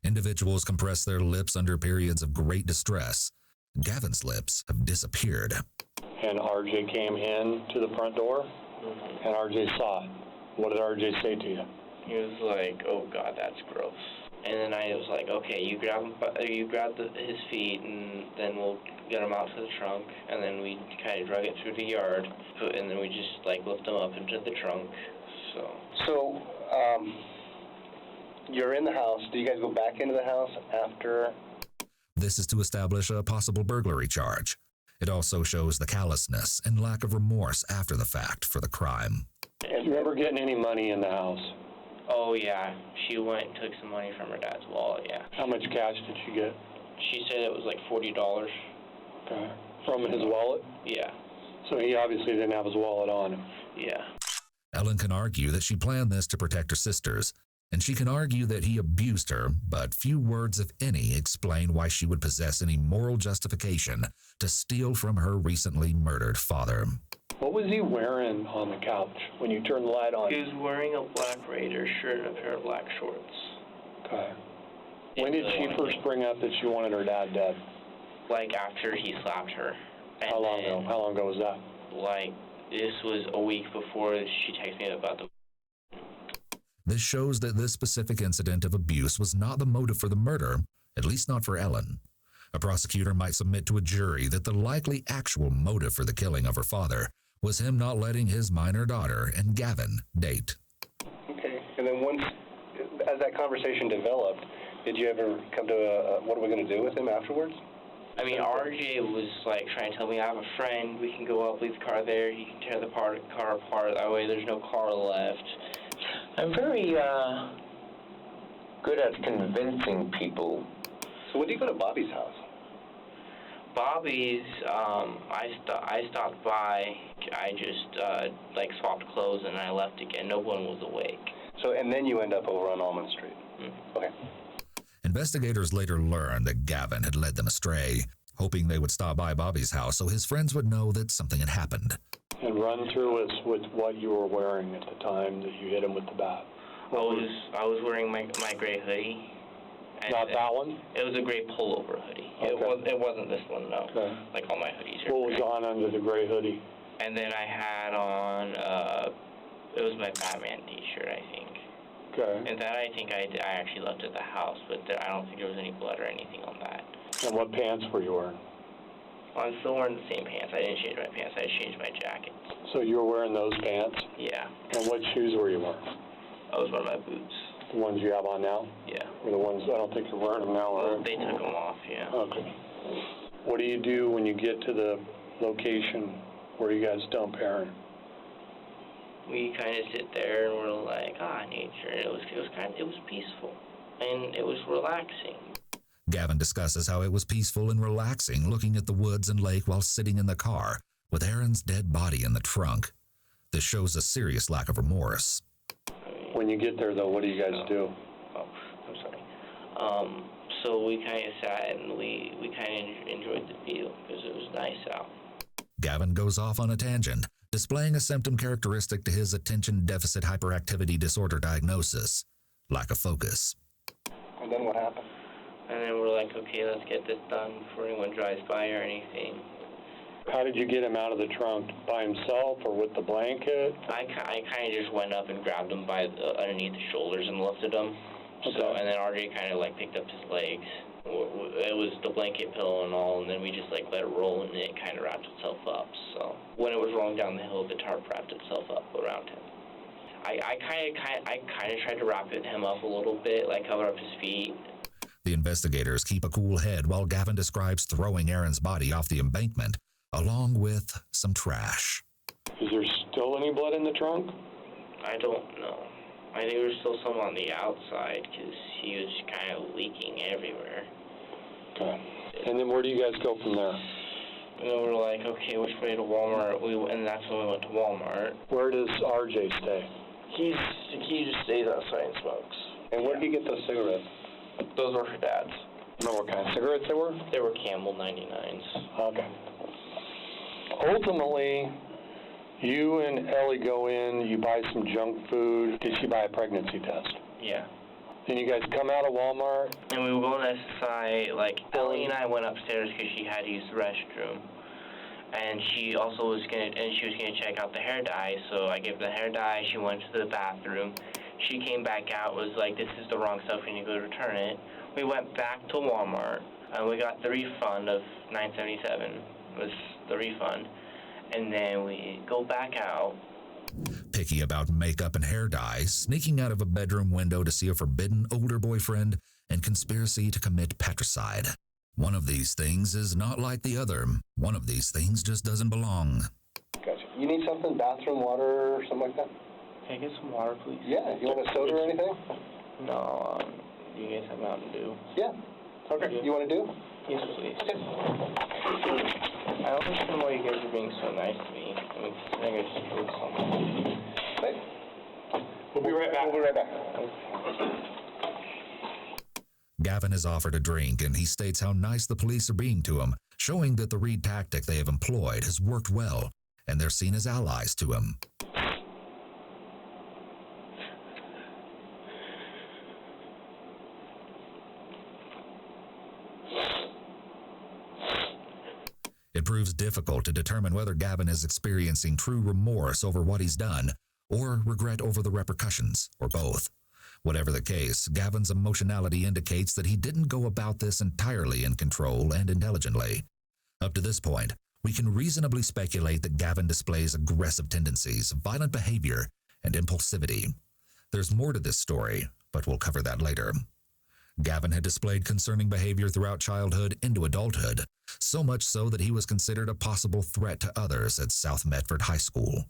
Individuals compress their lips under periods of great distress. Gavin's lips have disappeared. And RJ came in to the front door, and RJ saw it. What did RJ say to you? He was like, "Oh God, that's gross." And then I was like, "Okay, you grab his feet, and then we'll get him out to the trunk." And then we kind of drug it through the yard, and then we just like lift him up into the trunk. So, you're in the house. Do you guys go back into the house after? This is to establish a possible burglary charge. It also shows the callousness and lack of remorse after the fact for the crime. Do you remember getting any money in the house? Oh yeah, she went and took some money from her dad's wallet. Yeah. How much cash did she get? She said it was like $40. Okay. From his wallet? Yeah. So he obviously didn't have his wallet on him. Yeah. Ellen can argue that she planned this to protect her sisters, and she can argue that he abused her, but few words, if any, explain why she would possess any moral justification to steal from her recently murdered father. What was he wearing on the couch when you turned the light on? He was wearing a black Raider shirt and a pair of black shorts. Okay. When did she first bring up that she wanted her dad dead? Like after he slapped her. And How long ago? How long ago was that? Like, this was a week before she texted me about the... This shows that this specific incident of abuse was not the motive for the murder, at least not for Ellen. A prosecutor might submit to a jury that the likely actual motive for the killing of her father was him not letting his minor daughter and Gavin date. Okay. And then once, as that conversation developed, did you ever come to a what are we going to do with him afterwards? I mean, RJ was like trying to tell me, I have a friend, we can go up, leave the car there, he can tear the car apart, that way there's no car left. I'm very good at convincing people. So when do you go to Bobby's house? Bobby's, I stopped by, I just like swapped clothes and I left again. No one was awake. So, and then you end up over on Almond Street. Okay. Investigators later learned that Gavin had led them astray, hoping they would stop by Bobby's house so his friends would know that something had happened. And run through us with what you were wearing at the time that you hit him with the bat. I was wearing my gray hoodie. Not that one? It was a gray pullover hoodie. Okay. It wasn't this one, no. Okay. Like all my hoodies are What was gray. on under the gray hoodie? And then I had on, it was my Batman t-shirt, I think. Okay. And that I think I actually left at the house, but I don't think there was any blood or anything on that. And what pants were you wearing? Well, I'm still wearing the same pants. I didn't change my pants. I just changed my jacket. So you were wearing those pants? Yeah. And what shoes were you wearing? I was wearing my boots. The ones you have on now? Yeah. Or the ones, I don't think you're wearing them now, Well, right? they took them off, yeah. Okay. What do you do when you get to the location where you guys dump Aaron? We kind of sit there and we're like, nature. It was peaceful and it was relaxing. Gavin discusses how it was peaceful and relaxing looking at the woods and lake while sitting in the car with Aaron's dead body in the trunk. This shows a serious lack of remorse. When you get there, though, what do you guys do? Oh, I'm sorry. So we kind of sat and we kind of enjoyed the view because it was nice out. Gavin goes off on a tangent, displaying a symptom characteristic to his attention deficit hyperactivity disorder diagnosis: lack of focus. And then what happened? And then we're like, okay, let's get this done before anyone drives by or anything. How did you get him out of the trunk? By himself or with the blanket? I kind of just went up and grabbed him by underneath the shoulders and lifted him. Okay. So, and then RJ kind of like picked up his legs. It was the blanket pillow and all, and then we just like let it roll and it kind of wrapped itself up. So when it was rolling down the hill, the tarp wrapped itself up around him. I kind of tried to wrap him up a little bit, like cover up his feet. The investigators keep a cool head while Gavin describes throwing Aaron's body off the embankment, along with some trash. Is there still any blood in the trunk? I don't know. I think there's still some on the outside because he was kind of leaking everywhere. Okay. And then where do you guys go from there? And then we're like, okay, which way to Walmart? And that's when we went to Walmart. Where does RJ stay? He just stays outside and smokes. And where did he get those cigarettes? Those were her dad's. Remember what kind of cigarettes they were? They were Camel 99s. Okay. ultimately, you and Ellie go in, you buy some junk food. Did she buy a pregnancy test? Yeah. Then you guys come out of Walmart. And we were going to SSI, like, Ellie and I went upstairs because she had to use the restroom. And she also was going to check out the hair dye, so I gave her the hair dye. She went to the bathroom. She came back out, was like, this is the wrong stuff, we need to go return it. We went back to Walmart, and we got the refund of $9.77 was the refund. And then we go back out. Picky about makeup and hair dye, sneaking out of a bedroom window to see a forbidden older boyfriend, and conspiracy to commit patricide. One of these things is not like the other. One of these things just doesn't belong. Gotcha. You need something, bathroom water or something like that? Can I get some water, please? Yeah. You want a soda or anything? No, you guys have Mountain Dew? Yeah. Okay. You want to do? Yes, please. Okay. I don't understand why you guys are being so nice to me. I mean, I guess it's so much. Hey. We'll be right back. We'll be right back. Gavin is offered a drink, and he states how nice the police are being to him, showing that the Reed tactic they have employed has worked well, and they're seen as allies to him. It proves difficult to determine whether Gavin is experiencing true remorse over what he's done, or regret over the repercussions, or both. Whatever the case, Gavin's emotionality indicates that he didn't go about this entirely in control and intelligently. Up to this point, we can reasonably speculate that Gavin displays aggressive tendencies, violent behavior, and impulsivity. There's more to this story, but we'll cover that later. Gavin had displayed concerning behavior throughout childhood into adulthood, so much so that he was considered a possible threat to others at South Medford High School.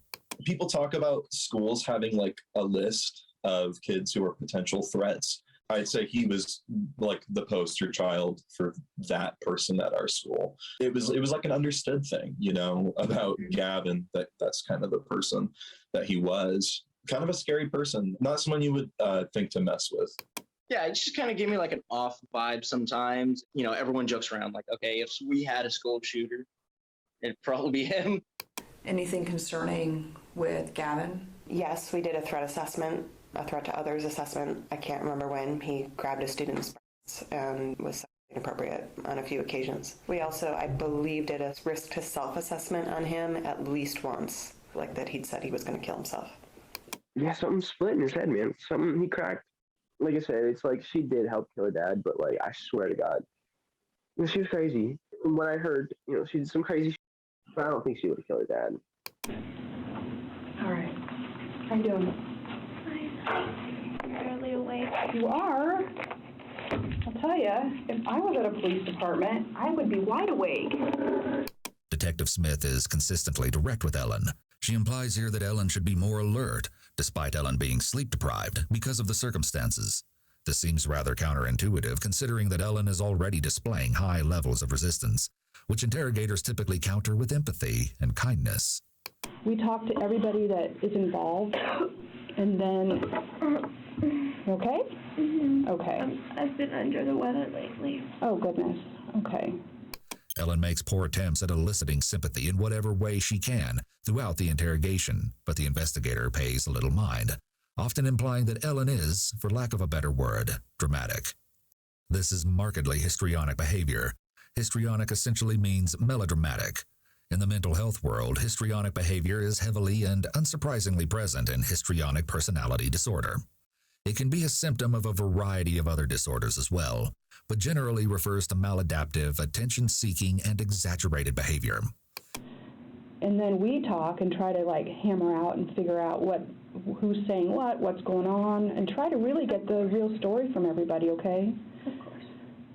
People talk about schools having like a list of kids who are potential threats. I'd say he was like the poster child for that person at our school. It was like an understood thing, you know, about Gavin, that's kind of the person that he was. Kind of a scary person, not someone you would think to mess with. Yeah, it just kind of gave me like an off vibe sometimes. You know, everyone jokes around like, okay, if we had a school shooter, it'd probably be him. Anything concerning with Gavin? Yes, we did a threat assessment, a threat to others assessment. I can't remember when he grabbed a student's breasts and was inappropriate on a few occasions. We also, I believe, did a risk to self assessment on him at least once, like that he'd said he was going to kill himself. Yeah, something split in his head, man. Something he cracked. Like I said, it's like she did help kill her dad, but like I swear to God, she was crazy. From what I heard, you know, she did some crazy shit, but I don't think she would have killed her dad. All right. How you doing? I'm barely awake. You are? I'll tell you, if I was at a police department, I would be wide awake. Detective Smith is consistently direct with Ellen. She implies here that Ellen should be more alert, despite Ellen being sleep-deprived because of the circumstances. This seems rather counterintuitive, considering that Ellen is already displaying high levels of resistance, which interrogators typically counter with empathy and kindness. We talk to everybody that is involved, and then... Okay? Mm-hmm. Okay. I've been under the weather lately. Oh, goodness. Okay. Ellen makes poor attempts at eliciting sympathy in whatever way she can throughout the interrogation, but the investigator pays little mind, often implying that Ellen is, for lack of a better word, dramatic. This is markedly histrionic behavior. Histrionic essentially means melodramatic. In the mental health world, histrionic behavior is heavily and unsurprisingly present in histrionic personality disorder. It can be a symptom of a variety of other disorders as well, but generally refers to maladaptive, attention-seeking, and exaggerated behavior. And then we talk and try to like hammer out and figure out who's saying what's going on, and try to really get the real story from everybody, okay? Of course.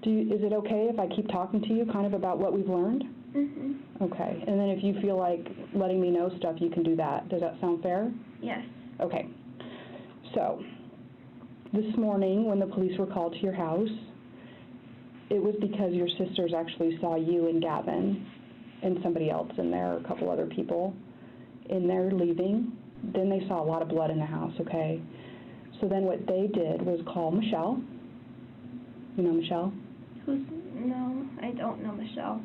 Is it okay if I keep talking to you kind of about what we've learned? Mm-hmm. Okay. And then if you feel like letting me know stuff, you can do that. Does that sound fair? Yes. Okay. So, this morning when the police were called to your house, it was because your sisters actually saw you and Gavin and somebody else in there, a couple other people in there leaving. Then they saw a lot of blood in the house, okay? So then what they did was call Michelle. You know Michelle? No, I don't know Michelle.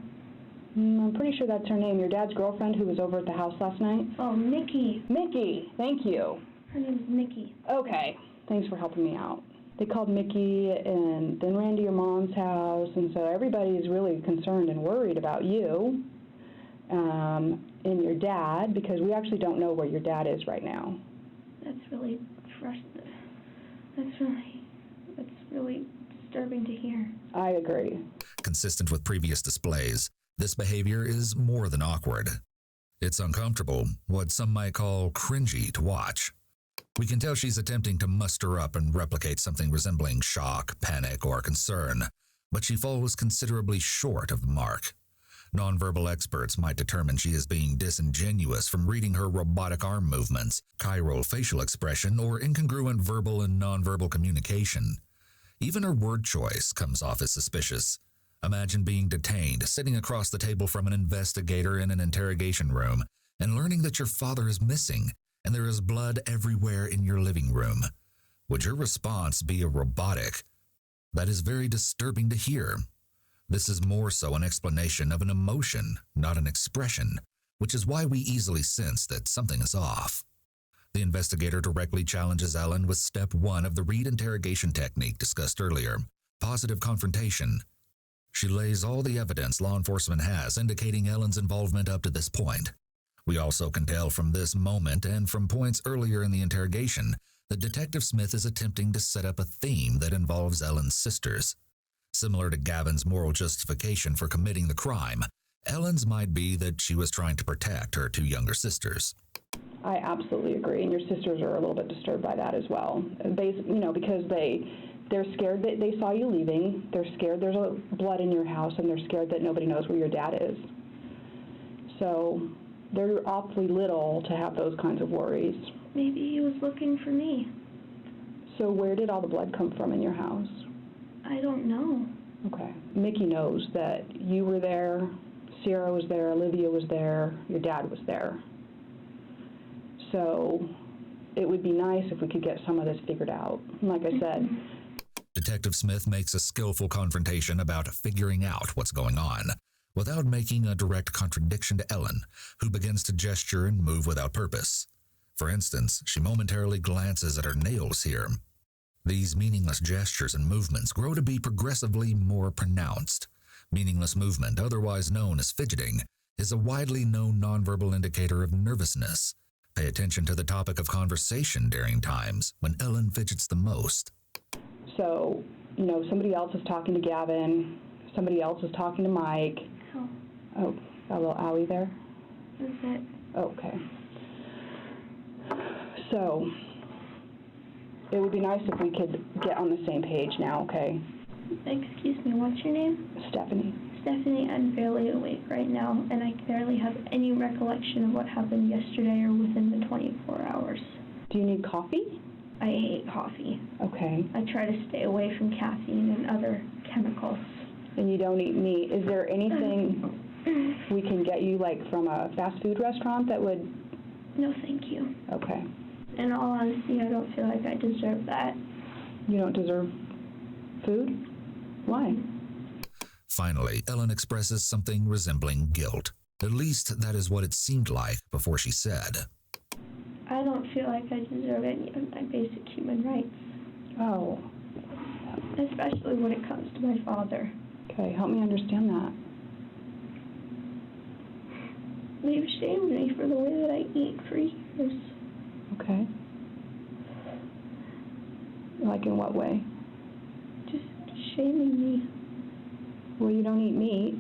I'm pretty sure that's her name. Your dad's girlfriend who was over at the house last night? Oh, Mickey. Mickey, thank you. Her name's Mickey. Okay, thanks for helping me out. They called Mickey and then ran to your mom's house, and so everybody's really concerned and worried about you and your dad, because we actually don't know where your dad is right now. That's really frustrating. That's really disturbing to hear. I agree. Consistent with previous displays, this behavior is more than awkward. It's uncomfortable, what some might call cringy to watch. We can tell she's attempting to muster up and replicate something resembling shock, panic, or concern, but she falls considerably short of the mark. Nonverbal experts might determine she is being disingenuous from reading her robotic arm movements, chiral facial expression, or incongruent verbal and nonverbal communication. Even her word choice comes off as suspicious. Imagine being detained, sitting across the table from an investigator in an interrogation room, and learning that your father is missing, and there is blood everywhere in your living room. Would your response be a robotic? That is very disturbing to hear. This is more so an explanation of an emotion, not an expression, which is why we easily sense that something is off. The investigator directly challenges Ellen with step 1 of the Reed interrogation technique discussed earlier, positive confrontation. She lays all the evidence law enforcement has indicating Ellen's involvement up to this point. We also can tell from this moment and from points earlier in the interrogation that Detective Smith is attempting to set up a theme that involves Ellen's sisters. Similar to Gavin's moral justification for committing the crime, Ellen's might be that she was trying to protect her 2 younger sisters. I absolutely agree, and your sisters are a little bit disturbed by that as well. Because they're scared that they saw you leaving, they're scared there's blood in your house, and they're scared that nobody knows where your dad is. So they're awfully little to have those kinds of worries. Maybe he was looking for me. So where did all the blood come from in your house? I don't know. Okay. Mickey knows that you were there, Sierra was there, Olivia was there, your dad was there. So it would be nice if we could get some of this figured out. Like I said. Detective Smith makes a skillful confrontation about figuring out what's going on, without making a direct contradiction to Ellen, who begins to gesture and move without purpose. For instance, she momentarily glances at her nails here. These meaningless gestures and movements grow to be progressively more pronounced. Meaningless movement, otherwise known as fidgeting, is a widely known nonverbal indicator of nervousness. Pay attention to the topic of conversation during times when Ellen fidgets the most. So, somebody else is talking to Gavin, somebody else is talking to Mike. Oh, got a little owie there? That's it. Okay. So, it would be nice if we could get on the same page now, okay? Excuse me, what's your name? Stephanie. Stephanie, I'm barely awake right now, and I barely have any recollection of what happened yesterday or within the 24 hours. Do you need coffee? I hate coffee. Okay. I try to stay away from caffeine and other chemicals. And you don't eat meat. Is there anything we can get you, like, from a fast food restaurant that would... No, thank you. Okay. In all honesty, I don't feel like I deserve that. You don't deserve food? Why? Finally, Ellen expresses something resembling guilt. At least that is what it seemed like before she said. I don't feel like I deserve any of my basic human rights. Oh. Especially when it comes to my father. Okay, help me understand that. They've shamed me for the way that I eat for years. Okay. Like in what way? Just shaming me. Well, you don't eat meat.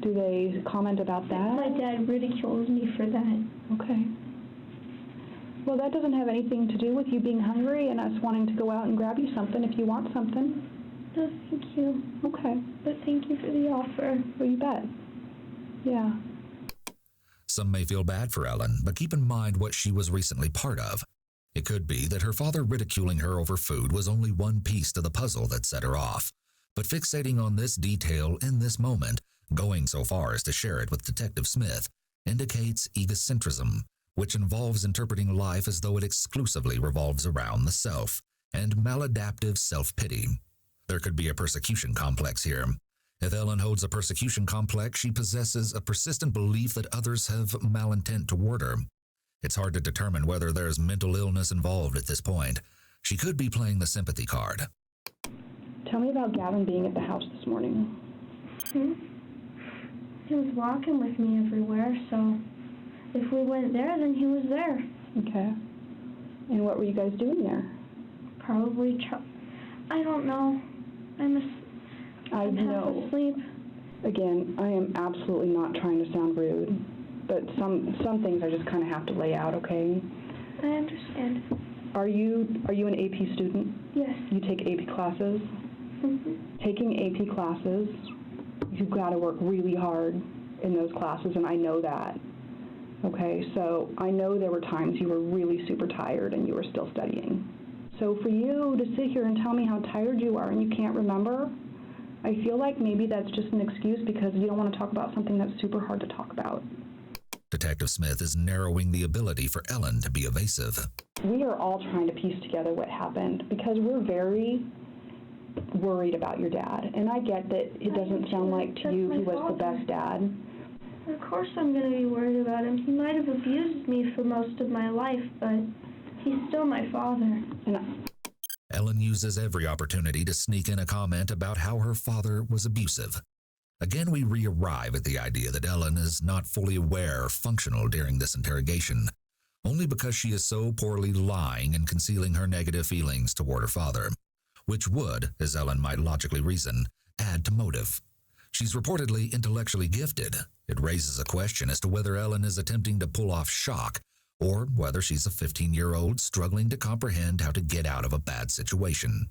Do they comment about that? My dad ridicules me for that. Okay. Well, that doesn't have anything to do with you being hungry and us wanting to go out and grab you something if you want something. No, thank you. Okay. But thank you for the offer. Well, you bet. Yeah. Some may feel bad for Ellen, but keep in mind what she was recently part of. It could be that her father ridiculing her over food was only one piece to the puzzle that set her off. But fixating on this detail in this moment, going so far as to share it with Detective Smith, indicates egocentrism, which involves interpreting life as though it exclusively revolves around the self, and maladaptive self-pity. There could be a persecution complex here. If Ellen holds a persecution complex, she possesses a persistent belief that others have malintent toward her. It's hard to determine whether there's mental illness involved at this point. She could be playing the sympathy card. Tell me about Gavin being at the house this morning. He was walking with me everywhere, so if we went there, then he was there. Okay. And what were you guys doing there? Probably, I don't know. I'm half asleep. Again, I am absolutely not trying to sound rude, but some things I just kind of have to lay out, okay? I understand. Are you an AP student? Yes. You take AP classes? Taking AP classes, you've got to work really hard in those classes, and I know that. Okay, so I know there were times you were really super tired and you were still studying. So for you to sit here and tell me how tired you are and you can't remember, I feel like maybe that's just an excuse because you don't want to talk about something that's super hard to talk about. Detective Smith is narrowing the ability for Ellen to be evasive. We are all trying to piece together what happened because we're very worried about your dad. And I get that it doesn't sound like to you he was the best dad. Of course I'm going to be worried about him. He might have abused me for most of my life, but he's still my father. Ellen uses every opportunity to sneak in a comment about how her father was abusive. Again, we re-arrive at the idea that Ellen is not fully aware or functional during this interrogation, only because she is so poorly lying and concealing her negative feelings toward her father, which would, as Ellen might logically reason, add to motive. She's reportedly intellectually gifted. It raises a question as to whether Ellen is attempting to pull off shock, or whether she's a 15-year-old struggling to comprehend how to get out of a bad situation.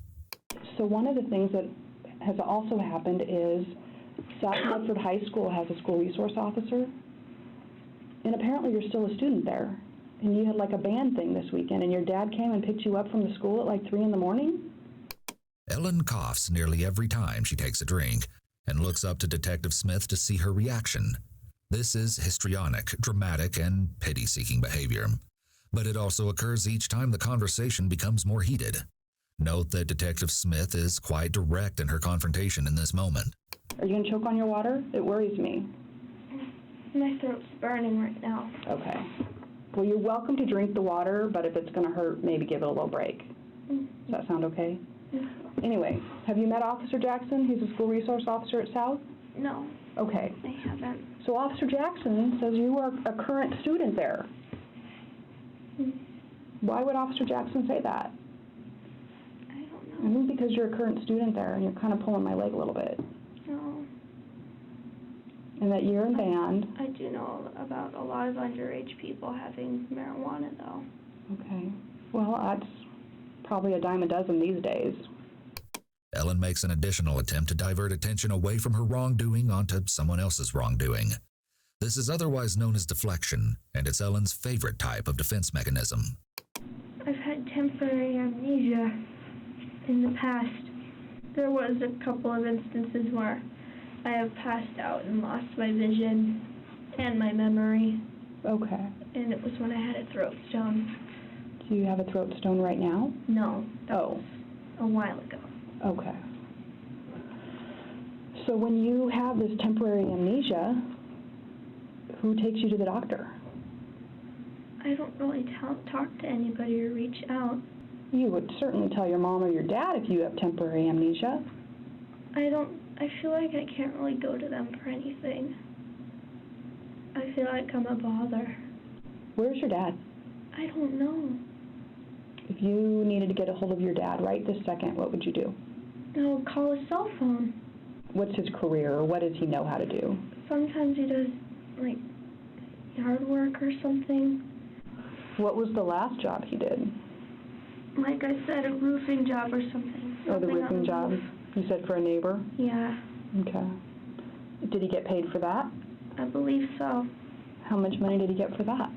So one of the things that has also happened is South Medford High School has a school resource officer, and apparently you're still a student there. And you had like a band thing this weekend, and your dad came and picked you up from the school at like 3 a.m? Ellen coughs nearly every time she takes a drink and looks up to Detective Smith to see her reaction. This is histrionic, dramatic, and pity-seeking behavior, but it also occurs each time the conversation becomes more heated. Note that Detective Smith is quite direct in her confrontation in this moment. Are you going to choke on your water? It worries me. My throat's burning right now. Okay. Well, you're welcome to drink the water, but if it's going to hurt, maybe give it a little break. Does that sound okay? Anyway, have you met Officer Jackson? He's a school resource officer at South? No. Okay. I haven't. So Officer Jackson says you are a current student there. Why would Officer Jackson say that? I don't know. I think because you're a current student there and you're kind of pulling my leg a little bit. No. And that you're in band. I do know about a lot of underage people having marijuana, though. Okay. Well, that's probably a dime a dozen these days. Ellen makes an additional attempt to divert attention away from her wrongdoing onto someone else's wrongdoing. This is otherwise known as deflection, and it's Ellen's favorite type of defense mechanism. I've had temporary amnesia in the past. There was a couple of instances where I have passed out and lost my vision and my memory. Okay. And it was when I had a throat stone. Do you have a throat stone right now? No. That was a while ago. Okay. So when you have this temporary amnesia, who takes you to the doctor? I don't really talk to anybody or reach out. You would certainly tell your mom or your dad if you have temporary amnesia. I feel like I can't really go to them for anything. I feel like I'm a bother. Where's your dad? I don't know. If you needed to get a hold of your dad right this second, what would you do? No, call a cell phone. What's his career, or what does he know how to do? Sometimes he does, like, yard work or something. What was the last job he did? Like I said, a roofing job or something. Oh, the roofing job? You said for a neighbor? Yeah. Okay. Did he get paid for that? I believe so. How much money did he get for that?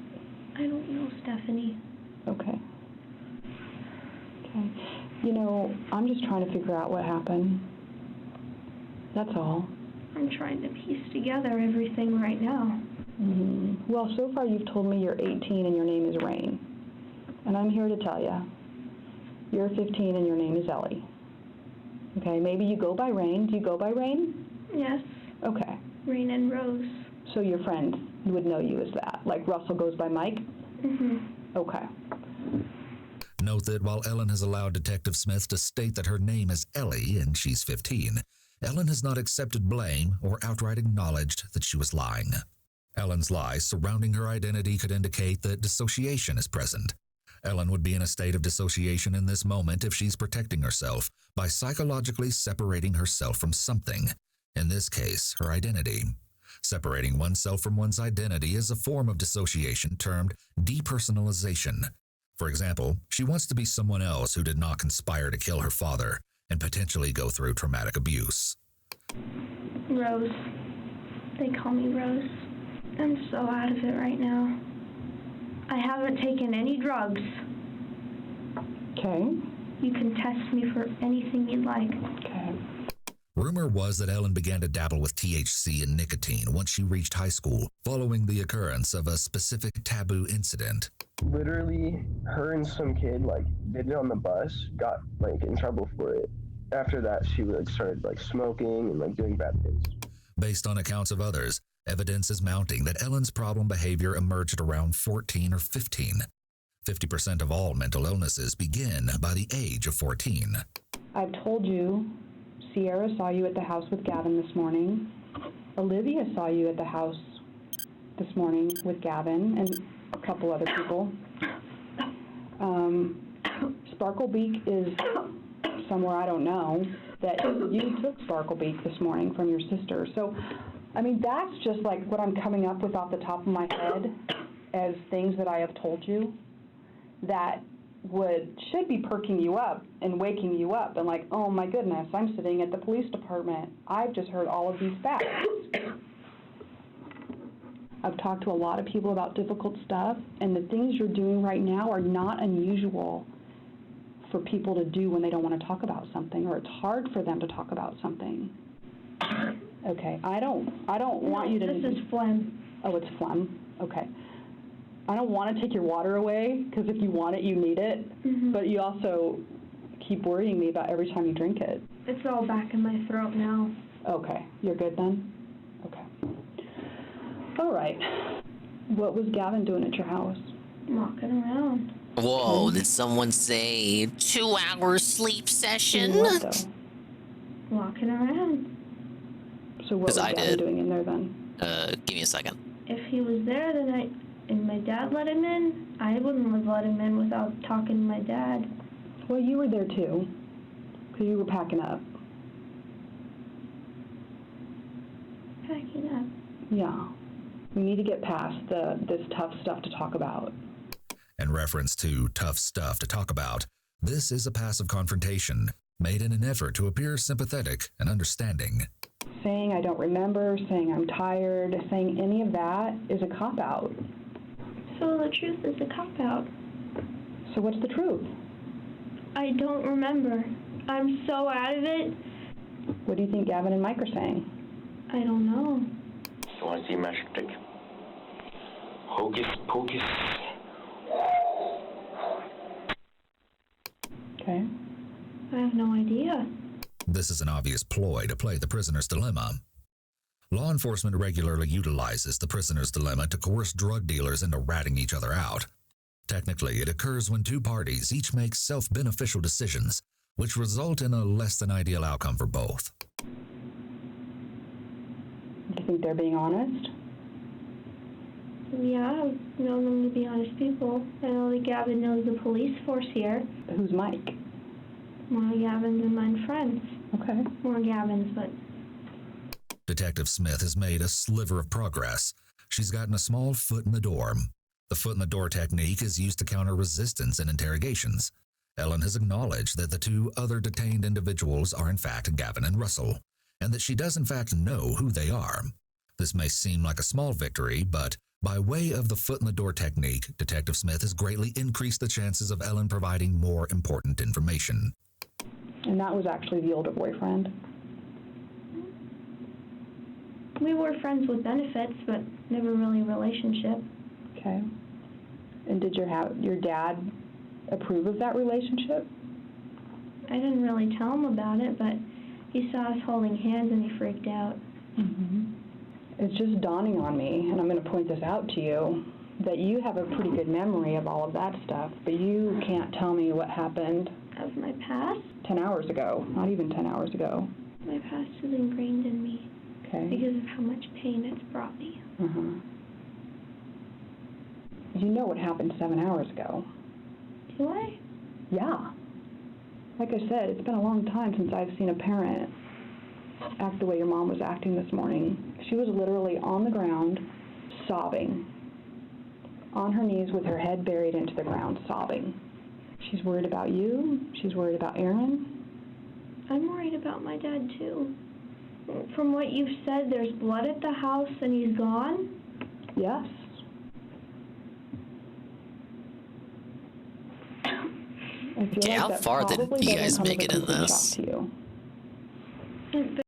I don't know, Stephanie. Okay. Okay. You know, I'm just trying to figure out what happened. That's all. I'm trying to piece together everything right now. Mm-hmm. Well, so far you've told me you're 18 and your name is Rain. And I'm here to tell you, you're 15 and your name is Ellie. Okay, maybe you go by Rain. Do you go by Rain? Yes. Okay. Rain and Rose. So your friends would know you as that. Like Russell goes by Mike? Mm-hmm. Okay. Note that while Ellen has allowed Detective Smith to state that her name is Ellie and she's 15, Ellen has not accepted blame or outright acknowledged that she was lying. Ellen's lies surrounding her identity could indicate that dissociation is present. Ellen would be in a state of dissociation in this moment if she's protecting herself by psychologically separating herself from something, in this case, her identity. Separating oneself from one's identity is a form of dissociation termed depersonalization. For example, she wants to be someone else who did not conspire to kill her father and potentially go through traumatic abuse. Rose. They call me Rose. I'm so out of it right now. I haven't taken any drugs. Okay. You can test me for anything you'd like. Okay. Rumor was that Ellen began to dabble with THC and nicotine once she reached high school, following the occurrence of a specific taboo incident. Literally, her and some kid, like, did it on the bus, got, like, in trouble for it. After that, she, like, started, like, smoking and, like, doing bad things. Based on accounts of others, evidence is mounting that Ellen's problem behavior emerged around 14 or 15. 50% of all mental illnesses begin by the age of 14. I've told you, Sierra saw you at the house with Gavin this morning. Olivia saw you at the house this morning with Gavin and a couple other people. Sparklebeak is somewhere I don't know that you took Sparklebeak this morning from your sister. So, I mean, that's just like what I'm coming up with off the top of my head as things that I have told you that should be perking you up and waking you up and like, oh my goodness, I'm sitting at the police department. I've just heard all of these facts. I've talked to a lot of people about difficult stuff, and the things you're doing right now are not unusual for people to do when they don't want to talk about something, or it's hard for them to talk about something. Okay, I don't want you to... This is phlegm. Oh, it's phlegm? Okay. I don't want to take your water away, because if you want it, you need it. Mm-hmm. But you also keep worrying me about every time you drink it. It's all back in my throat now. Okay, you're good then? Okay. All right. What was Gavin doing at your house? Walking around. Whoa, did someone say 2-hour sleep session? What, though? Walking around. So what was Gavin doing in there then? Give me a second. If he was there, then and my dad let him in, I wouldn't have let him in without talking to my dad. Well, you were there too, because you were packing up. Packing up? Yeah. We need to get past this tough stuff to talk about. In reference to tough stuff to talk about, this is a passive confrontation made in an effort to appear sympathetic and understanding. Saying I don't remember, saying I'm tired, saying any of that is a cop-out. So the truth is a cop-out. So what's the truth? I don't remember. I'm so out of it. What do you think Gavin and Mike are saying? I don't know. You want to see a magic trick? Hocus pocus. Okay. I have no idea. This is an obvious ploy to play the prisoner's dilemma. Law enforcement regularly utilizes the prisoner's dilemma to coerce drug dealers into ratting each other out. Technically, it occurs when two parties each make self-beneficial decisions, which result in a less than ideal outcome for both. Do you think they're being honest? Yeah, I've known them to be honest people. I know that Gavin knows the police force here. Who's Mike? One of Gavin's and mine friends. Okay. More Gavin's, but... Detective Smith has made a sliver of progress. She's gotten a small foot in the door. The foot-in-the-door technique is used to counter resistance in interrogations. Ellen has acknowledged that the two other detained individuals are in fact Gavin and Russell, and that she does in fact know who they are. This may seem like a small victory, but by way of the foot-in-the-door technique, Detective Smith has greatly increased the chances of Ellen providing more important information. And that was actually the older boyfriend? We were friends with benefits, but never really a relationship. Okay. And did your dad approve of that relationship? I didn't really tell him about it, but he saw us holding hands and he freaked out. It's just dawning on me, and I'm going to point this out to you, that you have a pretty good memory of all of that stuff, but you can't tell me what happened. Of my past? 10 hours ago, not even 10 hours ago. My past is ingrained in me. Okay. Because of how much pain it's brought me. You know what happened 7 hours ago. Do I? Yeah. Like I said, it's been a long time since I've seen a parent act the way your mom was acting this morning. She was literally on the ground, sobbing. On her knees with her head buried into the ground, sobbing. She's worried about you. She's worried about Aaron. I'm worried about my dad, too. From what you've said, there's blood at the house and he's gone? Yes. Okay, how far did you guys make it in this?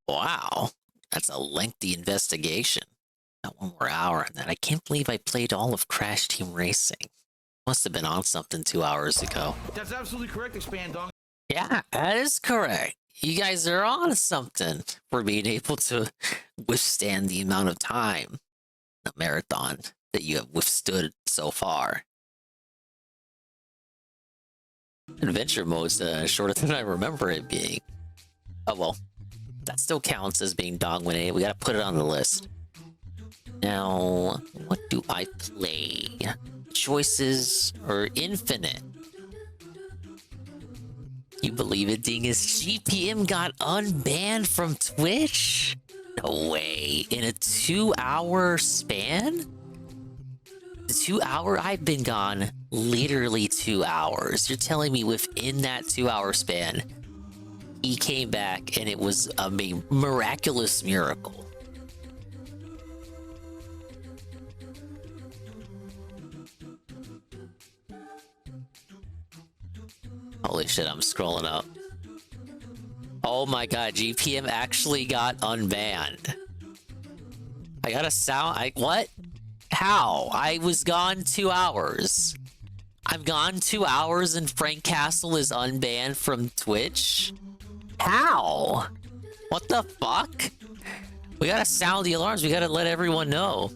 Wow, that's a lengthy investigation. Got 1 more hour on that. I can't believe I played all of Crash Team Racing. Must have been on something 2 hours ago. That's absolutely correct, Expand Dong. Yeah, that is correct. You guys are on something for being able to withstand the amount of time, the marathon that you have withstood so far. Adventure mode's shorter than I remember it being. Oh well, that still counts as being dog-winning. We gotta put it on the list. Now, what do I play? Choices are infinite. You believe it, Dingus? GPM got unbanned from Twitch? No way. In a 2-hour span? The 2 hour? I've been gone literally 2 hours. You're telling me within that 2-hour span, he came back and it was a miraculous miracle. Holy shit, I'm scrolling up. Oh my god, GPM actually got unbanned. I got a sound. What? How? I was gone 2 hours. I'm gone 2 hours and Frank Castle is unbanned from Twitch? How? What the fuck? We gotta sound the alarms. We gotta let everyone know.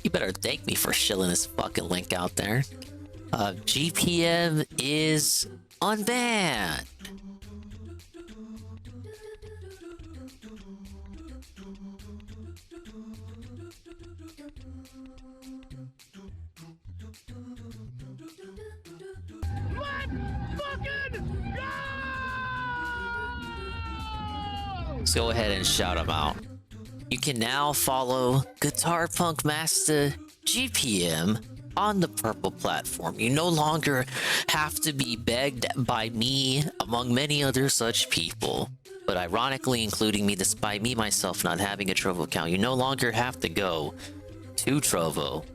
You better thank me for shilling this fucking link out there. GPM is unbanned. Let's go ahead and shout them out. You can now follow Guitar Punk Master GPM on the purple platform. You no longer have to be begged by me, among many other such people, but ironically including me, despite me myself not having a Trovo account. You no longer have to go to Trovo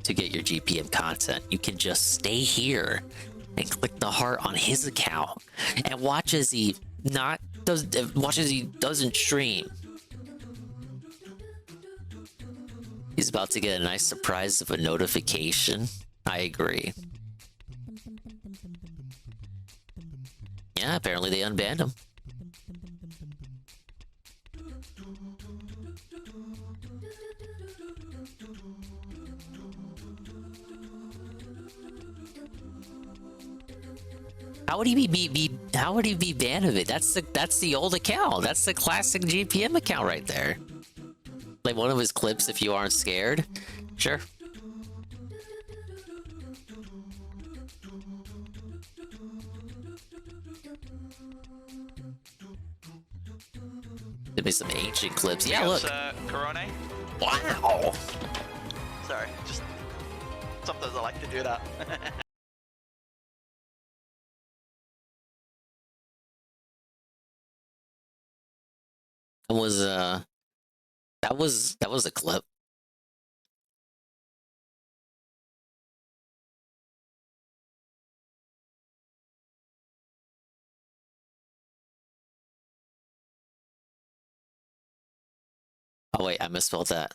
to get your GPM content. You can just stay here and click the heart on his account and watch as he doesn't stream. He's about to get a nice surprise of a notification. I agree. Yeah, apparently they unbanned him. How would he be banned of it? That's the old account. That's the classic GPM account right there. Like one of his clips, if you aren't scared. Sure. Give me some ancient clips. Yeah, look. Corona? Wow. Sorry, just sometimes I like to do that. That was a clip. Oh wait, I misspelled that.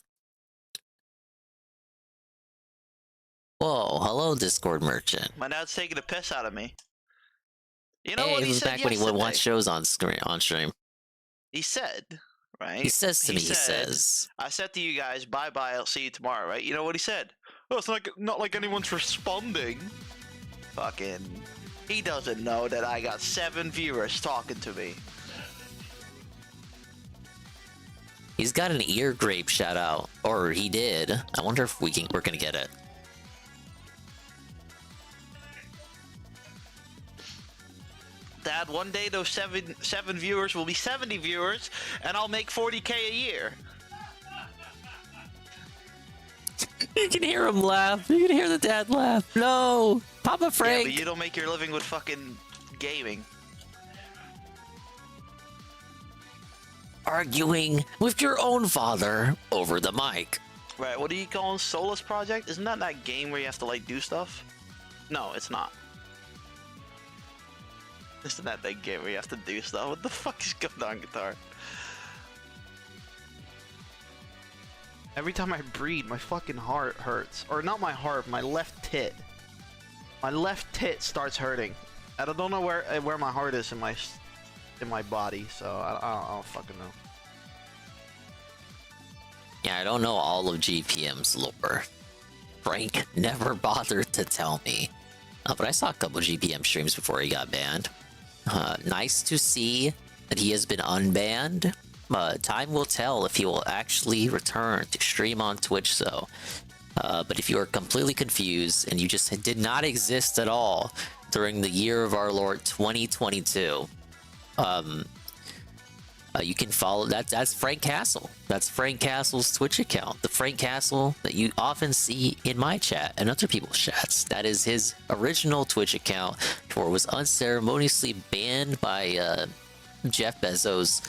Whoa, hello Discord merchant. My dad's taking a piss out of me. You know Hey, what it he was said back when he would watch yesterday? shows on screen on stream. He said, right? He says to me, he said, says, I said to you guys, bye bye, I'll see you tomorrow, right? You know what he said? Oh, it's not like anyone's responding. Fucking. He doesn't know that I got 7 viewers talking to me. he's got an ear grape shout out, or he did. I wonder if we're gonna get it. Dad, one day those seven viewers will be 70 viewers, and I'll make 40K a year. You can hear him laugh. You can hear the dad laugh. No, Papa Frank. Yeah, but you don't make your living with fucking gaming. Arguing with your own father over the mic. Right, what do you call it? Solus Project? Isn't that game where you have to, like, do stuff? No, it's not. Isn't that game where you have to do stuff? What the fuck is going on, guitar? Every time I breathe, my fucking heart hurts. Or not my heart, my left tit. My left tit starts hurting. I don't know where my heart is in my body, so I don't fucking know. Yeah, I don't know all of GPM's lore. Frank never bothered to tell me. But I saw a couple of GPM streams before he got banned. Nice to see that he has been unbanned. Time will tell if he will actually return to stream on Twitch, though. But if you are completely confused and you just did not exist at all during the year of our Lord 2022, you can follow that's Frank Castle. That's Frank Castle's Twitch account. The Frank Castle that you often see in my chat and other people's chats. That is his original Twitch account, or was unceremoniously banned by Jeff Bezos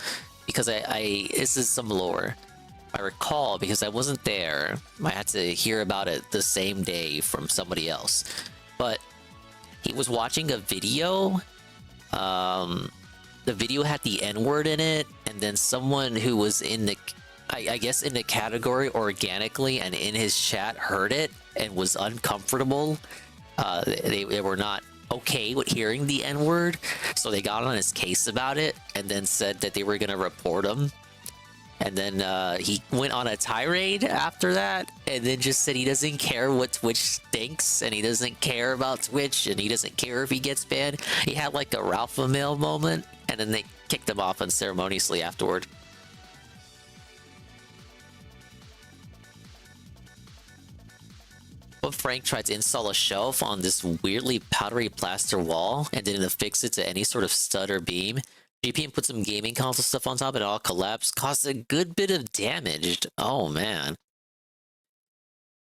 because this is some lore. I recall, because I wasn't there, I had to hear about it the same day from somebody else. But he was watching a video. The video had the N-word in it, and then someone who was in the, I guess in the category organically and in his chat heard it and was uncomfortable. They were not okay with hearing the N-word, so they got on his case about it and then said that they were going to report him. And then he went on a tirade after that, and then just said he doesn't care what Twitch thinks, and he doesn't care about Twitch, and he doesn't care if he gets banned. He had like a Ralph Mill moment, and then they kicked him off unceremoniously afterward. But Frank tried to install a shelf on this weirdly powdery plaster wall and didn't affix it to any sort of stud or beam. GPM put some gaming console stuff on top and it all collapsed. Caused a good bit of damage. Oh, man.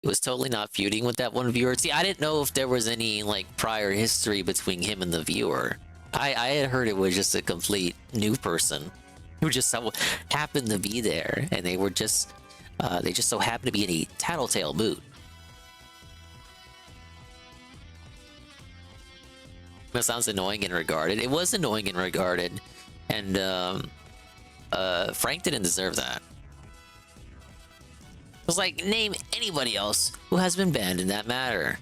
It was totally not feuding with that one viewer. See, I didn't know if there was any, like, prior history between him and the viewer. I had heard it was just a complete new person who just happened to be there, and they were just, they just so happened to be in a tattletale mood. That sounds annoying and regarded. It was annoying and regarded. And Frank didn't deserve that. It was like, name anybody else who has been banned in that matter.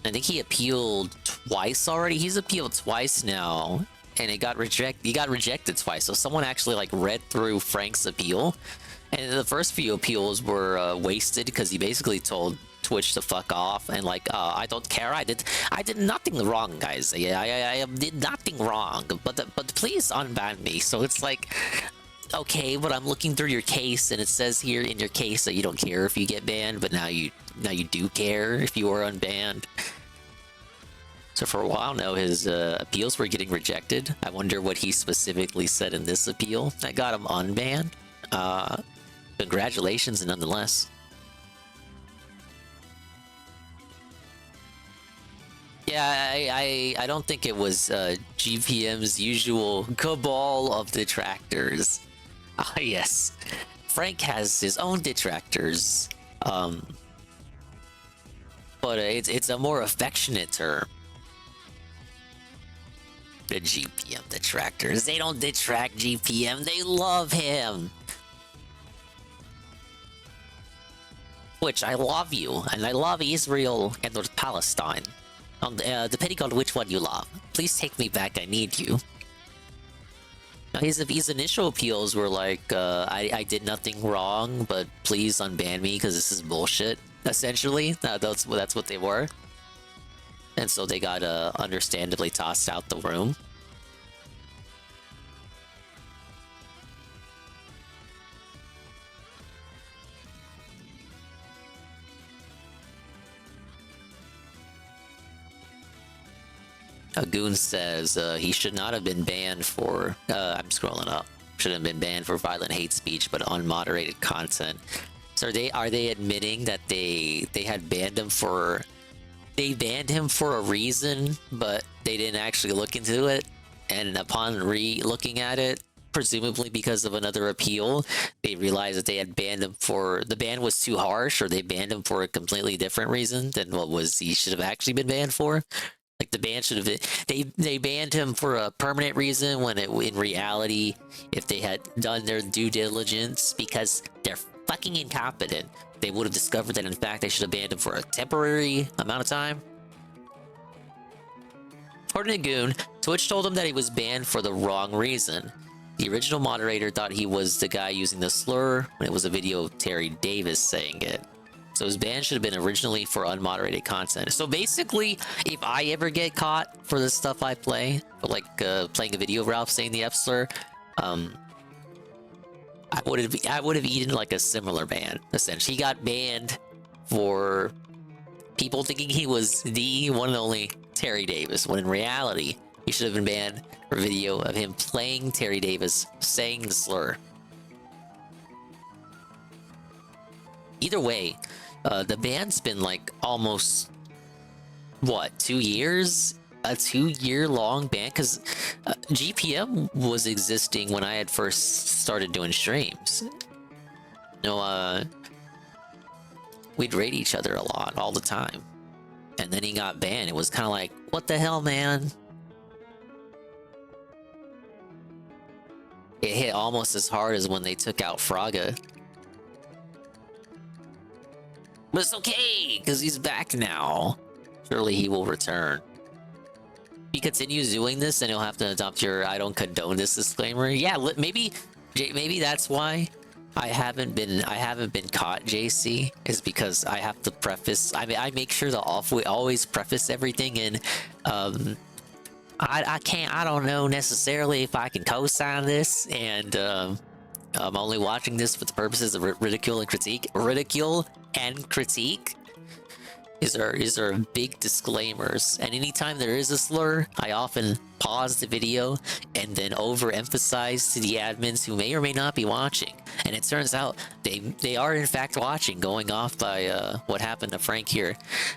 I think he appealed twice already. He's appealed twice now, and it got rejected. He got rejected twice. So someone actually like read through Frank's appeal, and the first few appeals were wasted because he basically told Twitch to fuck off and like, I don't care. I did nothing wrong, guys. I did nothing wrong. But please unban me. So it's like, okay, but I'm looking through your case and it says here in your case that you don't care if you get banned, but now you do care if you are unbanned. So for a while now, his appeals were getting rejected. I wonder what he specifically said in this appeal that got him unbanned. Congratulations, nonetheless. Yeah, I don't think it was GPM's usual cabal of detractors. Ah, yes. Frank has his own detractors. But it's a more affectionate term. The GPM detractors. They don't detract GPM, they love him. Twitch, I love you, and I love Israel and North Palestine. Depending on which one you love, please take me back. I need you. Now, his initial appeals were like, I did nothing wrong, but please unban me because this is bullshit. Essentially, that's what they were, and so they got understandably tossed out the room. Goon says he should not have been banned for, I'm scrolling up, should have been banned for violent hate speech but unmoderated content. So are they admitting that they had banned him for, they banned him for a reason, but they didn't actually look into it, and upon looking at it, presumably because of another appeal, they realized that they had banned him for, the ban was too harsh, or they banned him for a completely different reason than what was he should have actually been banned for? Like, the ban should have been, they banned him for a permanent reason, when in reality, if they had done their due diligence, because they're fucking incompetent, they would have discovered that in fact they should have banned him for a temporary amount of time. According to Goon, Twitch told him that he was banned for the wrong reason. The original moderator thought he was the guy using the slur when it was a video of Terry Davis saying it. So his ban should have been originally for unmoderated content. So basically, if I ever get caught for the stuff I play, like playing a video of Ralph saying the F slur, I would have eaten like a similar ban. Essentially, he got banned for people thinking he was the one and only Terry Davis, when in reality, he should have been banned for a video of him playing Terry Davis saying the slur. Either way, the ban's been like almost, what, 2 years? A 2-year-long ban? Because GPM was existing when I had first started doing streams. You know, we'd raid each other a lot, all the time. And then he got banned. It was kind of like, what the hell, man? It hit almost as hard as when they took out Fraga. But it's okay, because he's back now. Surely he will return. If he continues doing this, then he'll have to adopt your "I don't condone this" disclaimer. Yeah, maybe that's why I haven't been caught, JC, is because I have to preface. I make sure to always preface everything in. I don't know necessarily if I can co-sign this, and I'm only watching this for the purposes of ridicule and critique. Ridicule and critique is our big disclaimers, and anytime there is a slur, I often pause the video and then overemphasize to the admins who may or may not be watching, and it turns out they are in fact watching, going off by what happened to Frank here.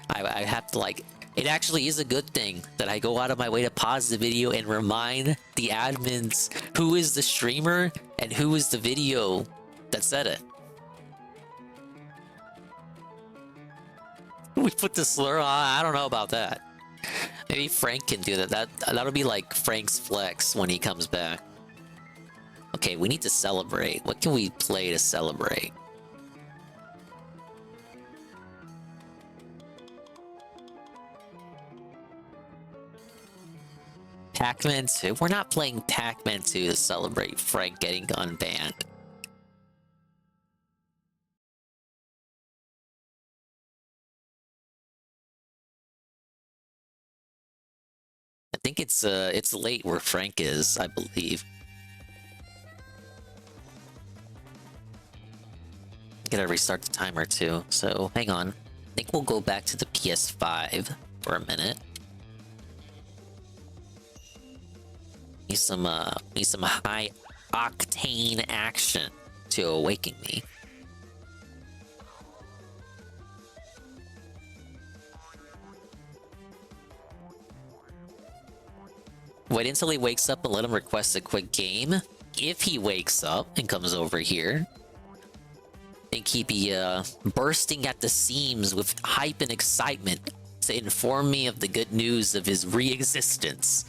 I have to, like, it actually is a good thing that I go out of my way to pause the video and remind the admins who is the streamer and who is the video that said it. We put the slur on. I don't know about that. Maybe Frank can do that. That'll be like Frank's flex when he comes back. Okay, we need to celebrate. What can we play to celebrate? Pac-Man 2? We're not playing Pac-Man 2 to celebrate Frank getting unbanned. I think it's late where Frank is, I believe. Gotta restart the timer too, so hang on. I think we'll go back to the PS5 for a minute. Need some high octane action to awaken me. Wait until he wakes up and let him request a quick game. If he wakes up and comes over here, I think he'd be bursting at the seams with hype and excitement to inform me of the good news of his re-existence.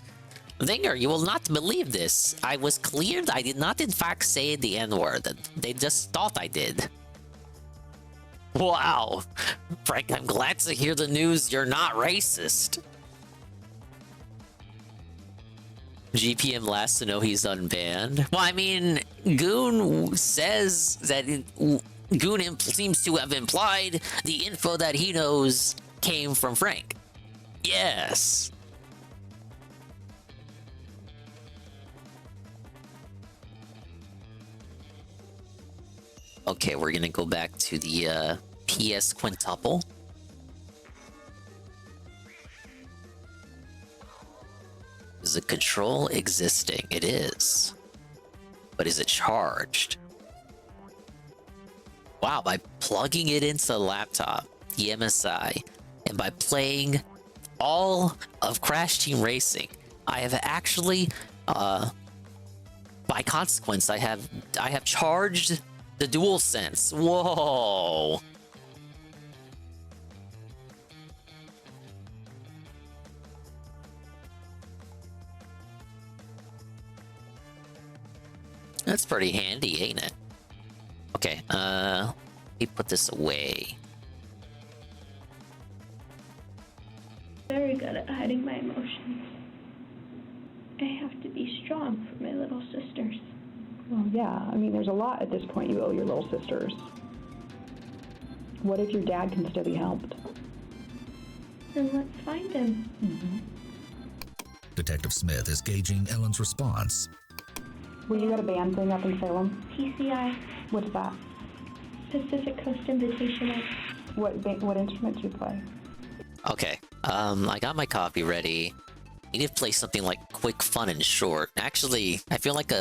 Zinger, you will not believe this. I was cleared. I did not in fact say the N-word. They just thought I did. Wow. Frank, I'm glad to hear the news you're not racist. GPM last to know he's unbanned. Well, I mean, Goon says that Goon seems to have implied the info that he knows came from Frank. Yes. Okay, we're gonna go back to the PS quintuple. Is the control existing? It is. But is it charged? Wow, by plugging it into the laptop, the MSI, and by playing all of Crash Team Racing, I have actually, by consequence, I have charged the DualSense. Whoa. That's pretty handy, ain't it? Okay, let me put this away. Very good at hiding my emotions. I have to be strong for my little sisters. Well, yeah, I mean, there's a lot at this point you owe your little sisters. What if your dad can still be helped? Then let's find him. Detective Smith is gauging Ellen's response. Were you at a band thing up in Salem? PCI. What's that? Pacific Coast Invitational. What instrument do you play? Okay, I got my copy ready. I need to play something like quick, fun, and short. Actually, I feel like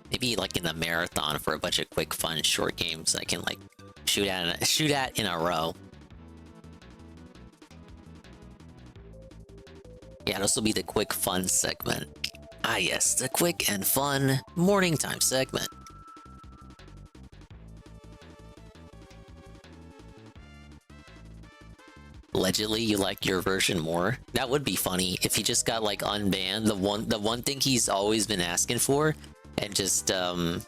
maybe like in a marathon for a bunch of quick, fun, short games I can like shoot at in a row. Yeah, this will be the quick, fun segment. Ah yes, the quick and fun morning time segment. Allegedly, you like your version more. That would be funny if he just got like unbanned. The one thing he's always been asking for, and just and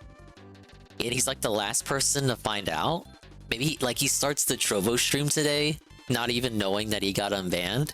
he's like the last person to find out. Maybe he starts the Trovo stream today, not even knowing that he got unbanned.